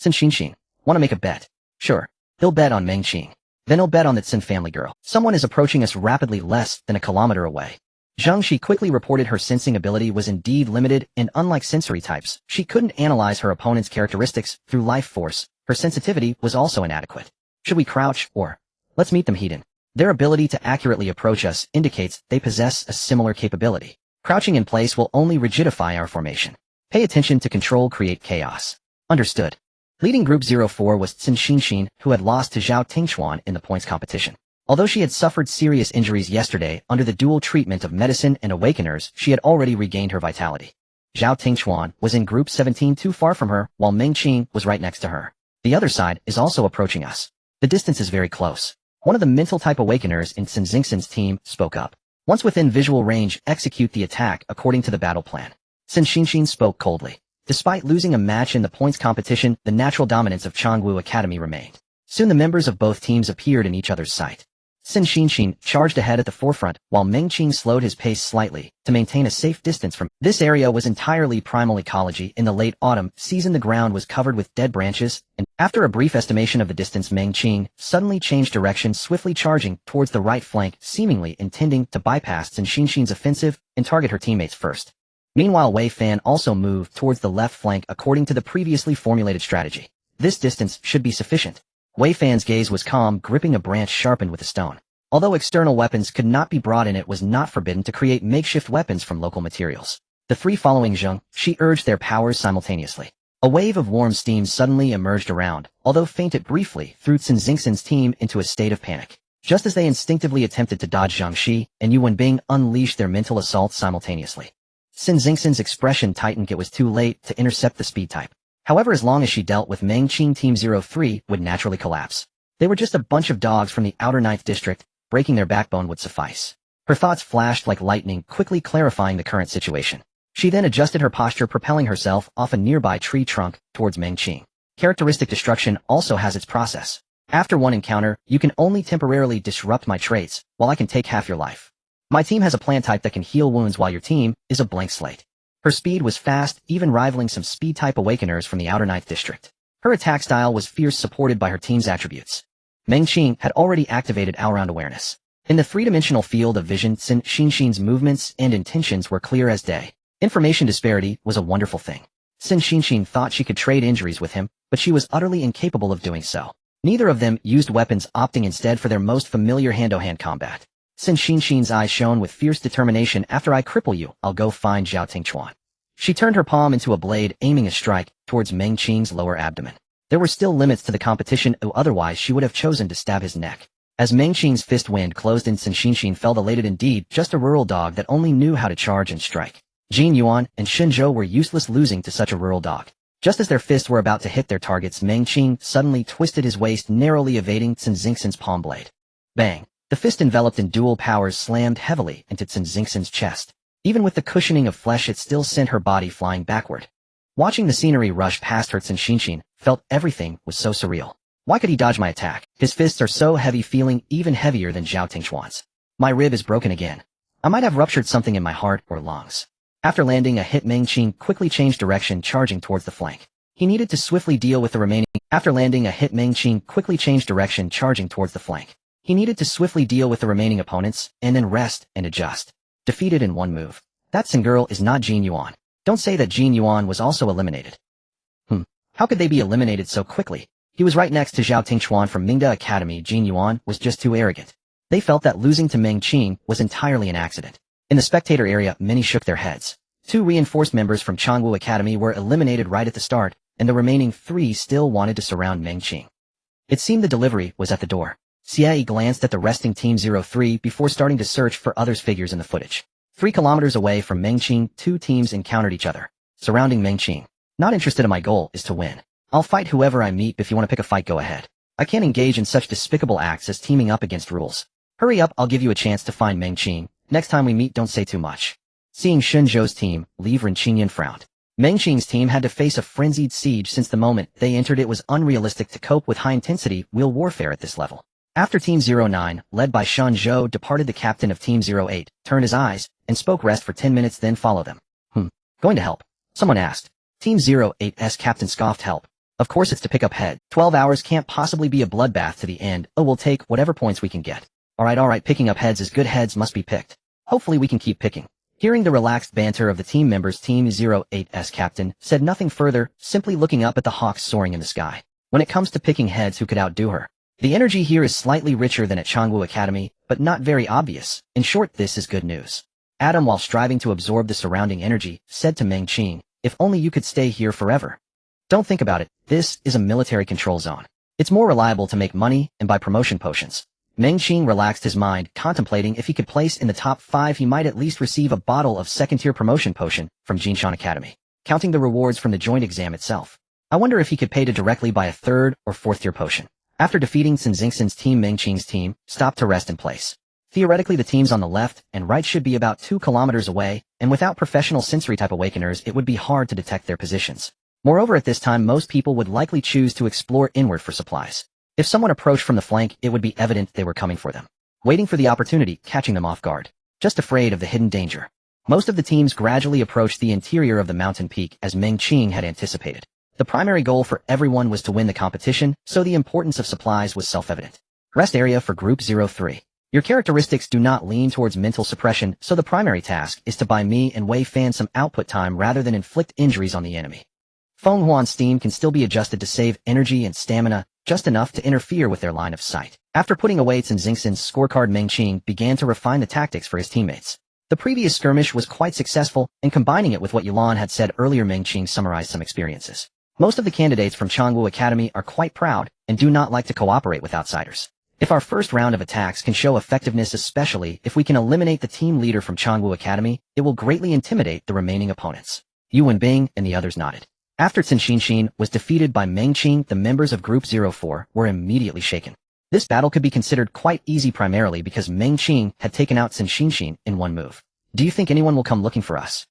Sin Xinxin. Want to make a bet? Sure. He'll bet on Meng Qing. Then he'll bet on that Sin family girl. Someone is approaching us rapidly, less than a kilometer away. Zhang Shi quickly reported her sensing ability was indeed limited, and unlike sensory types, she couldn't analyze her opponent's characteristics through life force. Her sensitivity was also inadequate. Should we crouch, or let's meet them hidden? Their ability to accurately approach us indicates they possess a similar capability. Crouching in place will only rigidify our formation. Pay attention to control create chaos. Understood. Leading Group 04 was Cin Xinxin, who had lost to Zhao Tingchuan in the points competition. Although she had suffered serious injuries yesterday under the dual treatment of medicine and awakeners, she had already regained her vitality. Zhao Tingchuan was in Group 17 too far from her, while Meng Qing was right next to her. The other side is also approaching us. The distance is very close. One of the mental-type awakeners in Cin Xingxin's team spoke up. Once within visual range, execute the attack according to the battle plan. Cin Xinxin spoke coldly. Despite losing a match in the points competition, the natural dominance of Changwu Academy remained. Soon the members of both teams appeared in each other's sight. Cin Xinxin charged ahead at the forefront, while Meng Qing slowed his pace slightly to maintain a safe distance from. This area was entirely primal ecology. In the late autumn season, the ground was covered with dead branches, and after a brief estimation of the distance, Meng Qing suddenly changed direction, swiftly charging towards the right flank, seemingly intending to bypass Cin Xinxin's offensive and target her teammates first. Meanwhile, Wei Fan also moved towards the left flank according to the previously formulated strategy. This distance should be sufficient. Wei Fan's gaze was calm, gripping a branch sharpened with a stone. Although external weapons could not be brought in, it was not forbidden to create makeshift weapons from local materials. The three following Zhang Shi urged their powers simultaneously. A wave of warm steam suddenly emerged around, although fainted briefly, threw Cin Xingxin's team into a state of panic. Just as they instinctively attempted to dodge Zhang Shi and Yu Wenbing unleashed their mental assault simultaneously. Cin Xingxin's expression tightened. It was too late to intercept the speed type. However, as long as she dealt with Meng Qing, Team 03 would naturally collapse. They were just a bunch of dogs from the outer 9th district. Breaking their backbone would suffice. Her thoughts flashed like lightning, quickly clarifying the current situation. She then adjusted her posture, propelling herself off a nearby tree trunk towards Meng Qing. Characteristic destruction also has its process. After one encounter, you can only temporarily disrupt my traits, while I can take half your life. My team has a plant type that can heal wounds, while your team is a blank slate. Her speed was fast, even rivaling some speed-type awakeners from the outer 9th district. Her attack style was fierce, supported by her team's attributes. Meng Qing had already activated all-round awareness. In the three-dimensional field of vision, Cin Xinxin's movements and intentions were clear as day. Information disparity was a wonderful thing. Cin Xinxin thought she could trade injuries with him, but she was utterly incapable of doing so. Neither of them used weapons, opting instead for their most familiar hand-to-hand combat. Cin Xinxin's eyes shone with fierce determination. After I cripple you, I'll go find Zhao Tingchuan. She turned her palm into a blade, aiming a strike towards Meng Qing's lower abdomen. There were still limits to the competition, otherwise she would have chosen to stab his neck. As Meng Qing's fist wind closed in, Cin Xinxin felt elated indeed, just a rural dog that only knew how to charge and strike. Jin Yuan and Shen Zhou were useless, losing to such a rural dog. Just as their fists were about to hit their targets, Meng Qing suddenly twisted his waist, narrowly evading Cin Xingxin's palm blade. Bang! The fist, enveloped in dual powers, slammed heavily into Cin Xingxin's chest. Even with the cushioning of flesh, it still sent her body flying backward. Watching the scenery rush past her, Cin Xinxin felt everything was so surreal. Why could he dodge my attack? His fists are so heavy, feeling even heavier than Zhao Tingchuan's. My rib is broken again. I might have ruptured something in my heart or lungs. After landing a hit, Meng Qing quickly changed direction, charging towards the flank. He needed to swiftly deal with the remaining. After landing a hit, Meng Qing quickly changed direction, charging towards the flank. He needed to swiftly deal with the remaining opponents, and then rest and adjust. Defeated in one move. That Sin girl is not Jin Yuan. Don't say that Jin Yuan was also eliminated. How could they be eliminated so quickly? He was right next to Zhao Tingchuan from Mingda Academy. Jin Yuan was just too arrogant. They felt that losing to Meng Qing was entirely an accident. In the spectator area, many shook their heads. 2 reinforced members from Changwu Academy were eliminated right at the start, and the remaining 3 still wanted to surround Meng Qing. It seemed the delivery was at the door. Xie glanced at the resting Team 03 before starting to search for others' figures in the footage. 3 kilometers away from Meng Qing, 2 teams encountered each other, surrounding Meng Qing. Not interested in my goal is to win. I'll fight whoever I meet. If you want to pick a fight, go ahead. I can't engage in such despicable acts as teaming up against rules. Hurry up, I'll give you a chance to find Meng Qing. Next time we meet, don't say too much. Seeing Shen Zhou's team leave, Ren Qingyan frowned. Meng Qing's team had to face a frenzied siege since the moment they entered. It was unrealistic to cope with high-intensity wheel warfare at this level. After Team 09, led by Shen Zhou, departed, the captain of Team 08, turned his eyes, and spoke. Rest for 10 minutes, then follow them. Going to help? Someone asked. Team 08's captain scoffed. Help? Of course it's to pick up head. 12 hours can't possibly be a bloodbath to the end. Oh, we'll take whatever points we can get. Alright, picking up heads is good. Heads must be picked. Hopefully we can keep picking. Hearing the relaxed banter of the team members, Team 08's captain said nothing further, simply looking up at the hawks soaring in the sky. When it comes to picking heads, who could outdo her? The energy here is slightly richer than at Changwu Academy, but not very obvious. In short, this is good news. Adam, while striving to absorb the surrounding energy, said to Meng Qing, if only you could stay here forever. Don't think about it, this is a military control zone. It's more reliable to make money and buy promotion potions. Meng Qing relaxed his mind, contemplating if he could place in the top 5 he might at least receive a bottle of second-tier promotion potion from Jinshan Academy. Counting the rewards from the joint exam itself, I wonder if he could pay to directly buy a 3rd or 4th-tier potion. After defeating Sun Xingxin's team, Meng Qing's team stopped to rest in place. Theoretically, the teams on the left and right should be about 2 kilometers away, and without professional sensory-type awakeners it would be hard to detect their positions. Moreover, at this time most people would likely choose to explore inward for supplies. If someone approached from the flank, it would be evident they were coming for them. Waiting for the opportunity, catching them off guard. Just afraid of the hidden danger. Most of the teams gradually approached the interior of the mountain peak as Meng Qing had anticipated. The primary goal for everyone was to win the competition, so the importance of supplies was self-evident. Rest area for Group 03. Your characteristics do not lean towards mental suppression, so the primary task is to buy me and Wei Fan some output time rather than inflict injuries on the enemy. Feng Huan's steam can still be adjusted to save energy and stamina, just enough to interfere with their line of sight. After putting away Sun Xingxin's scorecard, Meng Qing began to refine the tactics for his teammates. The previous skirmish was quite successful, and combining it with what Yulan had said earlier, Meng Qing summarized some experiences. Most of the candidates from Changwu Academy are quite proud and do not like to cooperate with outsiders. If our first round of attacks can show effectiveness, especially if we can eliminate the team leader from Changwu Academy, it will greatly intimidate the remaining opponents. Yu Wenbing and the others nodded. After Sun Xingxin was defeated by Meng Qing, the members of Group 04 were immediately shaken. This battle could be considered quite easy primarily because Meng Qing had taken out Sun Xingxin in one move. Do you think anyone will come looking for us?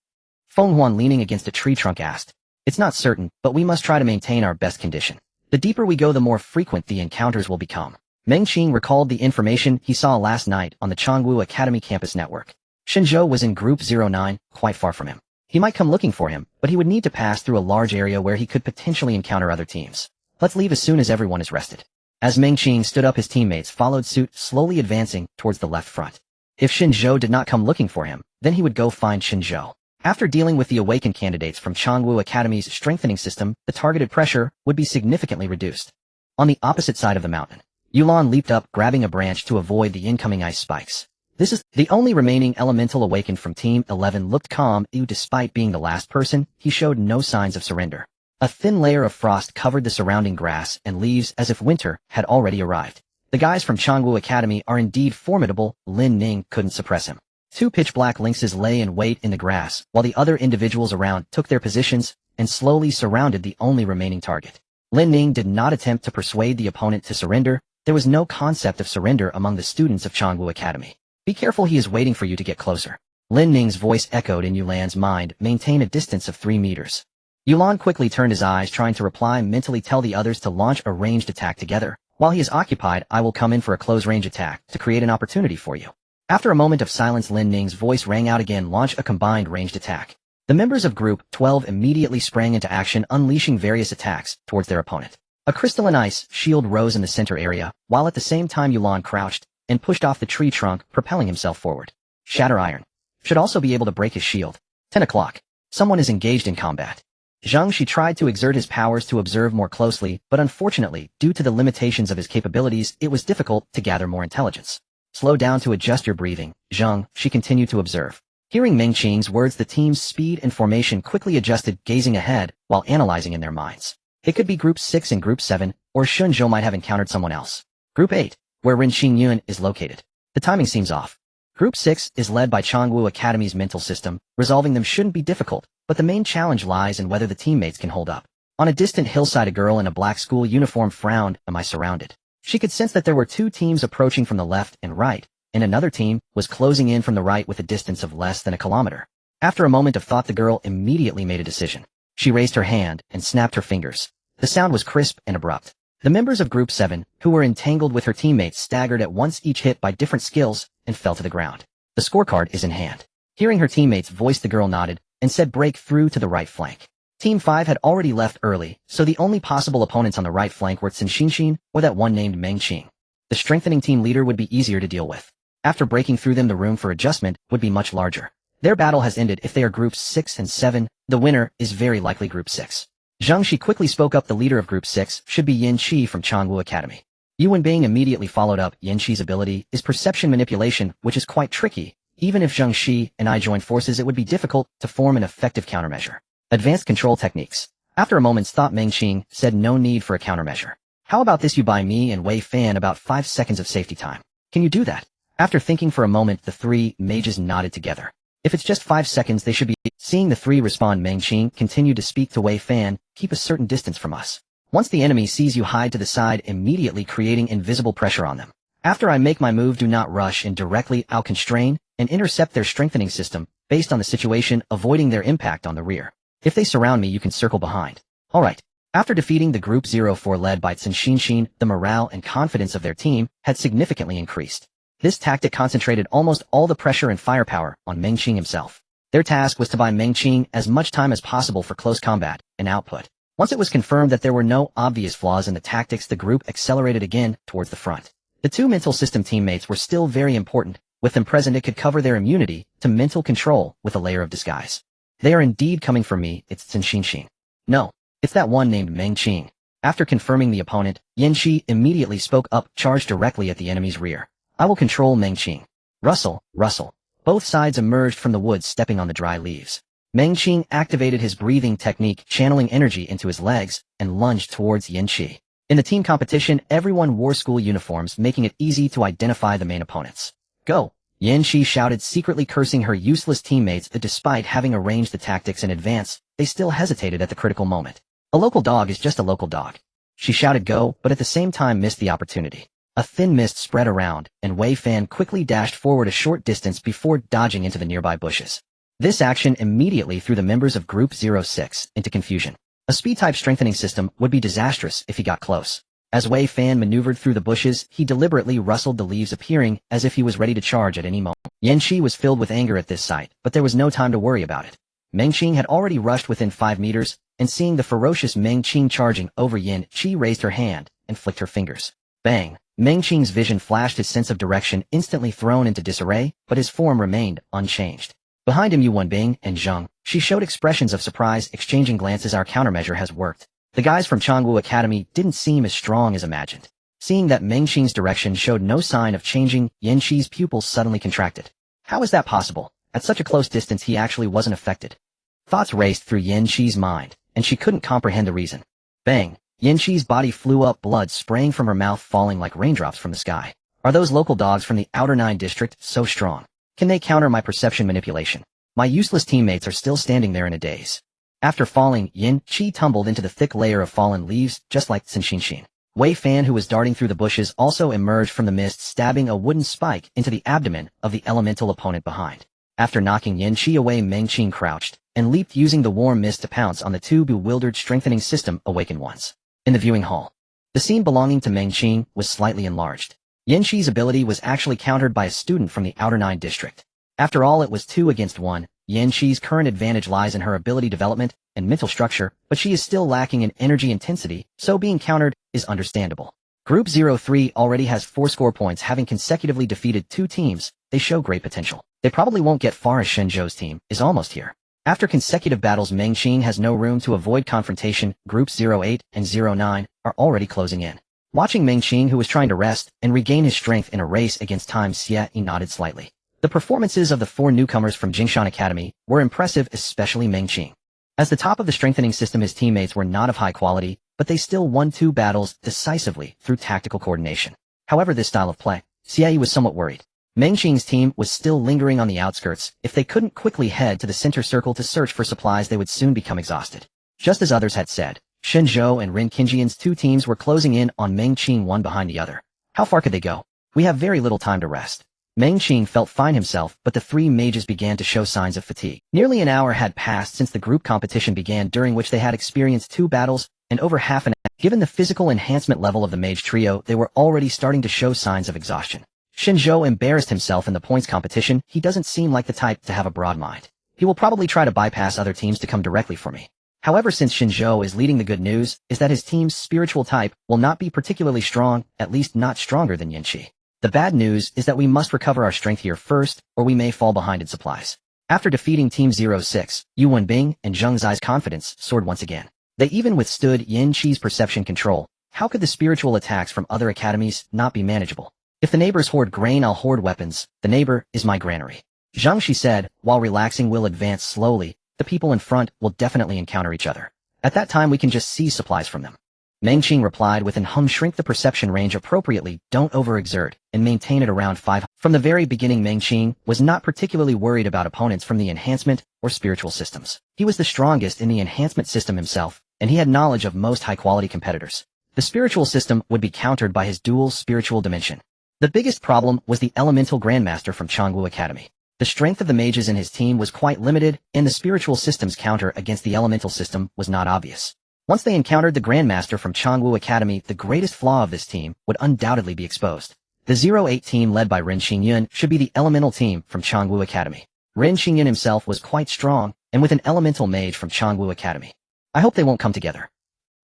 Feng Huan, leaning against a tree trunk, asked. It's not certain, but we must try to maintain our best condition. The deeper we go, the more frequent the encounters will become. Meng Qing recalled the information he saw last night on the Changwu Academy campus network. Shenzhou was in Group 09, quite far from him. He might come looking for him, but he would need to pass through a large area where he could potentially encounter other teams. Let's leave as soon as everyone is rested. As Meng Qing stood up, his teammates followed suit, slowly advancing towards the left front. If Shenzhou did not come looking for him, then he would go find Shenzhou. After dealing with the awakened candidates from Changwu Academy's strengthening system, the targeted pressure would be significantly reduced. On the opposite side of the mountain, Yulan leaped up, grabbing a branch to avoid the incoming ice spikes. This is the only remaining elemental awakened from Team 11. Looked calm, despite being the last person, he showed no signs of surrender. A thin layer of frost covered the surrounding grass and leaves as if winter had already arrived. The guys from Changwu Academy are indeed formidable. Lin Ning couldn't suppress him. 2 pitch-black lynxes lay in wait in the grass, while the other individuals around took their positions and slowly surrounded the only remaining target. Lin Ning did not attempt to persuade the opponent to surrender. There was no concept of surrender among the students of Changwu Academy. Be careful, he is waiting for you to get closer. Lin Ning's voice echoed in Yulan's mind. Maintain a distance of 3 meters. Yulan quickly turned his eyes, trying to reply, mentally tell the others to launch a ranged attack together. While he is occupied, I will come in for a close-range attack to create an opportunity for you. After a moment of silence, Lin Ning's voice rang out again. Launch a combined ranged attack. The members of Group 12 immediately sprang into action, unleashing various attacks towards their opponent. A crystalline ice shield rose in the center area, while at the same time Yulan crouched and pushed off the tree trunk, propelling himself forward. Shatter Iron should also be able to break his shield. 10 o'clock. Someone is engaged in combat. Zhang Shi tried to exert his powers to observe more closely, but unfortunately, due to the limitations of his capabilities, it was difficult to gather more intelligence. Slow down to adjust your breathing, Zhang, she continued to observe. Hearing Meng Qing's words, the team's speed and formation quickly adjusted, gazing ahead while analyzing in their minds. It could be Group 6 and Group 7, or Shenzhou might have encountered someone else. Group 8, where Ren Xingyun is located. The timing seems off. Group 6 is led by Changwu Academy's mental system. Resolving them shouldn't be difficult, but the main challenge lies in whether the teammates can hold up. On a distant hillside, a girl in a black school uniform frowned. Am I surrounded? She could sense that there were 2 teams approaching from the left and right, and another team was closing in from the right with a distance of less than a kilometer. After a moment of thought, the girl immediately made a decision. She raised her hand and snapped her fingers. The sound was crisp and abrupt. The members of Group 7, who were entangled with her teammates, staggered at once, each hit by different skills, and fell to the ground. The scorecard is in hand. Hearing her teammates' voice, the girl nodded and said, break through to the right flank. Team 5 had already left early, so the only possible opponents on the right flank were Sun Xingxin or that one named Meng Qing. The strengthening team leader would be easier to deal with. After breaking through them, the room for adjustment would be much larger. Their battle has ended. If they are groups 6 and 7, the winner is very likely group 6. Zhang Shi quickly spoke up. The leader of group 6 should be Yin Qi from Changwu Academy. Yu Wenbing immediately followed up. Yin Qi's ability is perception manipulation, which is quite tricky. Even if Zhang Shi and I joined forces, it would be difficult to form an effective countermeasure. Advanced control techniques. After a moment's thought, Meng Qing said no need for a countermeasure. How about this? You buy me and Wei Fan about 5 seconds of safety time. Can you do that? After thinking for a moment, the 3 mages nodded together. If it's just 5 seconds, they should be. Seeing the 3 respond, Meng Qing continued to speak to Wei Fan, keep a certain distance from us. Once the enemy sees you, hide to the side, immediately creating invisible pressure on them. After I make my move, do not rush in directly. I'll constrain and intercept their strengthening system, based on the situation, avoiding their impact on the rear. If they surround me, you can circle behind. Alright. After defeating the Group 04 led by Tsundere, the morale and confidence of their team had significantly increased. This tactic concentrated almost all the pressure and firepower on Meng Qing himself. Their task was to buy Meng Qing as much time as possible for close combat and output. Once it was confirmed that there were no obvious flaws in the tactics, the group accelerated again towards the front. The 2 mental system teammates were still very important. With them present, it could cover their immunity to mental control with a layer of disguise. They are indeed coming for me. It's Tsundere. No, it's that one named Meng Qing. After confirming the opponent, Yin Qi immediately spoke up, charged directly at the enemy's rear. I will control Meng Qing. Rustle, rustle. Both sides emerged from the woods, stepping on the dry leaves. Meng Qing activated his breathing technique, channeling energy into his legs, and lunged towards Yin Qi. In the team competition, everyone wore school uniforms, making it easy to identify the main opponents. Go! Yin Qi shouted, secretly cursing her useless teammates that despite having arranged the tactics in advance, they still hesitated at the critical moment. A local dog is just a local dog. She shouted go, but at the same time missed the opportunity. A thin mist spread around, and Wei Fan quickly dashed forward a short distance before dodging into the nearby bushes. This action immediately threw the members of Group 06 into confusion. A speed-type strengthening system would be disastrous if he got close. As Wei Fan maneuvered through the bushes, he deliberately rustled the leaves, appearing as if he was ready to charge at any moment. Yin Qi was filled with anger at this sight, but there was no time to worry about it. Meng Qing had already rushed within 5 meters, and seeing the ferocious Meng Qing charging over, Yin Qi raised her hand and flicked her fingers. Bang! Meng Qing's vision flashed, his sense of direction instantly thrown into disarray, but his form remained unchanged. Behind him, Yu Wenbing and Zhang Shi showed expressions of surprise, exchanging glances. Our countermeasure has worked. The guys from Changwu Academy didn't seem as strong as imagined. Seeing that Meng Qing's direction showed no sign of changing, Yin Qi's pupils suddenly contracted. How is that possible? At such a close distance, he actually wasn't affected. Thoughts raced through Yin Qi's mind, and she couldn't comprehend the reason. Bang! Yin Qi's body flew up, blood spraying from her mouth, falling like raindrops from the sky. Are those local dogs from the Outer Nine District so strong? Can they counter my perception manipulation? My useless teammates are still standing there in a daze. After falling, Yin Qi tumbled into the thick layer of fallen leaves, just like Tsundere. Wei Fan, who was darting through the bushes, also emerged from the mist, stabbing a wooden spike into the abdomen of the elemental opponent behind. After knocking Yin Qi away, Meng Qing crouched and leaped, using the warm mist to pounce on the 2 bewildered strengthening system awakened ones. In the viewing hall, the scene belonging to Meng Qing was slightly enlarged. Yin Qi's ability was actually countered by a student from the Outer Nine District. After all, it was 2 against 1. Yin Qi's current advantage lies in her ability development and mental structure, but she is still lacking in energy intensity, so being countered is understandable. Group 03 already has 4 score points, having consecutively defeated 2 teams. They show great potential. They probably won't get far, as Shenzhou's team is almost here. After consecutive battles, Meng Qing has no room to avoid confrontation. Groups 08 and 09 are already closing in. Watching Meng Qing, who was trying to rest and regain his strength in a race against time, Xie nodded slightly. The performances of the 4 newcomers from Jingshan Academy were impressive, especially Meng Qing. As the top of the strengthening system, his teammates were not of high quality, but they still won 2 battles decisively through tactical coordination. However, this style of play, Xie was somewhat worried. Meng Qing's team was still lingering on the outskirts. If they couldn't quickly head to the center circle to search for supplies, they would soon become exhausted. Just as others had said, Shenzhou and Rin Qingjian's 2 teams were closing in on Meng Qing, one behind the other. How far could they go? We have very little time to rest. Meng Qing felt fine himself, but the 3 mages began to show signs of fatigue. Nearly an hour had passed since the group competition began, during which they had experienced 2 battles, and over half an hour. Given the physical enhancement level of the mage trio, they were already starting to show signs of exhaustion. Shenzhou embarrassed himself in the points competition. He doesn't seem like the type to have a broad mind. He will probably try to bypass other teams to come directly for me. However, since Shenzhou is leading, the good news is that his team's spiritual type will not be particularly strong, at least not stronger than Yin Qi. The bad news is that we must recover our strength here first, or we may fall behind in supplies. After defeating Team 06, Yu Wenbing and Zheng Zai's confidence soared once again. They even withstood Yin Qi's perception control. How could the spiritual attacks from other academies not be manageable? If the neighbors hoard grain, I'll hoard weapons. The neighbor is my granary. Zheng Xi said, while relaxing, we'll advance slowly. The people in front will definitely encounter each other. At that time we can just seize supplies from them. Meng Qing replied with an hum. Shrink the perception range appropriately, don't overexert, and maintain it around 5. From the very beginning, Meng Qing was not particularly worried about opponents from the enhancement or spiritual systems. He was the strongest in the enhancement system himself, and he had knowledge of most high-quality competitors. The spiritual system would be countered by his dual spiritual dimension. The biggest problem was the elemental grandmaster from Changwu Academy. The strength of the mages in his team was quite limited, and the spiritual system's counter against the elemental system was not obvious. Once they encountered the Grandmaster from Changwu Academy, the greatest flaw of this team would undoubtedly be exposed. The 08 team led by Ren Xingyun should be the elemental team from Changwu Academy. Ren Xingyun himself was quite strong, and with an elemental mage from Changwu Academy. I hope they won't come together.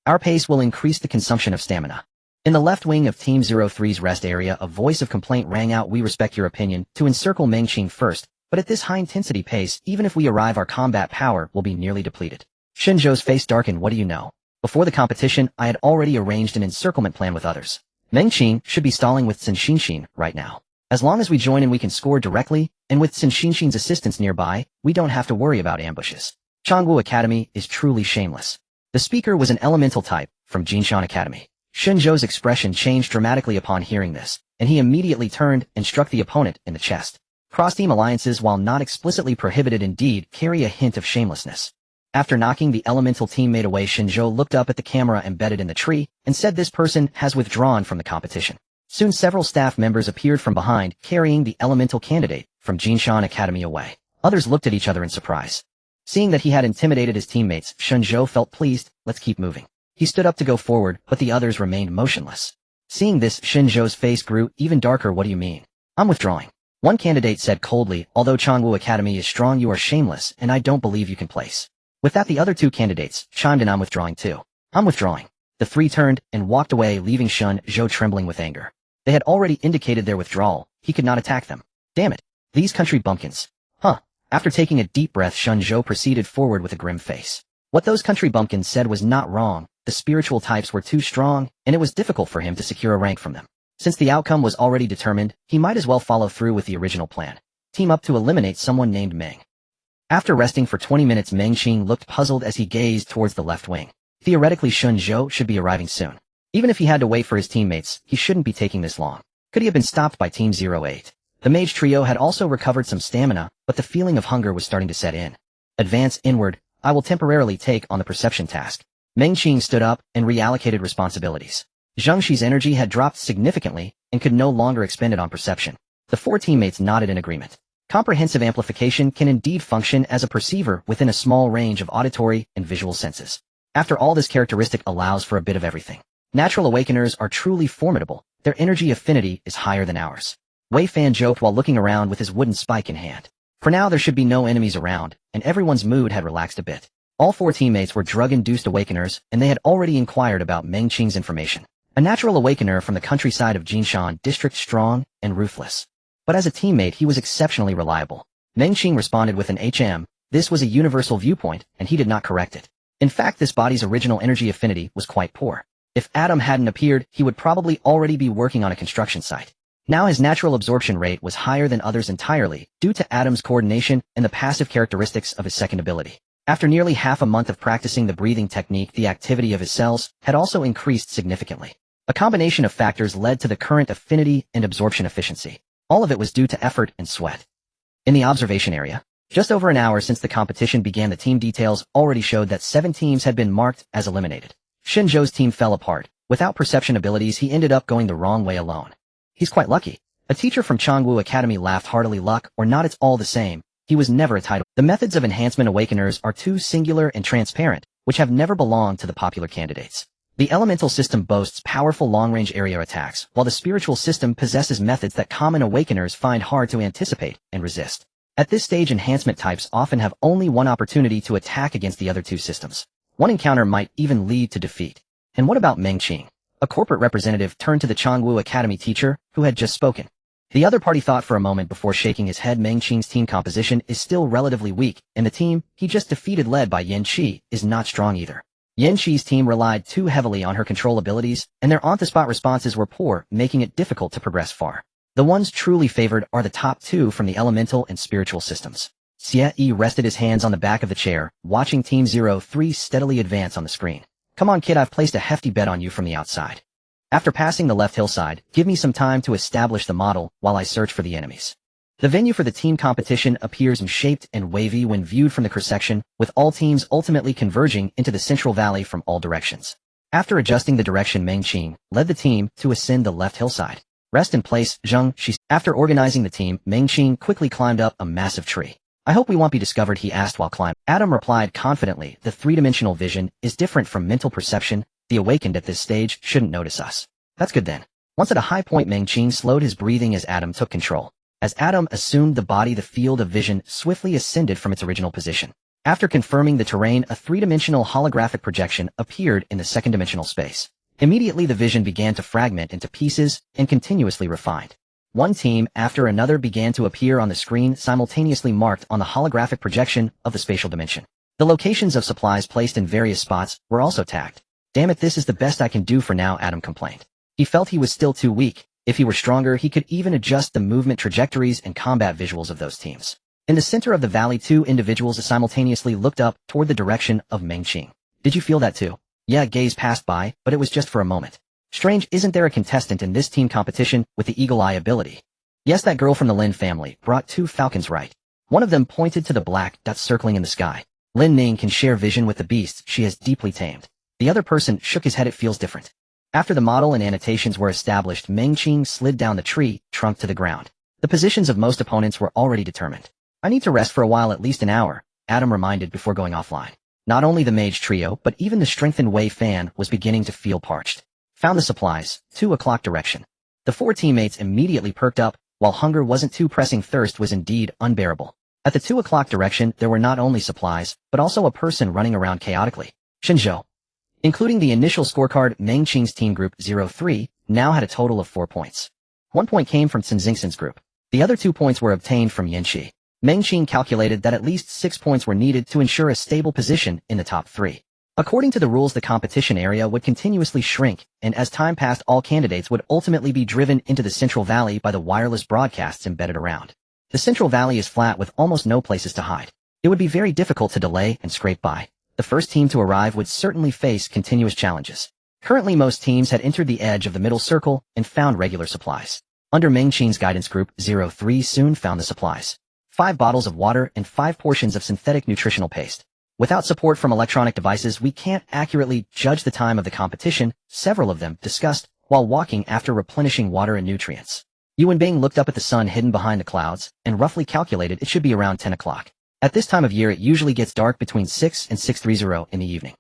Our pace will increase the consumption of stamina. In the left wing of Team 03's rest area, a voice of complaint rang out. We respect your opinion, to encircle Meng Qing first, but at this high-intensity pace, even if we arrive, our combat power will be nearly depleted. Shinzhou's face darkened. What do you know? Before the competition, I had already arranged an encirclement plan with others. Meng Qing should be stalling with Sun Xinxin right now. As long as we join and we can score directly, and with Sun Xinxin's assistance nearby, we don't have to worry about ambushes. Changwu Academy is truly shameless. The speaker was an elemental type from Jinshan Academy. Shinzhou's expression changed dramatically upon hearing this, and he immediately turned and struck the opponent in the chest. Cross-team alliances, while not explicitly prohibited, indeed carry a hint of shamelessness. After knocking the elemental teammate away, Shinzhou looked up at the camera embedded in the tree and said, this person has withdrawn from the competition. Soon several staff members appeared from behind, carrying the elemental candidate from Jinshan Academy away. Others looked at each other in surprise. Seeing that he had intimidated his teammates, Shinzhou felt pleased. Let's keep moving. He stood up to go forward, but the others remained motionless. Seeing this, Shinzhou's face grew even darker. What do you mean? I'm withdrawing. One candidate said coldly, although Changwu Academy is strong, you are shameless, and I don't believe you can place. With that, the other two candidates chimed in. I'm withdrawing too. I'm withdrawing. The three turned and walked away, leaving Shinzhou trembling with anger. They had already indicated their withdrawal. He could not attack them. Damn it. These country bumpkins. Huh. After taking a deep breath, Shinzhou proceeded forward with a grim face. What those country bumpkins said was not wrong. The spiritual types were too strong, and it was difficult for him to secure a rank from them. Since the outcome was already determined, he might as well follow through with the original plan. Team up to eliminate someone named Meng. After resting for 20 minutes, Meng Qing looked puzzled as he gazed towards the left wing. Theoretically, Shinzhou should be arriving soon. Even if he had to wait for his teammates, he shouldn't be taking this long. Could he have been stopped by Team 08? The mage trio had also recovered some stamina, but the feeling of hunger was starting to set in. Advance inward. I will temporarily take on the perception task. Meng Qing stood up and reallocated responsibilities. Zheng Xi's energy had dropped significantly and could no longer expend it on perception. The four teammates nodded in agreement. Comprehensive amplification can indeed function as a perceiver within a small range of auditory and visual senses. After all, this characteristic allows for a bit of everything. Natural awakeners are truly formidable. Their energy affinity is higher than ours. Wei Fan joked while looking around with his wooden spike in hand. For now, there should be no enemies around, and everyone's mood had relaxed a bit. All four teammates were drug-induced awakeners, and they had already inquired about Meng Qing's information. A natural awakener from the countryside of Jinshan district, strong and ruthless. But as a teammate, he was exceptionally reliable. Meng Qing responded with an HM. This was a universal viewpoint, and he did not correct it. In fact, this body's original energy affinity was quite poor. If Adam hadn't appeared, he would probably already be working on a construction site. Now his natural absorption rate was higher than others entirely, due to Adam's coordination and the passive characteristics of his second ability. After nearly half a month of practicing the breathing technique, the activity of his cells had also increased significantly. A combination of factors led to the current affinity and absorption efficiency. All of it was due to effort and sweat. In the observation area, just over an hour since the competition began, the team details already showed that 7 teams had been marked as eliminated. Shinzhou's team fell apart. Without perception abilities, he ended up going the wrong way alone. He's quite lucky. A teacher from Changwu Academy laughed heartily. Luck or not, it's all the same. He was never a title. The methods of enhancement awakeners are too singular and transparent, which have never belonged to the popular candidates. The elemental system boasts powerful long-range area attacks, while the spiritual system possesses methods that common awakeners find hard to anticipate and resist. At this stage, enhancement types often have only one opportunity to attack against the other two systems. One encounter might even lead to defeat. And what about Meng Qing? A corporate representative turned to the Changwu Academy teacher, who had just spoken. The other party thought for a moment before shaking his head. Meng Qing's team composition is still relatively weak, and the team he just defeated led by Yan Qi is not strong either. Yan Qi's team relied too heavily on her control abilities, and their on-the-spot responses were poor, making it difficult to progress far. The ones truly favored are the top two from the elemental and spiritual systems. Xie Yi rested his hands on the back of the chair, watching Team 03 steadily advance on the screen. Come on kid, I've placed a hefty bet on you from the outside. After passing the left hillside, give me some time to establish the model while I search for the enemies. The venue for the team competition appears shaped and wavy when viewed from the cross-section, with all teams ultimately converging into the central valley from all directions. After adjusting the direction, Meng Qing led the team to ascend the left hillside. Rest in place, Zheng, After organizing the team, Meng Qing quickly climbed up a massive tree. I hope we won't be discovered, he asked while climbing. Adam replied confidently, the three-dimensional vision is different from mental perception. The awakened at this stage shouldn't notice us. That's good then. Once at a high point, Meng Qing slowed his breathing as Adam took control. As Adam assumed the body, the field of vision swiftly ascended from its original position. After confirming the terrain, a three-dimensional holographic projection appeared in the second-dimensional space. Immediately the vision began to fragment into pieces and continuously refined. One team after another began to appear on the screen, simultaneously marked on the holographic projection of the spatial dimension. The locations of supplies placed in various spots were also tagged. Damn it, this is the best I can do for now, Adam complained. He felt he was still too weak. If he were stronger, he could even adjust the movement trajectories and combat visuals of those teams. In the center of the valley, two individuals simultaneously looked up toward the direction of Meng Qing. Did you feel that too? Yeah, a gaze passed by, but it was just for a moment. Strange, isn't there a contestant in this team competition with the eagle eye ability? Yes, that girl from the Lin family brought two falcons, right? One of them pointed to the black dots circling in the sky. Lin Ning can share vision with the beasts she has deeply tamed. The other person shook his head. It feels different. After the model and annotations were established, Meng Qing slid down the tree trunk to the ground. The positions of most opponents were already determined. I need to rest for a while, at least an hour, Adam reminded before going offline. Not only the mage trio, but even the strengthened Wei Fan was beginning to feel parched. Found the supplies, 2 o'clock direction. The 4 teammates immediately perked up. While hunger wasn't too pressing, thirst was indeed unbearable. At the 2 o'clock direction, there were not only supplies, but also a person running around chaotically. Shenzhou. Including the initial scorecard, Meng Qing's team group 03 now had a total of 4 points. 1 point came from Tsundere group. The other 2 points were obtained from Yanqi. Meng Qing calculated that at least 6 points were needed to ensure a stable position in the top 3. According to the rules, the competition area would continuously shrink, and as time passed, all candidates would ultimately be driven into the Central Valley by the wireless broadcasts embedded around. The Central Valley is flat with almost no places to hide. It would be very difficult to delay and scrape by. The first team to arrive would certainly face continuous challenges. Currently, most teams had entered the edge of the middle circle and found regular supplies. Under Meng Qing's guidance, Group 03 soon found the supplies. 5 bottles of water and 5 portions of synthetic nutritional paste. Without support from electronic devices, we can't accurately judge the time of the competition, several of them discussed while walking after replenishing water and nutrients. Yuan Bing looked up at the sun hidden behind the clouds and roughly calculated it should be around 10 o'clock. At this time of year, it usually gets dark between 6 and 6:30 in the evening.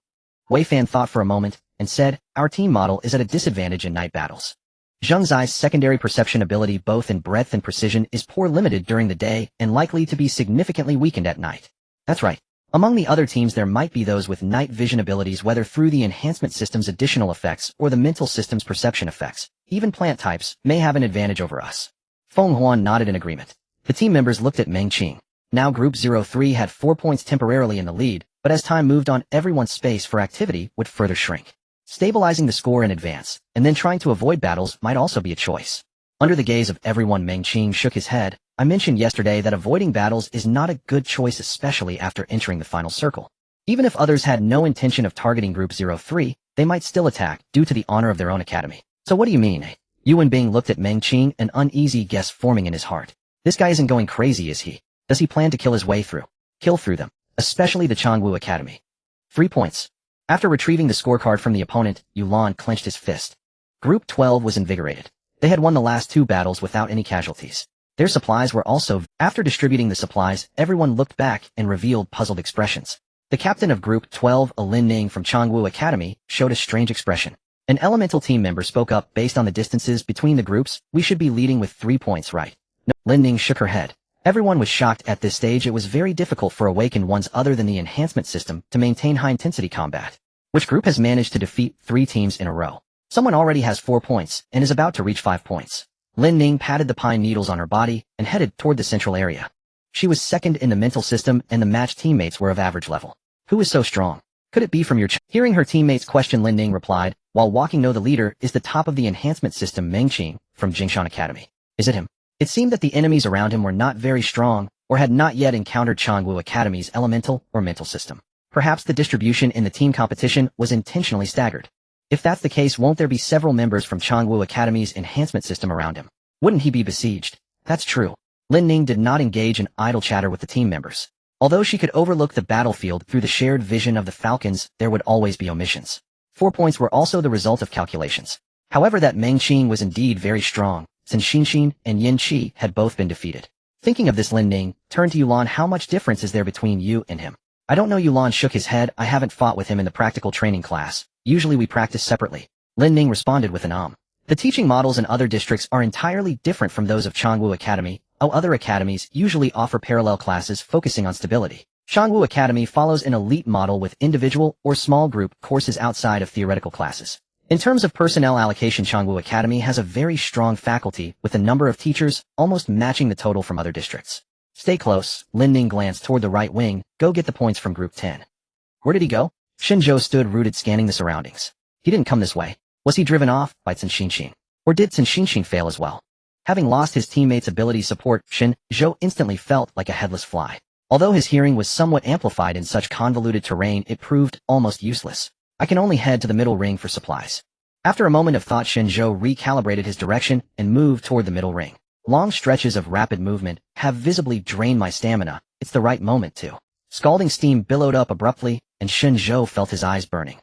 Wei Fan thought for a moment and said, our team model is at a disadvantage in night battles. Zheng Zai's secondary perception ability, both in breadth and precision, is poor, limited during the day and likely to be significantly weakened at night. That's right. Among the other teams, there might be those with night vision abilities, whether through the enhancement system's additional effects or the mental system's perception effects. Even plant types may have an advantage over us. Feng Huan nodded in agreement. The team members looked at Meng Qing. Now Group 03 had 4 points temporarily in the lead, but as time moved on, everyone's space for activity would further shrink. Stabilizing the score in advance, and then trying to avoid battles might also be a choice. Under the gaze of everyone, Meng Qing shook his head. I mentioned yesterday that avoiding battles is not a good choice, especially after entering the final circle. Even if others had no intention of targeting Group 03, they might still attack due to the honor of their own academy. So what do you mean? Yuan Bing looked at Meng Qing, an uneasy guess forming in his heart. This guy isn't going crazy, is he? Does he plan to kill his way through? Kill through them, especially the Changwu Academy. 3 points. After retrieving the scorecard from the opponent, Yulan clenched his fist. Group 12 was invigorated. They had won the last 2 battles without any casualties. Their supplies were also. After distributing the supplies, everyone looked back and revealed puzzled expressions. The captain of Group 12, Lin Ning from Changwu Academy, showed a strange expression. An elemental team member spoke up. Based on the distances between the groups, we should be leading with 3 points, right? No. Lin Ning shook her head. Everyone was shocked. At this stage, it was very difficult for awakened ones other than the enhancement system to maintain high-intensity combat. Which group has managed to defeat 3 teams in a row? Someone already has 4 points and is about to reach 5 points. Lin Ning patted the pine needles on her body and headed toward the central area. She was second in the mental system and the matched teammates were of average level. Who is so strong? Could it be from your Hearing her teammates question, Lin Ning replied, while walking. No, the leader is the top of the enhancement system, Meng Qing, from Jingshan Academy. Is it him? It seemed that the enemies around him were not very strong or had not yet encountered Changwu Academy's elemental or mental system. Perhaps the distribution in the team competition was intentionally staggered. If that's the case, won't there be several members from Changwu Academy's enhancement system around him? Wouldn't he be besieged? That's true. Lin Ning did not engage in idle chatter with the team members. Although she could overlook the battlefield through the shared vision of the Falcons, there would always be omissions. 4 points were also the result of calculations. However, that Meng Qing was indeed very strong, since Xinxin and Yin Qi had both been defeated. Thinking of this, Lin Ning turned to Yulan. How much difference is there between you and him? I don't know. Yulan shook his head. I haven't fought with him in the practical training class. Usually we practice separately. Lin Ning responded with an The teaching models in other districts are entirely different from those of Changwu Academy. Other academies usually offer parallel classes focusing on stability. Changwu Academy follows an elite model with individual or small group courses outside of theoretical classes. In terms of personnel allocation, Changwu Academy has a very strong faculty with a number of teachers almost matching the total from other districts. Stay close. Lin Ning glanced toward the right wing. Go get the points from Group 10. Where did he go? Shinzhou stood rooted, scanning the surroundings. He didn't come this way. Was he driven off by Xinxin? Or did Xinxin fail as well? Having lost his teammate's ability support, Shinzhou instantly felt like a headless fly. Although his hearing was somewhat amplified in such convoluted terrain, it proved almost useless. I can only head to the middle ring for supplies. After a moment of thought, Shinzhou recalibrated his direction and moved toward the middle ring. Long stretches of rapid movement have visibly drained my stamina. It's the right moment to. Scalding steam billowed up abruptly, and Shinzhou felt his eyes burning.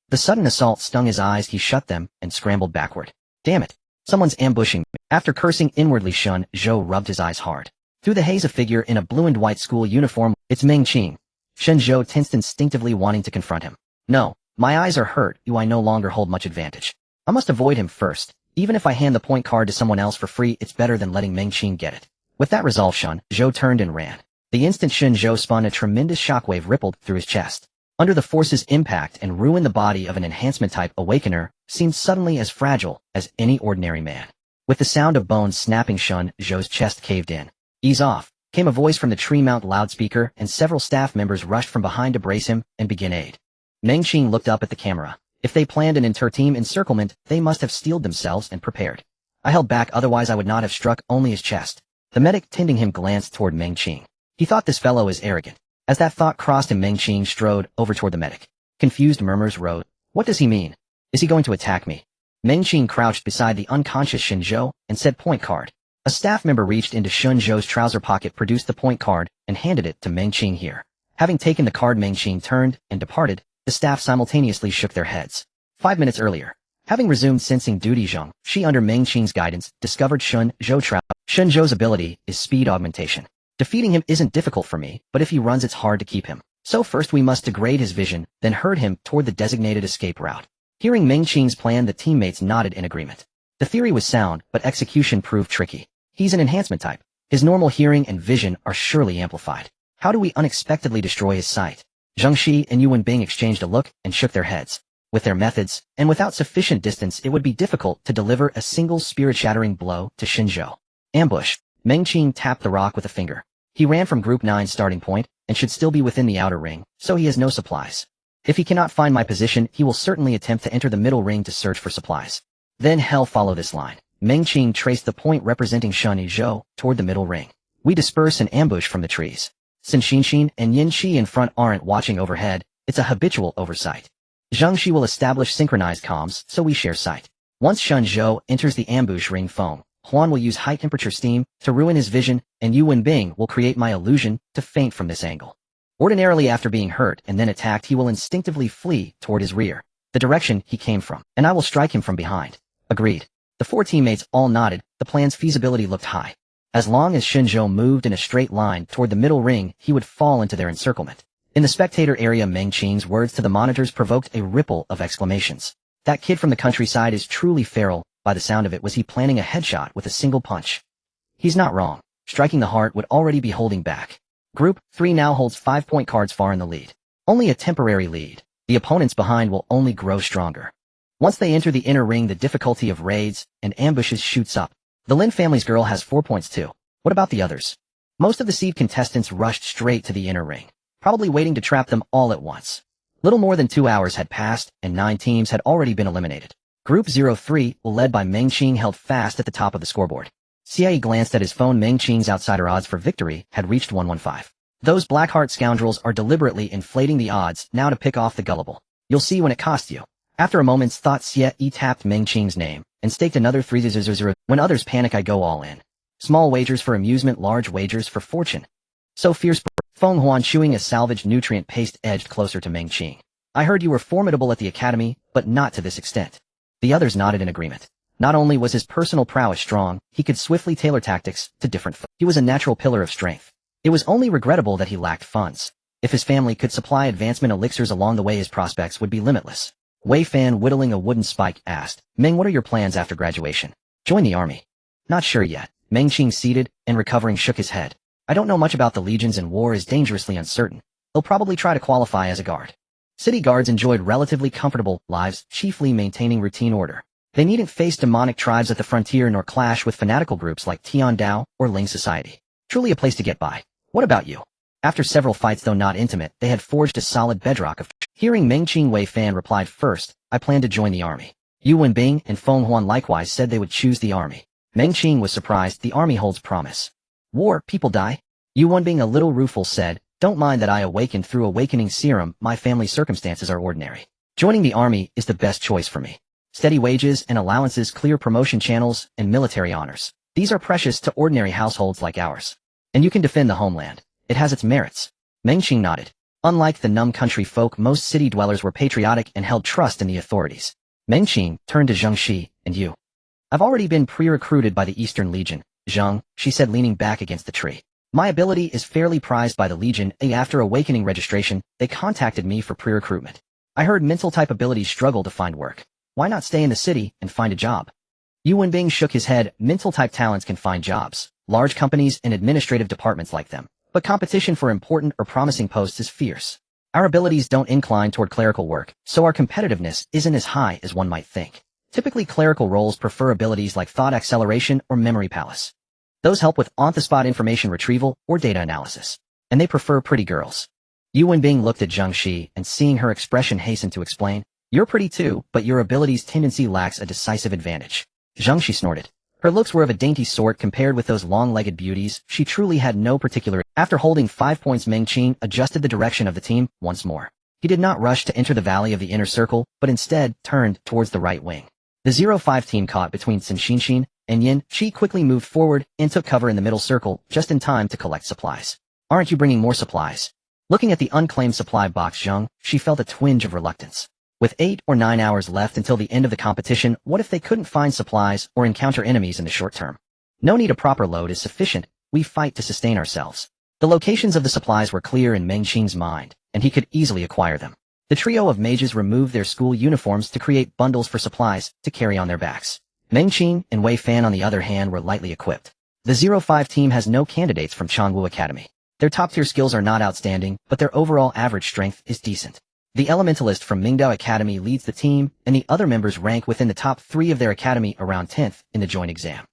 The sudden assault stung his eyes. He shut them and scrambled backward. Damn it. Someone's ambushing me. After cursing inwardly, Shinzhou rubbed his eyes hard. Through the haze, a figure in a blue and white school uniform. It's Meng Qing. Shinzhou tensed, instinctively wanting to confront him. No, my eyes are hurt. I no longer hold much advantage. I must avoid him first. Even if I hand the point card to someone else for free, it's better than letting Meng Qing get it. With that resolve, Shinzhou turned and ran. The instant Shinzhou spun, a tremendous shockwave rippled through his chest. Under the force's impact and ruin, the body of an enhancement-type awakener seemed suddenly as fragile as any ordinary man. With the sound of bones snapping, Shinzhou's chest caved in. Ease off, came a voice from the tree mount loudspeaker, and several staff members rushed from behind to brace him and begin aid. Meng Qing looked up at the camera. If they planned an inter-team encirclement, they must have steeled themselves and prepared. I held back, otherwise I would not have struck, only his chest. The medic tending him glanced toward Meng Qing. He thought this fellow is arrogant. As that thought crossed him, Meng Qing strode over toward the medic. Confused murmurs rose. What does he mean? Is he going to attack me? Meng Qing crouched beside the unconscious Shinzhou and said, point card. A staff member reached into Shinzhou's trouser pocket, produced the point card, and handed it to Meng Qing. Here. Having taken the card, Meng Qing turned and departed. The staff simultaneously shook their heads. 5 minutes earlier, having resumed sensing duty, she, under Meng Qing's guidance, discovered Shinzhou's ability is speed augmentation. Defeating him isn't difficult for me, but if he runs, it's hard to keep him. So first we must degrade his vision, then herd him toward the designated escape route. Hearing Meng Qing's plan, the teammates nodded in agreement. The theory was sound, but execution proved tricky. He's an enhancement type. His normal hearing and vision are surely amplified. How do we unexpectedly destroy his sight? Zheng Shi and Yuan Bing exchanged a look and shook their heads. With their methods, and without sufficient distance, it would be difficult to deliver a single spirit-shattering blow to Shinzhou. Ambush. Meng Qing tapped the rock with a finger. He ran from Group 9's starting point, and should still be within the outer ring, so he has no supplies. If he cannot find my position, he will certainly attempt to enter the middle ring to search for supplies. Then hell follow this line. Meng Qing traced the point representing Shinzhou toward the middle ring. We disperse and ambush from the trees. Since Xinxin and Yin Qi in front aren't watching overhead, it's a habitual oversight. Zheng Shi will establish synchronized comms, so we share sight. Once Shinzhou enters the ambush ring, Huan will use high-temperature steam to ruin his vision, and Yuan Bing will create my illusion to faint from this angle. Ordinarily, after being hurt and then attacked, he will instinctively flee toward his rear, the direction he came from, and I will strike him from behind. Agreed. The 4 teammates all nodded. The plan's feasibility looked high. As long as Shinzhou moved in a straight line toward the middle ring, he would fall into their encirclement. In the spectator area, Meng Qing's words to the monitors provoked a ripple of exclamations. That kid from the countryside is truly feral. By the sound of it, was he planning a headshot with a single punch? He's not wrong. Striking the heart would already be holding back. Group 3 now holds 5 point cards, far in the lead. Only a temporary lead. The opponents behind will only grow stronger. Once they enter the inner ring, the difficulty of raids and ambushes shoots up. The Lin family's girl has 4 points too. What about the others? Most of the seed contestants rushed straight to the inner ring, probably waiting to trap them all at once. Little more than 2 hours had passed, and 9 teams had already been eliminated. Group 03, led by Meng Qing, held fast at the top of the scoreboard. Xie glanced at his phone. Meng Qing's outsider odds for victory had reached 115. Those Blackheart scoundrels are deliberately inflating the odds now to pick off the gullible. You'll see when it costs you. After a moment's thought, Xie tapped Meng Qing's name and staked another 300. When others panic, I go all in. Small wagers for amusement, large wagers for fortune. So fierce. Feng Huan, chewing a salvaged nutrient paste, edged closer to Meng Qing. I heard you were formidable at the academy, but not to this extent. The others nodded in agreement. Not only was his personal prowess strong, he could swiftly tailor tactics to different foes. He was a natural pillar of strength. It was only regrettable that he lacked funds. If his family could supply advancement elixirs along the way, his prospects would be limitless. Wei Fan, whittling a wooden spike, asked, Meng, what are your plans after graduation? Join the army. Not sure yet. Meng Qing, seated and recovering, shook his head. I don't know much about the legions, and war is dangerously uncertain. He'll probably try to qualify as a guard. City guards enjoyed relatively comfortable lives, chiefly maintaining routine order. They needn't face demonic tribes at the frontier nor clash with fanatical groups like Tian Dao or Ling Society. Truly a place to get by. What about you? After several fights, though not intimate, they had forged a solid bedrock of... Hearing Meng Qing, Wei Fan replied, first, I plan to join the army. Yu Wenbing and Feng Huan likewise said they would choose the army. Meng Qing was surprised. The army holds promise. War, people die? Yu Wenbing, a little rueful, said, don't mind that I awakened through awakening serum. My family circumstances are ordinary. Joining the army is the best choice for me. Steady wages and allowances, clear promotion channels, and military honors. These are precious to ordinary households like ours. And you can defend the homeland. It has its merits. Meng Qing nodded. Unlike the numb country folk, most city dwellers were patriotic and held trust in the authorities. Meng Qing turned to Zheng Shi, and you. I've already been pre-recruited by the Eastern Legion, Zheng, she said, leaning back against the tree. My ability is fairly prized by the Legion. After awakening registration, they contacted me for pre-recruitment. I heard mental type abilities struggle to find work. Why not stay in the city and find a job? Yu Wenbing shook his head. Mental type talents can find jobs. Large companies and administrative departments like them. But competition for important or promising posts is fierce. Our abilities don't incline toward clerical work, so our competitiveness isn't as high as one might think. Typically, clerical roles prefer abilities like thought acceleration or memory palace. Those help with on-the-spot information retrieval or data analysis. And they prefer pretty girls. Yu Wenbing looked at Zheng Shi, and seeing her expression, hastened to explain, you're pretty too, but your abilities tendency lacks a decisive advantage. Zheng Shi snorted. Her looks were of a dainty sort compared with those long-legged beauties. She truly had no particular... After holding 5 points, Meng Qing adjusted the direction of the team once more. He did not rush to enter the valley of the inner circle, but instead turned towards the right wing. The 05 team, caught between Sun Xinxin and Yin Qi, quickly moved forward and took cover in the middle circle just in time to collect supplies. Aren't you bringing more supplies? Looking at the unclaimed supply box, Zheng, she felt a twinge of reluctance. With 8 or 9 hours left until the end of the competition, what if they couldn't find supplies or encounter enemies in the short term? No need, a proper load is sufficient. We fight to sustain ourselves. The locations of the supplies were clear in Meng Qing's mind, and he could easily acquire them. The trio of mages removed their school uniforms to create bundles for supplies to carry on their backs. Meng Qing and Wei Fan, on the other hand, were lightly equipped. The 05 team has no candidates from Changwu Academy. Their top-tier skills are not outstanding, but their overall average strength is decent. The Elementalist from Mingdao Academy leads the team, and the other members rank within the top 3 of their academy, around 10th in the joint exam.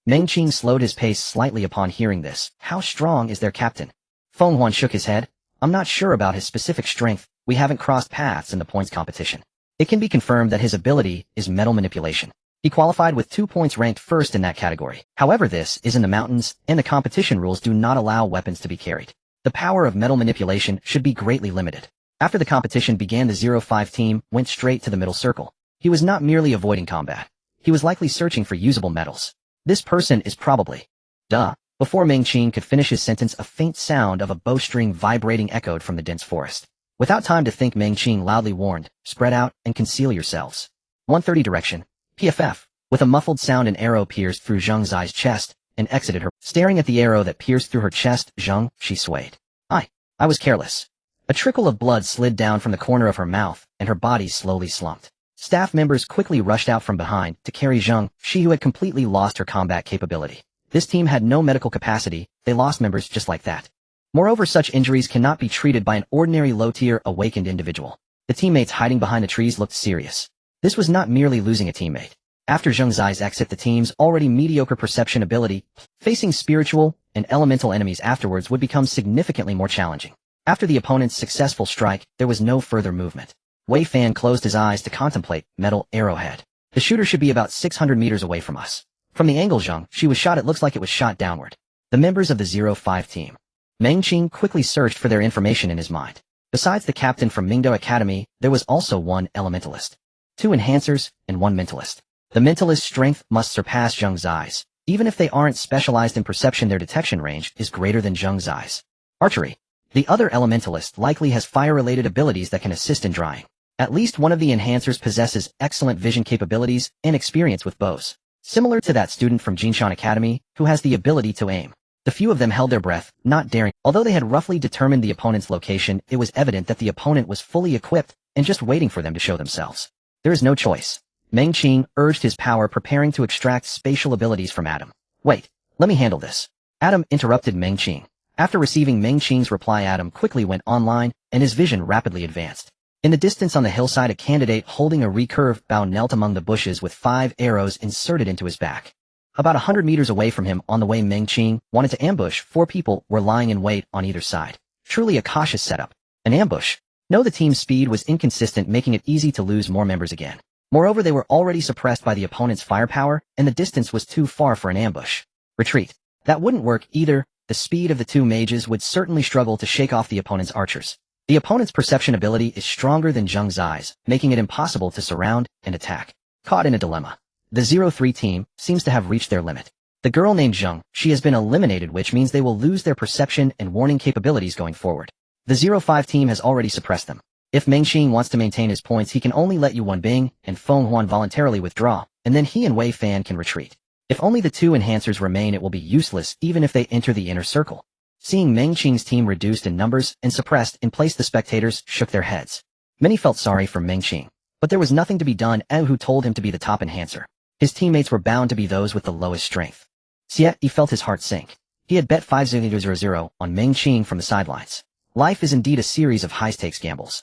Meng Qing slowed his pace slightly upon hearing this. How strong is their captain? Feng Huan shook his head. I'm not sure about his specific strength. We haven't crossed paths in the points competition. It can be confirmed that his ability is metal manipulation. He qualified with 2 points, ranked first in that category. However, this is in the mountains, and the competition rules do not allow weapons to be carried. The power of metal manipulation should be greatly limited. After the competition began, the 05 team went straight to the middle circle. He was not merely avoiding combat. He was likely searching for usable metals. This person is probably... Duh. Before Meng Qing could finish his sentence, a faint sound of a bowstring vibrating echoed from the dense forest. Without time to think, Meng Qing loudly warned, spread out and conceal yourselves. 130 direction. PFF. With a muffled sound, an arrow pierced through Zheng's Zai's chest and exited her. Staring at the arrow that pierced through her chest, Zheng, she swayed. I was careless. A trickle of blood slid down from the corner of her mouth, and her body slowly slumped. Staff members quickly rushed out from behind to carry Zheng, she who had completely lost her combat capability. This team had no medical capacity. They lost members just like that. Moreover, such injuries cannot be treated by an ordinary low-tier awakened individual. The teammates hiding behind the trees looked serious. This was not merely losing a teammate. After Zheng Zai's exit, the team's already mediocre perception ability, facing spiritual and elemental enemies afterwards would become significantly more challenging. After the opponent's successful strike, there was no further movement. Wei Fan closed his eyes to contemplate metal arrowhead. The shooter should be about 600 meters away from us. From the angle she was shot, it looks like it was shot downward. The members of the 05 team. Meng Qing quickly searched for their information in his mind. Besides the captain from Mingdo Academy, there was also one elementalist, 2 enhancers, and 1 mentalist. The mentalist's strength must surpass Zheng Zai's. Even if they aren't specialized in perception, their detection range is greater than Zheng Zai's. Archery. The other elementalist likely has fire-related abilities that can assist in drying. At least one of the enhancers possesses excellent vision capabilities and experience with bows, similar to that student from Jinshan Academy who has the ability to aim. The few of them held their breath, not daring. Although they had roughly determined the opponent's location, it was evident that the opponent was fully equipped and just waiting for them to show themselves. There is no choice. Meng Qing urged his power, preparing to extract spatial abilities from Adam. Wait, let me handle this. Adam interrupted Meng Qing. After receiving Meng Qing's reply, Adam quickly went online, and his vision rapidly advanced. In the distance on the hillside, a candidate holding a recurve bow knelt among the bushes with 5 arrows inserted into his back. About 100 meters away from him, on the way Meng Qing wanted to ambush, 4 people were lying in wait on either side. Truly a cautious setup. An ambush. No, the team's speed was inconsistent, making it easy to lose more members again. Moreover, they were already suppressed by the opponent's firepower, and the distance was too far for an ambush. Retreat. That wouldn't work either. The speed of the 2 mages would certainly struggle to shake off the opponent's archers. The opponent's perception ability is stronger than Zheng Zai's, making it impossible to surround and attack. Caught in a dilemma. The 03 team seems to have reached their limit. The girl named Zheng, she has been eliminated, which means they will lose their perception and warning capabilities going forward. The 05 team has already suppressed them. If Meng Qing wants to maintain his points, he can only let Yu Wenbing and Feng Huan voluntarily withdraw, and then he and Wei Fan can retreat. If only the 2 enhancers remain, it will be useless even if they enter the inner circle. Seeing Meng Qing's team reduced in numbers and suppressed in place, the spectators shook their heads. Many felt sorry for Meng Qing, but there was nothing to be done. Who told him to be the top enhancer? His teammates were bound to be those with the lowest strength. He felt his heart sink. He had bet 5-0-0 on Meng Qing from the sidelines. Life is indeed a series of high-stakes gambles.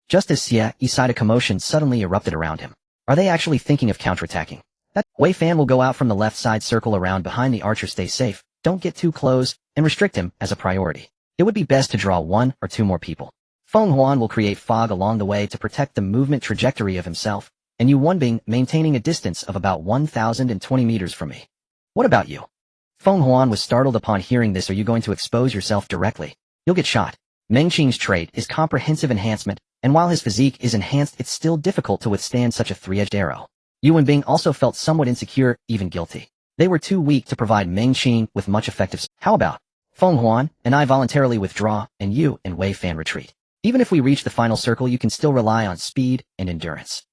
Just as he sighed, a commotion suddenly erupted around him. Are they actually thinking of counterattacking? That Wei Fan will go out from the left side, circle around behind the archer, stay safe, don't get too close, and restrict him as a priority. It would be best to draw 1 or 2 more people. Feng Huan will create fog along the way to protect the movement trajectory of himself, and Yu Wenbing maintaining a distance of about 1,020 meters from me. What about you? Feng Huan was startled upon hearing this. Are you going to expose yourself directly? You'll get shot. Meng Qing's trait is comprehensive enhancement, and while his physique is enhanced, it's still difficult to withstand such a 3-edged arrow. Yu Wenbing also felt somewhat insecure, even guilty. They were too weak to provide Meng Qing with much effective. How about Feng Huan and I voluntarily withdraw, and you and Wei Fan retreat? Even if we reach the final circle, you can still rely on speed and endurance.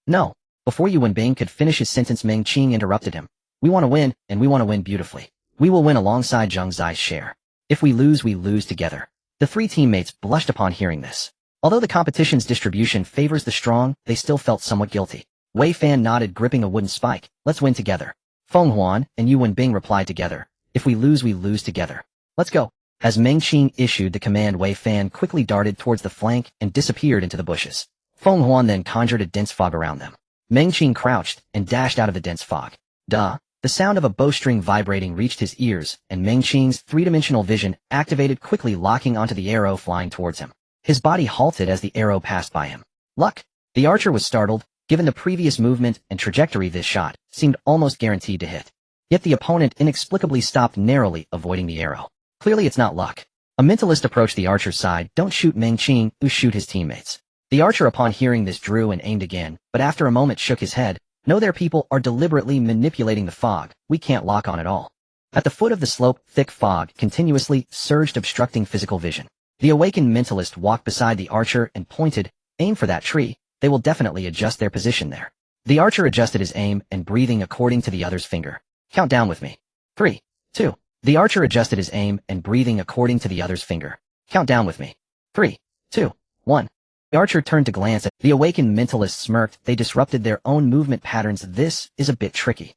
No. Before Yu Wenbing could finish his sentence, Meng Qing interrupted him. We want to win, and we want to win beautifully. We will win alongside Zheng Zai's share. If we lose together. The 3 teammates blushed upon hearing this. Although the competition's distribution favors the strong, they still felt somewhat guilty. Wei Fan nodded, gripping a wooden spike. Let's win together. Feng Huan and Yu Wenbing replied together. If we lose together. Let's go. As Meng Qing issued the command, Wei Fan quickly darted towards the flank and disappeared into the bushes. Feng Huan then conjured a dense fog around them. Meng Qing crouched and dashed out of the dense fog. Duh. The sound of a bowstring vibrating reached his ears, and Meng Qing's 3-dimensional vision activated, quickly locking onto the arrow flying towards him. His body halted as the arrow passed by him. Luck. The archer was startled. Given the previous movement and trajectory, this shot seemed almost guaranteed to hit. Yet the opponent inexplicably stopped, narrowly avoiding the arrow. Clearly it's not luck. A mentalist approached the archer's side. Don't shoot Meng Qing, shoot his teammates. The archer, upon hearing this, drew and aimed again, but after a moment shook his head. No, their people are deliberately manipulating the fog. We can't lock on at all. At the foot of the slope, thick fog continuously surged, obstructing physical vision. The awakened mentalist walked beside the archer and pointed. Aim for that tree. They will definitely adjust their position there. The archer adjusted his aim and breathing according to the other's finger. Count down with me. 3, 2. The archer adjusted his aim and breathing according to the other's finger. Count down with me. 3, 2, 1. The archer turned to glance at the awakened mentalist, smirked. They disrupted their own movement patterns. This is a bit tricky.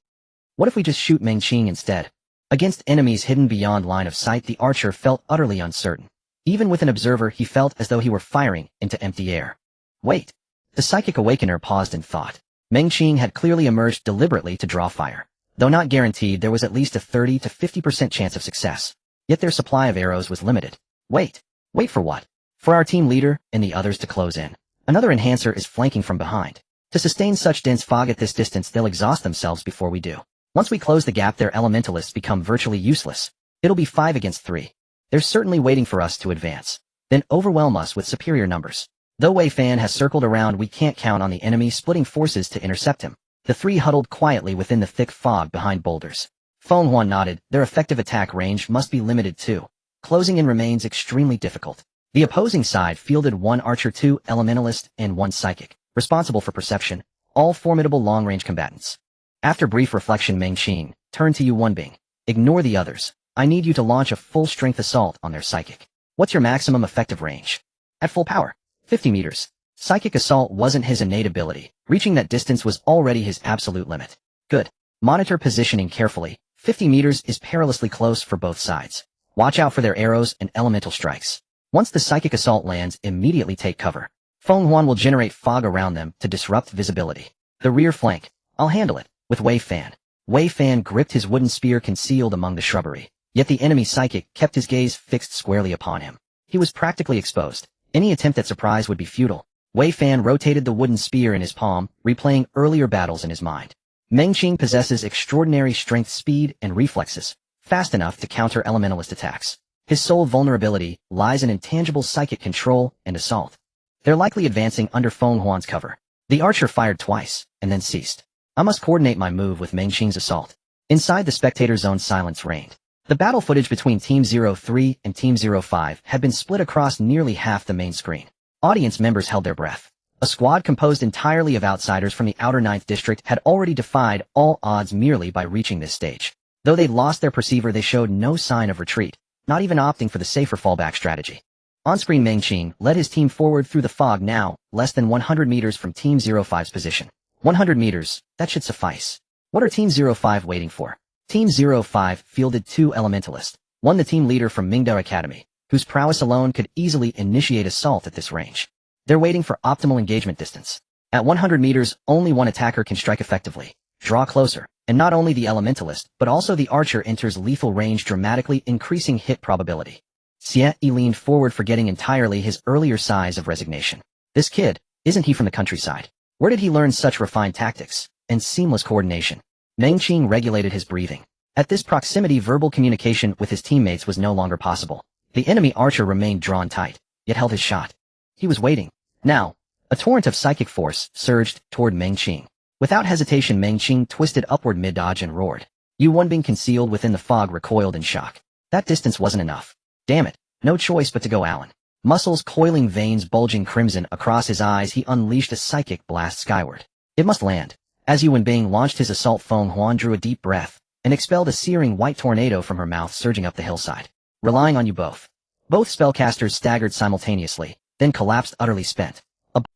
What if we just shoot Meng Qing instead? Against enemies hidden beyond line of sight, the archer felt utterly uncertain. Even with an observer, he felt as though he were firing into empty air. Wait. The psychic awakener paused in thought. Meng Qing had clearly emerged deliberately to draw fire. Though not guaranteed, there was at least a 30 to 50% chance of success. Yet their supply of arrows was limited. Wait for what? For our team leader and the others to close in. Another enhancer is flanking from behind. To sustain such dense fog at this distance, they'll exhaust themselves before we do. Once we close the gap, their elementalists become virtually useless. It'll be 5 against 3. They're certainly waiting for us to advance. Then overwhelm us with superior numbers. Though Wei Fan has circled around, we can't count on the enemy splitting forces to intercept him. The three huddled quietly within the thick fog behind boulders. Feng Huan nodded. Their effective attack range must be limited too. Closing in remains extremely difficult. The opposing side fielded 1 archer, 2 elementalist, and 1 psychic, responsible for perception, all formidable long-range combatants. After brief reflection, Meng Qing turned to Yu Wenbing. Ignore the others. I need you to launch a full-strength assault on their psychic. What's your maximum effective range? At full power. 50 meters. Psychic assault wasn't his innate ability. Reaching that distance was already his absolute limit. Good. Monitor positioning carefully. 50 meters is perilously close for both sides. Watch out for their arrows and elemental strikes. Once the psychic assault lands, immediately take cover. Feng Huan will generate fog around them to disrupt visibility. The rear flank. I'll handle it. With Wei Fan. Wei Fan gripped his wooden spear concealed among the shrubbery. Yet the enemy psychic kept his gaze fixed squarely upon him. He was practically exposed. Any attempt at surprise would be futile. Wei Fan rotated the wooden spear in his palm, replaying earlier battles in his mind. Meng Qing possesses extraordinary strength, speed, and reflexes, fast enough to counter elementalist attacks. His sole vulnerability lies in intangible psychic control and assault. They're likely advancing under Feng Huan's cover. The archer fired twice, and then ceased. I must coordinate my move with Meng Qing's assault. Inside the spectator zone, silence reigned. The battle footage between Team 03 and Team 05 had been split across nearly half the main screen. Audience members held their breath. A squad composed entirely of outsiders from the outer 9th district had already defied all odds merely by reaching this stage. Though they'd lost their perceiver, they showed no sign of retreat, not even opting for the safer fallback strategy. On-screen, Meng Qing led his team forward through the fog, now less than 100 meters from Team 05's position. 100 meters, that should suffice. What are Team 05 waiting for? Team 05 fielded 2 elementalists, one the team leader from Mingdao Academy, whose prowess alone could easily initiate assault at this range. They're waiting for optimal engagement distance. At 100 meters, only one attacker can strike effectively. Draw closer, and not only the elementalist, but also the archer enters lethal range, dramatically increasing hit probability. Xie Yi leaned forward, forgetting entirely his earlier sighs of resignation. This kid, isn't he from the countryside? Where did he learn such refined tactics and seamless coordination? Meng Qing regulated his breathing. At this proximity, verbal communication with his teammates was no longer possible. The enemy archer remained drawn tight, yet held his shot. He was waiting. Now, a torrent of psychic force surged toward Meng Qing. Without hesitation, Meng Qing twisted upward mid-dodge and roared. Yu Wenbing, concealed within the fog, recoiled in shock. That distance wasn't enough. Damn it, no choice but to go Allen. Muscles coiling, veins bulging crimson across his eyes, he unleashed a psychic blast skyward. It must land. As Yu Wenbing launched his assault, Feng Huan drew a deep breath and expelled a searing white tornado from her mouth, surging up the hillside. Relying on you both. Both spellcasters staggered simultaneously, then collapsed utterly spent.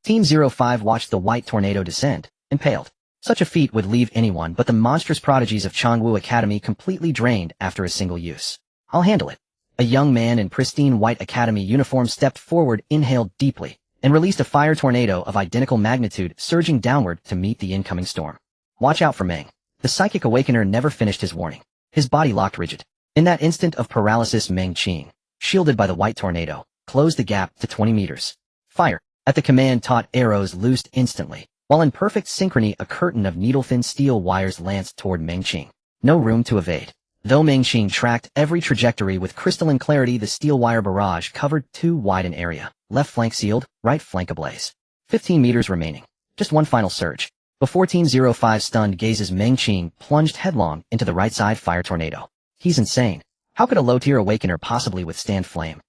Team 05 watched the white tornado descend, impaled. Such a feat would leave anyone but the monstrous prodigies of Changwu Academy completely drained after a single use. I'll handle it. A young man in pristine white academy uniform stepped forward, inhaled deeply, and released a fire tornado of identical magnitude, surging downward to meet the incoming storm. Watch out for Meng. The psychic awakener never finished his warning. His body locked rigid. In that instant of paralysis, Meng Qing, shielded by the white tornado, closed the gap to 20 meters. Fire. At the command, taut arrows loosed instantly, while in perfect synchrony a curtain of needle-thin steel wires lanced toward Meng Qing. No room to evade. Though Meng Qing tracked every trajectory with crystalline clarity, the steel wire barrage covered too wide an area. Left flank sealed, right flank ablaze. 15 meters remaining. Just one final surge. Before Team 05's stunned gazes, Meng Qing plunged headlong into the right side fire tornado. He's insane. How could a low-tier awakener possibly withstand flame?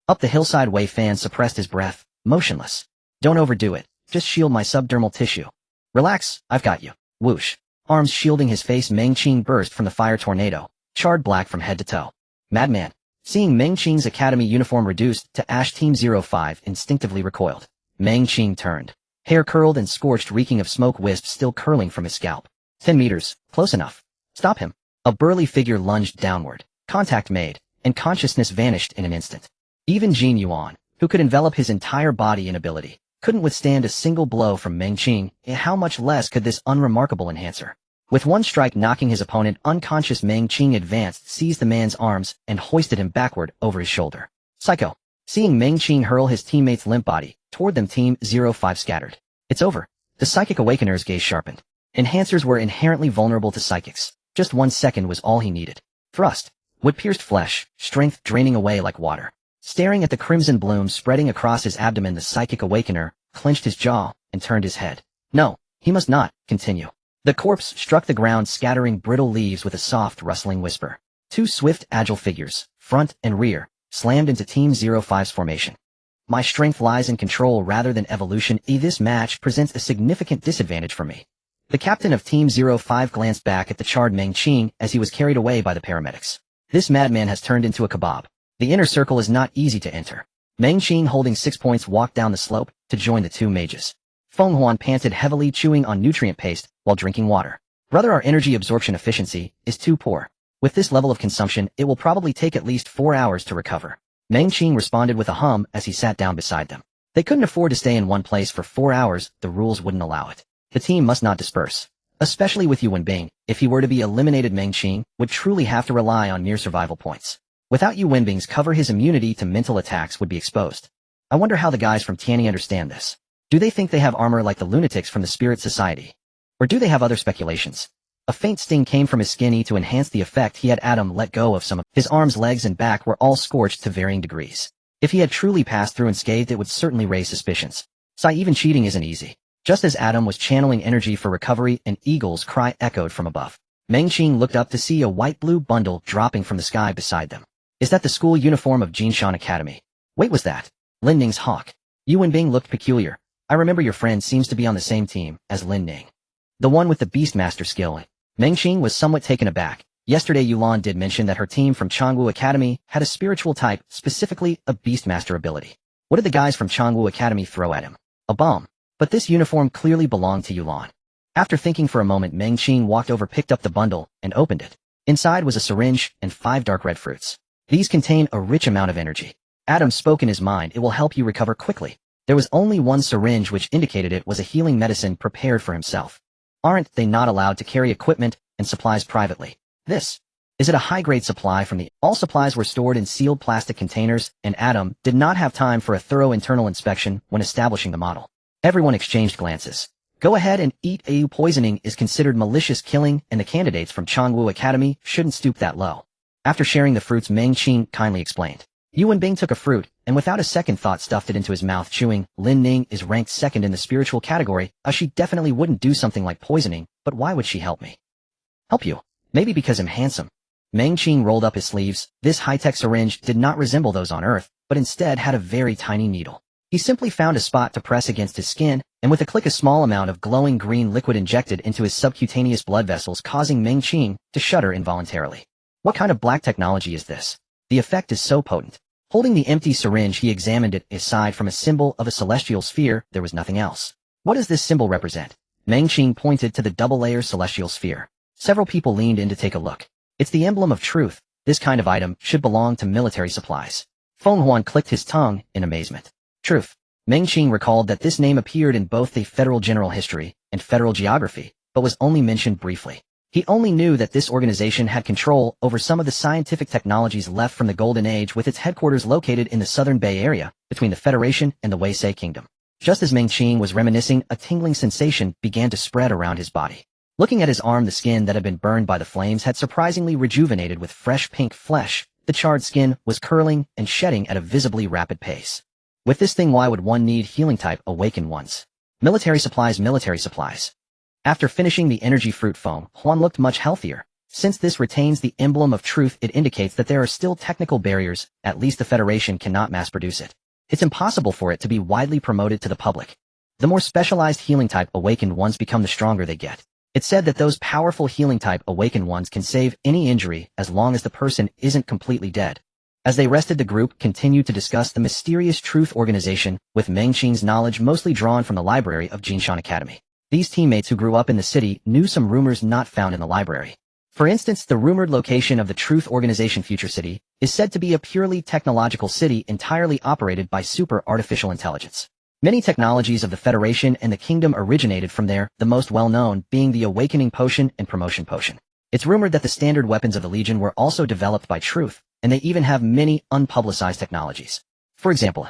Up the hillside, Wei Fan suppressed his breath, motionless. Don't overdo it. Just shield my subdermal tissue. Relax, I've got you. Whoosh. Arms shielding his face, Meng Qing burst from the fire tornado, charred black from head to toe. Madman. Seeing Meng Qing's academy uniform reduced to ash, Team 05 instinctively recoiled. Meng Qing turned. Hair curled and scorched, reeking of smoke wisps still curling from his scalp. 10 meters. Close enough. Stop him. A burly figure lunged downward. Contact made, and consciousness vanished in an instant. Even Jin Yuan, who could envelop his entire body in ability, couldn't withstand a single blow from Meng Qing, and how much less could this unremarkable enhancer? With one strike knocking his opponent unconscious, Meng Qing advanced, seized the man's arms, and hoisted him backward over his shoulder. Psycho. Seeing Meng Qing hurl his teammate's limp body toward them, Team 05 scattered. It's over. The Psychic Awakener's gaze sharpened. Enhancers were inherently vulnerable to psychics. Just 1 second was all he needed. Thrust. Wood pierced flesh, strength draining away like water. Staring at the crimson bloom spreading across his abdomen, the Psychic Awakener clenched his jaw and turned his head. No, he must not continue. The corpse struck the ground, scattering brittle leaves with a soft, rustling whisper. 2 swift, agile figures, front and rear, slammed into Team 05's formation. My strength lies in control rather than evolution. This match presents a significant disadvantage for me. The captain of Team 05 glanced back at the charred Meng Qing as he was carried away by the paramedics. This madman has turned into a kebab. The inner circle is not easy to enter. Meng Qing, holding 6 points, walked down the slope to join the 2 mages. Feng Huan panted heavily, chewing on nutrient paste while drinking water. Brother, our energy absorption efficiency is too poor. With this level of consumption, it will probably take at least 4 hours to recover. Meng Qing responded with a hum as he sat down beside them. They couldn't afford to stay in one place for 4 hours, the rules wouldn't allow it. The team must not disperse. Especially with Yu Wenbing, if he were to be eliminated, Meng Qing would truly have to rely on mere survival points. Without Yu Wenbing's cover, his immunity to mental attacks would be exposed. I wonder how the guys from Tianyi understand this. Do they think they have armor like the lunatics from the Spirit Society? Or do they have other speculations? A faint sting came from his skin to enhance the effect. He had Adam let go of some of his arms, legs, and back were all scorched to varying degrees. If he had truly passed through unscathed, it would certainly raise suspicions. Even cheating isn't easy. Just as Adam was channeling energy for recovery, an eagle's cry echoed from above. Meng Qing looked up to see a white-blue bundle dropping from the sky beside them. Is that the school uniform of Jinshan Academy? Wait, was that Lin Ning's hawk? Yu Wenbing looked peculiar. I remember your friend seems to be on the same team as Lin Ning. The one with the Beastmaster skill. Meng Qing was somewhat taken aback. Yesterday Yulan did mention that her team from Changwu Academy had a spiritual type, specifically a Beastmaster ability. What did the guys from Changwu Academy throw at him? A bomb. But this uniform clearly belonged to Yulan. After thinking for a moment, Meng Qing walked over, picked up the bundle, and opened it. Inside was a syringe and 5 dark red fruits. These contain a rich amount of energy. Adam spoke in his mind, it will help you recover quickly. There was only one syringe, which indicated it was a healing medicine prepared for himself. Aren't they not allowed to carry equipment and supplies privately? This. Is it a high-grade supply from the... All supplies were stored in sealed plastic containers, and Adam did not have time for a thorough internal inspection when establishing the model. Everyone exchanged glances. Go ahead and eat. AU poisoning is considered malicious killing, and the candidates from Changwu Academy shouldn't stoop that low. After sharing the fruits, Meng Qing kindly explained. Yu Wenbing took a fruit, and without a second thought stuffed it into his mouth, chewing. Lin Ning is ranked 2nd in the spiritual category. She definitely wouldn't do something like poisoning, but why would she help me? Help you? Maybe because I'm handsome. Meng Qing rolled up his sleeves. This high-tech syringe did not resemble those on Earth, but instead had a very tiny needle. He simply found a spot to press against his skin, and with a click a small amount of glowing green liquid injected into his subcutaneous blood vessels, causing Meng Qing to shudder involuntarily. What kind of black technology is this? The effect is so potent. Holding the empty syringe, he examined it. Aside from a symbol of a celestial sphere, there was nothing else. What does this symbol represent? Meng Qing pointed to the double-layer celestial sphere. Several people leaned in to take a look. It's the emblem of truth. This kind of item should belong to military supplies. Feng Huan clicked his tongue in amazement. Truth. Meng Qing recalled that this name appeared in both the Federal General History and Federal Geography, but was only mentioned briefly. He only knew that this organization had control over some of the scientific technologies left from the Golden Age, with its headquarters located in the Southern Bay Area, between the Federation and the Weisei Kingdom. Just as Meng Qing was reminiscing, a tingling sensation began to spread around his body. Looking at his arm, the skin that had been burned by the flames had surprisingly rejuvenated with fresh pink flesh. The charred skin was curling and shedding at a visibly rapid pace. With this thing, why would one need healing type awaken ones? Military supplies, military supplies. After finishing the energy fruit foam, Huan looked much healthier. Since this retains the emblem of truth, it indicates that there are still technical barriers. At least the Federation cannot mass-produce it. It's impossible for it to be widely promoted to the public. The more specialized healing type awakened ones become, the stronger they get. It's said that those powerful healing type awakened ones can save any injury as long as the person isn't completely dead. As they rested, the group continued to discuss the mysterious Truth Organization, with Meng Qing's knowledge mostly drawn from the library of Jinshan Academy. These teammates who grew up in the city knew some rumors not found in the library. For instance, the rumored location of the Truth Organization Future City is said to be a purely technological city entirely operated by super artificial intelligence. Many technologies of the Federation and the Kingdom originated from there, the most well-known being the Awakening Potion and Promotion Potion. It's rumored that the standard weapons of the Legion were also developed by Truth, and they even have many unpublicized technologies. For example,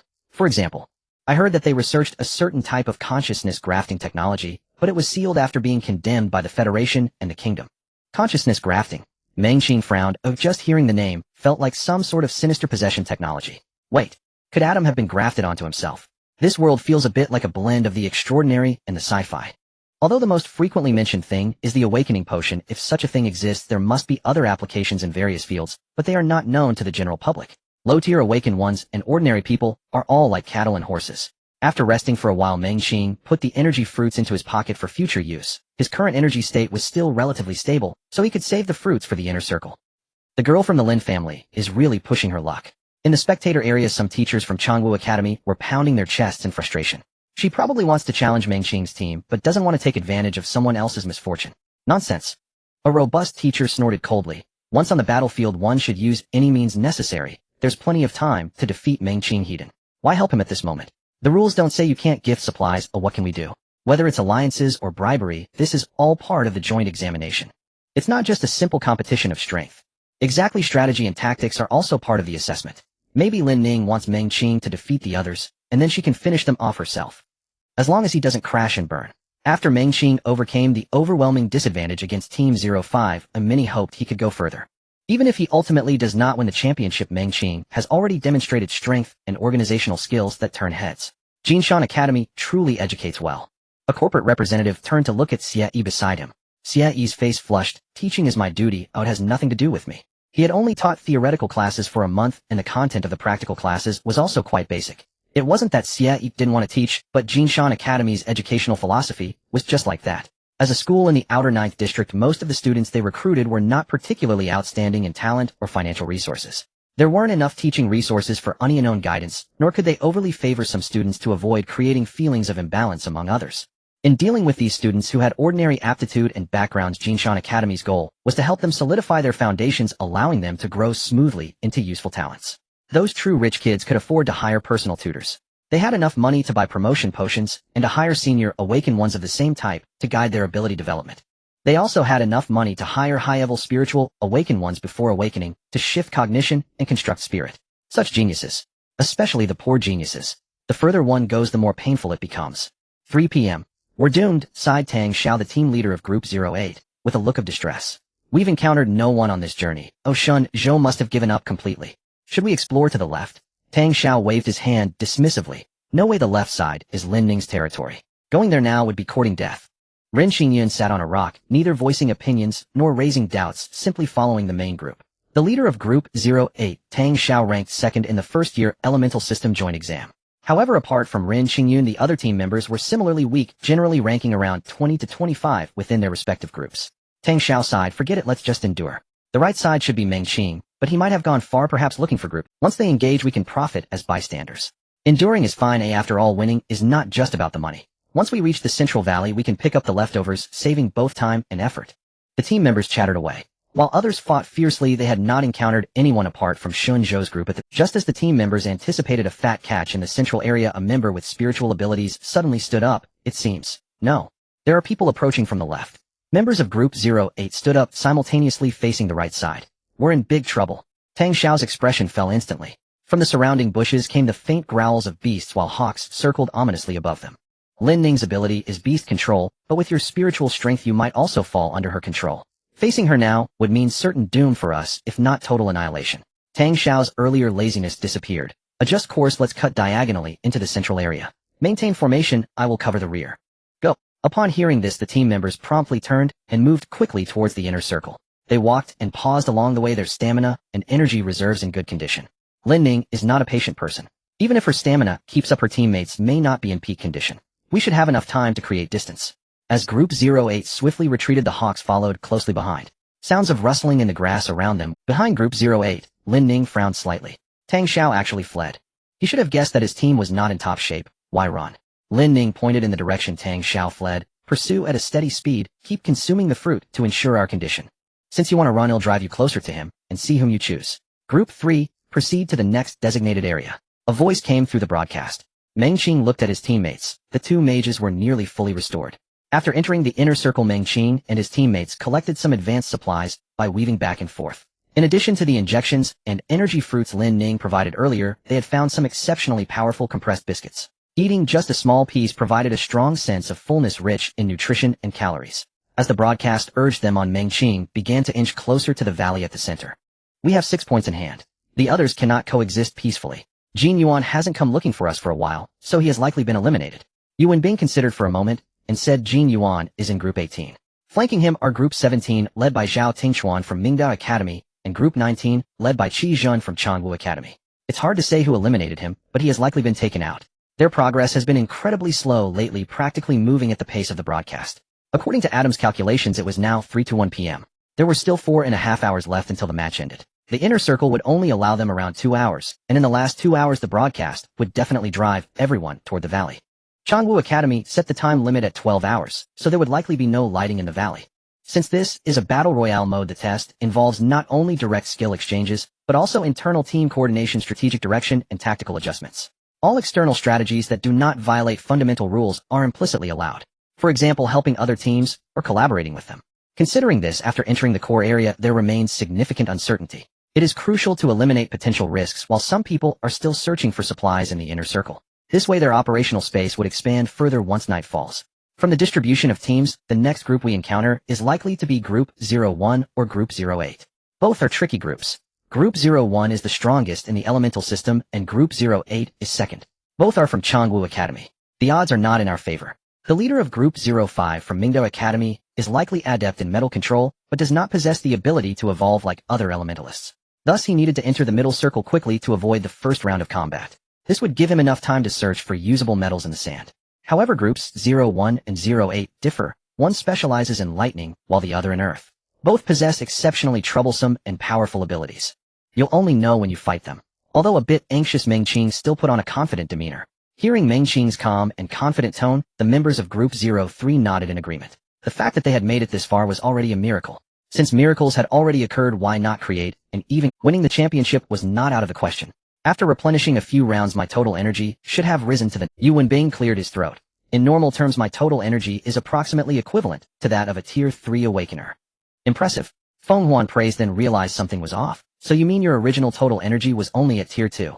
I heard that they researched a certain type of consciousness grafting technology, but it was sealed after being condemned by the Federation and the Kingdom. Consciousness grafting. Meng Qing frowned. Oh, just hearing the name felt like some sort of sinister possession technology. Wait, could Adam have been grafted onto himself? This world feels a bit like a blend of the extraordinary and the sci-fi. Although the most frequently mentioned thing is the Awakening Potion, if such a thing exists there must be other applications in various fields, but they are not known to the general public. Low-tier awakened ones and ordinary people are all like cattle and horses. After resting for a while, Meng Qing put the energy fruits into his pocket for future use. His current energy state was still relatively stable, so he could save the fruits for the inner circle. The girl from the Lin family is really pushing her luck. In the spectator area, some teachers from Changwu Academy were pounding their chests in frustration. She probably wants to challenge Meng Qing's team, but doesn't want to take advantage of someone else's misfortune. Nonsense. A robust teacher snorted coldly. Once on the battlefield, one should use any means necessary. There's plenty of time to defeat Meng Qing Heiden. Why help him at this moment? The rules don't say you can't gift supplies, or what can we do? Whether it's alliances or bribery, this is all part of the joint examination. It's not just a simple competition of strength. Exactly, strategy and tactics are also part of the assessment. Maybe Lin Ning wants Meng Qing to defeat the others, and then she can finish them off herself. As long as he doesn't crash and burn. After Meng Qing overcame the overwhelming disadvantage against Team 05, many hoped he could go further. Even if he ultimately does not win the championship, Meng Qing has already demonstrated strength and organizational skills that turn heads. Jinshan Academy truly educates well. A corporate representative turned to look at Xie Yi beside him. Xie Yi's face flushed. Teaching is my duty, it has nothing to do with me. He had only taught theoretical classes for a month, and the content of the practical classes was also quite basic. It wasn't that Xie Yi didn't want to teach, but Jinshan Academy's educational philosophy was just like that. As a school in the outer 9th district, most of the students they recruited were not particularly outstanding in talent or financial resources. There weren't enough teaching resources for unknown guidance, nor could they overly favor some students to avoid creating feelings of imbalance among others. In dealing with these students who had ordinary aptitude and backgrounds, Jinshan Academy's goal was to help them solidify their foundations, allowing them to grow smoothly into useful talents. Those true rich kids could afford to hire personal tutors. They had enough money to buy promotion potions and to hire senior awakened ones of the same type to guide their ability development. They also had enough money to hire high-level spiritual awakened ones before awakening to shift cognition and construct spirit. Such geniuses, especially the poor geniuses, the further one goes the more painful it becomes. 3 p.m. We're doomed, sighed Tang Xiao, the team leader of Group 08, with a look of distress. We've encountered no one on this journey. Oh, Shun, Zhou must have given up completely. Should we explore to the left? Tang Xiao waved his hand dismissively. No way, the left side is Lin Ning's territory. Going there now would be courting death. Ren Xingyun sat on a rock, neither voicing opinions nor raising doubts, simply following the main group. The leader of Group 08, Tang Xiao, ranked second in the first-year Elemental System Joint Exam. However, apart from Ren Xingyun, the other team members were similarly weak, generally ranking around 20 to 25 within their respective groups. Tang Xiao sighed. Forget it, let's just endure. The right side should be Meng Qing, but he might have gone far, perhaps looking for group. Once they engage, we can profit as bystanders. Enduring is fine, after all, winning is not just about the money. Once we reach the Central Valley, we can pick up the leftovers, saving both time and effort. The team members chattered away. While others fought fiercely, they had not encountered anyone apart from Shun Zhou's group. Just as the team members anticipated a fat catch in the central area, a member with spiritual abilities suddenly stood up. It seems. No. There are people approaching from the left. Members of Group 08 stood up, simultaneously facing the right side. We're in big trouble. Tang Xiao's expression fell instantly. From the surrounding bushes came the faint growls of beasts, while hawks circled ominously above them. Lin Ning's ability is beast control, but with your spiritual strength you might also fall under her control. Facing her now would mean certain doom for us, if not total annihilation. Tang Xiao's earlier laziness disappeared. Adjust course, let's cut diagonally into the central area. Maintain formation, I will cover the rear. Go. Upon hearing this, the team members promptly turned and moved quickly towards the inner circle. They walked and paused along the way, their stamina and energy reserves in good condition. Lin Ning is not a patient person. Even if her stamina keeps up, her teammates may not be in peak condition. We should have enough time to create distance. As Group 08 swiftly retreated, the hawks followed closely behind. Sounds of rustling in the grass around them. Behind Group 08, Lin Ning frowned slightly. Tang Xiao actually fled. He should have guessed that his team was not in top shape. Why run? Lin Ning pointed in the direction Tang Xiao fled. Pursue at a steady speed. Keep consuming the fruit to ensure our condition. Since you want to run, I'll drive you closer to him and see whom you choose. Group 3, proceed to the next designated area. A voice came through the broadcast. Mengqing looked at his teammates. The two mages were nearly fully restored. After entering the inner circle, Mengqing and his teammates collected some advanced supplies by weaving back and forth. In addition to the injections and energy fruits Lin Ning provided earlier, they had found some exceptionally powerful compressed biscuits. Eating just a small piece provided a strong sense of fullness rich in nutrition and calories. As the broadcast urged them on, Mengqing began to inch closer to the valley at the center. We have 6 points in hand. The others cannot coexist peacefully. Jin Yuan hasn't come looking for us for a while, so he has likely been eliminated. Yu Wenbing considered for a moment and said Jin Yuan is in Group 18. Flanking him are Group 17, led by Zhao Tingchuan from Mingdao Academy, and Group 19, led by Qi Zhun from Changwu Academy. It's hard to say who eliminated him, but he has likely been taken out. Their progress has been incredibly slow lately, practically moving at the pace of the broadcast. According to Adam's calculations, it was now 3:1 p.m. There were still 4.5 hours left until the match ended. The inner circle would only allow them around 2 hours, and in the last 2 hours the broadcast would definitely drive everyone toward the valley. Changwu Academy set the time limit at 12 hours, so there would likely be no lighting in the valley. Since this is a battle royale mode, the test involves not only direct skill exchanges, but also internal team coordination, strategic direction, and tactical adjustments. All external strategies that do not violate fundamental rules are implicitly allowed. For example, helping other teams or collaborating with them. Considering this, after entering the core area, there remains significant uncertainty. It is crucial to eliminate potential risks while some people are still searching for supplies in the inner circle. This way their operational space would expand further once night falls. From the distribution of teams, the next group we encounter is likely to be Group 01 or Group 08. Both are tricky groups. Group 01 is the strongest in the elemental system and Group 08 is second. Both are from Changwu Academy. The odds are not in our favor. The leader of Group 05 from Mingdao Academy is likely adept in metal control, but does not possess the ability to evolve like other elementalists. Thus he needed to enter the middle circle quickly to avoid the first round of combat. This would give him enough time to search for usable metals in the sand. However, Groups 01 and 08 differ. One specializes in lightning, while the other in earth. Both possess exceptionally troublesome and powerful abilities. You'll only know when you fight them. Although a bit anxious, Mengqing still put on a confident demeanor. Hearing Mengqing's calm and confident tone, the members of Group 03 nodded in agreement. The fact that they had made it this far was already a miracle. Since miracles had already occurred, why not create, and even winning the championship was not out of the question. After replenishing a few rounds, my total energy should have risen to the... Yu Wenbing cleared his throat. In normal terms, my total energy is approximately equivalent to that of a Tier 3 awakener. Impressive. Feng Huan praised, then realized something was off. So you mean your original total energy was only at Tier 2?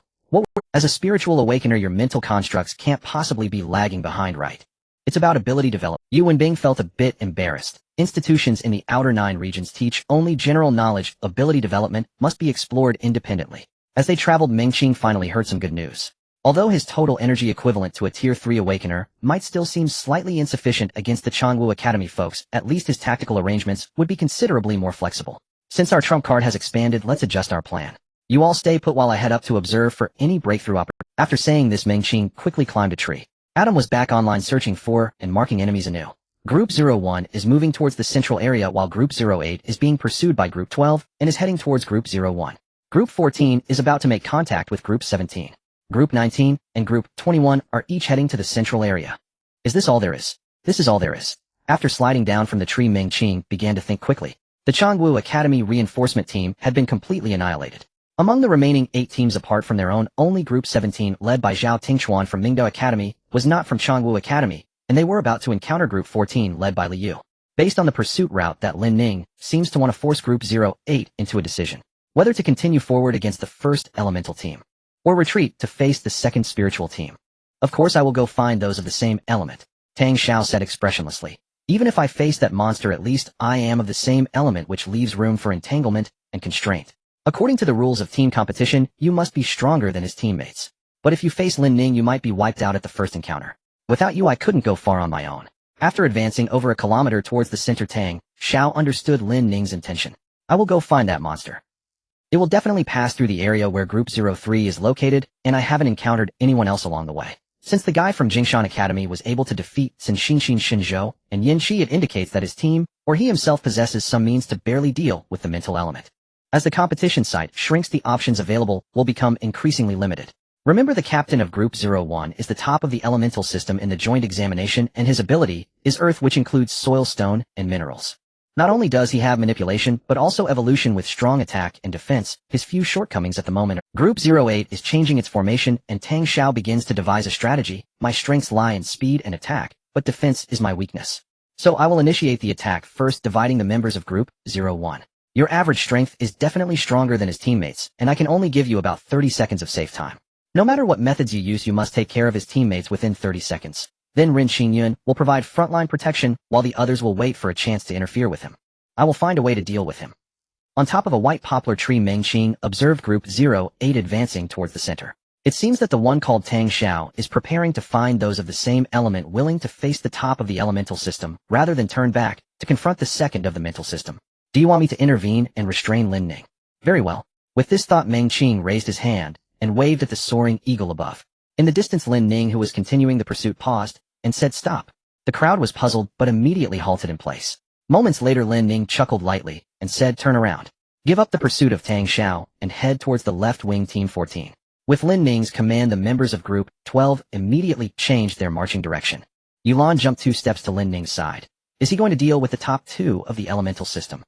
As a spiritual awakener, your mental constructs can't possibly be lagging behind, right? It's about ability development. Yu Wenbing felt a bit embarrassed. Institutions in the Outer 9 regions teach only general knowledge. Ability development must be explored independently. As they traveled, Mengqing finally heard some good news. Although his total energy equivalent to a Tier 3 awakener might still seem slightly insufficient against the Changwu Academy folks, at least his tactical arrangements would be considerably more flexible. Since our trump card has expanded, let's adjust our plan. You all stay put while I head up to observe for any breakthrough opportunity. After saying this, Mengqing quickly climbed a tree. Adam was back online searching for and marking enemies anew. Group 01 is moving towards the central area while Group 08 is being pursued by Group 12 and is heading towards Group 01. Group 14 is about to make contact with Group 17. Group 19 and Group 21 are each heading to the central area. Is this all there is? This is all there is. After sliding down from the tree, Mengqing began to think quickly. The Changwu Academy reinforcement team had been completely annihilated. Among the remaining 8 teams apart from their own, only Group 17, led by Zhao Tingchuan from Mingdao Academy, was not from Changwu Academy, and they were about to encounter Group 14 led by Liu. Based on the pursuit route, that Lin Ning seems to want to force Group 08 into a decision. Whether to continue forward against the first elemental team, or retreat to face the second spiritual team. Of course I will go find those of the same element, Tang Xiao said expressionlessly. Even if I face that monster, at least I am of the same element, which leaves room for entanglement and constraint. According to the rules of team competition, you must be stronger than his teammates. But if you face Lin Ning, you might be wiped out at the first encounter. Without you, I couldn't go far on my own. After advancing over a kilometer towards the center, Tang Xiao understood Lin Ning's intention. I will go find that monster. It will definitely pass through the area where Group 03 is located, and I haven't encountered anyone else along the way. Since the guy from Jingshan Academy was able to defeat Shenxin Shinzhou and Yin Shi, it indicates that his team, or he himself, possesses some means to barely deal with the mental element. As the competition site shrinks, the options available will become increasingly limited. Remember, the captain of Group 01 is the top of the elemental system in the joint examination, and his ability is Earth, which includes soil, stone, and minerals. Not only does he have manipulation, but also evolution with strong attack and defense. His few shortcomings at the moment. Group 08 is changing its formation, and Tang Xiao begins to devise a strategy. My strengths lie in speed and attack, but defense is my weakness. So I will initiate the attack first, dividing the members of Group 01. Your average strength is definitely stronger than his teammates, and I can only give you about 30 seconds of safe time. No matter what methods you use, you must take care of his teammates within 30 seconds. Then Rin Xingyun will provide frontline protection, while the others will wait for a chance to interfere with him. I will find a way to deal with him. On top of a white poplar tree, Meng Qing observed Group 08 advancing towards the center. It seems that the one called Tang Xiao is preparing to find those of the same element willing to face the top of the elemental system, rather than turn back to confront the second of the mental system. Do you want me to intervene and restrain Lin Ning? Very well. With this thought, Meng Qing raised his hand and waved at the soaring eagle above. In the distance, Lin Ning, who was continuing the pursuit, paused and said stop. The crowd was puzzled but immediately halted in place. Moments later, Lin Ning chuckled lightly and said, turn around. Give up the pursuit of Tang Xiao and head towards the left wing, Team 14. With Lin Ning's command, the members of Group 12 immediately changed their marching direction. Yulan jumped 2 steps to Lin Ning's side. Is he going to deal with the top 2 of the elemental system?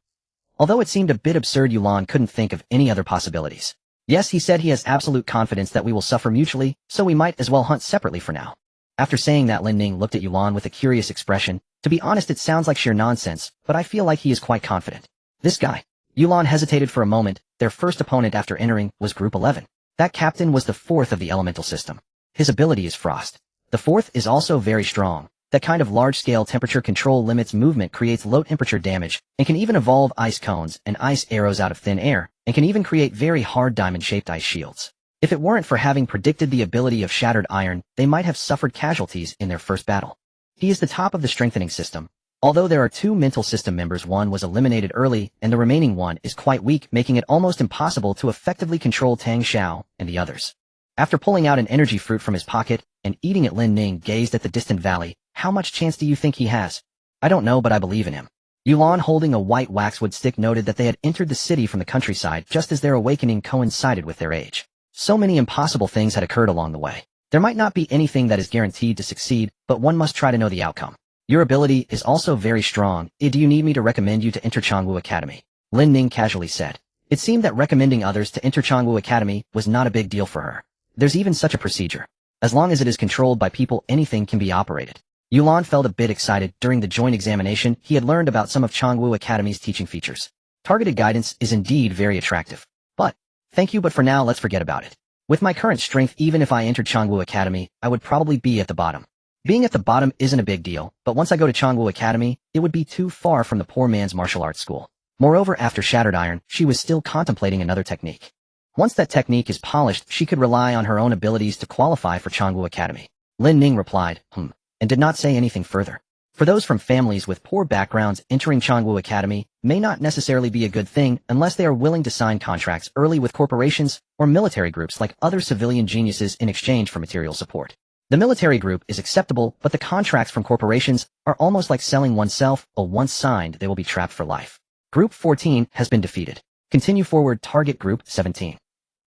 Although it seemed a bit absurd, Yulan couldn't think of any other possibilities. Yes, he said he has absolute confidence that we will suffer mutually, so we might as well hunt separately for now. After saying that, Lin Ning looked at Yulan with a curious expression. To be honest, it sounds like sheer nonsense, but I feel like he is quite confident. This guy. Yulan hesitated for a moment. Their first opponent after entering was Group 11. That captain was the 4th of the elemental system. His ability is Frost. The 4th is also very strong. That kind of large-scale temperature control limits movement, creates low-temperature damage, and can even evolve ice cones and ice arrows out of thin air, and can even create very hard diamond-shaped ice shields. If it weren't for having predicted the ability of shattered iron, they might have suffered casualties in their first battle. He is the top of the strengthening system. Although there are 2 mental system members, one was eliminated early, and the remaining one is quite weak, making it almost impossible to effectively control Tang Xiao and the others. After pulling out an energy fruit from his pocket and eating it, Lin Ning gazed at the distant valley. How much chance do you think he has? I don't know, but I believe in him. Yulan, holding a white waxwood stick, noted that they had entered the city from the countryside just as their awakening coincided with their age. So many impossible things had occurred along the way. There might not be anything that is guaranteed to succeed, but one must try to know the outcome. Your ability is also very strong. Do you need me to recommend you to enter Changwu Academy? Lin Ning casually said. It seemed that recommending others to enter Changwu Academy was not a big deal for her. There's even such a procedure. As long as it is controlled by people, anything can be operated. Yulan felt a bit excited. During the joint examination, he had learned about some of Changwu Academy's teaching features. Targeted guidance is indeed very attractive. But, thank you, but for now let's forget about it. With my current strength, even if I entered Changwu Academy, I would probably be at the bottom. Being at the bottom isn't a big deal, but once I go to Changwu Academy, it would be too far from the poor man's martial arts school. Moreover, after Shattered Iron, she was still contemplating another technique. Once that technique is polished, she could rely on her own abilities to qualify for Changwu Academy. Lin Ning replied, and did not say anything further. For those from families with poor backgrounds, entering Changwu Academy may not necessarily be a good thing unless they are willing to sign contracts early with corporations or military groups like other civilian geniuses in exchange for material support. The military group is acceptable, but the contracts from corporations are almost like selling oneself. Once signed, they will be trapped for life. Group 14 has been defeated. Continue forward. Target Group 17.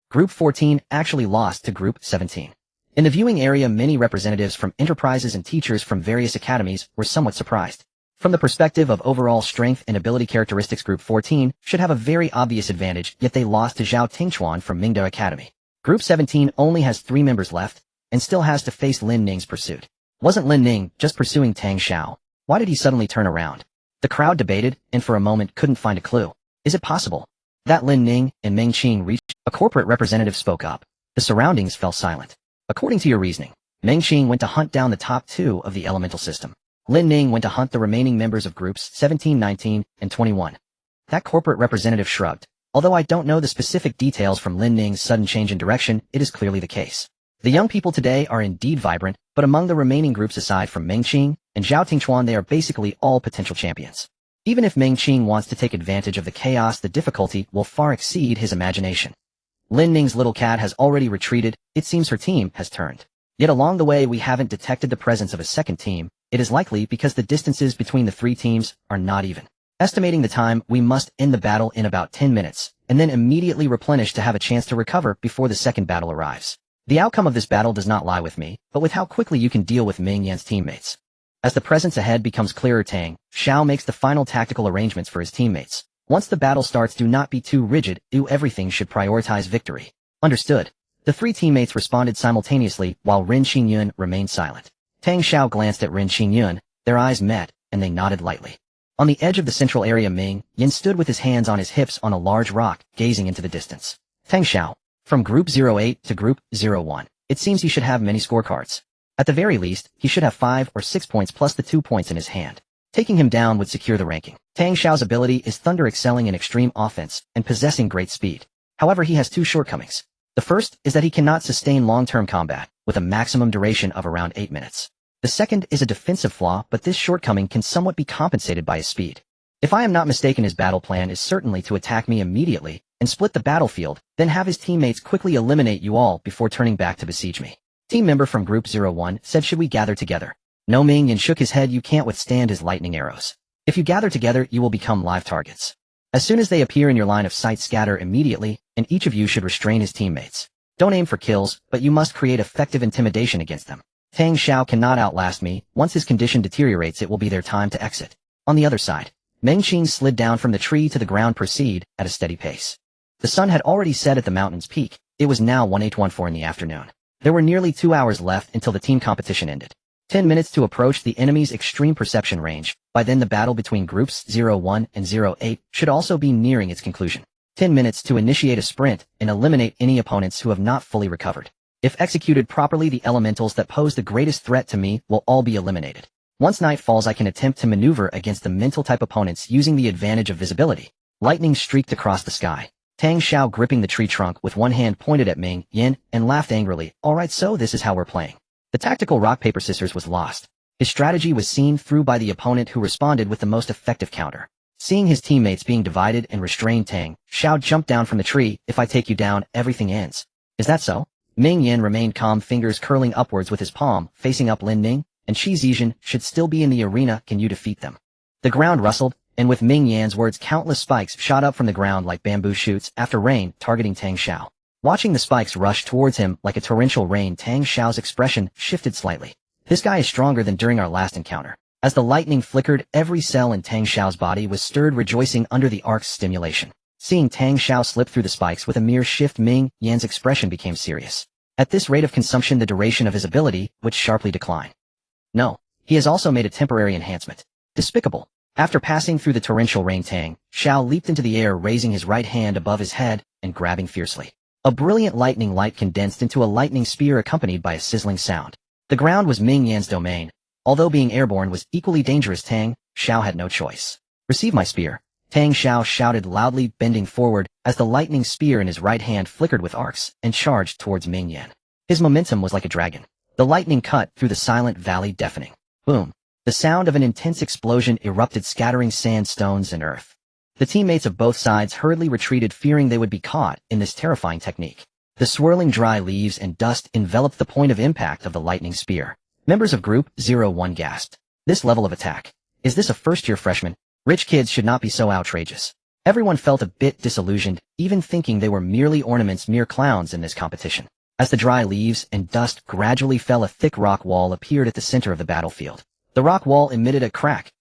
Group 14 actually lost to Group 17. In the viewing area, many representatives from enterprises and teachers from various academies were somewhat surprised. From the perspective of overall strength and ability characteristics, Group 14 should have a very obvious advantage, yet they lost to Zhao Tingchuan from Mingda Academy. Group 17 only has 3 members left, and still has to face Lin Ning's pursuit. Wasn't Lin Ning just pursuing Tang Xiao? Why did he suddenly turn around? The crowd debated, and for a moment couldn't find a clue. Is it possible that Lin Ning and Meng Qing reached? A corporate representative spoke up. The surroundings fell silent. According to your reasoning, Meng Qing went to hunt down the top 2 of the elemental system. Lin Ning went to hunt the remaining members of groups 17, 19, and 21. That corporate representative shrugged. Although I don't know the specific details from Lin Ning's sudden change in direction, it is clearly the case. The young people today are indeed vibrant, but among the remaining groups aside from Meng Qing and Zhao Tingchuan, they are basically all potential champions. Even if Meng Qing wants to take advantage of the chaos, the difficulty will far exceed his imagination. Lin Ning's little cat has already retreated. It seems her team has turned. Yet along the way we haven't detected the presence of a second team. It is likely because the distances between the 3 teams are not even. Estimating the time, we must end the battle in about 10 minutes, and then immediately replenish to have a chance to recover before the second battle arrives. The outcome of this battle does not lie with me, but with how quickly you can deal with Ming Yan's teammates. As the presence ahead becomes clearer, Tang Xiao makes the final tactical arrangements for his teammates. Once the battle starts, do not be too rigid, do everything should prioritize victory. Understood. The three teammates responded simultaneously, while Ren Xingyun remained silent. Tang Xiao glanced at Ren Xingyun, their eyes met, and they nodded lightly. On the edge of the central area, Ming Yin stood with his hands on his hips on a large rock, gazing into the distance. Tang Xiao, from Group 08 to Group 01, it seems he should have many scorecards. At the very least, he should have 5 or 6 points plus the 2 points in his hand. Taking him down would secure the ranking. Tang Xiao's ability is Thunder, excelling in extreme offense and possessing great speed. However, he has two shortcomings. The first is that he cannot sustain long-term combat, with a maximum duration of around 8 minutes. The second is a defensive flaw, but this shortcoming can somewhat be compensated by his speed. If I am not mistaken, his battle plan is certainly to attack me immediately and split the battlefield, then have his teammates quickly eliminate you all before turning back to besiege me. Team member from Group 01 said, should we gather together? No, Ming Yin shook his head. You can't withstand his lightning arrows. If you gather together, you will become live targets. As soon as they appear in your line of sight, scatter immediately, and each of you should restrain his teammates. Don't aim for kills, but you must create effective intimidation against them. Tang Xiao cannot outlast me. Once his condition deteriorates, it will be their time to exit. On the other side, Meng Qin slid down from the tree to the ground. Proceed at a steady pace. The sun had already set at the mountain's peak. It was now 1814 in the afternoon. There were nearly 2 hours left until the team competition ended. 10 minutes to approach the enemy's extreme perception range. By then the battle between Groups 01 and 08 should also be nearing its conclusion. 10 minutes to initiate a sprint and eliminate any opponents who have not fully recovered. If executed properly, the elementals that pose the greatest threat to me will all be eliminated. Once night falls, I can attempt to maneuver against the mental type opponents using the advantage of visibility. Lightning streaked across the sky. Tang Xiao gripping the tree trunk with one hand pointed at Ming Yin and laughed angrily. Alright, so this is how we're playing. The tactical rock-paper-scissors was lost. His strategy was seen through by the opponent, who responded with the most effective counter. Seeing his teammates being divided and restrained, Tang Xiao jumped down from the tree. If I take you down, everything ends. Is that so? Ming Yin remained calm, fingers curling upwards with his palm, facing up. Lin Ning and Qi Zizhen should still be in the arena. Can you defeat them? The ground rustled, and with Ming Yan's words, countless spikes shot up from the ground like bamboo shoots after rain, targeting Tang Xiao. Watching the spikes rush towards him like a torrential rain, Tang Xiao's expression shifted slightly. This guy is stronger than during our last encounter. As the lightning flickered, every cell in Tang Xiao's body was stirred, rejoicing under the arc's stimulation. Seeing Tang Xiao slip through the spikes with a mere shift, Ming Yan's expression became serious. At this rate of consumption, the duration of his ability would sharply decline. No, he has also made a temporary enhancement. Despicable. After passing through the torrential rain, Tang Xiao leaped into the air, raising his right hand above his head and grabbing fiercely. A brilliant lightning light condensed into a lightning spear, accompanied by a sizzling sound. The ground was Ming Yan's domain. Although being airborne was equally dangerous, Tang Xiao had no choice. Receive my spear. Tang Xiao shouted loudly, bending forward as the lightning spear in his right hand flickered with arcs and charged towards Ming Yan. His momentum was like a dragon. The lightning cut through the silent valley, deafening. Boom. The sound of an intense explosion erupted, scattering sand, stones, and earth. The teammates of both sides hurriedly retreated, fearing they would be caught in this terrifying technique. The swirling dry leaves and dust enveloped the point of impact of the lightning spear. Members of Group 01 gasped. This level of attack. Is this a first-year freshman? Rich kids should not be so outrageous. Everyone felt a bit disillusioned, even thinking they were merely ornaments, mere clowns in this competition. As the dry leaves and dust gradually fell, a thick rock wall appeared at the center of the battlefield. The rock wall emitted a crack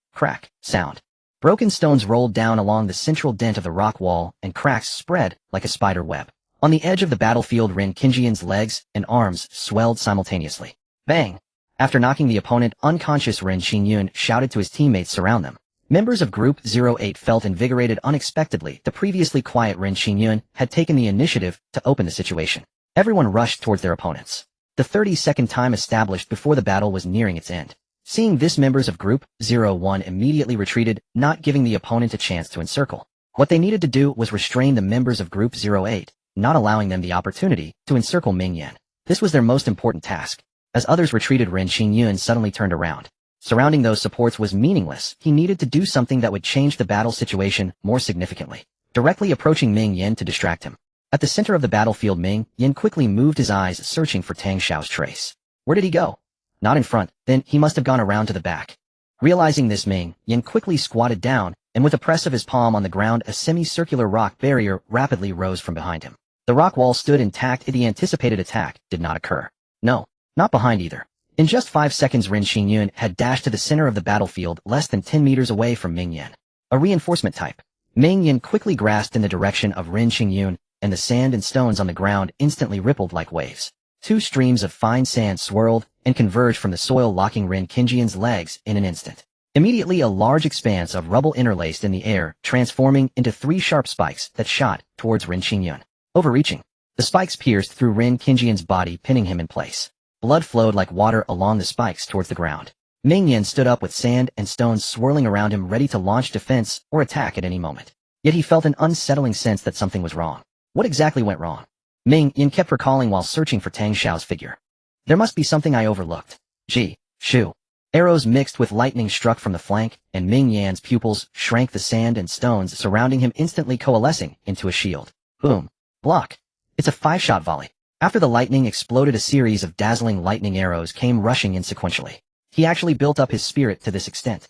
sound. Broken stones rolled down along the central dent of the rock wall, and cracks spread like a spider web. On the edge of the battlefield, Ren Qinjian's legs and arms swelled simultaneously. Bang! After knocking the opponent unconscious, Ren Xingyun shouted to his teammates, surround them. Members of Group 08 felt invigorated unexpectedly. The previously quiet Ren Xingyun had taken the initiative to open the situation. Everyone rushed towards their opponents. The 30-second time established before the battle was nearing its end. Seeing this, members of Group 01 immediately retreated, not giving the opponent a chance to encircle. What they needed to do was restrain the members of Group 08, not allowing them the opportunity to encircle Ming Yan. This was their most important task. As others retreated, Ren Xingyun suddenly turned around. Surrounding those supports was meaningless. He needed to do something that would change the battle situation more significantly. Directly approaching Ming Yan to distract him. At the center of the battlefield, Ming Yan quickly moved his eyes, searching for Tang Xiao's trace. Where did he go? Not in front. Then he must have gone around to the back. Realizing this, Ming Yan quickly squatted down, and with a press of his palm on the ground, a semicircular rock barrier rapidly rose from behind him. The rock wall stood intact. The anticipated attack did not occur. No, not behind either. In just 5 seconds, Ren Xingyun had dashed to the center of the battlefield less than 10 meters away from Ming Yan. A reinforcement type. Ming Yan quickly grasped in the direction of Ren Xingyun, and the sand and stones on the ground instantly rippled like waves. 2 streams of fine sand swirled and converged from the soil, locking Ren Xingyun's legs in an instant. Immediately, a large expanse of rubble interlaced in the air, transforming into 3 sharp spikes that shot towards Ren Xingyun. Overreaching, the spikes pierced through Ren Xingyun's body, pinning him in place. Blood flowed like water along the spikes towards the ground. Ming Yan stood up with sand and stones swirling around him, ready to launch defense or attack at any moment. Yet he felt an unsettling sense that something was wrong. What exactly went wrong? Ming Yan kept recalling while searching for Tang Xiao's figure. There must be something I overlooked. Shoo. Arrows mixed with lightning struck from the flank, and Ming Yan's pupils shrank, the sand and stones surrounding him instantly coalescing into a shield. Boom. Block. It's a 5-shot volley. After the lightning exploded, a series of dazzling lightning arrows came rushing in sequentially. He actually built up his spirit to this extent.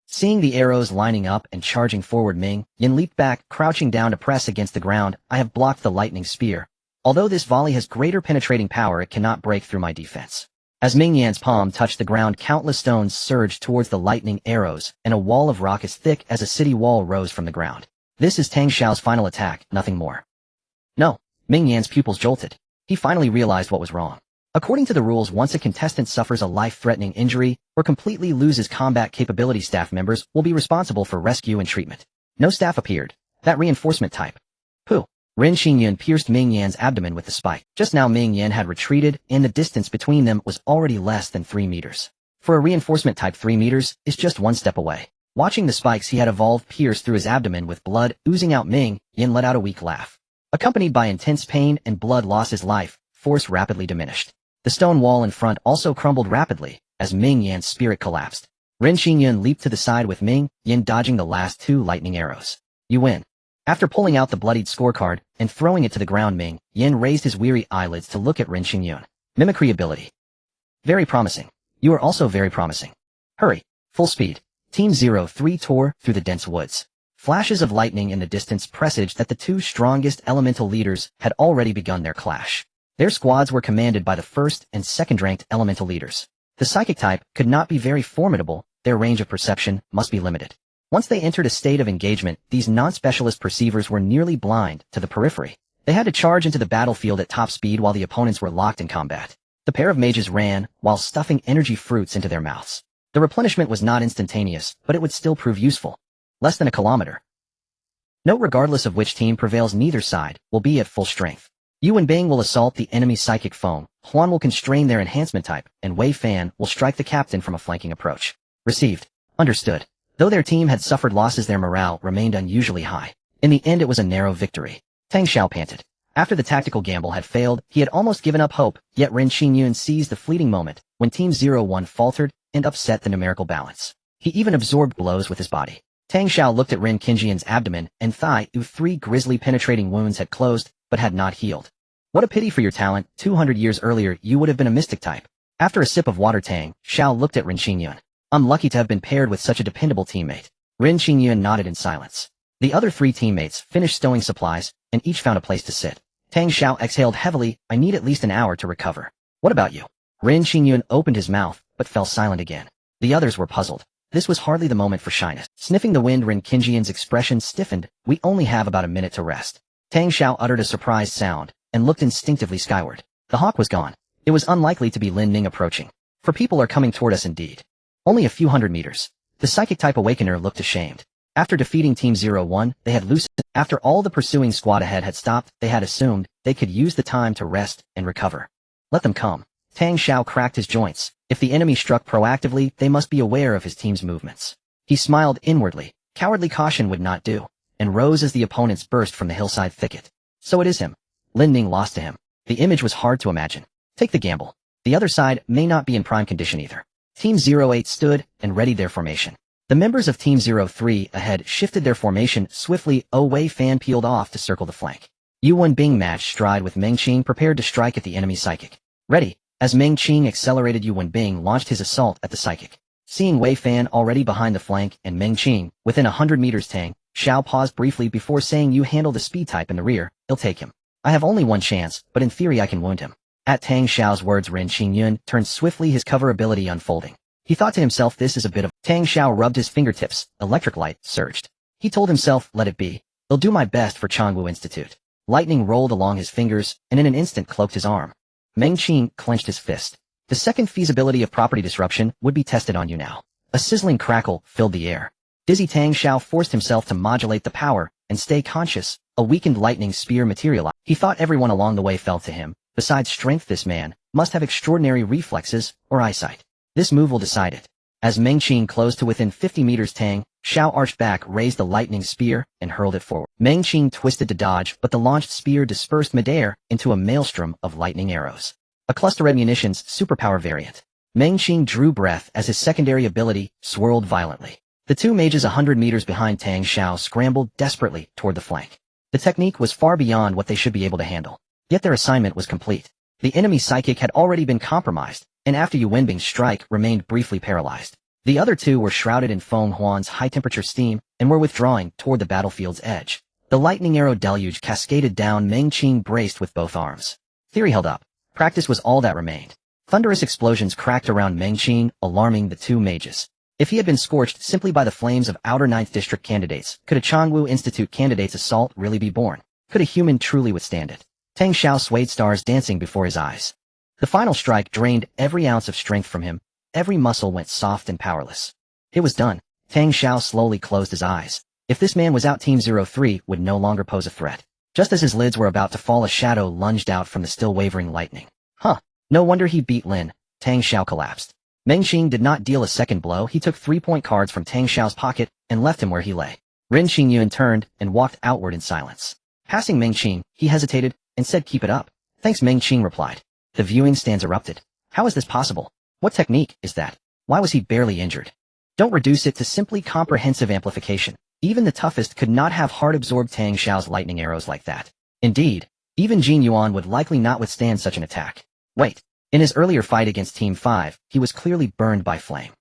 Seeing the arrows lining up and charging forward, Ming Yan leaped back, crouching down to press against the ground. I have blocked the lightning spear. Although this volley has greater penetrating power, it cannot break through my defense. As Ming Yan's palm touched the ground, countless stones surged towards the lightning arrows, and a wall of rock as thick as a city wall rose from the ground. This is Tang Xiao's final attack, nothing more. No. Ming Yan's pupils jolted. He finally realized what was wrong. According to the rules, once a contestant suffers a life-threatening injury or completely loses combat capability, staff members will be responsible for rescue and treatment. No staff appeared. That reinforcement type. Pooh. Ren Xingyun pierced Ming Yan's abdomen with the spike. Just now Ming Yan had retreated, and the distance between them was already less than 3 meters. For a reinforcement type, 3 meters is just 1 step away. Watching the spikes he had evolved pierce through his abdomen with blood oozing out, Ming Yan let out a weak laugh. Accompanied by intense pain and blood loss, his life force rapidly diminished. The stone wall in front also crumbled rapidly as Ming Yan's spirit collapsed. Ren Xingyun leaped to the side with Ming Yan dodging the last 2 lightning arrows. You win. After pulling out the bloodied scorecard and throwing it to the ground, Ming Yan raised his weary eyelids to look at Ren Xingyun. Mimicry ability. Very promising. You are also very promising. Hurry. Full speed. Team 03 tore through the dense woods. Flashes of lightning in the distance presaged that the 2 strongest elemental leaders had already begun their clash. Their squads were commanded by the 1st and 2nd-ranked elemental leaders. The psychic type could not be very formidable, their range of perception must be limited. Once they entered a state of engagement, these non-specialist perceivers were nearly blind to the periphery. They had to charge into the battlefield at top speed while the opponents were locked in combat. The pair of mages ran, while stuffing energy fruits into their mouths. The replenishment was not instantaneous, but it would still prove useful. Less than a kilometer. Note, regardless of which team prevails, neither side will be at full strength. Yu and Bing will assault the enemy's psychic foam, Huan will constrain their enhancement type, and Wei Fan will strike the captain from a flanking approach. Received. Understood. Though their team had suffered losses, their morale remained unusually high. In the end, it was a narrow victory. Tang Xiao panted. After the tactical gamble had failed, he had almost given up hope, yet Ren Xingyun seized the fleeting moment when Team 01 faltered and upset the numerical balance. He even absorbed blows with his body. Tang Xiao looked at Ren Xingyun's abdomen and thigh. 3 grisly penetrating wounds had closed, but had not healed. What a pity for your talent. 200 years earlier, you would have been a mystic type. After a sip of water, Tang Xiao looked at Ren Xingyun. I'm lucky to have been paired with such a dependable teammate. Ren Xingyun nodded in silence. The other 3 teammates finished stowing supplies, and each found a place to sit. Tang Xiao exhaled heavily. I need at least an hour to recover. What about you? Ren Xingyun opened his mouth, but fell silent again. The others were puzzled. This was hardly the moment for shyness. Sniffing the wind, Ren Xingyun's expression stiffened. We only have about a minute to rest. Tang Xiao uttered a surprised sound and looked instinctively skyward. The hawk was gone. It was unlikely to be Lin Ning approaching. For people are coming toward us indeed. Only a few hundred meters. The psychic-type awakener looked ashamed. After defeating Team 01, they had loosened. After all the pursuing squad ahead had stopped, they had assumed they could use the time to rest and recover. Let them come. Tang Xiao cracked his joints. If the enemy struck proactively, they must be aware of his team's movements. He smiled inwardly. Cowardly caution would not do, and rose as the opponents burst from the hillside thicket. So it is him. Lin Ning lost to him. The image was hard to imagine. Take the gamble. The other side may not be in prime condition either. Team 08 stood and readied their formation. The members of Team 03 ahead shifted their formation swiftly. Wei Fan peeled off to circle the flank. Yu Wenbing matched stride with Meng Qing, prepared to strike at the enemy psychic. Ready. As Meng Qing accelerated, Yu Wenbing launched his assault at the psychic. Seeing Wei Fan already behind the flank and Meng Qing within 100 meters, Tang Xiao paused briefly before saying, "You handle the speed type in the rear, I'll take him. I have only one chance, but in theory I can wound him." At Tang Xiao's words, Ren Qingyun turned swiftly, his cover ability unfolding. He thought to himself, this is a bit of... Tang Xiao rubbed his fingertips. Electric light surged. He told himself, let it be. I'll do my best for Changwu Institute. Lightning rolled along his fingers, and in an instant cloaked his arm. Meng Qing clenched his fist. The second feasibility of property disruption would be tested on you now. A sizzling crackle filled the air. Dizzy Tang Xiao forced himself to modulate the power and stay conscious. A weakened lightning spear materialized. He thought everyone along the way fell to him. Besides strength, this man must have extraordinary reflexes or eyesight. This move will decide it. As Meng Qing closed to within 50 meters, Tang Xiao arched back, raised the lightning spear, and hurled it forward. Meng Qing twisted to dodge, but the launched spear dispersed midair into a maelstrom of lightning arrows. A cluster of munitions superpower variant. Meng Qing drew breath as his secondary ability swirled violently. The two mages 100 meters behind Tang Xiao scrambled desperately toward the flank. The technique was far beyond what they should be able to handle. Yet their assignment was complete. The enemy psychic had already been compromised, and after Yu Wenbing's strike remained briefly paralyzed. The other two were shrouded in Feng Huan's high-temperature steam and were withdrawing toward the battlefield's edge. The lightning arrow deluge cascaded down. Meng Qing braced with both arms. Theory held up. Practice was all that remained. Thunderous explosions cracked around Meng Qing, alarming the two mages. If he had been scorched simply by the flames of outer 9th District candidates, could a Changwu Institute candidate's assault really be borne? Could a human truly withstand it? Tang Xiao swayed, stars dancing before his eyes. The final strike drained every ounce of strength from him. Every muscle went soft and powerless. It was done. Tang Xiao slowly closed his eyes. If this man was out, Team 03 would no longer pose a threat. Just as his lids were about to fall, a shadow lunged out from the still wavering lightning. No wonder he beat Lin. Tang Xiao collapsed. Meng Qing did not deal a second blow. He took 3-point cards from Tang Xiao's pocket and left him where he lay. Ren Qingyun turned and walked outward in silence. Passing Meng Qing, he hesitated and said, keep it up. Thanks, Meng Qing replied. The viewing stands erupted. How is this possible? What technique is that? Why was he barely injured? Don't reduce it to simply comprehensive amplification. Even the toughest could not have hard-absorbed Tang Xiao's lightning arrows like that. Indeed, even Jin Yuan would likely not withstand such an attack. Wait. In his earlier fight against Team 5, he was clearly burned by flame.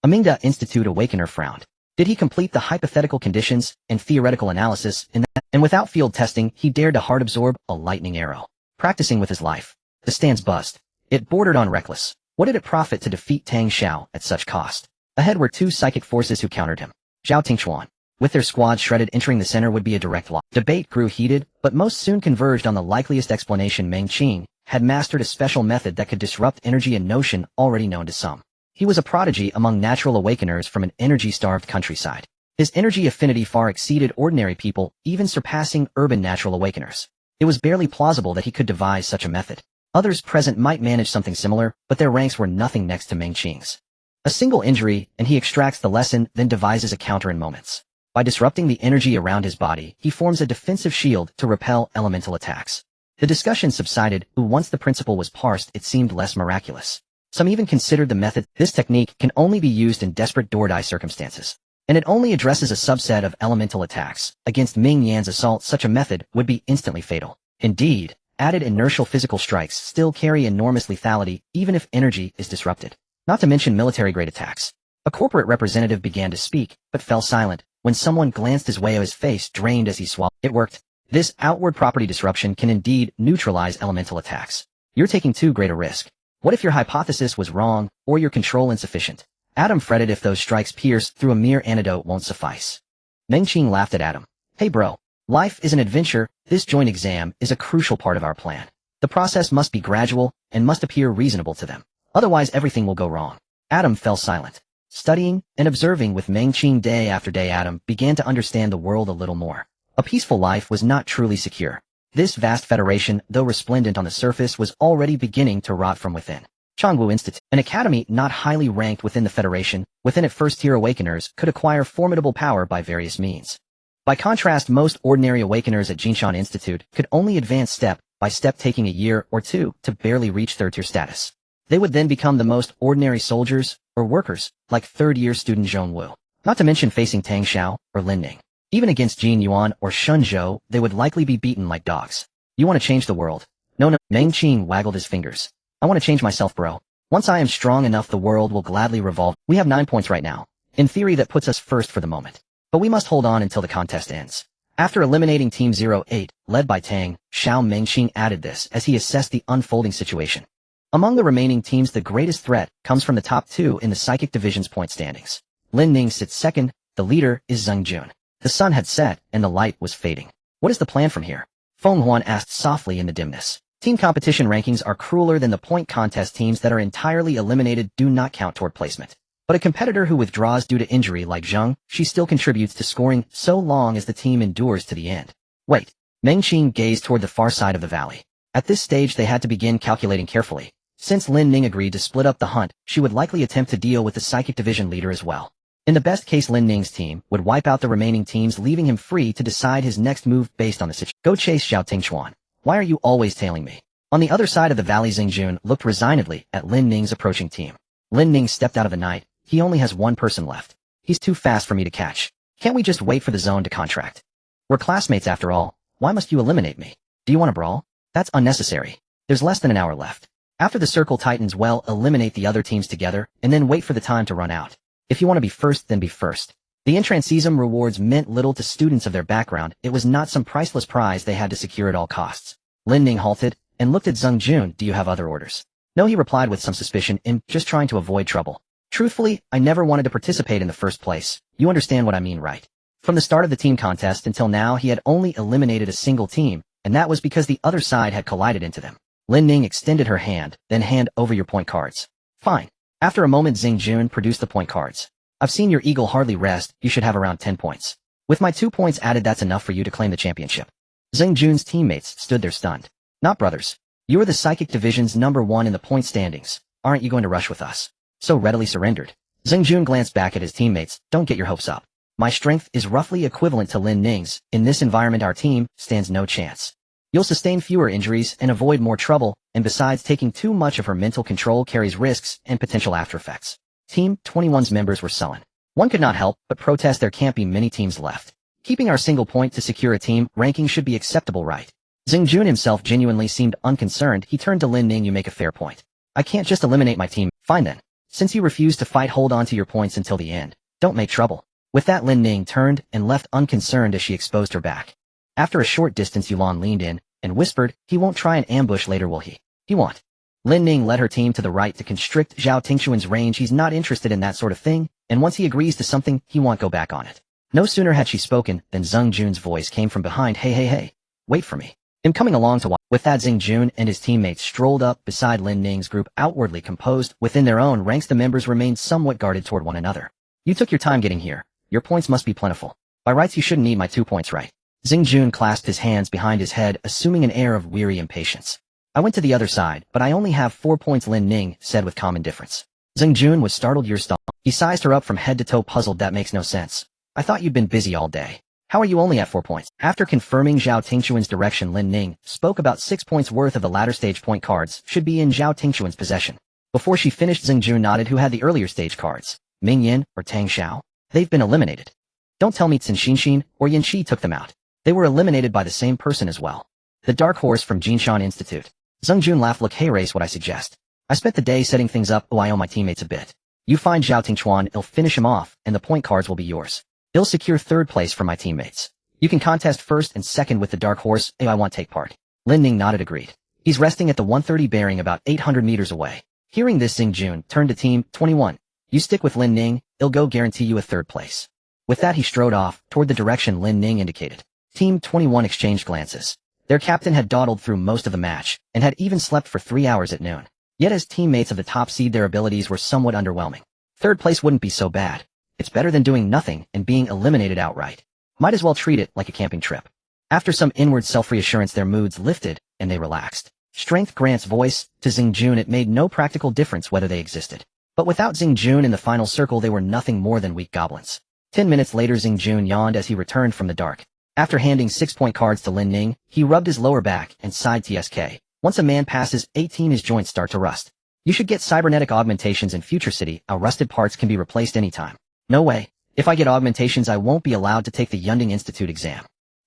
Amingda Institute Awakener frowned. Did he complete the hypothetical conditions and theoretical analysis in that? And without field testing, he dared to hard-absorb a lightning arrow. Practicing with his life. The stance buzzed. It bordered on reckless. What did it profit to defeat Tang Xiao at such cost? Ahead were two psychic forces who countered him. Zhao Tingchuan. With their squad shredded, entering the center would be a direct loss. Debate grew heated, but most soon converged on the likeliest explanation. Meng Qing had mastered a special method that could disrupt energy, a notion already known to some. He was a prodigy among natural awakeners from an energy-starved countryside. His energy affinity far exceeded ordinary people, even surpassing urban natural awakeners. It was barely plausible that he could devise such a method. Others present might manage something similar, but their ranks were nothing next to Meng Qing's. A single injury, and he extracts the lesson, then devises a counter in moments. By disrupting the energy around his body, he forms a defensive shield to repel elemental attacks. The discussion subsided, once the principle was parsed, it seemed less miraculous. Some even considered the method. This technique can only be used in desperate door-die circumstances, and it only addresses a subset of elemental attacks. Against Ming Yan's assault, such a method would be instantly fatal. Indeed, added inertial physical strikes still carry enormous lethality, even if energy is disrupted. Not to mention military-grade attacks. A corporate representative began to speak, but fell silent when someone glanced his way. His face drained as he swallowed. It worked. This outward property disruption can indeed neutralize elemental attacks. You're taking too great a risk. What if your hypothesis was wrong, or your control insufficient? Adam fretted. If those strikes pierce through, a mere antidote won't suffice. Meng Qing laughed at Adam. Hey bro, life is an adventure. This joint exam is a crucial part of our plan. The process must be gradual, and must appear reasonable to them. Otherwise everything will go wrong. Adam fell silent. Studying and observing with Meng Qing day after day, Adam began to understand the world a little more. A peaceful life was not truly secure. This vast federation, though resplendent on the surface, was already beginning to rot from within. Changwu Institute, an academy not highly ranked within the Federation, within its first-tier awakeners, could acquire formidable power by various means. By contrast, most ordinary awakeners at Jinshan Institute could only advance step by step, taking a year or two to barely reach third-tier status. They would then become the most ordinary soldiers or workers, like third-year student Zhong Wu. Not to mention facing Tang Xiao or Lin Ning. Even against Jin Yuan or Shun Zhou, they would likely be beaten like dogs. You want to change the world? No. Meng Qing waggled his fingers. I want to change myself, bro. Once I am strong enough, the world will gladly revolve. We have 9 points right now. In theory, that puts us first for the moment. But we must hold on until the contest ends. After eliminating Team 08, led by Tang, Xiao Mengqing added this as he assessed the unfolding situation. Among the remaining teams, the greatest threat comes from the top two in the Psychic Division's point standings. Lin Ning sits second, the leader is Zheng Jun. The sun had set, and the light was fading. What is the plan from here? Feng Huan asked softly in the dimness. Team competition rankings are crueler than the point contest. Teams that are entirely eliminated do not count toward placement. But a competitor who withdraws due to injury like Zheng, she still contributes to scoring so long as the team endures to the end. Wait. Mengqing gazed toward the far side of the valley. At this stage they had to begin calculating carefully. Since Lin Ning agreed to split up the hunt, she would likely attempt to deal with the Psychic Division leader as well. In the best case, Lin Ning's team would wipe out the remaining teams, leaving him free to decide his next move based on the situation. Go chase Xiao Tingchuan. Why are you always tailing me? On the other side of the valley, Zheng Jun looked resignedly at Lin Ning's approaching team. Lin Ning stepped out of the night. He only has one person left. He's too fast for me to catch. Can't we just wait for the zone to contract? We're classmates after all. Why must you eliminate me? Do you want to brawl? That's unnecessary. There's less than an hour left. After the circle tightens, well, eliminate the other teams together, and then wait for the time to run out. If you want to be first, then be first. The intranseism rewards meant little to students of their background. It was not some priceless prize they had to secure at all costs. Lin Ning halted, and looked at Zheng Jun. Do you have other orders? No, he replied with some suspicion. Just trying to avoid trouble. Truthfully, I never wanted to participate in the first place. You understand what I mean, right? From the start of the team contest until now, he had only eliminated a single team, and that was because the other side had collided into them. Lin Ning extended her hand, then hand over your point cards. Fine. After a moment, Zheng Jun produced the point cards. I've seen your eagle hardly rest. You should have around 10 points. With my 2 points added, that's enough for you to claim the championship. Zheng Jun's teammates stood there stunned. Not brothers. You are the Psychic Division's #1 in the point standings. Aren't you going to rush with us? So readily surrendered. Zheng Jun glanced back at his teammates. Don't get your hopes up. My strength is roughly equivalent to Lin Ning's. In this environment, our team stands no chance. You'll sustain fewer injuries and avoid more trouble, and besides, taking too much of her mental control carries risks and potential after effects. Team 21's members were sullen. One could not help but protest. There can't be many teams left. Keeping our single point to secure a team ranking should be acceptable, right? Zheng Jun himself genuinely seemed unconcerned. He turned to Lin Ning. You make a fair point. I can't just eliminate my team. Fine then. Since you refuse to fight, hold on to your points until the end. Don't make trouble. With that, Lin Ning turned and left unconcerned as she exposed her back. After a short distance, Yuan leaned in and whispered, he won't try an ambush later, will he? He won't. Lin Ning led her team to the right to constrict Xiao Tingchuan's range. He's not interested in that sort of thing, and once he agrees to something, he won't go back on it. No sooner had she spoken than Zheng Jun's voice came from behind. Hey, wait for me. I'm coming along to watch. With that, Zheng Jun and his teammates strolled up beside Lin Ning's group, outwardly composed. Within their own ranks, the members remained somewhat guarded toward one another. You took your time getting here. Your points must be plentiful. By rights, you shouldn't need my 2 points, right? Zheng Jun clasped his hands behind his head, assuming an air of weary impatience. I went to the other side, but I only have 4 points, Lin Ning said with calm indifference. Zheng Jun was startled. You're stalled. He sized her up from head to toe, puzzled. That makes no sense. I thought you'd been busy all day. How are you only at 4 points? After confirming Xiao Tingchuan's direction, Lin Ning spoke. About 6 points worth of the latter stage point cards should be in Xiao Tingchuan's possession. Before she finished, Zheng Jun nodded. Who had the earlier stage cards? Ming Yin or Tang Xiao? They've been eliminated. Don't tell me Cin Xinxin or Yin Shi took them out. They were eliminated by the same person as well. The dark horse from Jinshan Institute. Zheng Jun laughed. Look, hey, race what I suggest. I spent the day setting things up. I owe my teammates a bit. You find Xiao Tingchuan, he'll finish him off, and the point cards will be yours. He'll secure 3rd place for my teammates. You can contest 1st and 2nd with the dark horse. I won't take part. Lin Ning nodded, agreed. He's resting at the 130 bearing about 800 meters away. Hearing this, Zheng Jun turned to Team 21. You stick with Lin Ning, he'll go guarantee you a 3rd place. With that, he strode off toward the direction Lin Ning indicated. Team 21 exchanged glances. Their captain had dawdled through most of the match, and had even slept for 3 hours at noon. Yet as teammates of the top seed, their abilities were somewhat underwhelming. 3rd place wouldn't be so bad. It's better than doing nothing and being eliminated outright. Might as well treat it like a camping trip. After some inward self-reassurance, their moods lifted, and they relaxed. Strength grants voice to Zheng Jun. It made no practical difference whether they existed. But without Zheng Jun in the final circle, they were nothing more than weak goblins. 10 minutes later, Zheng Jun yawned as he returned from the dark. After handing 6 point cards to Lin Ning, he rubbed his lower back and sighed. TSK. Once a man passes 18, his joints start to rust. You should get cybernetic augmentations in Future City. Our rusted parts can be replaced anytime. No way. If I get augmentations, I won't be allowed to take the Yunding Institute exam.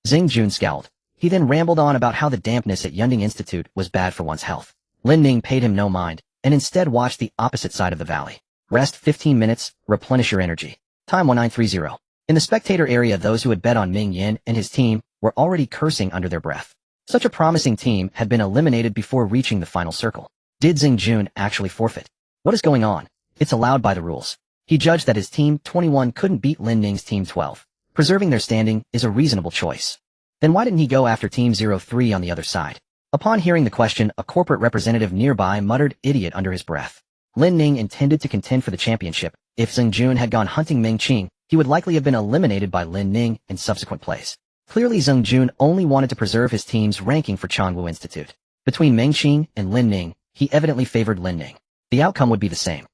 Zheng Jun scowled. He then rambled on about how the dampness at Yunding Institute was bad for one's health. Lin Ning paid him no mind, and instead watched the opposite side of the valley. Rest 15 minutes, replenish your energy. Time 1930. In the spectator area, those who had bet on Ming Yin and his team were already cursing under their breath. Such a promising team had been eliminated before reaching the final circle. Did Xingjun actually forfeit? What is going on? It's allowed by the rules. He judged that his team 21 couldn't beat Lin Ning's team 12. Preserving their standing is a reasonable choice. Then why didn't he go after team 03 on the other side? Upon hearing the question, a corporate representative nearby muttered idiot under his breath. Lin Ning intended to contend for the championship. If Xingjun had gone hunting Meng Qing, he would likely have been eliminated by Lin Ning in subsequent plays. Clearly Xingjun only wanted to preserve his team's ranking for Changwu Institute. Between Meng Qing and Lin Ning, he evidently favored Lin Ning. The outcome would be the same.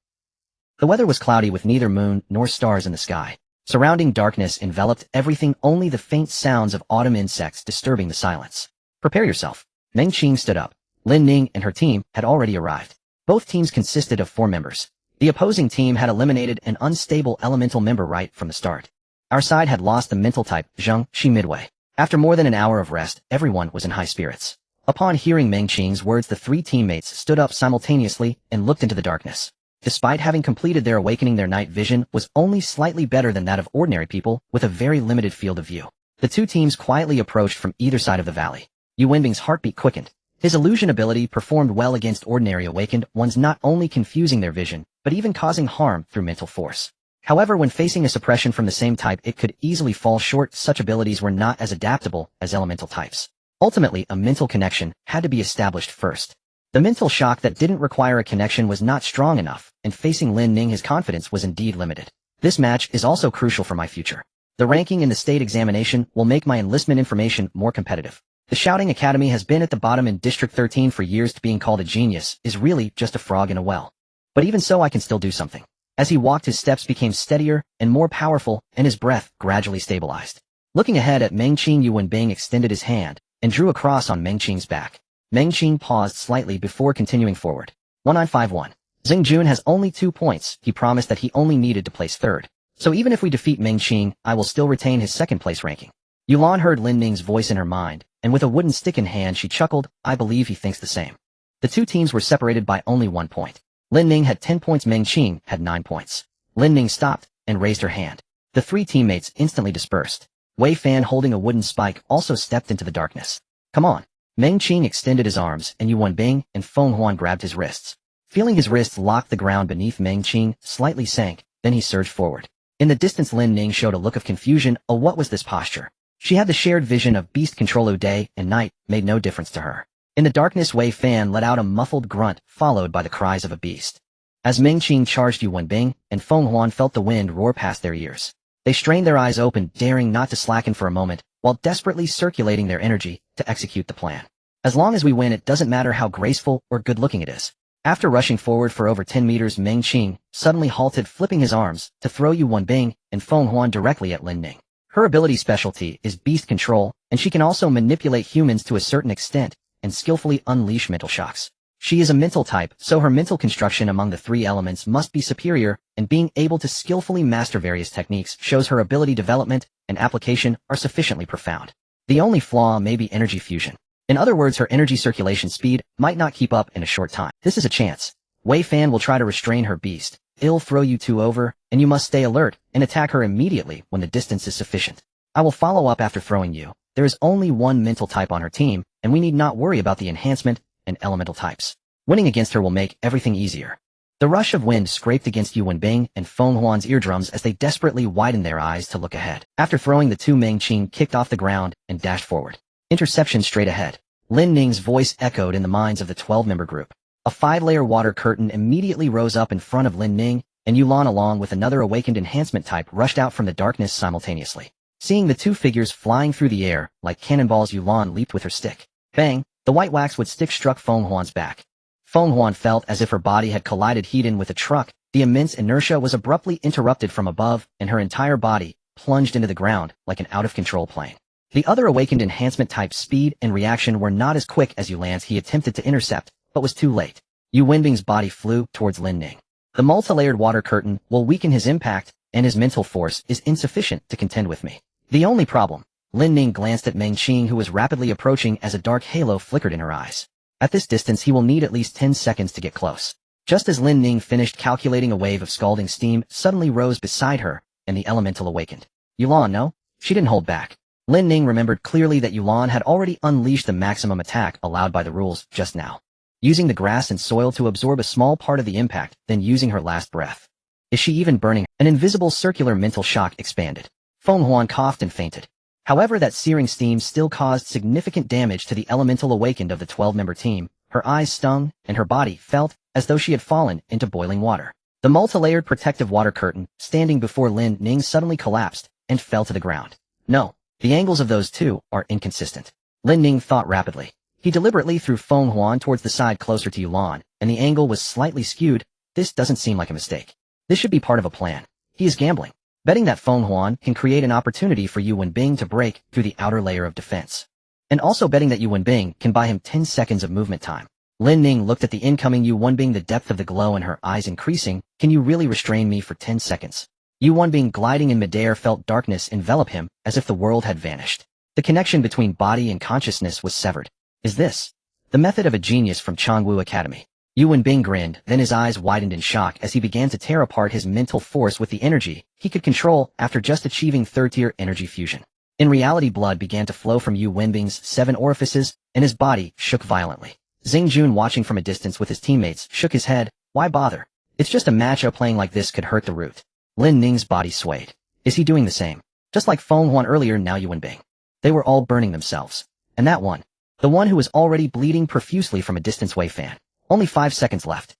The weather was cloudy with neither moon nor stars in the sky. Surrounding darkness enveloped everything, only the faint sounds of autumn insects disturbing the silence. Prepare yourself. Meng Qing stood up. Lin Ning and her team had already arrived. Both teams consisted of 4 members. The opposing team had eliminated an unstable elemental member right from the start. Our side had lost the mental type, Zheng Shi midway. After more than an hour of rest, everyone was in high spirits. Upon hearing Meng Qing's words, the 3 teammates stood up simultaneously and looked into the darkness. Despite having completed their awakening, their night vision was only slightly better than that of ordinary people with a very limited field of view. The 2 teams quietly approached from either side of the valley. Yu Wenbing's heartbeat quickened. His illusion ability performed well against ordinary awakened ones, not only confusing their vision, but even causing harm through mental force. However, when facing a suppression from the same type, it could easily fall short. Such abilities were not as adaptable as elemental types. Ultimately, a mental connection had to be established first. The mental shock that didn't require a connection was not strong enough, and facing Lin Ning, his confidence was indeed limited. This match is also crucial for my future. The ranking in the state examination will make my enlistment information more competitive. The Shouting Academy has been at the bottom in District 13 for years. Being called a genius is really just a frog in a well. But even so, I can still do something. As he walked, his steps became steadier and more powerful, and his breath gradually stabilized. Looking ahead at Meng Qing, Yu Wenbing extended his hand and drew a cross on Meng Qing's back. Meng Qing paused slightly before continuing forward. 1951. Xingjun has only 2 points. He promised that he only needed to place 3rd. So even if we defeat Meng Qing, I will still retain his 2nd place ranking. Yulan heard Lin Ning's voice in her mind, and with a wooden stick in hand she chuckled. I believe he thinks the same. The 2 teams were separated by only 1 point. Lin Ning had 10 points, Meng Qing had 9 points. Lin Ning stopped and raised her hand. The 3 teammates instantly dispersed. Wei Fan, holding a wooden spike, also stepped into the darkness. Come on. Meng Qing extended his arms, and Yu Wenbing and Feng Huan grabbed his wrists. Feeling his wrists lock the ground beneath, Meng Qing slightly sank, then he surged forward. In the distance, Lin Ning showed a look of confusion. Oh, what was this posture? She had the shared vision of beast control. Day and night made no difference to her. In the darkness, Wei Fan let out a muffled grunt, followed by the cries of a beast. As Meng Qing charged, Yu Wenbing and Feng Huan felt the wind roar past their ears. They strained their eyes open, daring not to slacken for a moment, while desperately circulating their energy to execute the plan. As long as we win, it doesn't matter how graceful or good-looking it is. After rushing forward for over 10 meters, Meng Qing suddenly halted, flipping his arms to throw Yu Wenbing and Feng Huan directly at Lin Ning. Her ability specialty is beast control, and she can also manipulate humans to a certain extent and skillfully unleash mental shocks. She is a mental type, so her mental construction among the 3 elements must be superior, and being able to skillfully master various techniques shows her ability development and application are sufficiently profound. The only flaw may be energy fusion. In other words, her energy circulation speed might not keep up in a short time. This is a chance. Wei Fan will try to restrain her beast. It'll throw you 2 over, and you must stay alert and attack her immediately when the distance is sufficient. I will follow up after throwing you. There is only 1 mental type on her team, and we need not worry about the enhancement and elemental types. Winning against her will make everything easier. The rush of wind scraped against Yu Wenbing and Feng Huan's eardrums as they desperately widened their eyes to look ahead. After throwing, the 2, Meng Qing kicked off the ground and dashed forward. Interception straight ahead. Lin Ning's voice echoed in the minds of the 12-member group. A 5-layer water curtain immediately rose up in front of Lin Ning, and Yulan, along with another awakened enhancement type, rushed out from the darkness simultaneously. Seeing the 2 figures flying through the air like cannonballs, Yulan leaped with her stick. Bang! The white waxwood stick struck Feng Huan's back. Feng Huan felt as if her body had collided head-on with a truck. The immense inertia was abruptly interrupted from above, and her entire body plunged into the ground like an out-of-control plane. The other awakened enhancement type's speed and reaction were not as quick as Yulan's. He attempted to intercept, but was too late. Yu Wenbing's body flew towards Lin Ning. The multi-layered water curtain will weaken his impact, and his mental force is insufficient to contend with me. The only problem. Lin Ning glanced at Meng Qing, who was rapidly approaching, as a dark halo flickered in her eyes. At this distance, he will need at least 10 seconds to get close. Just as Lin Ning finished calculating, a wave of scalding steam suddenly rose beside her, and the elemental awakened. Yulan, no? She didn't hold back. Lin Ning remembered clearly that Yulan had already unleashed the maximum attack allowed by the rules just now, using the grass and soil to absorb a small part of the impact, then using her last breath. Is she even burning? An invisible circular mental shock expanded. Feng Huan coughed and fainted. However, that searing steam still caused significant damage to the elemental awakened of the 12-member team. Her eyes stung, and her body felt as though she had fallen into boiling water. The multi-layered protective water curtain standing before Lin Ning suddenly collapsed and fell to the ground. No, the angles of those two are inconsistent. Lin Ning thought rapidly. He deliberately threw Feng Huan towards the side closer to Yulan, and the angle was slightly skewed. This doesn't seem like a mistake. This should be part of a plan. He is gambling, betting that Feng Huan can create an opportunity for Yu Wenbing to break through the outer layer of defense. And also betting that Yu Wenbing can buy him 10 seconds of movement time. Lin Ning looked at the incoming Yu Wenbing, the depth of the glow in her eyes increasing. Can you really restrain me for 10 seconds? Yu Wenbing, gliding in midair, felt darkness envelop him as if the world had vanished. The connection between body and consciousness was severed. Is this the method of a genius from Changwu Academy? Yu Wenbing grinned, then his eyes widened in shock as he began to tear apart his mental force with the energy he could control after just achieving third-tier energy fusion. In reality, blood began to flow from Yu Wenbing's 7 orifices, and his body shook violently. Xingjun, watching from a distance with his teammates, shook his head. Why bother? It's just a matchup. Playing like this could hurt the root. Lin Ning's body swayed. Is he doing the same? Just like Feng Huan earlier, now Yu Wenbing. They were all burning themselves. And that one, the one who was already bleeding profusely from a distance, Wei Fan. Only 5 seconds left.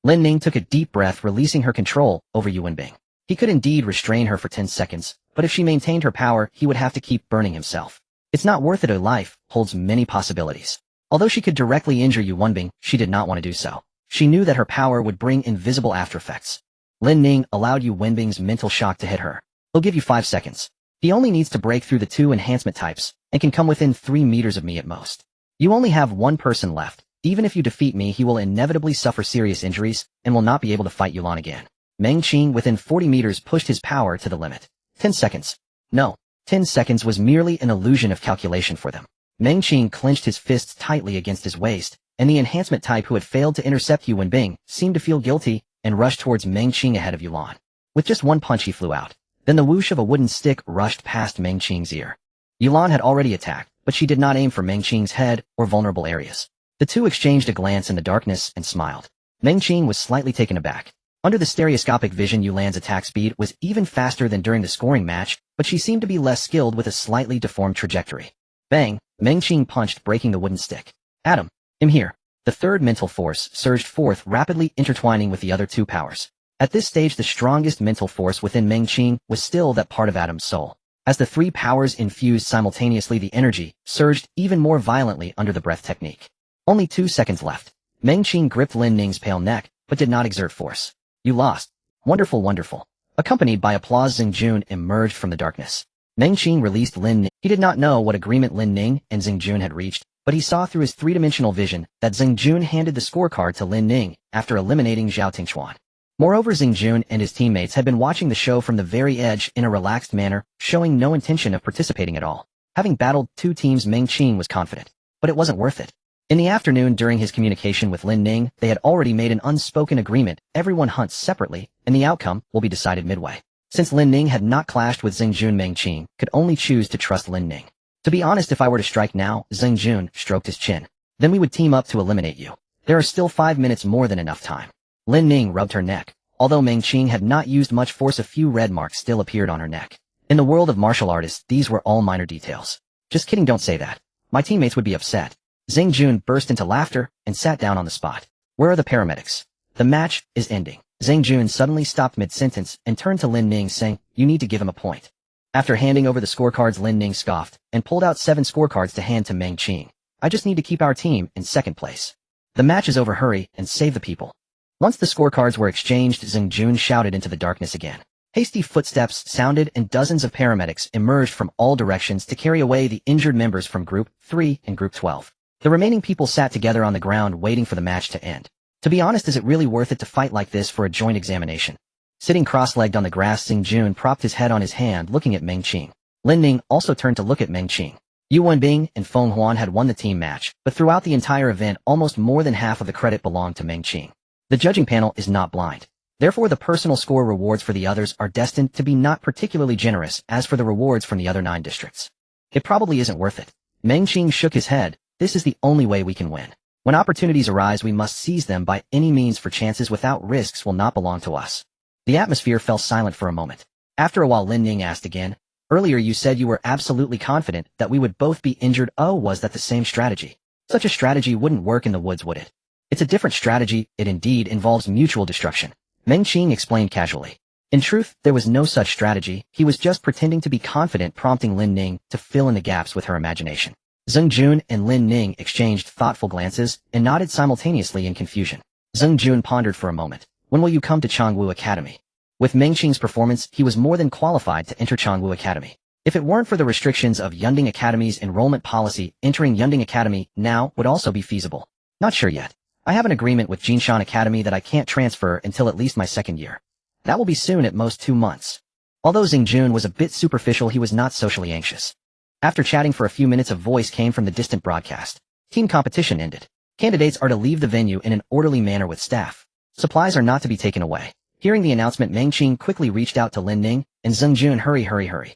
Lin Ning took a deep breath, releasing her control over Yu Wenbing. He could indeed restrain her for 10 seconds, but if she maintained her power, he would have to keep burning himself. It's not worth it. Her life holds many possibilities. Although she could directly injure Yu Wenbing, she did not want to do so. She knew that her power would bring invisible aftereffects. Lin Ning allowed Yu Wenbing's mental shock to hit her. He'll give you 5 seconds. He only needs to break through the 2 enhancement types, and can come within 3 meters of me at most. You only have 1 person left. Even if you defeat me, he will inevitably suffer serious injuries, and will not be able to fight Yulan again. Meng Qing, within 40 meters, pushed his power to the limit. 10 seconds. No. 10 seconds was merely an illusion of calculation for them. Meng Qing clenched his fists tightly against his waist, and the enhancement type who had failed to intercept Yu Wenbing seemed to feel guilty and rushed towards Meng Qing ahead of Yulan. With just 1 punch he flew out. Then the whoosh of a wooden stick rushed past Meng Qing's ear. Yulan had already attacked, but she did not aim for Meng Qing's head or vulnerable areas. The two exchanged a glance in the darkness and smiled. Meng Qing was slightly taken aback. Under the stereoscopic vision, Yulan's attack speed was even faster than during the scoring match, but she seemed to be less skilled with a slightly deformed trajectory. Bang! Meng Qing punched, breaking the wooden stick. Adam, I'm here. The third mental force surged forth, rapidly intertwining with the other 2 powers. At this stage, the strongest mental force within Meng Qing was still that part of Adam's soul. As the 3 powers infused simultaneously, the energy surged even more violently under the breath technique. Only 2 seconds left. Meng Qing gripped Lin Ning's pale neck, but did not exert force. You lost. Wonderful, wonderful. Accompanied by applause, Xingjun emerged from the darkness. Meng Qing released Lin Ning. He did not know what agreement Lin Ning and Xingjun had reached, but he saw through his 3-dimensional vision that Xingjun handed the scorecard to Lin Ning after eliminating Zhao Tingchuan. Moreover, Xingjun and his teammates had been watching the show from the very edge in a relaxed manner, showing no intention of participating at all. Having battled 2 teams, Meng Qing was confident. But it wasn't worth it. In the afternoon, during his communication with Lin Ning, they had already made an unspoken agreement. Everyone hunts separately, and the outcome will be decided midway. Since Lin Ning had not clashed with Xingjun, Meng Qing could only choose to trust Lin Ning. To be honest, if I were to strike now, Xingjun stroked his chin. Then we would team up to eliminate you. There are still 5 minutes, more than enough time. Lin Ning rubbed her neck. Although Meng Qing had not used much force, a few red marks still appeared on her neck. In the world of martial artists, these were all minor details. Just kidding, don't say that. My teammates would be upset. Xingjun burst into laughter and sat down on the spot. Where are the paramedics? The match is ending. Xingjun suddenly stopped mid-sentence and turned to Lin Ning, saying, you need to give him a point. After handing over the scorecards, Lin Ning scoffed and pulled out 7 scorecards to hand to Meng Qing. I just need to keep our team in 2nd place. The match is over, hurry and save the people. Once the scorecards were exchanged, Xingjun shouted into the darkness again. Hasty footsteps sounded and dozens of paramedics emerged from all directions to carry away the injured members from Group 3 and Group 12. The remaining people sat together on the ground waiting for the match to end. To be honest, is it really worth it to fight like this for a joint examination? Sitting cross-legged on the grass, Xingjun propped his head on his hand, looking at Meng Qing. Lin Ning also turned to look at Meng Qing. Yu Wenbing and Feng Huan had won the team match, but throughout the entire event, almost more than half of the credit belonged to Meng Qing. The judging panel is not blind. Therefore, the personal score rewards for the others are destined to be not particularly generous as for the rewards from the other 9 districts. It probably isn't worth it. Meng Qing shook his head. This is the only way we can win. When opportunities arise, we must seize them by any means, for chances without risks will not belong to us. The atmosphere fell silent for a moment. After a while, Lin Ning asked again, earlier you said you were absolutely confident that we would both be injured. Oh, was that the same strategy? Such a strategy wouldn't work in the woods, would it? It's a different strategy. It indeed involves mutual destruction. Meng Qing explained casually. In truth, there was no such strategy. He was just pretending to be confident, prompting Lin Ning to fill in the gaps with her imagination. Zheng Jun and Lin Ning exchanged thoughtful glances and nodded simultaneously in confusion. Zheng Jun pondered for a moment. When will you come to Changwu Academy? With Meng Qing's performance, he was more than qualified to enter Changwu Academy. If it weren't for the restrictions of Yunding Academy's enrollment policy, entering Yunding Academy now would also be feasible. Not sure yet. I have an agreement with Jinshan Academy that I can't transfer until at least my 2nd year. That will be soon, at most 2 months. Although Zheng Jun was a bit superficial, he was not socially anxious. After chatting for a few minutes, a voice came from the distant broadcast. Team competition ended. Candidates are to leave the venue in an orderly manner with staff. Supplies are not to be taken away. Hearing the announcement, Meng Qing quickly reached out to Lin Ning and Zheng Jun. Hurry.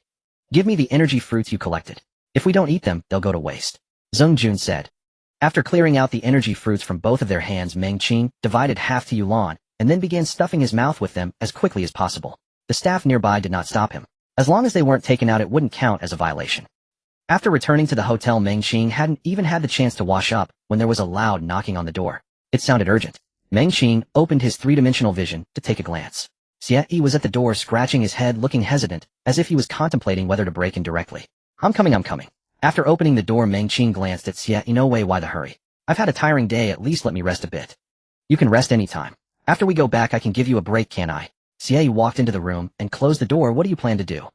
Give me the energy fruits you collected. If we don't eat them, they'll go to waste. Zheng Jun said. After clearing out the energy fruits from both of their hands, Meng Qing divided half to Yulan and then began stuffing his mouth with them as quickly as possible. The staff nearby did not stop him. As long as they weren't taken out, it wouldn't count as a violation. After returning to the hotel, Meng Qing hadn't even had the chance to wash up when there was a loud knocking on the door. It sounded urgent. Meng Qing opened his 3-dimensional vision to take a glance. Xie Yi was at the door, scratching his head, looking hesitant, as if he was contemplating whether to break in directly. I'm coming. After opening the door, Meng Qing glanced at Xie Yi. No way, why the hurry? I've had a tiring day, at least let me rest a bit. You can rest any time. After we go back, I can give you a break, can I? Xie Yi walked into the room and closed the door. What do you plan to do?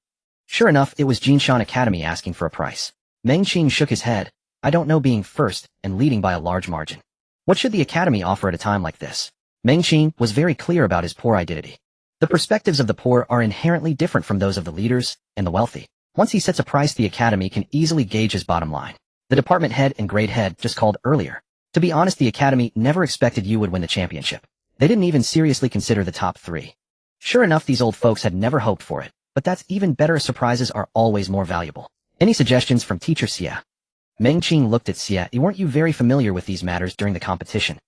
Sure enough, it was Jinshan Academy asking for a price. Meng Qing shook his head. I don't know, being first and leading by a large margin. What should the academy offer at a time like this? Meng Qing was very clear about his poor identity. The perspectives of the poor are inherently different from those of the leaders and the wealthy. Once he sets a price, the academy can easily gauge his bottom line. The department head and grade head just called earlier. To be honest, the academy never expected you would win the championship. They didn't even seriously consider the top 3. Sure enough, these old folks had never hoped for it, but that's even better. Surprises are always more valuable. Any suggestions from teacher Xie? Meng Qing looked at Xie Yi. Weren't you very familiar with these matters during the competition?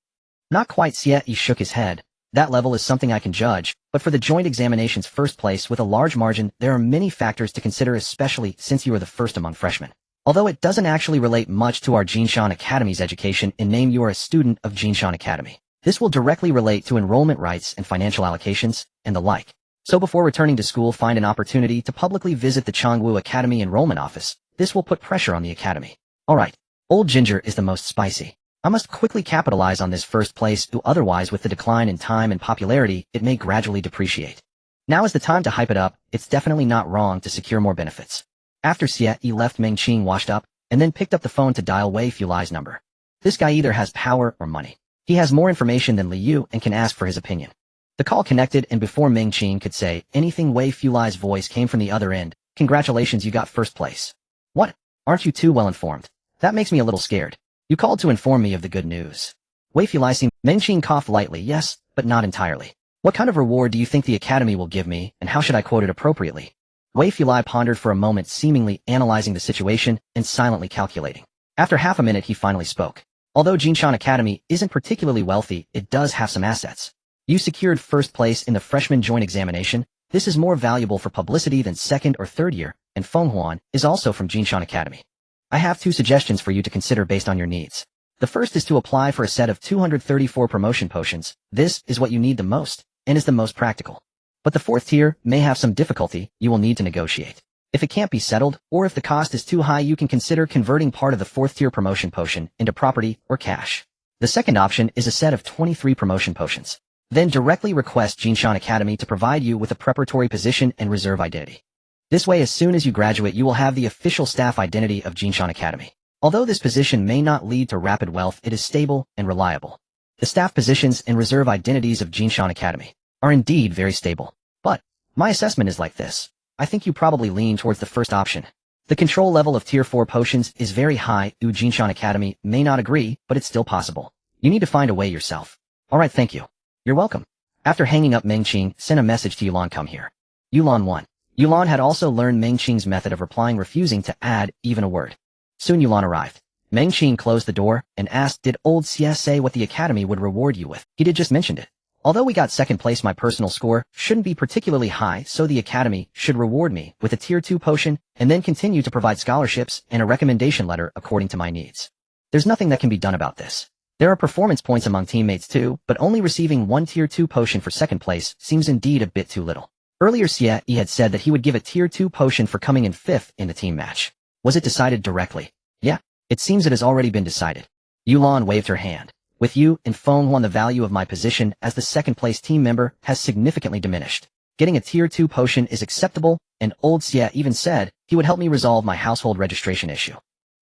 Not quite. Xie Yi shook his head. That level is something I can judge, but for the joint examination's first place with a large margin, there are many factors to consider, especially since you are the first among freshmen. Although it doesn't actually relate much to our Jinshan Academy's education, in name you are a student of Jinshan Academy. This will directly relate to enrollment rights and financial allocations, and the like. So before returning to school, find an opportunity to publicly visit the Changwu Academy enrollment office. This will put pressure on the academy. Alright, old ginger is the most spicy. I must quickly capitalize on this first place, otherwise with the decline in time and popularity, it may gradually depreciate. Now is the time to hype it up. It's definitely not wrong to secure more benefits. After Xie Yi left, Meng Qing washed up, and then picked up the phone to dial Wei Fulai's number. This guy either has power or money. He has more information than Li Yu and can ask for his opinion. The call connected, and before Meng Qing could say anything, Wei Fulai's voice came from the other end. Congratulations, you got first place. What? Aren't you too well informed? That makes me a little scared. You called to inform me of the good news. Wei Fulai seemed. Meng Qing coughed lightly. Yes, but not entirely. What kind of reward do you think the academy will give me, and how should I quote it appropriately? Wei Fulai pondered for a moment, seemingly analyzing the situation and silently calculating. After half a minute, he finally spoke. Although Jinshan Academy isn't particularly wealthy, it does have some assets. You secured first place in the freshman joint examination. This is more valuable for publicity than 2nd or 3rd year, and Feng Huan is also from Jinshan Academy. I have 2 suggestions for you to consider based on your needs. The first is to apply for a set of 234 promotion potions. This is what you need the most, and is the most practical. But the 4th tier may have some difficulty. You will need to negotiate. If it can't be settled, or if the cost is too high, you can consider converting part of the 4th tier promotion potion into property or cash. The second option is a set of 23 promotion potions. Then directly request Jinshan Academy to provide you with a preparatory position and reserve identity. This way, as soon as you graduate, you will have the official staff identity of Jinshan Academy. Although this position may not lead to rapid wealth, it is stable and reliable. The staff positions and reserve identities of Jinshan Academy are indeed very stable. But my assessment is like this. I think you probably lean towards the first option. The control level of Tier 4 potions is very high. Jinshan Academy may not agree, but it's still possible. You need to find a way yourself. Alright, thank you. You're welcome. After hanging up, Meng Qing sent a message to Yulan, come here. Yulan 1. Yulan had also learned Meng Qing's method of replying, refusing to add even a word. Soon Yulan arrived. Meng Qing closed the door and asked, did old Xie say what the academy would reward you with? He did, just mentioned it. Although we got second place, my personal score shouldn't be particularly high, so the academy should reward me with a tier 2 potion and then continue to provide scholarships and a recommendation letter according to my needs. There's nothing that can be done about this. There are performance points among teammates too, but only receiving one tier 2 potion for second place seems indeed a bit too little. Earlier Xie had said that he would give a tier 2 potion for coming in 5th in the team match. Was it decided directly? Yeah, it seems it has already been decided. Yulan waved her hand. With you and Feng Huan, the value of my position as the second place team member has significantly diminished. Getting a tier 2 potion is acceptable, and old Xie even said he would help me resolve my household registration issue.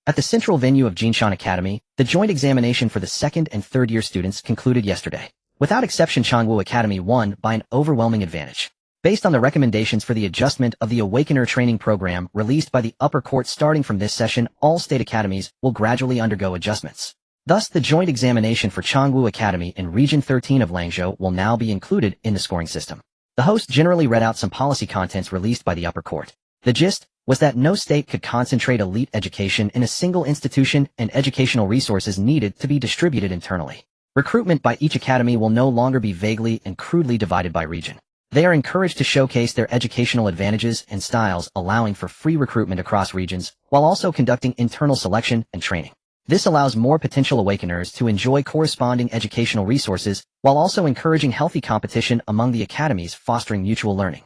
At the central venue of Jinshan Academy, the joint examination for the second and third year students concluded yesterday. Without exception, Changwu Academy won by an overwhelming advantage. Based on the recommendations for the adjustment of the Awakener training program released by the upper court, starting from this session, all state academies will gradually undergo adjustments. Thus, the joint examination for Changwu Academy in Region 13 of Langzhou will now be included in the scoring system. The host generally read out some policy contents released by the upper court. The gist was that no state could concentrate elite education in a single institution, and educational resources needed to be distributed internally. Recruitment by each academy will no longer be vaguely and crudely divided by region. They are encouraged to showcase their educational advantages and styles, allowing for free recruitment across regions, while also conducting internal selection and training. This allows more potential awakeners to enjoy corresponding educational resources, while also encouraging healthy competition among the academies, fostering mutual learning.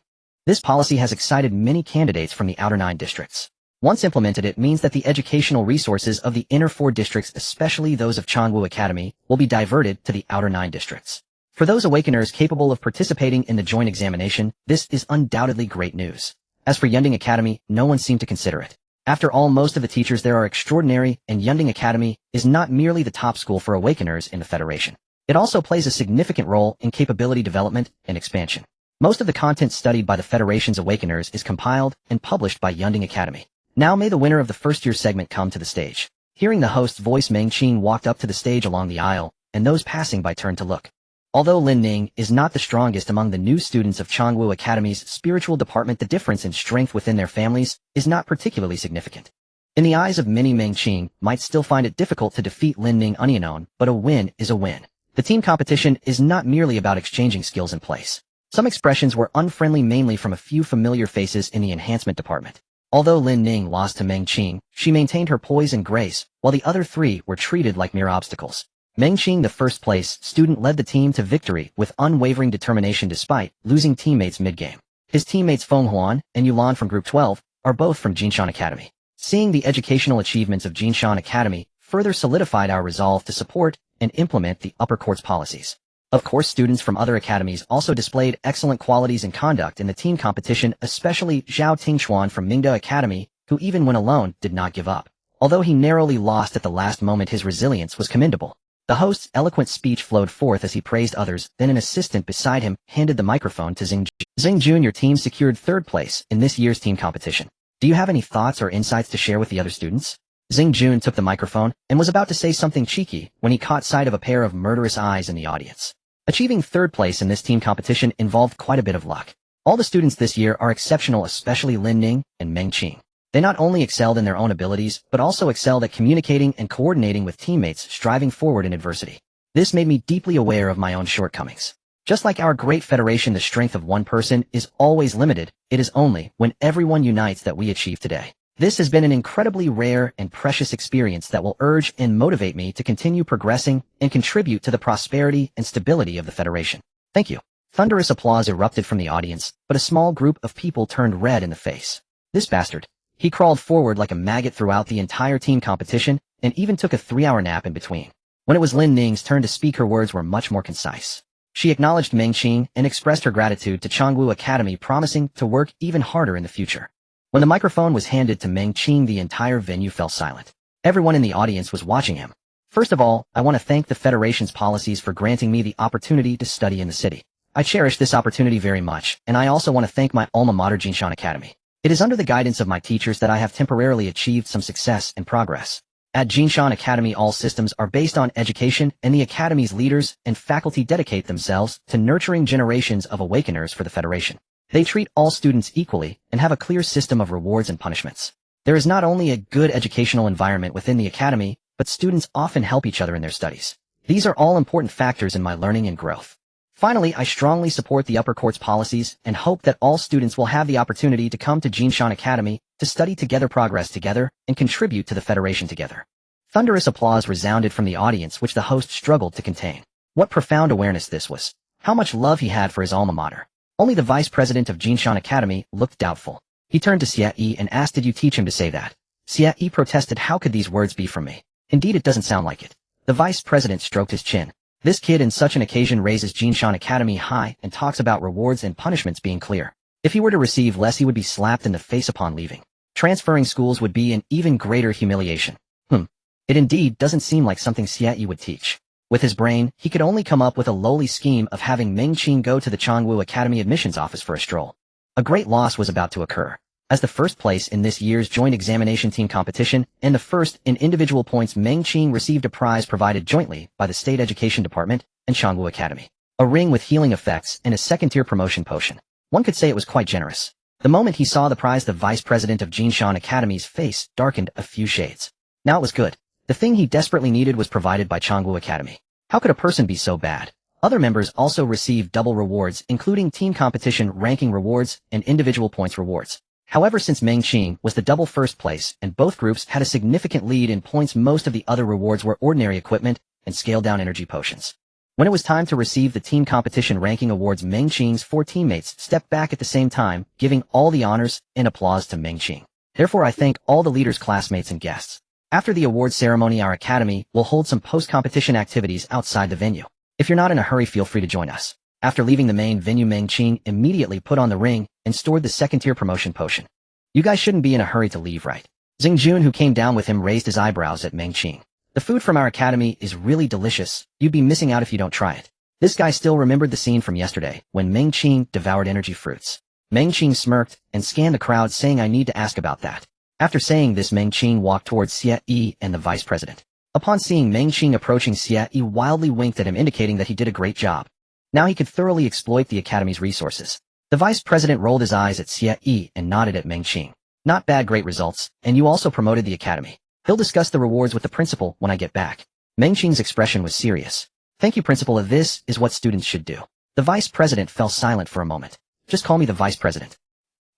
This policy has excited many candidates from the outer 9 districts. Once implemented, it means that the educational resources of the inner 4 districts, especially those of Changwu Academy, will be diverted to the outer 9 districts. For those awakeners capable of participating in the joint examination, this is undoubtedly great news. As for Yunding Academy, no one seemed to consider it. After all, most of the teachers there are extraordinary, and Yunding Academy is not merely the top school for awakeners in the Federation. It also plays a significant role in capability development and expansion. Most of the content studied by the Federation's awakeners is compiled and published by Yunding Academy. Now may the winner of the first year segment come to the stage. Hearing the host's voice, Meng Qing walked up to the stage along the aisle, and those passing by turned to look. Although Lin Ning is not the strongest among the new students of Changwu Academy's spiritual department, the difference in strength within their families is not particularly significant. In the eyes of many, Meng Qing might still find it difficult to defeat Lin Ning unknown, but a win is a win. The team competition is not merely about exchanging skills in place. Some expressions were unfriendly, mainly from a few familiar faces in the enhancement department. Although Lin Ning lost to Meng Qing, she maintained her poise and grace, while the other 3 were treated like mere obstacles. Meng Qing, the first place student, led the team to victory with unwavering determination despite losing teammates mid-game. His teammates Feng Huan and Yulan from Group 12 are both from Jinshan Academy. Seeing the educational achievements of Jinshan Academy further solidified our resolve to support and implement the upper court's policies. Of course, students from other academies also displayed excellent qualities and conduct in the team competition, especially Zhao Tingchuan from Mingda Academy, who even when alone did not give up. Although he narrowly lost at the last moment, his resilience was commendable. The host's eloquent speech flowed forth as he praised others, then an assistant beside him handed the microphone to Xing Jun. Xing Jun, your team secured 3rd place in this year's team competition. Do you have any thoughts or insights to share with the other students? Xing Jun took the microphone and was about to say something cheeky when he caught sight of a pair of murderous eyes in the audience. Achieving 3rd place in this team competition involved quite a bit of luck. All the students this year are exceptional, especially Lin Ning and Meng Qing. They not only excelled in their own abilities, but also excelled at communicating and coordinating with teammates, striving forward in adversity. This made me deeply aware of my own shortcomings. Just like our great federation, the strength of one person is always limited. It is only when everyone unites that we achieve today. This has been an incredibly rare and precious experience that will urge and motivate me to continue progressing and contribute to the prosperity and stability of the Federation. Thank you. Thunderous applause erupted from the audience, but a small group of people turned red in the face. This bastard. He crawled forward like a maggot throughout the entire team competition, and even took a 3-hour nap in between. When it was Lin Ning's turn to speak, her words were much more concise. She acknowledged Meng Qing and expressed her gratitude to Changwu Academy, promising to work even harder in the future. When the microphone was handed to Meng Qing, the entire venue fell silent. Everyone in the audience was watching him. First of all, I want to thank the Federation's policies for granting me the opportunity to study in the city. I cherish this opportunity very much, and I also want to thank my alma mater, Jinshan Academy. It is under the guidance of my teachers that I have temporarily achieved some success and progress. At Jinshan Academy, all systems are based on education, and the Academy's leaders and faculty dedicate themselves to nurturing generations of awakeners for the Federation. They treat all students equally and have a clear system of rewards and punishments. There is not only a good educational environment within the Academy, but students often help each other in their studies. These are all important factors in my learning and growth. Finally, I strongly support the upper court's policies and hope that all students will have the opportunity to come to Jinshan Academy to study together, progress together, and contribute to the Federation together. Thunderous applause resounded from the audience, which the host struggled to contain. What profound awareness this was. How much love he had for his alma mater. Only the vice president of Jinshan Academy looked doubtful. He turned to Xie Yi and asked, "Did you teach him to say that?" Xie Yi protested, "How could these words be from me? Indeed, it doesn't sound like it." The vice president stroked his chin. This kid in such an occasion raises Jinshan Academy high and talks about rewards and punishments being clear. If he were to receive less, he would be slapped in the face upon leaving. Transferring schools would be an even greater humiliation. It indeed doesn't seem like something Xie Yi would teach. With his brain, he could only come up with a lowly scheme of having Meng Qing go to the Changwu Academy admissions office for a stroll. A great loss was about to occur. As the first place in this year's joint examination team competition and the first in individual points, Meng Qing received a prize provided jointly by the State Education Department and Changwu Academy. A ring with healing effects and a second-tier promotion potion. One could say it was quite generous. The moment he saw the prize, the vice president of Jinshan Academy's face darkened a few shades. Now it was good. The thing he desperately needed was provided by Changwu Academy. How could a person be so bad? Other members also received double rewards, including team competition ranking rewards and individual points rewards. However, since Meng Qing was the double first place and both groups had a significant lead in points, most of the other rewards were ordinary equipment and scaled-down energy potions. When it was time to receive the team competition ranking awards, Meng Qing's 4 teammates stepped back at the same time, giving all the honors and applause to Meng Qing. Therefore, I thank all the leaders, classmates, and guests. After the award ceremony, our academy will hold some post-competition activities outside the venue. If you're not in a hurry, feel free to join us. After leaving the main venue, Meng Qing immediately put on the ring and stored the second-tier promotion potion. You guys shouldn't be in a hurry to leave, right? Xing Jun, who came down with him, raised his eyebrows at Meng Qing. The food from our academy is really delicious. You'd be missing out if you don't try it. This guy still remembered the scene from yesterday when Meng Qing devoured energy fruits. Meng Qing smirked and scanned the crowd, saying, "I need to ask about that." After saying this, Meng Qing walked towards Xie Yi and the vice president. Upon seeing Meng Qing approaching, Xie Yi wildly winked at him, indicating that he did a great job. Now he could thoroughly exploit the academy's resources. The vice president rolled his eyes at Xie Yi and nodded at Meng Qing. "Not bad, great results, and you also promoted the academy. He'll discuss the rewards with the principal when I get back." Meng Qing's expression was serious. "Thank you, principal. This is what students should do." The vice president fell silent for a moment. "Just call me the vice president.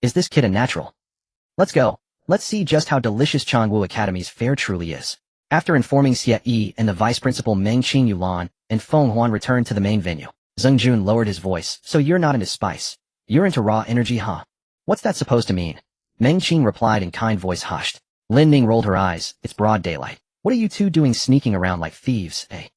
Is this kid a natural? Let's go. Let's see just how delicious Changwu Academy's fare truly is." After informing Xie Yi and the vice principal, Meng Qing, Yulan, and Feng Huan returned to the main venue. Zheng Jun lowered his voice. "So you're not into spice. You're into raw energy, huh? What's that supposed to mean?" Meng Qing replied in kind voice, hushed. Lin Ning rolled her eyes. "It's broad daylight. What are you two doing sneaking around like thieves, eh?"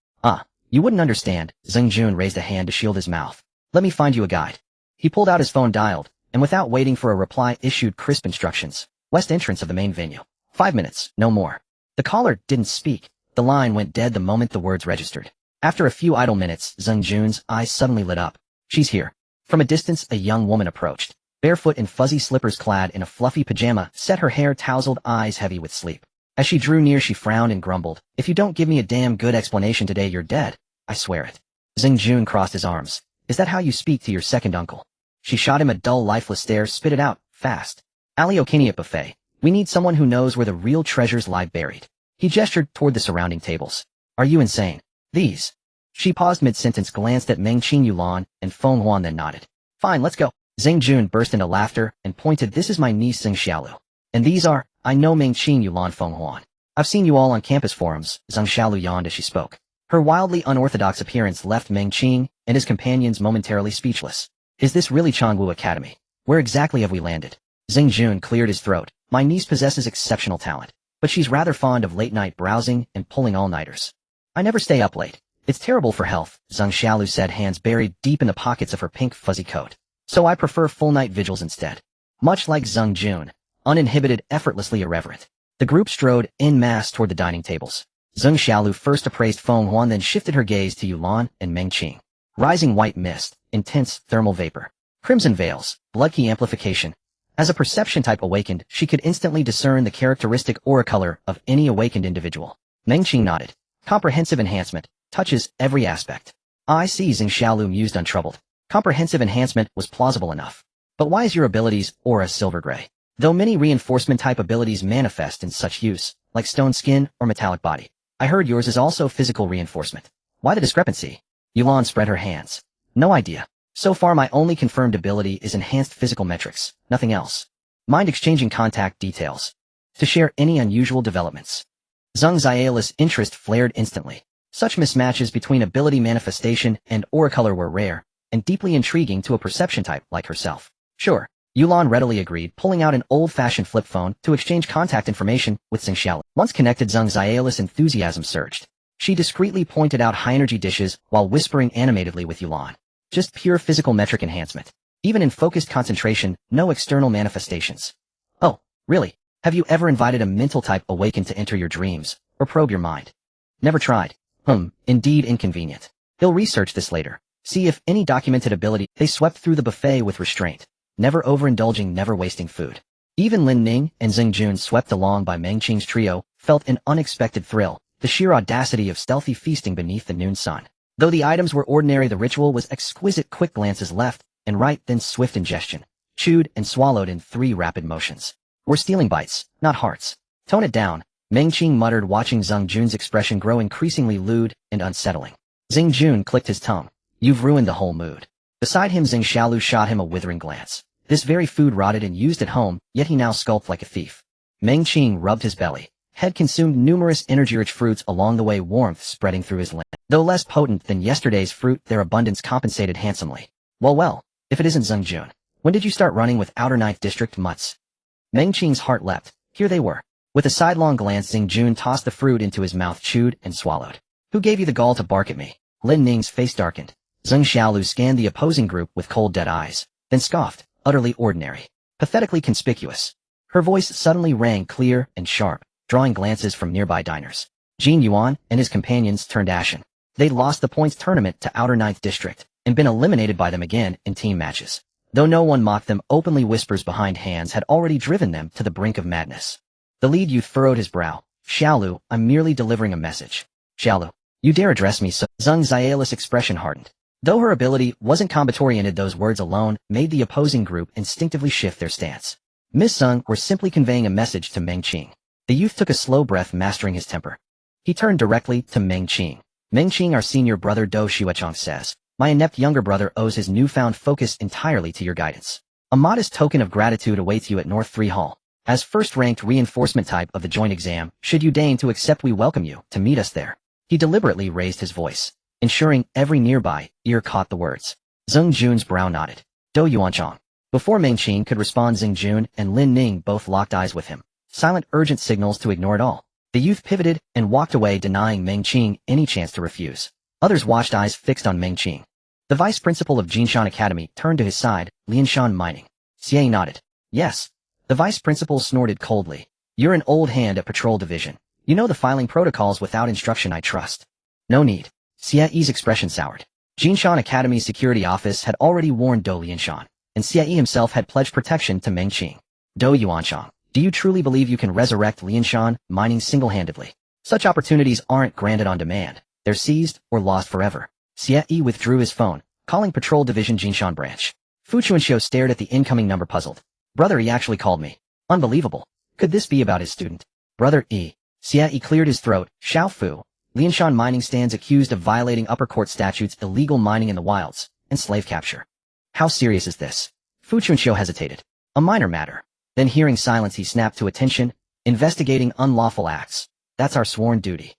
You wouldn't understand." Zheng Jun raised a hand to shield his mouth. "Let me find you a guide." He pulled out his phone, dialed, and without waiting for a reply, issued crisp instructions. "West entrance of the main venue. 5 minutes, no more." The caller didn't speak. The line went dead the moment the words registered. After a few idle minutes, Zheng Jun's eyes suddenly lit up. "She's here." From a distance, a young woman approached. Barefoot in fuzzy slippers, clad in a fluffy pajama, set her hair tousled, eyes heavy with sleep. As she drew near, she frowned and grumbled, "If you don't give me a damn good explanation today, you're dead. I swear it." Zheng Jun crossed his arms. "Is that how you speak to your second uncle?" She shot him a dull, lifeless stare. "Spit it out, fast. Ali Okini at buffet. We need someone who knows where the real treasures lie buried." He gestured toward the surrounding tables. "Are you insane? These?" She paused mid-sentence, glanced at Meng Qing, Yulan, and Feng Huan, then nodded. "Fine, let's go." Zheng Jun burst into laughter and pointed. "This is my niece, Xing Xiaolu. And these are—" "I know Meng Qing, Yulan, Feng Huan. I've seen you all on campus forums." Xing Xiaolu yawned as she spoke. Her wildly unorthodox appearance left Meng Qing and his companions momentarily speechless. "Is this really Changwu Academy? Where exactly have we landed?" Zheng Jun cleared his throat. "My niece possesses exceptional talent, but she's rather fond of late-night browsing and pulling all-nighters. I never stay up late. It's terrible for health," Xing Xiaolu said, hands buried deep in the pockets of her pink fuzzy coat. "So I prefer full-night vigils instead." Much like Zheng Jun, uninhibited, effortlessly irreverent, the group strode en masse toward the dining tables. Xing Xiaolu first appraised Feng Huan, then shifted her gaze to Yulan and Meng Qing. Rising white mist, intense thermal vapor, crimson veils, blood key amplification. As a perception type awakened, she could instantly discern the characteristic aura color of any awakened individual. Meng Qing nodded. Comprehensive enhancement. Touches every aspect. I see, Xing Xiaolu mused untroubled. Comprehensive enhancement was plausible enough. But why is your abilities aura silver gray? Though many reinforcement type abilities manifest in such use, like stone skin or metallic body, I heard yours is also physical reinforcement. Why the discrepancy? Yulan spread her hands. No idea. So far my only confirmed ability is enhanced physical metrics, nothing else. Mind exchanging contact details. To share any unusual developments. Zheng Xiaoli's interest flared instantly. Such mismatches between ability manifestation and aura color were rare, and deeply intriguing to a perception type like herself. Sure, Yulan readily agreed, pulling out an old-fashioned flip phone to exchange contact information with Xing Xiaolu. Once connected, Zheng Xiaoli's enthusiasm surged. She discreetly pointed out high-energy dishes while whispering animatedly with Yulan. Just pure physical metric enhancement. Even in focused concentration, no external manifestations. Oh, really? Have you ever invited a mental type awakened to enter your dreams, or probe your mind? Never tried. Indeed inconvenient. He'll research this later. See if any documented ability. They swept through the buffet with restraint. Never overindulging, never wasting food. Even Lin Ning and Xing Jun, swept along by Meng Qing's trio, felt an unexpected thrill, the sheer audacity of stealthy feasting beneath the noon sun. Though the items were ordinary, the ritual was exquisite. Quick glances left and right, then swift ingestion. Chewed and swallowed in 3 rapid motions. We're stealing bites, not hearts. Tone it down, Meng Qing muttered, watching Xing Jun's expression grow increasingly lewd and unsettling. Xing Jun clicked his tongue. You've ruined the whole mood. Beside him, Xing Xiaolu shot him a withering glance. This very food rotted and used at home, yet he now skulked like a thief. Meng Qing rubbed his belly. Had consumed numerous energy-rich fruits along the way, warmth spreading through his limbs. Though less potent than yesterday's fruit, their abundance compensated handsomely. Well, if it isn't Xing Jun. When did you start running with Outer Ninth District mutts? Meng Qing's heart leapt. Here they were. With a sidelong glance, Xing Jun tossed the fruit into his mouth, chewed and swallowed. Who gave you the gall to bark at me? Lin Ning's face darkened. Xing Xiaolu scanned the opposing group with cold, dead eyes, then scoffed. Utterly ordinary. Pathetically conspicuous. Her voice suddenly rang clear and sharp, drawing glances from nearby diners. Jin Yuan and his companions turned ashen. They'd lost the points tournament to Outer Ninth District, and been eliminated by them again in team matches. Though no one mocked them, openly whispers behind hands had already driven them to the brink of madness. The lead youth furrowed his brow. Xiaolu, I'm merely delivering a message. Xiaolu, you dare address me so? Zheng Xiaoli's expression hardened. Though her ability wasn't combat-oriented, those words alone made the opposing group instinctively shift their stance. Miss Zheng were simply conveying a message to Meng Qing. The youth took a slow breath, mastering his temper. He turned directly to Meng Qing. Meng Qing, our senior brother Do Xuechong says, my inept younger brother owes his newfound focus entirely to your guidance. A modest token of gratitude awaits you at North 3 Hall. As first-ranked reinforcement type of the joint exam, should you deign to accept, we welcome you to meet us there. He deliberately raised his voice, ensuring every nearby ear caught the words. Xing Jun's brow nodded. Do Yuanchong. Before Meng Qing could respond, Xing Jun and Lin Ning both locked eyes with him. Silent, urgent signals to ignore it all. The youth pivoted and walked away, denying Meng Qing any chance to refuse. Others watched, eyes fixed on Meng Qing. The vice principal of Jinshan Academy turned to his side, Lianshan Mining. Xie nodded. Yes. The vice principal snorted coldly. You're an old hand at patrol division. You know the filing protocols without instruction, I trust. No need. Xie's expression soured. Jinshan Academy's security office had already warned Do Lianshan, and Xie himself had pledged protection to Meng Qing. Do Yuanchang, do you truly believe you can resurrect Lianshan Mining single-handedly? Such opportunities aren't granted on demand. They're seized or lost forever. Xie withdrew his phone, calling Patrol Division Jinshan Branch. Fu Chuanxiu stared at the incoming number, puzzled. Brother E actually called me. Unbelievable. Could this be about his student? Brother E. Xie cleared his throat. Xiao Fu. Lianshan Mining stands accused of violating upper court statutes, illegal mining in the wilds, and slave capture. How serious is this? Fu Chuanxiu hesitated. A minor matter. Then, hearing silence, he snapped to attention. Investigating unlawful acts. That's our sworn duty.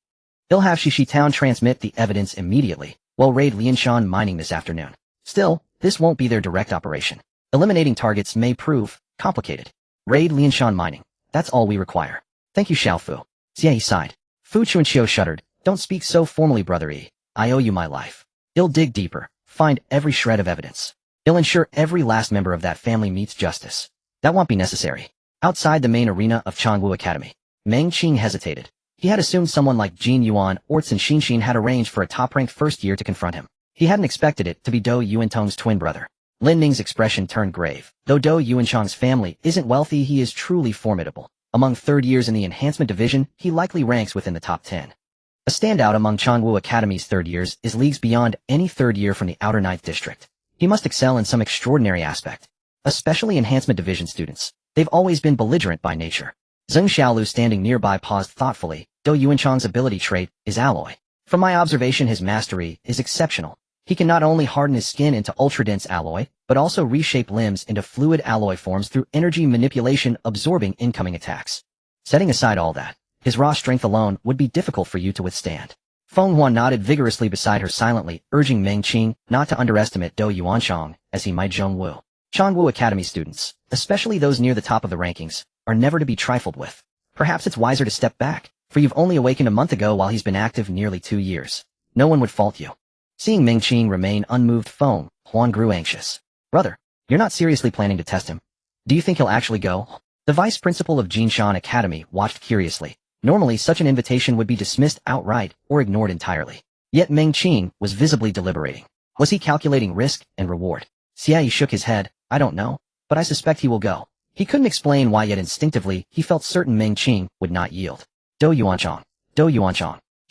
They'll have Shishi Town transmit the evidence immediately. We'll raid Lianshan Mining this afternoon. Still, this won't be their direct operation. Eliminating targets may prove complicated. Raid Lianshan Mining. That's all we require. Thank you, Xiao Fu. Xie sighed. Fu Chuanxiu shuddered. Don't speak so formally, Brother E. I owe you my life. I'll dig deeper, find every shred of evidence. I'll ensure every last member of that family meets justice. That won't be necessary. Outside the main arena of Changwu Academy, Meng Qing hesitated. He had assumed someone like Jin Yuan or Tsun Xinxin had arranged for a top-ranked first year to confront him. He hadn't expected it to be Do Yuantong's twin brother. Lin Ning's expression turned grave. Though Dou Yuanchang's family isn't wealthy, he is truly formidable. Among third years in the enhancement division, he likely ranks within the top 10. A standout among Changwu Academy's third years is leagues beyond any third year from the outer ninth district. He must excel in some extraordinary aspect. Especially enhancement division students. They've always been belligerent by nature. Zheng Xiaolu standing nearby paused thoughtfully. Dou Yuanchang's ability trait is alloy. From my observation, his mastery is exceptional. He can not only harden his skin into ultra-dense alloy, but also reshape limbs into fluid alloy forms through energy manipulation, absorbing incoming attacks. Setting aside all that, his raw strength alone would be difficult for you to withstand. Feng Huan nodded vigorously beside her silently, urging Meng Qing not to underestimate Dou Yuanchang, as he might Zheng Wu. Changwu Academy students, especially those near the top of the rankings, are never to be trifled with. Perhaps it's wiser to step back, for you've only awakened a month ago while he's been active nearly 2 years. No one would fault you. Seeing Meng Qing remain unmoved, Feng Huan grew anxious. Brother, you're not seriously planning to test him? Do you think he'll actually go? The vice principal of Jinshan Academy watched curiously. Normally such an invitation would be dismissed outright or ignored entirely. Yet Meng Qing was visibly deliberating. Was he calculating risk and reward? Xie shook his head. I don't know, but I suspect he will go. He couldn't explain why, yet instinctively he felt certain Meng Qing would not yield. Dou Yuanchang.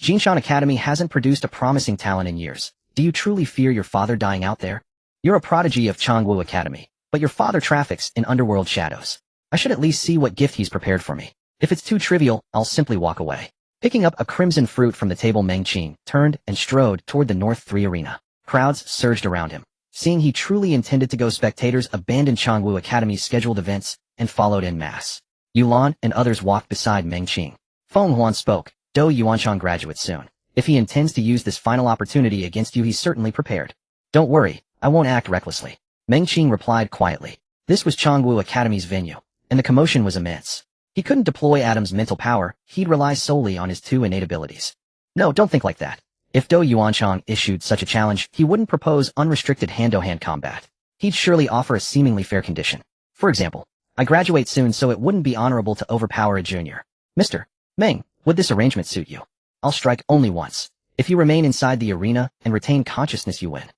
Jinshan Academy hasn't produced a promising talent in years. Do you truly fear your father dying out there? You're a prodigy of Changwu Academy, but your father traffics in underworld shadows. I should at least see what gift he's prepared for me. If it's too trivial, I'll simply walk away. Picking up a crimson fruit from the table, Meng Qing turned and strode toward the North 3 arena. Crowds surged around him. Seeing he truly intended to go, spectators abandoned Changwu Academy's scheduled events and followed en masse. Yulan and others walked beside Meng Qing. Feng Huan spoke. Dou Yuanchang graduates soon. If he intends to use this final opportunity against you, he's certainly prepared. Don't worry, I won't act recklessly. Meng Qing replied quietly. This was Changwu Academy's venue, and the commotion was immense. He couldn't deploy Adam's mental power, he'd rely solely on his 2 innate abilities. No, don't think like that. If Dou Yuanchang issued such a challenge, he wouldn't propose unrestricted hand-to-hand combat. He'd surely offer a seemingly fair condition. For example, I graduate soon, so it wouldn't be honorable to overpower a junior. Mr. Meng, would this arrangement suit you? I'll strike only once. If you remain inside the arena and retain consciousness, you win.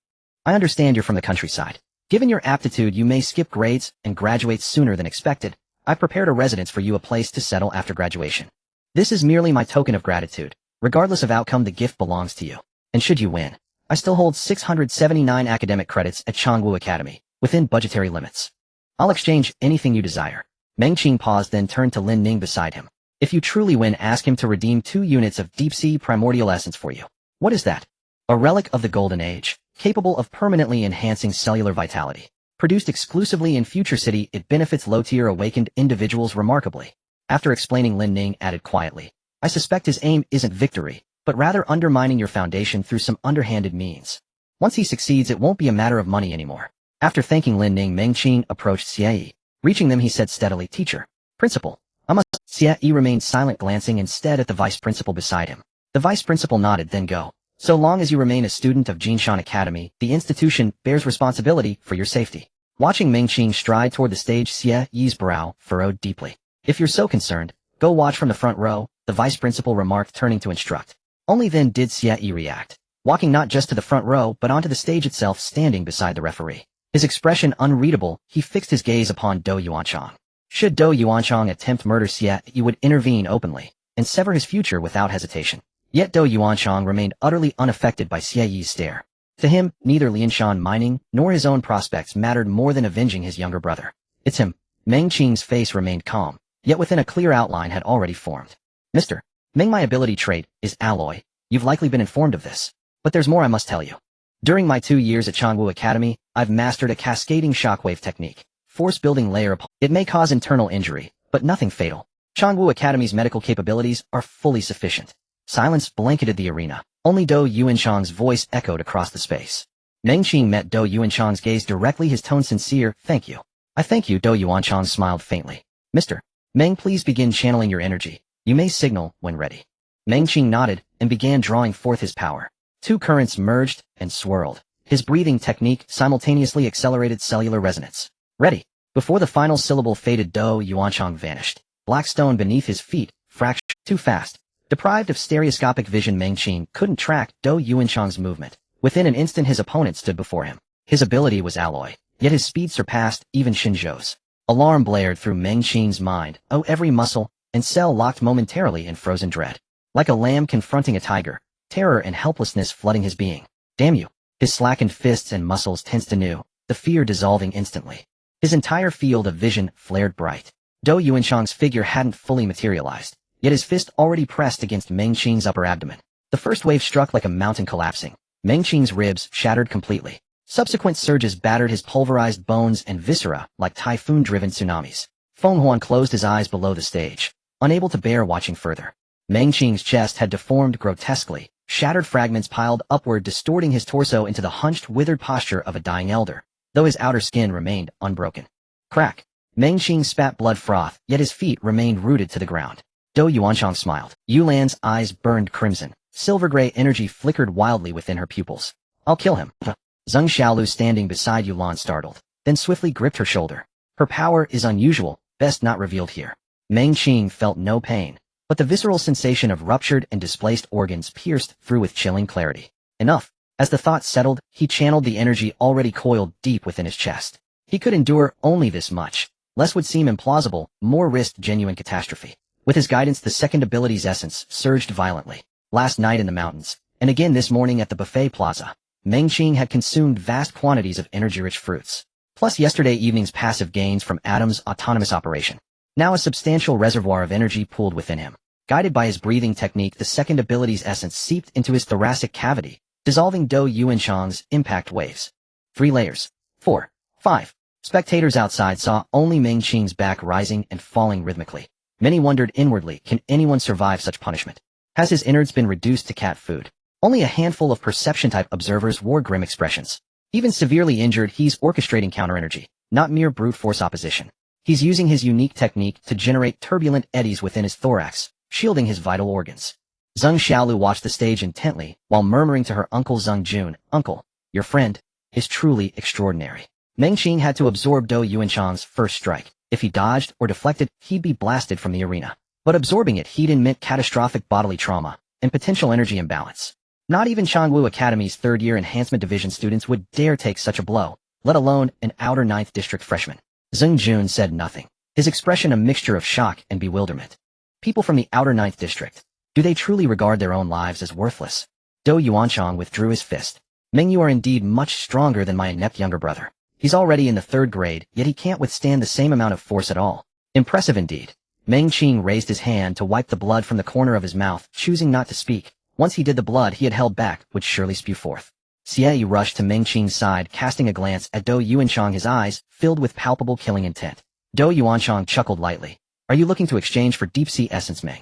I understand you're from the countryside. Given your aptitude, you may skip grades and graduate sooner than expected. I've prepared a residence for you, a place to settle after graduation. This is merely my token of gratitude. Regardless of outcome, the gift belongs to you. And should you win, I still hold 679 academic credits at Changwu Academy, within budgetary limits. I'll exchange anything you desire. Meng Qing paused, then turned to Lin Ning beside him. If you truly win, ask him to redeem 2 units of deep-sea primordial essence for you. What is that? A relic of the Golden Age, capable of permanently enhancing cellular vitality. Produced exclusively in Future City, it benefits low-tier awakened individuals remarkably. After explaining, Lin Ning added quietly, I suspect his aim isn't victory, but rather undermining your foundation through some underhanded means. Once he succeeds, it won't be a matter of money anymore. After thanking Lin Ning, Meng Qing approached Xie. Reaching them, he said steadily, Teacher, Principal, I must. Xie remained silent, glancing instead at the vice principal beside him. The vice principal nodded, then go. So long as you remain a student of Jinshan Academy, the institution bears responsibility for your safety. Watching Meng Qing stride toward the stage, Xie's brow furrowed deeply. If you're so concerned, go watch from the front row, the vice principal remarked, turning to instruct. Only then did Xie react, walking not just to the front row but onto the stage itself, standing beside the referee. His expression unreadable, he fixed his gaze upon Dou Yuanchang. Should Dou Yuanchang attempt murder, Xie would intervene openly and sever his future without hesitation. Yet Dou Yuanchang remained utterly unaffected by Xie's stare. To him, neither Lianshan mining nor his own prospects mattered more than avenging his younger brother. It's him. Meng Qing's face remained calm, yet within a clear outline had already formed. Mr. Meng, my ability trait is alloy. You've likely been informed of this. But there's more I must tell you. During my 2 years at Changwu Academy, I've mastered a cascading shockwave technique. Force-building layer upon. It may cause internal injury, but nothing fatal. Changwu Academy's medical capabilities are fully sufficient. Silence blanketed the arena. Only Dou Yuanchang's voice echoed across the space. Meng Qing met Dou Yuanchang's gaze directly, his tone sincere. Thank you. I thank you. Dou Yuanchang smiled faintly. Mr. Meng, please begin channeling your energy. You may signal when ready. Meng Qing nodded and began drawing forth his power. 2 currents merged and swirled. His breathing technique simultaneously accelerated cellular resonance. Ready. Before the final syllable faded, Dou Yuanchang vanished. Black stone beneath his feet fractured too fast. Deprived of stereoscopic vision, Meng Qing couldn't track Dou Yuanchang's movement. Within an instant, his opponent stood before him. His ability was alloy. yet his speed surpassed even Shinjo's. Alarm blared through Meng Qing's mind. Oh, every muscle and cell locked momentarily in frozen dread. Like a lamb confronting a tiger, terror and helplessness flooding his being. Damn you. His slackened fists and muscles tensed anew, the fear dissolving instantly. His entire field of vision flared bright. Dou Yuanchang's figure hadn't fully materialized, yet his fist already pressed against Meng Qing's upper abdomen. The first wave struck like a mountain collapsing. Meng Qing's ribs shattered completely. Subsequent surges battered his pulverized bones and viscera like typhoon-driven tsunamis. Feng Huan closed his eyes below the stage, unable to bear watching further. Meng Qing's chest had deformed grotesquely, shattered fragments piled upward distorting his torso into the hunched, withered posture of a dying elder, though his outer skin remained unbroken. Crack! Meng Qing spat blood froth, yet his feet remained rooted to the ground. Dou Yuanchang smiled. Yulan's eyes burned crimson. Silver-gray energy flickered wildly within her pupils. I'll kill him. Zheng Xiaolu standing beside Yulan startled, then swiftly gripped her shoulder. Her power is unusual, best not revealed here. Meng Qing felt no pain, but the visceral sensation of ruptured and displaced organs pierced through with chilling clarity. Enough. As the thought settled, he channeled the energy already coiled deep within his chest. He could endure only this much. Less would seem implausible, more risked genuine catastrophe. With his guidance, the second ability's essence surged violently. Last night in the mountains, and again this morning at the buffet plaza, Meng Qing had consumed vast quantities of energy-rich fruits. Plus yesterday evening's passive gains from Adam's autonomous operation. Now a substantial reservoir of energy pooled within him. Guided by his breathing technique, the second ability's essence seeped into his thoracic cavity, dissolving Dou Yuanchang's impact waves. 3 layers. 4. 5. Spectators outside saw only Meng Qing's back rising and falling rhythmically. Many wondered inwardly, can anyone survive such punishment? Has his innards been reduced to cat food? Only a handful of perception-type observers wore grim expressions. Even severely injured, he's orchestrating counter-energy, not mere brute force opposition. He's using his unique technique to generate turbulent eddies within his thorax, shielding his vital organs. Zheng Xiaolu watched the stage intently, while murmuring to her uncle Zheng Jun, "Uncle, your friend is truly extraordinary." Meng Qing had to absorb Dou Yuanchang's first strike. If he dodged or deflected, he'd be blasted from the arena. But absorbing it he'd admit catastrophic bodily trauma and potential energy imbalance. Not even Changwu Academy's third-year enhancement division students would dare take such a blow, let alone an outer 9th district freshman. Zheng Jun said nothing, his expression a mixture of shock and bewilderment. People from the outer 9th district, do they truly regard their own lives as worthless? Dou Yuanchang withdrew his fist. Meng, you are indeed much stronger than my inept younger brother. He's already in the 3rd grade, yet he can't withstand the same amount of force at all. Impressive indeed. Meng Qing raised his hand to wipe the blood from the corner of his mouth, choosing not to speak. Once he did, the blood he had held back would surely spew forth. Xie rushed to Meng Qing's side, casting a glance at Dou Yuanchang, his eyes filled with palpable killing intent. Dou Yuanchang chuckled lightly. Are you looking to exchange for deep-sea essence, Meng?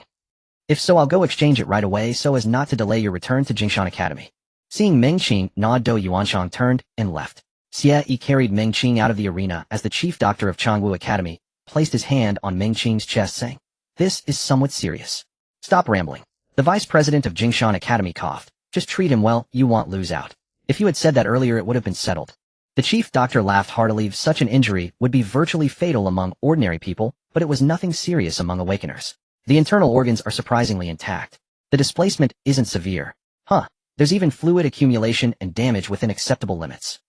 If so, I'll go exchange it right away so as not to delay your return to Jingshan Academy. Seeing Meng Qing nod, Dou Yuanchang turned and left. Xie carried Meng Qing out of the arena as the chief doctor of Changwu Academy placed his hand on Meng Qing's chest, saying, "This is somewhat serious. Stop rambling." The vice president of Jingshan Academy coughed. "Just treat him well, you won't lose out. If you had said that earlier, it would have been settled." The chief doctor laughed heartily. Such an injury would be virtually fatal among ordinary people, but it was nothing serious among awakeners. The internal organs are surprisingly intact. The displacement isn't severe. There's even fluid accumulation and damage within acceptable limits.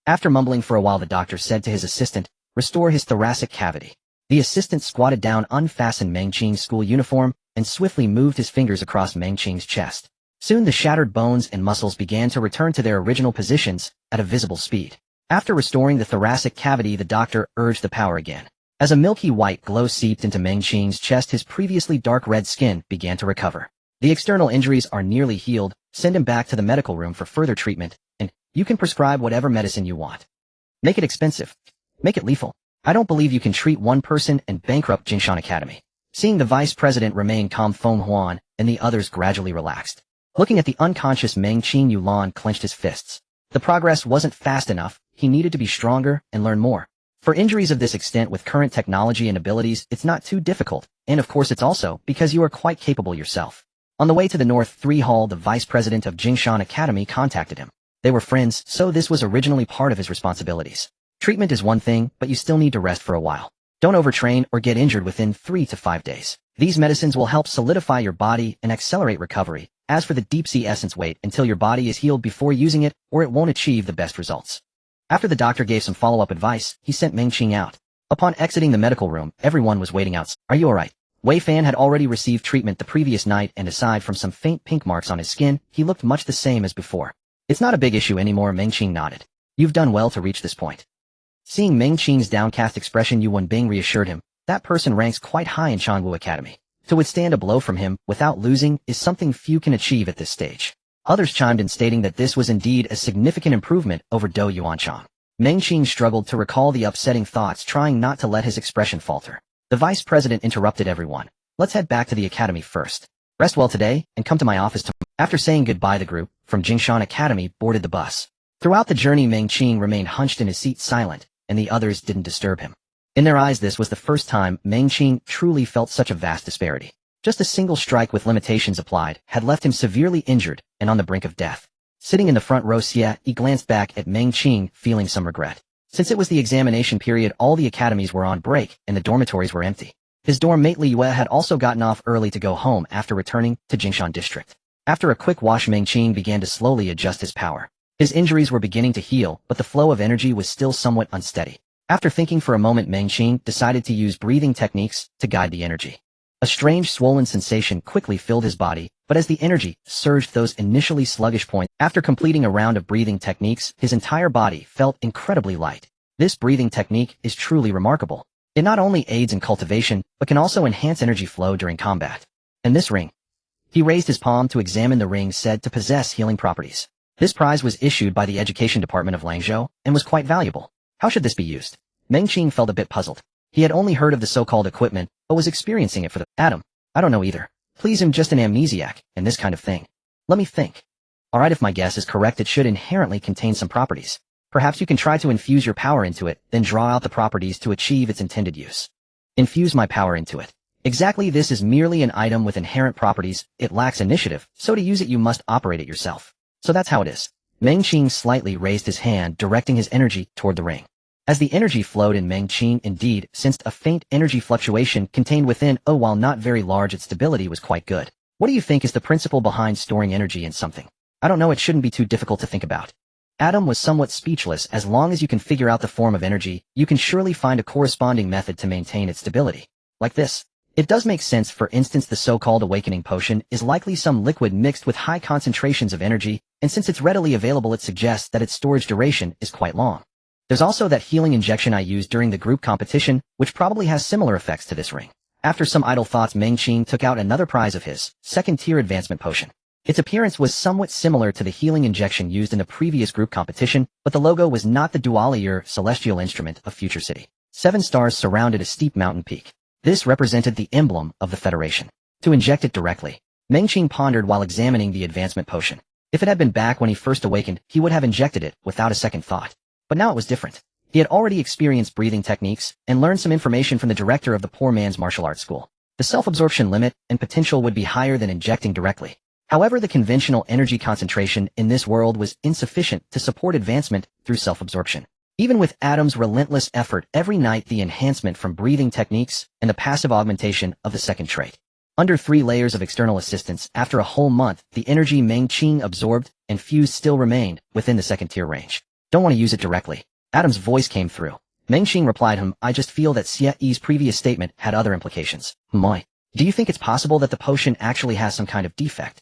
After mumbling for a while, the doctor said to his assistant, "Restore his thoracic cavity." The assistant squatted down, unfastened Meng Qing's school uniform, and swiftly moved his fingers across Meng Qing's chest. Soon the shattered bones and muscles began to return to their original positions at a visible speed. After restoring the thoracic cavity, the doctor urged the power again. As a milky white glow seeped into Meng Qing's chest, his previously dark red skin began to recover. The external injuries are nearly healed. Send him back to the medical room for further treatment, and you can prescribe whatever medicine you want. Make it expensive. Make it lethal. I don't believe you can treat one person and bankrupt Jingshan Academy. Seeing the vice president remain calm, Feng Huan and the others gradually relaxed. Looking at the unconscious Meng Qing, Yulan clenched his fists. The progress wasn't fast enough. He needed to be stronger and learn more. For injuries of this extent with current technology and abilities, it's not too difficult, and of course it's also because you are quite capable yourself. On the way to the North 3 Hall, the vice president of Jingshan Academy contacted him. They were friends, so this was originally part of his responsibilities. Treatment is one thing, but you still need to rest for a while. Don't overtrain or get injured within 3 to 5 days. These medicines will help solidify your body and accelerate recovery. As for the deep-sea essence, wait until your body is healed before using it, or it won't achieve the best results. After the doctor gave some follow-up advice, he sent Meng Qing out. Upon exiting the medical room, everyone was waiting outside. Are you alright? Wei Fan had already received treatment the previous night, and aside from some faint pink marks on his skin, he looked much the same as before. It's not a big issue anymore, Meng Qing nodded. You've done well to reach this point. Seeing Meng Qing's downcast expression, Yu Wenbing reassured him. That person ranks quite high in Chanwu Academy. To withstand a blow from him without losing is something few can achieve at this stage. Others chimed in, stating that this was indeed a significant improvement over Dou Yuanchang. Meng Qing struggled to recall the upsetting thoughts, trying not to let his expression falter. The vice president interrupted everyone. Let's head back to the academy first. Rest well today, and come to my office tomorrow. After saying goodbye, the group from Jingshan Academy boarded the bus. Throughout the journey, Meng Qing remained hunched in his seat, silent, and the others didn't disturb him. In their eyes, this was the first time Meng Qing truly felt such a vast disparity. Just a single strike with limitations applied had left him severely injured and on the brink of death. Sitting in the front row, Xie Yi glanced back at Meng Qing, feeling some regret. Since it was the examination period, all the academies were on break and the dormitories were empty. His dorm mate Li Yue had also gotten off early to go home after returning to Jingshan District. After a quick wash, Meng Qing began to slowly adjust his power. His injuries were beginning to heal, but the flow of energy was still somewhat unsteady. After thinking for a moment, Meng Qing decided to use breathing techniques to guide the energy. A strange swollen sensation quickly filled his body, but as the energy surged those initially sluggish points, after completing a round of breathing techniques, his entire body felt incredibly light. This breathing technique is truly remarkable. It not only aids in cultivation, but can also enhance energy flow during combat. And this ring. He raised his palm to examine the ring, said to possess healing properties. This prize was issued by the Education Department of Langzhou and was quite valuable. How should this be used? Meng Qing felt a bit puzzled. He had only heard of the so-called equipment, but was experiencing it for the Adam. I don't know either. Please, I'm just an amnesiac, and this kind of thing. Let me think. Alright, if my guess is correct, it should inherently contain some properties. Perhaps you can try to infuse your power into it, then draw out the properties to achieve its intended use. Infuse my power into it. Exactly, this is merely an item with inherent properties. It lacks initiative, so to use it you must operate it yourself. So that's how it is. Meng Qing slightly raised his hand, directing his energy toward the ring. As the energy flowed in, Meng Qing indeed sensed a faint energy fluctuation contained within. Oh, while not very large, its stability was quite good. What do you think is the principle behind storing energy in something? I don't know, it shouldn't be too difficult to think about. Adam was somewhat speechless. As long as you can figure out the form of energy, you can surely find a corresponding method to maintain its stability. Like this. It does make sense. For instance, the so-called awakening potion is likely some liquid mixed with high concentrations of energy, and since it's readily available, it suggests that its storage duration is quite long. There's also that healing injection I used during the group competition, which probably has similar effects to this ring. After some idle thoughts, Meng Qing took out another prize of his, second-tier advancement potion. Its appearance was somewhat similar to the healing injection used in the previous group competition, but the logo was not the dualier celestial instrument of Future City. 7 stars surrounded a steep mountain peak. This represented the emblem of the Federation. To inject it directly, Meng Qing pondered while examining the advancement potion. If it had been back when he first awakened, he would have injected it without a second thought. But now it was different. He had already experienced breathing techniques and learned some information from the director of the poor man's martial arts school. The self-absorption limit and potential would be higher than injecting directly. However, the conventional energy concentration in this world was insufficient to support advancement through self-absorption. Even with Adam's relentless effort every night, the enhancement from breathing techniques and the passive augmentation of the second trait. Under 3 layers of external assistance, after a whole month, the energy Meng Qing absorbed and fused still remained within the second-tier range. Don't want to use it directly. Adam's voice came through. Meng Qing replied, I just feel that Xie Yi's previous statement had other implications. Do you think it's possible that the potion actually has some kind of defect?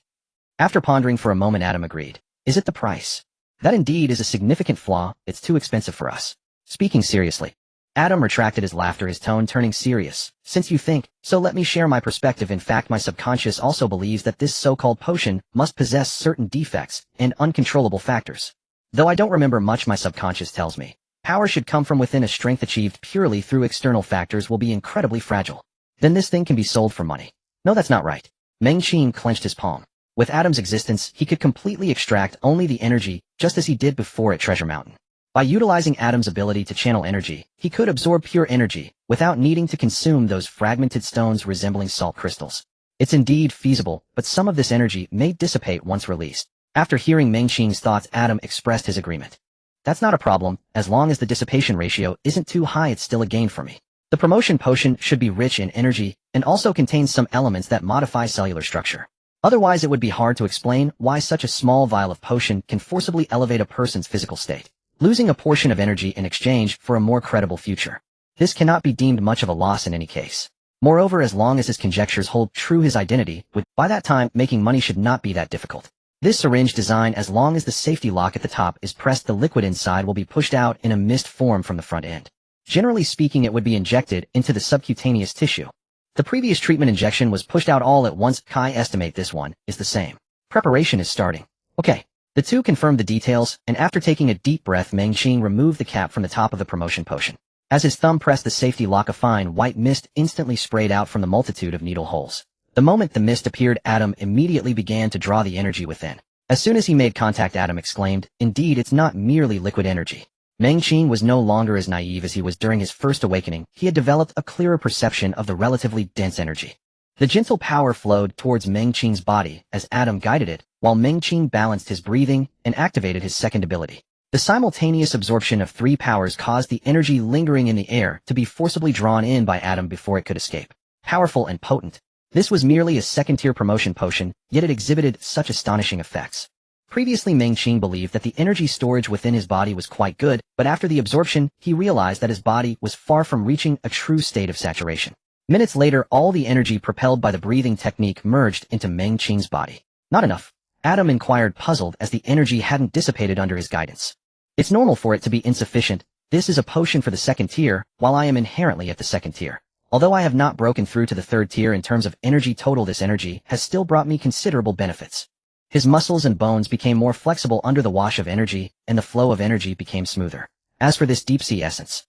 After pondering for a moment, Adam agreed. Is it the price? That indeed is a significant flaw. It's too expensive for us. Speaking seriously. Adam retracted his laughter, his tone turning serious. Since you think, so let me share my perspective. In fact, my subconscious also believes that this so-called potion must possess certain defects and uncontrollable factors. Though I don't remember much, my subconscious tells me. Power should come from within. A strength achieved purely through external factors will be incredibly fragile. Then this thing can be sold for money. No, that's not right. Meng Qing clenched his palm. With Adam's existence, he could completely extract only the energy, just as he did before at Treasure Mountain. By utilizing Adam's ability to channel energy, he could absorb pure energy, without needing to consume those fragmented stones resembling salt crystals. It's indeed feasible, but some of this energy may dissipate once released. After hearing Meng Qing's thoughts, Adam expressed his agreement. That's not a problem. As long as the dissipation ratio isn't too high, it's still a gain for me. The promotion potion should be rich in energy, and also contains some elements that modify cellular structure. Otherwise, it would be hard to explain why such a small vial of potion can forcibly elevate a person's physical state. losing a portion of energy in exchange for a more credible future. This cannot be deemed much of a loss in any case. Moreover, as long as his conjectures hold true, his identity would, by that time, making money should not be that difficult. This syringe design, as long as the safety lock at the top is pressed, the liquid inside will be pushed out in a mist form from the front end. Generally speaking, it would be injected into the subcutaneous tissue. The previous treatment injection was pushed out all at once. I estimate this one is the same. Preparation is starting. Okay. The two confirmed the details, and after taking a deep breath, Mengqing removed the cap from the top of the promotion potion. As his thumb pressed the safety lock, a fine white mist instantly sprayed out from the multitude of needle holes. The moment the mist appeared, Adam immediately began to draw the energy within. As soon as he made contact, Adam exclaimed, "Indeed, it's not merely liquid energy." Mengqing was no longer as naive as he was during his first awakening. He had developed a clearer perception of the relatively dense energy. The gentle power flowed towards Mengqing's body as Adam guided it, while Mengqing balanced his breathing and activated his second ability. The simultaneous absorption of three powers caused the energy lingering in the air to be forcibly drawn in by Adam before it could escape. Powerful and potent. This was merely a second-tier promotion potion, yet it exhibited such astonishing effects. Previously, Mengqing believed that the energy storage within his body was quite good, but after the absorption, he realized that his body was far from reaching a true state of saturation. Minutes later, all the energy propelled by the breathing technique merged into Mengqing's body. Not enough. Adam inquired, puzzled, as the energy hadn't dissipated under his guidance. It's normal for it to be insufficient. This is a potion for the second tier, while I am inherently at the second tier. Although I have not broken through to the third tier in terms of energy total, this energy has still brought me considerable benefits. His muscles and bones became more flexible under the wash of energy, and the flow of energy became smoother. As for this deep-sea essence,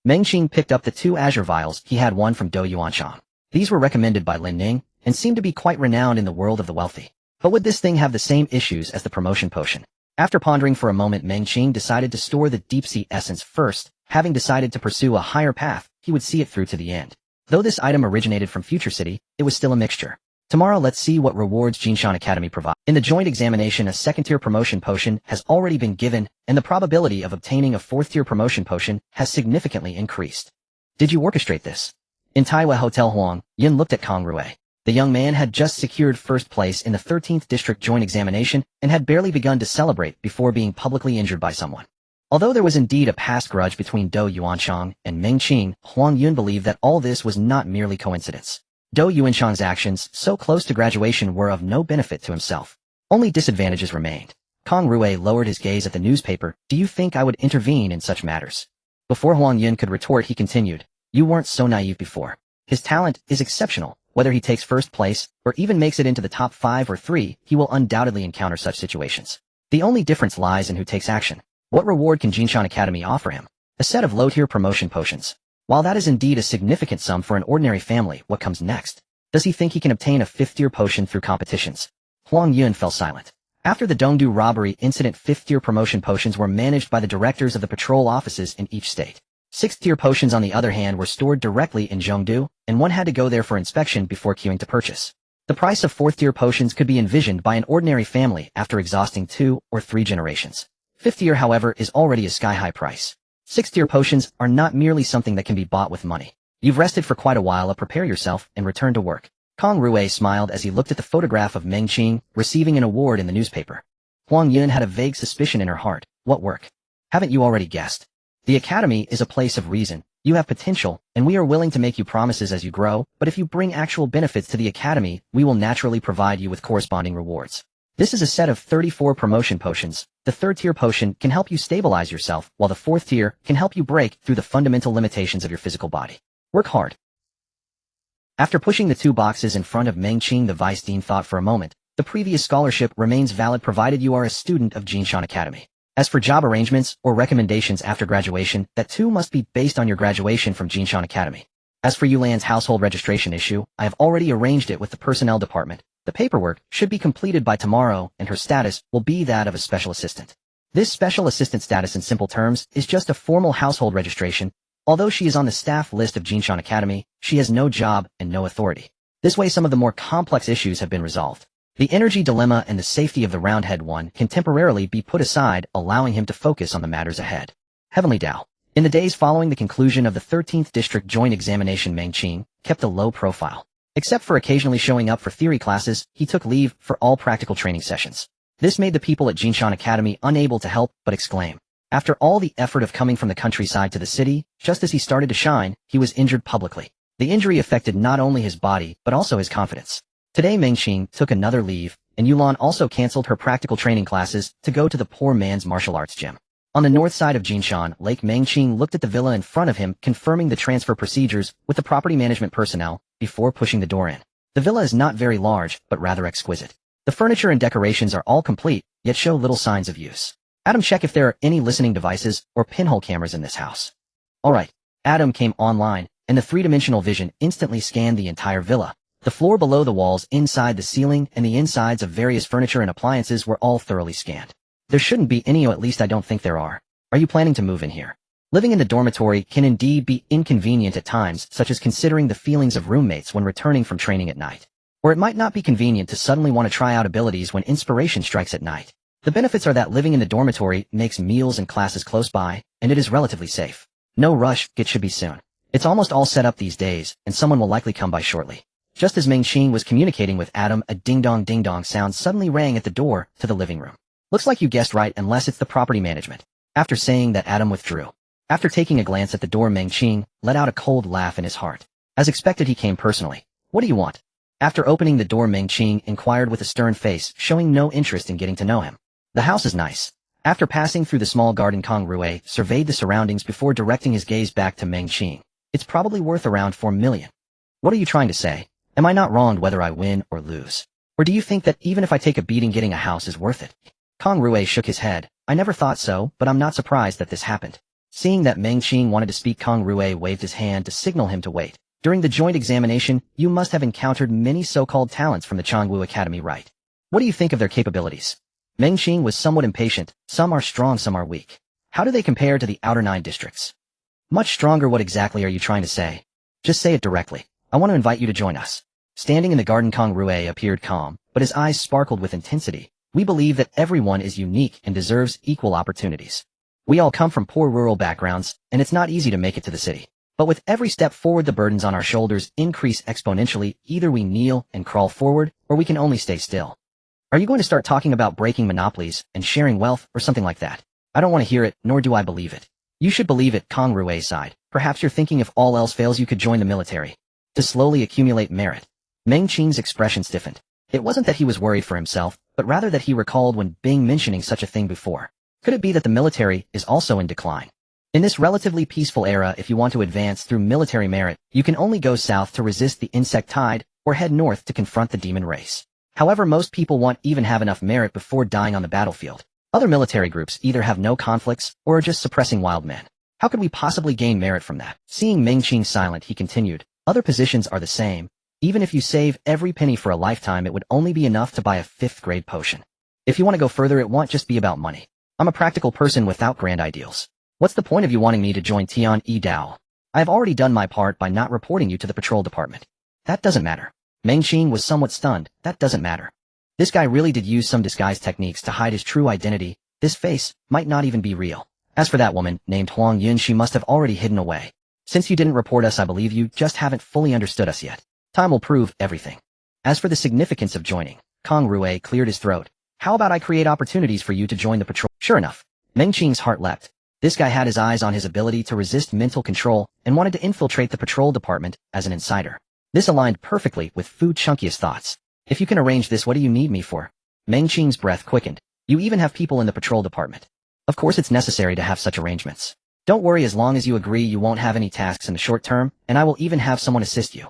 Mengqing picked up the two azure vials. He had one from Do Yuanchang. These were recommended by Lin Ning, and seemed to be quite renowned in the world of the wealthy. But would this thing have the same issues as the promotion potion? After pondering for a moment, Mengqing decided to store the deep-sea essence first. Having decided to pursue a higher path, he would see it through to the end. Though this item originated from Future City, it was still a mixture. Tomorrow, let's see what rewards Jinshan Academy provides. In the joint examination, a second-tier promotion potion has already been given, and the probability of obtaining a fourth-tier promotion potion has significantly increased. Did you orchestrate this? In Taiwan Hotel, Huang Yun looked at Kong Rui. The young man had just secured first place in the 13th District Joint Examination and had barely begun to celebrate before being publicly injured by someone. Although there was indeed a past grudge between Do Yuanchang and Mengqing, Huang Yun believed that all this was not merely coincidence. Do Yuanchang's actions, so close to graduation, were of no benefit to himself. Only disadvantages remained. Kong Rui lowered his gaze at the newspaper. Do you think I would intervene in such matters? Before Huang Yun could retort, he continued, you weren't so naive before. His talent is exceptional. Whether he takes first place, or even makes it into the top 5 or 3, he will undoubtedly encounter such situations. The only difference lies in who takes action. What reward can Jinshan Academy offer him? A set of low-tier promotion potions. While that is indeed a significant sum for an ordinary family, what comes next? Does he think he can obtain a 5th-tier potion through competitions? Huang Yun fell silent. After the Dongdu robbery incident, 5th-tier promotion potions were managed by the directors of the patrol offices in each state. 6th-tier potions, on the other hand, were stored directly in Zhongdu, and one had to go there for inspection before queuing to purchase. The price of 4th-tier potions could be envisioned by an ordinary family after exhausting 2 or 3 generations. 5th-tier, however, is already a sky-high price. 6th-tier potions are not merely something that can be bought with money. You've rested for quite a while. Prepare yourself and return to work. Kong Rui smiled as he looked at the photograph of Mengqing receiving an award in the newspaper. Huang Yun had a vague suspicion in her heart. What work? Haven't you already guessed? The academy is a place of reason. You have potential, and we are willing to make you promises as you grow, but if you bring actual benefits to the academy, we will naturally provide you with corresponding rewards. This is a set of 34 promotion potions. The 3rd-tier potion can help you stabilize yourself, while the 4th tier can help you break through the fundamental limitations of your physical body. Work hard. After pushing the 2 boxes in front of Mengqing, the vice dean thought for a moment. The previous scholarship remains valid provided you are a student of Jinshan Academy. As for job arrangements or recommendations after graduation, that too must be based on your graduation from Jinshan Academy. As for Yulan's household registration issue, I have already arranged it with the personnel department. The paperwork should be completed by tomorrow, and her status will be that of a special assistant. This special assistant status, in simple terms, is just a formal household registration. Although she is on the staff list of Jinshan Academy, she has no job and no authority. This way, some of the more complex issues have been resolved. The energy dilemma and the safety of the Roundhead One can temporarily be put aside, allowing him to focus on the matters ahead. Heavenly Tao. In the days following the conclusion of the 13th District Joint Examination, Mengqing kept a low profile. Except for occasionally showing up for theory classes, he took leave for all practical training sessions. This made the people at Jinshan Academy unable to help but exclaim, After all the effort of coming from the countryside to the city, just as he started to shine, he was injured publicly. The injury affected not only his body, but also his confidence. Today Mengqing took another leave, and Yulan also cancelled her practical training classes to go to the poor man's martial arts gym. On the north side of Jinshan Lake, Mengqing looked at the villa in front of him, confirming the transfer procedures with the property management personnel before pushing the door in. The villa is not very large, but rather exquisite. The furniture and decorations are all complete, yet show little signs of use. Adam, check if there are any listening devices or pinhole cameras in this house. Alright. Adam came online, and the three-dimensional vision instantly scanned the entire villa. The floor below the walls, inside the ceiling, and the insides of various furniture and appliances were all thoroughly scanned. There shouldn't be any, or at least I don't think there are. Are you planning to move in here? Living in the dormitory can indeed be inconvenient at times, such as considering the feelings of roommates when returning from training at night. Or it might not be convenient to suddenly want to try out abilities when inspiration strikes at night. The benefits are that living in the dormitory makes meals and classes close by, and it is relatively safe. No rush, it should be soon. It's almost all set up these days, and someone will likely come by shortly. Just as Mengqing was communicating with Adam, a ding-dong sound suddenly rang at the door to the living room. Looks like you guessed right, unless it's the property management. After saying that, Adam withdrew. After taking a glance at the door, Mengqing let out a cold laugh in his heart. As expected, he came personally. What do you want? After opening the door, Mengqing inquired with a stern face, showing no interest in getting to know him. The house is nice. After passing through the small garden, Kong Rue surveyed the surroundings before directing his gaze back to Mengqing. It's probably worth around 4 million. What are you trying to say? Am I not wronged whether I win or lose? Or do you think that even if I take a beating, getting a house is worth it? Kong Rue shook his head. I never thought so, but I'm not surprised that this happened. Seeing that Mengqing wanted to speak, Kong Rue waved his hand to signal him to wait. During the joint examination, you must have encountered many so-called talents from the Changwu Academy, right? What do you think of their capabilities? Mengqing was somewhat impatient. Some are strong, some are weak. How do they compare to the outer 9 districts? Much stronger. What exactly are you trying to say? Just say it directly. I want to invite you to join us. Standing in the garden, Kong Rue appeared calm, but his eyes sparkled with intensity. We believe that everyone is unique and deserves equal opportunities. We all come from poor rural backgrounds, and it's not easy to make it to the city. But with every step forward, the burdens on our shoulders increase exponentially. Either we kneel and crawl forward, or we can only stay still. Are you going to start talking about breaking monopolies and sharing wealth or something like that? I don't want to hear it, nor do I believe it. You should believe it, Kong Rue sighed. Perhaps you're thinking if all else fails, you could join the military to slowly accumulate merit. Mengqing's expression stiffened. It wasn't that he was worried for himself, but rather that he recalled when Bing mentioning such a thing before. Could it be that the military is also in decline? In this relatively peaceful era, if you want to advance through military merit, you can only go south to resist the insect tide, or head north to confront the demon race. However, most people won't even have enough merit before dying on the battlefield. Other military groups either have no conflicts, or are just suppressing wild men. How could we possibly gain merit from that? Seeing Mengqing silent, he continued, other positions are the same. Even if you save every penny for a lifetime, it would only be enough to buy a 5th grade potion. If you want to go further, it won't just be about money. I'm a practical person without grand ideals. What's the point of you wanting me to join Tian-Yi Dao? I have already done my part by not reporting you to the patrol department. That doesn't matter. Mengqing was somewhat stunned. That doesn't matter. This guy really did use some disguise techniques to hide his true identity. This face might not even be real. As for that woman, named Huang Yun, she must have already hidden away. Since you didn't report us, I believe you just haven't fully understood us yet. Time will prove everything. As for the significance of joining, Kong Rue cleared his throat. How about I create opportunities for you to join the patrol? Sure enough. Mengqing's heart leapt. This guy had his eyes on his ability to resist mental control and wanted to infiltrate the patrol department as an insider. This aligned perfectly with Fu Chunky's thoughts. If you can arrange this, what do you need me for? Mengqing's breath quickened. You even have people in the patrol department. Of course it's necessary to have such arrangements. Don't worry, as long as you agree you won't have any tasks in the short term, and I will even have someone assist you.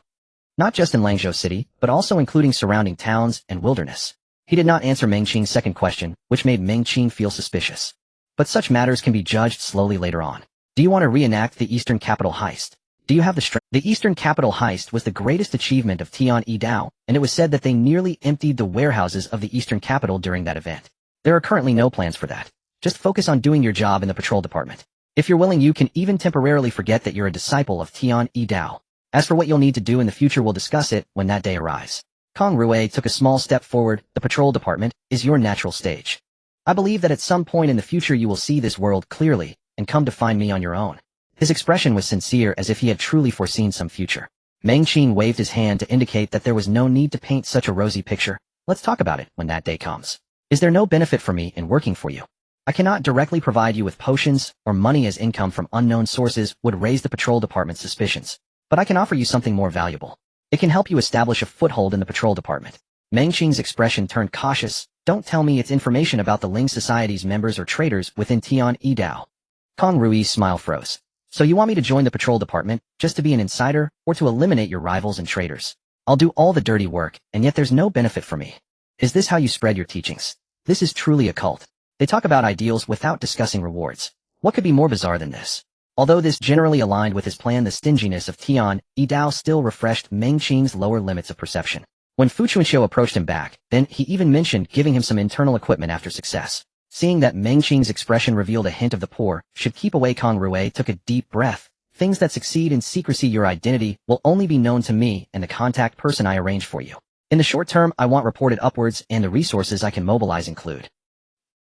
Not just in Langzhou City, but also including surrounding towns and wilderness. He did not answer Mengqing's second question, which made Mengqing feel suspicious. But such matters can be judged slowly later on. Do you want to reenact the Eastern Capital heist? Do you have the strength? The Eastern Capital heist was the greatest achievement of Tian-Yi Dao, and it was said that they nearly emptied the warehouses of the Eastern Capital during that event. There are currently no plans for that. Just focus on doing your job in the patrol department. If you're willing, you can even temporarily forget that you're a disciple of Tian-Yi Dao. As for what you'll need to do in the future, we'll discuss it when that day arrives. Kong Rue took a small step forward. The patrol department is your natural stage. I believe that at some point in the future you will see this world clearly and come to find me on your own. His expression was sincere, as if he had truly foreseen some future. Mengqing waved his hand to indicate that there was no need to paint such a rosy picture. Let's talk about it when that day comes. Is there no benefit for me in working for you? I cannot directly provide you with potions or money as income from unknown sources would raise the patrol department's suspicions, but I can offer you something more valuable. It can help you establish a foothold in the patrol department. Meng Qing's expression turned cautious. Don't tell me it's information about the Ling Society's members or traitors within Tian Yidao. Kong Rui's smile froze. So you want me to join the patrol department just to be an insider or to eliminate your rivals and traitors? I'll do all the dirty work, and yet there's no benefit for me. Is this how you spread your teachings? This is truly a cult. They talk about ideals without discussing rewards. What could be more bizarre than this? Although this generally aligned with his plan, the stinginess of Tian Yidao still refreshed Meng Qing's lower limits of perception. When Fu Chuanxiu approached him back, then he even mentioned giving him some internal equipment after success. Seeing that Meng Qing's expression revealed a hint of the poor should keep away, Kong Rui took a deep breath. Things that succeed in secrecy, your identity will only be known to me and the contact person I arrange for you. In the short term, I want reported upwards, and the resources I can mobilize include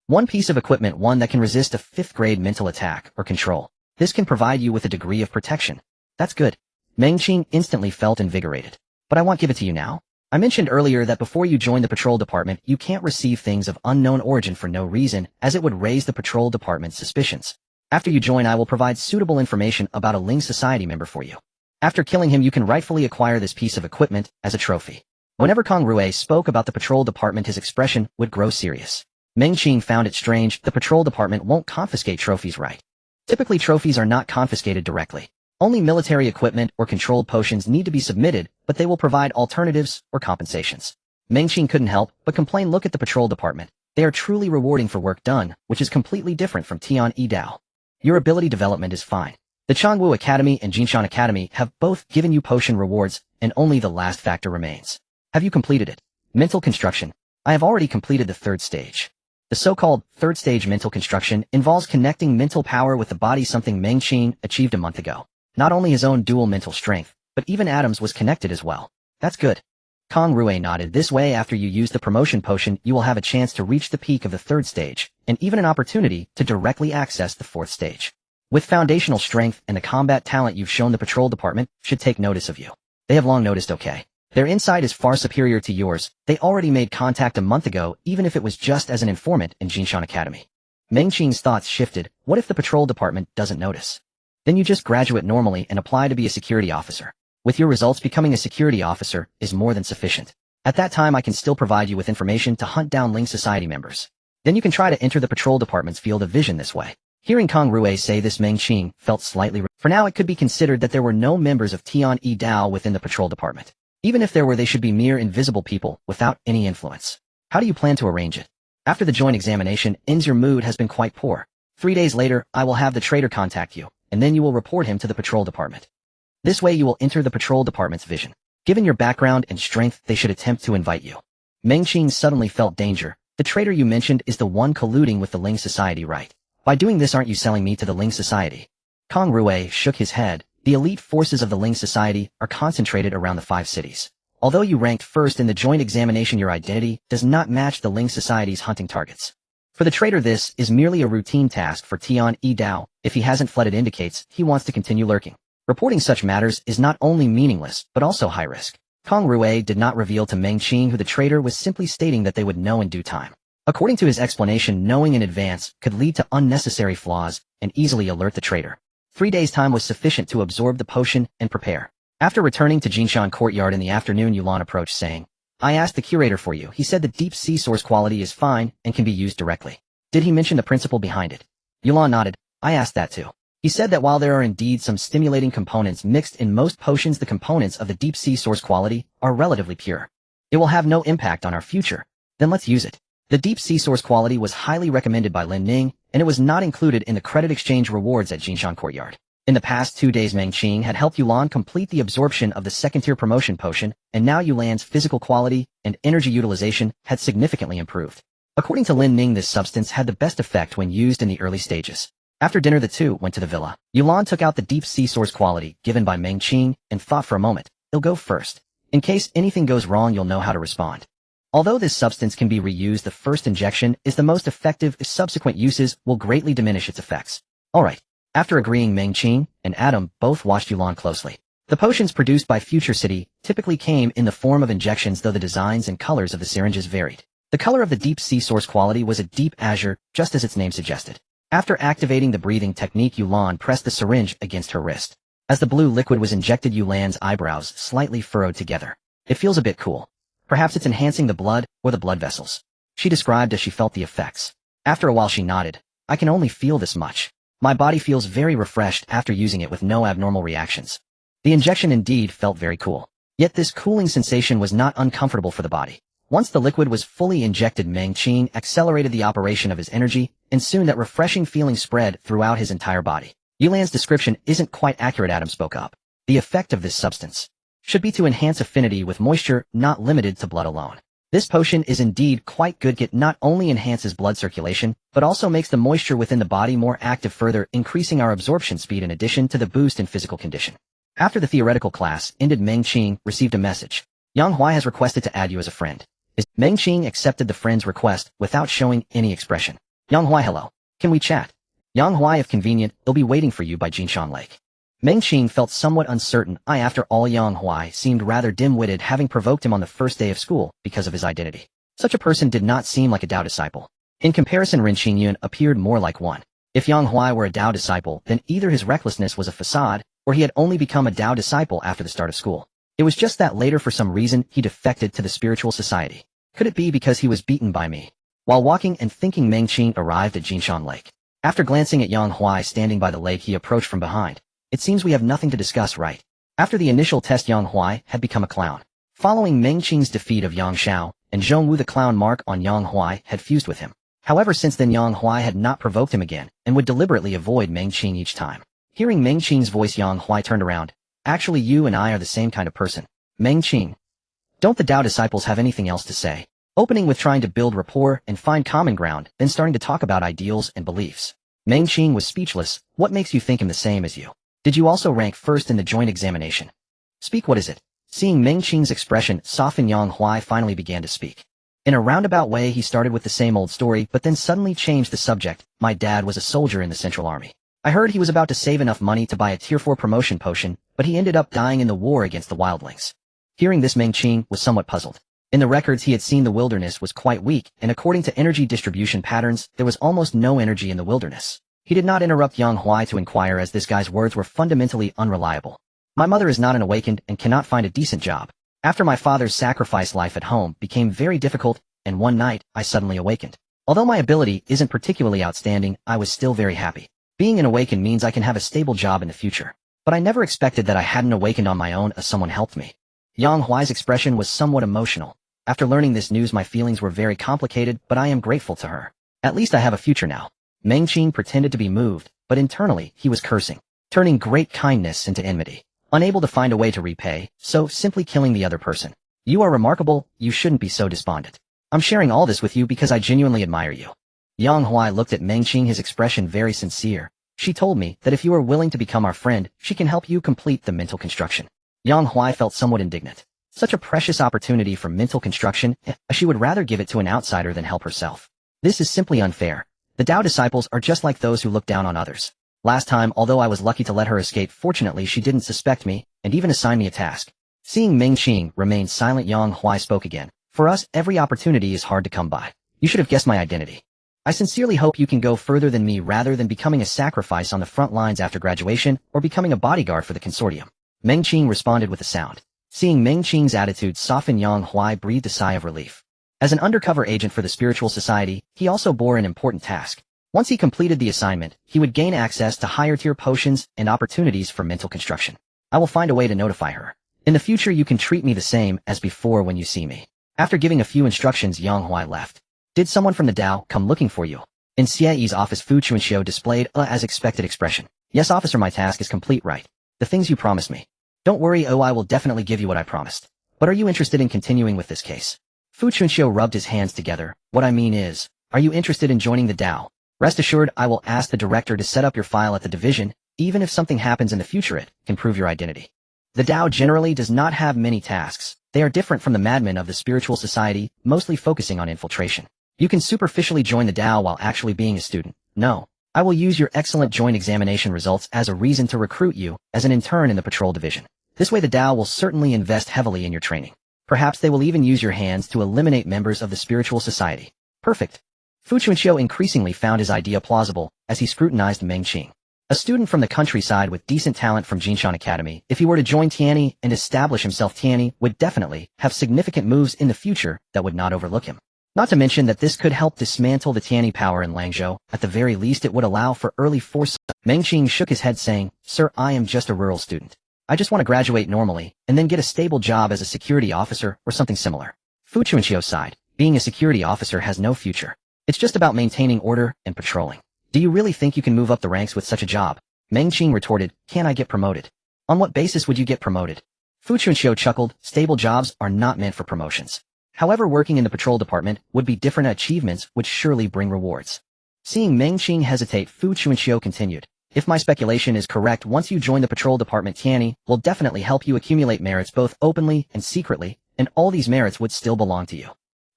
one piece of equipment, one that can resist a 5th grade mental attack or control. This can provide you with a degree of protection. That's good. Meng Qing instantly felt invigorated. But I won't give it to you now. I mentioned earlier that before you join the patrol department, you can't receive things of unknown origin for no reason, as it would raise the patrol department's suspicions. After you join, I will provide suitable information about a Ling Society member for you. After killing him, you can rightfully acquire this piece of equipment as a trophy. Whenever Kong Rui spoke about the patrol department, his expression would grow serious. Meng Qing found it strange. The patrol department won't confiscate trophies, right? Typically, trophies are not confiscated directly. Only military equipment or controlled potions need to be submitted, but they will provide alternatives or compensations. Meng Qing couldn't help but complain. Look at the patrol department. They are truly rewarding for work done, which is completely different from Tian Yidao. Your ability development is fine. The Changwu Academy and Jinshan Academy have both given you potion rewards, and only the last factor remains. Have you completed it? Mental construction. I have already completed the 3rd stage. The so-called 3rd stage mental construction involves connecting mental power with the body, something Meng Qing achieved a month ago. Not only his own dual mental strength, but even Adam's was connected as well. That's good. Kong Rui nodded. This way, after you use the promotion potion, you will have a chance to reach the peak of the 3rd stage, and even an opportunity to directly access the 4th stage. With foundational strength and the combat talent you've shown, the patrol department should take notice of you. They have long noticed, okay? Their insight is far superior to yours. They already made contact a month ago, even if it was just as an informant in Jinshan Academy. Meng Qing's thoughts shifted. What if the patrol department doesn't notice? Then you just graduate normally and apply to be a security officer. With your results, becoming a security officer is more than sufficient. At that time, I can still provide you with information to hunt down Ling Society members. Then you can try to enter the patrol department's field of vision this way. Hearing Kong Rui say this, Meng Qing felt slightly. For now, it could be considered that there were no members of Tian Yidao within the patrol department. Even if there were, they should be mere invisible people without any influence. How do you plan to arrange it? After the joint examination ends, your mood has been quite poor. 3 days later, I will have the traitor contact you, and then you will report him to the patrol department. This way you will enter the patrol department's vision. Given your background and strength, they should attempt to invite you. Meng Qing suddenly felt danger. The traitor you mentioned is the one colluding with the Ling Society, right? By doing this, aren't you selling me to the Ling Society? Kong Rui shook his head. The elite forces of the Ling Society are concentrated around the 5 cities. Although you ranked first in the joint examination, your identity does not match the Ling Society's hunting targets. For the traitor, this is merely a routine task. For Tian Yidao, if he hasn't fled, it indicates he wants to continue lurking. Reporting such matters is not only meaningless, but also high risk. Kong Rui did not reveal to Meng Qing who the traitor was, simply stating that they would know in due time. According to his explanation, knowing in advance could lead to unnecessary flaws and easily alert the traitor. 3 days' time was sufficient to absorb the potion and prepare. After returning to Jinshan Courtyard in the afternoon, Yulan approached saying, I asked the curator for you. He said the deep sea source quality is fine and can be used directly. Did he mention the principle behind it? Yulan nodded. I asked that too. He said that while there are indeed some stimulating components mixed in most potions, the components of the deep sea source quality are relatively pure. It will have no impact on our future. Then let's use it. The deep sea source quality was highly recommended by Lin Ning, and it was not included in the credit exchange rewards at Jinshan Courtyard. In the past 2 days, Meng Qing had helped Yulan complete the absorption of the 2nd-tier promotion potion, and now Yulan's physical quality and energy utilization had significantly improved. According to Lin Ning, this substance had the best effect when used in the early stages. After dinner, the two went to the villa. Yulan took out the deep sea source quality given by Meng Qing and thought for a moment. It'll go first. In case anything goes wrong, you'll know how to respond. Although this substance can be reused, the first injection is the most effective. Subsequent uses will greatly diminish its effects. Alright. After agreeing, Meng Qing and Adam both watched Yulan closely. The potions produced by Future City typically came in the form of injections, though the designs and colors of the syringes varied. The color of the deep sea source quality was a deep azure, just as its name suggested. After activating the breathing technique, Yulan pressed the syringe against her wrist. As the blue liquid was injected, Yulan's eyebrows slightly furrowed together. It feels a bit cool. Perhaps it's enhancing the blood or the blood vessels, she described as she felt the effects. After a while she nodded. I can only feel this much. My body feels very refreshed after using it with no abnormal reactions. The injection indeed felt very cool. Yet this cooling sensation was not uncomfortable for the body. Once the liquid was fully injected, Meng Qing accelerated the operation of his energy, and soon that refreshing feeling spread throughout his entire body. Yulan's description isn't quite accurate, Adam spoke up. The effect of this substance should be to enhance affinity with moisture, not limited to blood alone. This potion is indeed quite good. It not only enhances blood circulation, but also makes the moisture within the body more active, further increasing our absorption speed in addition to the boost in physical condition. After the theoretical class ended, Meng Qing received a message. Yang Huai has requested to add you as a friend. Meng Qing accepted the friend's request without showing any expression. Yang Huai, hello. Can we chat? Yang Huai, if convenient, they'll be waiting for you by Jinshan Lake. Meng Qing felt somewhat uncertain. After all, Yang Huai seemed rather dim-witted, having provoked him on the first day of school because of his identity. Such a person did not seem like a Tao disciple. In comparison, Ren Qingyun appeared more like one. If Yang Huai were a Tao disciple, then either his recklessness was a facade, or he had only become a Tao disciple after the start of school. It was just that later, for some reason, he defected to the spiritual society. Could it be because he was beaten by me? While walking and thinking, Meng Qing arrived at Jinshan Lake. After glancing at Yang Huai standing by the lake, he approached from behind. It seems we have nothing to discuss, right? After the initial test, Yang Huai had become a clown. Following Meng Qing's defeat of Yang Xiao, and Zhongwu, the clown mark on Yang Huai had fused with him. However, since then Yang Huai had not provoked him again, and would deliberately avoid Meng Qing each time. Hearing Meng Qing's voice, Yang Huai turned around. Actually, you and I are the same kind of person. Meng Qing. Don't the Tao disciples have anything else to say? Opening with trying to build rapport and find common ground, then starting to talk about ideals and beliefs. Meng Qing was speechless. What makes you think I'm the same as you? Did you also rank first in the joint examination? Speak, what is it? Seeing Meng Qing's expression soften, Yang Huai finally began to speak. In a roundabout way, he started with the same old story, but then suddenly changed the subject. My dad was a soldier in the Central Army. I heard he was about to save enough money to buy a Tier 4 promotion potion, but he ended up dying in the war against the wildlings. Hearing this, Meng Qing was somewhat puzzled. In the records he had seen, the wilderness was quite weak, and according to energy distribution patterns, there was almost no energy in the wilderness. He did not interrupt Yang Huai to inquire, as this guy's words were fundamentally unreliable. My mother is not an awakened and cannot find a decent job. After my father's sacrifice, life at home became very difficult, and one night, I suddenly awakened. Although my ability isn't particularly outstanding, I was still very happy. Being an awakened means I can have a stable job in the future. But I never expected that I hadn't awakened on my own, as someone helped me. Yang Huai's expression was somewhat emotional. After learning this news, my feelings were very complicated, but I am grateful to her. At least I have a future now. Meng Qing pretended to be moved, but internally, he was cursing, turning great kindness into enmity. Unable to find a way to repay, so simply killing the other person. You are remarkable, you shouldn't be so despondent. I'm sharing all this with you because I genuinely admire you. Yang Huai looked at Meng Qing, his expression very sincere. She told me that if you are willing to become our friend, she can help you complete the mental construction. Yang Huai felt somewhat indignant. Such a precious opportunity for mental construction, she would rather give it to an outsider than help herself. This is simply unfair. The Tao disciples are just like those who look down on others. Last time, although I was lucky to let her escape, fortunately she didn't suspect me, and even assign me a task. Seeing Meng Qing remain silent, Yang Huai spoke again. For us, every opportunity is hard to come by. You should have guessed my identity. I sincerely hope you can go further than me rather than becoming a sacrifice on the front lines after graduation, or becoming a bodyguard for the consortium. Meng Qing responded with a sound. Seeing Meng Qing's attitude soften, Yang Huai breathed a sigh of relief. As an undercover agent for the spiritual society, he also bore an important task. Once he completed the assignment, he would gain access to higher-tier potions and opportunities for mental construction. I will find a way to notify her. In the future, you can treat me the same as before when you see me. After giving a few instructions, Yang Huai left. Did someone from the Tao come looking for you? In Xie's office, Fu Chuanxiu displayed as expected expression. Yes, officer, my task is complete, right? The things you promised me. Don't worry, I will definitely give you what I promised. But are you interested in continuing with this case? Fu Chuanxiu rubbed his hands together. What I mean is, are you interested in joining the Tao? Rest assured, I will ask the director to set up your file at the division. Even if something happens in the future, it can prove your identity. The Tao generally does not have many tasks. They are different from the madmen of the spiritual society, mostly focusing on infiltration. You can superficially join the Tao while actually being a student. No. I will use your excellent joint examination results as a reason to recruit you as an intern in the patrol division. This way the Tao will certainly invest heavily in your training. Perhaps they will even use your hands to eliminate members of the spiritual society. Perfect. Fu Chuanqiu increasingly found his idea plausible as he scrutinized Meng Qing. A student from the countryside with decent talent from Jinshan Academy, if he were to join Tianyi and establish himself, Tianyi would definitely have significant moves in the future that would not overlook him. Not to mention that this could help dismantle the Tianyi power in Langzhou. At the very least, it would allow for early foresight. Meng Qing shook his head saying, "Sir, I am just a rural student. I just want to graduate normally and then get a stable job as a security officer or something similar." Fu Chuanqiu sighed. Being a security officer has no future. It's just about maintaining order and patrolling. Do you really think you can move up the ranks with such a job? Meng Qing retorted, "Can I get promoted?" "On what basis would you get promoted?" Fu Chuanqiu chuckled, "Stable jobs are not meant for promotions. However, working in the patrol department would be different. Achievements would surely bring rewards." Seeing Meng Qing hesitate, Fu Chuanqiu continued, "If my speculation is correct, once you join the patrol department, Tianyi will definitely help you accumulate merits both openly and secretly, and all these merits would still belong to you.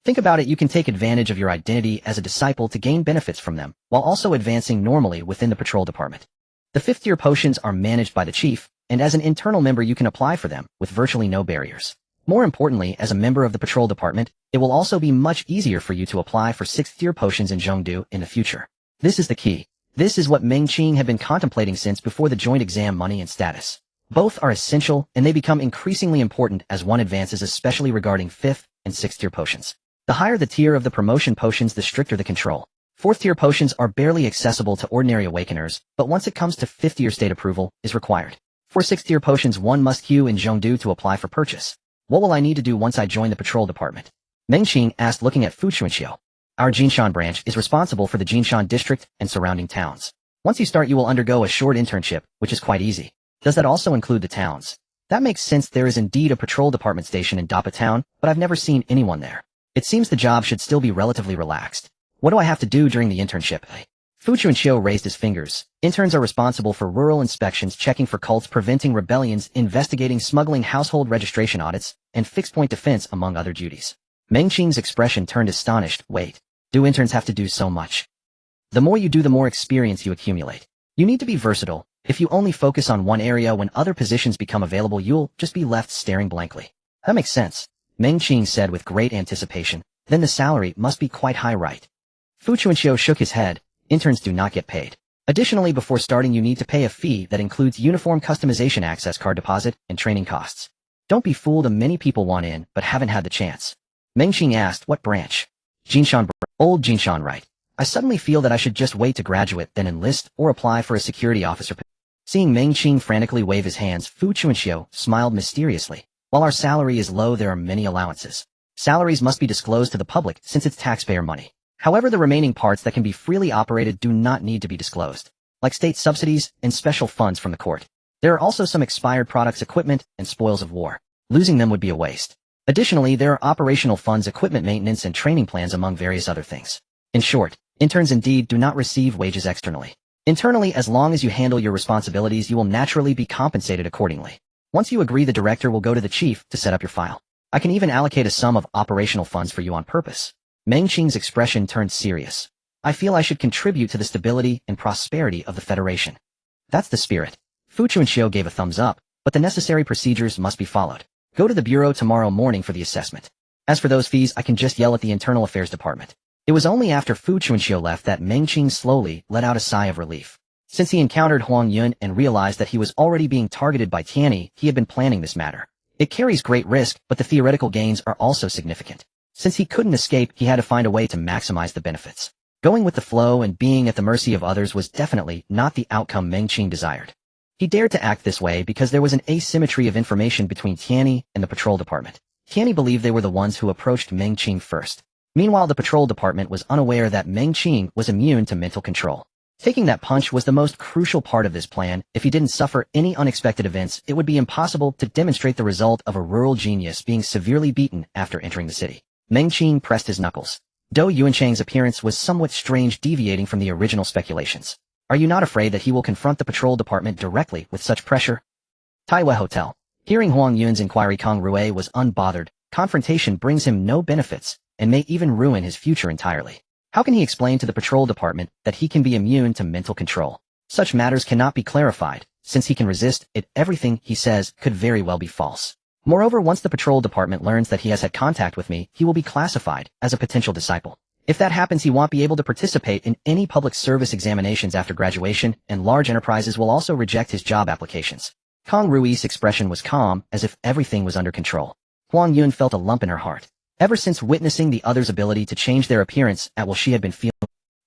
Think about it, you can take advantage of your identity as a disciple to gain benefits from them, while also advancing normally within the patrol department. The 5th-tier potions are managed by the chief, and as an internal member you can apply for them with virtually no barriers. More importantly, as a member of the patrol department, it will also be much easier for you to apply for 6th-tier potions in Zhengdu in the future. This is the key. This is what Meng Qing had been contemplating since before the joint exam. Money and status. Both are essential, and they become increasingly important as one advances, especially regarding 5th and 6th-tier potions. The higher the tier of the promotion potions, the stricter the control. 4th-tier potions are barely accessible to ordinary awakeners, but once it comes to 5th-tier state approval is required. For 6th-tier potions, one must queue in Zhengdu to apply for purchase. What will I need to do once I join the patrol department? Meng Qing asked, looking at Fu Chuanqiu. Our Jinshan branch is responsible for the Jinshan district and surrounding towns. Once you start, you will undergo a short internship, which is quite easy. Does that also include the towns? That makes sense. There is indeed a patrol department station in Dapa town, but I've never seen anyone there. It seems the job should still be relatively relaxed. What do I have to do during the internship? Fu Chuanqiu raised his fingers. Interns are responsible for rural inspections, checking for cults, preventing rebellions, investigating smuggling, household registration audits, and fixed-point defense, among other duties. Meng Qing's expression turned astonished. Wait, do interns have to do so much? The more you do, the more experience you accumulate. You need to be versatile. If you only focus on one area, when other positions become available, you'll just be left staring blankly. That makes sense, Meng Qing said with great anticipation. Then the salary must be quite high, right? Fu Chuanqiu shook his head. Interns do not get paid. Additionally, before starting you need to pay a fee that includes uniform customization, access card deposit, and training costs. Don't be fooled, many people want in but haven't had the chance. Meng Qing asked, "What branch?" Jinshan. Old Jinshan, right? I suddenly feel that I should just wait to graduate, then enlist or apply for a security officer. Seeing Meng Qing frantically wave his hands, Fu Chuanqiu smiled mysteriously. While our salary is low, there are many allowances. Salaries must be disclosed to the public since it's taxpayer money. However, the remaining parts that can be freely operated do not need to be disclosed, like state subsidies and special funds from the court. There are also some expired products, equipment, and spoils of war. Losing them would be a waste. Additionally, there are operational funds, equipment maintenance, and training plans, among various other things. In short, interns indeed do not receive wages externally. Internally, as long as you handle your responsibilities, you will naturally be compensated accordingly. Once you agree, the director will go to the chief to set up your file. I can even allocate a sum of operational funds for you on purpose. Meng Qing's expression turned serious. I feel I should contribute to the stability and prosperity of the Federation. That's the spirit. Fu Chuanqiu gave a thumbs up, but the necessary procedures must be followed. Go to the bureau tomorrow morning for the assessment. As for those fees, I can just yell at the Internal Affairs Department. It was only after Fu Chuanqiu left that Meng Qing slowly let out a sigh of relief. Since he encountered Huang Yun and realized that he was already being targeted by Tianyi, he had been planning this matter. It carries great risk, but the theoretical gains are also significant. Since he couldn't escape, he had to find a way to maximize the benefits. Going with the flow and being at the mercy of others was definitely not the outcome Meng Qing desired. He dared to act this way because there was an asymmetry of information between Tianyi and the patrol department. Tianyi believed they were the ones who approached Meng Qing first. Meanwhile, the patrol department was unaware that Meng Qing was immune to mental control. Taking that punch was the most crucial part of this plan. If he didn't suffer any unexpected events, it would be impossible to demonstrate the result of a rural genius being severely beaten after entering the city. Meng Qing pressed his knuckles. Dou Yuanchang's appearance was somewhat strange, deviating from the original speculations. Are you not afraid that he will confront the patrol department directly with such pressure? Taiwei Hotel. Hearing Huang Yun's inquiry, Kong Rui was unbothered. Confrontation brings him no benefits and may even ruin his future entirely. How can he explain to the patrol department that he can be immune to mental control? Such matters cannot be clarified. Since he can resist it, everything he says could very well be false. Moreover, once the patrol department learns that he has had contact with me, he will be classified as a potential disciple. If that happens, he won't be able to participate in any public service examinations after graduation, and large enterprises will also reject his job applications. Kang Rui's expression was calm, as if everything was under control. Huang Yun felt a lump in her heart. Ever since witnessing the others' ability to change their appearance at will, she had been feeling.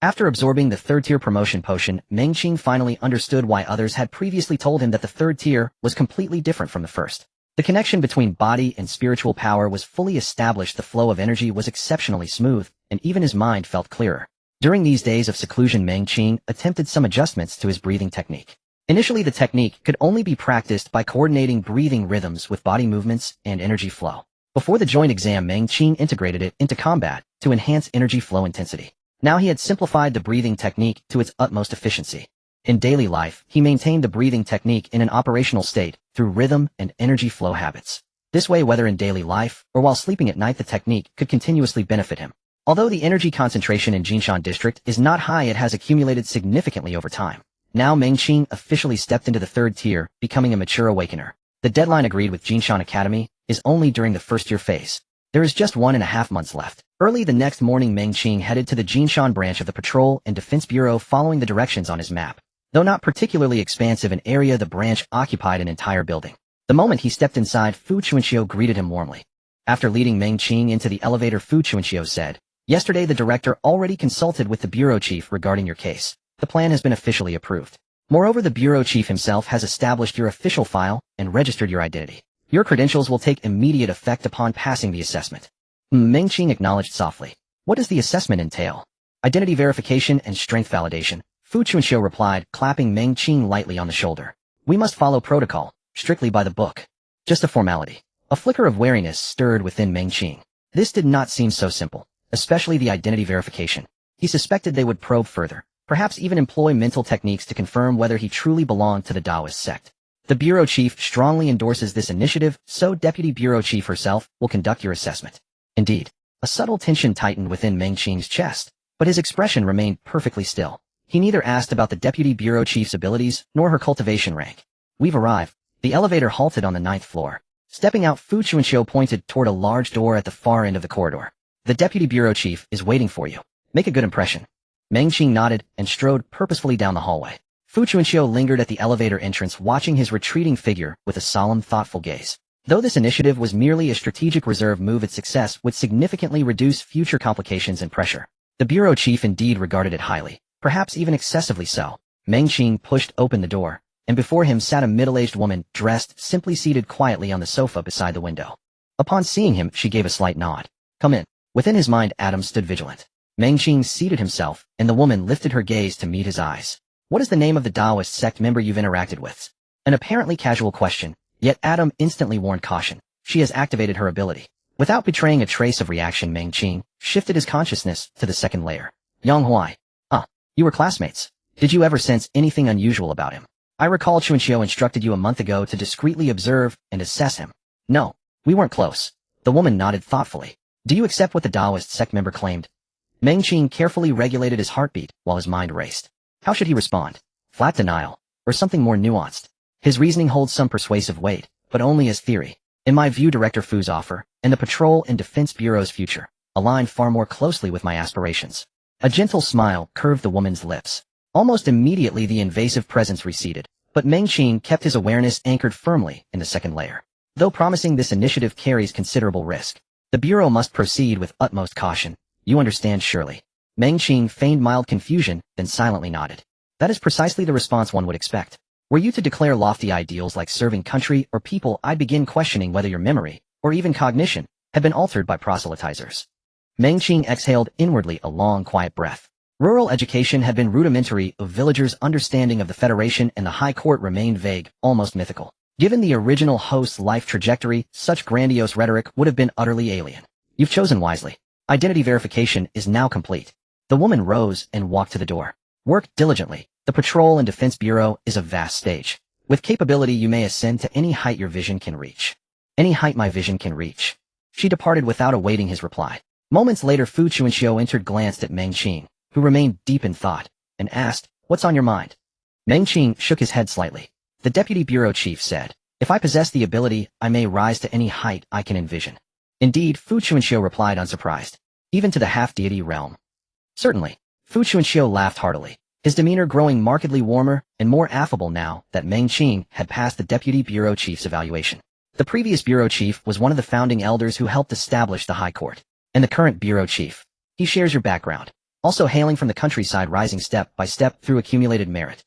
After absorbing the third-tier promotion potion, Meng Qing finally understood why others had previously told him that the third tier was completely different from the first. The connection between body and spiritual power was fully established, the flow of energy was exceptionally smooth, and even his mind felt clearer. During these days of seclusion, Meng Qing attempted some adjustments to his breathing technique. Initially, the technique could only be practiced by coordinating breathing rhythms with body movements and energy flow. Before the joint exam, Meng Qing integrated it into combat to enhance energy flow intensity. Now he had simplified the breathing technique to its utmost efficiency. In daily life, he maintained the breathing technique in an operational state through rhythm and energy flow habits. This way, whether in daily life or while sleeping at night, the technique could continuously benefit him. Although the energy concentration in Jinshan district is not high, it has accumulated significantly over time. Now Meng Qing officially stepped into the third tier, becoming a mature awakener. The deadline agreed with Jinshan Academy is only during the first year phase. There is just 1.5 months left. Early the next morning, Meng Qing headed to the Jinshan branch of the Patrol and Defense Bureau, following the directions on his map. Though not particularly expansive in area, the branch occupied an entire building. The moment he stepped inside, Fu Chuanxiu greeted him warmly. After leading Meng Qing into the elevator, Fu Chuanxiu said, "Yesterday the director already consulted with the bureau chief regarding your case. The plan has been officially approved. Moreover, the bureau chief himself has established your official file and registered your identity. Your credentials will take immediate effect upon passing the assessment." Meng Qing acknowledged softly. "What does the assessment entail?" "Identity verification and strength validation," Fu Chuanxiu replied, clapping Meng Qing lightly on the shoulder. "We must follow protocol, strictly by the book." Just a formality. A flicker of wariness stirred within Meng Qing. This did not seem so simple, especially the identity verification. He suspected they would probe further, perhaps even employ mental techniques to confirm whether he truly belonged to the Taoist sect. The bureau chief strongly endorses this initiative, so deputy bureau chief herself will conduct your assessment. Indeed, a subtle tension tightened within Meng Qing's chest, but his expression remained perfectly still. He neither asked about the deputy bureau chief's abilities nor her cultivation rank. "We've arrived." The elevator halted on the 9th floor. Stepping out, Fu Chuanxiu pointed toward a large door at the far end of the corridor. "The deputy bureau chief is waiting for you. Make a good impression." Meng Qing nodded and strode purposefully down the hallway. Fu Chuanxiu lingered at the elevator entrance, watching his retreating figure with a solemn, thoughtful gaze. Though this initiative was merely a strategic reserve move, its success would significantly reduce future complications and pressure. The bureau chief indeed regarded it highly, perhaps even excessively so. Meng Qing pushed open the door, and before him sat a middle-aged woman, dressed, simply seated quietly on the sofa beside the window. Upon seeing him, she gave a slight nod. "Come in." Within his mind, Adam stood vigilant. Meng Qing seated himself, and the woman lifted her gaze to meet his eyes. "What is the name of the Taoist sect member you've interacted with?" An apparently casual question, yet Adam instantly warned caution. She has activated her ability. Without betraying a trace of reaction, Meng Qing shifted his consciousness to the second layer. "Yang Huai. You were classmates. Did you ever sense anything unusual about him? I recall Chuanxiu instructed you a month ago to discreetly observe and assess him." "No, we weren't close." The woman nodded thoughtfully. "Do you accept what the Taoist sect member claimed?" Meng Qing carefully regulated his heartbeat while his mind raced. How should he respond? Flat denial, or something more nuanced? His reasoning holds some persuasive weight, but only as theory. In my view, Director Fu's offer, and the Patrol and Defense Bureau's future, align far more closely with my aspirations. A gentle smile curved the woman's lips. Almost immediately the invasive presence receded, but Meng Qing kept his awareness anchored firmly in the second layer. Though promising, this initiative carries considerable risk. The Bureau must proceed with utmost caution. You understand surely. Meng Qing feigned mild confusion, then silently nodded. That is precisely the response one would expect. Were you to declare lofty ideals like serving country or people, I'd begin questioning whether your memory, or even cognition, had been altered by proselytizers. Meng Qing exhaled inwardly a long, quiet breath. Rural education had been rudimentary, of villagers' understanding of the Federation and the High Court remained vague, almost mythical. Given the original host's life trajectory, such grandiose rhetoric would have been utterly alien. You've chosen wisely. Identity verification is now complete. The woman rose and walked to the door. Work diligently. The Patrol and Defense Bureau is a vast stage. With capability, you may ascend to any height your vision can reach. Any height my vision can reach. She departed without awaiting his reply. Moments later, Fu Chuanxiu entered, glanced at Meng Qing, who remained deep in thought, and asked, "What's on your mind?" Meng Qing shook his head slightly. The Deputy Bureau Chief said, If I possess the ability, I may rise to any height I can envision. Indeed, Fu Chuanxiu replied unsurprised. Even to the half-deity realm. Certainly. Fu Chuanxiu laughed heartily, his demeanor growing markedly warmer and more affable now that Meng Qing had passed the deputy bureau chief's evaluation. The previous bureau chief was one of the founding elders who helped establish the high court. And the current bureau chief. He shares your background. Also hailing from the countryside, rising step by step through accumulated merit.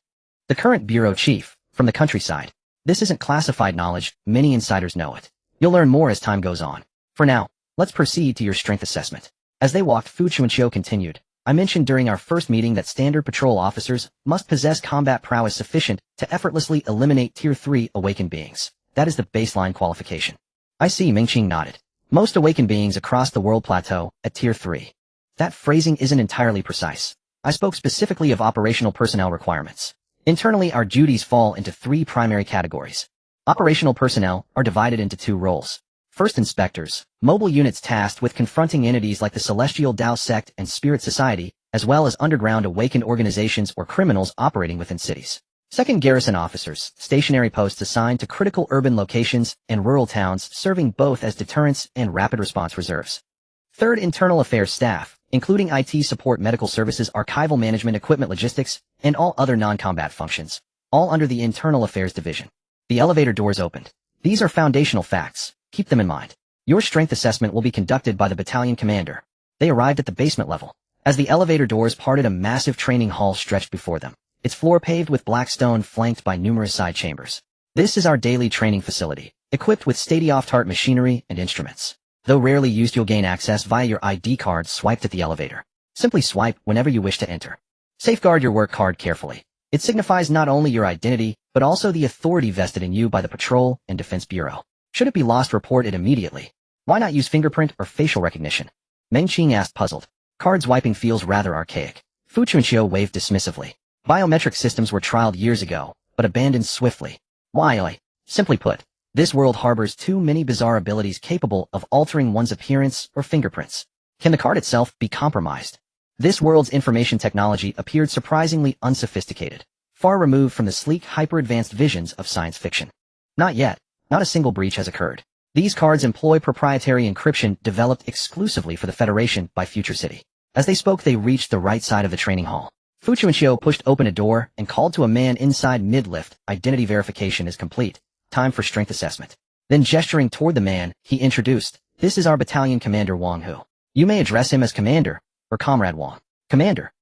The current bureau chief, from the countryside. This isn't classified knowledge, many insiders know it. You'll learn more as time goes on. For now, let's proceed to your strength assessment. As they walked, Fu Chuanxiu continued. I mentioned during our first meeting that standard patrol officers must possess combat prowess sufficient to effortlessly eliminate Tier 3 awakened beings. That is the baseline qualification. I see, Ming Qing nodded. Most awakened beings across the world plateau at Tier 3. That phrasing isn't entirely precise. I spoke specifically of operational personnel requirements. Internally, our duties fall into 3 primary categories. Operational personnel are divided into 2 roles. First, inspectors, mobile units tasked with confronting entities like the Celestial Tao Sect and Spirit Society, as well as underground awakened organizations or criminals operating within cities. Second, garrison officers, stationary posts assigned to critical urban locations and rural towns, serving both as deterrence and rapid response reserves. Third, internal affairs staff, including IT support, medical services, archival management, equipment, logistics, and all other non-combat functions, all under the internal affairs division. The elevator doors opened. These are foundational facts. Keep them in mind. Your strength assessment will be conducted by the battalion commander. They arrived at the basement level. As the elevator doors parted, a massive training hall stretched before them, its floor paved with black stone flanked by numerous side chambers. This is our daily training facility, equipped with state-of-the-art machinery and instruments. Though rarely used, you'll gain access via your ID card swiped at the elevator. Simply swipe whenever you wish to enter. Safeguard your work card carefully. It signifies not only your identity, but also the authority vested in you by the Patrol and Defense Bureau. Should it be lost, report it immediately. Why not use fingerprint or facial recognition? Meng Qing asked, puzzled. Card swiping feels rather archaic. Fu Chuanxiu waved dismissively. Biometric systems were trialed years ago, but abandoned swiftly. Why? Simply put, this world harbors too many bizarre abilities capable of altering one's appearance or fingerprints. Can the card itself be compromised? This world's information technology appeared surprisingly unsophisticated, far removed from the sleek, hyper-advanced visions of science fiction. Not yet. Not a single breach has occurred. These cards employ proprietary encryption developed exclusively for the Federation by Future City. As they spoke, they reached the right side of the training hall. Fu Chuanxiu pushed open a door and called to a man inside mid-lift. Identity verification is complete. Time for strength assessment. Then gesturing toward the man, he introduced, this is our battalion commander Wang Hu. You may address him as Commander, or Comrade Wang. Commander.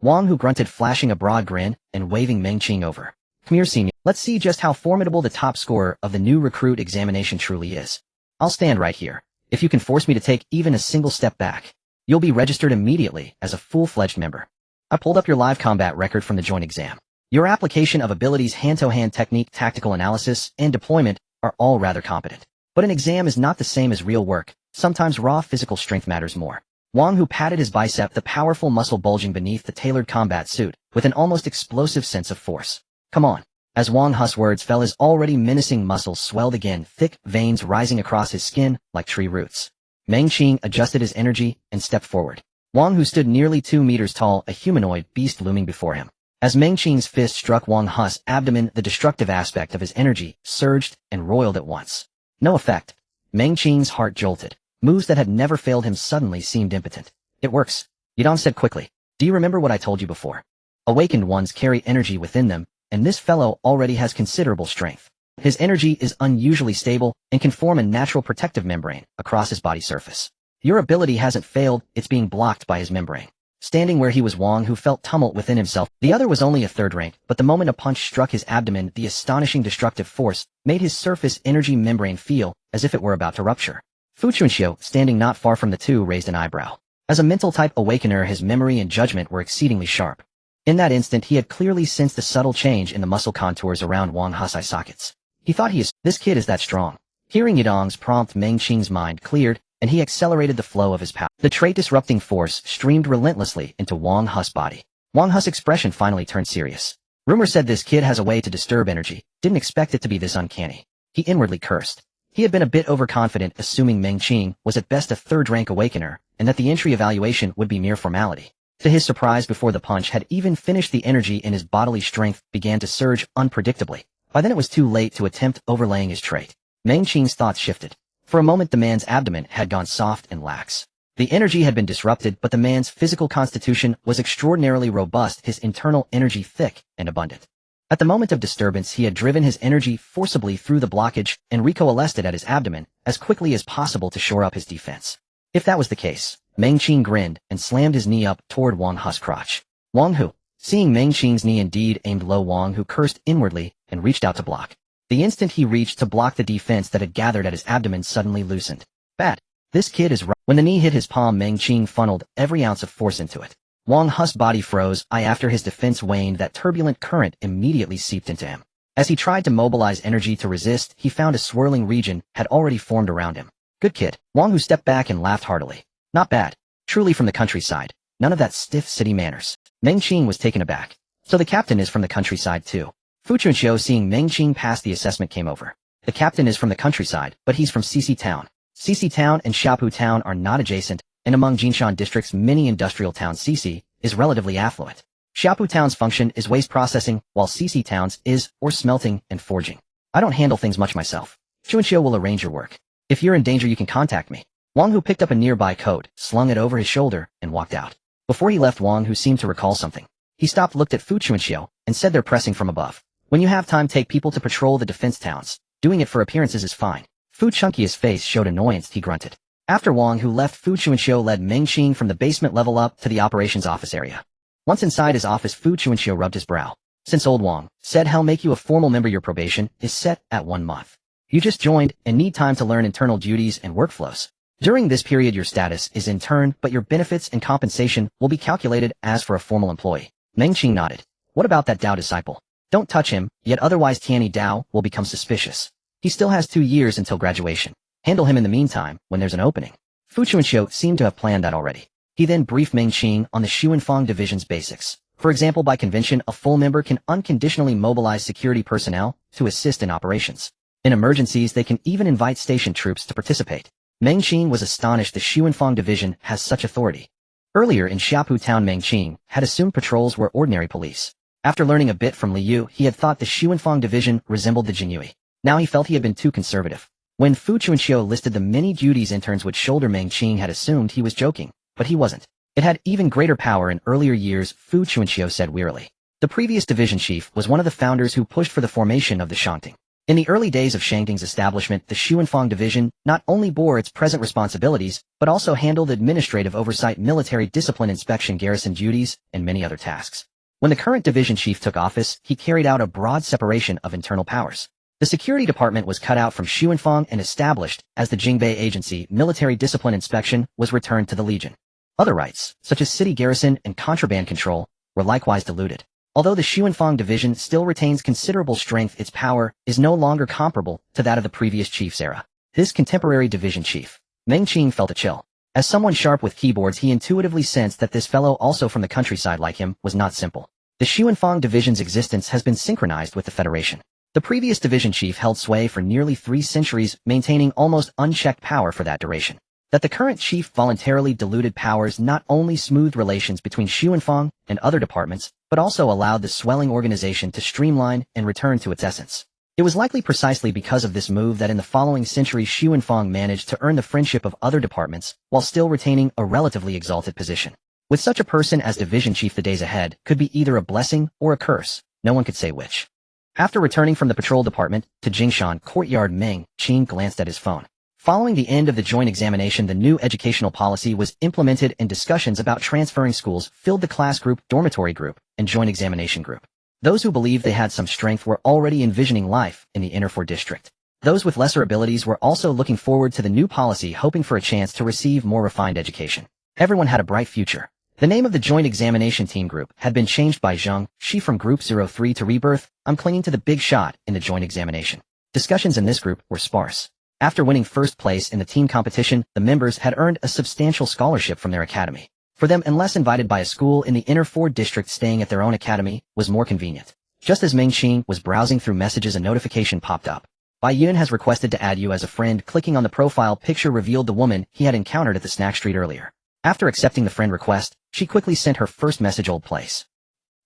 Wang Hu grunted, flashing a broad grin and waving Meng Qing over. Come here, senior. Let's see just how formidable the top scorer of the new recruit examination truly is. I'll stand right here. If you can force me to take even a single step back, you'll be registered immediately as a full-fledged member. I pulled up your live combat record from the joint exam. Your application of abilities, hand-to-hand technique, tactical analysis, and deployment are all rather competent. But an exam is not the same as real work. Sometimes raw physical strength matters more. Wang Hu patted his bicep, the powerful muscle bulging beneath the tailored combat suit, with an almost explosive sense of force. Come on. As Wang Hu's words fell, his already menacing muscles swelled again, thick veins rising across his skin like tree roots. Meng Qing adjusted his energy and stepped forward. Wang Hu stood nearly 2 meters tall, a humanoid beast looming before him. As Meng Qing's fist struck Wang Hu's abdomen, the destructive aspect of his energy surged and roiled at once. No effect. Meng Qing's heart jolted. Moves that had never failed him suddenly seemed impotent. It works. Yudong said quickly. Do you remember what I told you before? Awakened ones carry energy within them, and this fellow already has considerable strength. His energy is unusually stable and can form a natural protective membrane across his body surface. Your ability hasn't failed, it's being blocked by his membrane. Standing where he was, Wang Hu felt tumult within himself. The other was only a third rank, but the moment a punch struck his abdomen, the astonishing destructive force made his surface energy membrane feel as if it were about to rupture. Fu Chuanxiu, standing not far from the two, raised an eyebrow. As a mental-type awakener, his memory and judgment were exceedingly sharp. In that instant, he had clearly sensed a subtle change in the muscle contours around Wang Hu's eye sockets. He thought this kid is that strong. Hearing Yudong's prompt, Meng Qing's mind cleared, and he accelerated the flow of his power. The trait-disrupting force streamed relentlessly into Wang Hu's body. Wang Hu's expression finally turned serious. Rumor said this kid has a way to disturb energy. Didn't expect it to be this uncanny. He inwardly cursed. He had been a bit overconfident, assuming Meng Qing was at best a third-rank awakener, and that the entry evaluation would be mere formality. To his surprise, before the punch had even finished, the energy in his bodily strength began to surge unpredictably. By then it was too late to attempt overlaying his trait. Meng Qing's thoughts shifted. For a moment the man's abdomen had gone soft and lax. The energy had been disrupted, but the man's physical constitution was extraordinarily robust, his internal energy thick and abundant. At the moment of disturbance he had driven his energy forcibly through the blockage and recoalesced it at his abdomen as quickly as possible to shore up his defense. If that was the case, Meng Qing grinned and slammed his knee up toward Wang Hu's crotch. Wang Hu, seeing Meng Qing's knee indeed aimed low, Wang Hu cursed inwardly and reached out to block. The instant he reached to block, the defense that had gathered at his abdomen suddenly loosened. Bad. This kid is right. When the knee hit his palm, Meng Qing funneled every ounce of force into it. Wang Hu's body froze. After his defense waned, that turbulent current immediately seeped into him. As he tried to mobilize energy to resist, he found a swirling region had already formed around him. Good kid. Wang Hu stepped back and laughed heartily. Not bad. Truly from the countryside. None of that stiff city manners. Meng Qing was taken aback. So the captain is from the countryside too. Fu Chunxiu, seeing Meng Qing pass the assessment, came over. The captain is from the countryside, but he's from Cici Town. Cici Town and Xiaopu Town are not adjacent, and among Jinshan District's many industrial towns, Cici is relatively affluent. Xiaopu Town's function is waste processing, while Cici Town's is, or smelting and forging. I don't handle things much myself. Chunxiu will arrange your work. If you're in danger you can contact me. Wang Hu picked up a nearby coat, slung it over his shoulder, and walked out. Before he left, Wang Hu seemed to recall something. He stopped, looked at Fu Chunxiu, and said, they're pressing from above. When you have time, take people to patrol the defense towns. Doing it for appearances is fine. Fu Chunqiu's face showed annoyance. He grunted. After Wang Hu left, Fu Chunxiu led Meng Qing from the basement level up to the operations office area. Once inside his office, Fu Chunxiu rubbed his brow. Since old Wang said he'll make you a formal member, your probation is set at 1 month. You just joined and need time to learn internal duties and workflows. During this period your status is intern, but your benefits and compensation will be calculated as for a formal employee. Meng Qing nodded. What about that Dao disciple? Don't touch him, yet otherwise Tianyi Dao will become suspicious. He still has 2 years until graduation. Handle him in the meantime, when there's an opening. Fu Chunxiu seemed to have planned that already. He then briefed Meng Qing on the Xuanfang Division's basics. For example, by convention, a full member can unconditionally mobilize security personnel to assist in operations. In emergencies, they can even invite station troops to participate. Meng Qing was astonished the Xuanfang Division has such authority. Earlier in Xiaopu Town, Meng Qing had assumed patrols were ordinary police. After learning a bit from Li Yu, he had thought the Xuanfang Division resembled the Jinyue. Now he felt he had been too conservative. When Fu Chunxiu listed the many duties interns would shoulder, Meng Qing had assumed he was joking, but he wasn't. It had even greater power in earlier years, Fu Chunxiu said wearily. The previous division chief was one of the founders who pushed for the formation of the Shangting. In the early days of Shangting's establishment, the Xuanfang Division not only bore its present responsibilities, but also handled administrative oversight, military discipline, inspection, garrison duties, and many other tasks. When the current division chief took office, he carried out a broad separation of internal powers. The security department was cut out from Xuanfang and established as the Jingbei Agency. Military discipline inspection was returned to the Legion. Other rights, such as city garrison and contraband control, were likewise diluted. Although the Xuanfang Division still retains considerable strength, its power is no longer comparable to that of the previous chief's era. This contemporary division chief, Meng Qing, felt a chill. As someone sharp with keyboards, he intuitively sensed that this fellow, also from the countryside like him, was not simple. The Xuanfang Division's existence has been synchronized with the Federation. The previous division chief held sway for nearly 3 centuries, maintaining almost unchecked power for that duration. That the current chief voluntarily diluted powers not only smoothed relations between Xuanfang and other departments, but also allowed the swelling organization to streamline and return to its essence. It was likely precisely because of this move that in the following century Xuanfang managed to earn the friendship of other departments while still retaining a relatively exalted position. With such a person as division chief, the days ahead could be either a blessing or a curse, no one could say which. After returning from the patrol department to Jingshan Courtyard, Meng Qing glanced at his phone. Following the end of the joint examination, the new educational policy was implemented and discussions about transferring schools filled the class group, dormitory group, and joint examination group. Those who believed they had some strength were already envisioning life in the Inner Four District. Those with lesser abilities were also looking forward to the new policy, hoping for a chance to receive more refined education. Everyone had a bright future. The name of the joint examination team group had been changed by Zheng Shi from Group 03 to Rebirth. I'm clinging to the big shot in the joint examination. Discussions in this group were sparse. After winning first place in the team competition, the members had earned a substantial scholarship from their academy. For them, unless invited by a school in the Inner Four District, staying at their own academy was more convenient. Just as Meng Qing was browsing through messages, a notification popped up. Bai Yun has requested to add you as a friend. Clicking on the profile picture revealed the woman he had encountered at the snack street earlier. After accepting the friend request, she quickly sent her first message, old place.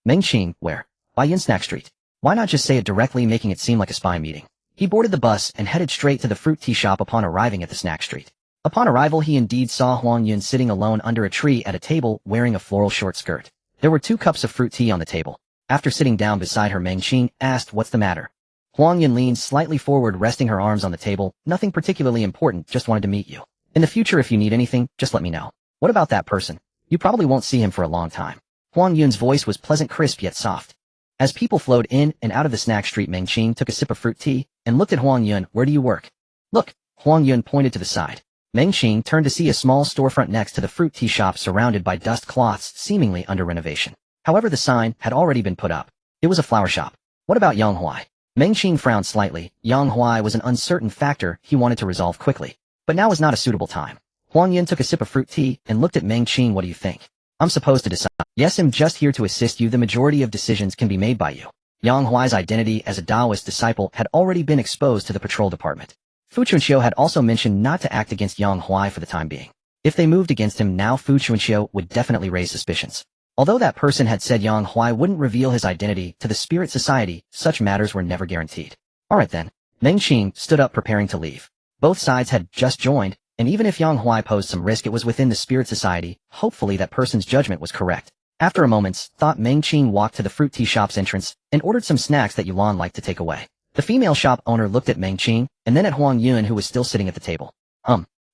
Meng Qing, where? Bai Yun, Snack Street. Why not just say it directly, making it seem like a spy meeting? He boarded the bus and headed straight to the fruit tea shop upon arriving at the snack street. Upon arrival, he indeed saw Huang Yun sitting alone under a tree at a table wearing a floral short skirt. There were 2 cups of fruit tea on the table. After sitting down beside her, Meng Qing asked, "What's the matter?" Huang Yun leaned slightly forward, resting her arms on the table. "Nothing particularly important, just wanted to meet you. In the future, if you need anything, just let me know." "What about that person? You probably won't see him for a long time." Huang Yun's voice was pleasant, crisp, yet soft. As people flowed in and out of the snack street, Meng Qing took a sip of fruit tea and looked at Huang Yun. "Where do you work?" "Look." Huang Yun pointed to the side. Meng Qing turned to see a small storefront next to the fruit tea shop surrounded by dust cloths, seemingly under renovation. However, the sign had already been put up. It was a flower shop. "What about Yang Huai?" Meng Qing frowned slightly. Yang Huai was an uncertain factor he wanted to resolve quickly. But now was not a suitable time. Huang Yun took a sip of fruit tea and looked at Meng Qing. "What do you think?" "I'm supposed to decide." "Yes, I'm just here to assist you. The majority of decisions can be made by you." Yang Huai's identity as a Taoist disciple had already been exposed to the patrol department. Fu Chunqiu had also mentioned not to act against Yang Huai for the time being. If they moved against him now, Fu Chunqiu would definitely raise suspicions. Although that person had said Yang Huai wouldn't reveal his identity to the Spirit Society, such matters were never guaranteed. Alright then. Meng Qing stood up, preparing to leave. Both sides had just joined, and even if Yang Huai posed some risk, it was within the Spirit Society. Hopefully that person's judgment was correct. After a moment's thought, Meng Qing walked to the fruit tea shop's entrance and ordered some snacks that Yulan liked to take away. The female shop owner looked at Meng Qing and then at Huang Yun, who was still sitting at the table.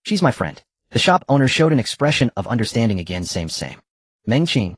She's my friend." The shop owner showed an expression of understanding again. Same. Meng Qing.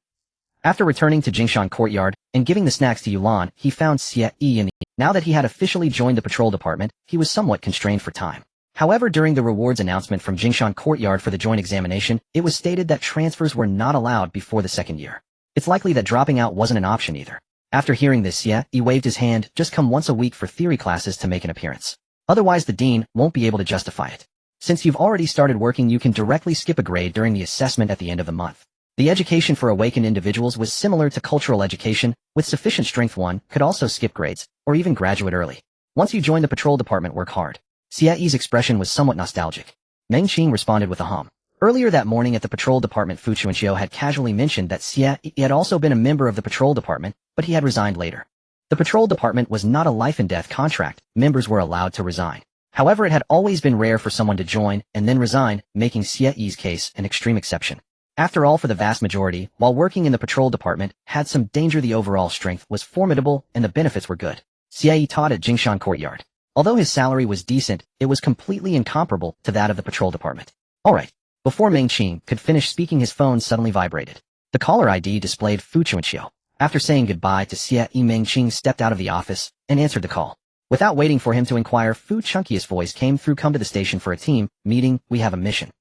After returning to Jingshan Courtyard and giving the snacks to Yulan, he found Xie Yi in the... Now that he had officially joined the patrol department, he was somewhat constrained for time. However, during the rewards announcement from Jingshan Courtyard for the joint examination, it was stated that transfers were not allowed before the 2nd year. It's likely that dropping out wasn't an option either. After hearing this, Xie Yi waved his hand. "Just come once a week for theory classes to make an appearance. Otherwise the dean won't be able to justify it. Since you've already started working, you can directly skip a grade during the assessment at the end of the month." The education for awakened individuals was similar to cultural education. With sufficient strength, one could also skip grades, or even graduate early. Once you join the patrol department, work hard. Xie Yi's expression was somewhat nostalgic. Meng Qing responded with a hum. Earlier that morning at the patrol department, Fu Chunqiu had casually mentioned that Xie Yi had also been a member of the patrol department, but he had resigned later. The patrol department was not a life-and-death contract. Members were allowed to resign. However, it had always been rare for someone to join and then resign, making Xie Yi's case an extreme exception. After all, for the vast majority, while working in the patrol department, had some danger. The overall strength was formidable and the benefits were good. Xie Yi taught at Jingshan Courtyard. Although his salary was decent, it was completely incomparable to that of the patrol department. Alright. Before Meng Qing could finish speaking, his phone suddenly vibrated. The caller ID displayed Fu Chunqiu. After saying goodbye to Xie Yi, Meng Qing stepped out of the office and answered the call. Without waiting for him to inquire, Fu Chunqiu's voice came through. "Come to the station for a team meeting. We have a mission."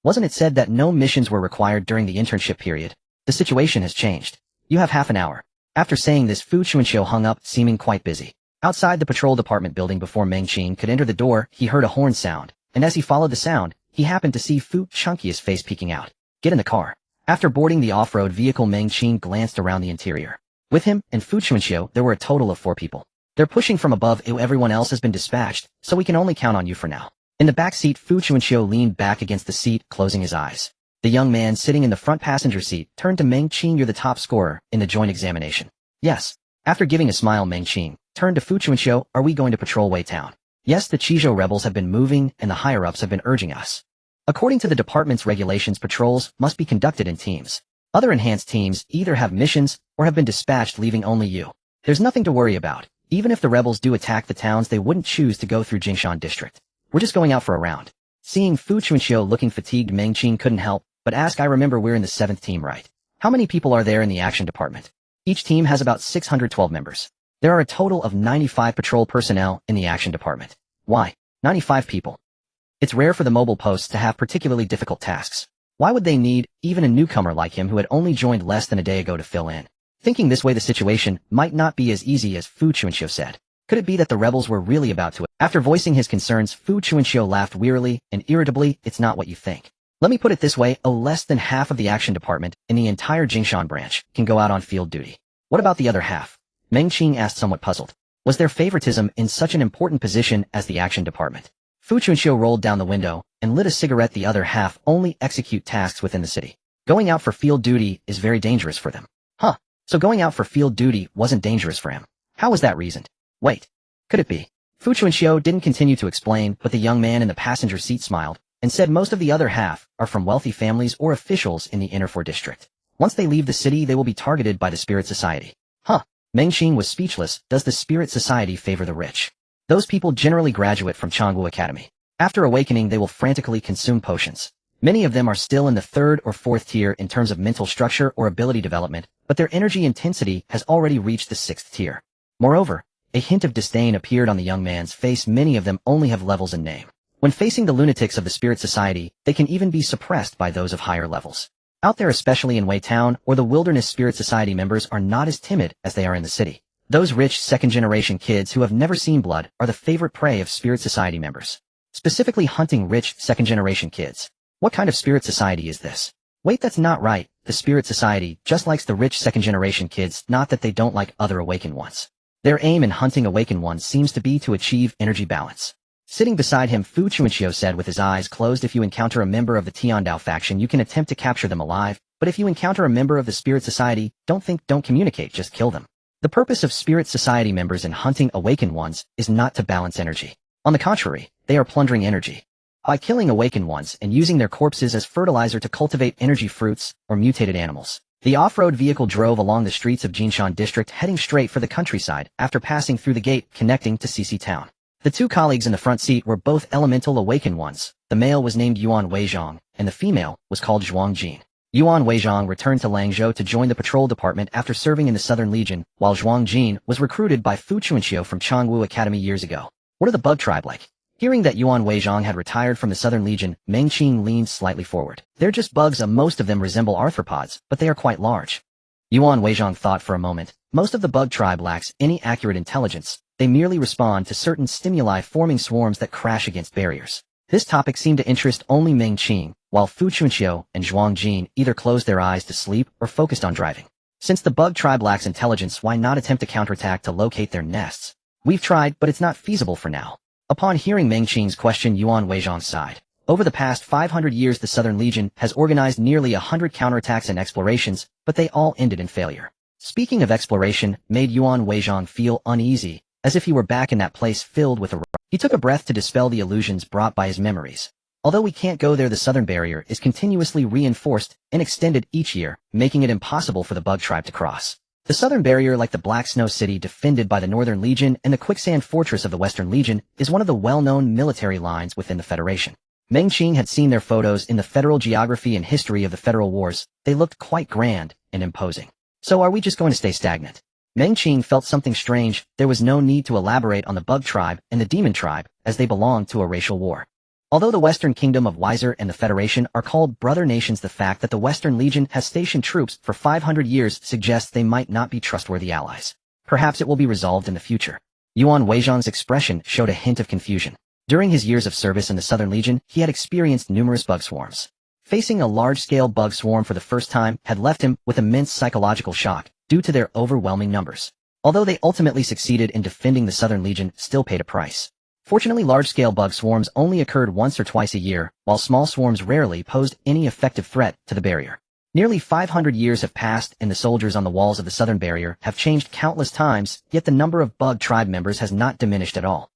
Wasn't it said that no missions were required during the internship period? The situation has changed. You have half an hour. After saying this, Fu Chunqiu hung up, seeming quite busy. Outside the patrol department building, before Meng Qing could enter the door, he heard a horn sound, and as he followed the sound, he happened to see Fu Chunqiu's face peeking out. "Get in the car." After boarding the off-road vehicle, Meng Qing glanced around the interior. With him and Fu Chunqiu, there were a total of 4 people. "They're pushing from above. Everyone else has been dispatched, so we can only count on you for now." In the back seat, Fu Chunqiu leaned back against the seat, closing his eyes. The young man sitting in the front passenger seat turned to Meng Qing. "You're the top scorer in the joint examination." "Yes." After giving a smile, Meng Qing turned to Fu Chunqiu. "Are we going to patrol Wei Town?" "Yes, the Chizhou rebels have been moving and the higher-ups have been urging us. According to the department's regulations, patrols must be conducted in teams. Other enhanced teams either have missions or have been dispatched, leaving only you. There's nothing to worry about. Even if the rebels do attack the towns, they wouldn't choose to go through Jingshan district. We're just going out for a round." Seeing Fu Chunqiu looking fatigued, Meng Qing couldn't help but ask, "I remember we're in the 7th team, right? How many people are there in the action department?" "Each team has about 612 members. There are a total of 95 patrol personnel in the action department." "Why? 95 people? It's rare for the mobile posts to have particularly difficult tasks. Why would they need even a newcomer like him who had only joined less than a day ago to fill in?" Thinking this way, the situation might not be as easy as Fu Chunqiu said. Could it be that the rebels were really about to... After voicing his concerns, Fu Chunqiu laughed wearily and irritably. "It's not what you think. Let me put it this way, less than half of the action department in the entire Jingshan branch can go out on field duty." "What about the other half?" Meng Qing asked, somewhat puzzled. Was there favoritism in such an important position as the action department? Fu Chunqiu rolled down the window and lit a cigarette. "The other half only execute tasks within the city. Going out for field duty is very dangerous for them." "Huh. So going out for field duty wasn't dangerous for him." How was that reasoned? Wait. Could it be? Fu Chuanxiu didn't continue to explain, but the young man in the passenger seat smiled and said most of the other half are from wealthy families or officials in the Inner Four District. Once they leave the city, they will be targeted by the Spirit Society. Huh. Meng Qing was speechless. Does the Spirit Society favor the rich? Those people generally graduate from Changwu Academy. After awakening, they will frantically consume potions. Many of them are still in the 3rd or 4th tier in terms of mental structure or ability development, but their energy intensity has already reached the 6th tier. Moreover, a hint of disdain appeared on the young man's face. Many of them only have levels in name. When facing the lunatics of the Spirit Society, they can even be suppressed by those of higher levels. Out there, especially in Wei Town or the Wilderness, Spirit Society members are not as timid as they are in the city. Those rich second-generation kids who have never seen blood are the favorite prey of Spirit Society members. Specifically hunting rich second-generation kids. What kind of Spirit Society is this? Wait, that's not right. The Spirit Society just likes the rich second-generation kids, not that they don't like other awakened ones. Their aim in hunting awakened ones seems to be to achieve energy balance. Sitting beside him, Fu Chuanxiu said with his eyes closed, if you encounter a member of the Tiandao faction, you can attempt to capture them alive, but if you encounter a member of the Spirit Society, don't communicate, just kill them. The purpose of Spirit Society members in hunting awakened ones is not to balance energy. On the contrary, they are plundering energy. By killing awakened ones and using their corpses as fertilizer to cultivate energy fruits or mutated animals. The off-road vehicle drove along the streets of Jinshan District, heading straight for the countryside after passing through the gate connecting to CC Town. The two colleagues in the front seat were both elemental awakened ones. The male was named Yuan Weizhong, and the female was called Zhuang Jin. Yuan Weizhong returned to Langzhou to join the patrol department after serving in the Southern Legion, while Zhuang Jin was recruited by Fu Chuanxiu from Changwu Academy years ago. What are the bug tribe like? Hearing that Yuan Weizhong had retired from the Southern Legion, Meng Qing leaned slightly forward. They're just bugs. Most of them resemble arthropods, but they are quite large. Yuan Weizhong thought for a moment. Most of the bug tribe lacks any accurate intelligence. They merely respond to certain stimuli, forming swarms that crash against barriers. This topic seemed to interest only Meng Qing, while Fu Chuanxiu and Zhuang Jin either closed their eyes to sleep or focused on driving. Since the bug tribe lacks intelligence, why not attempt to counterattack to locate their nests? We've tried, but it's not feasible for now. Upon hearing Meng Qing's question, Yuan Weizhong sighed. Over the past 500 years, the Southern Legion has organized nearly 100 counterattacks and explorations, but they all ended in failure. Speaking of exploration, made Yuan Weizhong feel uneasy, as if he were back in that place filled with a... He took a breath to dispel the illusions brought by his memories. Although we can't go there, the southern barrier is continuously reinforced and extended each year, making it impossible for the bug tribe to cross. The southern barrier, like the Black Snow City defended by the Northern Legion and the Quicksand Fortress of the Western Legion, is one of the well-known military lines within the Federation. Meng Qing had seen their photos in the Federal Geography and History of the Federal Wars. They looked quite grand and imposing. So are we just going to stay stagnant? Meng Qing felt something strange. There was no need to elaborate on the Bug Tribe and the Demon Tribe, as they belonged to a racial war. Although the Western Kingdom of Weiser and the Federation are called brother nations, the fact that the Western Legion has stationed troops for 500 years suggests they might not be trustworthy allies. Perhaps it will be resolved in the future. Yuan Weizhong's expression showed a hint of confusion. During his years of service in the Southern Legion, he had experienced numerous bug swarms. Facing a large-scale bug swarm for the first time had left him with immense psychological shock due to their overwhelming numbers. Although they ultimately succeeded in defending the Southern Legion, still paid a price. Fortunately, large-scale bug swarms only occurred once or twice a year, while small swarms rarely posed any effective threat to the barrier. Nearly 500 years have passed, and the soldiers on the walls of the southern barrier have changed countless times, yet the number of bug tribe members has not diminished at all.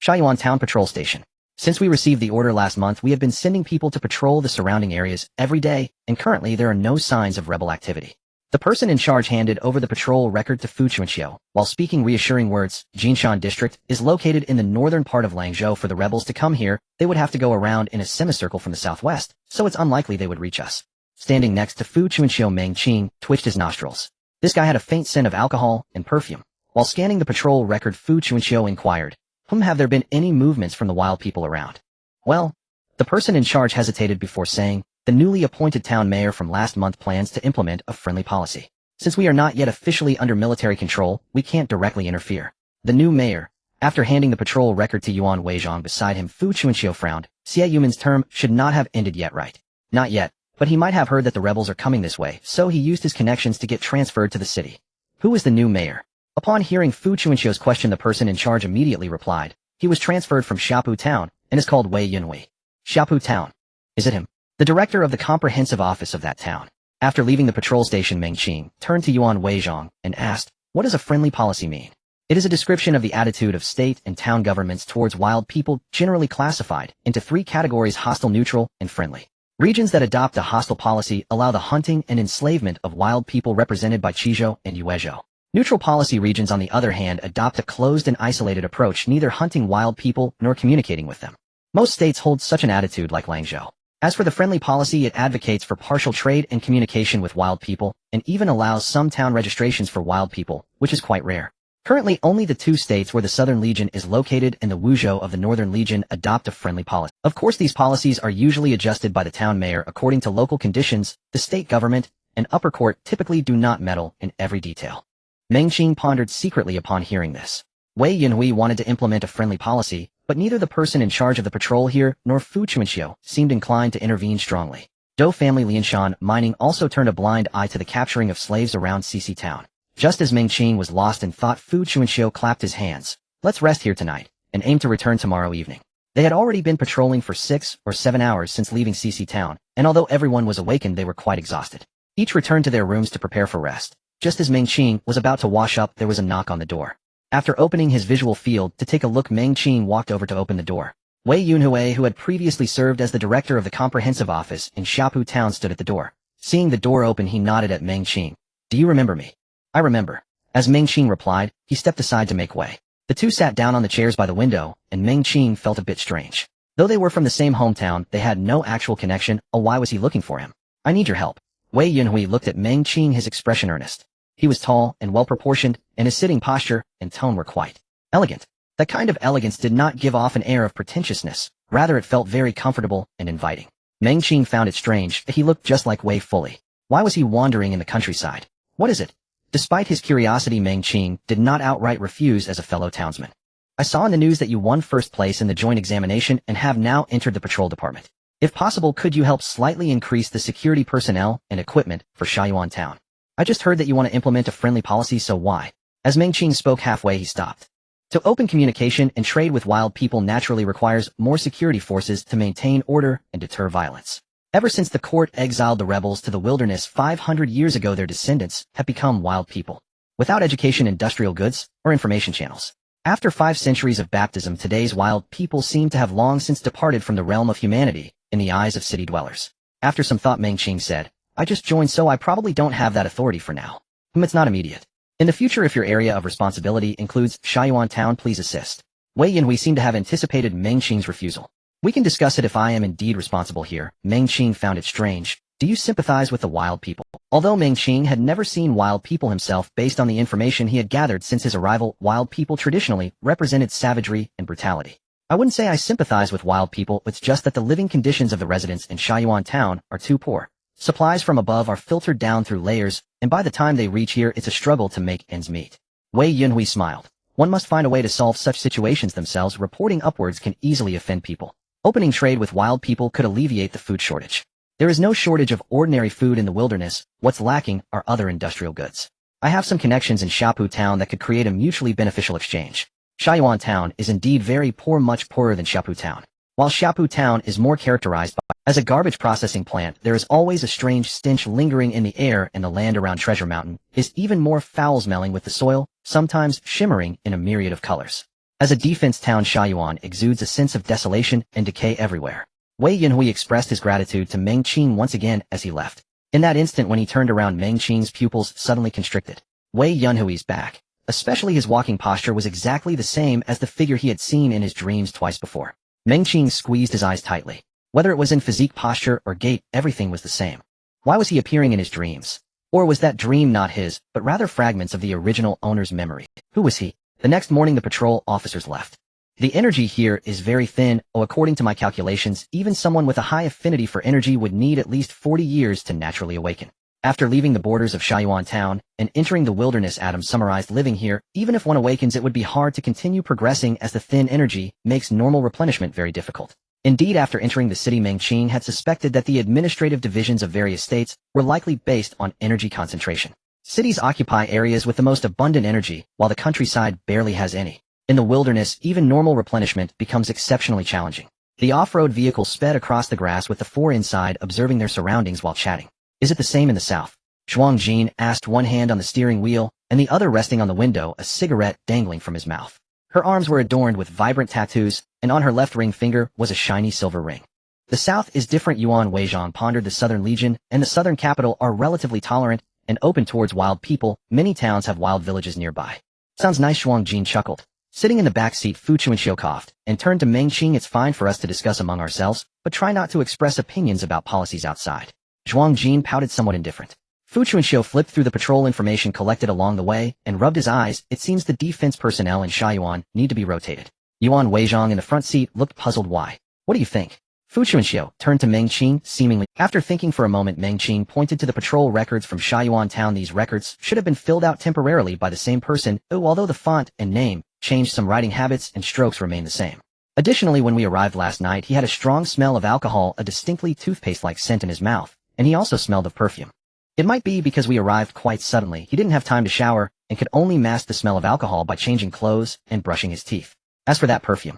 Shaiyuan Town Patrol Station. Since we received the order last month, we have been sending people to patrol the surrounding areas every day, and currently there are no signs of rebel activity. The person in charge handed over the patrol record to Fu Chuanxiu, while speaking reassuring words. Jinshan District is located in the northern part of Langzhou. For the rebels to come here, they would have to go around in a semicircle from the southwest, so it's unlikely they would reach us. Standing next to Fu Chuanxiu, Meng Qing twitched his nostrils. This guy had a faint scent of alcohol and perfume. While scanning the patrol record, Fu Chuanxiu inquired, have there been any movements from the wild people around? Well, the person in charge hesitated before saying, the newly appointed town mayor from last month plans to implement a friendly policy. Since we are not yet officially under military control, we can't directly interfere. The new mayor, after handing the patrol record to Yuan Weizhong beside him, Fu Chuanxiu frowned. Xie Yuman's term should not have ended yet, right? Not yet, but he might have heard that the rebels are coming this way, so he used his connections to get transferred to the city. Who is the new mayor? Upon hearing Fu Chuanxiu's question, the person in charge immediately replied. He was transferred from Xiapu Town and is called Wei Yunhui. Xiapu Town. Is it him? The director of the comprehensive office of that town. After leaving the patrol station, Meng Qing turned to Yuan Weizhong and asked, what does a friendly policy mean? It is a description of the attitude of state and town governments towards wild people, generally classified into 3 categories: hostile, neutral, and friendly. Regions that adopt a hostile policy allow the hunting and enslavement of wild people, represented by Chijo and Uejo. Neutral policy regions, on the other hand, adopt a closed and isolated approach, neither hunting wild people nor communicating with them. Most states hold such an attitude, like Langzhou. As for the friendly policy, it advocates for partial trade and communication with wild people, and even allows some town registrations for wild people, which is quite rare. Currently, only the 2 states where the Southern Legion is located and the Wuzhou of the Northern Legion adopt a friendly policy. Of course, these policies are usually adjusted by the town mayor according to local conditions. The state government and upper court typically do not meddle in every detail. Meng Qing pondered secretly upon hearing this. Wei Yunhui wanted to implement a friendly policy, but neither the person in charge of the patrol here nor Fu Chuanxiu seemed inclined to intervene strongly. Dou family Lianshan mining also turned a blind eye to the capturing of slaves around Cici town. Just as Meng Qing was lost in thought, Fu Chuanxiu clapped his hands. Let's rest here tonight, and aim to return tomorrow evening. They had already been patrolling for 6 or 7 hours since leaving Cici town, and although everyone was awakened, they were quite exhausted. Each returned to their rooms to prepare for rest. Just as Meng Qing was about to wash up, there was a knock on the door. After opening his visual field to take a look, Meng Qing walked over to open the door. Wei Yunhui, who had previously served as the director of the comprehensive office in Xiapu town, stood at the door. Seeing the door open, he nodded at Meng Qing. Do you remember me? I remember. As Meng Qing replied, he stepped aside to make way. The 2 sat down on the chairs by the window, and Meng Qing felt a bit strange. Though they were from the same hometown, they had no actual connection. Why was he looking for him? I need your help. Wei Yunhui looked at Meng Qing, his expression earnest. He was tall and well-proportioned, and his sitting posture and tone were quite elegant. That kind of elegance did not give off an air of pretentiousness. Rather, it felt very comfortable and inviting. Meng Qing found it strange that he looked just like Wei fully. Why was he wandering in the countryside? What is it? Despite his curiosity, Meng Qing did not outright refuse as a fellow townsman. I saw in the news that you won first place in the joint examination and have now entered the patrol department. If possible, could you help slightly increase the security personnel and equipment for Shaiyuan town? I just heard that you want to implement a friendly policy, so why? As Meng Qing spoke halfway, he stopped. To open communication and trade with wild people naturally requires more security forces to maintain order and deter violence. Ever since the court exiled the rebels to the wilderness 500 years ago, their descendants have become wild people. Without education, industrial goods, or information channels. After 5 centuries of baptism, today's wild people seem to have long since departed from the realm of humanity in the eyes of city dwellers. After some thought, Meng Qing said, I just joined, so I probably don't have that authority for now. It's not immediate. In the future, if your area of responsibility includes Shaiyuan town, please assist. Wei Yunhui seemed to have anticipated Meng Qing's refusal. We can discuss it if I am indeed responsible here. Meng Qing found it strange. Do you sympathize with the wild people? Although Meng Qing had never seen wild people himself, based on the information he had gathered since his arrival, wild people traditionally represented savagery and brutality. I wouldn't say I sympathize with wild people, it's just that the living conditions of the residents in Shaiyuan town are too poor. Supplies from above are filtered down through layers, and by the time they reach here, it's a struggle to make ends meet. Wei Yunhui smiled. One must find a way to solve such situations themselves. Reporting upwards can easily offend people. Opening trade with wild people could alleviate the food shortage. There is no shortage of ordinary food in the wilderness. What's lacking are other industrial goods. I have some connections in Xiapu town that could create a mutually beneficial exchange. Shaiyuan town is indeed very poor, much poorer than Xiapu town. While Xiapu town is more characterized as a garbage processing plant, there is always a strange stench lingering in the air, and the land around Treasure Mountain is even more foul-smelling, with the soil sometimes shimmering in a myriad of colors. As a defense town, Shaiyuan exudes a sense of desolation and decay everywhere. Wei Yunhui expressed his gratitude to Meng Qing once again as he left. In that instant, when he turned around, Meng Qing's pupils suddenly constricted. Wei Yunhui's back, especially his walking posture, was exactly the same as the figure he had seen in his dreams twice before. Meng Qing squeezed his eyes tightly. Whether it was in physique, posture, or gait, everything was the same. Why was he appearing in his dreams? Or was that dream not his, but rather fragments of the original owner's memory? Who was he? The next morning, the patrol officers left. The energy here is very thin. According to my calculations, even someone with a high affinity for energy would need at least 40 years to naturally awaken. After leaving the borders of Shaiyuan town and entering the wilderness, Adam summarized, living here, even if one awakens, it would be hard to continue progressing, as the thin energy makes normal replenishment very difficult. Indeed, after entering the city, Meng Qing had suspected that the administrative divisions of various states were likely based on energy concentration. Cities occupy areas with the most abundant energy, while the countryside barely has any. In the wilderness, even normal replenishment becomes exceptionally challenging. The off-road vehicle sped across the grass with the 4 inside, observing their surroundings while chatting. Is it the same in the south? Zhuang Jin asked, one hand on the steering wheel and the other resting on the window, a cigarette dangling from his mouth. Her arms were adorned with vibrant tattoos, and on her left ring finger was a shiny silver ring. The South is different. Yuan Weizhang pondered. The Southern Legion and the Southern capital are relatively tolerant and open towards wild people. Many towns have wild villages nearby. Sounds nice, Zhuang Jin chuckled. Sitting in the back seat, Fu Chuanxiu coughed and turned to Meng Qing. It's fine for us to discuss among ourselves, but try not to express opinions about policies outside. Zhuang Jin pouted, somewhat indifferent. Fu Chuanxiu flipped through the patrol information collected along the way and rubbed his eyes. It seems the defense personnel in Shaiyuan need to be rotated. Yuan Weizhang in the front seat looked puzzled. Why? What do you think? Fu Chuanxiu turned to Meng Qing, seemingly. After thinking for a moment, Meng Qing pointed to the patrol records from Shaiyuan town. These records should have been filled out temporarily by the same person, who, although the font and name changed, some writing habits and strokes remain the same. Additionally, when we arrived last night, he had a strong smell of alcohol, a distinctly toothpaste-like scent in his mouth, and he also smelled of perfume. It might be because we arrived quite suddenly. He didn't have time to shower and could only mask the smell of alcohol by changing clothes and brushing his teeth. As for that perfume,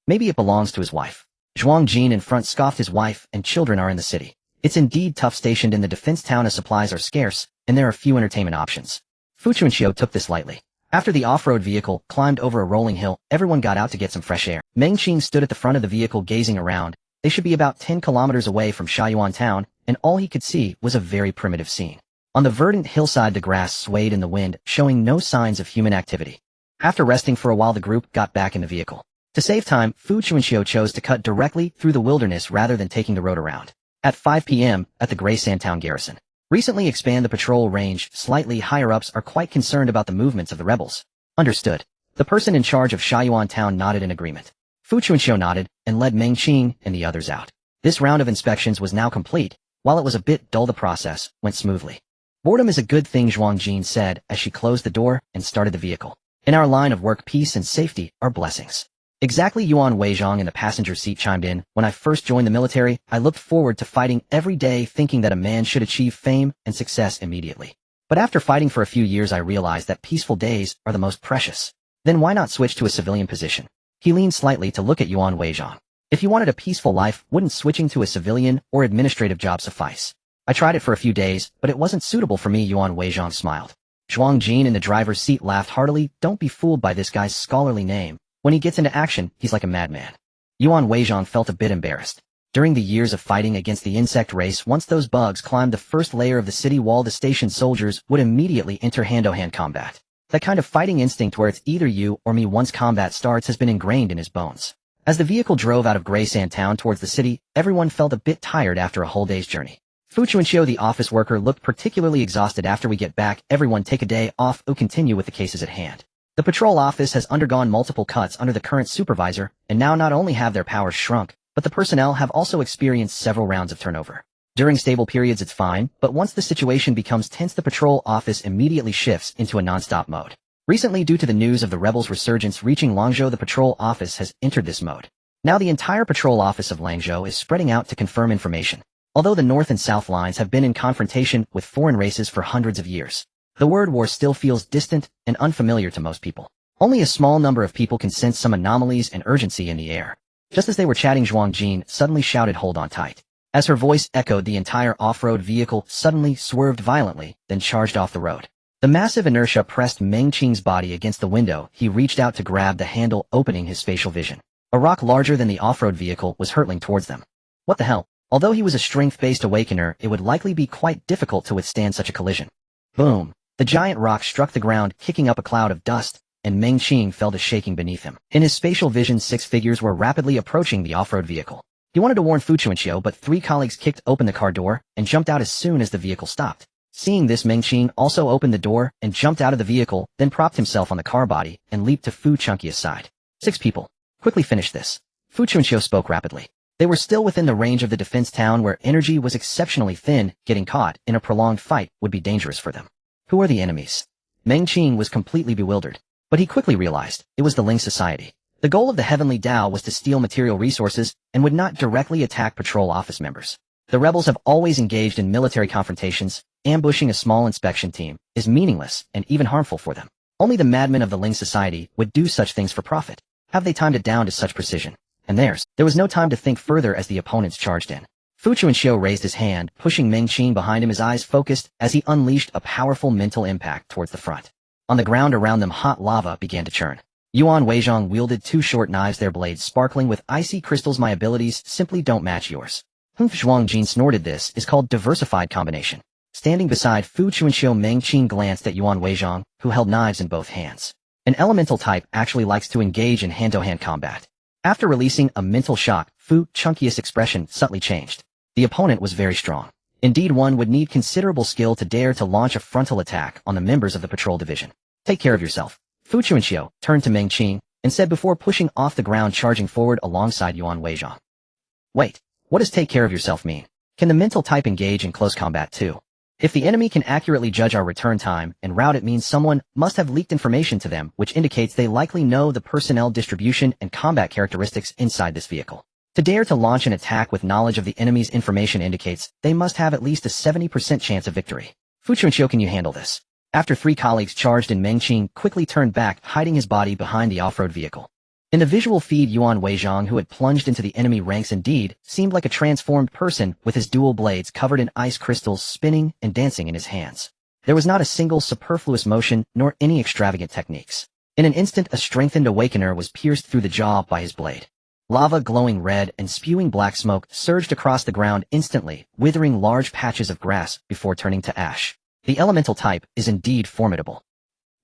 maybe it belongs to his wife. Zhuang Jin in front scoffed. His wife and children are in the city. It's indeed tough stationed in the defense town as supplies are scarce and there are few entertainment options. Fu Chuanxiu took this lightly. After the off-road vehicle climbed over a rolling hill, everyone got out to get some fresh air. Meng Qing stood at the front of the vehicle gazing around. They should be about 10 kilometers away from Shaiyuan town, and all he could see was a very primitive scene. On the verdant hillside, the grass swayed in the wind, showing no signs of human activity. After resting for a while, the group got back in the vehicle. To save time, Fu Chuanxiu chose to cut directly through the wilderness rather than taking the road around. At 5 p.m., at the Gray Sandtown garrison. Recently expand the patrol range. Slightly higher-ups are quite concerned about the movements of the rebels. Understood. The person in charge of Shaiyuan town nodded in agreement. Fu Chuanxiu nodded and led Meng Qing and the others out. This round of inspections was now complete. While it was a bit dull, the process went smoothly. Boredom is a good thing, Zhuang Jin said as she closed the door and started the vehicle. In our line of work, peace and safety are blessings. Exactly, Yuan Weizhang in the passenger seat chimed in. When I first joined the military, I looked forward to fighting every day, thinking that a man should achieve fame and success immediately. But after fighting for a few years, I realized that peaceful days are the most precious. Then why not switch to a civilian position? He leaned slightly to look at Yuan Weizhang. If you wanted a peaceful life, wouldn't switching to a civilian or administrative job suffice? I tried it for a few days, but it wasn't suitable for me, Yuan Weizhang smiled. Zhuang Jin in the driver's seat laughed heartily. Don't be fooled by this guy's scholarly name. When he gets into action, he's like a madman. Yuan Weizhang felt a bit embarrassed. During the years of fighting against the insect race, once those bugs climbed the first layer of the city wall, the station soldiers would immediately enter hand-to-hand combat. That kind of fighting instinct where it's either you or me once combat starts has been ingrained in his bones. As the vehicle drove out of Gray Sand Town towards the city, everyone felt a bit tired after a whole day's journey. Fu Chuanxiu, the office worker, looked particularly exhausted. After we get back, everyone take a day off or continue with the cases at hand. The patrol office has undergone multiple cuts under the current supervisor, and now not only have their powers shrunk, but the personnel have also experienced several rounds of turnover. During stable periods it's fine, but once the situation becomes tense, the patrol office immediately shifts into a nonstop mode. Recently, due to the news of the rebels' resurgence reaching Langzhou, the patrol office has entered this mode. Now the entire patrol office of Langzhou is spreading out to confirm information. Although the north and south lines have been in confrontation with foreign races for hundreds of years, the word war still feels distant and unfamiliar to most people. Only a small number of people can sense some anomalies and urgency in the air. Just as they were chatting, Zhuang Jin suddenly shouted, "Hold on tight." As her voice echoed, the entire off-road vehicle suddenly swerved violently, then charged off the road. The massive inertia pressed Meng Qing's body against the window. He reached out to grab the handle, opening his spatial vision. A rock larger than the off-road vehicle was hurtling towards them. What the hell? Although he was a strength-based awakener, it would likely be quite difficult to withstand such a collision. Boom! The giant rock struck the ground, kicking up a cloud of dust, and Meng Qing fell to shaking beneath him. In his spatial vision, 6 figures were rapidly approaching the off-road vehicle. He wanted to warn Fu Chuanxiu, but 3 colleagues kicked open the car door and jumped out as soon as the vehicle stopped. Seeing this, Meng Qing also opened the door and jumped out of the vehicle, then propped himself on the car body and leaped to Fu Chunkia's side. 6 people. Quickly finish this. Fu Chuanxiu spoke rapidly. They were still within the range of the defense town where energy was exceptionally thin. Getting caught in a prolonged fight would be dangerous for them. Who are the enemies? Meng Qing was completely bewildered, but he quickly realized it was the Ling Society. The goal of the Heavenly Tao was to steal material resources and would not directly attack patrol office members. The rebels have always engaged in military confrontations. Ambushing a small inspection team is meaningless and even harmful for them. Only the madmen of the Ling Society would do such things for profit. Have they timed it down to such precision? And there was no time to think further as the opponents charged in. Fu Chuanxiu raised his hand, pushing Meng Qing behind him, his eyes focused as he unleashed a powerful mental impact towards the front. On the ground around them, hot lava began to churn. Yuan Weizhong wielded two short knives, their blades sparkling with icy crystals. My abilities simply don't match yours. Zhuang Jin snorted. This is called diversified combination. Standing beside Fu Chuanxiu, Meng Qing glanced at Yuan Weizhong, who held knives in both hands. An elemental type actually likes to engage in hand-to-hand combat. After releasing a mental shock, Fu Chunkius' expression subtly changed. The opponent was very strong. Indeed, one would need considerable skill to dare to launch a frontal attack on the members of the patrol division. Take care of yourself. Fu Chuanxiu turned to Meng Qing and said before pushing off the ground, charging forward alongside Yuan Weizhong. Wait, what does take care of yourself mean? Can the mental type engage in close combat too? If the enemy can accurately judge our return time and route, it means someone must have leaked information to them, which indicates they likely know the personnel distribution and combat characteristics inside this vehicle. To dare to launch an attack with knowledge of the enemy's information indicates they must have at least a 70% chance of victory. Fu Chuanxiu, can you handle this? After three colleagues charged in, Meng Qing quickly turned back, hiding his body behind the off-road vehicle. In the visual feed, Yuan Weizhong, who had plunged into the enemy ranks, indeed seemed like a transformed person with his dual blades covered in ice crystals spinning and dancing in his hands. There was not a single superfluous motion nor any extravagant techniques. In an instant, a strengthened awakener was pierced through the jaw by his blade. Lava, glowing red and spewing black smoke, surged across the ground instantly, withering large patches of grass before turning to ash. The elemental type is indeed formidable.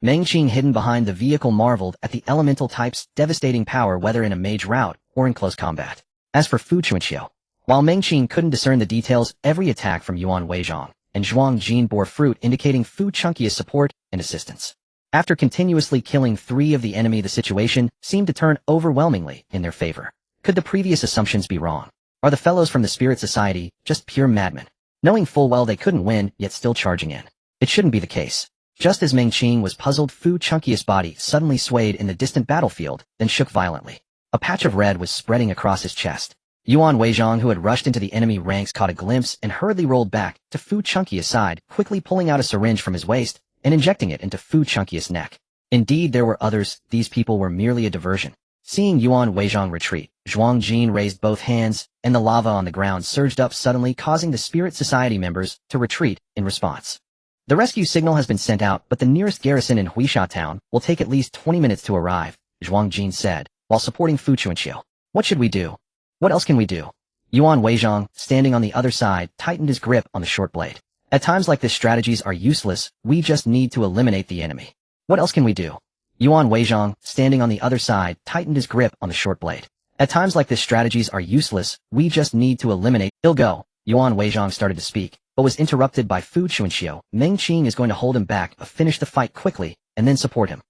Meng Qing, hidden behind the vehicle, marveled at the elemental type's devastating power, whether in a mage rout or in close combat. As for Fu Chuanxiu, while Meng Qing couldn't discern the details, every attack from Yuan Weizhong and Zhuang Jin bore fruit, indicating Fu Chunki's support and assistance. After continuously killing three of the enemy, the situation seemed to turn overwhelmingly in their favor. Could the previous assumptions be wrong? Are the fellows from the Spirit Society just pure madmen, knowing full well they couldn't win, yet still charging in? It shouldn't be the case. Just as Meng Qing was puzzled, Fu Chunki's body suddenly swayed in the distant battlefield, then shook violently. A patch of red was spreading across his chest. Yuan Weizhong, who had rushed into the enemy ranks, caught a glimpse and hurriedly rolled back to Fu Chunki's side, quickly pulling out a syringe from his waist and injecting it into Fu Chunki's neck. Indeed, there were others. These people were merely a diversion. Seeing Yuan Weizhong retreat, Zhuang Jin raised both hands, and the lava on the ground surged up suddenly, causing the Spirit Society members to retreat in response. The rescue signal has been sent out, but the nearest garrison in Huisha town will take at least 20 minutes to arrive, Zhuang Jin said, while supporting Fu Chuanxiu. What should we do? What else can we do? Yuan Weizhong, standing on the other side, tightened his grip on the short blade. At times like this, strategies are useless. We just need to eliminate the enemy. What else can we do? Yuan Weizhong, standing on the other side, tightened his grip on the short blade. At times like this, strategies are useless. We just need to eliminate. He'll go. Yuan Weizhong started to speak, but was interrupted by Fu Chuanxiu. Meng Qing is going to hold him back, finish the fight quickly, and then support him.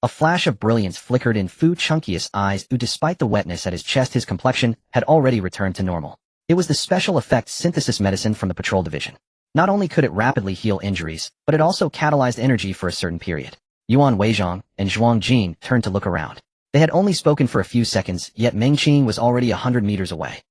A flash of brilliance flickered in Fu Chunki's eyes, who, despite the wetness at his chest, his complexion had already returned to normal. It was the special effect synthesis medicine from the patrol division. Not only could it rapidly heal injuries, but it also catalyzed energy for a certain period. Yuan Weizhong and Zhuang Jin turned to look around. They had only spoken for a few seconds, yet Meng Qing was already 100 meters away.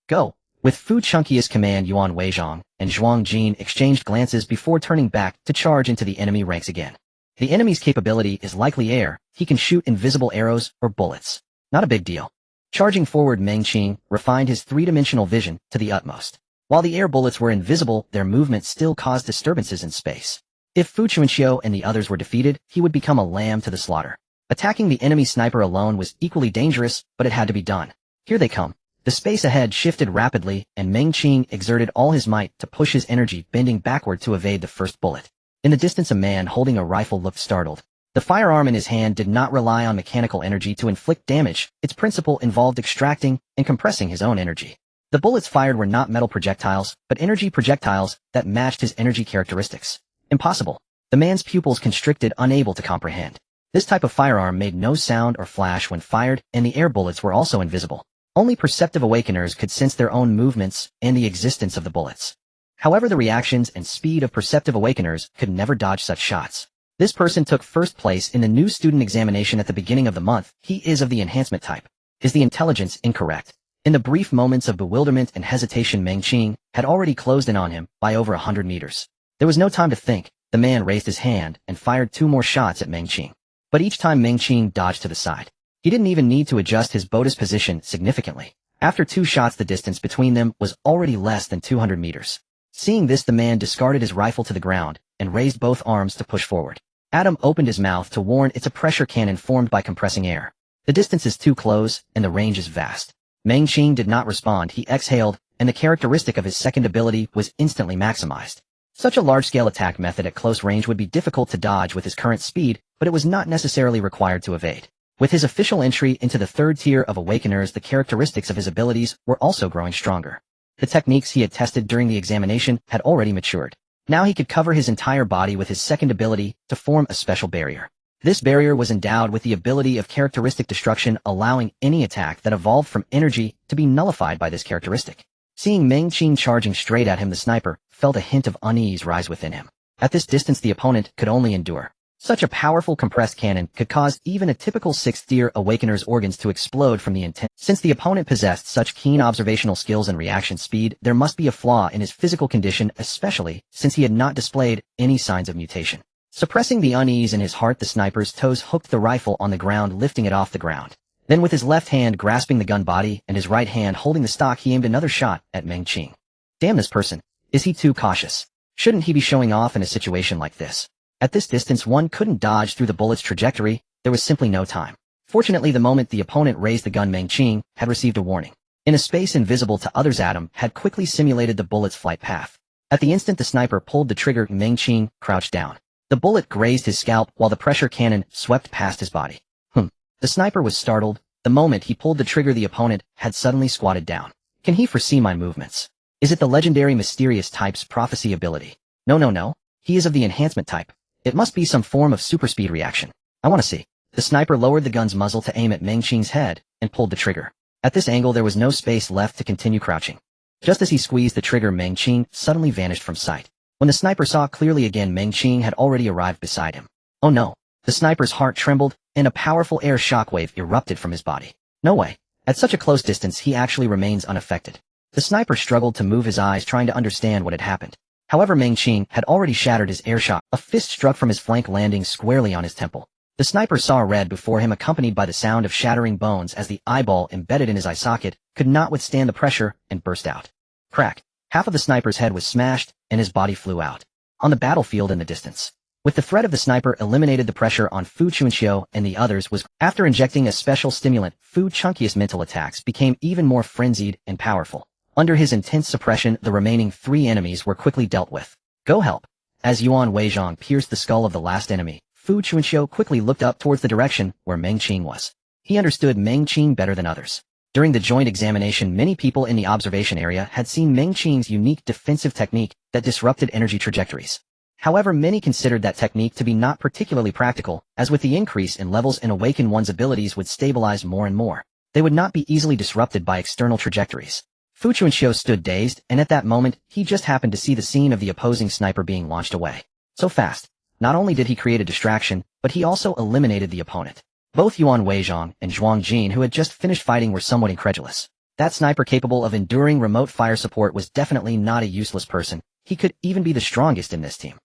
Go. With Fu Chunki's command, Yuan Weizhong and Zhuang Jin exchanged glances before turning back to charge into the enemy ranks again. The enemy's capability is likely air. He can shoot invisible arrows or bullets. Not a big deal. Charging forward, Meng Qing refined his three-dimensional vision to the utmost. While the air bullets were invisible, their movement still caused disturbances in space. If Fu Chuanxiu and the others were defeated, he would become a lamb to the slaughter. Attacking the enemy sniper alone was equally dangerous, but it had to be done. Here they come. The space ahead shifted rapidly, and Meng Qing exerted all his might to push his energy, bending backward to evade the first bullet. In the distance, a man holding a rifle looked startled. The firearm in his hand did not rely on mechanical energy to inflict damage. Its principle involved extracting and compressing his own energy. The bullets fired were not metal projectiles, but energy projectiles that matched his energy characteristics. Impossible. The man's pupils constricted, unable to comprehend. This type of firearm made no sound or flash when fired, and the air bullets were also invisible. Only perceptive awakeners could sense their own movements and the existence of the bullets. However, the reactions and speed of perceptive awakeners could never dodge such shots. This person took first place in the new student examination at the beginning of the month. He is of the enhancement type. Is the intelligence incorrect? In the brief moments of bewilderment and hesitation, Meng Qing had already closed in on him by over 100 meters. There was no time to think. The man raised his hand and fired 2 more shots at Meng Qing. But each time Meng Qing dodged to the side. He didn't even need to adjust his Boda's position significantly. After 2 shots, the distance between them was already less than 200 meters. Seeing this, the man discarded his rifle to the ground and raised both arms to push forward. Adam opened his mouth to warn it's a pressure cannon formed by compressing air. The distance is too close, and the range is vast. Mengqing did not respond. He exhaled, and the characteristic of his second ability was instantly maximized. Such a large-scale attack method at close range would be difficult to dodge with his current speed, but it was not necessarily required to evade. With his official entry into the 3rd tier of Awakeners, the characteristics of his abilities were also growing stronger. The techniques he had tested during the examination had already matured. Now he could cover his entire body with his second ability to form a special barrier. This barrier was endowed with the ability of characteristic destruction, allowing any attack that evolved from energy to be nullified by this characteristic. Seeing Mengqing charging straight at him, the sniper felt a hint of unease rise within him. At this distance, the opponent could only endure. Such a powerful compressed cannon could cause even a typical 6th tier Awakener's organs to explode from the intent. Since the opponent possessed such keen observational skills and reaction speed, there must be a flaw in his physical condition, especially since he had not displayed any signs of mutation. Suppressing the unease in his heart, the sniper's toes hooked the rifle on the ground, lifting it off the ground. Then with his left hand grasping the gun body and his right hand holding the stock, he aimed another shot at Mengqing. Damn, this person. Is he too cautious? Shouldn't he be showing off in a situation like this? At this distance, one couldn't dodge through the bullet's trajectory. There was simply no time. Fortunately, the moment the opponent raised the gun, Mengqing had received a warning. In a space invisible to others, Adam had quickly simulated the bullet's flight path. At the instant the sniper pulled the trigger, Mengqing crouched down. The bullet grazed his scalp while the pressure cannon swept past his body. The sniper was startled. The moment he pulled the trigger, the opponent had suddenly squatted down. Can he foresee my movements? Is it the legendary mysterious type's prophecy ability? No. He is of the enhancement type. It must be some form of super speed reaction. I want to see. The sniper lowered the gun's muzzle to aim at Mengqing's head and pulled the trigger. At this angle, there was no space left to continue crouching. Just as he squeezed the trigger, Mengqing suddenly vanished from sight. When the sniper saw clearly again, Mengqing had already arrived beside him. Oh no. The sniper's heart trembled, and a powerful air shockwave erupted from his body. No way. At such a close distance, he actually remains unaffected. The sniper struggled to move his eyes, trying to understand what had happened. However, Mengqing had already shattered his air shock. A fist struck from his flank, landing squarely on his temple. The sniper saw red before him, accompanied by the sound of shattering bones, as the eyeball embedded in his eye socket could not withstand the pressure and burst out. Crack. Half of the sniper's head was smashed, and his body flew out. On the battlefield in the distance. With the threat of the sniper eliminated the pressure on Fu Chunxiu and the others was, after injecting a special stimulant, Fu Chunqi's mental attacks became even more frenzied and powerful. Under his intense suppression, the remaining 3 enemies were quickly dealt with. Go help. As Yuan Weizhong pierced the skull of the last enemy, Fu Chunxiu quickly looked up towards the direction where Mengqing was. He understood Mengqing better than others. During the joint examination, many people in the observation area had seen Mengqing's unique defensive technique that disrupted energy trajectories. However, many considered that technique to be not particularly practical, as with the increase in levels and awaken, one's abilities would stabilize more and more. They would not be easily disrupted by external trajectories. Fu Chunxiu stood dazed, and at that moment, he just happened to see the scene of the opposing sniper being launched away. So fast. Not only did he create a distraction, but he also eliminated the opponent. Both Yuan Weizhong and Zhuang Jin, who had just finished fighting, were somewhat incredulous. That sniper capable of enduring remote fire support was definitely not a useless person. He could even be the strongest in this team.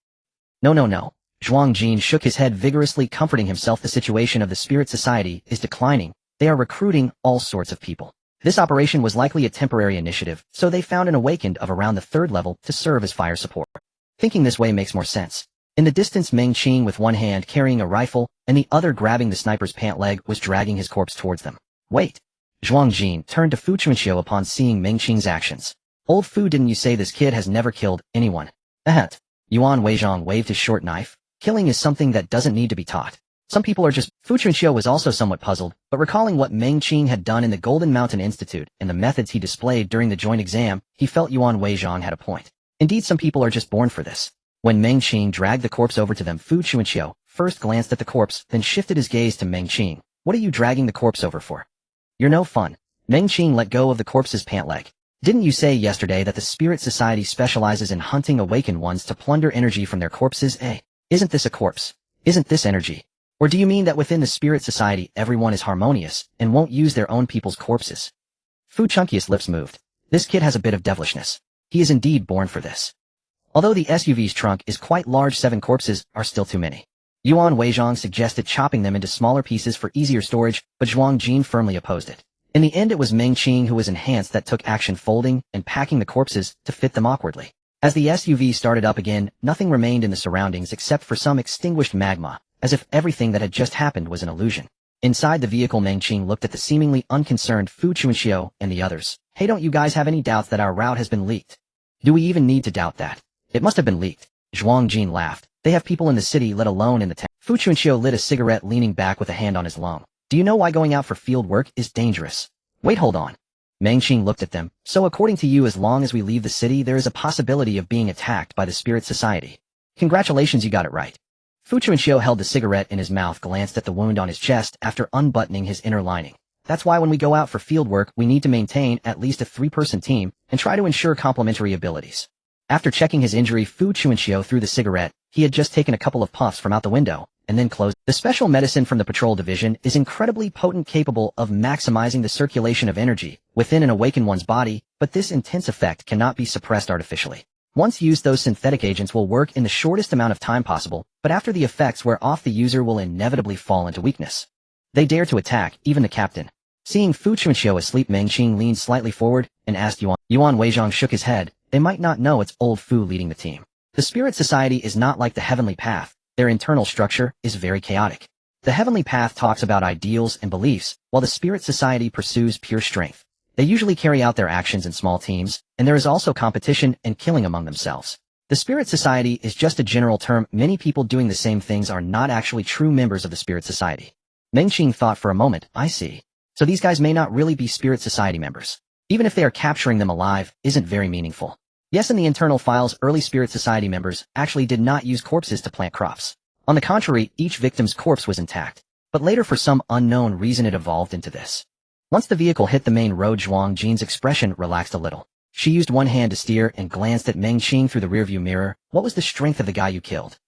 No. Zhuang Jin shook his head vigorously, comforting himself. The situation of the Spirit Society is declining. They are recruiting all sorts of people. This operation was likely a temporary initiative, so they found an awakened of around the 3rd level to serve as fire support. Thinking this way makes more sense. In the distance, Mengqing, with one hand carrying a rifle and the other grabbing the sniper's pant leg, was dragging his corpse towards them. Wait. Zhuang Jin turned to Fu Chunxiu upon seeing Mengqing's actions. Old Fu, didn't you say this kid has never killed anyone? Ahet. Yuan Weizhong waved his short knife. Killing is something that doesn't need to be taught. Some people are just... Fu Chunxiu was also somewhat puzzled, but recalling what Mengqing had done in the Golden Mountain Institute and the methods he displayed during the joint exam, he felt Yuan Weizhong had a point. Indeed, some people are just born for this. When Mengqing dragged the corpse over to them, Fu Chunxiu first glanced at the corpse, then shifted his gaze to Mengqing. What are you dragging the corpse over for? You're no fun. Mengqing let go of the corpse's pant leg. Didn't you say yesterday that the Spirit Society specializes in hunting awakened ones to plunder energy from their corpses? Isn't this a corpse? Isn't this energy? Or do you mean that within the Spirit Society everyone is harmonious and won't use their own people's corpses? Fu Chunqi's lips moved. This kid has a bit of devilishness. He is indeed born for this. Although the SUV's trunk is quite large, 7 corpses are still too many. Yuan Weizhong suggested chopping them into smaller pieces for easier storage, but Zhuang Jin firmly opposed it. In the end, it was Meng Qing who was enhanced that took action folding and packing the corpses to fit them awkwardly. As the SUV started up again, nothing remained in the surroundings except for some extinguished magma, as if everything that had just happened was an illusion. Inside the vehicle, Meng Qing looked at the seemingly unconcerned Fu Chuanxiu and the others. Hey, don't you guys have any doubts that our route has been leaked? Do we even need to doubt that? It must have been leaked. Zhuang Jin laughed. They have people in the city, let alone in the town. Fu Chuanxiu lit a cigarette, leaning back with a hand on his lung. Do you know why going out for field work is dangerous? Wait, hold on. Meng Qing looked at them. So according to you, as long as we leave the city, there is a possibility of being attacked by the Spirit Society. Congratulations, you got it right. Fu Chuanxiu held the cigarette in his mouth, glanced at the wound on his chest after unbuttoning his inner lining. That's why when we go out for field work, we need to maintain at least a 3-person team and try to ensure complementary abilities. After checking his injury, Fu Chuanxiu threw the cigarette. He had just taken a couple of puffs from out the window, and then closed. The special medicine from the patrol division is incredibly potent, capable of maximizing the circulation of energy within and awaken one's body, but this intense effect cannot be suppressed artificially. Once used, those synthetic agents will work in the shortest amount of time possible, but after the effects wear off, the user will inevitably fall into weakness. They dare to attack, even the captain. Seeing Fu Chuanxiu asleep, Meng Qing leaned slightly forward and asked Yuan. Yuan Weizhang shook his head. They might not know it's old Fu leading the team. The Spirit Society is not like the Heavenly Path. Their internal structure is very chaotic. The Heavenly Path talks about ideals and beliefs, while the Spirit Society pursues pure strength. They usually carry out their actions in small teams, and there is also competition and killing among themselves. The Spirit Society is just a general term. Many people doing the same things are not actually true members of the Spirit Society. Meng Qing thought for a moment. I see. So these guys may not really be Spirit Society members. Even if they are capturing them alive, isn't very meaningful. Yes, in the internal files, early Spirit Society members actually did not use corpses to plant crops. On the contrary, each victim's corpse was intact. But later, for some unknown reason, it evolved into this. Once the vehicle hit the main road, Zhuang Jin's expression relaxed a little. She used one hand to steer and glanced at Meng Qing through the rearview mirror. What was the strength of the guy you killed?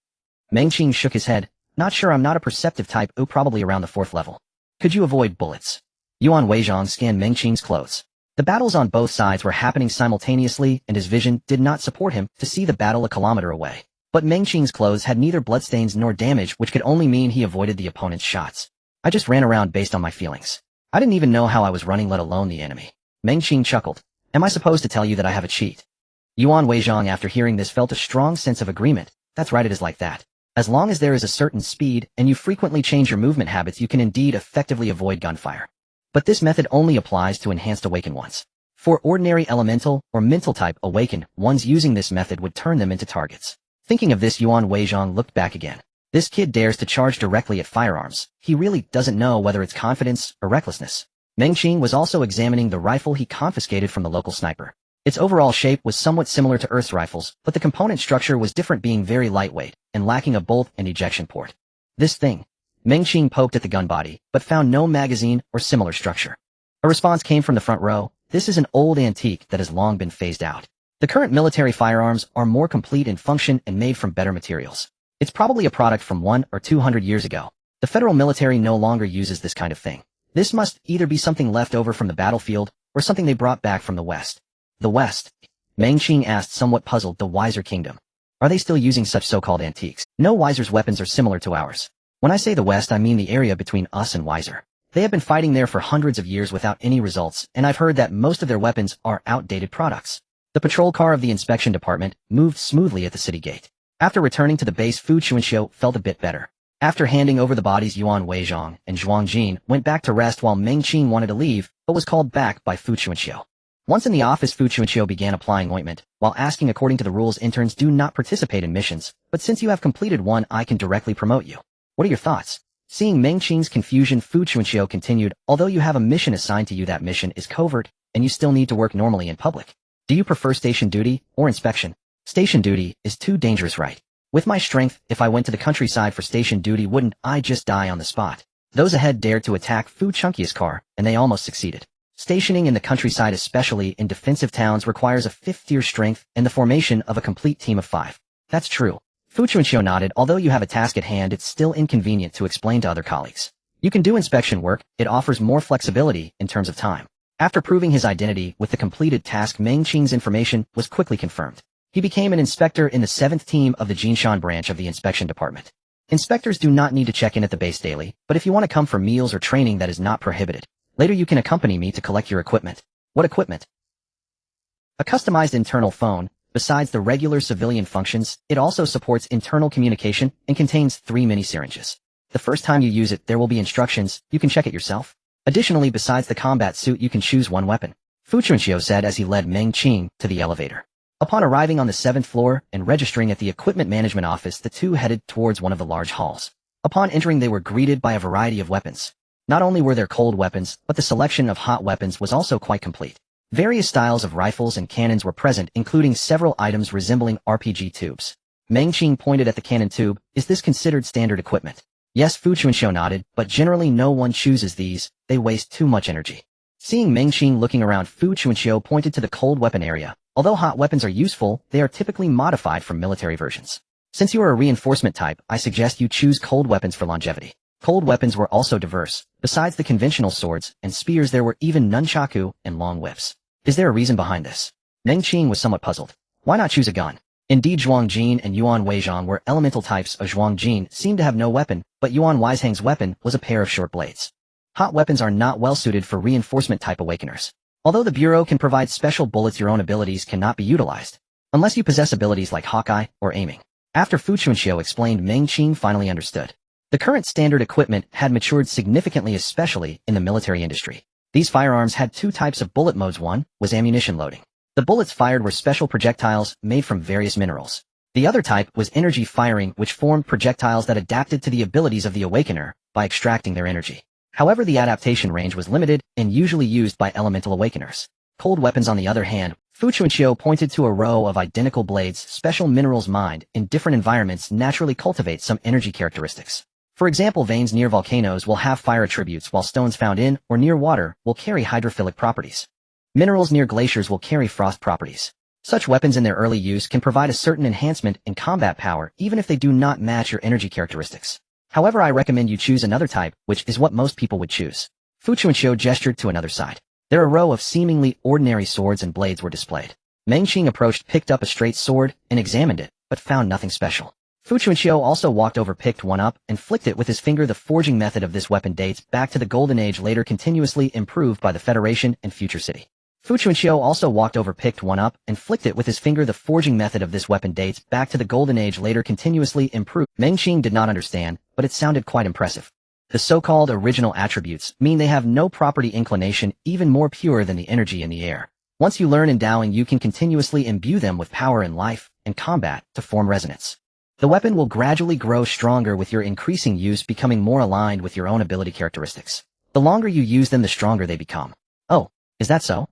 Meng Qing shook his head. Not sure, I'm not a perceptive type. Probably around the 4th level. Could you avoid bullets? Yuan Weizhang scanned Meng Qing's clothes. The battles on both sides were happening simultaneously, and his vision did not support him to see the battle a kilometer away. But Meng Qing's clothes had neither bloodstains nor damage, which could only mean he avoided the opponent's shots. I just ran around based on my feelings. I didn't even know how I was running, let alone the enemy. Meng Qing chuckled. Am I supposed to tell you that I have a cheat? Yuan Weizhang, after hearing this, felt a strong sense of agreement. That's right, it is like that. As long as there is a certain speed, and you frequently change your movement habits, you can indeed effectively avoid gunfire. But this method only applies to enhanced awakened ones. For ordinary elemental or mental type awakened ones, using this method would turn them into targets. Thinking of this, Yuan Weizhang looked back again. This kid dares to charge directly at firearms. He really doesn't know whether it's confidence or recklessness. Meng Qing was also examining the rifle he confiscated from the local sniper. Its overall shape was somewhat similar to Earth's rifles, but the component structure was different, being very lightweight and lacking a bolt and ejection port. This thing. Meng Qing poked at the gun body, but found no magazine or similar structure. A response came from the front row. This is an old antique that has long been phased out. The current military firearms are more complete in function and made from better materials. It's probably a product from 100 or 200 years ago. The federal military no longer uses this kind of thing. This must either be something left over from the battlefield or something they brought back from the West. The West? Meng Qing asked, somewhat puzzled. The Wiser Kingdom. Are they still using such so-called antiques? No, Wiser's weapons are similar to ours. When I say the West, I mean the area between us and Wiser. They have been fighting there for hundreds of years without any results, and I've heard that most of their weapons are outdated products. The patrol car of the inspection department moved smoothly at the city gate. After returning to the base, Fu Chuanxiu felt a bit better. After handing over the bodies, Yuan Weizhang and Zhuang Jin went back to rest while Meng Qing wanted to leave, but was called back by Fu Chuanxiu. Once in the office, Fu Chuanxiu began applying ointment, while asking, according to the rules, interns do not participate in missions, but since you have completed one, I can directly promote you. What are your thoughts? Seeing Meng Qing's confusion, Fu Chuanxiu continued, although you have a mission assigned to you, that mission is covert, and you still need to work normally in public. Do you prefer station duty or inspection? Station duty is too dangerous, right? With my strength, if I went to the countryside for station duty, wouldn't I just die on the spot? Those ahead dared to attack Fu Chunky's car, and they almost succeeded. Stationing in the countryside, especially in defensive towns, requires a 5th-tier strength and the formation of a complete team of 5. That's true. Fu Chuanxiu nodded. Although you have a task at hand, it's still inconvenient to explain to other colleagues. You can do inspection work. It offers more flexibility in terms of time. After proving his identity with the completed task, Meng Qing's information was quickly confirmed. He became an inspector in the 7th team of the Jinshan branch of the inspection department. Inspectors do not need to check in at the base daily, but if you want to come for meals or training, that is not prohibited. Later you can accompany me to collect your equipment. What equipment? A customized internal phone. Besides the regular civilian functions, it also supports internal communication and contains 3 mini syringes. The first time you use it, there will be instructions. You can check it yourself. Additionally, besides the combat suit, you can choose one weapon, Fu Chunxiu said as he led Meng Qing to the elevator. Upon arriving on the 7th floor and registering at the equipment management office, the two headed towards one of the large halls. Upon entering, they were greeted by a variety of weapons. Not only were there cold weapons, but the selection of hot weapons was also quite complete. Various styles of rifles and cannons were present, including several items resembling RPG tubes. Meng Qing pointed at the cannon tube. Is this considered standard equipment? Yes, Fu Chunxiu nodded, but generally no one chooses these. They waste too much energy. Seeing Meng Qing looking around, Fu Chunxiu pointed to the cold weapon area. Although hot weapons are useful, they are typically modified from military versions. Since you are a reinforcement type, I suggest you choose cold weapons for longevity. Cold weapons were also diverse. Besides the conventional swords and spears, there were even nunchaku and long whips. Is there a reason behind this? Meng Qing was somewhat puzzled. Why not choose a gun? Indeed, Zhuang Jin and Yuan Weizhang were elemental types. Zhuang Jin seemed to have no weapon, but Yuan Weizhang's weapon was a pair of short blades. Hot weapons are not well suited for reinforcement type awakeners. Although the Bureau can provide special bullets, your own abilities cannot be utilized, unless you possess abilities like Hawkeye or aiming. After Fu Chunxiu explained, Meng Qing finally understood. The current standard equipment had matured significantly, especially in the military industry. These firearms had 2 types of bullet modes. One was ammunition loading. The bullets fired were special projectiles made from various minerals. The other type was energy firing, which formed projectiles that adapted to the abilities of the awakener by extracting their energy. However, the adaptation range was limited and usually used by elemental awakeners. Cold weapons, on the other hand, Fu Chunxiu pointed to a row of identical blades. Special minerals mined in different environments naturally cultivate some energy characteristics. For example, veins near volcanoes will have fire attributes, while stones found in or near water will carry hydrophilic properties. Minerals near glaciers will carry frost properties. Such weapons in their early use can provide a certain enhancement in combat power, even if they do not match your energy characteristics. However, I recommend you choose another type, which is what most people would choose. Fu Chunxiu gestured to another side. There a row of seemingly ordinary swords and blades were displayed. Meng Qing approached, picked up a straight sword, and examined it, but found nothing special. Fu Chunxiu also walked over, picked one up, and flicked it with his finger. The forging method of this weapon dates back to the Golden Age, later continuously improved by the Federation and Future City. Fu Chunxiu also walked over, picked one up, and flicked it with his finger. The forging method of this weapon dates back to the Golden Age, later continuously improved. Meng Qing did not understand, but it sounded quite impressive. The so-called original attributes mean they have no property inclination, even more pure than the energy in the air. Once you learn endowing, you can continuously imbue them with power in life and combat to form resonance. The weapon will gradually grow stronger with your increasing use, becoming more aligned with your own ability characteristics. The longer you use them, the stronger they become. Oh, is that so?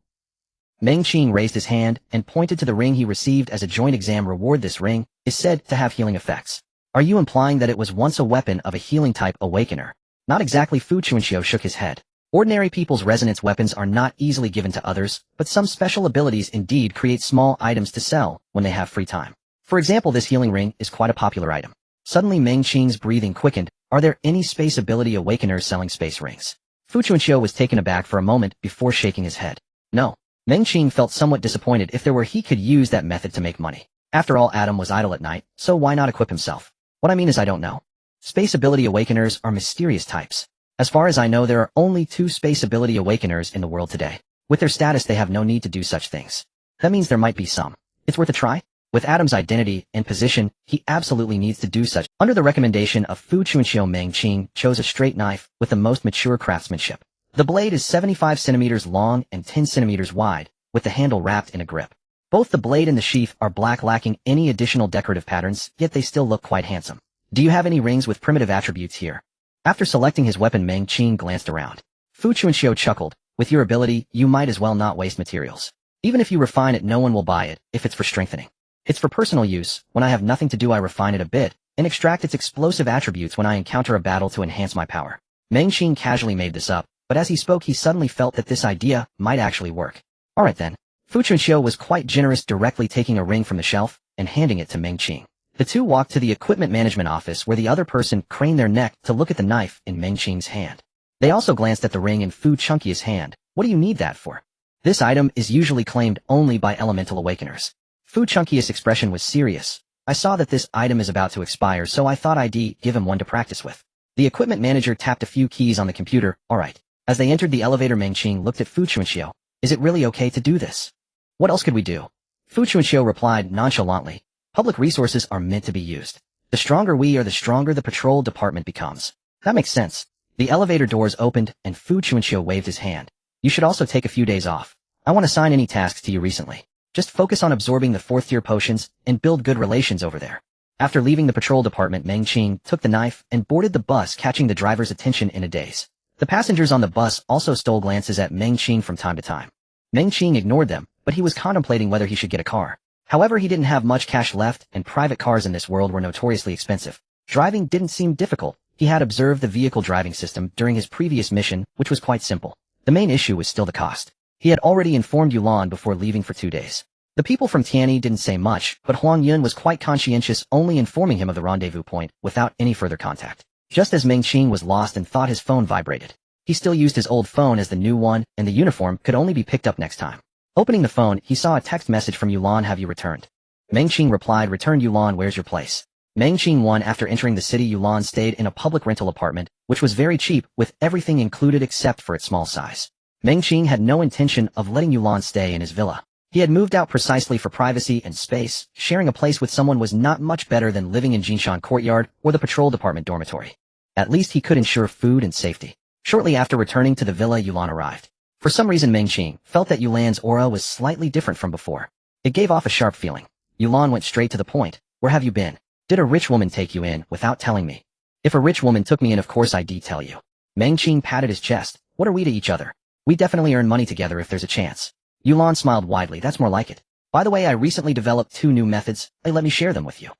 Meng Qing raised his hand and pointed to the ring he received as a joint exam reward. This ring is said to have healing effects. Are you implying that it was once a weapon of a healing type awakener? Not exactly. Fu Chunxiu shook his head. Ordinary people's resonance weapons are not easily given to others, but some special abilities indeed create small items to sell when they have free time. For example, this healing ring is quite a popular item. Suddenly Meng Qing's breathing quickened. Are there any space ability awakeners selling space rings? Fu Chunxiu was taken aback for a moment before shaking his head. No. Meng Qing felt somewhat disappointed. If there were, he could use that method to make money. After all, Adam was idle at night, so why not equip himself? What I mean is, I don't know. Space ability awakeners are mysterious types. As far as I know, there are only 2 space ability awakeners in the world today. With their status, they have no need to do such things. That means there might be some. It's worth a try. With Adam's identity and position, he absolutely needs to do such. Under the recommendation of Fu Chunxiu, Meng Qing chose a straight knife with the most mature craftsmanship. The blade is 75 centimeters long and 10 centimeters wide, with the handle wrapped in a grip. Both the blade and the sheath are black, lacking any additional decorative patterns, yet they still look quite handsome. Do you have any rings with primitive attributes here? After selecting his weapon, Meng Qing glanced around. Fu Chunxiu chuckled. With your ability, you might as well not waste materials. Even if you refine it, no one will buy it if it's for strengthening. It's for personal use. When I have nothing to do, I refine it a bit and extract its explosive attributes when I encounter a battle to enhance my power. Meng Qing casually made this up, but as he spoke, he suddenly felt that this idea might actually work. Alright then. Fu Chunxiu was quite generous, directly taking a ring from the shelf and handing it to Meng Qing. The two walked to the equipment management office, where the other person craned their neck to look at the knife in Meng Qing's hand. They also glanced at the ring in Fu Chunqi's hand. What do you need that for? This item is usually claimed only by elemental awakeners. Fu Chunqi's expression was serious. I saw that this item is about to expire, so I thought I'd give him one to practice with. The equipment manager tapped a few keys on the computer. Alright. As they entered the elevator, Meng Qing looked at Fu Chuanxiu. Is it really okay to do this? What else could we do? Fu Chuanxiu replied nonchalantly. Public resources are meant to be used. The stronger we are, the stronger the patrol department becomes. That makes sense. The elevator doors opened, and Fu Chuanxiu waved his hand. You should also take a few days off. I won't assign any tasks to you recently. Just focus on absorbing the 4th-tier potions and build good relations over there. After leaving the patrol department, Meng Qing took the knife and boarded the bus, catching the driver's attention in a daze. The passengers on the bus also stole glances at Meng Qing from time to time. Meng Qing ignored them, but he was contemplating whether he should get a car. However, he didn't have much cash left, and private cars in this world were notoriously expensive. Driving didn't seem difficult. He had observed the vehicle driving system during his previous mission, which was quite simple. The main issue was still the cost. He had already informed Yulan before leaving for 2 days. The people from Tianyi didn't say much, but Huang Yun was quite conscientious, only informing him of the rendezvous point without any further contact. Just as Meng Qing was lost and thought his phone vibrated. He still used his old phone as the new one, and the uniform could only be picked up next time. Opening the phone, he saw a text message from Yulan. Have you returned? Meng Qing replied, returned. Yulan, where's your place? Meng Qing won. After entering the city, Yulan stayed in a public rental apartment, which was very cheap, with everything included except for its small size. Meng Qing had no intention of letting Yulan stay in his villa. He had moved out precisely for privacy and space. Sharing a place with someone was not much better than living in Jinshan Courtyard or the patrol department dormitory. At least he could ensure food and safety. Shortly after returning to the villa, Yulan arrived. For some reason, Meng Qing felt that Yulan's aura was slightly different from before. It gave off a sharp feeling. Yulan went straight to the point. Where have you been? Did a rich woman take you in without telling me? If a rich woman took me in, of course I'd tell you. Meng Qing patted his chest. What are we to each other? We definitely earn money together if there's a chance. Yulan smiled widely. That's more like it. By the way, I recently developed 2 new methods. Let me share them with you.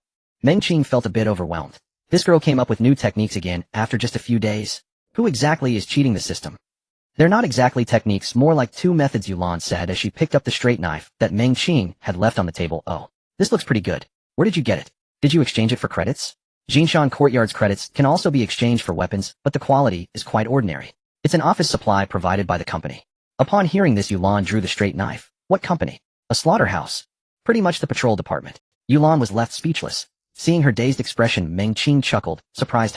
Meng Qing felt a bit overwhelmed. This girl came up with new techniques again after just a few days. Who exactly is cheating the system? They're not exactly techniques, more like 2 methods, Yulan said as she picked up the straight knife that Meng Qing had left on the table. Oh, this looks pretty good. Where did you get it? Did you exchange it for credits? Jinshan Courtyard's credits can also be exchanged for weapons, but the quality is quite ordinary. It's an office supply provided by the company. Upon hearing this, Yulan drew the straight knife. What company? A slaughterhouse. Pretty much the patrol department. Yulan was left speechless. Seeing her dazed expression, Meng Qing chuckled, surprised.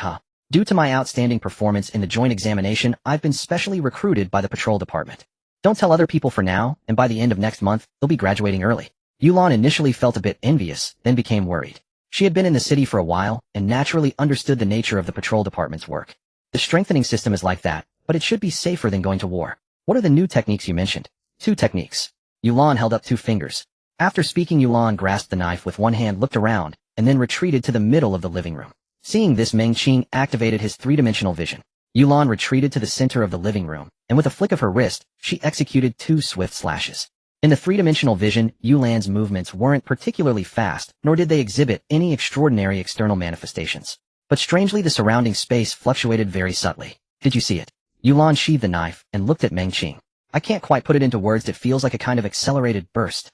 Due to my outstanding performance in the joint examination, I've been specially recruited by the patrol department. Don't tell other people for now, and by the end of next month, they'll be graduating early. Yulan initially felt a bit envious, then became worried. She had been in the city for a while, and naturally understood the nature of the patrol department's work. The strengthening system is like that, but it should be safer than going to war. What are the new techniques you mentioned? 2 techniques. Yulan held up 2 fingers. After speaking, Yulan grasped the knife with one hand, looked around, and then retreated to the middle of the living room. Seeing this, Meng Qing activated his 3-dimensional vision. Yulan retreated to the center of the living room, and with a flick of her wrist, she executed 2 swift slashes. In the 3-dimensional vision, Yulan's movements weren't particularly fast, nor did they exhibit any extraordinary external manifestations. But strangely, the surrounding space fluctuated very subtly. Did you see it? Yulan sheathed the knife and looked at Meng Qing. I can't quite put it into words. It feels like a kind of accelerated burst.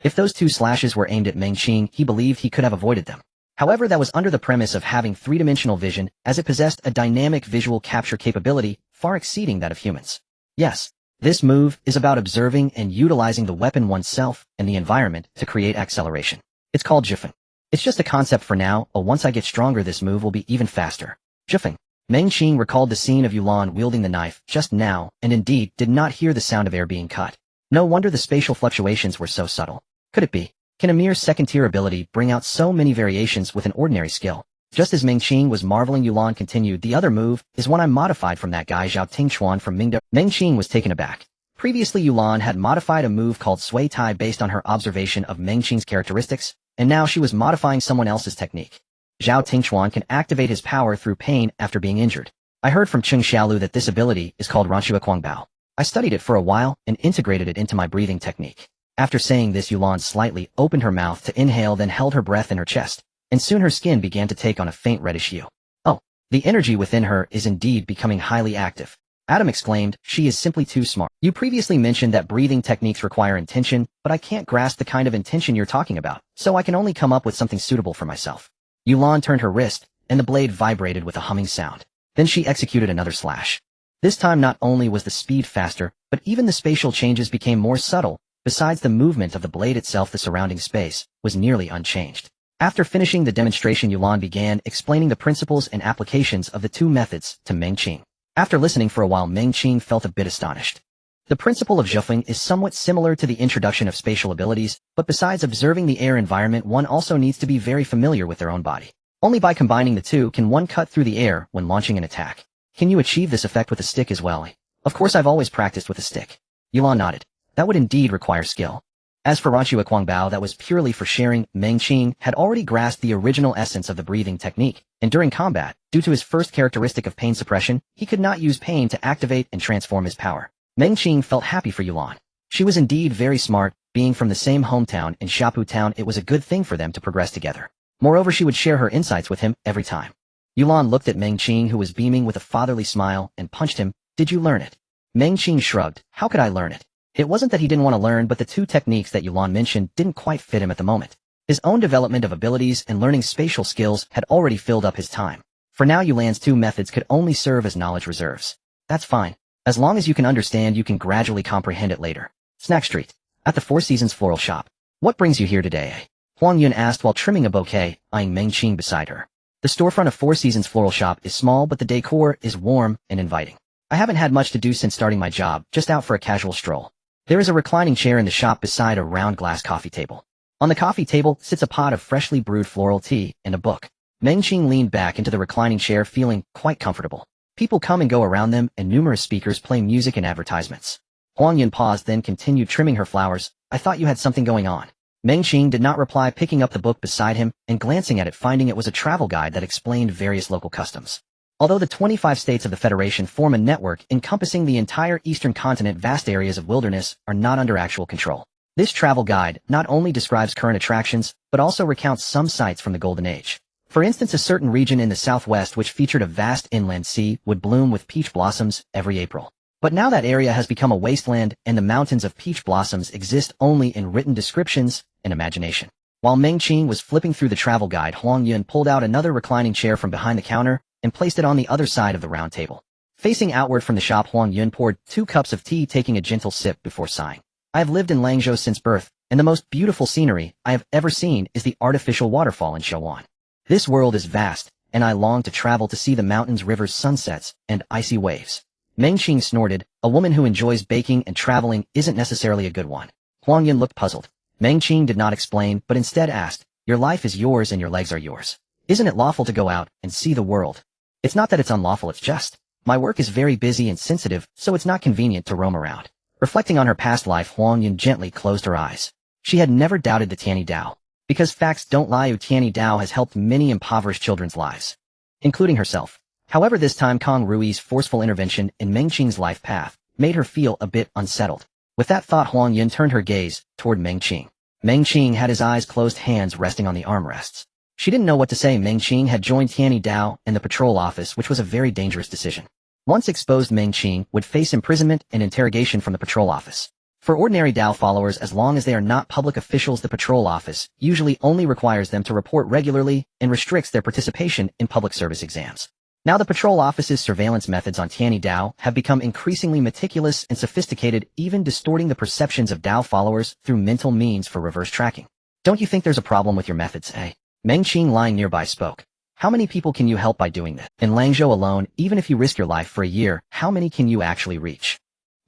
If those 2 slashes were aimed at Meng Qing, he believed he could have avoided them. However, that was under the premise of having 3-dimensional vision, as it possessed a dynamic visual capture capability far exceeding that of humans. Yes, this move is about observing and utilizing the weapon oneself and the environment to create acceleration. It's called Jifen. It's just a concept for now, once I get stronger this move will be even faster. Jifen. Meng Qing recalled the scene of Yulan wielding the knife just now, and indeed did not hear the sound of air being cut. No wonder the spatial fluctuations were so subtle. Could it be? Can a mere 2nd-tier ability bring out so many variations with an ordinary skill? Just as Meng Qing was marveling, Yulan continued, the other move is one I modified from that guy Zhao Tingchuan from Mingda. Meng Qing was taken aback. Previously, Yulan had modified a move called Sui Tai based on her observation of Meng Qing's characteristics, and now she was modifying someone else's technique. Zhao Tingchuan can activate his power through pain after being injured. I heard from Cheng Xiaolu that this ability is called Ranshua Quangbao. I studied it for a while and integrated it into my breathing technique. After saying this, Yulan slightly opened her mouth to inhale, then held her breath in her chest, and soon her skin began to take on a faint reddish hue. Oh, the energy within her is indeed becoming highly active. Adam exclaimed, she is simply too smart. You previously mentioned that breathing techniques require intention, but I can't grasp the kind of intention you're talking about, so I can only come up with something suitable for myself. Yulan turned her wrist, and the blade vibrated with a humming sound. Then she executed another slash. This time not only was the speed faster, but even the spatial changes became more subtle. Besides the movement of the blade itself, the surrounding space was nearly unchanged. After finishing the demonstration, Yulan began explaining the principles and applications of the 2 methods to Meng Qing. After listening for a while, Meng Qing felt a bit astonished. The principle of zhufeng is somewhat similar to the introduction of spatial abilities, but besides observing the air environment, one also needs to be very familiar with their own body. Only by combining the two can one cut through the air when launching an attack. Can you achieve this effect with a stick as well? Of course, I've always practiced with a stick. Yulan nodded. That would indeed require skill. As for Ranchua Quangbao, that was purely for sharing. Meng Qing had already grasped the original essence of the breathing technique, and during combat, due to his first characteristic of pain suppression, he could not use pain to activate and transform his power. Meng Qing felt happy for Yulan. She was indeed very smart. Being from the same hometown in Shapu Town, it was a good thing for them to progress together. Moreover, she would share her insights with him every time. Yulan looked at Meng Qing, who was beaming with a fatherly smile, and punched him. Did you learn it? Meng Qing shrugged. How could I learn it? It wasn't that he didn't want to learn, but the two techniques that Yulan mentioned didn't quite fit him at the moment. His own development of abilities and learning spatial skills had already filled up his time. For now, Yulan's two methods could only serve as knowledge reserves. That's fine. As long as you can understand, you can gradually comprehend it later. Snack Street. At the Four Seasons Floral Shop. What brings you here today? Huang Yun asked while trimming a bouquet, eyeing Meng Qing beside her. The storefront of Four Seasons Floral Shop is small, but the decor is warm and inviting. I haven't had much to do since starting my job, just out for a casual stroll. There is a reclining chair in the shop beside a round glass coffee table. On the coffee table sits a pot of freshly brewed floral tea and a book. Meng Qing leaned back into the reclining chair, feeling quite comfortable. People come and go around them, and numerous speakers play music and advertisements. Huang Yun paused, then continued trimming her flowers. I thought you had something going on. Meng Qing did not reply, picking up the book beside him and glancing at it, finding it was a travel guide that explained various local customs. Although the 25 states of the Federation form a network encompassing the entire eastern continent, vast areas of wilderness are not under actual control. This travel guide not only describes current attractions, but also recounts some sites from the Golden Age. For instance, a certain region in the southwest which featured a vast inland sea would bloom with peach blossoms every April. But now that area has become a wasteland, and the mountains of peach blossoms exist only in written descriptions and imagination. While Meng Qing was flipping through the travel guide, Huang Yun pulled out another reclining chair from behind the counter and placed it on the other side of the round table. Facing outward from the shop, Huang Yun poured 2 cups of tea, taking a gentle sip before sighing. I have lived in Langzhou since birth, and the most beautiful scenery I have ever seen is the artificial waterfall in Shouwan. This world is vast, and I long to travel to see the mountains, rivers, sunsets, and icy waves. Meng Qing snorted. A woman who enjoys baking and traveling isn't necessarily a good one. Huang Yun looked puzzled. Meng Qing did not explain, but instead asked, your life is yours and your legs are yours. Isn't it lawful to go out and see the world? It's not that it's unlawful, it's just, my work is very busy and sensitive, so it's not convenient to roam around. Reflecting on her past life, Huang Yun gently closed her eyes. She had never doubted the Tianyi Dao. Because facts don't lie, Tianyi Dao has helped many impoverished children's lives, including herself. However, this time Kong Rui's forceful intervention in Meng Qing's life path made her feel a bit unsettled. With that thought, Huang Yun turned her gaze toward Meng Qing. Meng Qing had his eyes closed, hands resting on the armrests. She didn't know what to say. Meng Qing had joined Tianyi Dao and the patrol office, which was a very dangerous decision. Once exposed, Meng Qing would face imprisonment and interrogation from the patrol office. For ordinary Dao followers, as long as they are not public officials, the patrol office usually only requires them to report regularly and restricts their participation in public service exams. Now the patrol office's surveillance methods on Tianyi Dao have become increasingly meticulous and sophisticated, even distorting the perceptions of Dao followers through mental means for reverse tracking. Don't you think there's a problem with your methods, eh? Meng Qing, lying nearby, spoke. How many people can you help by doing this? In Langzhou alone, even if you risk your life for a year, how many can you actually reach?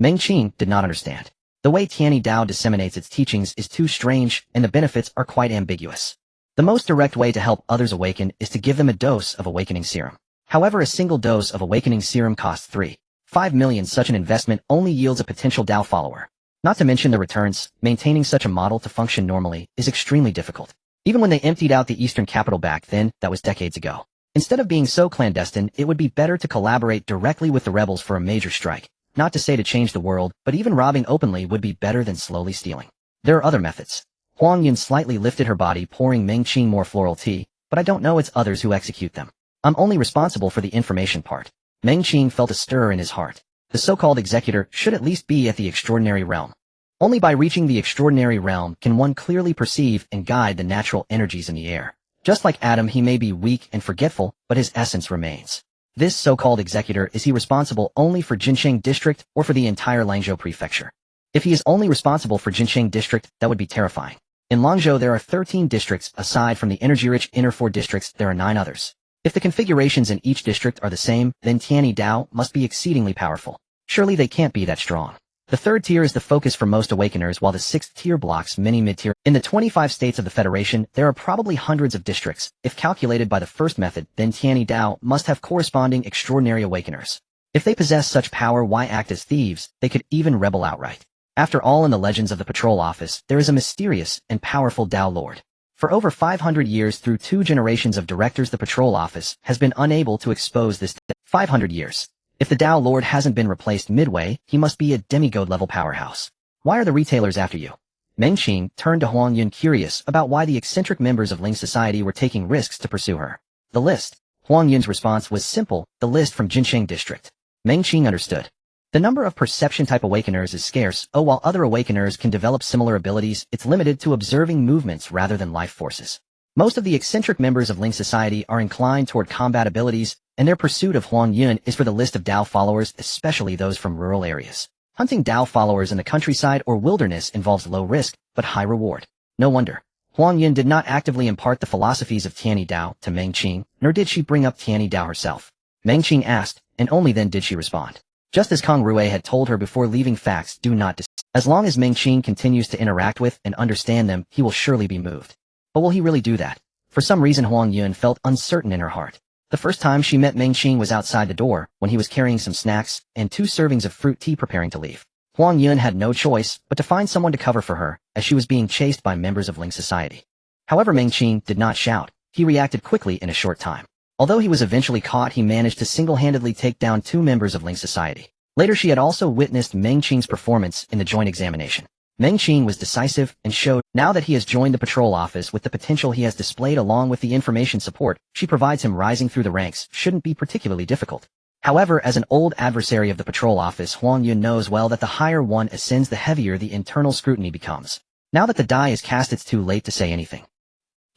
Meng Qing did not understand. The way Tianyi Dao disseminates its teachings is too strange, and the benefits are quite ambiguous. The most direct way to help others awaken is to give them a dose of awakening serum. However, a single dose of awakening serum costs 3.5 million. Such an investment only yields a potential Dao follower. Not to mention the returns. Maintaining such a model to function normally is extremely difficult. Even when they emptied out the eastern capital back then, that was decades ago. Instead of being so clandestine, it would be better to collaborate directly with the rebels for a major strike. Not to say to change the world, but even robbing openly would be better than slowly stealing. There are other methods. Huang Yun slightly lifted her body, pouring Meng Qing more floral tea, but I don't know, it's others who execute them. I'm only responsible for the information part. Meng Qing felt a stir in his heart. The so-called executor should at least be at the extraordinary realm. Only by reaching the extraordinary realm can one clearly perceive and guide the natural energies in the air. Just like Adam, he may be weak and forgetful, but his essence remains. This so-called executor, is he responsible only for Jinsheng district or for the entire Langzhou prefecture? If he is only responsible for Jinsheng district, that would be terrifying. In Langzhou there are 13 districts. Aside from the energy-rich inner 4 districts, there are 9 others. If the configurations in each district are the same, then Tianyi Dao must be exceedingly powerful. Surely they can't be that strong. The third tier is the focus for most awakeners, while the sixth tier blocks many mid-tier. In the 25 states of the Federation, there are probably hundreds of districts. If calculated by the first method, then Tianyi Dao must have corresponding extraordinary awakeners. If they possess such power, why act as thieves? They could even rebel outright. After all, in the legends of the patrol office, there is a mysterious and powerful Dao Lord. For over 500 years, through 2 generations of directors, the patrol office has been unable to expose this. 500 years. If the Dao Lord hasn't been replaced midway, he must be a demigod-level powerhouse. Why are the retailers after you? Meng Qing turned to Huang Yun, curious about why the eccentric members of Ling society were taking risks to pursue her. The list. Huang Yun's response was simple, the list from Jincheng district. Meng Qing understood. The number of perception-type awakeners is scarce. While other awakeners can develop similar abilities, it's limited to observing movements rather than life forces. Most of the eccentric members of Ling society are inclined toward combat abilities, and their pursuit of Huang Yun is for the list of Dao followers, especially those from rural areas. Hunting Dao followers in the countryside or wilderness involves low risk, but high reward. No wonder. Huang Yun did not actively impart the philosophies of Tianyi Dao to Meng Qing, nor did she bring up Tianyi Dao herself. Meng Qing asked, and only then did she respond. Just as Kong Rui had told her before leaving, facts do not deceive. As long as Meng Qing continues to interact with and understand them, he will surely be moved. But will he really do that? For some reason, Huang Yun felt uncertain in her heart. The first time she met Meng Qing was outside the door, when he was carrying some snacks and 2 servings of fruit tea preparing to leave. Huang Yun had no choice but to find someone to cover for her, as she was being chased by members of Ling society. However, Meng Qing did not shout. He reacted quickly in a short time. Although he was eventually caught, he managed to single-handedly take down 2 members of Ling society. Later, she had also witnessed Meng Qing's performance in the joint examination. Meng Qing was decisive and showed, now that he has joined the patrol office with the potential he has displayed along with the information support she provides him, rising through the ranks shouldn't be particularly difficult. However, as an old adversary of the patrol office, Huang Yun knows well that the higher one ascends, the heavier the internal scrutiny becomes. Now that the die is cast, it's too late to say anything.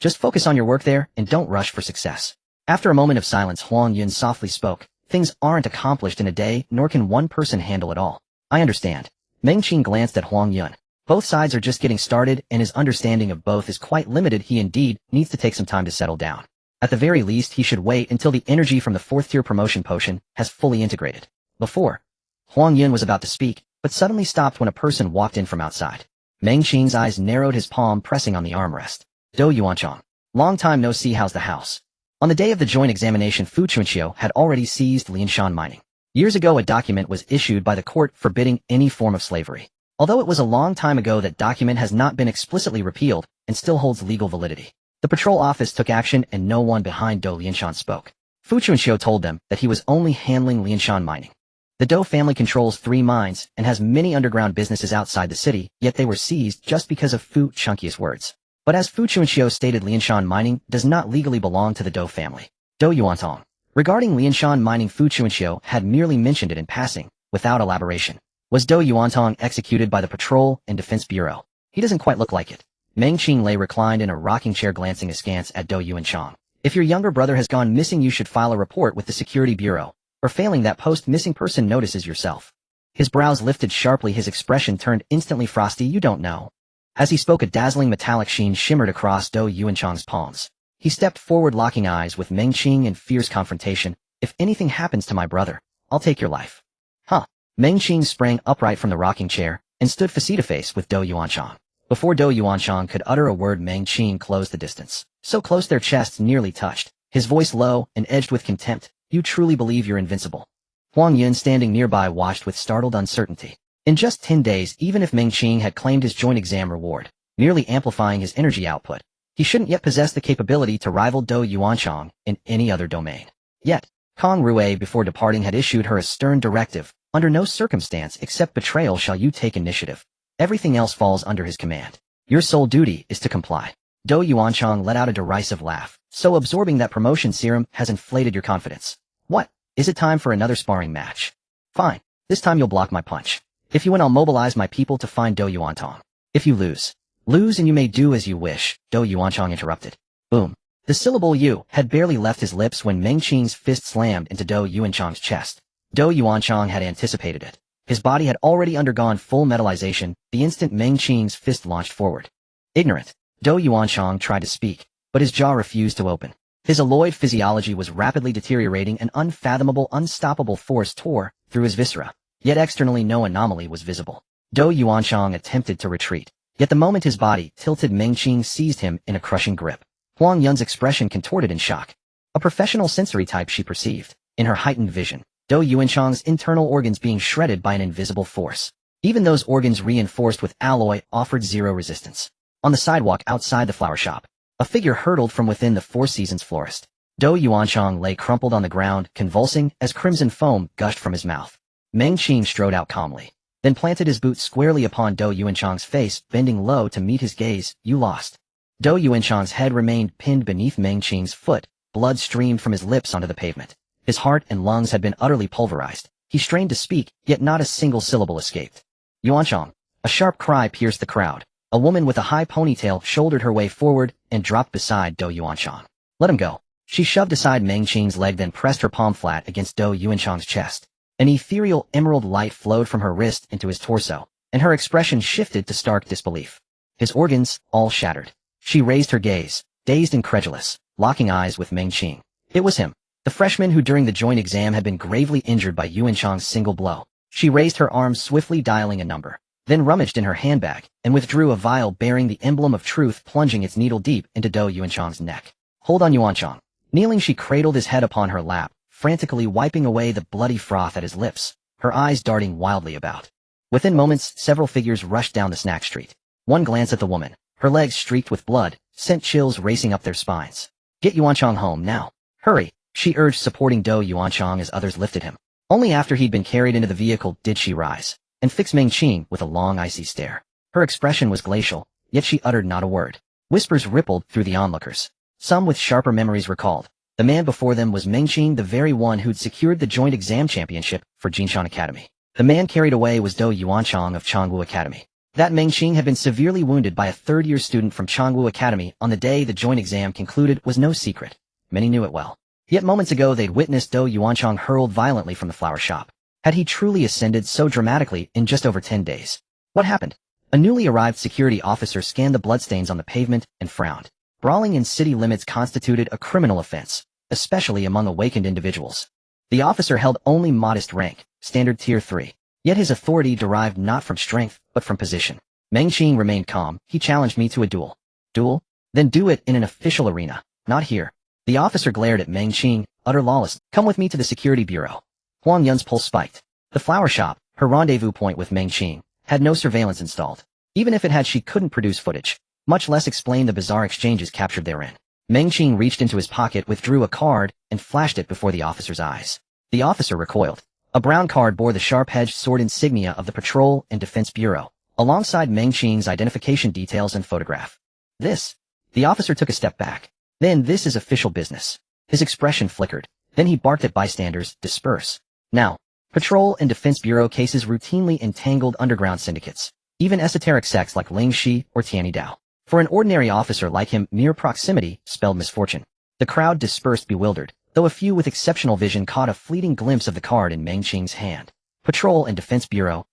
Just focus on your work there and don't rush for success. After a moment of silence, Huang Yun softly spoke. Things aren't accomplished in a day, nor can one person handle it all. I understand. Meng Qing glanced at Huang Yun. Both sides are just getting started, and his understanding of both is quite limited. He indeed needs to take some time to settle down. At the very least, he should wait until the energy from the 4th tier promotion potion has fully integrated. Before, Huang Yun was about to speak, but suddenly stopped when a person walked in from outside. Meng Qing's eyes narrowed, his palm pressing on the armrest. Do Yuanchang. Long time no see, how's the house? On the day of the joint examination, Fu Chunqiu had already seized Lianshan mining. Years ago, a document was issued by the court forbidding any form of slavery. Although it was a long time ago, that document has not been explicitly repealed and still holds legal validity. The patrol office took action, and no one behind Do Lianshan spoke. Fu Chunqiu told them that he was only handling Lianshan mining. The Do family controls 3 mines and has many underground businesses outside the city, yet they were seized just because of Fu Chunqiu's words. But as Fu Chunqiu stated, Lianshan mining does not legally belong to the Do family. Do Yuantong. Regarding Lianshan mining, Fu Chunqiu had merely mentioned it in passing, without elaboration. Was Do Yuantong executed by the Patrol and Defense Bureau? He doesn't quite look like it. Meng Qing lay reclined in a rocking chair, glancing askance at Do Yuanchang. If your younger brother has gone missing, you should file a report with the Security Bureau, or failing that, post missing person notices yourself. His brows lifted sharply, his expression turned instantly frosty. You don't know. As he spoke, a dazzling metallic sheen shimmered across Do Yuanchang's palms. He stepped forward, locking eyes with Meng Qing in fierce confrontation. If anything happens to my brother, I'll take your life. Huh. Meng Qing sprang upright from the rocking chair and stood face-to-face with Do Yuanchang. Before Do Yuanchang could utter a word, Meng Qing closed the distance. So close their chests nearly touched. His voice low and edged with contempt. You truly believe you're invincible? Huang Yun, standing nearby, watched with startled uncertainty. In just 10 days, even if Meng Qing had claimed his joint exam reward, merely amplifying his energy output, he shouldn't yet possess the capability to rival Do Yuanchang in any other domain. Yet, Kong Rui, before departing, had issued her a stern directive. Under no circumstance except betrayal shall you take initiative. Everything else falls under his command. Your sole duty is to comply. Do Yuanchang let out a derisive laugh. So absorbing that promotion serum has inflated your confidence. What? Is it time for another sparring match? Fine. This time you'll block my punch. If you win, I'll mobilize my people to find Do Yuantong. If you lose, and you may do as you wish, Do Yuanchang interrupted. Boom. The syllable "you" had barely left his lips when Meng Qing's fist slammed into Do Yuanchang's chest. Do Yuanchang had anticipated it. His body had already undergone full metallization the instant Meng Qing's fist launched forward. Ignorant. Do Yuanchang tried to speak, but his jaw refused to open. His alloyed physiology was rapidly deteriorating, an unfathomable, unstoppable force tore through his viscera. Yet externally no anomaly was visible. Do Yuanchang attempted to retreat. Yet the moment his body tilted, Mengqing seized him in a crushing grip. Huang Yun's expression contorted in shock. A professional sensory type, she perceived, in her heightened vision, Do Yuanchang's internal organs being shredded by an invisible force. Even those organs reinforced with alloy offered zero resistance. On the sidewalk outside the flower shop, a figure hurtled from within the Four Seasons florist. Do Yuanchang lay crumpled on the ground, convulsing as crimson foam gushed from his mouth. Mengqing strode out calmly, then planted his boot squarely upon Do Yuanchang's face, bending low to meet his gaze. You lost. Do Yuanchang's head remained pinned beneath Mengqing's foot. Blood streamed from his lips onto the pavement. His heart and lungs had been utterly pulverized. He strained to speak, yet not a single syllable escaped. Yuanchang. A sharp cry pierced the crowd. A woman with a high ponytail shouldered her way forward and dropped beside Do Yuanchang. Let him go. She shoved aside Mengqing's leg, then pressed her palm flat against Do Yuanchang's chest. An ethereal emerald light flowed from her wrist into his torso, and her expression shifted to stark disbelief. His organs, all shattered. She raised her gaze, dazed and credulous, locking eyes with Mengqing. It was him, the freshman who during the joint exam had been gravely injured by Yuanchang's single blow. She raised her arms, swiftly dialing a number, then rummaged in her handbag, and withdrew a vial bearing the emblem of truth, plunging its needle deep into Do Yuanchang's neck. Hold on, Yuanchang. Kneeling, she cradled his head upon her lap, frantically wiping away the bloody froth at his lips, her eyes darting wildly about. Within moments, several figures rushed down the snack street. One glance at the woman, her legs streaked with blood, sent chills racing up their spines. Get Yuanchang home now. Hurry, she urged, supporting Do Yuanchang as others lifted him. Only after he'd been carried into the vehicle did she rise, and fix Mengqing with a long icy stare. Her expression was glacial, yet she uttered not a word. Whispers rippled through the onlookers. Some with sharper memories recalled. The man before them was Mengqing, the very one who'd secured the joint exam championship for Jinshan Academy. The man carried away was Do Yuanchang of Changwu Academy. That Mengqing had been severely wounded by a third-year student from Changwu Academy on the day the joint exam concluded was no secret. Many knew it well. Yet moments ago they'd witnessed Do Yuanchang hurled violently from the flower shop. Had he truly ascended so dramatically in just over 10 days? What happened? A newly arrived security officer scanned the bloodstains on the pavement and frowned. Brawling in city limits constituted a criminal offense, especially among awakened individuals. The officer held only modest rank, standard tier 3. Yet his authority derived not from strength, but from position. Mengqing remained calm. He challenged me to a duel. Duel? Then do it in an official arena, not here. The officer glared at Mengqing, utter lawless. Come with me to the security bureau. Huang Yun's pulse spiked. The flower shop, her rendezvous point with Mengqing, had no surveillance installed. Even if it had, she couldn't produce footage, much less explain the bizarre exchanges captured therein. Mengqing reached into his pocket, withdrew a card, and flashed it before the officer's eyes. The officer recoiled. A brown card bore the sharp-edged sword insignia of the Patrol and Defense Bureau, alongside Mengqing's identification details and photograph. This. The officer took a step back. Then this is official business. His expression flickered. Then he barked at bystanders, disperse. Now, Patrol and Defense Bureau cases routinely entangled underground syndicates, even esoteric sects like Ling Shi or Tianyi Dao. For an ordinary officer like him, mere proximity spelled misfortune. The crowd dispersed bewildered, though a few with exceptional vision caught a fleeting glimpse of the card in Mengqing's hand. Patrol and Defense Bureau.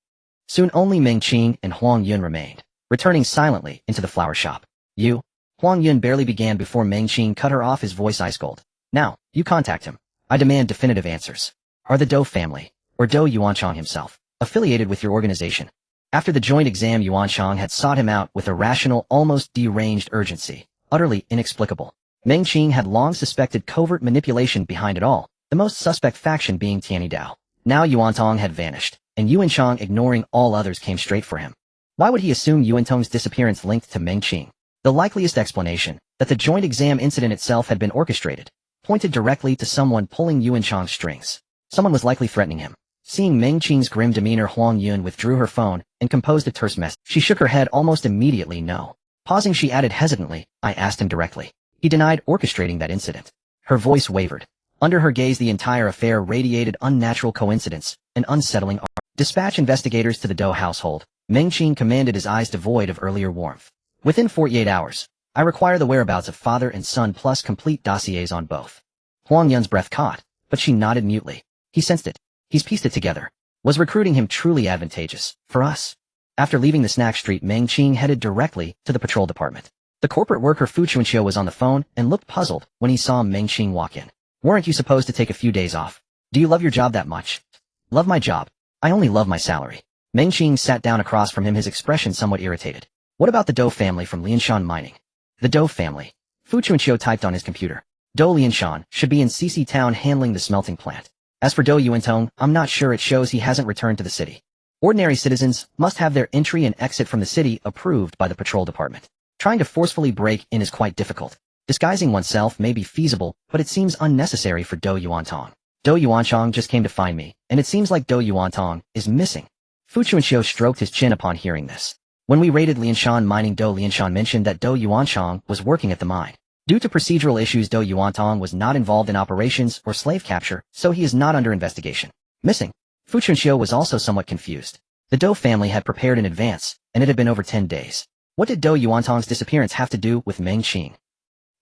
Soon only Mengqing and Huang Yun remained, returning silently into the flower shop. You? Huang Yun barely began before Mengqing cut her off, his voice ice cold. Now, you contact him. I demand definitive answers. Are the Do family, or Do Yuanchang himself, affiliated with your organization? After the joint exam, Yuanchang had sought him out with irrational, almost deranged urgency, utterly inexplicable. Mengqing had long suspected covert manipulation behind it all, the most suspect faction being Tianyi Dao. Now Yuantong had vanished, and Yuanchang, ignoring all others, came straight for him. Why would he assume Yuantong's disappearance linked to Mengqing? The likeliest explanation, that the joint exam incident itself had been orchestrated, pointed directly to someone pulling Yuanchang's strings. Someone was likely threatening him. Seeing Mengqing's grim demeanor, Huang Yun withdrew her phone and composed a terse message. She shook her head almost immediately. No. Pausing, she added hesitantly, I asked him directly. He denied orchestrating that incident. Her voice wavered. Under her gaze, the entire affair radiated unnatural coincidence, an unsettling art. Dispatch investigators to the Do household. Mengqing commanded, his eyes devoid of earlier warmth. Within 48 hours. I require the whereabouts of father and son plus complete dossiers on both. Huang Yun's breath caught, but she nodded mutely. He sensed it. He's pieced it together. Was recruiting him truly advantageous for us? After leaving the snack street, Mengqing headed directly to the patrol department. The The corporate worker Fu Chuanqiu was on the phone and looked puzzled when he saw Meng Qing walk in. Weren't you supposed to take a few days off? Do you love your job that much? Love my job. I only love my salary. Meng Qing sat down across from him, his expression somewhat irritated. What about the Dou family from Lianshan Mining? The Dou family. Fu Chuanqiu typed on his computer. Dou Lianshan should be in CC Town handling the smelting plant. As for Dou Yuantong, I'm not sure, it shows he hasn't returned to the city. Ordinary citizens must have their entry and exit from the city approved by the patrol department. Trying to forcefully break in is quite difficult. Disguising oneself may be feasible, but it seems unnecessary for Dou Yuantong. Dou Yuantong just came to find me, and it seems like Dou Yuantong is missing. Fu Chuanqiu stroked his chin upon hearing this. When we raided Lianshan Mining, Dou Lianshan mentioned that Dou Yuantong was working at the mine. Due to procedural issues, Dou Yuantong was not involved in operations or slave capture, so he is not under investigation. Missing. Fu Chuanqiu was also somewhat confused. The Dou family had prepared in advance, and it had been over 10 days. What did Dou Yuantong's disappearance have to do with Meng Qing?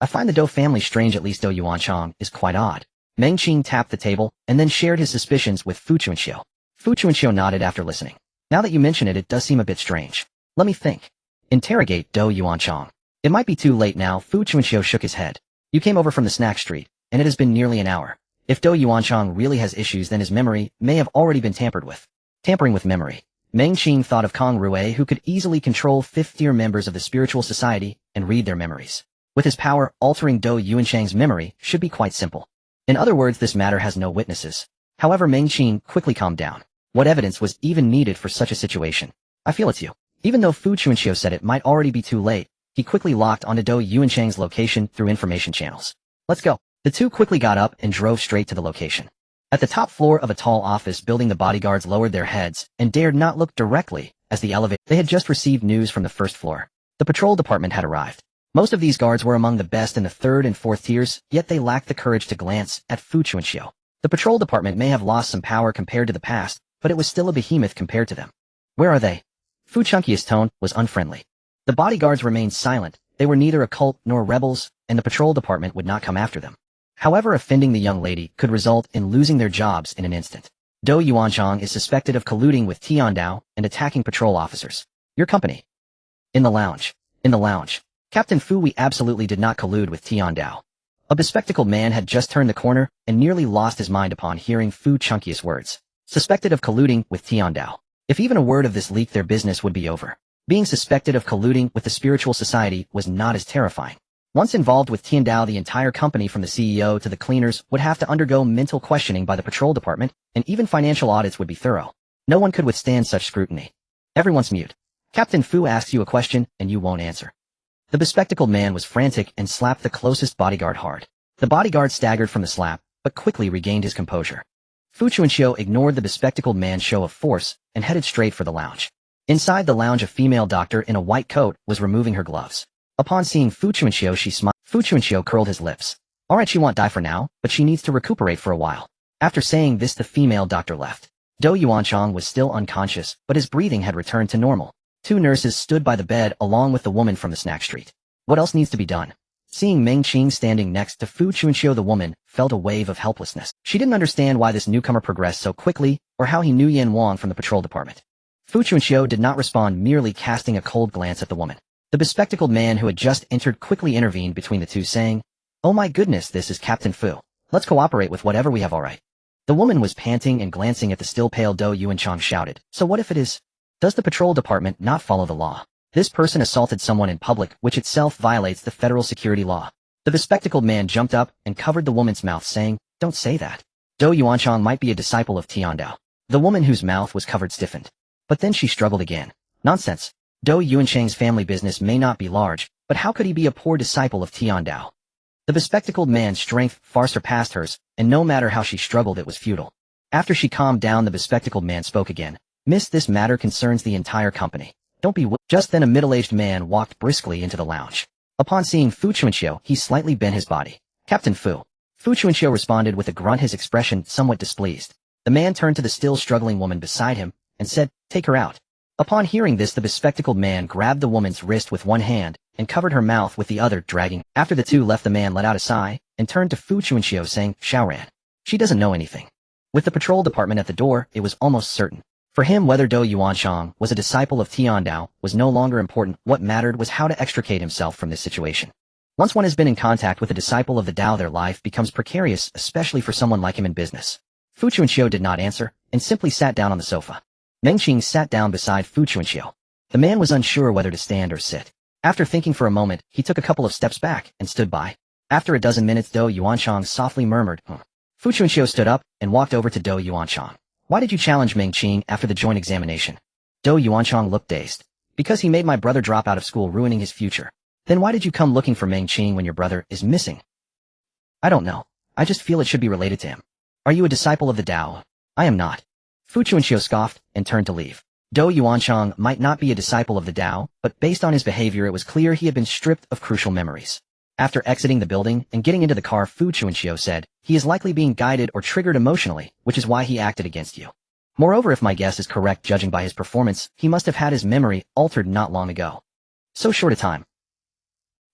I find the Dou family strange, at least Dou Yuantong is quite odd. Meng Qing tapped the table, and then shared his suspicions with Fu Chuanqiu. Fu Chuanqiu nodded after listening. Now that you mention it, it does seem a bit strange. Let me think. Interrogate Dou Yuantong. It might be too late now. Fu Chuanqiu shook his head. You came over from the snack street, and it has been nearly an hour. If Dou Yuantong really has issues, then his memory may have already been tampered with. Tampering with memory. Meng Qing thought of Kong Rue, who could easily control fifth-tier members of the spiritual society and read their memories. With his power, altering Dou Yuanchang's memory should be quite simple. In other words, this matter has no witnesses. However, Meng Qing quickly calmed down. What evidence was even needed for such a situation? I feel it's you. Even though Fu Chuanqiu said it might already be too late, he quickly locked onto Dou Yuanchang's location through information channels. Let's go. The two quickly got up and drove straight to the location. At the top floor of a tall office building, the bodyguards lowered their heads and dared not look directly as the elevator. They had just received news from the first floor. The patrol department had arrived. Most of these guards were among the best in the third and fourth tiers, yet they lacked the courage to glance at Fu Chuanqiu. The patrol department may have lost some power compared to the past, but it was still a behemoth compared to them. Where are they? Fu Chuanqiu's tone was unfriendly. The bodyguards remained silent. They were neither a cult nor rebels, and the patrol department would not come after them. However, offending the young lady could result in losing their jobs in an instant. Dou Yuanchang is suspected of colluding with Tiandao and attacking patrol officers. Your company. In the lounge. In the lounge. Captain Fu, we absolutely did not collude with Tiandao. A bespectacled man had just turned the corner and nearly lost his mind upon hearing Fu Chuanqiu's words. Suspected of colluding with Tiandao. If even a word of this leaked, their business would be over. Being suspected of colluding with the spiritual society was not as terrifying. Once involved with Tiandao, the entire company from the CEO to the cleaners would have to undergo mental questioning by the patrol department, and even financial audits would be thorough. No one could withstand such scrutiny. Everyone's mute. Captain Fu asks you a question, and you won't answer. The bespectacled man was frantic and slapped the closest bodyguard hard. The bodyguard staggered from the slap, but quickly regained his composure. Fu Chuanqiu ignored the bespectacled man's show of force and headed straight for the lounge. Inside the lounge, a female doctor in a white coat was removing her gloves. Upon seeing Fu Chuanqiu, she smiled. Fu Chuanqiu curled his lips. Alright, she won't die for now, but she needs to recuperate for a while. After saying this, the female doctor left. Dou Yuanchang was still unconscious, but his breathing had returned to normal. Two nurses stood by the bed along with the woman from the snack street. What else needs to be done? Seeing Meng Qing standing next to Fu Chuanqiu, the woman felt a wave of helplessness. She didn't understand why this newcomer progressed so quickly, or how he knew Yan Wang from the patrol department. Fu Chuanqiu did not respond, merely casting a cold glance at the woman. The bespectacled man who had just entered quickly intervened between the two, saying, "Oh my goodness, this is Captain Fu. Let's cooperate with whatever we have, alright." The woman was panting and glancing at the still pale Dou Yuanchang, shouted, "So what if it is? Does the patrol department not follow the law? This person assaulted someone in public, which itself violates the federal security law." The bespectacled man jumped up and covered the woman's mouth, saying, "Don't say that. Dou Yuanchang might be a disciple of Tiandao." The woman whose mouth was covered stiffened. But then she struggled again. "Nonsense. Dou Yuanchang's family business may not be large, but how could he be a poor disciple of Tiandao?" The bespectacled man's strength far surpassed hers, and no matter how she struggled, it was futile. After she calmed down, the bespectacled man spoke again. "Miss, this matter concerns the entire company. Don't be Just then a middle-aged man walked briskly into the lounge. Upon seeing Fu Chuanqiu, he slightly bent his body. "Captain Fu." Fu Chuanqiu responded with a grunt, his expression somewhat displeased. The man turned to the still struggling woman beside him and said, "Take her out." Upon hearing this, the bespectacled man grabbed the woman's wrist with one hand and covered her mouth with the other, dragging. After the two left, the man let out a sigh and turned to Fu Chuanqiu, saying, "Xiaoran. She doesn't know anything." With the patrol department at the door, it was almost certain. For him, whether Dou Yuanshang was a disciple of Tiandao was no longer important. What mattered was how to extricate himself from this situation. Once one has been in contact with a disciple of the Tao, their life becomes precarious, especially for someone like him in business. Fu Chuanxiu did not answer, and simply sat down on the sofa. Meng Qing sat down beside Fu Chuanxiu. The man was unsure whether to stand or sit. After thinking for a moment, he took a couple of steps back and stood by. After a dozen minutes, Dou Yuanshang softly murmured, Fu Chuanxiu stood up and walked over to Dou Yuanshang. Why did you challenge Meng Qing after the joint examination? Dou Yuanshang looked dazed. Because he made my brother drop out of school, ruining his future. Then why did you come looking for Meng Qing when your brother is missing? I don't know. I just feel it should be related to him. Are you a disciple of the Tao? I am not. Fu Chuanxiu scoffed and turned to leave. Dou Yuanshang might not be a disciple of the Tao, but based on his behavior it was clear he had been stripped of crucial memories. After exiting the building and getting into the car, Fu Chuanxiu said, he is likely being guided or triggered emotionally, which is why he acted against you. Moreover, if my guess is correct judging by his performance, he must have had his memory altered not long ago. So short a time.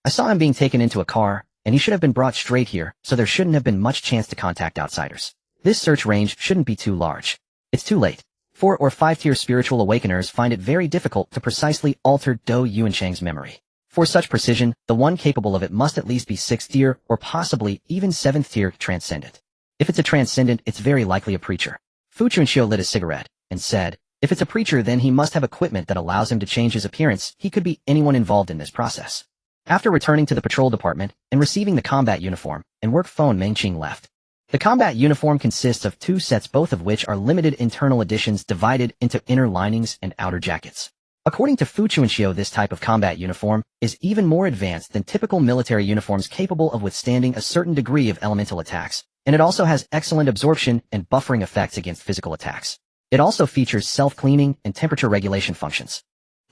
I saw him being taken into a car, and he should have been brought straight here, so there shouldn't have been much chance to contact outsiders. This search range shouldn't be too large. It's too late. 4 or 5-tier spiritual awakeners find it very difficult to precisely alter Dou Yuanshang's memory. For such precision, the one capable of it must at least be 6th tier or possibly even 7th tier transcendent. If it's a transcendent, it's very likely a preacher. Fu Chuanxiu lit a cigarette and said, if it's a preacher, then he must have equipment that allows him to change his appearance. He could be anyone involved in this process. After returning to the patrol department and receiving the combat uniform and work phone, Meng Qing left. The combat uniform consists of 2 sets, both of which are limited internal editions divided into inner linings and outer jackets. According to Fu Chuanxiu, this type of combat uniform is even more advanced than typical military uniforms, capable of withstanding a certain degree of elemental attacks, and it also has excellent absorption and buffering effects against physical attacks. It also features self-cleaning and temperature regulation functions.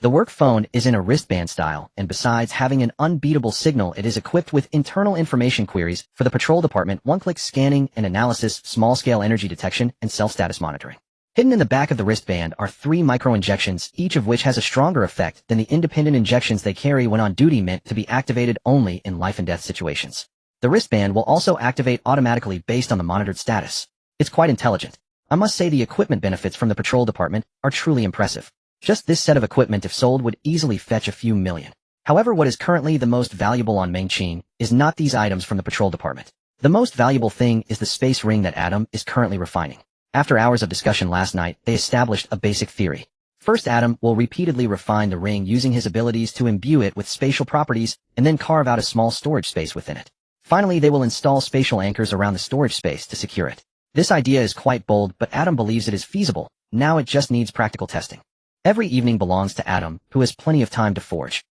The work phone is in a wristband style, and besides having an unbeatable signal, it is equipped with internal information queries for the patrol department, one-click scanning and analysis, small-scale energy detection, and self-status monitoring. Hidden in the back of the wristband are 3 micro-injections, each of which has a stronger effect than the independent injections they carry when on duty, meant to be activated only in life-and-death situations. The wristband will also activate automatically based on the monitored status. It's quite intelligent. I must say the equipment benefits from the patrol department are truly impressive. Just this set of equipment, if sold, would easily fetch a few million. However, what is currently the most valuable on Meng Qing is not these items from the patrol department. The most valuable thing is the space ring that Adam is currently refining. After hours of discussion last night, they established a basic theory. First, Adam will repeatedly refine the ring using his abilities to imbue it with spatial properties and then carve out a small storage space within it. Finally, they will install spatial anchors around the storage space to secure it. This idea is quite bold, but Adam believes it is feasible. Now it just needs practical testing. Every evening belongs to Adam, who has plenty of time to forge.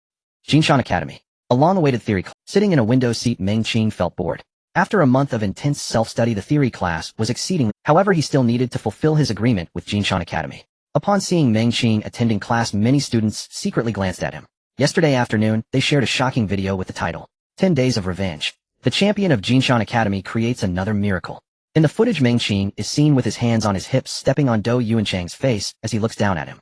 Jinshan Academy. A long-awaited theory class. Sitting in a window seat, Meng Qing felt bored. After a month of intense self-study, the theory class was exceedingly. However, he still needed to fulfill his agreement with Jinshan Academy. Upon seeing Meng Qing attending class, many students secretly glanced at him. Yesterday afternoon, they shared a shocking video with the title, 10 Days of Revenge. The champion of Jinshan Academy creates another miracle. In the footage, Meng Qing is seen with his hands on his hips, stepping on Dou Yuanshang's face as he looks down at him.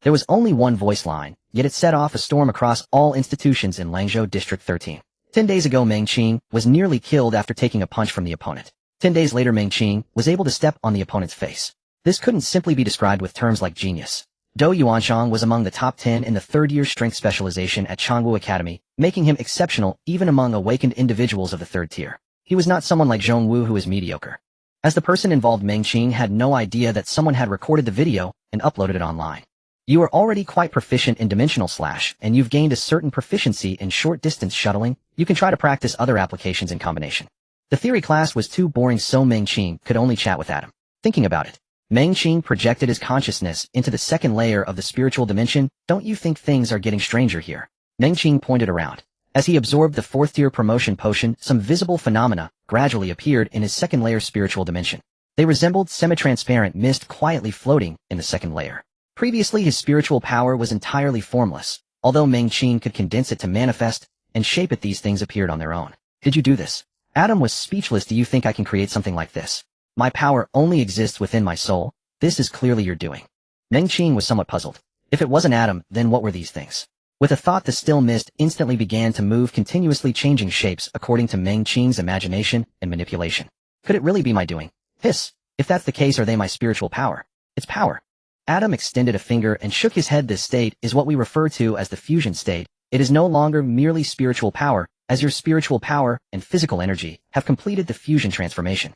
There was only one voice line, yet it set off a storm across all institutions in Langzhou District 13. 10 days ago, Meng Qing was nearly killed after taking a punch from the opponent. 10 days later, Meng Qing was able to step on the opponent's face. This couldn't simply be described with terms like genius. Dou Yuanshang was among the top 10 in the 3rd-year strength specialization at Changwu Academy, making him exceptional even among awakened individuals of the 3rd tier. He was not someone like Zhongwu, who is mediocre. As the person involved, Meng Qing had no idea that someone had recorded the video and uploaded it online. You are already quite proficient in dimensional slash, and you've gained a certain proficiency in short-distance shuttling. You can try to practice other applications in combination. The theory class was too boring, so Meng Qing could only chat with Adam. Thinking about it, Meng Qing projected his consciousness into the 2nd layer of the spiritual dimension. Don't you think things are getting stranger here? Meng Qing pointed around. As he absorbed the 4th-tier promotion potion, some visible phenomena gradually appeared in his 2nd-layer spiritual dimension. They resembled semi-transparent mist quietly floating in the 2nd layer. Previously, his spiritual power was entirely formless, although Meng Qing could condense it to manifest and shape it. These things appeared on their own. Did you do this? Adam was speechless. Do you think I can create something like this? My power only exists within my soul. This is clearly your doing. Meng Qing was somewhat puzzled. If it wasn't Adam, then what were these things? With a thought, the still mist instantly began to move, continuously changing shapes according to Meng Qing's imagination and manipulation. Could it really be my doing? Hiss. If that's the case, are they my spiritual power? It's power. Adam extended a finger and shook his head. This state is what we refer to as the fusion state. It is no longer merely spiritual power, as your spiritual power and physical energy have completed the fusion transformation.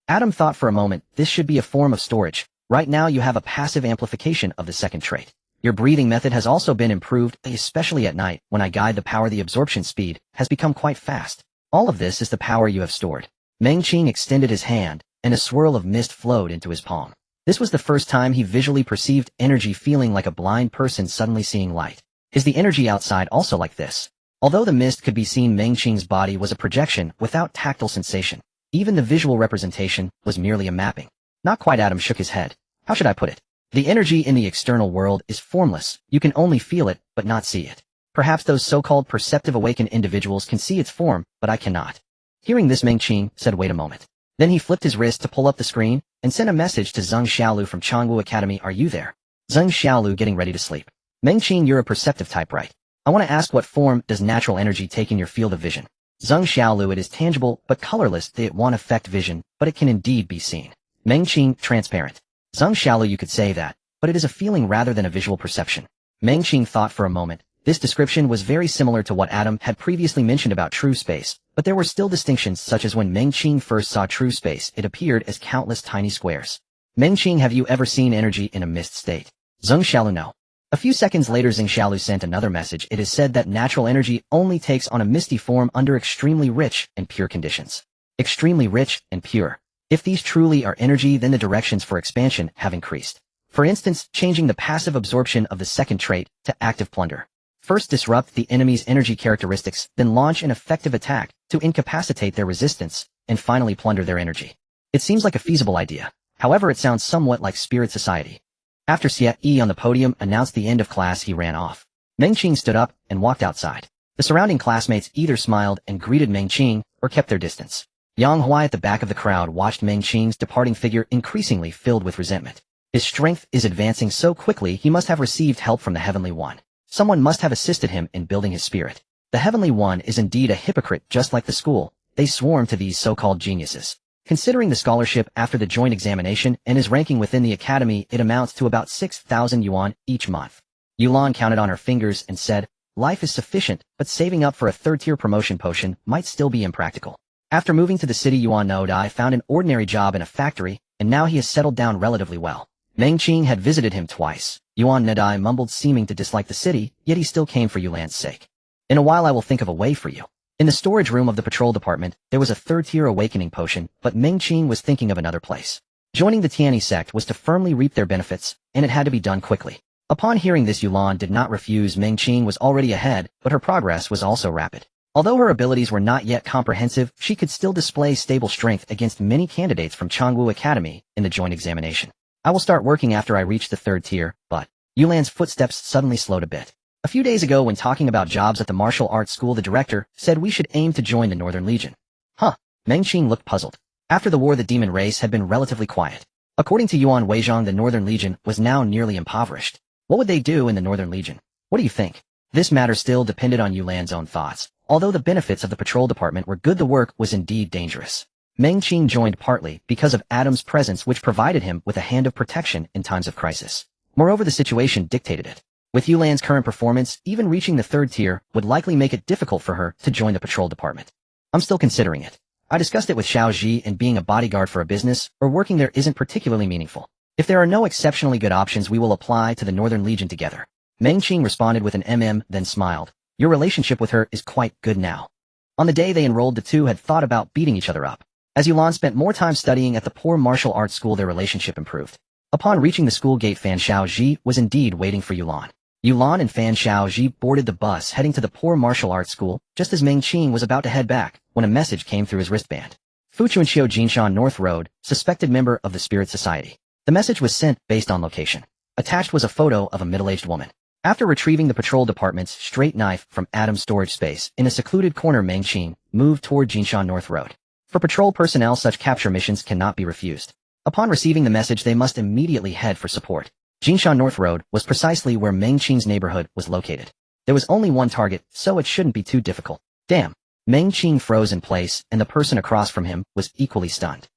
Adam thought for a moment, this should be a form of storage. Right now you have a passive amplification of the second trait. Your breathing method has also been improved, especially at night, when I guide the power. The absorption speed has become quite fast. All of this is the power you have stored. Meng Qing extended his hand, and a swirl of mist flowed into his palm. This was the first time he visually perceived energy, feeling like a blind person suddenly seeing light. Is the energy outside also like this? Although the mist could be seen, Meng Qing's body was a projection without tactile sensation. Even the visual representation was merely a mapping. Not quite. Adam shook his head. How should I put it? The energy in the external world is formless. You can only feel it, but not see it. Perhaps those so-called perceptive awakened individuals can see its form, but I cannot. Hearing this, Meng Qing said, wait a moment. Then he flipped his wrist to pull up the screen and sent a message to Zheng Xiaolu from Changwu Academy. Are you there? Zheng Xiaolu getting ready to sleep. Meng Qing, you're a perceptive type, right? I want to ask, what form does natural energy take in your field of vision? Zheng Xiaolu, it is tangible but colorless. It won't affect vision, but it can indeed be seen. Meng Qing, transparent. Zheng Xiaolu, you could say that, but it is a feeling rather than a visual perception. Meng Qing thought for a moment. This description was very similar to what Adam had previously mentioned about true space, but there were still distinctions, such as when Meng Qing first saw true space, it appeared as countless tiny squares. Meng Qing, have you ever seen energy in a mist state? Zheng Xiaolu, no. A few seconds later, Zheng Xiaolu sent another message. It is said that natural energy only takes on a misty form under extremely rich and pure conditions. Extremely rich and pure. If these truly are energy, then the directions for expansion have increased. For instance, changing the passive absorption of the second trait to active plunder. First disrupt the enemy's energy characteristics, then launch an effective attack to incapacitate their resistance, and finally plunder their energy. It seems like a feasible idea. However, it sounds somewhat like spirit society. After Xie Yi on the podium announced the end of class, he ran off. Meng Qing stood up and walked outside. The surrounding classmates either smiled and greeted Meng Qing or kept their distance. Yang Huai at the back of the crowd watched Meng Qing's departing figure, increasingly filled with resentment. His strength is advancing so quickly, he must have received help from the Heavenly One. Someone must have assisted him in building his spirit. The Heavenly One is indeed a hypocrite, just like the school. They swarm to these so-called geniuses. Considering the scholarship after the joint examination and his ranking within the academy, it amounts to about 6,000 yuan each month. Yulan counted on her fingers and said, life is sufficient, but saving up for a third-tier promotion potion might still be impractical. After moving to the city, Yuan Nodai found an ordinary job in a factory, and now he has settled down relatively well. Meng Qing had visited him twice. Yuan Nodai mumbled, seeming to dislike the city, yet he still came for Yulan's sake. In a while I will think of a way for you. In the storage room of the patrol department, there was a third-tier awakening potion, but Meng Qing was thinking of another place. Joining the Tianyi sect was to firmly reap their benefits, and it had to be done quickly. Upon hearing this, Yulan did not refuse. Meng Qing was already ahead, but her progress was also rapid. Although her abilities were not yet comprehensive, she could still display stable strength against many candidates from Changwu Academy in the joint examination. I will start working after I reach the third tier, but Yulan's footsteps suddenly slowed a bit. A few days ago, when talking about jobs at the martial arts school, the director said we should aim to join the Northern Legion. Meng Qing looked puzzled. After the war, the demon race had been relatively quiet. According to Yuan Weizhang, the Northern Legion was now nearly impoverished. What would they do in the Northern Legion? What do you think? This matter still depended on Yulan's own thoughts. Although the benefits of the patrol department were good, the work was indeed dangerous. Meng Qing joined partly because of Adam's presence, which provided him with a hand of protection in times of crisis. Moreover, the situation dictated it. With Yulan's current performance, even reaching the third tier would likely make it difficult for her to join the patrol department. I'm still considering it. I discussed it with Xiao Ji, and being a bodyguard for a business or working there isn't particularly meaningful. If there are no exceptionally good options, we will apply to the Northern Legion together. Meng Qing responded with an then smiled. Your relationship with her is quite good now. On the day they enrolled, the two had thought about beating each other up. As Yulan spent more time studying at the poor martial arts school, their relationship improved. Upon reaching the school gate, Fan Xiaoji was indeed waiting for Yulan. Yulan and Fan Xiaoji boarded the bus heading to the poor martial arts school, just as Meng Qing was about to head back, when a message came through his wristband. Fuchuanqiu Jinshan North Road, suspected member of the Spirit Society. The message was sent based on location. Attached was a photo of a middle-aged woman. After retrieving the patrol department's straight knife from Adam's storage space in a secluded corner, Meng Qing moved toward Jinshan North Road. For patrol personnel, such capture missions cannot be refused. Upon receiving the message, they must immediately head for support. Jinshan North Road was precisely where Meng Qing's neighborhood was located. There was only one target, so it shouldn't be too difficult. Damn. Meng Qing froze in place, and the person across from him was equally stunned.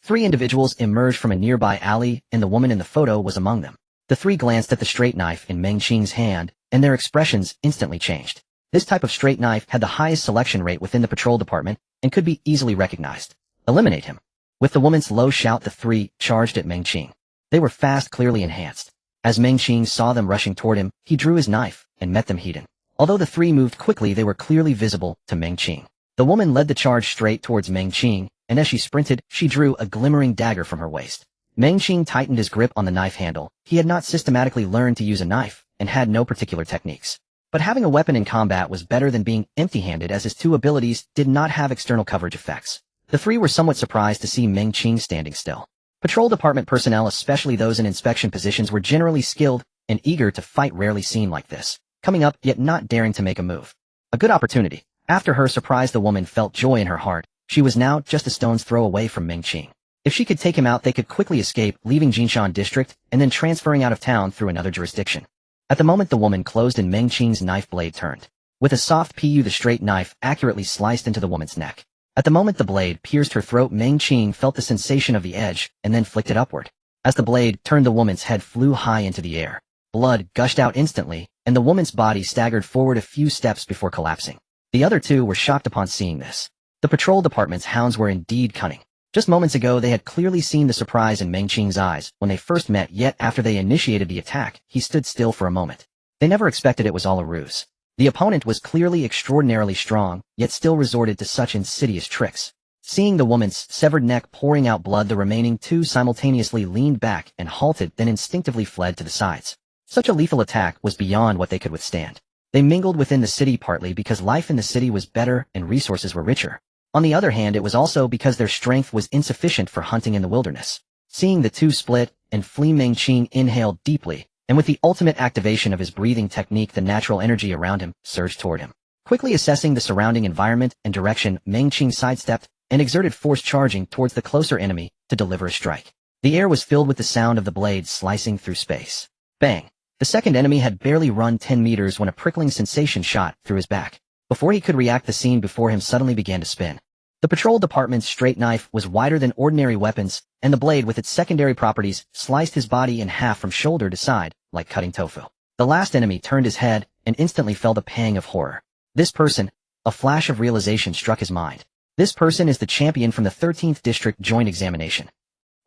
Three individuals emerged from a nearby alley, and the woman in the photo was among them. The three glanced at the straight knife in Meng Qing's hand, and their expressions instantly changed. This type of straight knife had the highest selection rate within the patrol department and could be easily recognized. Eliminate him. With the woman's low shout, the three charged at Meng Qing. They were fast, clearly enhanced. As Meng Qing saw them rushing toward him, he drew his knife and met them head-on. Although the three moved quickly, they were clearly visible to Meng Qing. The woman led the charge straight towards Meng Qing, and as she sprinted, she drew a glimmering dagger from her waist. Meng Qing tightened his grip on the knife handle. He had not systematically learned to use a knife, and had no particular techniques. But having a weapon in combat was better than being empty-handed, as his two abilities did not have external coverage effects. The three were somewhat surprised to see Meng Qing standing still. Patrol department personnel, especially those in inspection positions, were generally skilled and eager to fight, rarely seen like this. Coming up, yet not daring to make a move. A good opportunity. After her surprise, the woman felt joy in her heart. She was now just a stone's throw away from Meng Qing. If she could take him out, they could quickly escape, leaving Jinshan district and then transferring out of town through another jurisdiction. At the moment the woman closed and Meng Qing's knife blade turned. With a soft pu, the straight knife accurately sliced into the woman's neck. At the moment the blade pierced her throat, Meng Qing felt the sensation of the edge and then flicked it upward. As the blade turned, the woman's head flew high into the air. Blood gushed out instantly, and the woman's body staggered forward a few steps before collapsing. The other two were shocked upon seeing this. The patrol department's hounds were indeed cunning. Just moments ago they had clearly seen the surprise in Meng Qing's eyes when they first met, yet after they initiated the attack, he stood still for a moment. They never expected it was all a ruse. The opponent was clearly extraordinarily strong, yet still resorted to such insidious tricks. Seeing the woman's severed neck pouring out blood, the remaining two simultaneously leaned back and halted, then instinctively fled to the sides. Such a lethal attack was beyond what they could withstand. They mingled within the city partly because life in the city was better and resources were richer. On the other hand, it was also because their strength was insufficient for hunting in the wilderness. Seeing the two split and flee, Meng Qing inhaled deeply, and with the ultimate activation of his breathing technique, the natural energy around him surged toward him. Quickly assessing the surrounding environment and direction, Meng Qing sidestepped and exerted force, charging towards the closer enemy to deliver a strike. The air was filled with the sound of the blade slicing through space. Bang! The second enemy had barely run 10 meters when a prickling sensation shot through his back. Before he could react, the scene before him suddenly began to spin. The patrol department's straight knife was wider than ordinary weapons, and the blade with its secondary properties sliced his body in half from shoulder to side, like cutting tofu. The last enemy turned his head and instantly felt a pang of horror. This person, a flash of realization struck his mind. This person is the champion from the 13th District Joint Examination.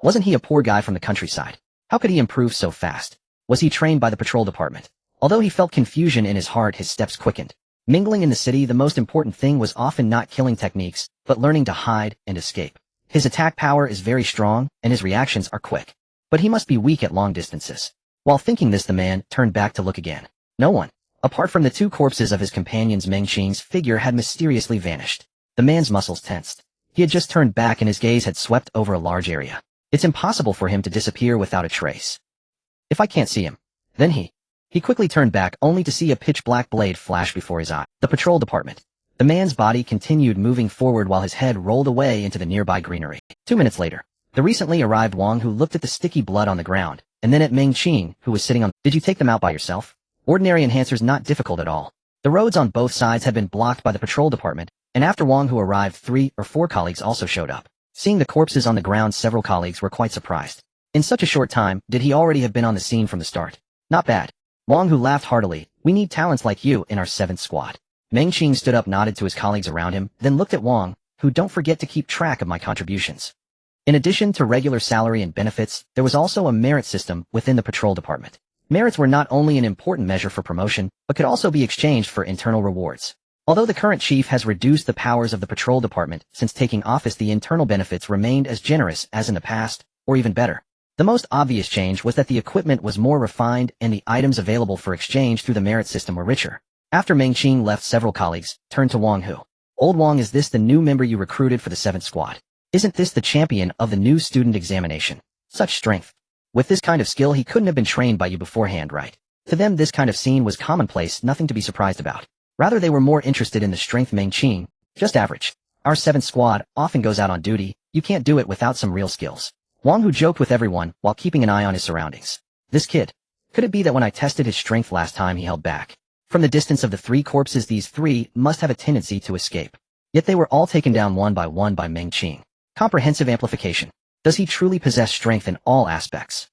Wasn't he a poor guy from the countryside? How could he improve so fast? Was he trained by the patrol department? Although he felt confusion in his heart, his steps quickened. Mingling in the city, the most important thing was often not killing techniques, but learning to hide and escape. His attack power is very strong, and his reactions are quick. But he must be weak at long distances. While thinking this, the man turned back to look again. No one. Apart from the two corpses of his companions, Meng Qing's figure had mysteriously vanished. The man's muscles tensed. He had just turned back and his gaze had swept over a large area. It's impossible for him to disappear without a trace. If I can't see him, then he quickly turned back only to see a pitch-black blade flash before his eye. The patrol department. The man's body continued moving forward while his head rolled away into the nearby greenery. 2 minutes later, the recently arrived Wang, who looked at the sticky blood on the ground, and then at Meng Qing, who was sitting on. Did you take them out by yourself? Ordinary enhancers, not difficult at all. The roads on both sides had been blocked by the patrol department, and after Wang who arrived, 3 or 4 colleagues also showed up. Seeing the corpses on the ground, several colleagues were quite surprised. In such a short time, did he already have been on the scene from the start? Not bad. Wang who laughed heartily. We need talents like you in our 7th squad. Meng Qing stood up, nodded to his colleagues around him, then looked at Wang, who don't forget to keep track of my contributions. In addition to regular salary and benefits, there was also a merit system within the patrol department. Merits were not only an important measure for promotion, but could also be exchanged for internal rewards. Although the current chief has reduced the powers of the patrol department since taking office, the internal benefits remained as generous as in the past, or even better. The most obvious change was that the equipment was more refined and the items available for exchange through the merit system were richer. After Meng Qing left, several colleagues turned to Wang, who. Old Wang, is this the new member you recruited for the 7th squad? Isn't this the champion of the new student examination? Such strength. With this kind of skill, he couldn't have been trained by you beforehand, right? To them, this kind of scene was commonplace, nothing to be surprised about. Rather, they were more interested in the strength. Meng Qing, just average. Our 7th squad often goes out on duty. You can't do it without some real skills. Wang who joked with everyone while keeping an eye on his surroundings. This kid. Could it be that when I tested his strength last time he held back? From the distance of the 3 corpses, these 3 must have a tendency to escape. Yet they were all taken down one by Meng Qing. Comprehensive amplification. Does he truly possess strength in all aspects?